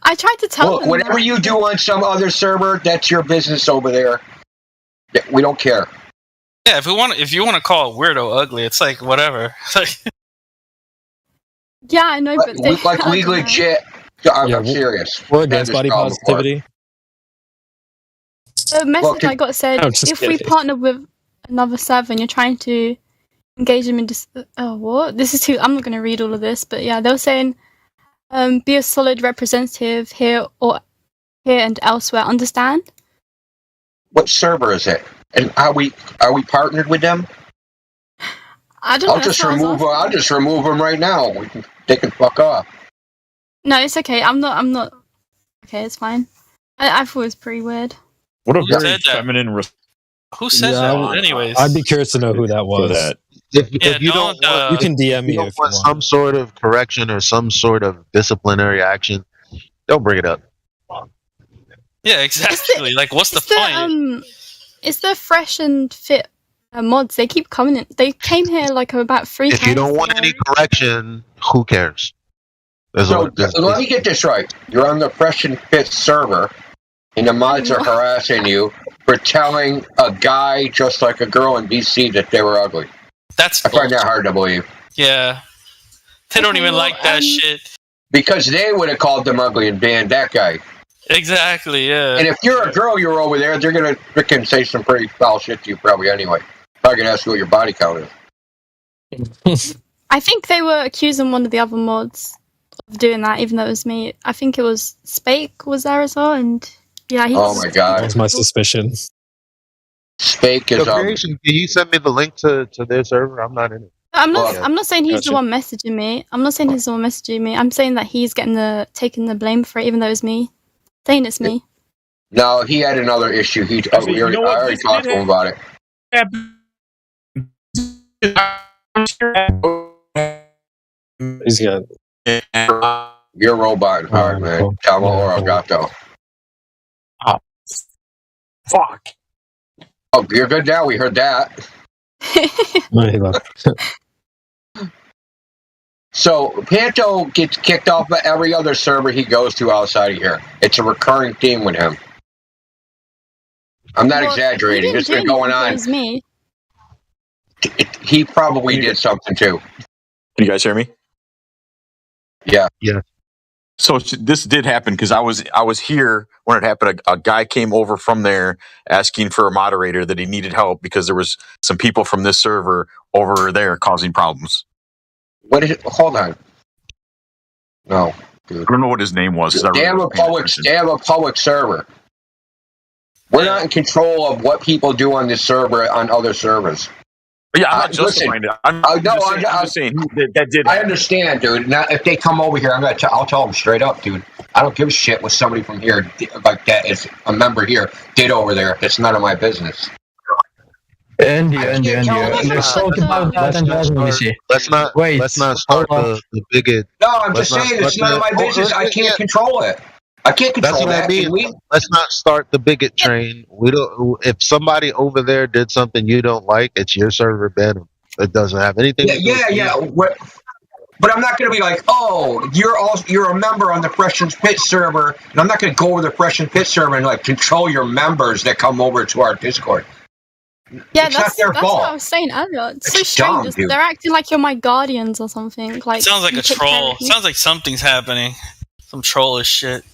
I tried to tell Look, them. whatever you do on some other server, that's your business over there. Yeah, we don't care. Yeah, if you want to call a weirdo ugly, it's like whatever. Yeah, I know, but they we legit. I'm serious. We're against body positivity. The message I got said, I'm just if we kidding. partner with another server and you're trying to engage them in what? This is too. I'm not going to read all of this, but yeah, they were saying, be a solid representative here and elsewhere. Understand? What server is it? And are we partnered with them? I don't know. I'll just remove them right now. They can fuck off. No, it's okay. I'm not. Okay, it's fine. I thought it was pretty weird. What a Who very said that? feminine Who said that? Anyways, I'd be curious to know who that was. If you don't want, you can DM me you don't if you want want. some sort of correction or some sort of disciplinary action, don't bring it up. yeah, exactly. Like, what's the point? It's the fresh and fit mods. They keep coming in. They came here like about 3 times. If you don't want any correction, who cares? So let me get this right. You're on the Fresh and Fit server, and the mods are harassing you for telling a guy just like a girl in BC that they were ugly. I find that hard to believe. Yeah, they don't even like that shit. Because they would have called them ugly and banned that guy. Exactly. Yeah. And if you're a girl, you're over there, they're gonna freaking say some pretty foul shit to you probably anyway. Probably gonna ask you what your body count is. I think they were accusing one of the other mods of doing that, even though it was me. I think it was Spake was there as well, and yeah. Oh my god, that's my suspicion. Spake is Creation, can you send me the link to their server? I'm not in it. I'm not saying he's the one messaging me. I'm saying that he's taking the blame for it, even though it's me. Saying it's me. No, he had another issue. I already talked to him about it. He's got. You're a robot hard, man. Tamo or Elgato. Oh, fuck. Oh, you're good now. We heard that. So Panto gets kicked off of every other server he goes to outside of here. It's a recurring theme with him. I'm not exaggerating. This has been going on. It was me. He probably did something too. Can you guys hear me? Yeah. Yeah. So this did happen because I was here when it happened. A guy came over from there asking for a moderator that he needed help because there was some people from this server over there causing problems. What is it? Hold on. No, dude. I don't know what his name was. They have a public server. We're not in control of what people do on this server on other servers. Yeah, I'm not justifying it. I'm just saying that did. I understand, dude. Now, if they come over here, I'll tell them straight up, dude. I don't give a shit what somebody from here like that is a member here did over there. It's none of my business. Andy. Let's talk about that and let's not start the bigot. No, I'm just saying it's none of my business. I can't control it. I can't control that. That's what I mean. Let's not start the bigot train. We don't. If somebody over there did something you don't like, it's your server, ban them. It doesn't have anything. Yeah. But I'm not going to be like, oh, you're a member on the Fresh and Fit server, and I'm not going to go over the Fresh and Fit server and like control your members that come over to our Discord. Yeah, it's not their that's fault. what I was saying earlier. It's so It's strange. dumb, dude. They're acting like you're my guardians or something. Like Sounds like you a take care troll. of me. Sounds like something's happening. Some trollish shit.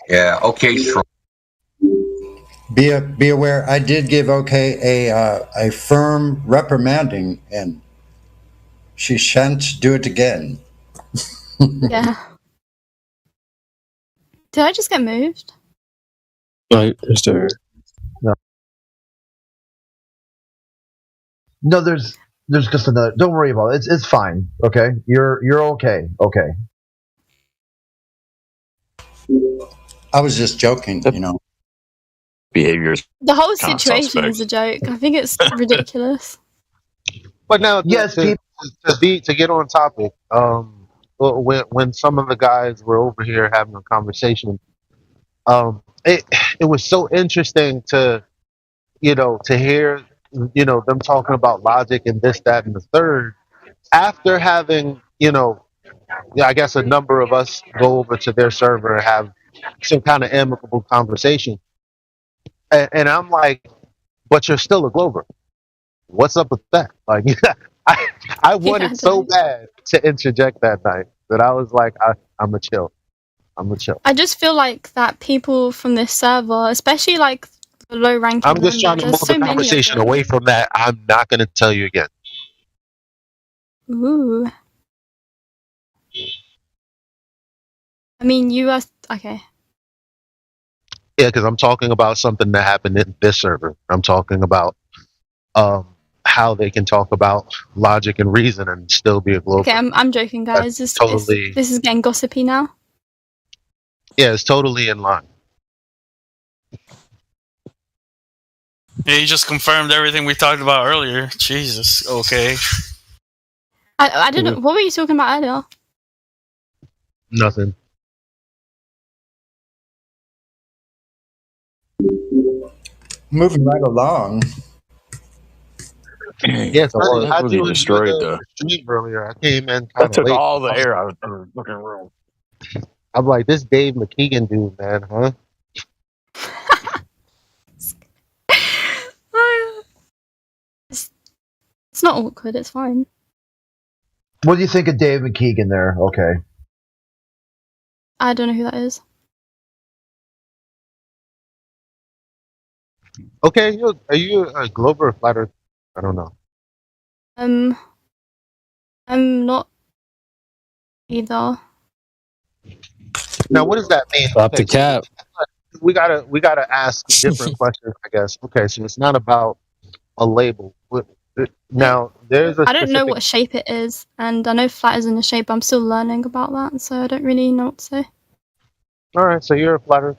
Yeah. Okay. Troll. Be aware. I did give OK a firm reprimanding, and she shan't do it again. Yeah. Did I just get moved? No, just her. No, there's just another. Don't worry about it. It's fine. Okay, you're okay. Okay. I was just joking, you know. Behaviors. The whole Kinda situation suspect. is a joke. I think it's ridiculous. But now, Yes, to get on topic, when some of the guys were over here having a conversation, it was so interesting to hear them talking about logic and this, that, and the third after having I guess a number of us go over to their server and have some kind of amicable conversation, and I'm like, but you're still a Glover. What's up with that? Like, I wanted so bad to interject that night that I was like, I'm a chill. I just feel like that people from this server, especially like the low ranking, I'm just trying to move the conversation away from that. I'm not going to tell you again. Ooh. I mean, you are okay. Yeah, because I'm talking about something that happened in this server. I'm talking about how they can talk about logic and reason and still be a Glover. Okay, I'm joking, guys. This is getting gossipy now. Yeah, it's totally in line. Yeah, you just confirmed everything we talked about earlier. Jesus. Okay. I don't know. What were you talking about earlier? Nothing. Moving right along. Yes, I really destroyed the stream earlier. I came in I kind of took late. all the air out of the fucking room. I'm like, this Dave McKeegan dude, man, huh? It's not awkward. It's fine. What do you think of Dave McKeegan there? Okay. I don't know who that is. Okay, are you a Glover or Flat Earth? I don't know. I'm not either. Now, what does that mean? Stop the cap. We gotta ask different questions, I guess. Okay, so it's not about a label. Now, there's a I don't know specific- what shape it is, and I know flat is in a shape. I'm still learning about that, so I don't really know what to say. All right, so you're a Flat Earth.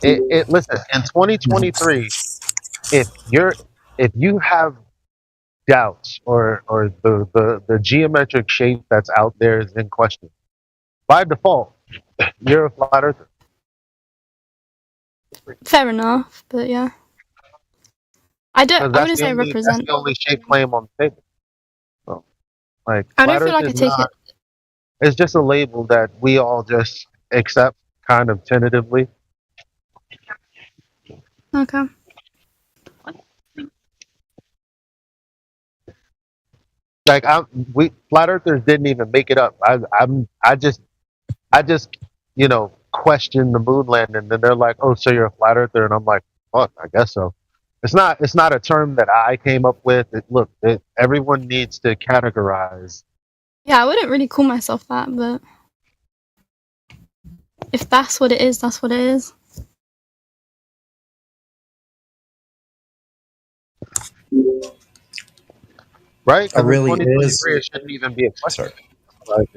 Listen, in 2023, if you have doubts or the geometric shape that's out there is in question, by default, you're a Flat Earther. Fair enough, but yeah. I wouldn't say I represent. That's the only shape claim on the table. So, like, I don't Flat feel like Earth I is take not- It's just a label that we all just accept kind of tentatively. Okay. Like Flat Earthers didn't even make it up. I just question the moon landing, and then they're like, "Oh, so you're a Flat Earther?" And I'm like, "Fuck, I guess so." It's not a term that I came up with. Everyone needs to categorize. Yeah, I wouldn't really call myself that, but if that's what it is, that's what it is. Right? It really In 2023, is. It shouldn't even be a question. Like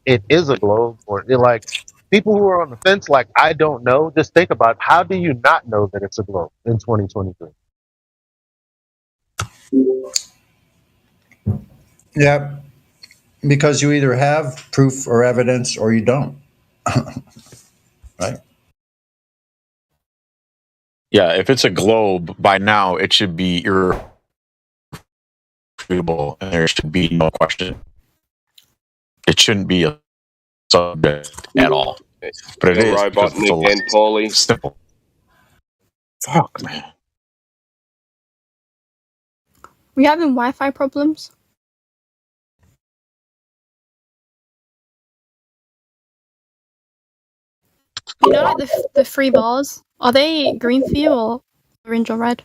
it is a globe, or like people who are on the fence, like I don't know. Just think about how do you not know that it's a globe in 2023? Yeah, because you either have proof or evidence or you don't. Right? Yeah, if it's a globe, by now it should be irrefutable, and there should be no question. It shouldn't be a subject at all. But it is. Robot because it's a Nick and Paulie. simple. Fuck, man. We having Wi-Fi problems? You know, like the three bars. Are they green for you or orange or red?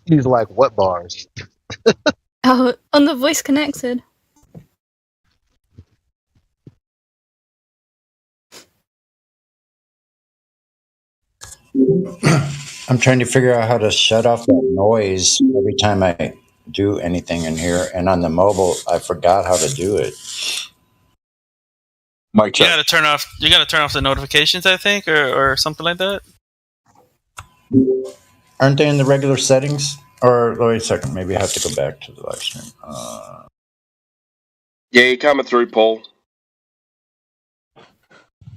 He's like, what bars? Oh, on the voice connected. I'm trying to figure out how to shut off that noise every time I do anything in here. And on the mobile, I forgot how to do it. Mike, you gotta turn off the notifications, I think, or something like that. Aren't they in the regular settings? Or wait a second, maybe I have to go back to the live stream. Yeah, you're coming through, Paul.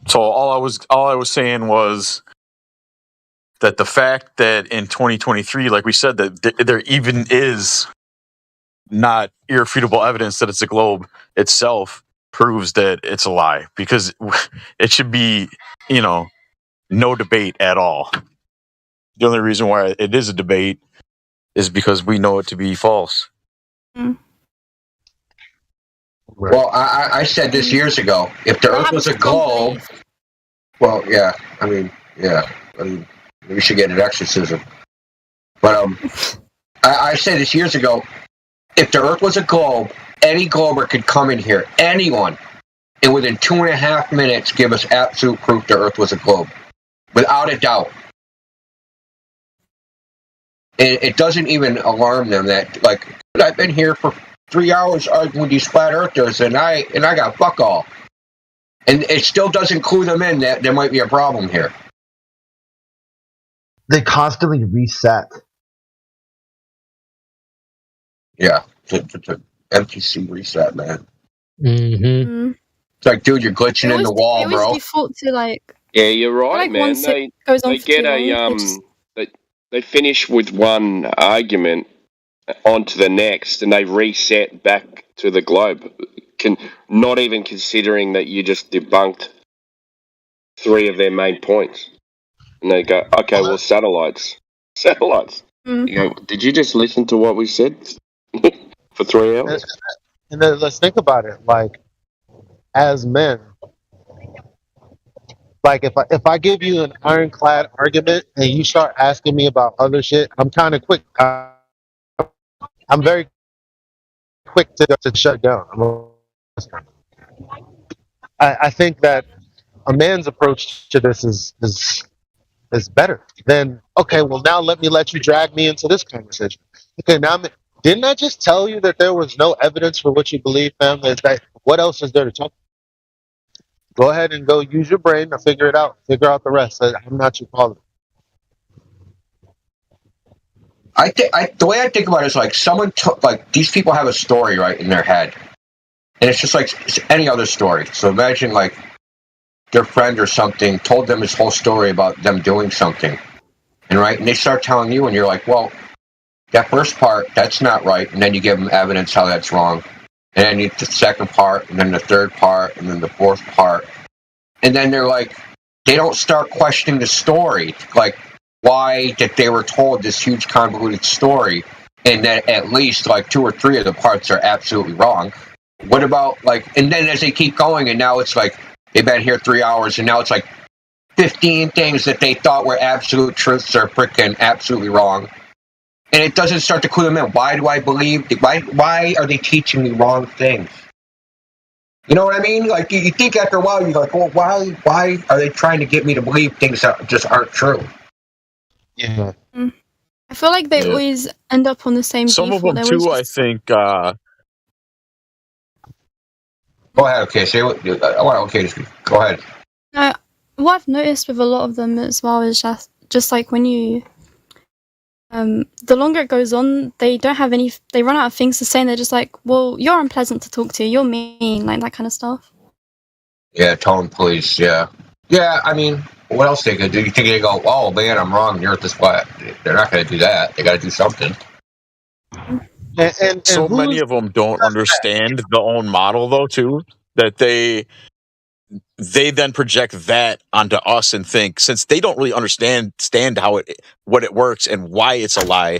So all I was saying was that the fact that in 2023, like we said, that there even is not irrefutable evidence that it's a globe itself proves that it's a lie, because it should be, no debate at all. The only reason why it is a debate is because we know it to be false. Well, I said this years ago. If the Earth was a globe, well, yeah, we should get an exorcism. But I said this years ago. If the Earth was a globe, any glober could come in here, anyone, and within 2.5 minutes give us absolute proof the Earth was a globe, without a doubt. It doesn't even alarm them that, like, I've been here for 3 hours arguing with these flat earthers, and I got fuck all. And it still doesn't clue them in that there might be a problem here. They constantly reset. Yeah, the MTC reset, man. Mm-hmm. It's like, dude, you're glitching in the wall, They bro. always default to like. Yeah, you're right, like man. once it goes on They for get too long, they finish with one argument onto the next, and they reset back to the globe. Not even considering that you just debunked 3 of their main points, and they go, "Okay, well, satellites." You go, did you just listen to what we said for 3 hours? And then let's think about it. Like, as men, like if I give you an ironclad argument and you start asking me about other shit, I'm kind of quick. I'm very quick to shut down. I think that a man's approach to this is better than, okay, well, now let you drag me into this conversation. Okay, now didn't I just tell you that there was no evidence for what you believe, fam? What else is there to talk? Go ahead and go use your brain and figure it out. Figure out the rest. I'm not your father. The way I think about it is like someone took, like, these people have a story right in their head, and it's just like it's any other story. So imagine like their friend or something told them his whole story about them doing something, and they start telling you, and you're like, well, that first part, that's not right, and then you give them evidence how that's wrong, and then you the second part, and then the third part, and then the fourth part, and then they're like, they don't start questioning the story, like why that they were told this huge convoluted story, and that at least like 2 or 3 of the parts are absolutely wrong. What about like, and then as they keep going, and now it's like they've been here 3 hours, and now it's like 15 things that they thought were absolute truths are freaking absolutely wrong. And it doesn't start to clue them in. Why do I believe? Why are they teaching me wrong things? You know what I mean? Like, you think after a while, you're like, well, why are they trying to get me to believe things that just aren't true? Yeah. I feel like they always end up on the same. Some of them too, I think. Go ahead, okay. Say what. I want okay. Go ahead. What I've noticed with a lot of them as well is just like when you. The longer it goes on, they don't have any. They run out of things to say, and they're just like, "Well, you're unpleasant to talk to. You're mean," like that kind of stuff. Yeah, tone police. Yeah. I mean, what else they could do? You think they go, "Oh man, I'm wrong. You're at this flat." They're not going to do that. They got to do something. And so many of them don't understand the own model, though, too, that they then project that onto us and think, since they don't really understand what it works and why it's a lie,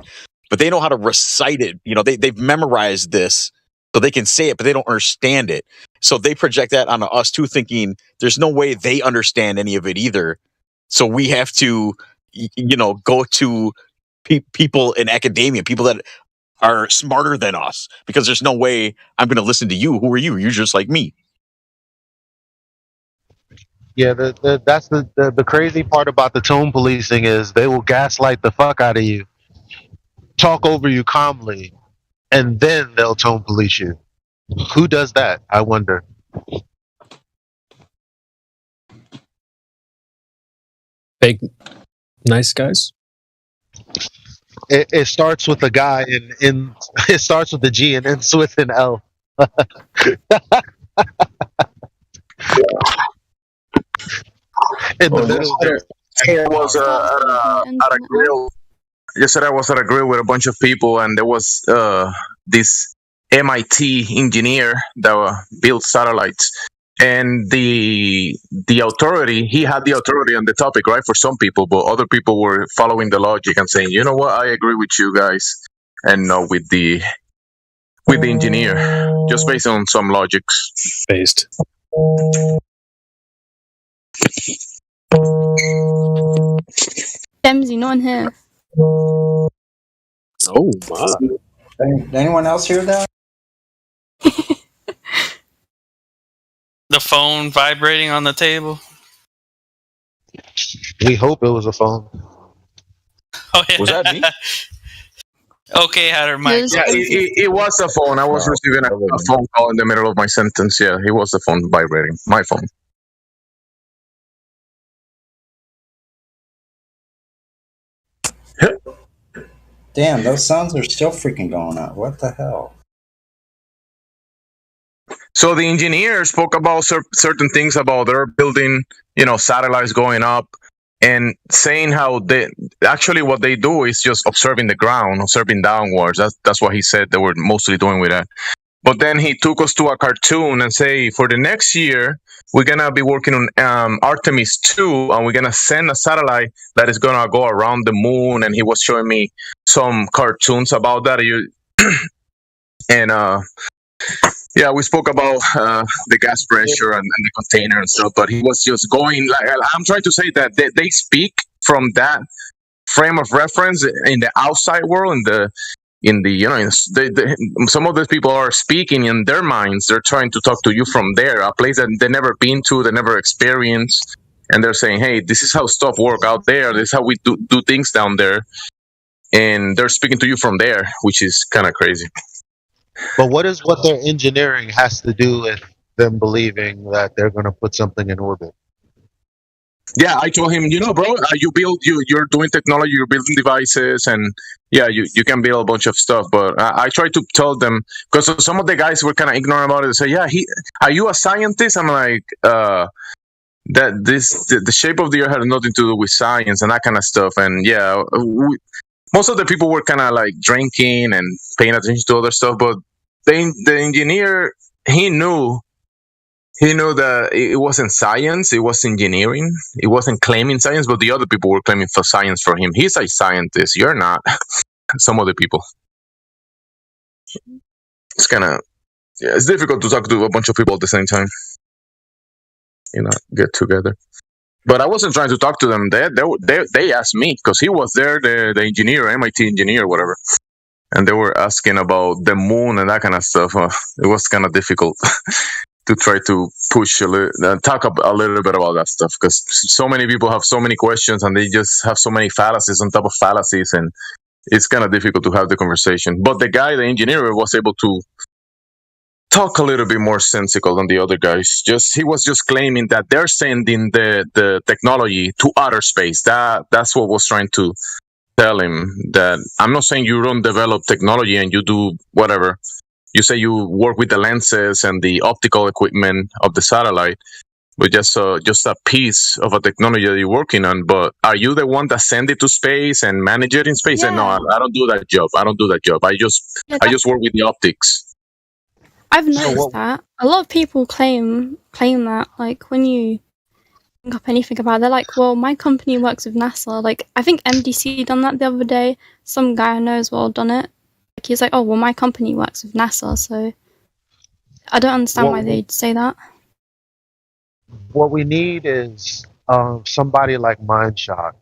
but they know how to recite it. They've memorized this so they can say it, but they don't understand it. So they project that onto us too, thinking there's no way they understand any of it either. So we have to, go to people in academia, people that are smarter than us, because there's no way I'm going to listen to you. Who are you? You're just like me. Yeah, that's the crazy part about the tone policing is they will gaslight the fuck out of you, talk over you calmly, and then they'll tone police you. Who does that? I wonder. Fake nice guys. It starts with a guy in it starts with a G and ends with an L. In the middle, I was at a grill. Yesterday I was at a grill with a bunch of people, and there was this MIT engineer that built satellites. And the authority, he had the authority on the topic, right, for some people, but other people were following the logic and saying, you know what, I agree with you guys, and not with the engineer, just based on some logics. Based. Dempsey, not in here. Oh my! Did anyone else hear that? The phone vibrating on the table. we hope it was a phone. Oh yeah. Was that me? Okay, had her mic. Yeah, it was a phone. I was receiving a phone call in the middle of my sentence. Yeah, it was the phone vibrating. My phone. Damn, those sounds are still freaking going on. What the hell? So the engineer spoke about certain things about their building, satellites going up, and saying how what they do is just observing the ground, observing downwards. That's what he said they were mostly doing with that. But then he took us to a cartoon and say, for the next year, we're gonna be working on Artemis 2, and we're gonna send a satellite that is gonna go around the moon. And he was showing me some cartoons about that. Yeah, we spoke about the gas pressure and the container and stuff, but he was just going like, I'm trying to say that they speak from that frame of reference in the outside world, some of those people are speaking in their minds. They're trying to talk to you from there, a place that they've never been to, they never experienced, and they're saying, hey, this is how stuff work out there, this is how we do things down there, and they're speaking to you from there, which is kind of crazy. But what their engineering has to do with them believing that they're going to put something in orbit? Yeah, I told him, bro, you're doing technology, you're building devices, and yeah, you can build a bunch of stuff. But I tried to tell them, because some of the guys were kind of ignorant about it. They say, yeah, are you a scientist? I'm like, the shape of the earth has nothing to do with science and that kind of stuff. And yeah, most of the people were kind of like drinking and paying attention to other stuff. But the engineer, he knew that it wasn't science, it was engineering. It wasn't claiming science, but the other people were claiming for science for him. He's a scientist, you're not. Some other people. It's kind of, it's difficult to talk to a bunch of people at the same time. Get together. But I wasn't trying to talk to them. They asked me, because he was there, the engineer, MIT engineer, whatever. And they were asking about the moon and that kind of stuff. It was kind of difficult to try to push talk a little bit about that stuff, because so many people have so many questions and they just have so many fallacies on top of fallacies, and it's kind of difficult to have the conversation. But the engineer, was able to talk a little bit more sensical than the other guys. He was just claiming that they're sending the technology to outer space. That's what was trying to tell him. That I'm not saying you don't develop technology and you do whatever. You say you work with the lenses and the optical equipment of the satellite, but just a piece of a technology that you're working on. But are you the one that send it to space and manage it in space? Yeah. And no, I don't do that job. I just work with the optics. I've noticed that a lot of people claim that, like, when you think up anything about it, they're like, well, my company works with NASA. Like, I think MDC done that the other day. Some guy I know as well done it. Like, he's like, oh, well, my company works with NASA, so I don't understand why they'd say that. What we need is somebody like Mindshock.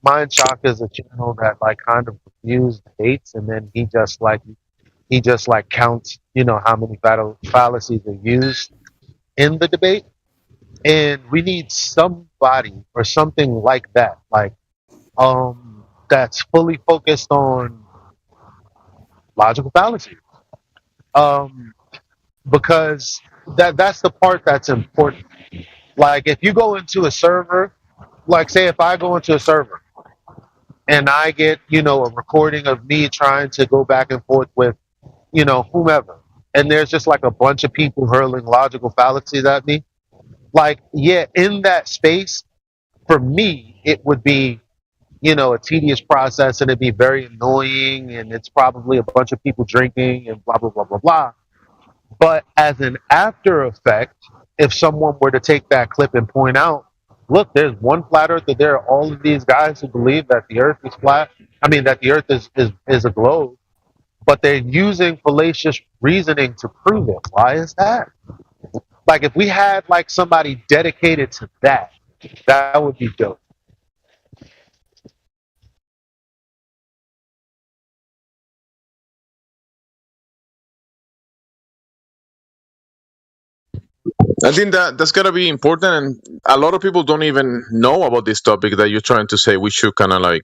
Mindshock is a channel that kind of reviews debates, and then he just counts, how many fallacies are used in the debate. And we need somebody or something like that, that's fully focused on logical fallacy. Because that's the part that's important. Like if you go into a server, like say if I go into a server and I get, a recording of me trying to go back and forth with, whomever, and there's just like a bunch of people hurling logical fallacies at me, like, yeah, in that space, for me, it would be, a tedious process and it'd be very annoying and it's probably a bunch of people drinking and blah, blah, blah, blah, blah. But as an after effect, if someone were to take that clip and point out, look, there's one flat earth, that there are all of these guys who believe that the earth is flat. I mean, that the earth is a globe, but they're using fallacious reasoning to prove it. Why is that? Like, if we had like somebody dedicated to that, that would be dope. I think that's gotta be important, and a lot of people don't even know about this topic that you're trying to say. We should kind of like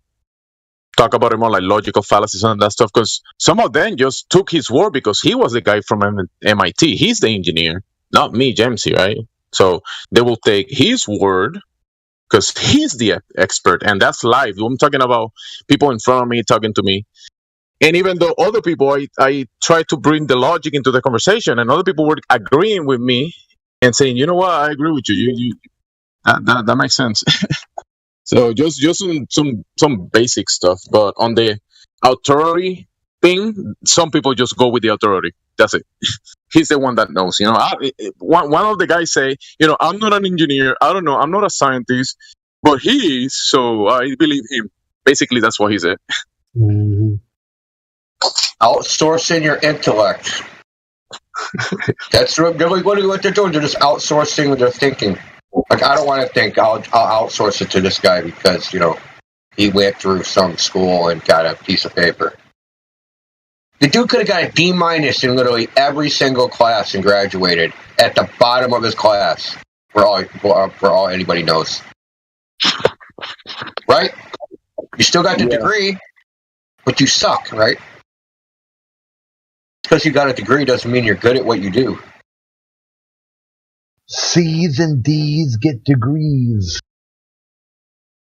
talk about it more, like logical fallacies and that stuff, because some of them just took his word because he was the guy from MIT. He's the engineer, not me, Jamesy, right? So they will take his word because he's the expert, and that's live. I'm talking about people in front of me talking to me. And even though other people, I try to bring the logic into the conversation, and other people were agreeing with me and saying, you know what, I agree with you. That makes sense. So just some basic stuff. But on the authority thing, some people just go with the authority. That's it. He's the one that knows. One of the guys say, I'm not an engineer. I don't know. I'm not a scientist, but he is. So I believe him. Basically, that's what he said. Mm-hmm. Outsourcing your intellect. That's really what they're doing. They're just outsourcing their thinking. Like, I don't want to think. I'll outsource it to this guy because he went through some school and got a piece of paper. The dude could have got a D- in literally every single class and graduated at the bottom of his class. For all anybody knows, right? You still got the degree, but you suck, right? Because you got a degree doesn't mean you're good at what you do. C's and D's get degrees.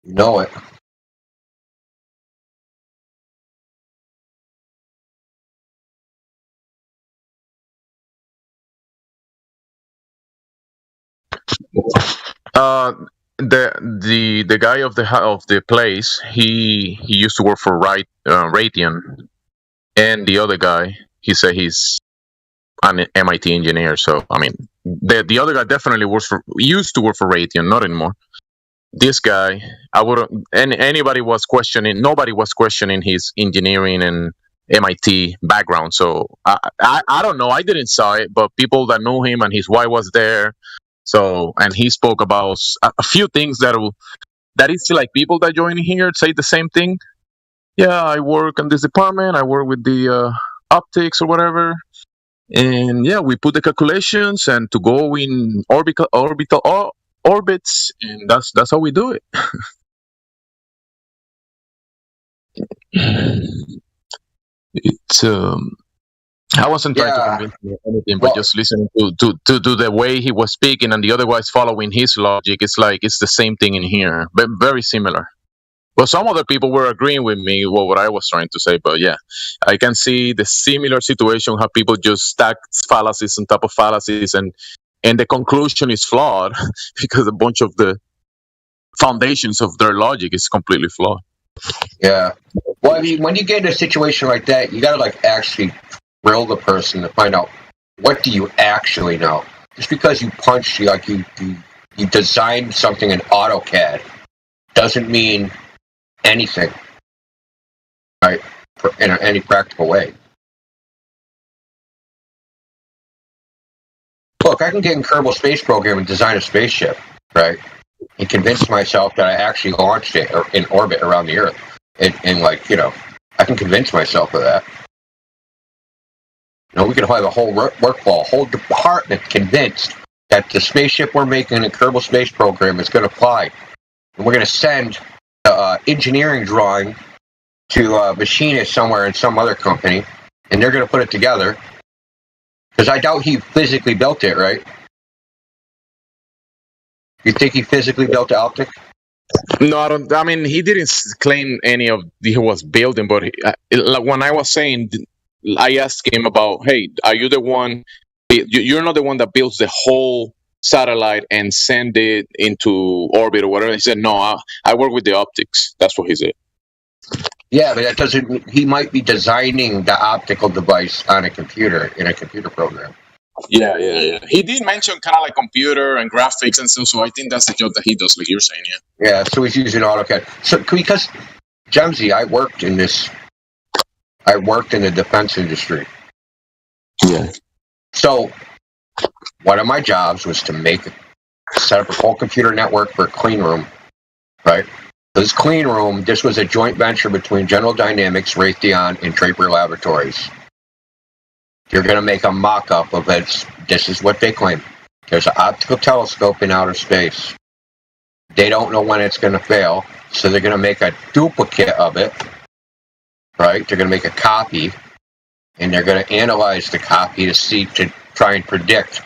You know it. The guy of the place, he used to work for Raytheon, and the other guy, he said he's an MIT engineer. So I mean, the other guy definitely used to work for Raytheon, not anymore. This guy, nobody was questioning his engineering and MIT background. So I don't know. I didn't saw it, but people that knew him and his wife was there. So, and he spoke about a few things that is like people that join here say the same thing. Yeah, I work in this department. I work with the optics or whatever. And yeah, we put the calculations and to go in orbital orbits, and that's how we do it. It's I wasn't trying to convince him of anything, but just listening to the way he was speaking and the other guys following his logic. It's like it's the same thing in here, but very similar. Well, some other people were agreeing with me what I was trying to say, but yeah, I can see the similar situation how people just stack fallacies on top of fallacies, and the conclusion is flawed because a bunch of the foundations of their logic is completely flawed. Yeah. Well, I mean, when you get in a situation like that, you gotta like actually grill the person to find out what do you actually know. Just because you punched, you designed something in AutoCAD doesn't mean anything, right? In any practical way. Look, I can get in Kerbal Space Program and design a spaceship, right? And convince myself that I actually launched it in orbit around the Earth. And I can convince myself of that. We could have a whole workflow, a whole department convinced that the spaceship we're making in the Kerbal Space Program is going to fly. And we're going to send engineering drawing to machine it somewhere in some other company, and they're going to put it together. Because I doubt he physically built it, right? You think he physically built the optic? No, I don't. I mean, he didn't claim any of he was building, but like when I was saying, I asked him about, hey, are you the one? You're not the one that builds the whole satellite and send it into orbit or whatever. He said, no, I work with the optics. That's what he said. Yeah, but that doesn't. He might be designing the optical device on a computer in a computer program. Yeah. He did mention kind of like computer and graphics and stuff, so I think that's the job that he does, like you're saying, yeah. Yeah, so he's using AutoCAD. So because Gemsy, I worked in the defense industry. Yeah. So one of my jobs was to set up a whole computer network for a clean room, right? This clean room, this was a joint venture between General Dynamics, Raytheon, and Draper Laboratories. You're going to make a mock-up of it. This is what they claim. There's an optical telescope in outer space. They don't know when it's going to fail, so they're going to make a duplicate of it, right? They're going to make a copy, and they're going to analyze the copy to try and predict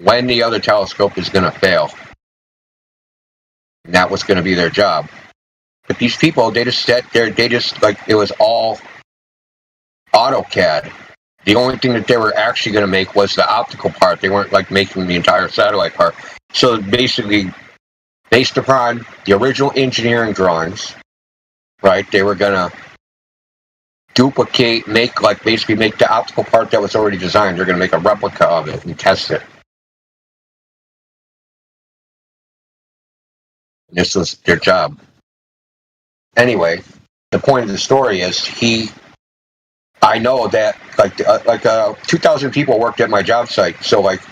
when the other telescope is going to fail. And that was going to be their job. But these people, they just sat there, it was all AutoCAD. The only thing that they were actually going to make was the optical part. They weren't like making the entire satellite part. So basically, based upon the original engineering drawings, right, they were going to make the optical part that was already designed. They're going to make a replica of it and test it. This was their job. Anyway, the point of the story is I know that 2,000 people worked at my job site. So like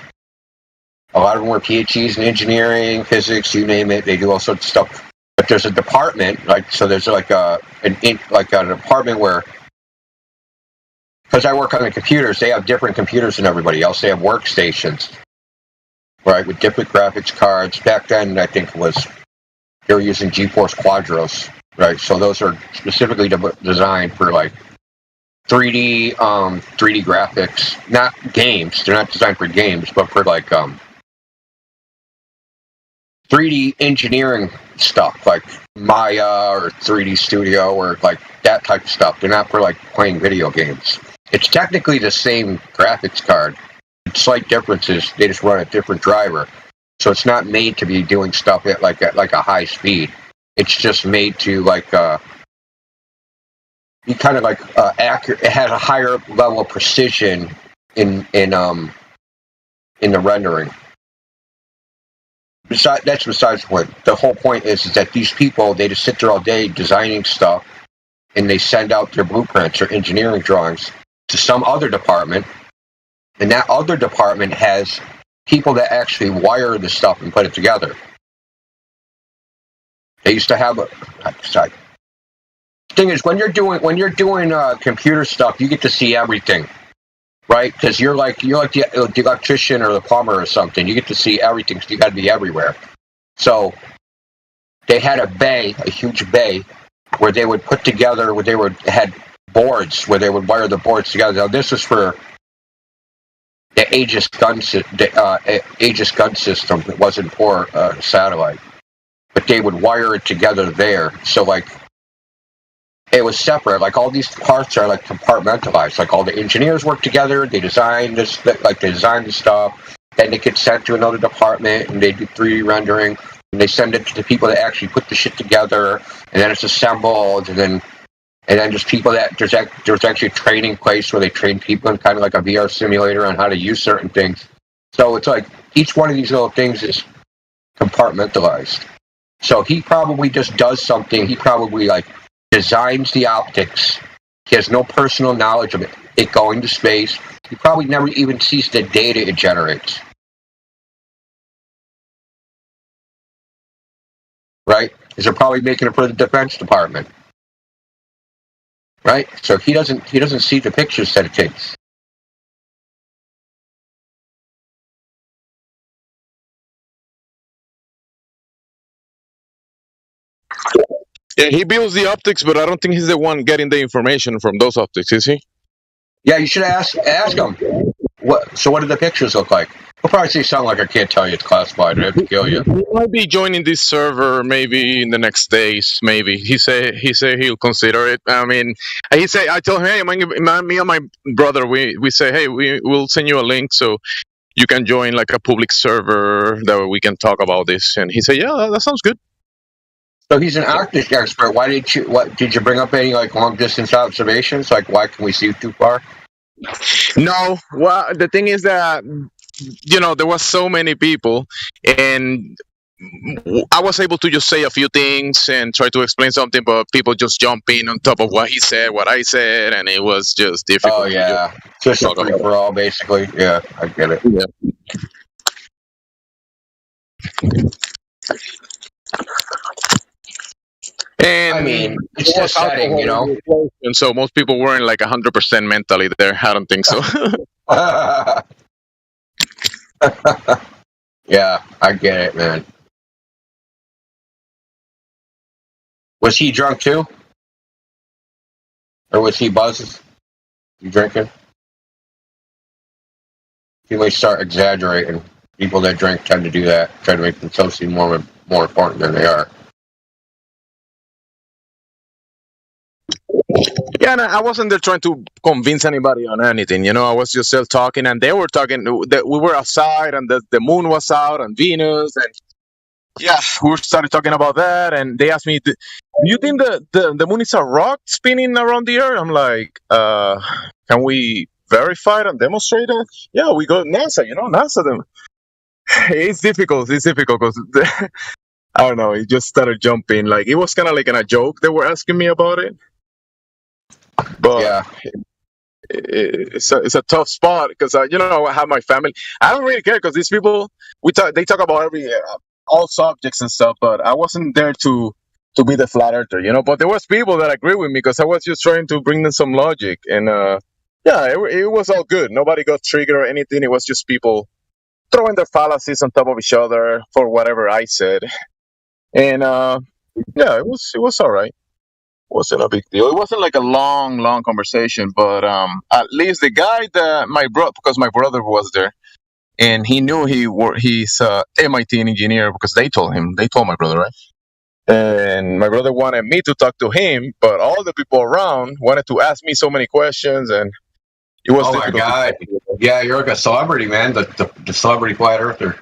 a lot of them were PhDs in engineering, physics, you name it. They do all sorts of stuff. But there's a department, so there's an department where, because I work on the computers, they have different computers than everybody else. They have workstations, right, with different graphics cards. Back then, I think they were using GeForce Quadros, right? So those are specifically designed for like 3D graphics, not games. They're not designed for games, but for like 3D engineering stuff, like Maya or 3D Studio or like that type of stuff. They're not for like playing video games. It's technically the same graphics card. Slight differences. They just run a different driver, so it's not made to be doing stuff at like a high speed. It's just made to be kind of accurate. It has a higher level of precision in the rendering. That's besides the point. The whole point is that these people, they just sit there all day designing stuff, and they send out their blueprints or engineering drawings to some other department, and that other department has people that actually wire the stuff and put it together. They used to have the thing is, when you're doing computer stuff, you get to see everything, right? Because you're like the electrician or the plumber or something. You get to see everything. So you got to be everywhere. So they had a huge bay, where they would put together, had boards where they would wire the boards together. Now this was for the Aegis gun system. It wasn't for satellite, but they would wire it together there. So it was separate. Like all these parts are like compartmentalized. Like all the engineers work together. They design this, they design the stuff. Then they get sent to another department, and they do 3D rendering, and they send it to the people that actually put the shit together, and then it's assembled, and then there's people that there's actually a training place where they train people in kind of like a VR simulator on how to use certain things. So it's like each one of these little things is compartmentalized. So he probably just does something. He probably designs the optics. He has no personal knowledge of it going to space. He probably never even sees the data it generates. Right? Because they're probably making it for the Defense Department. Right? So he doesn't see the pictures that it takes. Yeah, he builds the optics, but I don't think he's the one getting the information from those optics, is he? Yeah, you should ask him. What do the pictures look like? He'll probably say something like, "I can't tell you, it's classified. I have to kill you." He might be joining this server maybe in the next days. Maybe he say he'll consider it. I mean, I told him, hey, me and my brother, we say, hey, we'll send you a link so you can join like a public server that we can talk about this. And he said, yeah, that sounds good. So he's an Arctic expert. Why did you bring up any like long distance observations? Like, why can we see too far? No, well, the thing is that there was so many people, and I was able to just say a few things and try to explain something, but people just jump in on top of what he said, what I said, and it was just difficult. Oh yeah, just a free for all, basically. Yeah, I get it. Yeah. And I mean, it's the setting, and so most people weren't like 100% mentally there. I don't think so. Yeah, I get it, man. Was he drunk too? Or was he buzzed? You drinking? He may start exaggerating. People that drink tend to do that, try to make themselves seem more important than they are. Yeah, and I wasn't there trying to convince anybody on anything. I was just still talking, and they were talking. That we were outside, and the moon was out, and Venus, and yeah, we started talking about that. And they asked me, "Do you think the moon is a rock spinning around the Earth?" I'm like, "Can we verify it and demonstrate it?" Yeah, we go to NASA. NASA them. It's difficult. It's difficult because I don't know. It just started jumping. Like it was kind of like in a joke. They were asking me about it. But yeah, it's a tough spot because I have my family. I don't really care because these people they talk about all subjects and stuff, but I wasn't there to be the flat earther, But there was people that agree with me because I was just trying to bring them some logic, and it was all good. Nobody got triggered or anything. It was just people throwing their fallacies on top of each other for whatever I said, and it was all right. Wasn't a big deal. It wasn't like a long conversation, but at least the guy because my brother was there, and he knew he's a MIT engineer because they told my brother, right? And my brother wanted me to talk to him, but all the people around wanted to ask me so many questions, and it was difficult. Oh my God! Yeah, you're like a celebrity, man. The celebrity flat earther.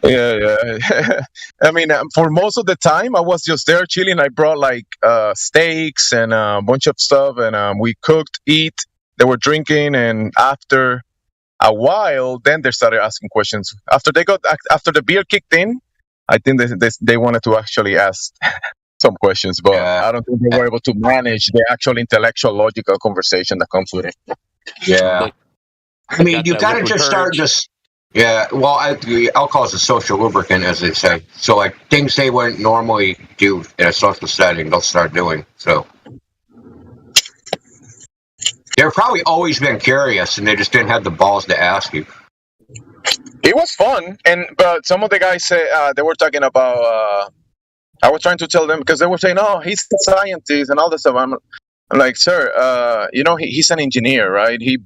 Yeah. I mean, for most of the time, I was just there chilling. I brought like steaks and a bunch of stuff, and we cooked, eat. They were drinking, and after a while, then they started asking questions. After the beer kicked in, I think they wanted to actually ask some questions, but I don't think they were able to manage the actual intellectual, logical conversation that comes with it. Yeah, I mean, you got to just start just. Yeah, well, alcohol is a social lubricant, as they say. So, like, things they wouldn't normally do in a social setting, they'll start doing. So, they've probably always been curious, and they just didn't have the balls to ask you. It was fun, but some of the guys say they were talking about. I was trying to tell them because they were saying, "Oh, he's a scientist and all this stuff." I'm like, sir, he's an engineer, right? He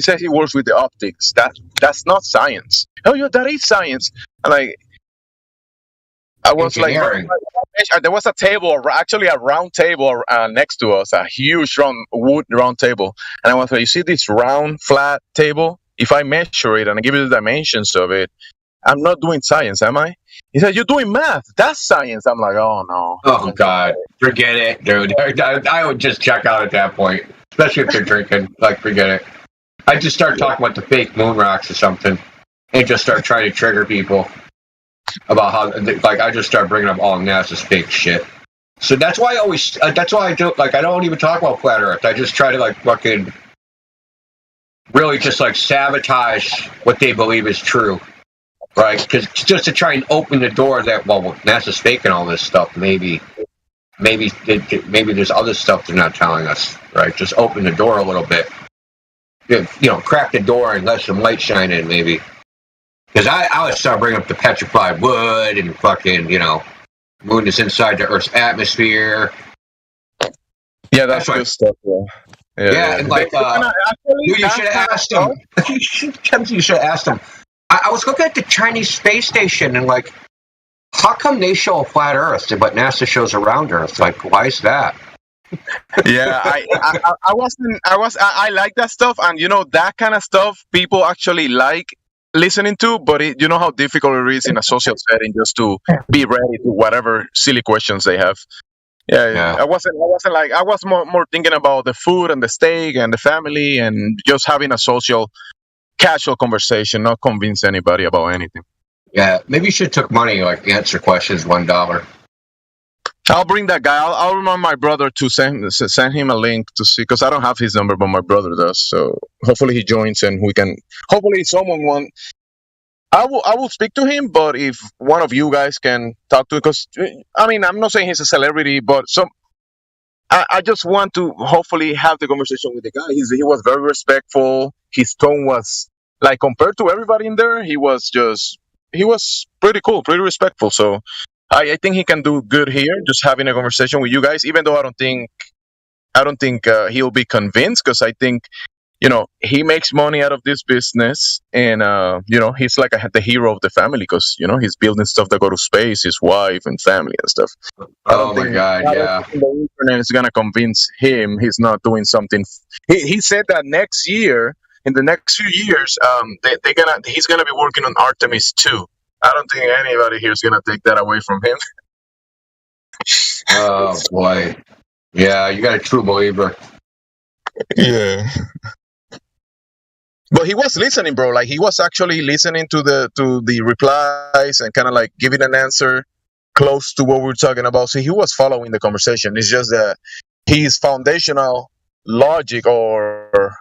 says he works with the optics. That's not science. Oh, yeah, that is science. And like, I was like, there was a table, actually a round table next to us, a huge round table. And I was like, you see this round, flat table? If I measure it and I give you the dimensions of it, I'm not doing science, am I? He said, you're doing math. That's science. I'm like, oh, no. Oh, God. Forget it, dude. I would just check out at that point, especially if they're drinking. Like, forget it. I just start talking about the fake moon rocks or something and just start trying to trigger people about how, like, I just start bringing up all NASA's fake shit. So that's why I do, like, I don't even talk about flat Earth. I just try to, like, fucking really just, like, sabotage what they believe is true. Right, because just to try and open the door that, well, NASA's faking all this stuff. Maybe there's other stuff they're not telling us. Right, just open the door a little bit. Crack the door and let some light shine in, maybe. Because I would start bringing up the petrified wood and fucking, Moon is inside the Earth's atmosphere. Yeah, that's good stuff. Yeah, and like, you should have asked him. You should have asked him. I was looking at the Chinese space station and like, how come they show a flat Earth, but NASA shows a round Earth? Like, why is that? Yeah, I like that stuff, and that kind of stuff people actually like listening to, but you know how difficult it is in a social setting just to be ready to whatever silly questions they have. Yeah. I wasn't like, I was more thinking about the food and the steak and the family and just having a social, casual conversation, not convince anybody about anything. Yeah, maybe you should took money, like answer questions, $1. I'll bring that guy. I'll remind my brother to send him a link to see, because I don't have his number, but my brother does. So hopefully he joins and we can. Hopefully someone want. I will speak to him, but if one of you guys can talk to him, because I mean, I'm not saying he's a celebrity, but I just want to hopefully have the conversation with the guy. He was very respectful. His tone was like, compared to everybody in there, he was pretty cool, pretty respectful. So I think he can do good here, just having a conversation with you guys. Even though I don't think he'll be convinced, because I think he makes money out of this business, and he's like the hero of the family, because he's building stuff that go to space, his wife and family and stuff. Oh my God, yeah. The internet is gonna convince him he's not doing something. He said that next year, in the next few years, he's gonna be working on Artemis 2. I don't think anybody here is gonna take that away from him. Oh boy, yeah, you got a true believer. Yeah. But he was listening, bro. Like, he was actually listening to the replies and kind of like giving an answer close to what we're talking about. So he was following the conversation. It's just that his foundational logic or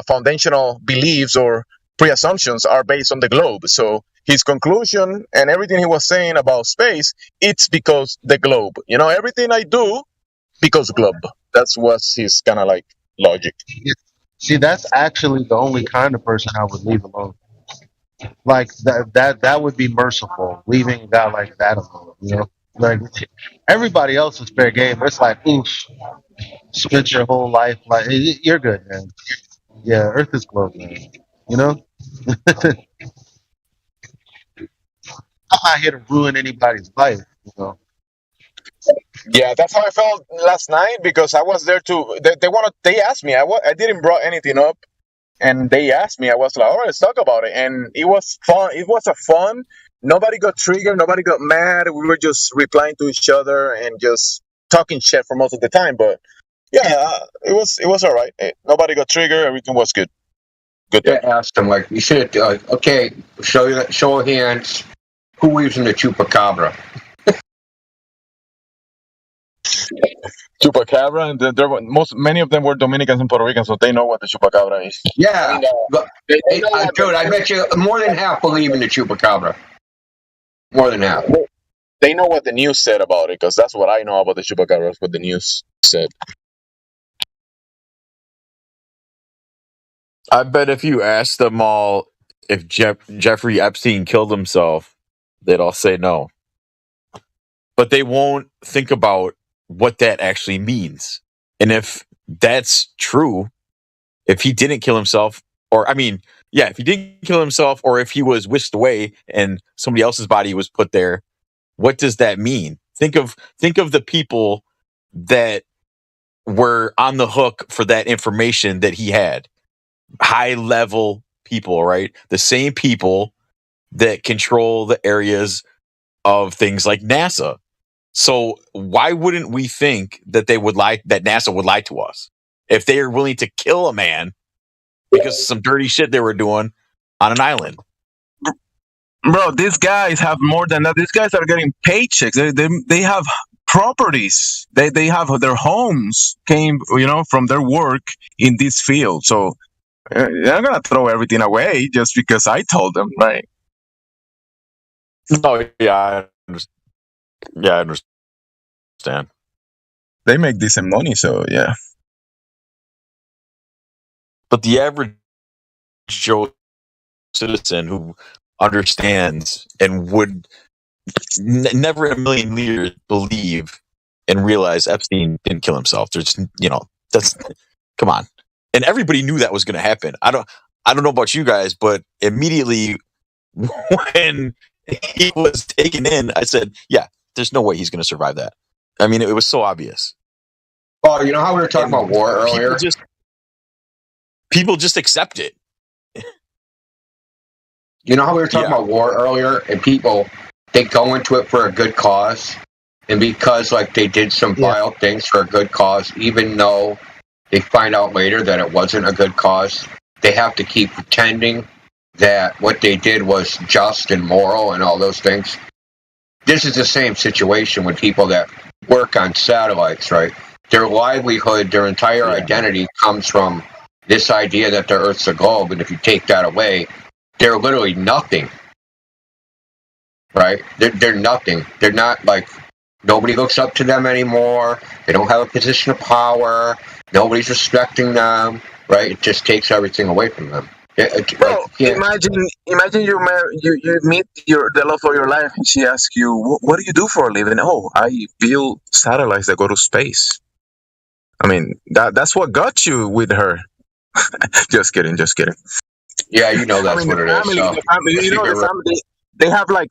foundational beliefs or pre-assumptions are based on the globe. So his conclusion and everything he was saying about space, it's because the globe. Everything I do because globe. That's what's his kind of like logic. See, that's actually the only kind of person I would leave alone. Like that would be merciful, leaving a guy like that alone. Like everybody else is fair game. It's like, oof, spent your whole life like you're good, man. Yeah, Earth is globe, man. I'm not here to ruin anybody's life. Yeah, that's how I felt last night, because I was there too. They asked me. I didn't brought anything up, and they asked me. I was like, all right, let's talk about it. And it was fun. It was a fun. Nobody got triggered. Nobody got mad. We were just replying to each other and just talking shit for most of the time. But yeah, it was all right. Nobody got triggered. Everything was good. Good. Yeah, asked him like, you should okay, show of hands. Who was in the chupacabra? Chupacabra, and many of them were Dominicans and Puerto Ricans, so they know what the chupacabra is. Yeah, dude, I bet you more than half believe in the chupacabra. More than half. They know what the news said about it, because that's what I know about the chupacabra. What the news said. I bet if you ask them all if Jeffrey Epstein killed himself, they'd all say no. But they won't think about what that actually means. And if that's true, if he didn't kill himself, if he didn't kill himself, or if he was whisked away and somebody else's body was put there, what does that mean? Think of the people that were on the hook for that information that he had. High level people, right? The same people that control the areas of things like NASA. So why wouldn't we think that that NASA would lie to us if they are willing to kill a man because of some dirty shit they were doing on an island? Bro, these guys have more than that. These guys are getting paychecks. They have properties. They have their homes came from their work in this field. So they're not gonna throw everything away just because I told them, right? Oh yeah, I understand. They make decent money, so yeah. But the average Joe citizen who understands and would never in a million years believe and realize Epstein didn't kill himself. There's, that's, come on. And everybody knew that was going to happen. I don't know about you guys, but immediately when he was taken in, I said, yeah, there's no way he's going to survive that. I mean, it was so obvious. Oh, you know how we were talking about war earlier? People just accept it. You know how we were talking about war earlier, and people, they go into it for a good cause, and because like they did some vile things for a good cause, even though they find out later that it wasn't a good cause, they have to keep pretending that what they did was just and moral and all those things. This is the same situation with people that work on satellites, right? Their livelihood, their entire identity comes from this idea that the Earth's a globe, and if you take that away, they're literally nothing, right? They're nothing. They're not like, nobody looks up to them anymore. They don't have a position of power. Nobody's respecting them, right? It just takes everything away from them. Bro, imagine you meet the love of your life, and she asks you, "What do you do for a living?" Oh, I build satellites that go to space. I mean, that's what got you with her. Just kidding. Yeah, you know that's what it is. The family, they have like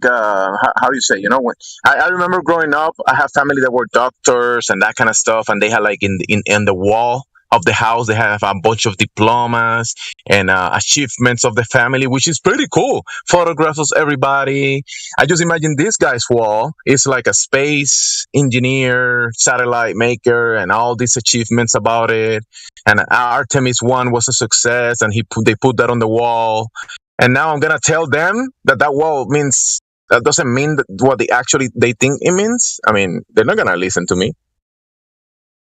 how do you say? When I remember growing up, I have family that were doctors and that kind of stuff, and they had like in the wall of the house, they have a bunch of diplomas and achievements of the family, which is pretty cool. Photographs of everybody. I just imagine this guy's wall is like a space engineer, satellite maker, and all these achievements about it. And Artemis 1 was a success, and they put that on the wall. And now I'm gonna tell them that wall means, that doesn't mean what they think it means. I mean, they're not gonna listen to me.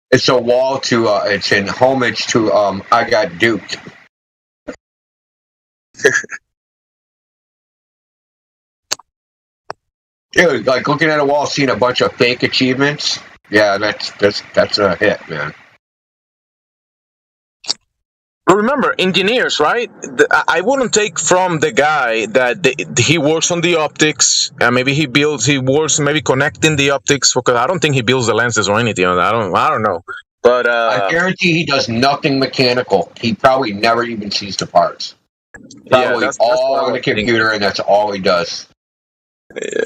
It's a wall to, it's in homage to, I Got Duped. Dude, like looking at a wall, seeing a bunch of fake achievements. Yeah, that's a hit, man. Remember, engineers, right? I wouldn't take from the guy that he works on the optics, and maybe he works maybe connecting the optics, because I don't think he builds the lenses or anything. I don't know. But I guarantee he does nothing mechanical. He probably never even sees the parts. Probably that's all on the computer, and that's all he does. Yeah.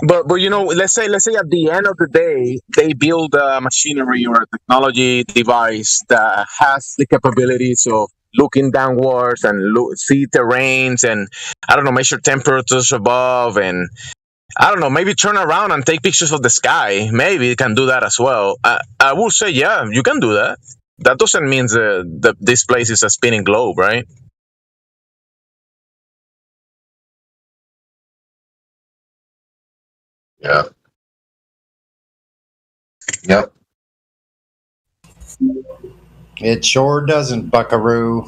But let's say at the end of the day, they build a machinery or a technology device that has the capabilities of looking downwards and see terrains and, I don't know, measure temperatures above, and I don't know, maybe turn around and take pictures of the sky. Maybe it can do that as well. I will say, yeah, you can do that. That doesn't mean that this place is a spinning globe, right? Yeah. Yep. It sure doesn't, Buckaroo.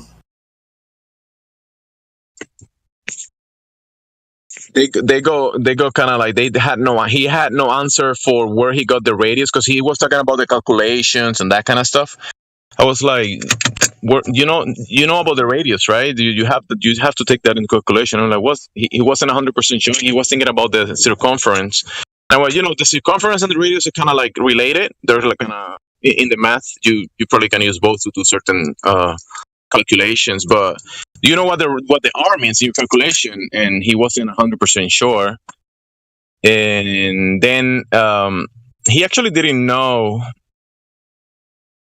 They go kind of like he had no answer for where he got the radius, because he was talking about the calculations and that kind of stuff. I was like, you know about the radius, right? You have to take that into calculation. I'm like, he wasn't 100% sure. He was thinking about the circumference. And the circumference and the radius are kind of like related. They're like in the math, you probably can use both to do certain calculations. But do you know what the R means in your calculation? And he wasn't 100% sure. And then he actually didn't know.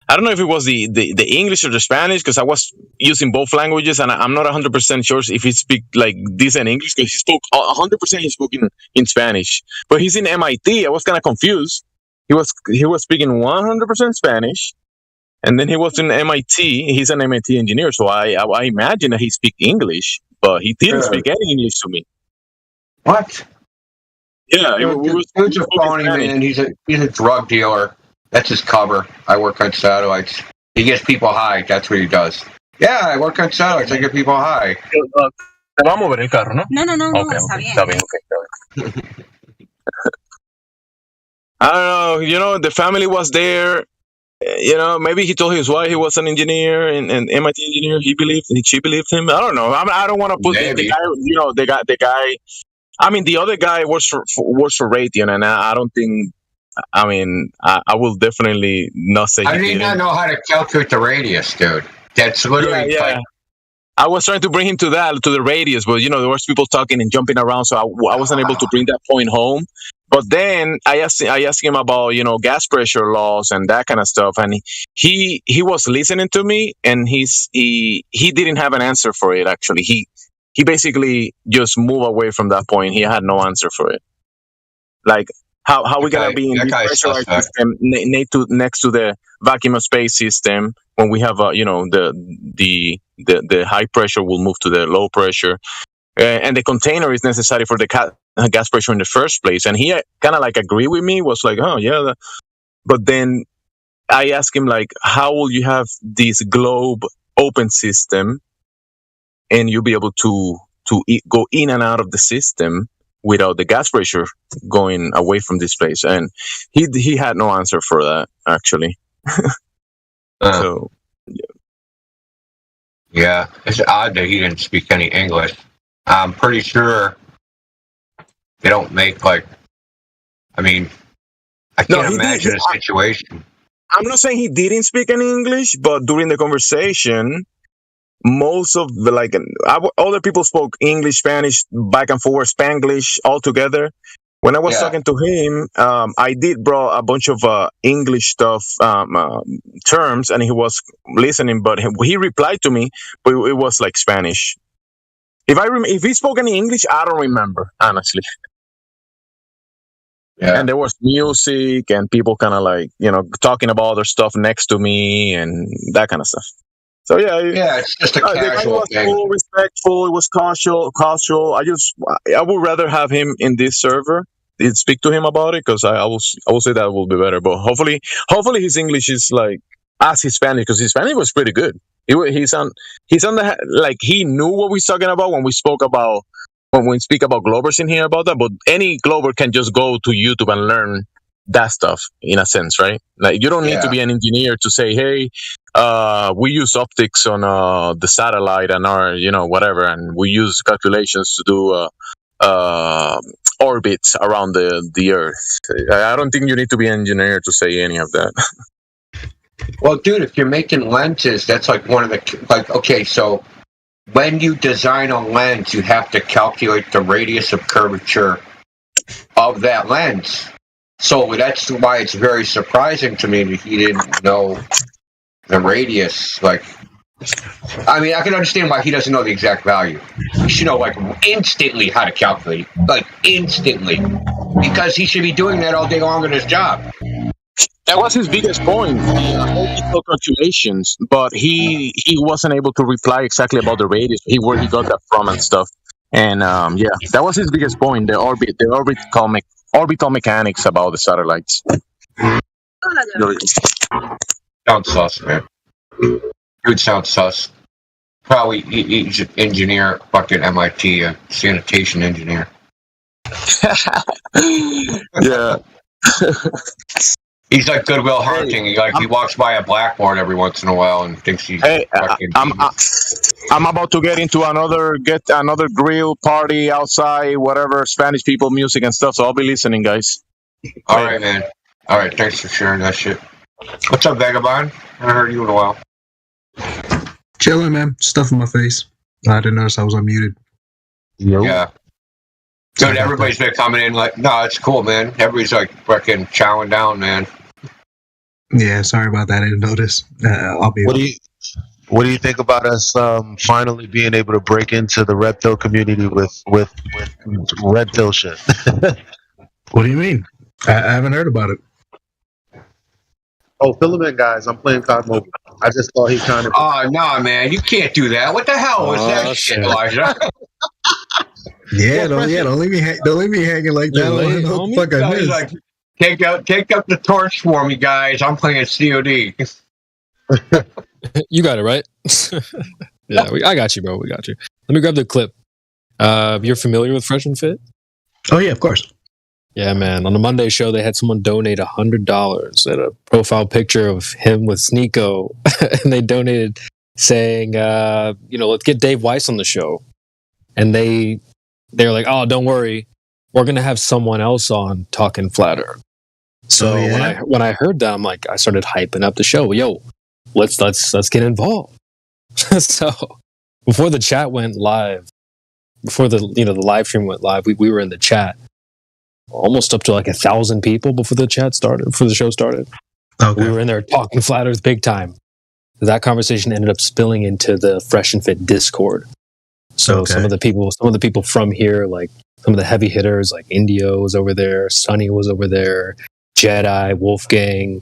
I don't know if it was the English or the Spanish, because I was using both languages, and I'm not 100% sure if he speak like this in English, because he spoke 100%. He spoke in Spanish, but he's in MIT. I was kind of confused. He was speaking 100% Spanish, and then he was in MIT. He's an MIT engineer, so I imagine that he speak English, but he didn't speak any English to me. What? Yeah, He's a phony man. He's a drug dealer. That's his cover. I work on satellites. He gets people high. That's what he does. Yeah, I work on satellites. I get people high. Te va a mover el carro, ¿no? No, Okay, está bien. Okay. I don't know. The family was there, maybe he told his wife he was an engineer and MIT engineer. She believed him. I don't know. I don't want to put the guy. The guy. I mean, the other guy works for Raytheon, and I don't think. I mean, I will definitely not say. I did not know how to calculate the radius, dude. That's literally like. I was trying to bring him to the radius, but there was people talking and jumping around, so I wasn't able to bring that point home. But then I asked him about gas pressure laws and that kind of stuff, and he was listening to me, and he didn't have an answer for it. Actually, he basically just moved away from that point. He had no answer for it. Like how we gonna be in this pressurized system next to the vacuum of space system when we have the high pressure will move to the low pressure, and the container is necessary for the gas pressure in the first place. And he kind of like agreed with me, was like, oh yeah, but then I asked him like, how will you have this globe open system and you'll be able to go in and out of the system without the gas pressure going away from this place? And he had no answer for that, actually. So yeah, it's odd that he didn't speak any English. I'm pretty sure they don't make I can't imagine a situation. I'm not saying he didn't speak any English, but during the conversation, most of the other people spoke English, Spanish, back and forth, Spanglish all together. When I was talking to him, I did brought a bunch of English stuff, terms, and he was listening, but he replied to me, but it was like Spanish. If he spoke any English, I don't remember, honestly. Yeah. And there was music and people kind of talking about other stuff next to me and that kind of stuff. So yeah, it's just a casual thing. Cool, respectful. It was casual. I would rather have him in this server. Speak to him about it, because I will say that will be better. But hopefully his English is as his Spanish, because his Spanish was pretty good. He's on the he knew what we're talking about when we speak about Globers in here about that. But any Glober can just go to YouTube and learn that stuff in a sense, right? Like you don't need to be an engineer to say, hey, we use optics on the satellite and our whatever, and we use calculations to do orbits around the Earth. I don't think you need to be an engineer to say any of that. Well, dude, if you're making lenses, that's one of the okay. So when you design a lens, you have to calculate the radius of curvature of that lens. So that's why it's very surprising to me that he didn't know the radius. I can understand why he doesn't know the exact value. He should know instantly how to calculate it, instantly, because he should be doing that all day long in his job. That was his biggest point. He took calculations, but he wasn't able to reply exactly about the radius, where he got that from and stuff. And that was his biggest point. The orbital mechanics about the satellites. Sounds sus, man. Dude sounds sus. Probably he's an engineer, fucking MIT, a sanitation engineer. Yeah. He's like Goodwill Hunting. He walks by a blackboard every once in a while and thinks he's fucking. I'm about to get into another grill party outside, whatever, Spanish people, music and stuff. So I'll be listening, guys. All right, man. All right, thanks for sharing that shit. What's up, Vagabond? I haven't heard you in a while. Chilling, man. Stuff in my face. I didn't notice I was unmuted. Yeah. Dude, everybody's been coming in no, it's cool, man. Everybody's fucking chowing down, man. Yeah, sorry about that. I didn't notice. I'll be. What do you think about us finally being able to break into the red pill community with red pill shit? What do you mean? I haven't heard about it. Oh, fill him in, guys. I'm playing COD Mobile. I just thought he kind of. Oh no, man! You can't do that. What the hell was that shit, Elijah? Yeah, don't leave me hanging like that. What the fuck I missed? Take up the torch for me, guys. I'm playing COD. You got it, right? Yeah, I got you, bro. We got you. Let me grab the clip. You're familiar with Fresh and Fit? Oh yeah, of course. Yeah, man. On the Monday show, they had someone donate $100 at a profile picture of him with Sneeko, and they donated saying, let's get Dave Weiss on the show. And they're like, oh, don't worry, we're gonna have someone else on talking Flat Earth. So when I heard that, I'm like, I started hyping up the show. Yo, let's get involved. So before the chat went live, before the live stream went live, we were in the chat. Almost up to like 1,000 people before the show started. Okay. We were in there talking Flat Earth big time. That conversation ended up spilling into the Fresh and Fit Discord. So some of the people from here, like some of the heavy hitters, like Indio was over there, Sonny was over there, Jedi, Wolfgang.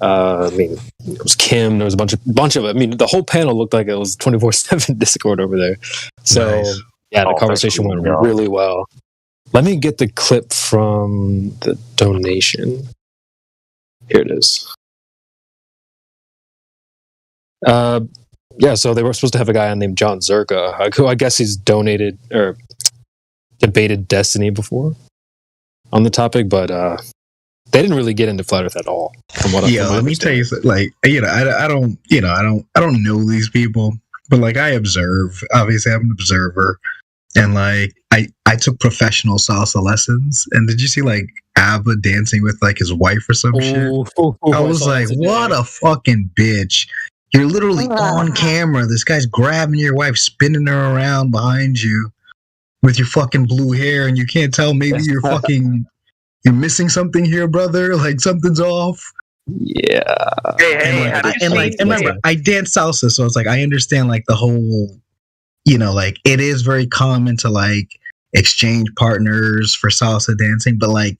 It was Kim. There was a bunch of. I mean, the whole panel looked like it was 24/7 Discord over there. So the conversation went really well. Let me get the clip from the donation. Here it is. So they were supposed to have a guy named John Zerka, who I guess he's donated or debated Destiny before on the topic, but they didn't really get into Flat Earth at all. From what let me tell you, like, I don't know these people, but like I observe. Obviously, I'm an observer. And like I took professional salsa lessons, and did you see like ABBA dancing with like his wife or some shit? I was like, what a fucking bitch! You're literally on camera. This guy's grabbing your wife, spinning her around behind you with your fucking blue hair, and you can't tell. Maybe you're missing something here, brother. Like something's off. Yeah. And remember, I dance salsa, so it's like I understand like the whole. Like it is very common to like exchange partners for salsa dancing, but like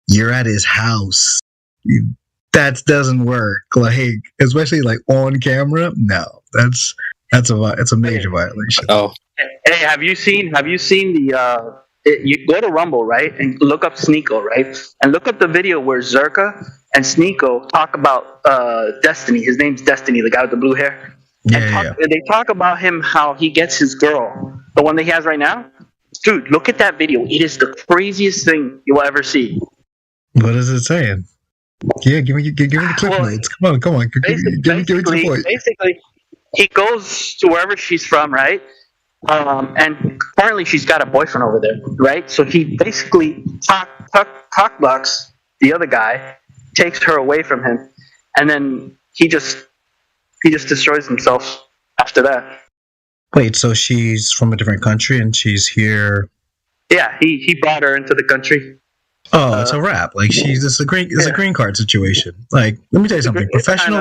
you're at his house. That doesn't work. Like, especially like on camera. No, that's a major violation. Oh, hey, have you seen the? You go to Rumble, right, and look up Sneeko, right, and look up the video where Zerka and Sneeko talk about Destiny. His name's Destiny, the guy with the blue hair. They talk about him, how he gets his girl, the one that he has right now. Dude, look at that video. It is the craziest thing you will ever see. What is it saying? Yeah, give me the clip notes. Come on. Give me the point. Basically, he goes to wherever she's from, right? And apparently she's got a boyfriend over there, right? So he basically cockblocks the other guy, takes her away from him, and then he just destroys himself after that. Wait, so she's from a different country and she's here? Yeah, he brought her into the country. Oh, it's a wrap. Like it's a green card situation. Like, let me tell you something. Professional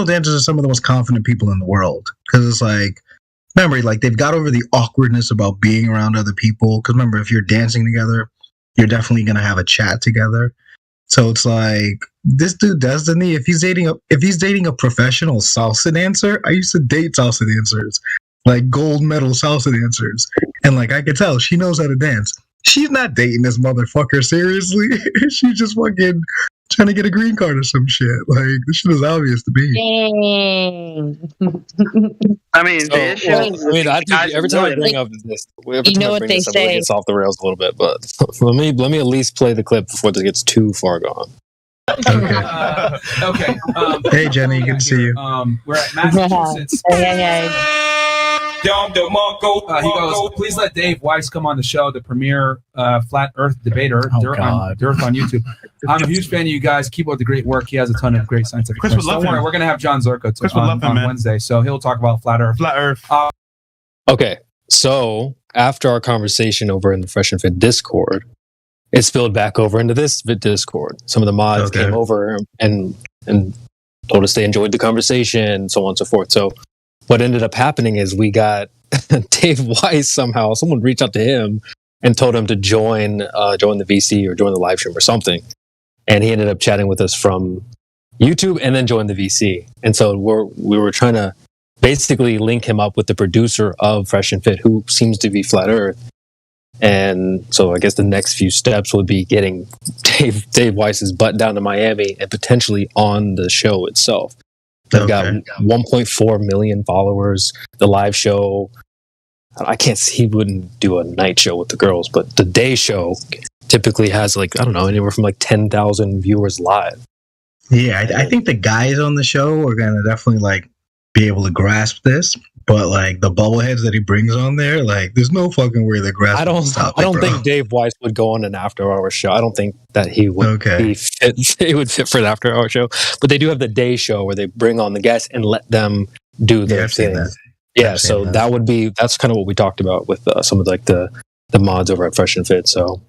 dancers are some of the most confident people in the world. Because it's like, remember, like they've got over the awkwardness about being around other people. Because remember, if you're dancing together, you're definitely gonna have a chat together. So it's like this dude Destiny, if he's dating a professional salsa dancer, I used to date salsa dancers, like gold medal salsa dancers, and like I could tell she knows how to dance. She's not dating this motherfucker seriously. She's just fucking trying to get a green card or some shit. Like this shit is obvious to me. I mean, every time I bring up this, it gets off the rails a little bit. But let me at least play the clip before this gets too far gone. Okay. Hey Jenny, good to see you. We're at Massachusetts. He goes, please let Dave Weiss come on the show, the premier flat earth debater, Dirt on YouTube. I'm a huge fan of you guys. Keep up the great work. He has a ton of great scientific questions. Don't worry, we're going to have John Zerka on Wednesday, so he'll talk about flat earth. Okay, so after our conversation over in the Fresh and Fit Discord, it spilled back over into this Discord. Some of the mods came over and told us they enjoyed the conversation, so on and so forth. So what ended up happening is we got Dave Weiss somehow. Someone reached out to him and told him to join the VC or join the live stream or something. And he ended up chatting with us from YouTube and then joined the VC. And so we were trying to basically link him up with the producer of Fresh and Fit, who seems to be Flat Earth. And so I guess the next few steps would be getting Dave Weiss's butt down to Miami and potentially on the show itself. They've got 1.4 million followers. The live show, I can't see, he wouldn't do a night show with the girls, but the day show typically has like, I don't know, anywhere from like 10,000 viewers live. Yeah, I think the guys on the show are gonna definitely like be able to grasp this, but like the bubbleheads that he brings on there, like there's no fucking way they're grasping. I don't think Dave Weiss would go on an after-hour show. I don't think that he would be fit. He would fit for an after-hour show. But they do have the day show where they bring on the guests and let them do their thing. Yeah, so that's kind of what we talked about with some of like the mods over at Fresh and Fit. So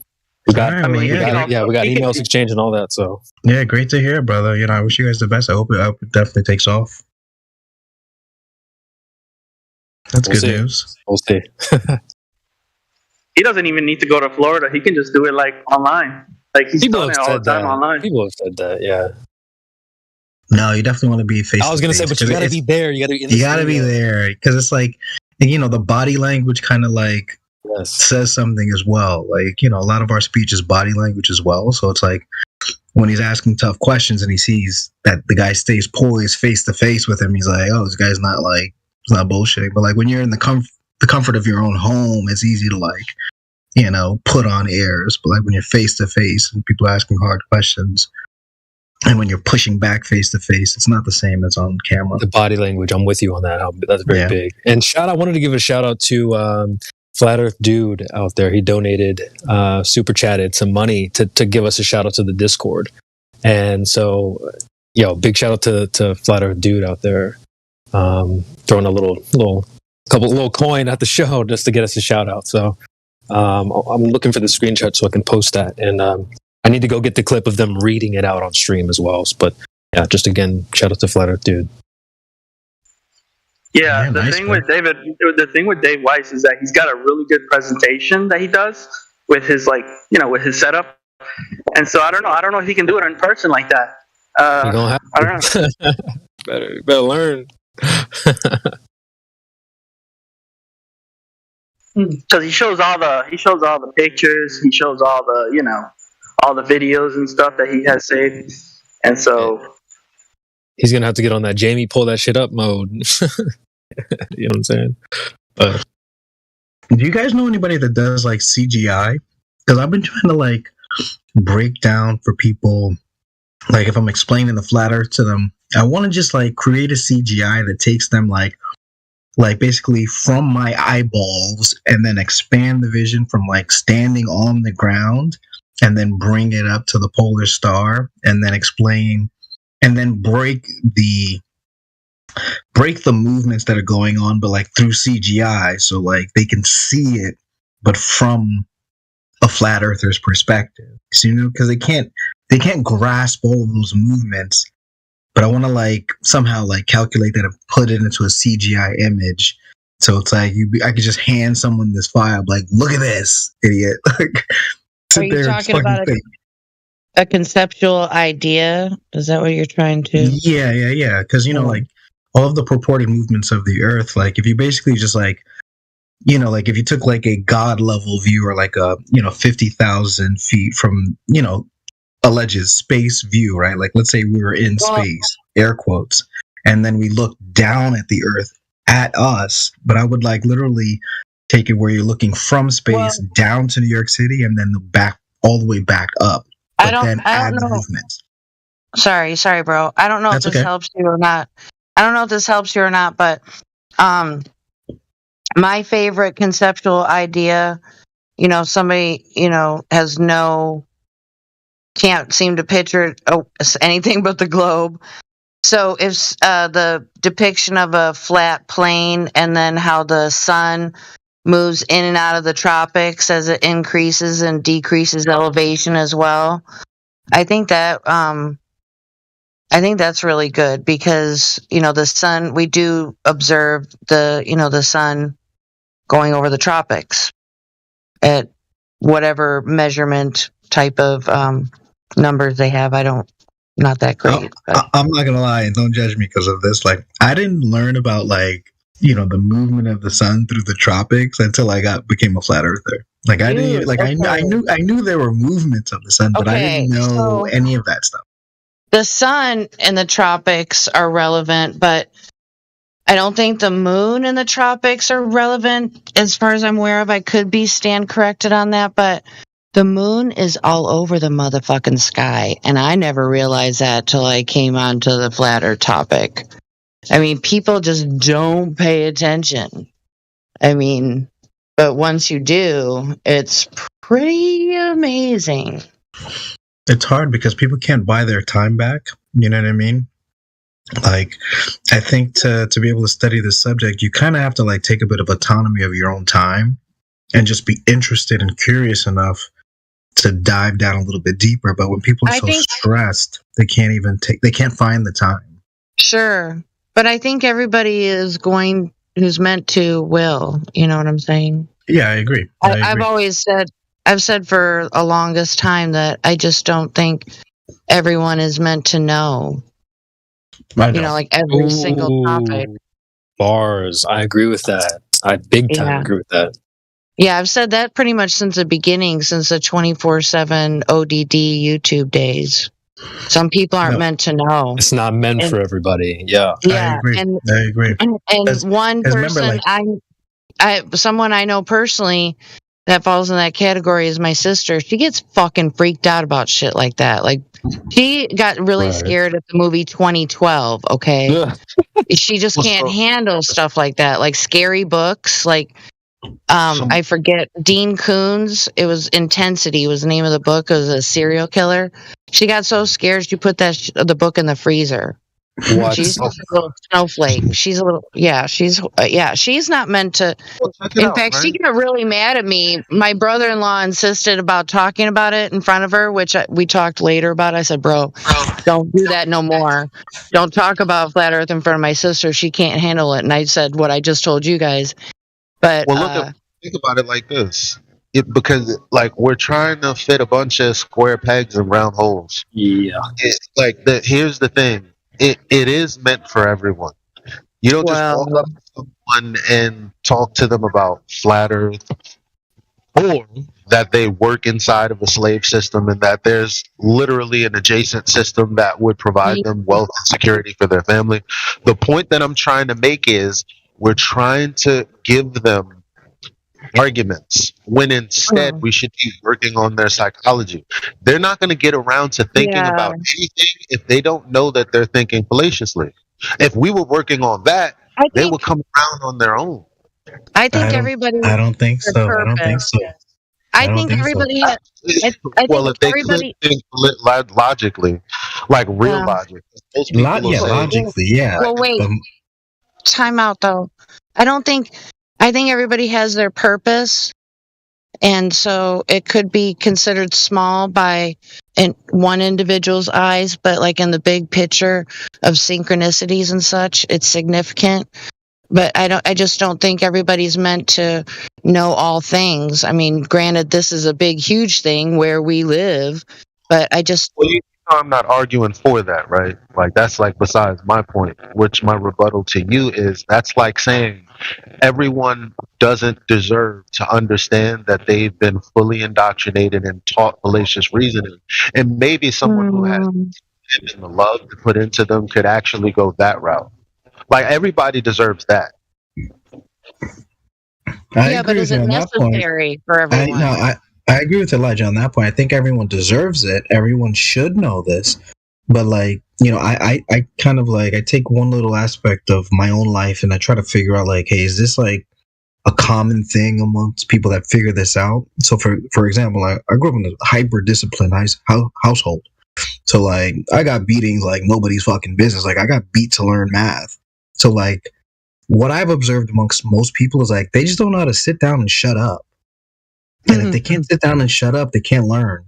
we got, we got emails exchange and all that. So yeah, great to hear, brother. You know, I wish you guys the best. I hope it definitely takes off. That's good news. We'll see. He doesn't even need to go to Florida. He can just do it like online. Like he's doing it all the time online. People have said that, yeah. No, you definitely want to be face. I was gonna say, but you gotta be there. You gotta be there because it's like, you know, the body language kind of like says something as well. Like, you know, a lot of our speech is body language as well. So it's like when he's asking tough questions and he sees that the guy stays poised face to face with him, he's like, oh, this guy's not like, it's not bullshitting. But like when you're in the comfort of your own home, it's easy to like, you know, put on airs. But like when you're face to face and people are asking hard questions, and when you're pushing back face to face, it's not the same as on camera. The body language, I'm with you on that. That's very big. And I wanted to give a shout out to Flat Earth Dude out there. He donated, super chatted some money to give us a shout out to the Discord. And so, big shout out to Flat Earth Dude out there, throwing a little coin at the show just to get us a shout out. So I'm looking for the screenshot so I can post that. And I need to go get the clip of them reading it out on stream as well. But yeah, just again, shout out to Flat Earth Dude. Yeah, the thing with Dave Weiss is that he's got a really good presentation that he does with his with his setup. And so I don't know if he can do it in person like that. I don't know. better learn. Because he shows all the pictures, he shows all the all the videos and stuff that he has saved, and so he's gonna have to get on that Jamie pull that shit up mode. You know what I'm saying? Do you guys know anybody that does like CGI? Because I've been trying to like break down for people, like if I'm explaining the flat Earth to them, I want to just like create a CGI that takes them like basically from my eyeballs and then expand the vision from like standing on the ground and then bring it up to the polar star and then explain and then break the movements that are going on, but like through CGI, so like they can see it, but from a flat earther's perspective. So, because they can't grasp all of those movements, but I want to like somehow like calculate that and put it into a CGI image. So it's like I could just hand someone this file, like, look at this, idiot. Like, are you talking about a conceptual idea? Is that what you're trying to? Yeah. Because like all of the purported movements of the Earth, like if you basically just like, like if you took like a God level view or like a 50,000 feet from alleged space view, right? Like let's say we were in space, air quotes, and then we look down at the Earth at us, but I would like literally take it where you're looking from space down to New York City and then all the way back up. But then add the movements. Sorry, bro. I don't know if this helps you or not. But my favorite conceptual idea, somebody, can't seem to picture anything but the globe. So if the depiction of a flat plane and then how the sun moves in and out of the tropics as it increases and decreases elevation as well. I think that's really good because, the sun, we do observe the sun going over the tropics at whatever measurement type of numbers they have. Not that great. I'm not going to lie, and don't judge me because of this. Like, I didn't learn about like, the movement of the sun through the tropics until I became a flat earther. Like I didn't like I knew there were movements of the sun, but I didn't know any of that stuff. The sun and the tropics are relevant, but I don't think the moon and the tropics are relevant as far as I'm aware of. I could stand corrected on that, but The moon is all over the motherfucking sky, and I never realized that till I came onto the flat earth topic. I mean, people just don't pay attention. I mean, but once you do, it's pretty amazing. It's hard because people can't buy their time back. You know what I mean? Like, I think to be able to study this subject, you kind of have to like take a bit of autonomy of your own time and just be interested and curious enough to dive down a little bit deeper. But when people are stressed, they can't find the time. Sure. But I think everybody who's meant to will. You know what I'm saying? Yeah, I agree. I've said for a longest time that I just don't think everyone is meant to know. You know, like every single topic. Bars. I agree with that. I big time agree with that. Yeah, I've said that pretty much since the beginning, since the 24/7 ODD YouTube days. Some people aren't meant to know. It's not meant for everybody. Yeah. Yeah, I agree. And one person, someone I know personally that falls in that category is my sister. She gets fucking freaked out about shit like that. Like, she got really scared at the movie 2012. Okay, she just can't handle stuff like that, like scary books, like. I forget Dean Koontz. It was Intensity was the name of the book. It was a serial killer. She got so scared she put the book in the freezer. What? She's a little snowflake. She's not meant to. In fact, she got really mad at me. My brother-in-law insisted about talking about it in front of her, which we talked later about. I said, bro, don't do that no more. Don't talk about flat earth in front of my sister. She can't handle it. And I said what I just told you guys. But think about it like this. Because like we're trying to fit a bunch of square pegs in round holes. Yeah. It's like here's the thing. It is meant for everyone. You don't just walk up to someone and talk to them about flat earth, or that they work inside of a slave system and that there's literally an adjacent system that would provide them wealth and security for their family. The point that I'm trying to make is we're trying to give them arguments when instead we should be working on their psychology. They're not going to get around to thinking about anything if they don't know that they're thinking fallaciously. If we were working on that, they would come around on their own. I think everybody. I don't think so. I don't think so. I think everybody. Well, if they could think logically, like real logic. Logically, yeah. Well, wait. Time out though. I think everybody has their purpose, and so it could be considered small by one individual's eyes, but like in the big picture of synchronicities and such, it's significant. But I just don't think everybody's meant to know all things. I mean, granted, this is a big, huge thing where we live, but I just. Well, I'm not arguing for that, right? Like, that's like besides my point, which my rebuttal to you is that's like saying everyone doesn't deserve to understand that they've been fully indoctrinated and taught fallacious reasoning. And maybe someone who has the love to put into them could actually go that route. Like, everybody deserves that. But is it necessary for everyone? I agree with Elijah on that point. I think everyone deserves it. Everyone should know this. But like, you know, I kind of like, I take one little aspect of my own life and I try to figure out like, hey, is this like a common thing amongst people that figure this out? So for example, I grew up in a hyper disciplined household. So like, I got beatings like nobody's fucking business. Like, I got beat to learn math. So like, what I've observed amongst most people is like, they just don't know how to sit down and shut up. And if they can't sit down and shut up, they can't learn.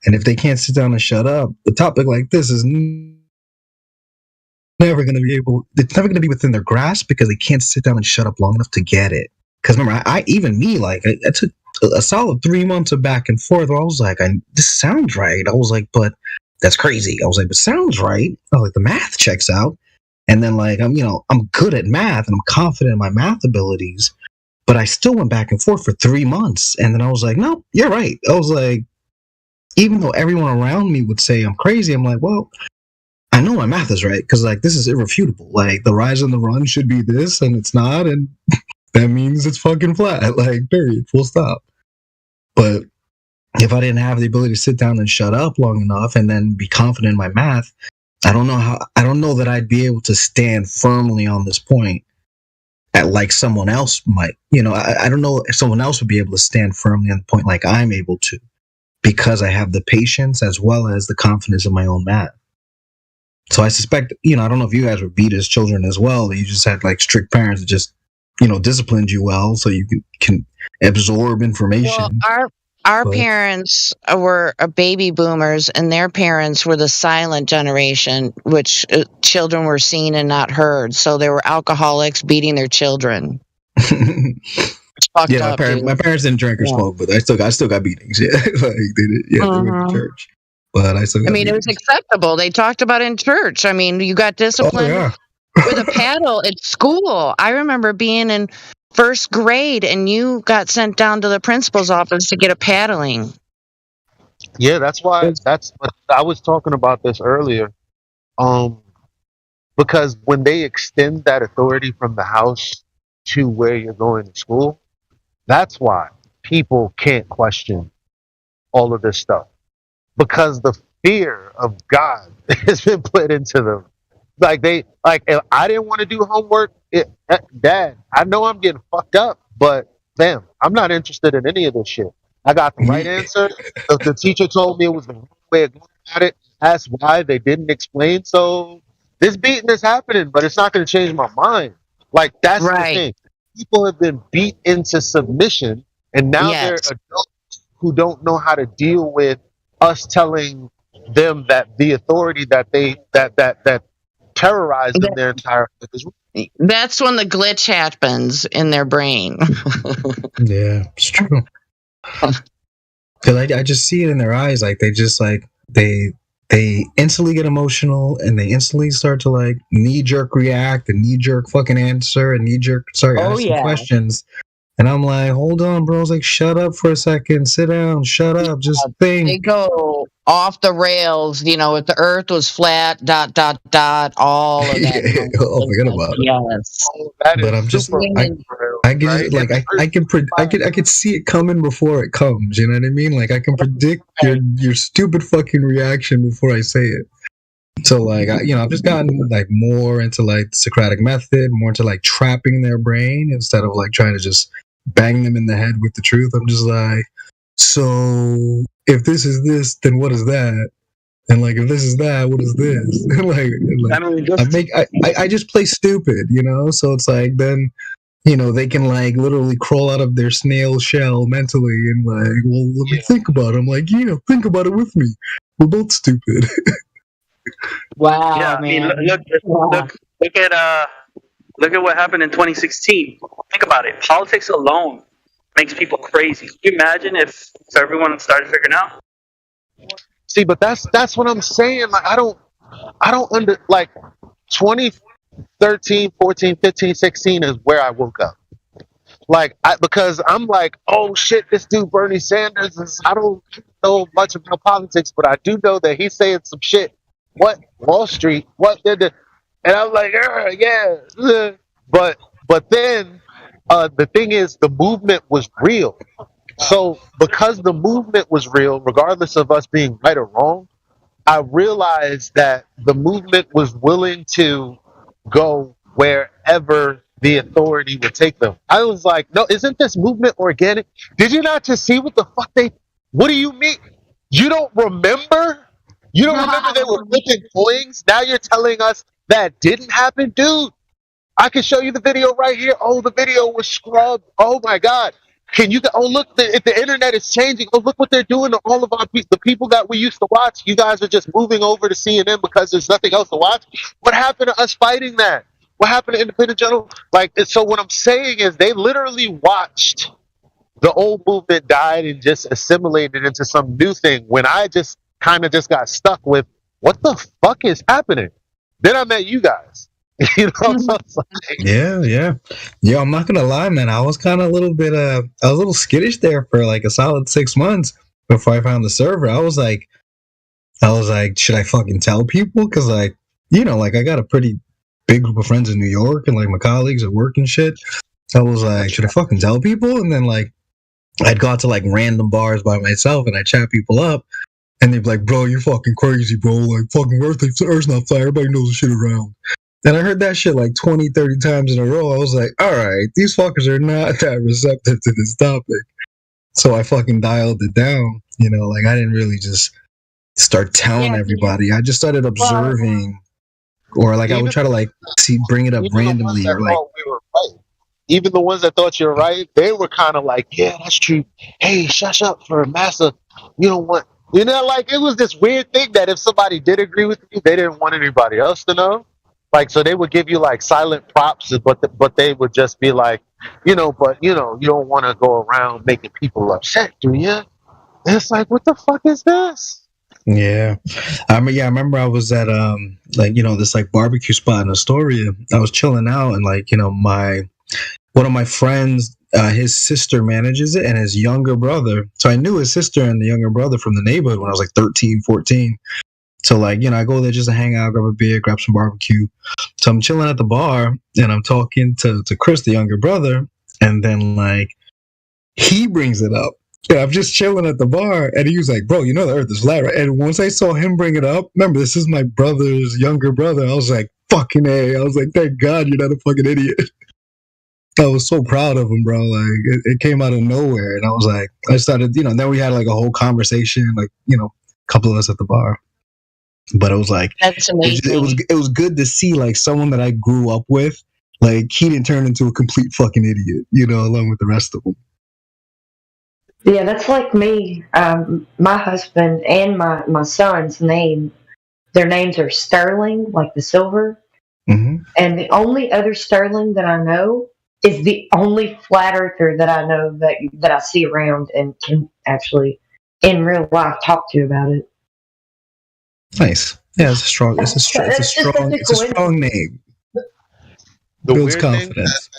And if they can't sit down and shut up, the topic like this is never going to be it's never going to be within their grasp because they can't sit down and shut up long enough to get it. Because remember, I took a solid 3 months of back and forth where I was like, this sounds right. I was like, but that's crazy. I was like, but sounds right. I was like, the math checks out. And then like, I'm good at math and I'm confident in my math abilities. But I still went back and forth for 3 months. And then I was like, no, you're right. I was like, even though everyone around me would say I'm crazy, I'm like, well, I know my math is right. Because, like, this is irrefutable. Like, the rise and the run should be this, and it's not. And that means it's fucking flat. Like, period. Full stop. But if I didn't have the ability to sit down and shut up long enough and then be confident in my math, I don't know that I'd be able to stand firmly on this point at like someone else might. I don't know if someone else would be able to stand firmly on the point like I'm able to, because I have the patience as well as the confidence in my own math. So I suspect, I don't know if you guys were beat as children as well. You just had like strict parents that just, disciplined you well so you can absorb information. Well, our parents were baby boomers, and their parents were the silent generation, which children were seen and not heard. So they were alcoholics beating their children. Yeah, my parents didn't drink or smoke, but I still got beatings. Yeah, like they did. Yeah, they went to church, but I still. Got beatings. It was acceptable. They talked about it in church. I mean, you got disciplined with a paddle at school. I remember being in first grade, and you got sent down to the principal's office to get a paddling. Yeah, that's why. I was talking about this earlier. Because when they extend that authority from the house to where you're going to school, that's why people can't question all of this stuff, because the fear of God has been put into them. If I didn't want to do homework, Dad, I know I'm getting fucked up, but fam, I'm not interested in any of this shit. I got the right answer. The teacher told me it was the wrong way of going at it. That's why they didn't explain. So this beating is happening, but it's not going to change my mind. Like, that's the thing. People have been beat into submission, and now they're adults who don't know how to deal with us telling them that the authority that that terrorized them their entire life is wrong. That's when the glitch happens in their brain. Yeah, it's true. Because I just see it in their eyes, like they just like they instantly get emotional and they instantly start to like knee-jerk react and knee-jerk fucking answer and knee-jerk asking questions. And I'm like, hold on, bro. I was like, shut up for a second. Sit down. Shut up. Just think. They go off the rails, if the earth was flat, ... all of that. Forget about it. Yes. But I'm just I can see it coming before it comes. You know what I mean? Like I can predict your stupid fucking reaction before I say it. So like I've just gotten like more into like the Socratic method, more into like trapping their brain instead of like trying to just bang them in the head with the truth. I'm just like, so if this is this, then what is that? And like if this is that, what is this? I just play stupid, So it's like then they can like literally crawl out of their snail shell mentally and like, well, let me think about it. I'm like, think about it with me. We're both stupid. Wow, yeah, man. I mean, look at what happened in 2016. Think about it. Politics alone makes people crazy. Can you imagine if everyone started figuring out? See, but that's what I'm saying. Like I don't like 2013, 14, 15, 16 is where I woke up. Like because I'm like, oh shit, this dude Bernie Sanders is. I don't know much about politics, but I do know that he's saying some shit. What Wall Street? What did the? And I'm like, yeah. But then the thing is, the movement was real. So because the movement was real, regardless of us being right or wrong, I realized that the movement was willing to go wherever the authority would take them. I was like, no, isn't this movement organic? Did you not just see what the fuck what do you mean? You don't remember? You don't remember they were flipping coins? Now you're telling us that didn't happen? Dude, I can show you the video right here. Oh, the video was scrubbed. Oh my God. Look, if the internet is changing. Oh, look what they're doing to all of the people that we used to watch. You guys are just moving over to CNN because there's nothing else to watch. What happened to us fighting that? What happened to Independent Journal? So what I'm saying is they literally watched the old movement died and just assimilated into some new thing when I just kind of just got stuck with what the fuck is happening. Then I met you guys. So it's like, yeah. I'm not gonna lie, man. I was kind of a little bit I was a little skittish there for like a solid 6 months before I found the server. I was like, should I fucking tell people? Because like, I got a pretty big group of friends in New York and like my colleagues at work and shit. I was like, should I fucking tell people? And then like I'd go out to like random bars by myself and I'd chat people up. And they'd be like, bro, you're fucking crazy, bro. Like, fucking Earth's not flat. Everybody knows the shit around. And I heard that shit like 20, 30 times in a row. I was like, all right, these fuckers are not that receptive to this topic. So I fucking dialed it down. You know, like I didn't really just start telling everybody. I just started observing. Or like I would try to like bring it up randomly or like. We were right. Even the ones that thought you're right, they were kind of like, yeah, that's true. Hey, shush up for massa. You don't want. You know, like it was this weird thing that if somebody did agree with you, they didn't want anybody else to know. Like, so they would give you like silent props, but they would just be like, you know, you don't want to go around making people upset, do you? And it's like, what the fuck is this? Yeah, I remember I was at like, you know, this like barbecue spot in Astoria. I was chilling out and like, you know, one of my friends, his sister manages it and his younger brother. So I knew his sister and the younger brother from the neighborhood when I was like 13, 14. So like, you know, I go there just to hang out, grab a beer, grab some barbecue. So I'm chilling at the bar and I'm talking to Chris, the younger brother. And then like, he brings it up. Yeah, I'm just chilling at the bar and he was like, bro, you know the earth is flat, right? And once I saw him bring it up, remember, this is my brother's younger brother. I was like, fucking A. I was like, thank God you're not a fucking idiot. I was so proud of him, bro. Like it came out of nowhere, and I was like, I started, you know. Then we had like a whole conversation, like, you know, a couple of us at the bar. But it was like, that's amazing. It was good to see like someone that I grew up with, like he didn't turn into a complete fucking idiot, you know, along with the rest of them. Yeah, that's like me. My husband and my son's name, their names are Sterling, like the silver, and the only other Sterling that I know is the only flat earther that I know that I see around and can actually in real life talk to about it. Nice. Yeah, it's a strong name. Builds confidence.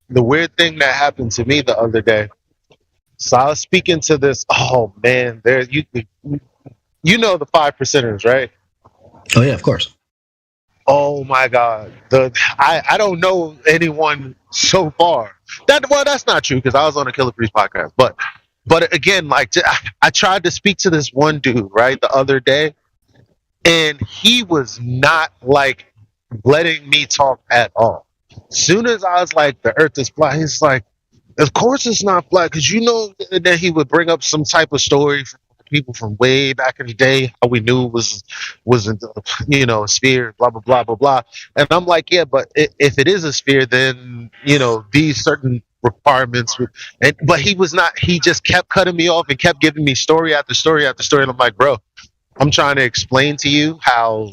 The weird thing that happened to me the other day. So I was speaking to this. Oh man, there you know the 5%ers, right? Oh yeah, of course. Oh my God, I don't know anyone so far. That's not true because I was on a Killer Priest podcast. But again, like I tried to speak to this one dude right the other day, and he was not like letting me talk at all. Soon as I was like, the earth is flat, he's like, of course it's not flat, because you know that he would bring up some type of story from people from way back in the day, how we knew it was you know, a sphere, blah blah blah blah blah. And I'm like, yeah, but if it is a sphere, then you know these certain requirements would, but he was not. He just kept cutting me off and kept giving me story after story after story. And I'm like, bro, I'm trying to explain to you how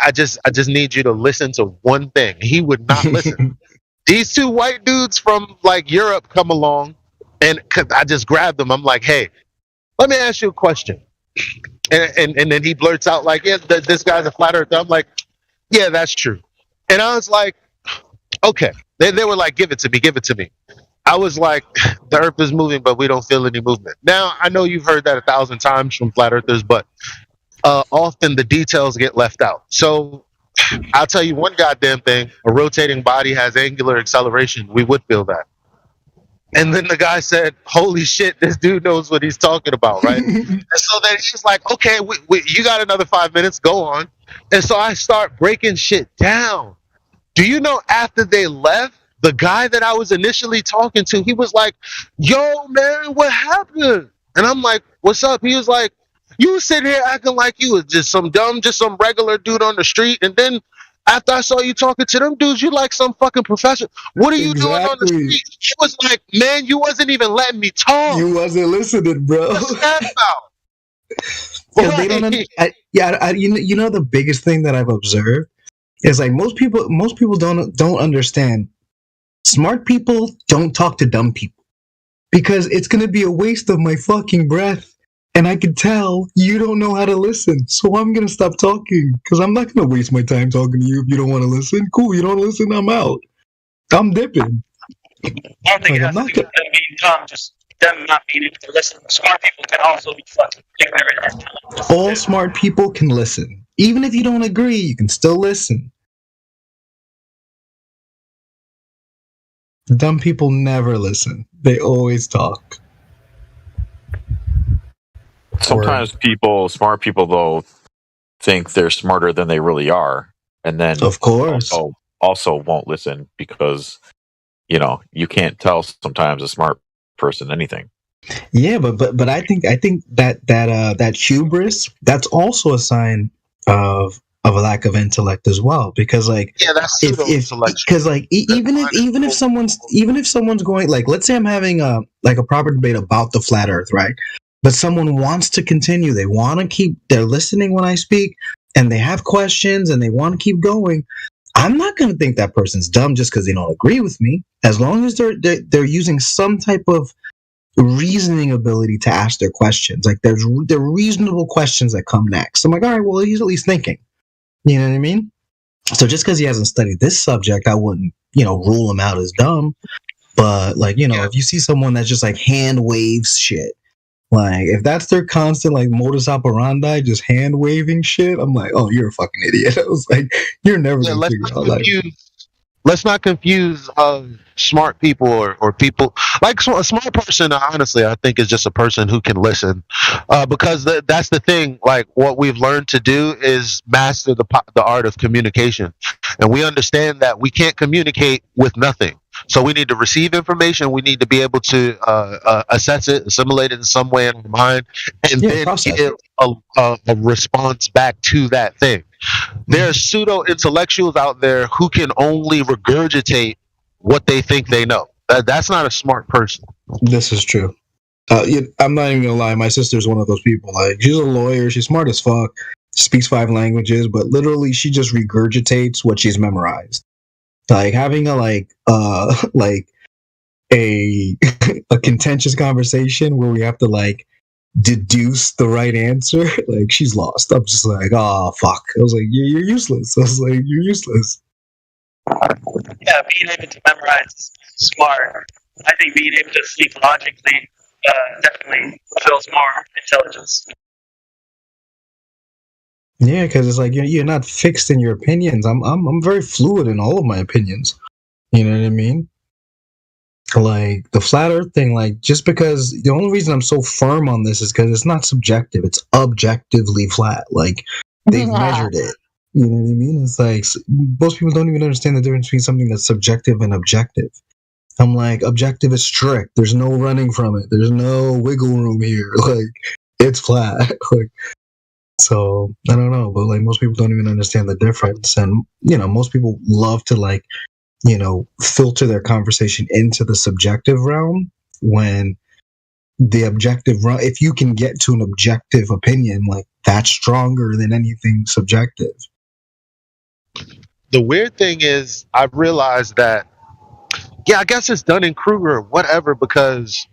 I just need you to listen to one thing. He would not listen. These two white dudes from like Europe come along, and I just grabbed them. I'm like, hey, let me ask you a question. And then he blurts out like, yeah, this guy's a flat earther. I'm like, yeah, that's true. And I was like, okay. They were like, give it to me. I was like, the earth is moving, but we don't feel any movement. Now, I know you've heard that 1,000 times from flat earthers, but often the details get left out. So I'll tell you one goddamn thing. A rotating body has angular acceleration. We would feel that. And then the guy said, holy shit, this dude knows what he's talking about, right? And so then he's like, okay, you got another 5 minutes, go on. And so I start breaking shit down. Do you know after they left, the guy that I was initially talking to, he was like, yo, man, what happened? And I'm like, what's up? He was like, you sitting here acting like you was just some regular dude on the street. And then after I saw you talking to them dudes, you like some fucking professional. What are you doing on the street? He was like, man, you wasn't even letting me talk. You wasn't listening, bro. What's that about? They don't you know the biggest thing that I've observed is like most people don't understand. Smart people don't talk to dumb people because it's gonna be a waste of my fucking breath. And I can tell you don't know how to listen. So I'm going to stop talking because I'm not going to waste my time talking to you if you don't want to listen. Cool, you don't listen, I'm out. I'm dipping. I don't think it has to be just them not being able to listen. Smart people can also be fucking ignorant. All smart people can listen. Even if you don't agree, you can still listen. Dumb people never listen. They always talk. Sometimes smart people, though, think they're smarter than they really are, and then of course also won't listen because you can't tell sometimes a smart person anything. Yeah, but I think that hubris, that's also a sign of a lack of intellect as well, because like that's because like even if someone's going, like, let's say I'm having a proper debate about the flat earth, right? But someone wants to continue, they're listening when I speak, and they have questions and they want to keep going. I'm not going to think that person's dumb just because they don't agree with me, as long as they're using some type of reasoning ability to ask their questions. Like, they're reasonable questions that come next. I'm like, all right, well, he's at least thinking. You know what I mean? So just because he hasn't studied this subject, I wouldn't, rule him out as dumb. But like, if you see someone that's just like hand waves shit, like if that's their constant like modus operandi, just hand waving shit, I'm like, oh, you're a fucking idiot. I was like, you're never gonna figure out life. Let's not confuse smart people or people like a smart person. Honestly, I think is just a person who can listen, because that's the thing. Like, what we've learned to do is master the art of communication, and we understand that we can't communicate with nothing. So we need to receive information. We need to be able to assess it, assimilate it in some way in our mind, and then give a response back to that thing. There are pseudo intellectuals out there who can only regurgitate what they think they know. That's not a smart person. This is true. I'm not even gonna lie. My sister's one of those people. Like, she's a lawyer. She's smart as fuck. She speaks 5 languages, but literally she just regurgitates what she's memorized. Like, having a a contentious conversation where we have to like deduce the right answer, like, she's lost. I'm just like, oh fuck. I was like, you're useless. I was like, you're useless. Yeah, being able to memorize is smart. I think being able to speak logically definitely shows more intelligence. Yeah, because it's like you're not fixed in your opinions. I'm very fluid in all of my opinions. You know what I mean? Like the flat earth thing, like, just because the only reason I'm so firm on this is because it's not subjective, it's objectively flat. Like, they've measured it. You know what I mean? It's like most people don't even understand the difference between something that's subjective and objective. I'm like, objective is strict. There's no running from it. There's no wiggle room here. Like, it's flat. Like, so I don't know, but like most people don't even understand the difference, and most people love to like filter their conversation into the subjective realm, when the objective realm, if you can get to an objective opinion, like, that's stronger than anything subjective. The weird thing is, I've realized that, I guess it's Dunning-Kruger or whatever, because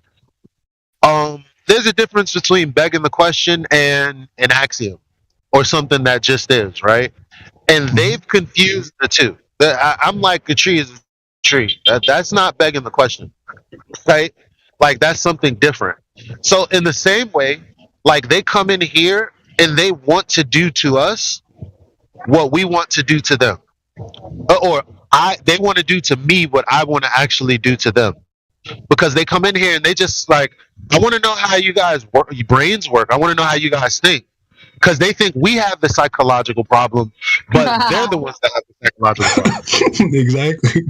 there's a difference between begging the question and an axiom, or something that just is, right? And they've confused the two. I'm like, a tree is a tree. That's not begging the question, right? Like, that's something different. So in the same way, like, they come in here and they want to do to us what we want to do to them, or they want to do to me what I want to actually do to them, because they come in here and they just like, I want to know how you guys work, your brains work. I want to know how you guys think. Because they think we have the psychological problem, but they're the ones that have the psychological problem. Exactly.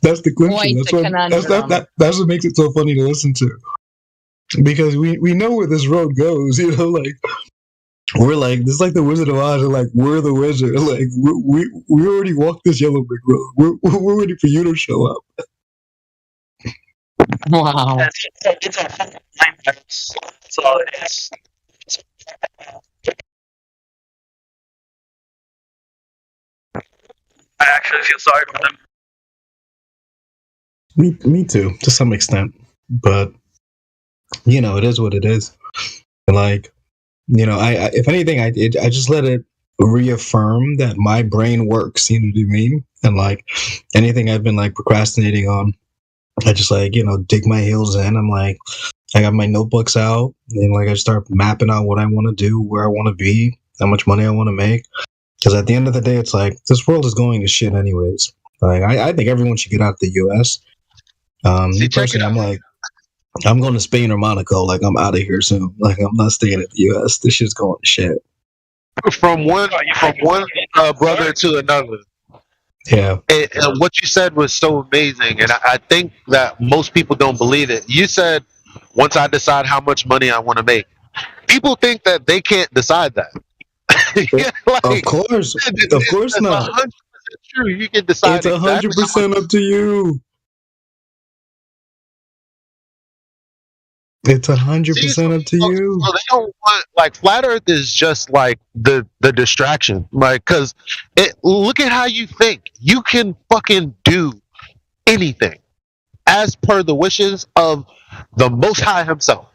That's the clincher. That's what makes it so funny to listen to. Because we know where this road goes, like, we're like, this is like the Wizard of Oz, and like, we're the wizard. Like, we already walked this yellow brick road. We're ready for you to show up. Wow. It's a mind. That's all it is. I actually feel sorry for them. Me too, to some extent. But it is what it is. And like, I if anything, I just let it reaffirm that my brain works. You know what I mean? And like, anything I've been like procrastinating on, I just like dig my heels in. I'm like, I got my notebooks out, and like, I start mapping out what I want to do, where I want to be, how much money I want to make. Because at the end of the day, it's like, this world is going to shit anyways. Like, I think everyone should get out of the U.S. Me personally, I'm like, I'm going to Spain or Monaco. Like, I'm out of here soon. Like, I'm not staying in the U.S. This shit's going to shit. From one brother to another. Yeah. And what you said was so amazing, and I think that most people don't believe it. You said, once I decide how much money I want to make. People think that they can't decide that. Of course not. 100% true. You can decide. It's 100% up to you. It's 100% up to you. So they don't want, like, flat Earth is just like the distraction, like, because look at how you think. You can fucking do anything as per the wishes of the Most High Himself,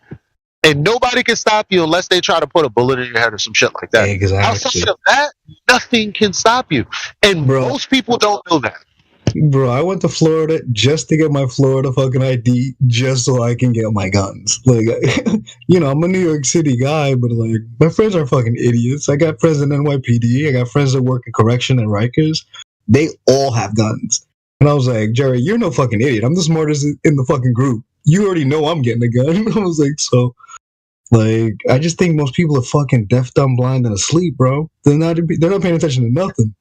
and nobody can stop you unless they try to put a bullet in your head or some shit like that. Exactly. Outside of that, nothing can stop you, and most people don't know that. Bro, I went to Florida just to get my Florida fucking ID, just so I can get my guns. Like, I'm a New York City guy, but like, my friends are fucking idiots. I got friends in NYPD. I got friends that work in correction and Rikers. They all have guns. And I was like, Jerry, you're no fucking idiot. I'm the smartest in the fucking group. You already know I'm getting a gun. I was like, so, like, I just think most people are fucking deaf, dumb, blind, and asleep, bro. They're not paying attention to nothing.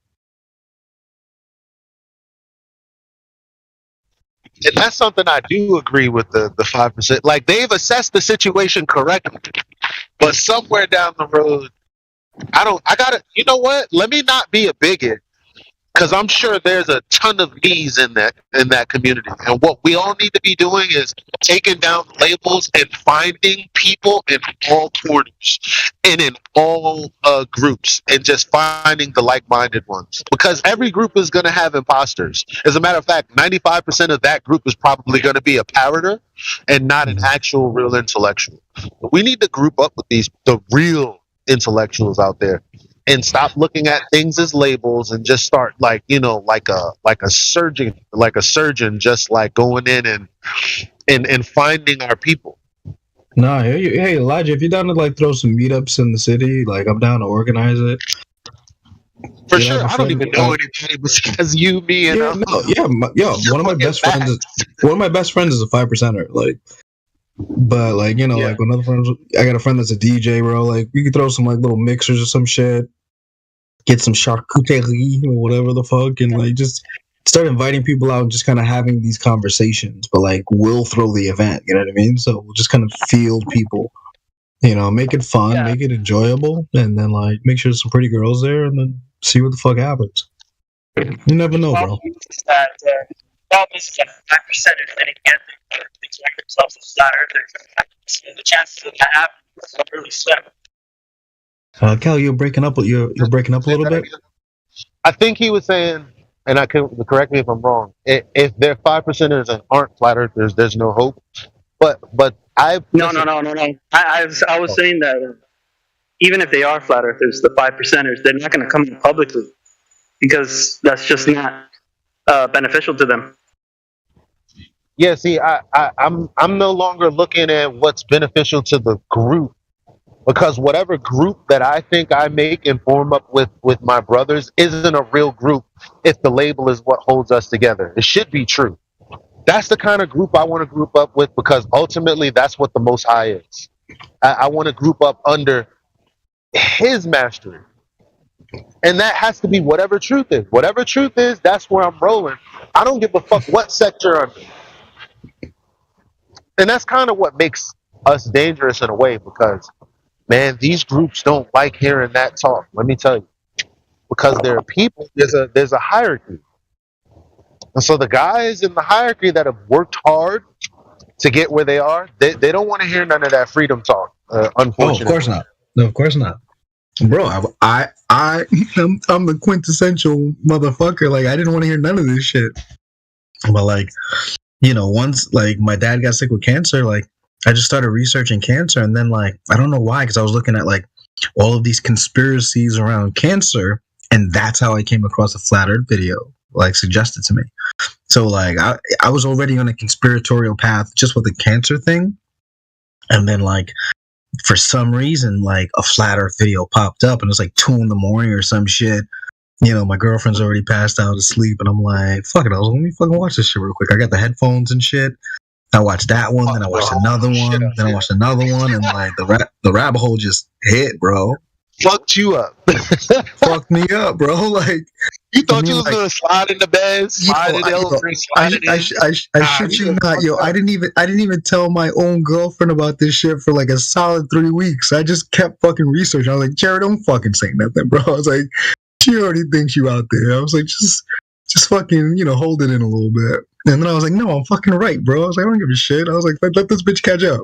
And that's something I do agree with the 5%. Like, they've assessed the situation correctly, but somewhere down the road, you know what? Let me not be a bigot, because I'm sure there's a ton of me's in that community. And what we all need to be doing is taking down labels and finding people in all corners and in all groups, and just finding the like-minded ones. Because every group is going to have imposters. As a matter of fact, 95% of that group is probably going to be a parroter and not an actual real intellectual. We need to group up with the real intellectuals out there, and stop looking at things as labels, and just start, like, like a surgeon, just like going in and finding our people. Nah, hey Elijah, if you're down to like throw some meetups in the city, like, I'm down to organize it. For sure. I don't even know anybody besides you, me, and one of my best friends is a 5%er. Like, but like, like when other friends, I got a friend that's a DJ, bro. Like, we could throw some like little mixers or some shit. Get some charcuterie or whatever the fuck, and like just start inviting people out and just kind of having these conversations. But like, we'll throw the event, you know what I mean? So we'll just kind of field people, make it fun, make it enjoyable, and then like make sure there's some pretty girls there, and then see what the fuck happens. You never know, bro. The problem is that 5% and again, they declare themselves as flat earthers. The chances of that happening are really slim. Cal, you're breaking up. You're breaking up a little bit. I think he was saying, and I can correct me if I'm wrong. If they're 5%ers and aren't flat earthers, there's no hope. But no. I was saying that even if they are flat earthers, the 5%ers, they're not going to come in publicly, because that's just not beneficial to them. Yeah, see, I'm no longer looking at what's beneficial to the group. Because whatever group that I think I make and form up with my brothers isn't a real group if the label is what holds us together. It should be true. That's the kind of group I want to group up with, because ultimately that's what the Most High is. I want to group up under His mastery. And that has to be whatever truth is. Whatever truth is, that's where I'm rolling. I don't give a fuck what sector I'm in. And that's kind of what makes us dangerous in a way, because man, these groups don't like hearing that talk. Let me tell you, because there are people. There's a hierarchy, and so the guys in the hierarchy that have worked hard to get where they are, they don't want to hear none of that freedom talk. Unfortunately, of course not. No, of course not, bro. I'm the quintessential motherfucker. Like, I didn't want to hear none of this shit. But like, once like my dad got sick with cancer, like, I just started researching cancer, and then like, I don't know why, because I was looking at like all of these conspiracies around cancer, and that's how I came across a flat earth video like suggested to me. So like, I was already on a conspiratorial path just with the cancer thing, and then like, for some reason, like a flat earth video popped up, and it was like 2 a.m. or some shit, my girlfriend's already passed out asleep, and I'm like, fuck it, let me fucking watch this shit real quick. I got the headphones and shit. I watched that one, then I watched another one, then I watched another one, and like the rabbit hole just hit, bro. Fucked you up. Fucked me up, bro. Like you thought you was gonna slide in the bed, slide in the elevator, slide in. I shit you not, yo. I didn't even tell my own girlfriend about this shit for like a solid 3 weeks. I just kept fucking researching. I was like, Jared, don't fucking say nothing, bro. I was like, she already thinks you out there. I was like, just fucking, hold it in a little bit. And then I was like, no, I'm fucking right, bro. I was like, I don't give a shit. I was like, let this bitch catch up.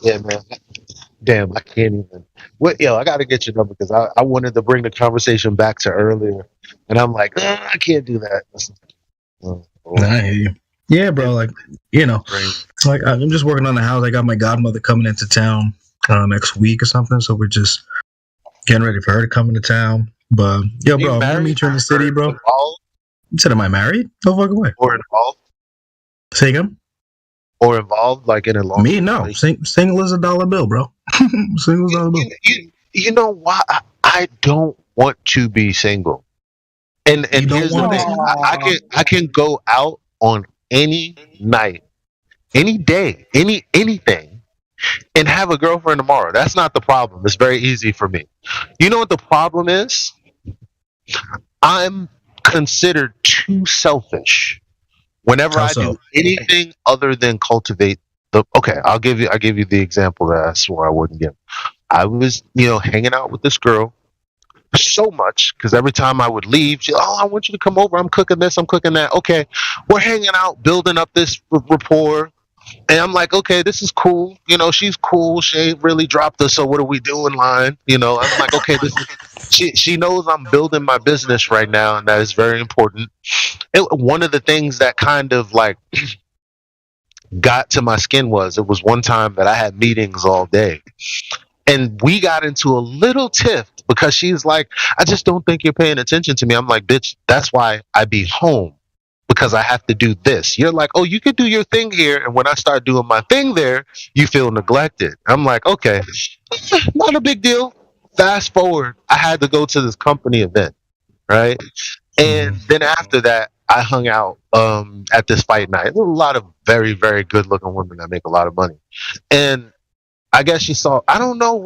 Yeah, man. Damn, I can't even. I got to get your number because I wanted to bring the conversation back to earlier, and I'm like, I can't do that. I hear you. Yeah, bro. Like, like I'm just working on the house. I got my godmother coming into town next week or something, so we're just getting ready for her to come into town. But yo, bro, I'm gonna meet you in the city, bro. You said, am I married? No fucking way. Or involved? Say again? Or involved, like in a long. Me, no. Single as a dollar bill, bro. Single as a dollar bill. You know why? I don't want to be single. And here's the thing: I can go out on any night, any day, anything, and have a girlfriend tomorrow. That's not the problem. It's very easy for me. You know what the problem is? I'm considered too selfish whenever I do anything other than cultivate the. Okay, I'll give you the example that I swore I wouldn't give. I was hanging out with this girl so much because every time I would leave, she, I want you to come over. I'm cooking this, I'm cooking that. Okay, we're hanging out, building up this rapport. And I'm like, okay, this is cool. She's cool. She ain't really dropped us. So what do we do in line? I'm like, okay, she knows I'm building my business right now, and that is very important. One of the things that kind of like got to my skin was it was one time that I had meetings all day, and we got into a little tiff because she's like, I just don't think you're paying attention to me. I'm like, bitch, that's why I be home. Because I have to do this. You're like, oh, you could do your thing here, and when I start doing my thing there, you feel neglected. I'm like, okay, not a big deal. Fast forward, I had to go to this company event, right? And then after that, I hung out at this fight night. There were a lot of very, very good-looking women that make a lot of money, and I guess she saw. I don't know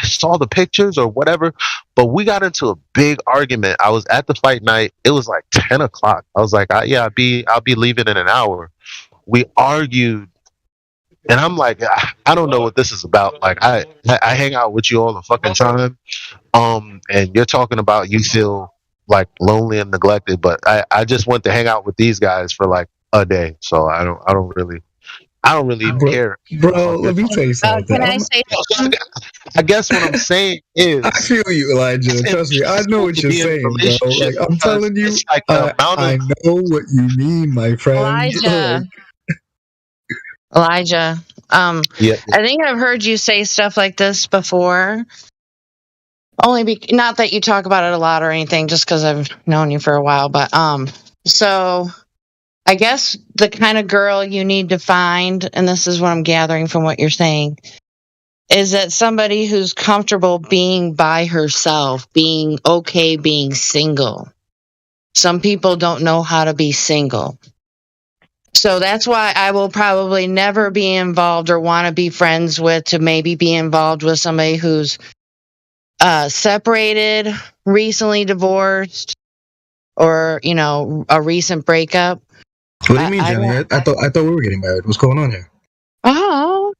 saw the pictures or whatever. But we got into a big argument. I was at the fight night. It was like 10 o'clock. I was like, I'll be leaving in an hour. We argued, and I'm like, I don't know what this is about. Like, I hang out with you all the fucking time, and you're talking about you feel like lonely and neglected. But I just went to hang out with these guys for like a day, so I don't really care. Bro, let me tell you something. Can I say something? I guess what I'm saying is, I feel you, Elijah. Trust me, I know what you're saying, bro. Like, I'm telling you, like I know what you mean, my friend. Elijah. Yeah. I think I've heard you say stuff like this before. Not that you talk about it a lot or anything, just because I've known you for a while, but so I guess the kind of girl you need to find, and this is what I'm gathering from what you're saying, is that somebody who's comfortable being by herself, being okay being single. Some people don't know how to be single. So that's why I will probably never be involved or want to be friends with, to maybe be involved with somebody who's separated, recently divorced, or, a recent breakup. What do you mean, Jenny? I thought we were getting married. What's going on here? Oh.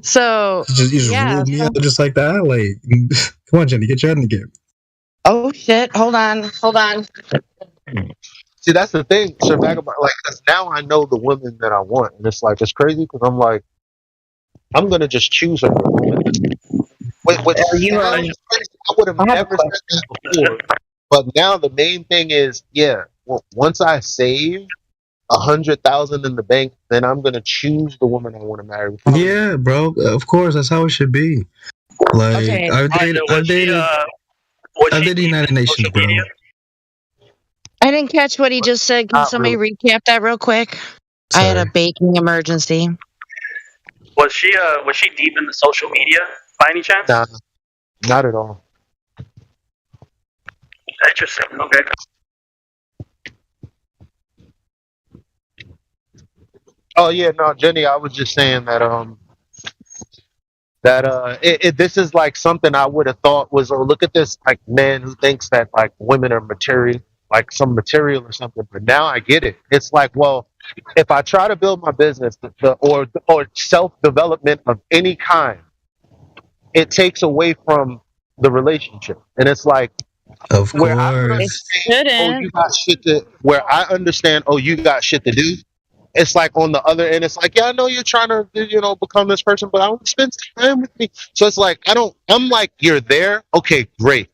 So you just ruled me out just like that? Like, come on, Jenny, get your head in the game. Oh shit! Hold on. See, that's the thing, Sir Vagabond. Like, 'cause now I know the women that I want, and it's like it's crazy because I'm like, I'm gonna just choose her. I would have never said that before, but now the main thing is, once I save 100,000 in the bank, then I'm gonna choose the woman I want to marry. Yeah, bro. Of course, that's how it should be. Like, Okay. I've dated United Nations, bro. I didn't catch what he just said. Can somebody recap that real quick? Sorry. I had a baking emergency. Was she deep in the social media by any chance? Nah, not at all. Interesting. Okay. Oh yeah, no, Jenny. I was just saying that this is like something I would have thought was, oh, look at this like man who thinks that like women are material, like some material or something. But now I get it. It's like, well, if I try to build my business or self development of any kind, it takes away from the relationship, and it's like Of where I course. understand, oh, you got shit to. Where I understand, oh, you got shit to do. It's like on the other end, it's like, yeah, I know you're trying to, become this person, but I want to spend time with me. So it's like, I'm like, you're there. Okay, great.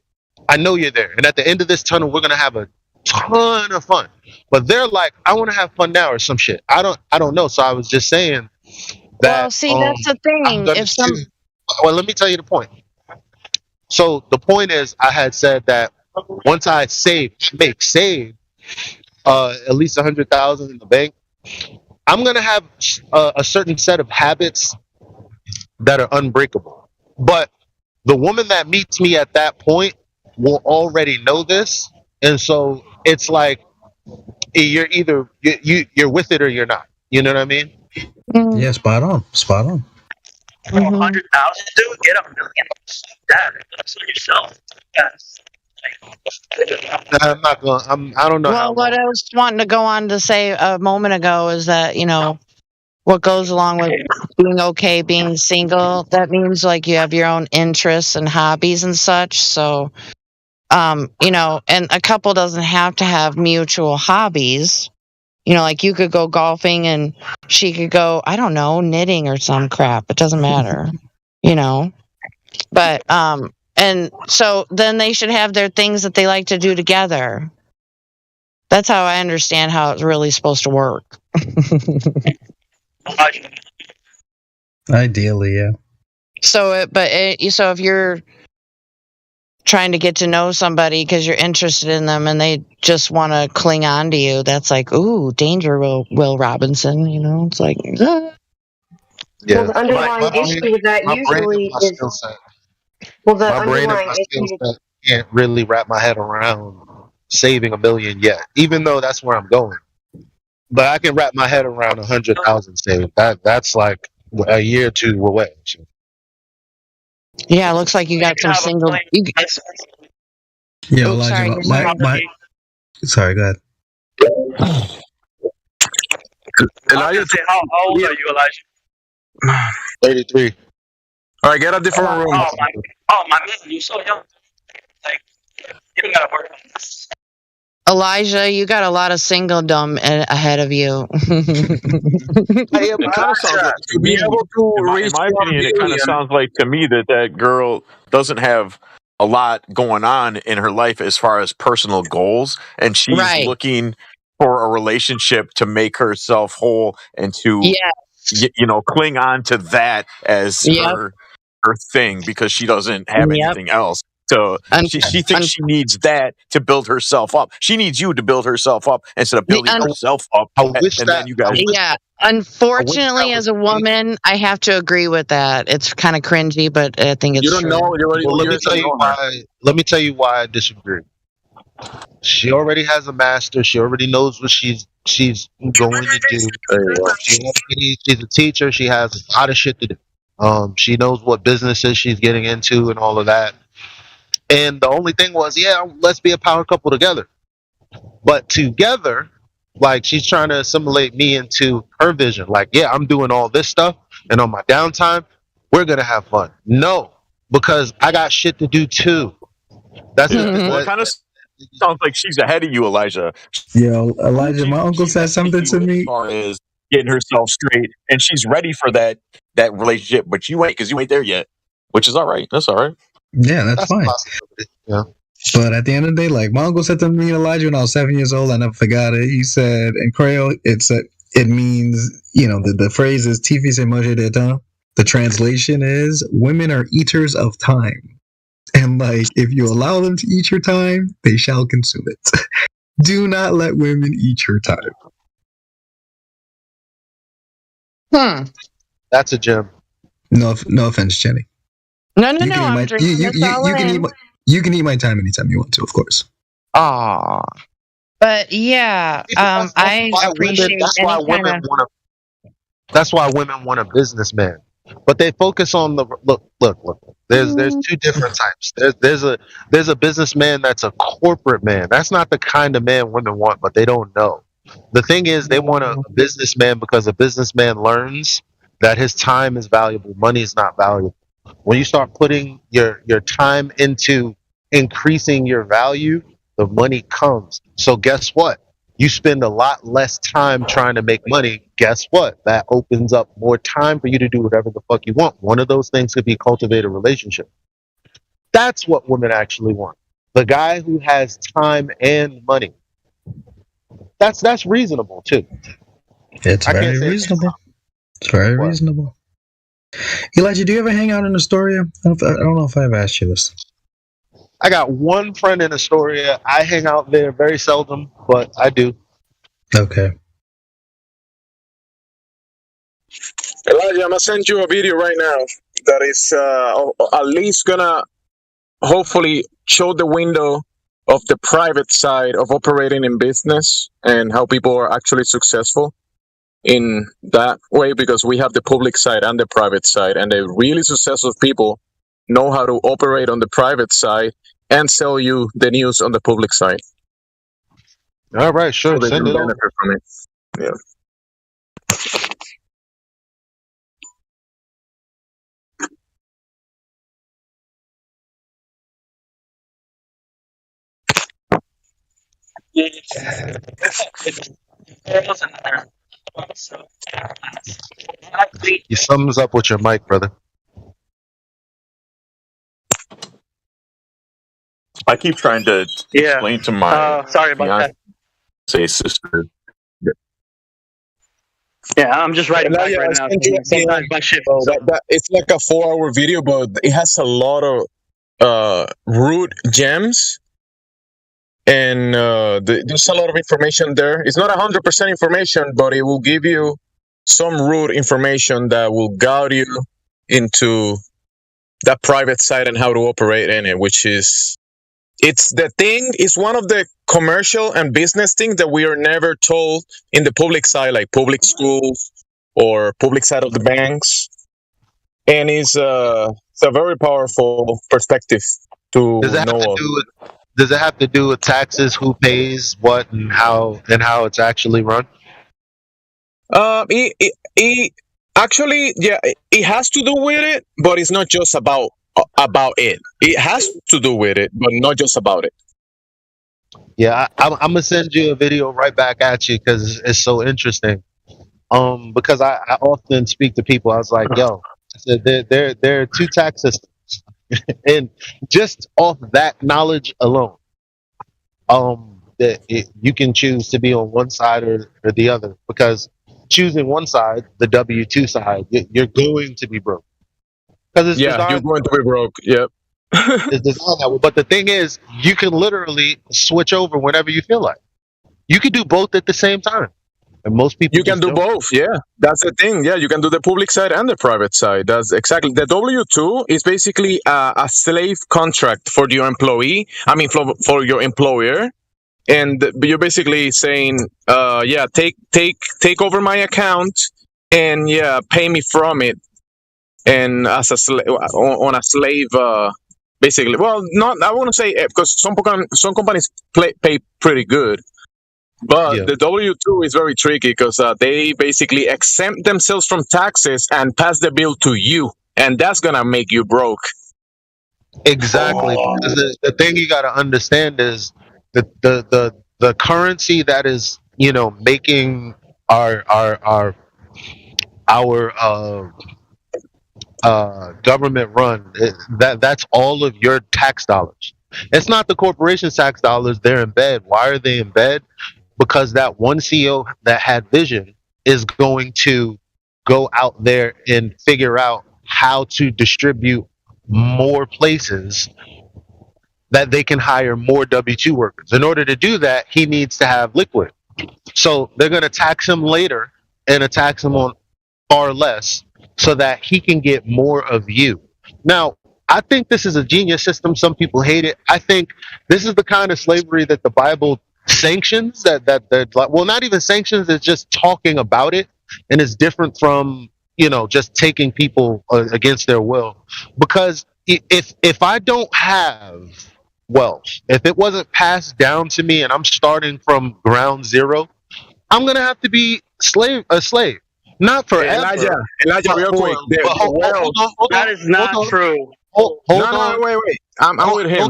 I know you're there. And at the end of this tunnel, we're going to have a ton of fun. But they're like, I want to have fun now or some shit. I don't know. So I was just saying that. Well, see, that's the thing. Well, let me tell you the point. So the point is, I had said that once I save at least 100,000 in the bank, I'm gonna have a certain set of habits that are unbreakable. But the woman that meets me at that point will already know this, and so it's like you're either you're with it or you're not. You know what I mean? Yeah, spot on. 100,000, dude, get $1 million. That's on yourself. Yes. I'm not going. I don't know. Well, what I was wanting to go on to say a moment ago is that what goes along with being okay, being single. That means like you have your own interests and hobbies and such. So, and a couple doesn't have to have mutual hobbies. Like you could go golfing and she could go, I don't know, knitting or some crap. It doesn't matter, But, and so then they should have their things that they like to do together. That's how I understand how it's really supposed to work. Ideally, yeah. So if you're trying to get to know somebody because you're interested in them and they just want to cling on to you, that's like, ooh, danger, Will Robinson. It's like, yeah. Well, the underlying issue with that usually is. Well, the underlying issue can't really wrap my head around saving $1 million yet, even though that's where I'm going. But I can wrap my head around 100,000 saved. That's like a year or two away. Yeah, it looks like you got some single. Yeah, Elijah. Sorry, go ahead. Elijah, how old are you, Elijah? 33. All right, get a different room. Oh my man, you're so young. Like, you gotta work on this. Elijah, you got a lot of singledom ahead of you. It kind of sounds like, to me, in my opinion, it kind of sounds like to me that girl doesn't have a lot going on in her life as far as personal goals, and she's looking for a relationship to make herself whole and to, cling on to that as her thing because she doesn't have anything else. So she thinks she needs that to build herself up. She needs you to build herself up instead of building herself up. Then you guys. Yeah. Unfortunately, as a woman, I have to agree with that. It's kind of cringy, but I think it's true. Let me tell you why I disagree. She already has a master. She already knows what she's going to do. She's a teacher. She has a lot of shit to do. She knows what businesses she's getting into and all of that. And the only thing was, let's be a power couple together. But together, like, she's trying to assimilate me into her vision. Like, I'm doing all this stuff, and on my downtime, we're going to have fun. No, because I got shit to do too. That's it kind of sounds like she's ahead of you, Elijah. Yo, Elijah, my uncle said something to me. As far as getting herself straight, and she's ready for that relationship, but you ain't, because you ain't there yet, which is all right. That's all right. Yeah, that's fine. Yeah. But at the end of the day, like my uncle said to me, Elijah, when I was 7 years old, I never forgot it. He said in Creole, it means, the phrase is "Tifi se mange de temps." The translation is "Women are eaters of time," and like if you allow them to eat your time, they shall consume it. Do not let women eat your time. That's a gem. No offense, Jenny. No, You can eat I'm my drinking this all in. you can eat my time anytime you want to, of course. Aw. But yeah, I appreciate any kind of. That's why women want a businessman. But they focus on the look. There's two different types. There's a businessman that's a corporate man. That's not the kind of man women want, but they don't know. The thing is, they want a businessman because a businessman learns that his time is valuable. Money is not valuable. When you start putting your time into increasing your value, the money comes. So guess what? You spend a lot less time trying to make money. Guess what? That opens up more time for you to do whatever the fuck you want. One of those things could be cultivate a relationship. That's what women actually want. The guy who has time and money. That's reasonable too. It's very reasonable. It's very reasonable. Elijah, do you ever hang out in Astoria? I don't know if I ever asked you this. I got one friend in Astoria. I hang out there very seldom, but I do. Okay. Elijah, I'm gonna send you a video right now that is at least gonna hopefully show the window of the private side of operating in business and how people are actually successful in that way, because we have the public side and the private side, and the really successful people know how to operate on the private side and sell you the news on the public side. All right, sure. So they Send can it over. benefit from it. Yeah. You sums up with your mic, brother. I keep trying to explain to my sorry about that. Say sister. Yeah, I'm just writing back Yeah, right I now. sent you a Sometimes my shift. it's like a 4-hour video, but it has a lot of root gems, and there's a lot of information there. It's not 100% information, but it will give you some root information that will guide you into that private side and how to operate in it, which is it's one of the commercial and business things that we are never told in the public side, like public schools or public side of the banks. And it's a very powerful perspective to know. Does it have to do with taxes, who pays what, and how it's actually run? Actually, yeah, it has to do with it, but it's not just about it. It has to do with it, but not just about it. Yeah, I'm gonna send you a video right back at you because it's so interesting. Because I often speak to people. I was like, yo, I said there are two tax systems, and just off that knowledge alone, you can choose to be on one side or the other. Because choosing one side, the W-2 side, you're going to be broke. Because you're going to be broke. Yep. It's designed that way. But the thing is, you can literally switch over whenever you feel like. You can do both at the same time. And most people you can do both. Yeah, that's the thing. Yeah, you can do the public side and the private side. That's exactly the W-2 is basically a slave contract for your employee. I mean, for your employer, and you're basically saying, take over my account and pay me from it, and as a on a slave. Basically, well, not I want to say because some companies pay pretty good. But the W-2 is very tricky because they basically exempt themselves from taxes and pass the bill to you, and that's gonna make you broke. Exactly. Because the thing you got to understand is the currency that is making our government run. That's all of your tax dollars. It's not the corporation's tax dollars. They're in bed. Why are they in bed? Because that one CEO that had vision is going to go out there and figure out how to distribute more places that they can hire more W-2 workers. In order to do that, he needs to have liquid. So they're going to tax him later and tax him on far less so that he can get more of you. Now, I think this is a genius system. Some people hate it. I think this is the kind of slavery that the Bible sanctions. Well, not even sanctions. It's just talking about it, and it's different from just taking people against their will. Because if I don't have wealth, if it wasn't passed down to me, and I'm starting from ground zero, I'm gonna have to be a slave. Not forever. Elijah, real quick. That is not true. Hold on. Wait. I'm with him.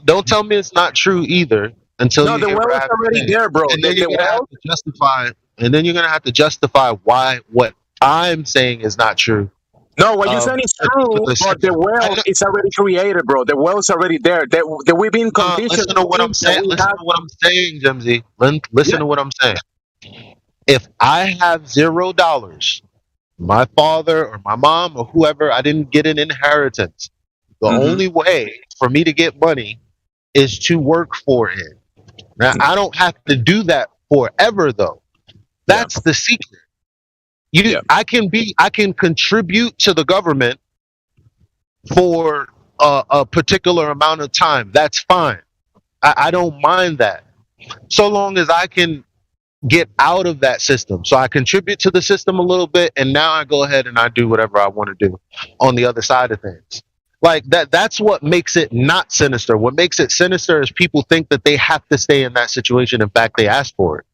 Don't tell me it's not true either until no, the wealth is already there, bro. And then you're gonna have to justify. And then you're gonna have to justify why what I'm saying is not true. No, what you're saying is true, but the wealth is already created, bro. The wealth is already there. That we've been conditioned. Listen to what I'm saying. Listen to what I'm saying, Jimsy. Listen to what I'm saying. If I have $0, my father or my mom or whoever, I didn't get an inheritance. The only way for me to get money is to work for it. Now, I don't have to do that forever, though. That's the secret. I can contribute to the government for a particular amount of time. That's fine. I don't mind that, so long as I can get out of that system. So I contribute to the system a little bit, and now I go ahead and I do whatever I want to do on the other side of things. Like that's what makes it not sinister. What makes it sinister is people think that they have to stay in that situation. In fact, they ask for it.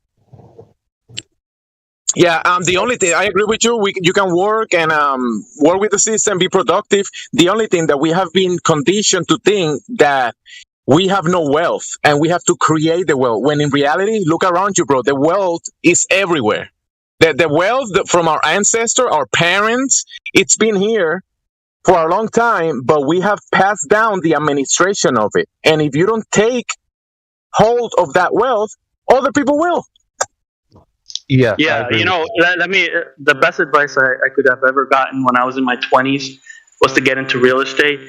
Yeah, the only thing I agree with you, you can work and work with the system, be productive. The only thing that we have been conditioned to think that we have no wealth and we have to create the wealth. When in reality, look around you, bro. The wealth is everywhere. The wealth from our ancestors, our parents, it's been here for a long time, but we have passed down the administration of it. And if you don't take hold of that wealth, other people will. Yeah. Let me. The best advice I could have ever gotten when I was in my 20s was to get into real estate.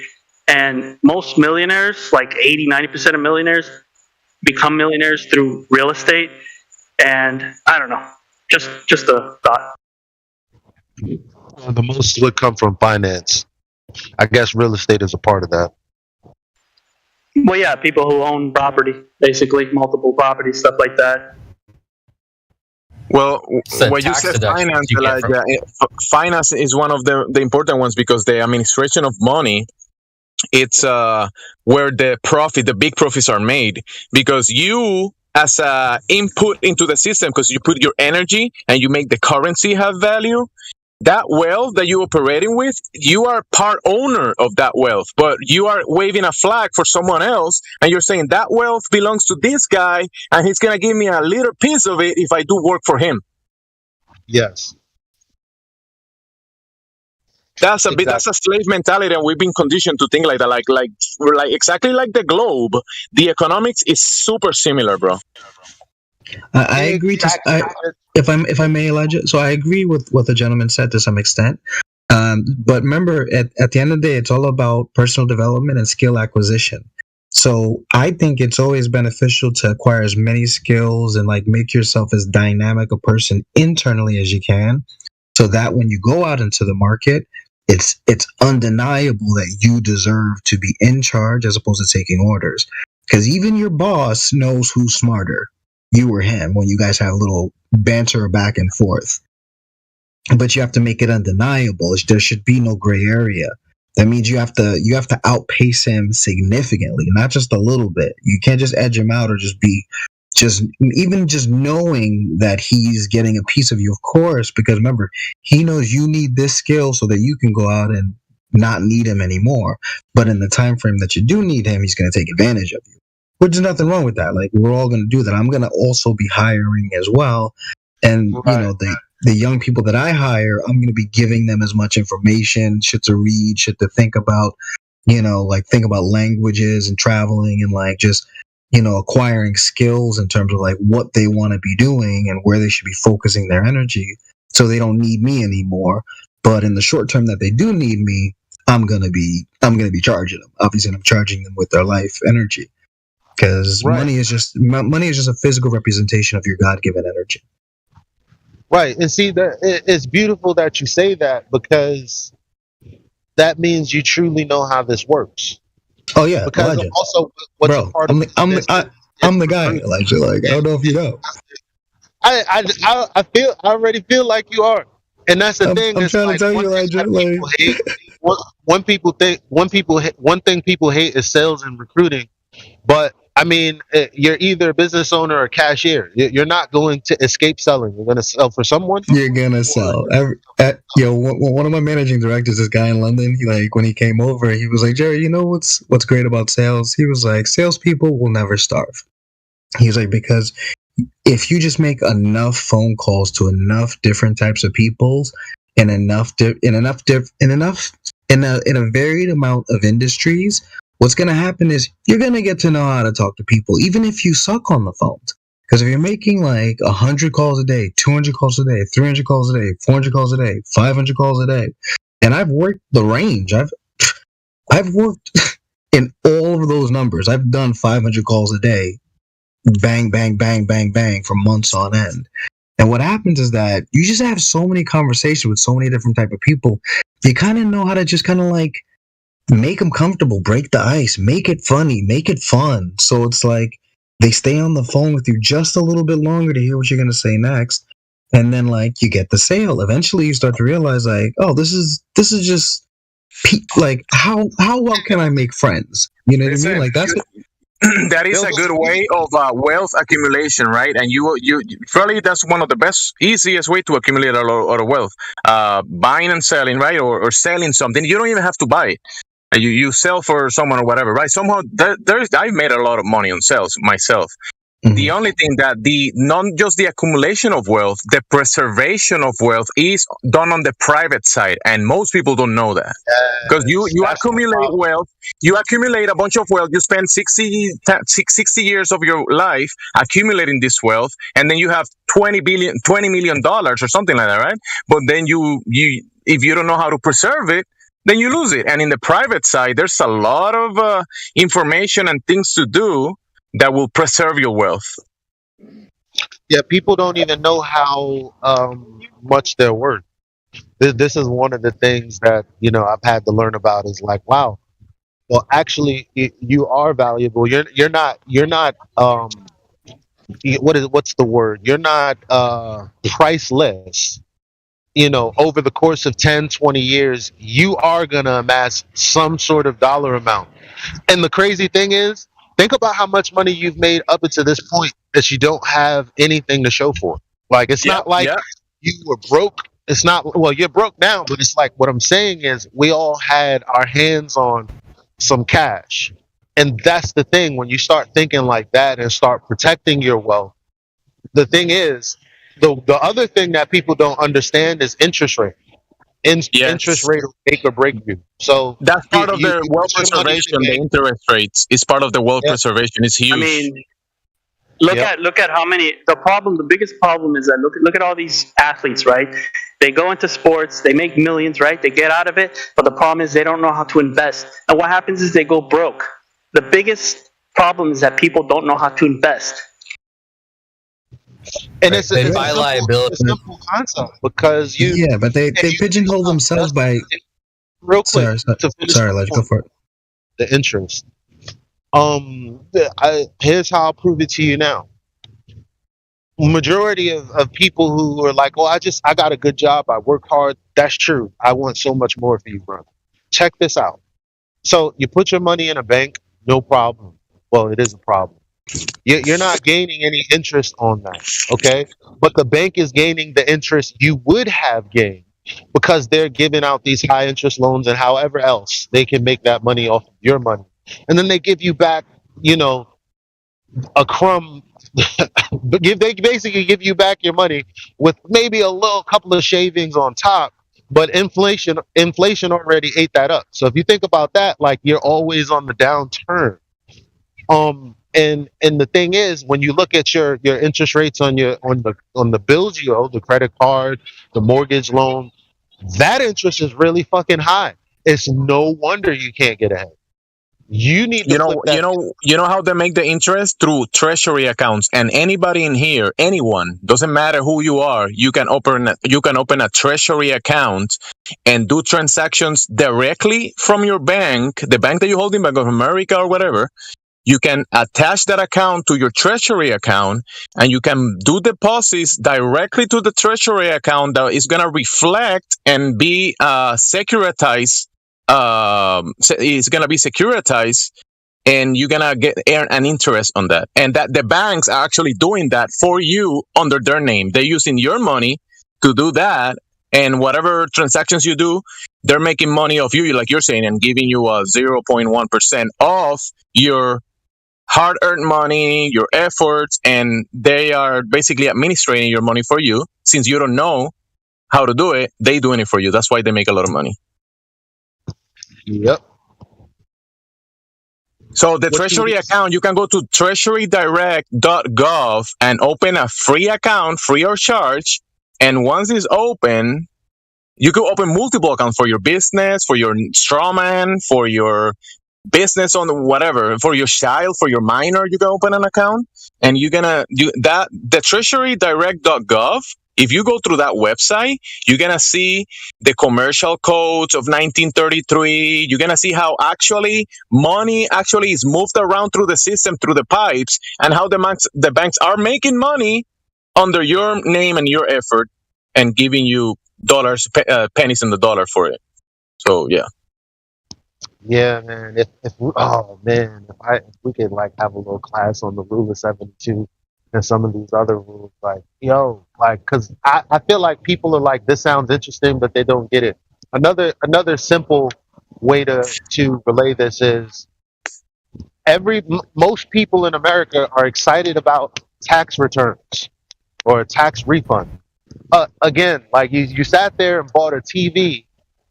And most millionaires, like 80-90% of millionaires, become millionaires through real estate. And I don't know, just a thought. The most would come from finance. I guess real estate is a part of that. Well, yeah, people who own property, basically multiple properties, stuff like that. Well, when you said finance, Elijah, finance is one of the important ones because the administration of money, it's where the big profits are made, because you as a input into the system, because you put your energy and you make the currency have value. That wealth that you're operating with, you are part owner of that wealth, but you are waving a flag for someone else, and you're saying that wealth belongs to this guy, and he's gonna give me a little piece of it if I do work for him. Yes. That's a slave mentality, and we've been conditioned to think like that. Like exactly like the globe. The economics is super similar, bro. I agree if I may, Elijah. So I agree with what the gentleman said to some extent. But remember, at the end of the day, it's all about personal development and skill acquisition. So I think it's always beneficial to acquire as many skills and make yourself as dynamic a person internally as you can, so that when you go out into the market, it's undeniable that you deserve to be in charge as opposed to taking orders. Because even your boss knows who's smarter, you or him, when you guys have a little banter back and forth. But you have to make it undeniable. There should be no gray area. That means you have to outpace him significantly, not just a little bit. You can't just edge him out or just knowing that he's getting a piece of you, of course, because remember, he knows you need this skill so that you can go out and not need him anymore. But in the time frame that you do need him, he's going to take advantage of you. Which is nothing wrong with that. We're all going to do that. I'm going to also be hiring as well. And, the young people that I hire, I'm going to be giving them as much information, shit to read, shit to think about, think about languages and traveling and just, acquiring skills in terms of what they want to be doing and where they should be focusing their energy, so they don't need me anymore. But in the short term that they do need me, I'm going to be charging them. Obviously, I'm charging them with their life energy. Because money is just a physical representation of your God-given energy. Right, and see that it's beautiful that you say that because that means you truly know how this works. Oh yeah, Because Elijah, also, what's a bro. part of this I'm the guy, Elijah. Like I don't know if you know. I already feel like you are, and that's the thing. I'm It's trying to like tell one you, thing Elijah. that Like people hate. One thing people hate is sales and recruiting. But I mean, you're either a business owner or cashier. You're not going to escape selling. You're going to sell for someone. you're gonna sell. One of my managing directors, this guy in London, he like when he came over, he was like, Jerry, you know what's great about sales? He was like, salespeople will never starve. He's like, because if you just make enough phone calls to enough different types of people in a varied amount of industries, what's going to happen is you're going to get to know how to talk to people, even if you suck on the phones. Because if you're making like 100 calls a day, 200 calls a day, 300 calls a day, 400 calls a day, 500 calls a day, and I've worked the range. I've worked in all of those numbers. I've done 500 calls a day. Bang, bang, bang, bang, bang for months on end. And what happens is that you just have so many conversations with so many different type of people. You kind of know how to just kind of like make them comfortable, break the ice, make it funny, make it fun. So it's like they stay on the phone with you just a little bit longer to hear what you're going to say next. And then like you get the sale. Eventually you start to realize like, oh, this is just like how well can I make friends? You know what I mean? Like that's what, that is a good way of wealth accumulation, right? And you probably that's one of the best, easiest way to accumulate a lot of wealth. Buying and selling, right? Or selling something. You don't even have to buy it. You sell for someone or whatever, right? Somehow I've made a lot of money on sales myself. Mm-hmm. The only thing that not just the accumulation of wealth, the preservation of wealth is done on the private side, and most people don't know that. Because you accumulate wealth, you accumulate a bunch of wealth, you spend 60 years of your life accumulating this wealth, and then you have $20 million or something like that, right? But then you if you don't know how to preserve it, then you lose it. And in the private side, there's a lot of information and things to do that will preserve your wealth. Yeah, people don't even know how much they're worth. This is one of the things that I've had to learn about. Is like, wow, well, actually, you are valuable. You're not. What's the word? You're not priceless. Over the course of 10, 20 years, you are going to amass some sort of dollar amount. And the crazy thing is, think about how much money you've made up until this point that you don't have anything to show for. Like, it's not like you were broke. It's not, well, you're broke now, but it's like, what I'm saying is we all had our hands on some cash. And that's the thing. When you start thinking like that and start protecting your wealth, the thing is, the other thing that people don't understand is interest rate. Interest rate will make or break you. So that's part of the wealth preservation. The interest rates is part of the wealth preservation. It's huge. I mean, look at how many. The biggest problem is that look at all these athletes, right? They go into sports, they make millions, right? They get out of it, but the problem is they don't know how to invest. And what happens is they go broke. The biggest problem is that people don't know how to invest. And it's a simple concept because but they pigeonhole themselves by real quick. Sorry, let's go for it. The interest. Here's how I'll prove it to you now. Majority of people who are like, "Oh, I got a good job. I work hard." That's true. I want so much more for you, brother. Check this out. So you put your money in a bank, no problem. Well, it is a problem. You're not gaining any interest on that, okay? But the bank is gaining the interest you would have gained because they're giving out these high interest loans and however else they can make that money off of your money. And then they give you back, a crumb. They basically give you back your money with maybe a little couple of shavings on top. But inflation already ate that up. So if you think about that, like you're always on the downturn. And the thing is, when you look at your interest rates on the bills you owe, the credit card, the mortgage loan, that interest is really fucking high. It's no wonder you can't get ahead. You need to flip that. You know how they make the interest through treasury accounts, and anybody in here, anyone, doesn't matter who you are, you can open a treasury account and do transactions directly from your bank, the bank that you hold in, Bank of America or whatever. You can attach that account to your treasury account, and you can do deposits directly to the treasury account that is going to reflect and be securitized. It's going to be securitized, and you're going to earn an interest on that. And that the banks are actually doing that for you under their name. They're using your money to do that. And whatever transactions you do, they're making money off you, like you're saying, and giving you a 0.1% off your hard-earned money, your efforts, and they are basically administrating your money for you. Since you don't know how to do it, they doing it for you. That's why they make a lot of money. Yep. So the treasury account, you can go to treasurydirect.gov and open a free account, free of charge. And once it's open, you can open multiple accounts for your business, for your strawman, for your business on whatever, for your child, for your minor. You can open an account, and you're gonna do that. The treasurydirect.gov. If you go through that website, you're going to see the commercial codes of 1933. You're going to see how actually money actually is moved around through the system, through the pipes, and how the banks are making money under your name and your effort and giving you dollars, pennies in the dollar for it. So, yeah. Yeah, man. If we could like have a little class on the rule of 72 and some of these other rules, because I feel like people are like, this sounds interesting, but they don't get it. Another simple way to relay this is most people in America are excited about tax returns or a tax refund. Again, like you sat there and bought a TV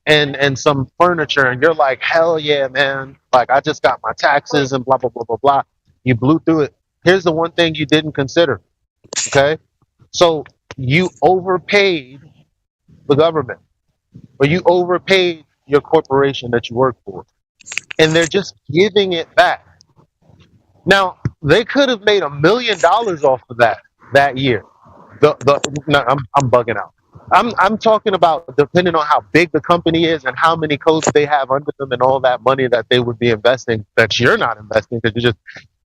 and some furniture, and you're like, hell yeah, man! Like I just got my taxes and blah blah blah blah blah. You blew through it. Here's the one thing you didn't consider. Okay, so you overpaid the government, or you overpaid your corporation that you work for, and they're just giving it back. Now they could have made $1 million off of that year. No, I'm bugging out. I'm talking about depending on how big the company is and how many codes they have under them and all that money that they would be investing that you're not investing because you're just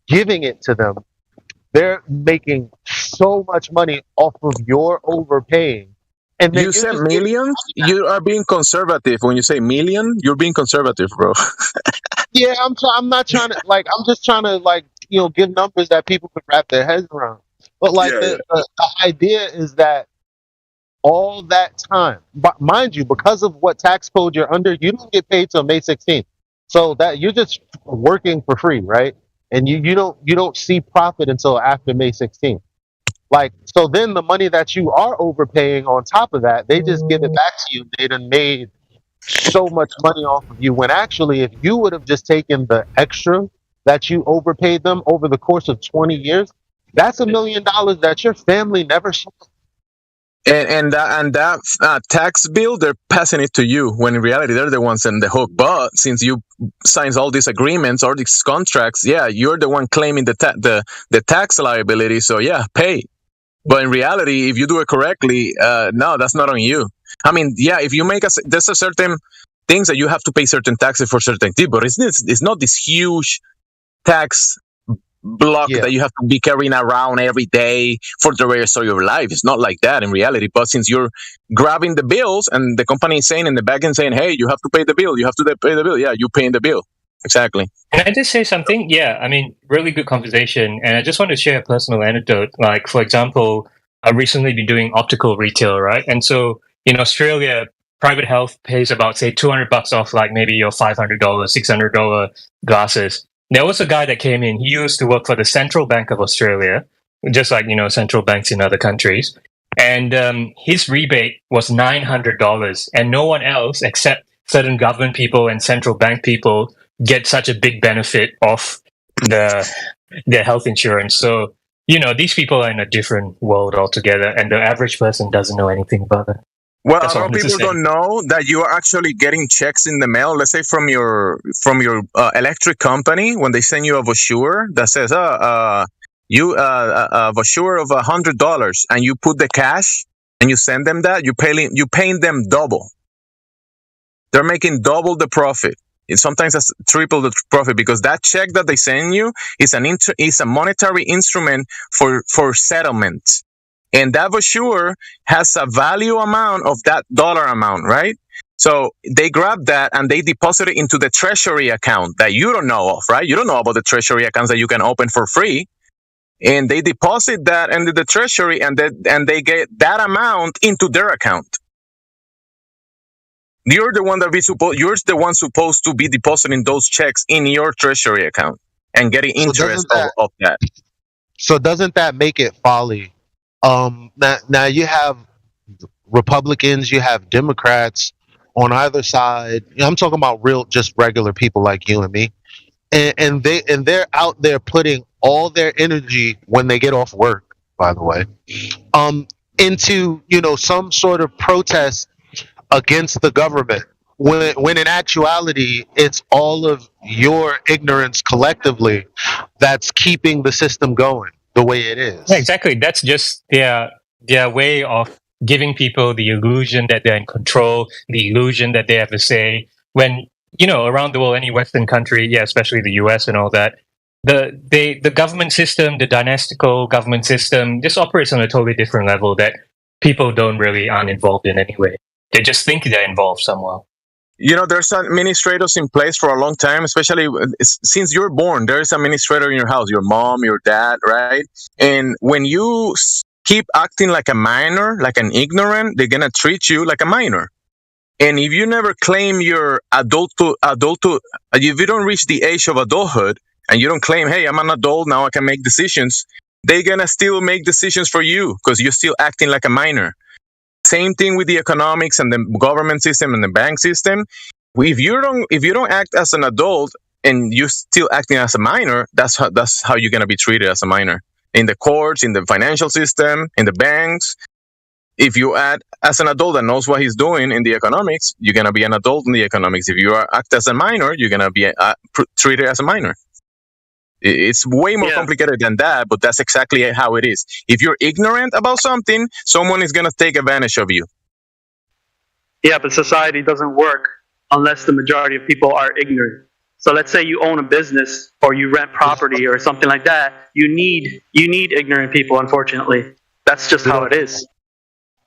giving it to them. They're making so much money off of your overpaying. And you said millions? You are being conservative. When you say million, you're being conservative, bro. Yeah, I'm not trying to I'm just trying to give numbers that people could wrap their heads around. But the idea is that all that time, but mind you, because of what tax code you're under, you don't get paid till May 16th. So that you're just working for free, right? And you don't see profit until after May 16th. So then the money that you are overpaying on top of that, they just give it back to you. They done made so much money off of you, when actually if you would have just taken the extra that you overpaid them over the course of 20 years, that's $1 million that your family never saw. And that tax bill, they're passing it to you, when in reality they're the ones in the hook. But since you signs all these agreements or these contracts, you're the one claiming the tax liability. So pay. But in reality, if you do it correctly, no, that's not on you. I mean, if you make there's a certain things that you have to pay certain taxes for certain things, but it's not this huge tax block that you have to be carrying around every day for the rest of your life. It's not like that in reality. But since you're grabbing the bills and the company is saying in the back end saying, hey, you have to pay the bill, you have to pay the bill. Yeah, you're paying the bill. Exactly. Can I just say something? Yeah, I mean, really good conversation. And I just want to share a personal anecdote. Like, for example, I've recently been doing optical retail, right? And so in Australia, private health pays about, say, $200 off, like maybe your $500, $600 glasses. There was a guy that came in. He used to work for the Central Bank of Australia, just like, central banks in other countries. And his rebate was $900. And no one else except certain government people and central bank people get such a big benefit of their health insurance. So, these people are in a different world altogether. And the average person doesn't know anything about it. Well, That's a all I lot of wanted to people say. don't know that you are actually getting checks in the mail. Let's say from your electric company, when they send you a brochure that says, you a brochure of $100, and you put the cash and you send them that, you paying them double. They're making double the profit. Sometimes that's triple the profit, because that check that they send you is is a monetary instrument for settlement. And that brochure has a value amount of that dollar amount, right? So they grab that and they deposit it into the treasury account that you don't know of, right? You don't know about the treasury accounts that you can open for free. And they deposit that into the treasury, and they get that amount into their account. You're the one supposed to be depositing those checks in your treasury account and getting interest of that. So doesn't that make it folly? Now you have Republicans, you have Democrats on either side. I'm talking about just regular people like you and me, and they're out there putting all their energy when they get off work, by the way, into some sort of protest against the government. When in actuality, it's all of your ignorance collectively that's keeping the system going the way it is. Yeah, exactly. That's just their way of giving people the illusion that they're in control, the illusion that they have a say. When around the world, any Western country, especially the US and all that, the government system, the dynastical government system, just operates on a totally different level that people aren't involved in anyway. They just think they're involved somehow. There's administrators in place for a long time, especially since you're born. There's an administrator in your house, your mom, your dad, right? And when you keep acting like a minor, like an ignorant, they're going to treat you like a minor. And if you never claim your if you don't reach the age of adulthood and you don't claim, hey, I'm an adult, now I can make decisions, they're going to still make decisions for you because you're still acting like a minor. Same thing with the economics and the government system and the bank system. If you don't act as an adult and you're still acting as a minor, that's how you're going to be treated as a minor. In the courts, in the financial system, in the banks. If you act as an adult that knows what he's doing in the economics, you're going to be an adult in the economics. If you act as a minor, you're going to be treated as a minor. It's way more complicated than that, but that's exactly how it is. If you're ignorant about something, someone is going to take advantage of you. Yeah, but society doesn't work unless the majority of people are ignorant. So let's say you own a business or you rent property or something like that. You need ignorant people, unfortunately. That's just how it is.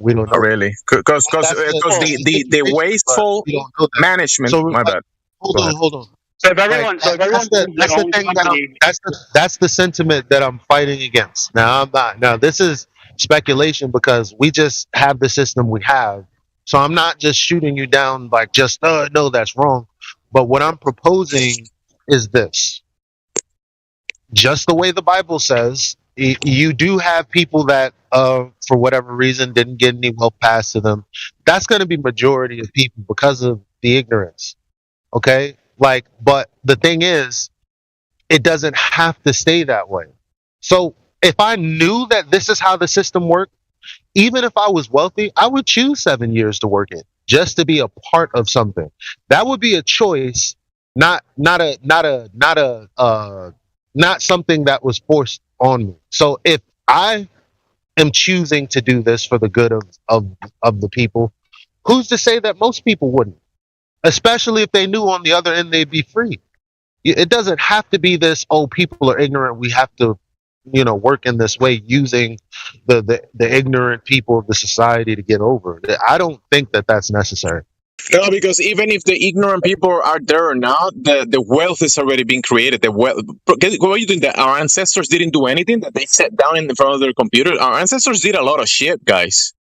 We don't know. Really, because the wasteful management. So, my bad. Hold on. So if everyone, that's the sentiment that I'm fighting against. Now I'm not. Now this is speculation because we just have the system we have. So I'm not just shooting you down like just no, that's wrong. But what I'm proposing is this: just the way the Bible says, you do have people that, for whatever reason, didn't get any wealth passed to them. That's going to be majority of people because of the ignorance. Okay. But the thing is, it doesn't have to stay that way. So if I knew that this is how the system worked, even if I was wealthy, I would choose 7 years to work it just to be a part of something. That would be a choice, not something that was forced on me. So if I am choosing to do this for the good of the people, who's to say that most people wouldn't? Especially if they knew on the other end they'd be free. It doesn't have to be this, people are ignorant, we have to, work in this way using the ignorant people of the society to get over. I don't think that that's necessary. No, because even if the ignorant people are there or not, the wealth is already being created. What are you doing? Our ancestors didn't do anything, that they sat down in front of their computer. Our ancestors did a lot of shit, guys.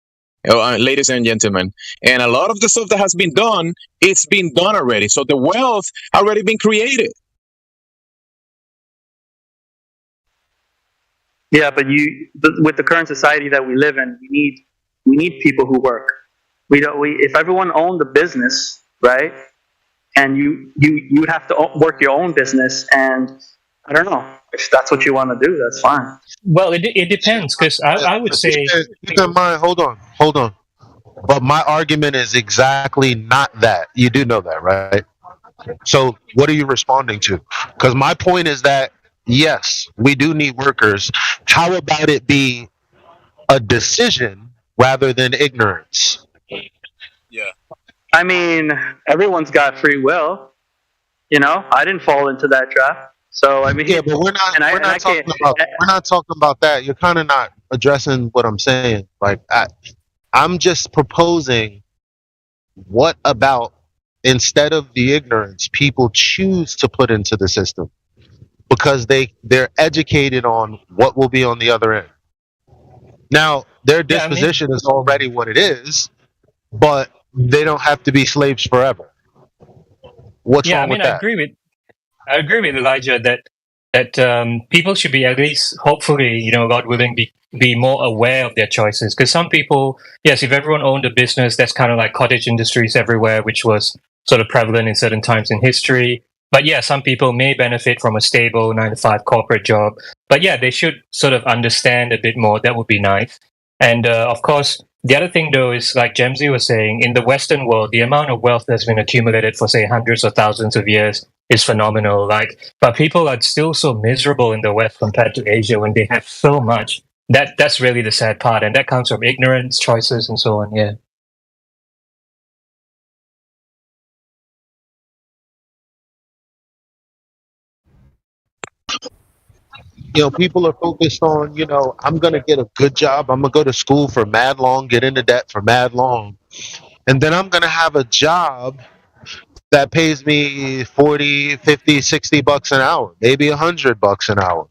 Ladies and gentlemen, and a lot of the stuff that has been done, it's been done already. So the wealth already been created. Yeah, but with the current society that we live in, we need people who work. If everyone owned a business, right, and you would have to work your own business, and I don't know if that's what you want to do. That's fine. Well, it depends, because I would say. Keep in mind. Hold on. But my argument is exactly not that. You do know that, right? So what are you responding to? Because my point is that yes, we do need workers. How about it be a decision rather than ignorance? Yeah. I mean, everyone's got free will. You know, I didn't fall into that trap. So I mean, Yeah, but we're not talking about that. You're kind of not addressing what I'm saying. Like I'm just proposing, what about instead of the ignorance people choose to put into the system because they're educated on what will be on the other end. Now their disposition is already what it is, but they don't have to be slaves forever. What's wrong with that? I agree with Elijah that people should be, at least hopefully, God willing, be more aware of their choices. Because some people, yes, if everyone owned a business, that's kind of like cottage industries everywhere, which was sort of prevalent in certain times in history. But yeah, some people may benefit from a stable 9-to-5 corporate job. But yeah, they should sort of understand a bit more. That would be nice. And of course, the other thing though is, like Jamesy was saying, in the Western world, the amount of wealth that's been accumulated for say hundreds or thousands of years is phenomenal. But people are still so miserable in the West compared to Asia when they have so much. That's really the sad part, and that comes from ignorance, choices, and so on. Yeah. People are focused on, I'm going to get a good job. I'm going to go to school for mad long, get into debt for mad long. And then I'm going to have a job that pays me 40, 50, 60 bucks an hour, maybe $100 an hour.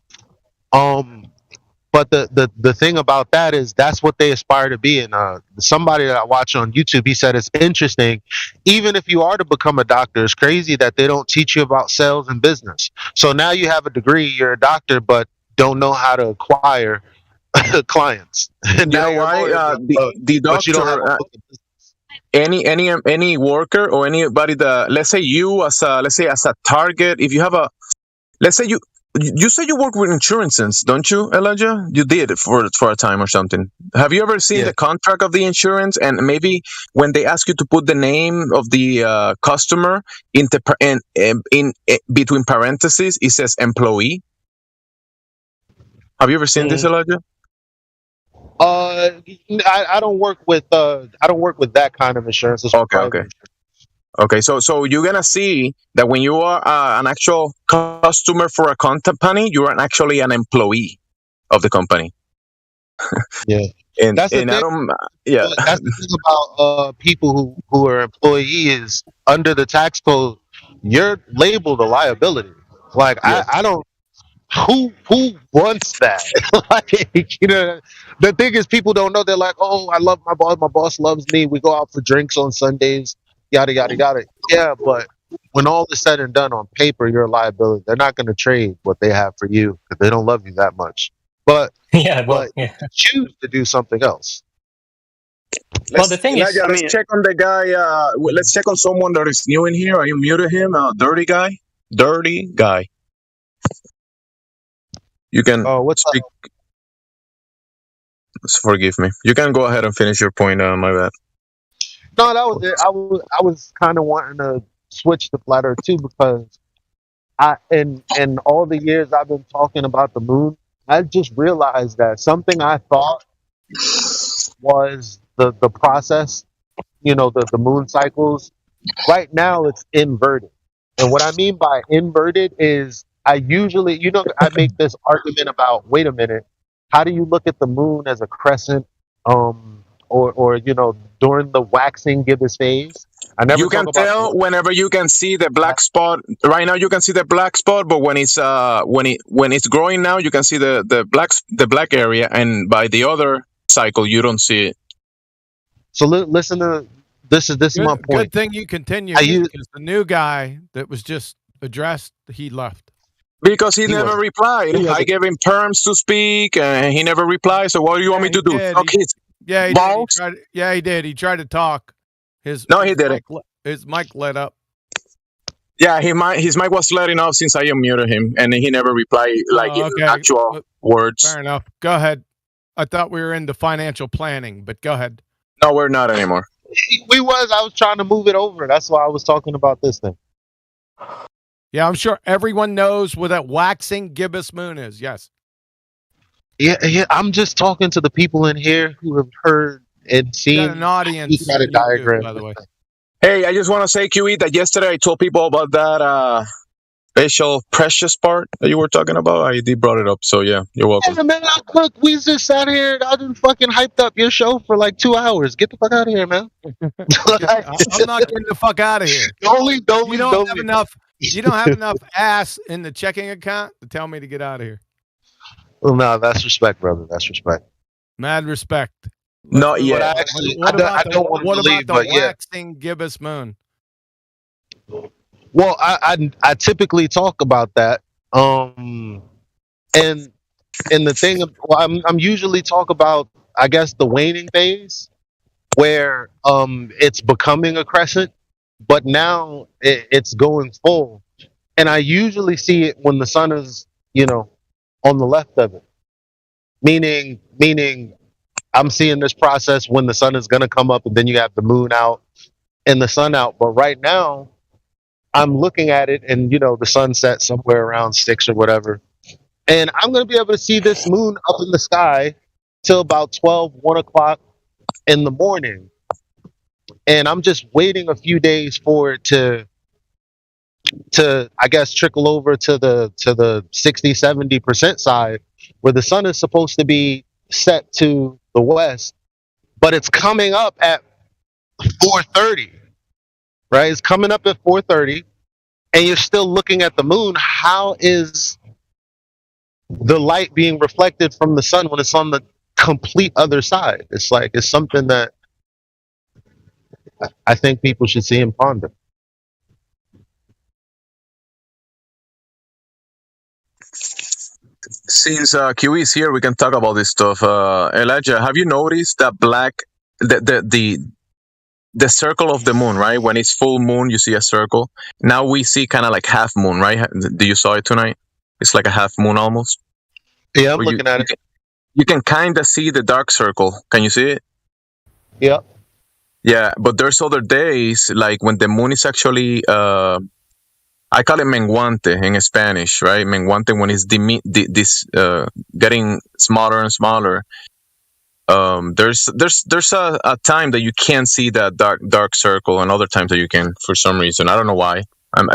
But the thing about that is that's what they aspire to be. And somebody that I watch on YouTube, he said it's interesting. Even if you are to become a doctor, it's crazy that they don't teach you about sales and business. So now you have a degree, you're a doctor, but don't know how to acquire clients. And you know why? The doctor, any worker or anybody that, let's say you as a target, if you have let's say you say you work with insurances, don't you, Elijah? You did for a time or something. Have you ever seen the contract of the insurance, and maybe when they ask you to put the name of the customer in between parentheses, it says employee? Have you ever seen this, Elijah? I don't work with that kind of insurance. Okay, so you're gonna see that when you are an actual customer for a company, you are actually an employee of the company. Yeah, and that's the thing. That's the thing about people who are employees under the tax code. You're labeled a liability. Like I don't. Who wants that? The thing is, people don't know. They're like, oh, I love my boss. My boss loves me. We go out for drinks on Sundays. Yada yada yada. Yeah, but when all is said and done, on paper, you're a liability. They're not going to trade what they have for you because they don't love you that much. But choose to do something else. Let's check on the guy. Let's check on someone that is new in here. Are you muted him? Dirty guy. You can speak. Forgive me. You can go ahead and finish your point. My bad. No, that was it. I was kind of wanting to switch to flat Earth too, because in all the years I've been talking about the moon, I just realized that something I thought was the process, the moon cycles. Right now it's inverted, and what I mean by inverted is I usually, I make this argument about, wait a minute, how do you look at the moon as a crescent, or during the waxing gibbous phase? You can tell whenever you can see the black spot. Right now, you can see the black spot, but when it's growing now, you can see the black area, and by the other cycle, you don't see it. So listen to this. Is my point? Good thing you continue, because the new guy that was just addressed, he left. Because he never replied. I gave him terms to speak, and he never replied. So what do you want me to do? He did. He tried to talk. He didn't. His mic lit up. Yeah, his mic was letting off since I unmuted him, and he never replied in actual words. Fair enough. Go ahead. I thought we were into financial planning, but go ahead. No, we're not anymore. We was. I was trying to move it over. That's why I was talking about this thing. Yeah, I'm sure everyone knows what that waxing gibbous moon is. Yes. Yeah. I'm just talking to the people in here who have heard and seen. Got an audience got a on YouTube, diagram, by the way. Hey, I just want to say, QE, that yesterday I told people about that facial precious part that you were talking about. I did brought it up, so yeah, you're welcome. Yeah, man, we just sat here and I done fucking hyped up your show for like 2 hours. Get the fuck out of here, man. I'm not getting the fuck out of here. You don't have enough. You don't have enough ass in the checking account to tell me to get out of here. Well, no, that's respect, brother. That's respect. Mad respect. Not yet. I don't want to believe, the but yeah. waxing gibbous moon? Well, I typically talk about that, and the thing, I'm usually talk about, I guess, the waning phase, where it's becoming a crescent, but now it's going full, and I usually see it when the sun is, on the left of it, meaning I'm seeing this process when the sun is going to come up, and then you have the moon out and the sun out. But right now, I'm looking at it, and the sunset somewhere around 6 or whatever, and I'm going to be able to see this moon up in the sky till about 1 o'clock in the morning, and I'm just waiting a few days for it to I guess trickle over to the 60-70% side, where the sun is supposed to be set to the west, but it's coming up at 4:30. Right, it's coming up at 4:30, and you're still looking at the moon. How is the light being reflected from the sun when it's on the complete other side? It's something that I think people should see and ponder. Since QE is here, we can talk about this stuff. Elijah, have you noticed that the circle of the moon, right? When it's full moon, you see a circle. Now we see kind of like half moon, right? Do you saw it tonight? It's like a half moon almost. Yeah, I'm looking at it. You can kind of see the dark circle. Can you see it? Yeah. Yeah, but there's other days, like when the moon is actually, I call it menguante in Spanish, right? Menguante, when it's getting smaller and smaller. There's a time that you can't see that dark circle, and other times that you can for some reason. I don't know why.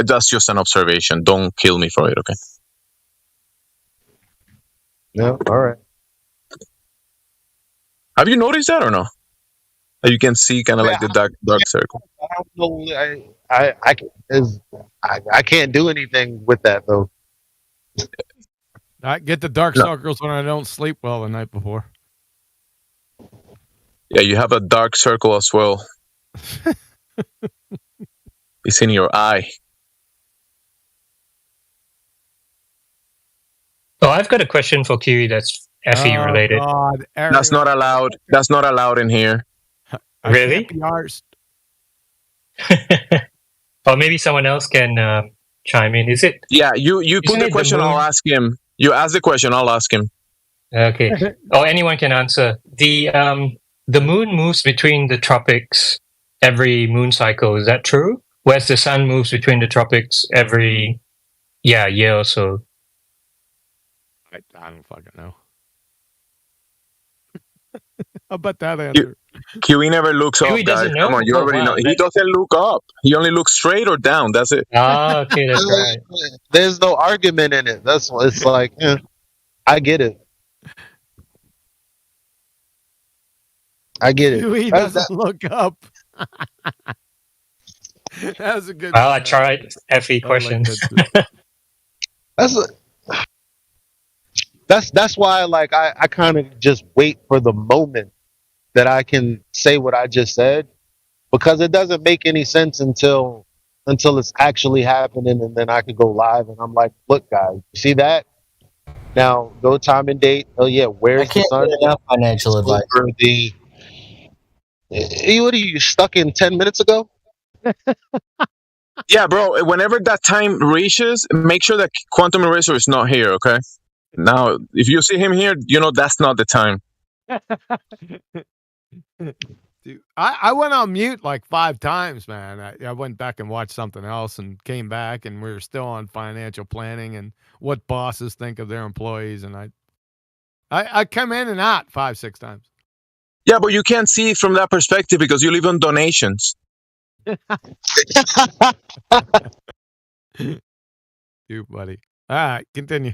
That's just an observation. Don't kill me for it, okay? No, all right. Have you noticed that or no? That you can see kind of like the dark circle. I don't know. I can't do anything with that though. I get the dark circles when I don't sleep well the night before. Yeah, you have a dark circle as well. It's in your eye. Oh, I've got a question for Kiwi that's FE related. God, that's not allowed. That's not allowed in here. Really? Or maybe someone else can chime in. Is it? Yeah, you put the question. I'll ask him. You ask the question. I'll ask him. Okay. Or anyone can answer. The moon moves between the tropics every moon cycle. Is that true? Whereas the sun moves between the tropics every year or so. I don't fucking know. How about that answer? QE never looks up, QE guys. know? Come on, you already know. He doesn't look up. He only looks straight or down. That's it. Ah, okay, that's right. There's no argument in it. That's what it's like. I get it. I get it. QE doesn't look up. That was a good. Well, I tried FE questions. That's why I kind of just wait for the moment that I can say what I just said, because it doesn't make any sense until it's actually happening, and then I could go live and I'm like, look guys, you see that? Now go time and date. Oh yeah, where's the sun? Enough financial advice. What are you stuck in 10 minutes ago? Yeah, bro. Whenever that time reaches, make sure that Quantum Eraser is not here, okay? Now, if you see him here, that's not the time. Dude, I went on mute like 5 times, man. I went back and watched something else and came back, and we were still on financial planning and what bosses think of their employees. And I come in and out 5-6 times. Yeah, but you can't see it from that perspective because you live on donations. You, buddy. All right, continue.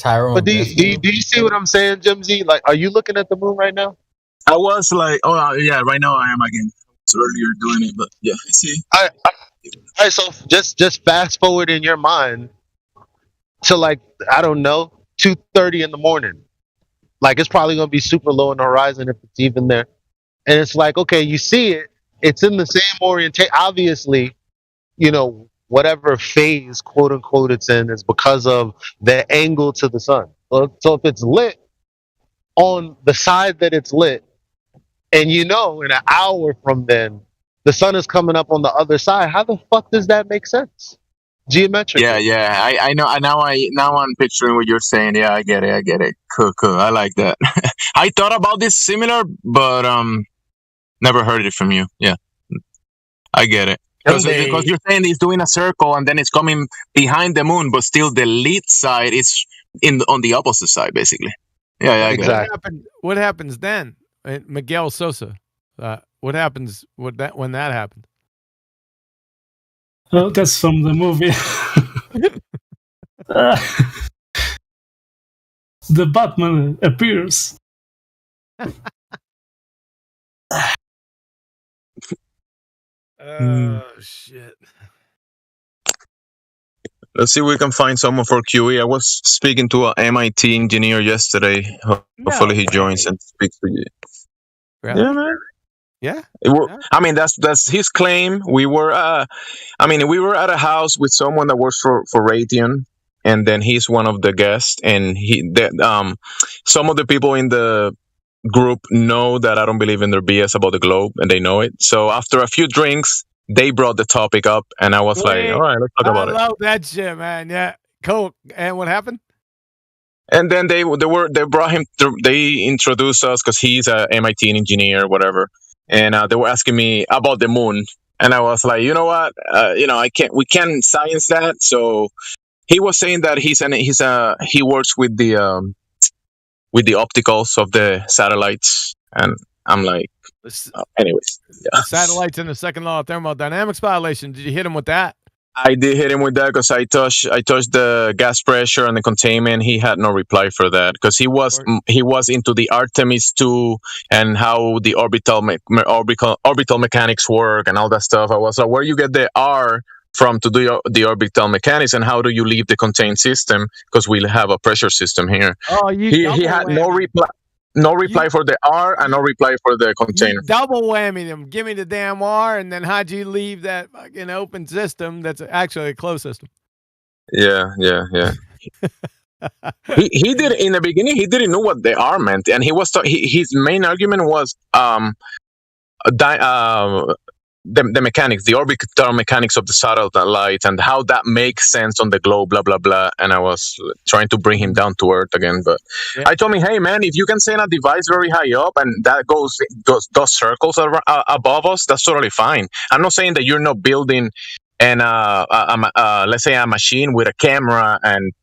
But do you see what I'm saying, Jimsy? Like, are you looking at the moon right now? I was like, oh yeah, right now I am again. I was earlier doing it, but yeah, I see. All right, so just fast forward in your mind to like, I don't know, 2:30 in the morning. Like, it's probably gonna be super low on the horizon if it's even there. And it's like, okay, you see it, it's in the same orientation. Obviously, you know, whatever phase, quote unquote, it's in is because of the angle to the sun. So if it's lit on the side that it's lit, and you know, in an hour from then, the sun is coming up on the other side, how the fuck does that make sense? Geometrically. Yeah. I know. Now I'm picturing what you're saying. Yeah, I get it. Cool. I like that. I thought about this similar, but never heard it from you. Yeah, I get it. Because you're saying it's doing a circle and then it's coming behind the moon, but still the lit side is on the opposite side, basically. Yeah, I get it. What happens then? Miguel Sosa. What happens when that happens? Oh, that's from the movie. The Batman appears. Shit. Let's see if we can find someone for QE. I was speaking to an MIT engineer yesterday. Hopefully he joins and speaks to you. Really? Yeah, man. Yeah. I mean, that's his claim. We were at a house with someone that works for Raytheon, and then he's one of the guests. And some of the people in the group know that I don't believe in their BS about the globe, and they know it. So after a few drinks, they brought the topic up, and I was like, all right, let's talk about it. I love that shit, man. Yeah, cool. And what happened? And then they brought him. They introduced us because he's a MIT engineer, whatever. And they were asking me about the moon, and I was like, you know what, we can't science that. So he was saying that he works with the opticals of the satellites, and I'm like, anyways, yeah. The satellites in the second law of thermodynamics violation. Did you hit him with that? I did hit him with that because I touched the gas pressure and the containment. He had no reply for that because he was into the Artemis 2 and how the orbital mechanics work and all that stuff. I was like, where you get the R from to do the orbital mechanics, and how do you leave the contained system, because we'll have a pressure system here. Oh, he had no reply. No reply for the R and no reply for the container. You double whammy them. Give me the damn R, and then how'd you leave that fucking open system that's actually a closed system? Yeah. he did in the beginning. He didn't know what the R meant, and he was his main argument was the mechanics, the orbital mechanics of the satellite, and how that makes sense on the globe, blah blah blah. And I was trying to bring him down to earth again, but I told him, hey man, if you can send a device very high up and that goes circles above us, that's totally fine. I'm not saying that you're not building let's say a machine with a camera and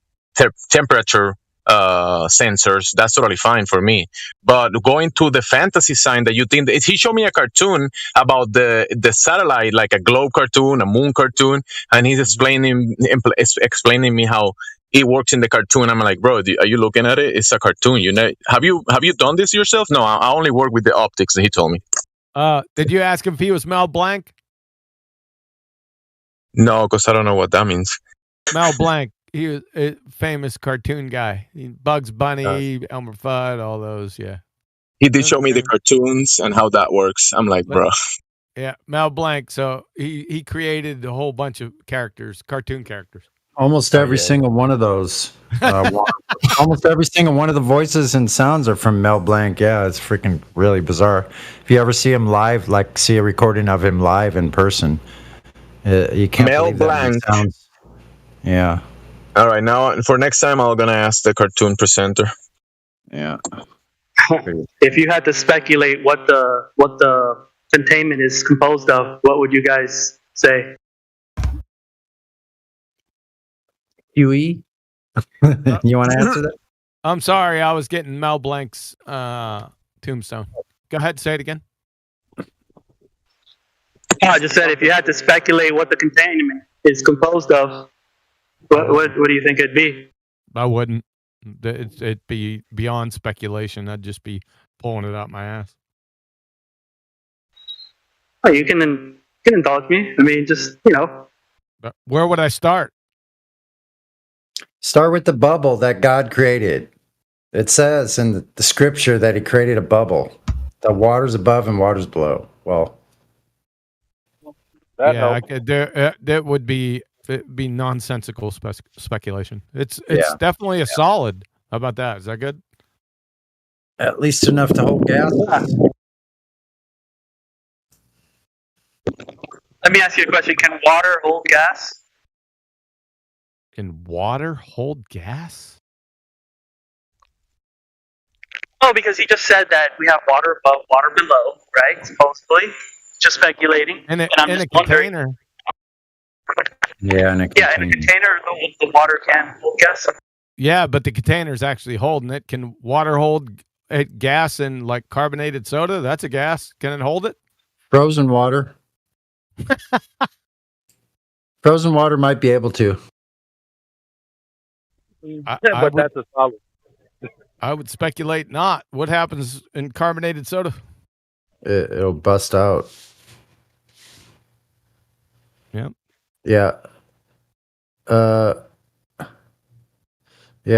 temperature sensors, that's totally fine for me. But going to the fantasy side that you think he showed me a cartoon about the satellite, like a globe cartoon, a moon cartoon, and he's explaining me how it works in the cartoon. I'm like, bro, are you looking at it? It's a cartoon. Have you done this yourself? No, I only work with the optics. And he told me. Did you ask him if he was Mel Blanc? No, because I don't know what that means. Mel Blanc. He was a famous cartoon guy. Bugs Bunny, Elmer Fudd, all those, yeah. He did show me the cartoons and how that works. I'm like, bro. Yeah, Mel Blanc. So he created a whole bunch of characters, cartoon characters. Almost every single one of those. Almost every single one of the voices and sounds are from Mel Blanc. Yeah, it's freaking really bizarre. If you ever see him live, like see a recording of him live in person, you can't Mel believe that Blanc. sounds. Yeah. All right, now for next time, I'm gonna ask the cartoon presenter. Yeah. If you had to speculate what the containment is composed of, what would you guys say? Huey, you want to answer that? I'm sorry, I was getting Mel Blanc's tombstone. Go ahead, say it again. I just said if you had to speculate what the containment is composed of, what do you think it'd be? I wouldn't. It'd be beyond speculation. I'd just be pulling it out my ass. Oh, you can indulge me. I mean, just But where would I start? Start with the bubble that God created. It says in the scripture that he created a bubble. The water's above and water's below. Well, that would be nonsensical speculation. It's definitely a solid. How about that? Is that good? At least enough to hold gas. Let me ask you a question. Can water hold gas? Can water hold gas? Oh, because he just said that we have water above, water below, right? Supposedly. Just speculating. And I'm just wondering. Container. Yeah, in a container, the water can hold gas. Yeah, but the container's actually holding it. Can water hold gas in like carbonated soda? That's a gas. Can it hold it? Frozen water. Frozen water might be able to. But that's a solid. I would speculate not. What happens in carbonated soda? It'll bust out. Yep. Yeah. Yeah,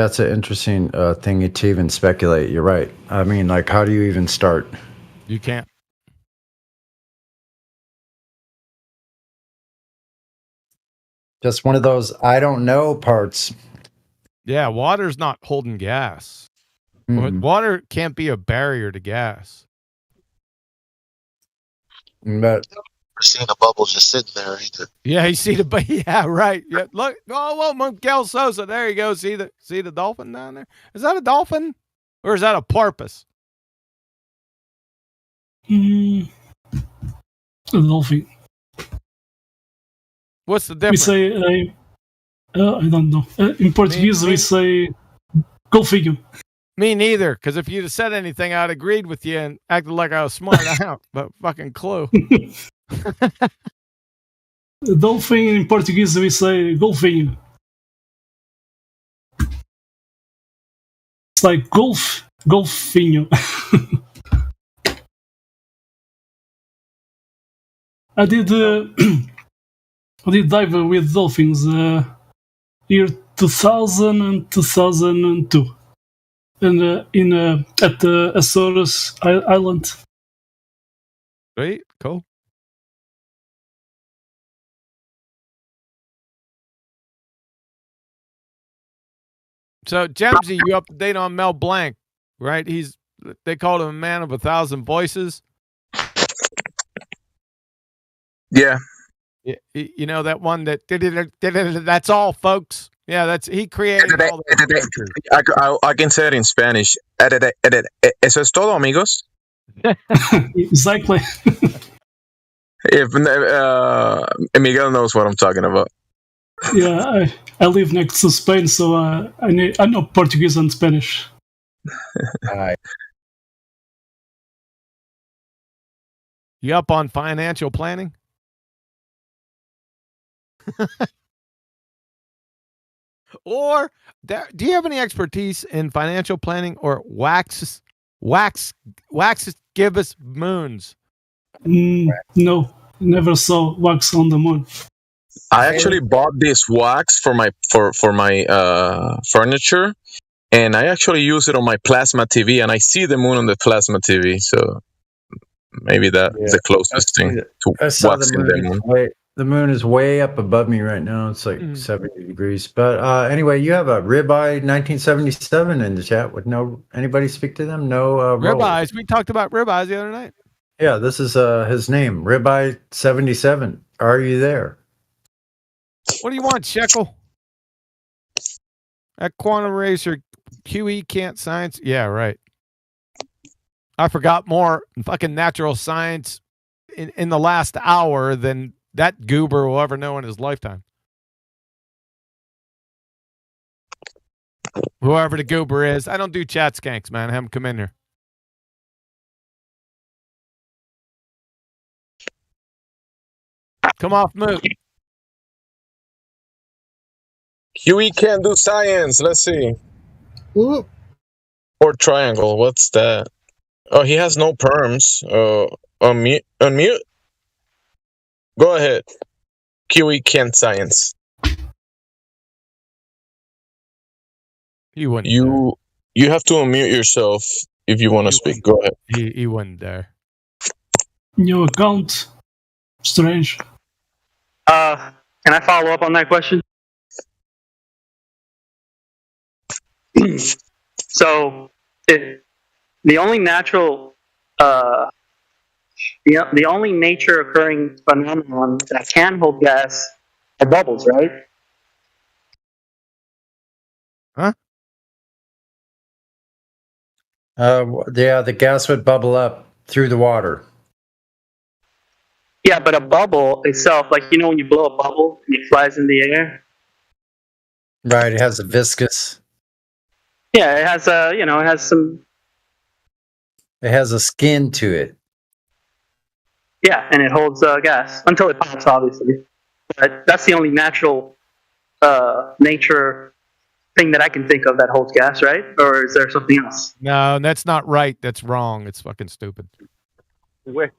it's an interesting thing to even speculate. You're right. I mean, like, how do you even start? You can't. Just one of those I don't know parts. Yeah, water's not holding gas. Water can't be a barrier to gas. But seeing a bubble just sitting there either. Yeah, you see the yeah, right. Yeah, look. Oh, Miguel Sosa. There you go. See the dolphin down there? Is that a dolphin, or is that a porpoise? A dolphin. What's the difference? We say I don't know. In Portuguese, we say golfinho. Me neither, because if you'd have said anything, I'd agreed with you and acted like I was smart out, but fucking clue. Dolphin in Portuguese, we say golfinho. It's like golfinho. I did dive with dolphins year 2000 and 2002. And at the Azores Island. Right, cool. So, Jamsy, you up to date on Mel Blanc, right? They called him a man of 1,000 voices. Yeah. You know that one that that's all, folks. Yeah, he created all the I can say it in Spanish. Eso es todo, amigos. Exactly. If Miguel knows what I'm talking about. Yeah, I live next to Spain, so I know Portuguese and Spanish. You up on financial planning? Or do you have any expertise in financial planning or wax give us moons? No, never saw wax on the moon. I actually bought this wax for my furniture, and I actually use it on my plasma TV, and I see the moon on the plasma TV. So maybe that is the closest thing to waxing the moon. The moon is way up above me right now. It's like 70 degrees. But anyway, you have a Ribeye 1977 in the chat. With anybody speak to them? No Ribeyes. We talked about ribeyes the other night. Yeah, this is his name, Ribeye 77. Are you there? What do you want, Shekel? That quantum racer QE can't science. Yeah, right. I forgot more fucking natural science in the last hour than that goober will ever know in his lifetime. Whoever the goober is. I don't do chat skanks, man. Have him come in here. Come off mute. Huey can't do science. Let's see. Whoop. Or triangle. What's that? Oh, he has no perms. Unmute. Go ahead. Huey can't science. He wouldn't. You have to unmute yourself if you want to speak. Go ahead. He wouldn't dare. New account. Strange. Can I follow up on that question? So, the only natural, the only nature occurring phenomenon that can hold gas are bubbles, right? Huh? Yeah, the gas would bubble up through the water. Yeah, but a bubble itself, like when you blow a bubble and it flies in the air. Right, it has a viscous. Yeah, it has it has some. It has a skin to it. Yeah, and it holds gas until it pops, obviously. But that's the only natural nature thing that I can think of that holds gas, right? Or is there something else? No, that's not right. That's wrong. It's fucking stupid. Where's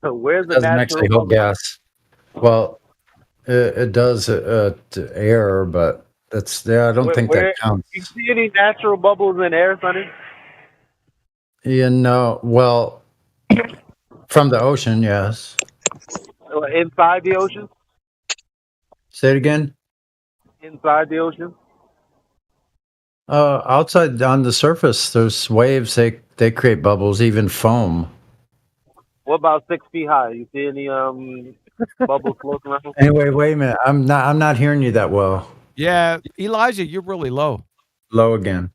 the Doesn't actually hold gas. Well, it does to air, but that's I don't think that counts. You see any natural bubbles in air, Sonny? Yeah, no. Well, from the ocean, yes. Inside the ocean? Say it again. Inside the ocean? Outside on the surface, there's waves. They create bubbles, even foam. What about 6 feet high? You see any bubbles floating around? Anyway, wait a minute. I'm not hearing you that well. Yeah, Elijah, you're really low. Low again.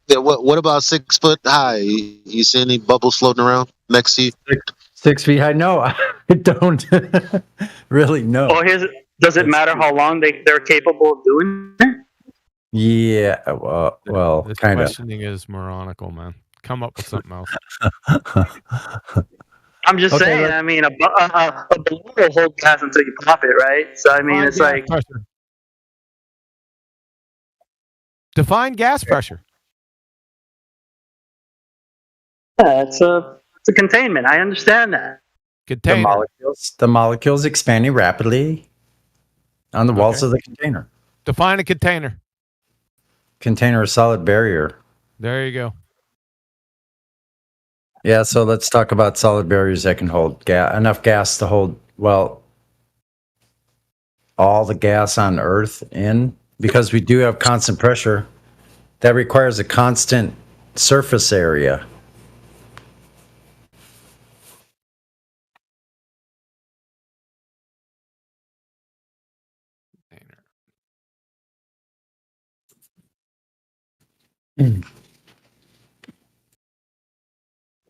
Yeah, what about 6 foot high? You see any bubbles floating around next to you? 6 feet high? No, I don't really know. Or does it matter how long they're capable of doing it? Yeah, well, This kind of. questioning is moronical, man. Come up with something else. I'm just Okay, saying. I mean, a balloon will hold gas until you pop it, right? So I mean, it's like pressure. Define gas pressure. it's a containment. I understand that. Container. The molecules expanding rapidly on the walls of the container. Define a container. Container, a solid barrier. There you go. Yeah, so let's talk about solid barriers that can hold enough gas to hold, well, all the gas on Earth in, because we do have constant pressure. That requires a constant surface area.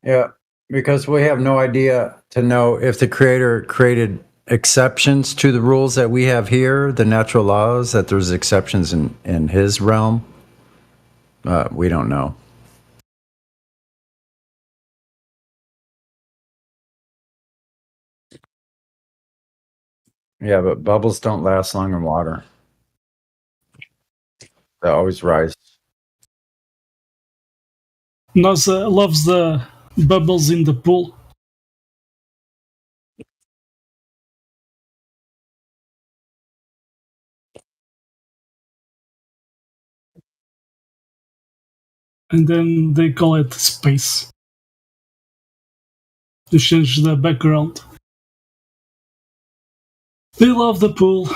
Yeah, because we have no idea to know if the creator created exceptions to the rules that we have here, the natural laws, that there's exceptions in his realm. We don't know. Yeah, but bubbles don't last long in water. They always rise. NASA loves the bubbles in the pool. And then they call it space to change the background. They love the pool.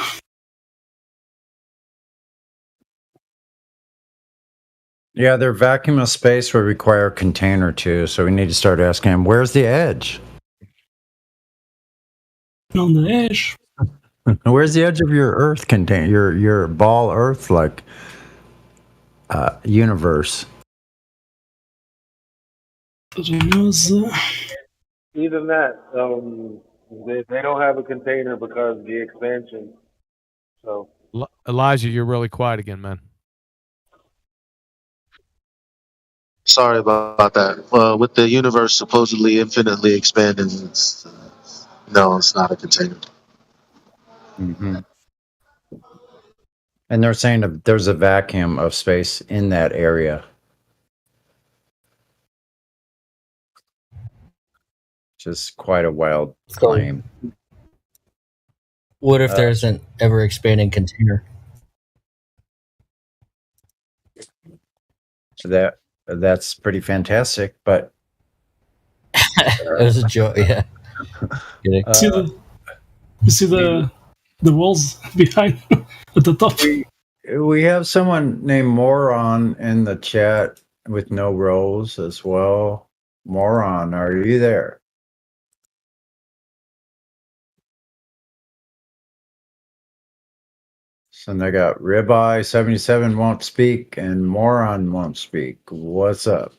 Yeah, their vacuum of space would require a container too, so we need to start asking him, where's the edge? On the edge. Where's the edge of your Earth container? Your ball Earth, like universe. Even that, they don't have a container because of the expansion. So Elijah, you're really quiet again, man. Sorry about that. With the universe supposedly infinitely expanding, no, it's not a container. Mm-hmm. And they're saying that there's a vacuum of space in that area. Which is quite a wild claim. What if there's an ever expanding container? That's pretty fantastic, but it was a joke, yeah. You see the walls behind at the top. We have someone named Moron in the chat with no rows as well. Moron, are you there? So I got Ribeye 77 won't speak and Moron won't speak. What's up?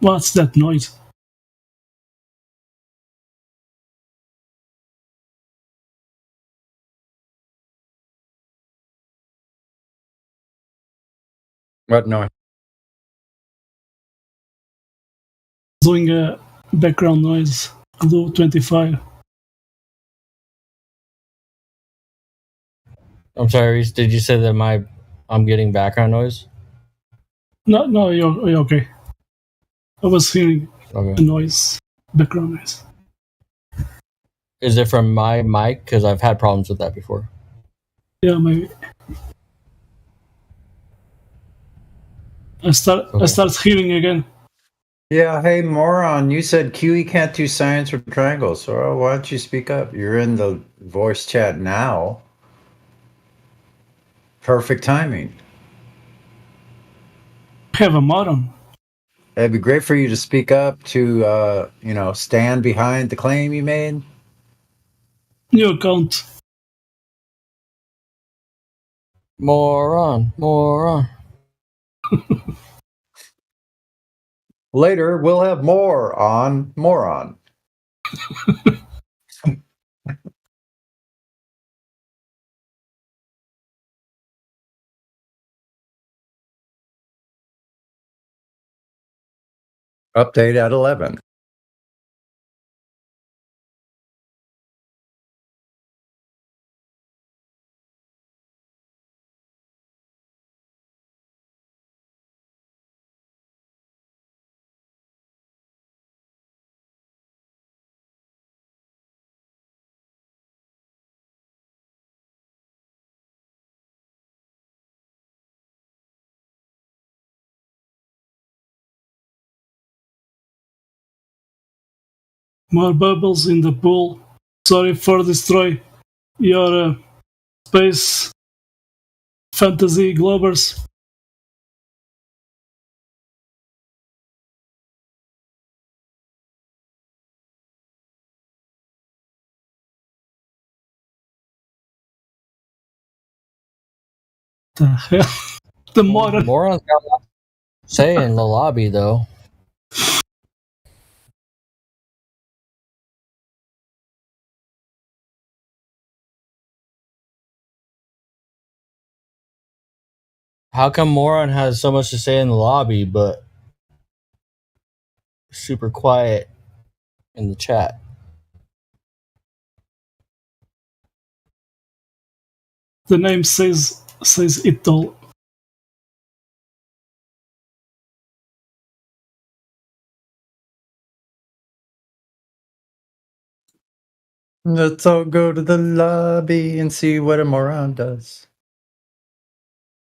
What's that noise? What noise? Doing a background noise. Glue 25. I'm sorry, Reese, did you say that I'm getting background noise? No, you're okay. I was hearing a noise, background noise. Is it from my mic? Because I've had problems with that before. Yeah, maybe. I start hearing again. Yeah, hey Moron, you said QE can't do science or triangles, so why don't you speak up? You're in the voice chat now. Perfect timing. Have a Moron. It'd be great for you to speak up to, stand behind the claim you made. New account. Moron. Later, we'll have more on Moron. Update at 11. More bubbles in the pool. Sorry for destroy your space fantasy globers. The hell? The Moron. Moron's got a lot to say in the lobby, though. How come Moron has so much to say in the lobby, but super quiet in the chat? The name says it all. Let's all go to the lobby and see what a moron does.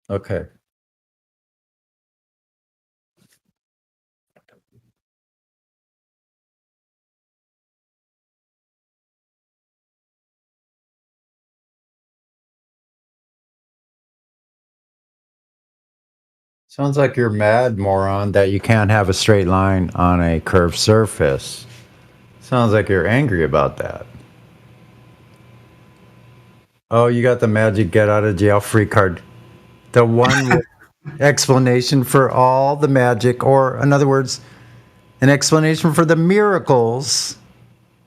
Okay. Sounds like you're mad, moron, that you can't have a straight line on a curved surface. Sounds like you're angry about that. Oh, you got the magic get out of jail free card. The one with explanation for all the magic, or in other words, an explanation for the miracles.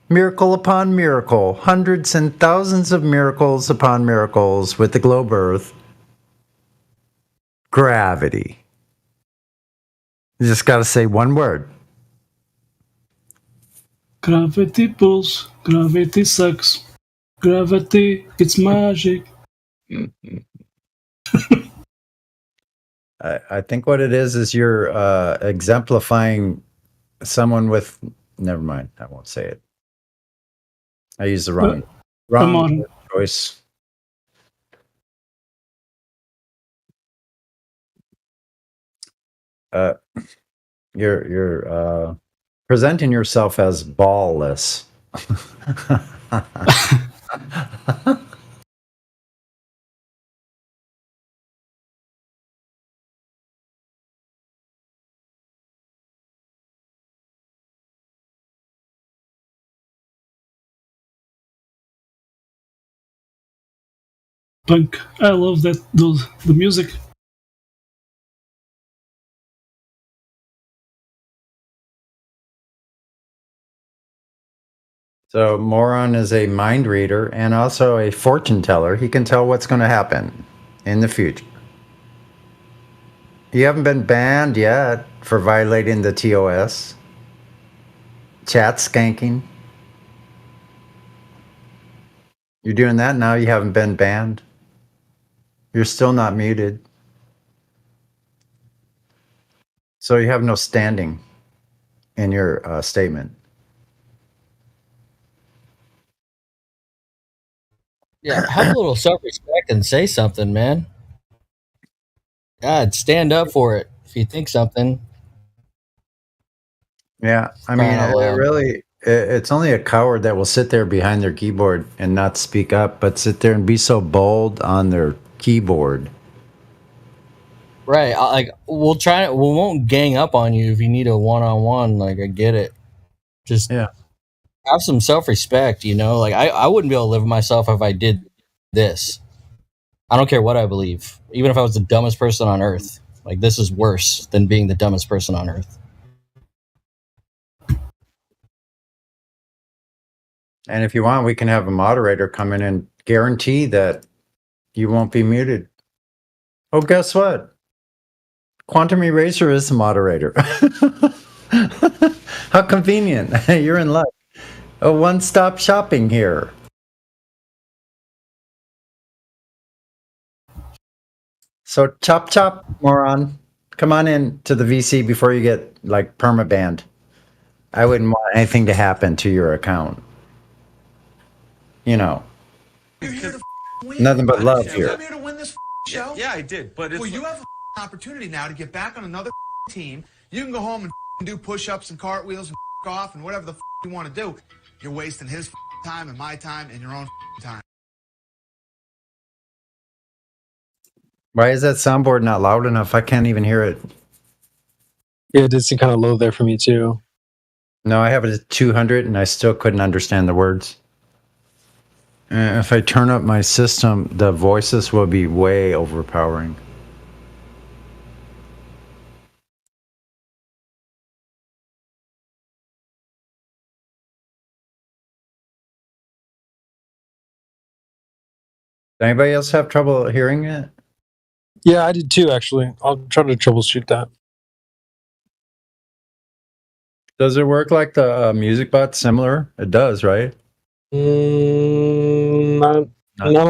Miracle upon miracle, hundreds and thousands of miracles upon miracles with the globe Earth. Gravity. You just got to say one word. Gravity pulls, gravity sucks. Gravity, it's magic. I think what it is you're exemplifying someone with. Never mind. I won't say it. I used the wrong choice. You're presenting yourself as ballless. Punk. I love that the music. So Moron is a mind reader and also a fortune teller. He can tell what's going to happen in the future. You haven't been banned yet for violating the TOS. Chat skanking. You're doing that now. You haven't been banned. You're still not muted. So you have no standing in your statement. Yeah, have a little self-respect and say something, man. God, stand up for it if you think something. Yeah, I mean, it's only a coward that will sit there behind their keyboard and not speak up, but sit there and be so bold on their keyboard. Right, we won't gang up on you if you need a one-on-one. Like, I get it. Just have some self-respect, you know. Like, I wouldn't be able to live with myself if I did this. I don't care what I believe, even if I was the dumbest person on earth. Like, this is worse than being the dumbest person on earth. And if you want, we can have a moderator come in and guarantee that you won't be muted. Oh, guess what? Quantum Eraser is the moderator. How convenient. You're in luck. A one-stop shopping here. So chop chop, moron. Come on in to the VC before you get like perma-banned. I wouldn't want anything to happen to your account. You know. Nothing but love here. I'm here to win this show. Yeah, I did. But well, you have an opportunity now to get back on another team. You can go home and do push-ups and cartwheels and off and whatever the you want to do. You're wasting his time and my time and your own time. Why is that soundboard not loud enough? I can't even hear it. Yeah, it did seem kind of low there for me too. No, I have it at 200 and I still couldn't understand the words. If I turn up my system, the voices will be way overpowering. Does anybody else have trouble hearing it? Yeah, I did too, actually. I'll try to troubleshoot that. Does it work like the music bot similar? It does, right? I don't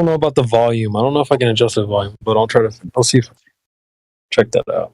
know about the volume. I don't know if I can adjust the volume, but I'll see if check that out.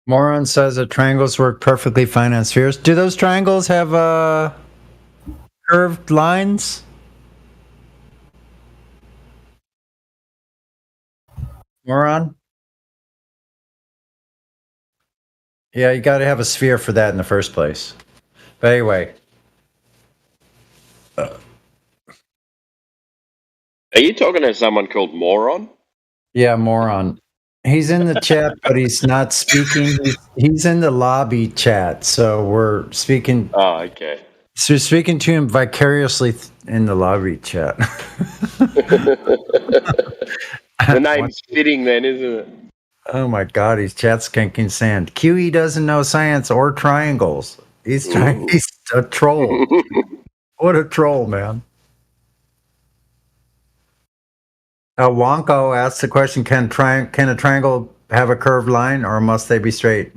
Moron says that triangles work perfectly fine on spheres. Do those triangles have curved lines? Moron? Yeah, you got to have a sphere for that in the first place. But anyway. Are you talking to someone called Moron? Yeah, Moron. He's in the chat, but he's not speaking. He's in the lobby chat, so we're speaking. Oh, okay. So we're speaking to him vicariously in the lobby chat. The name's fitting then, isn't it? Oh my God, he's chat skanking sand. QE doesn't know science or triangles. He's a troll. What a troll, man. Wonko asked the question, can a triangle have a curved line or must they be straight?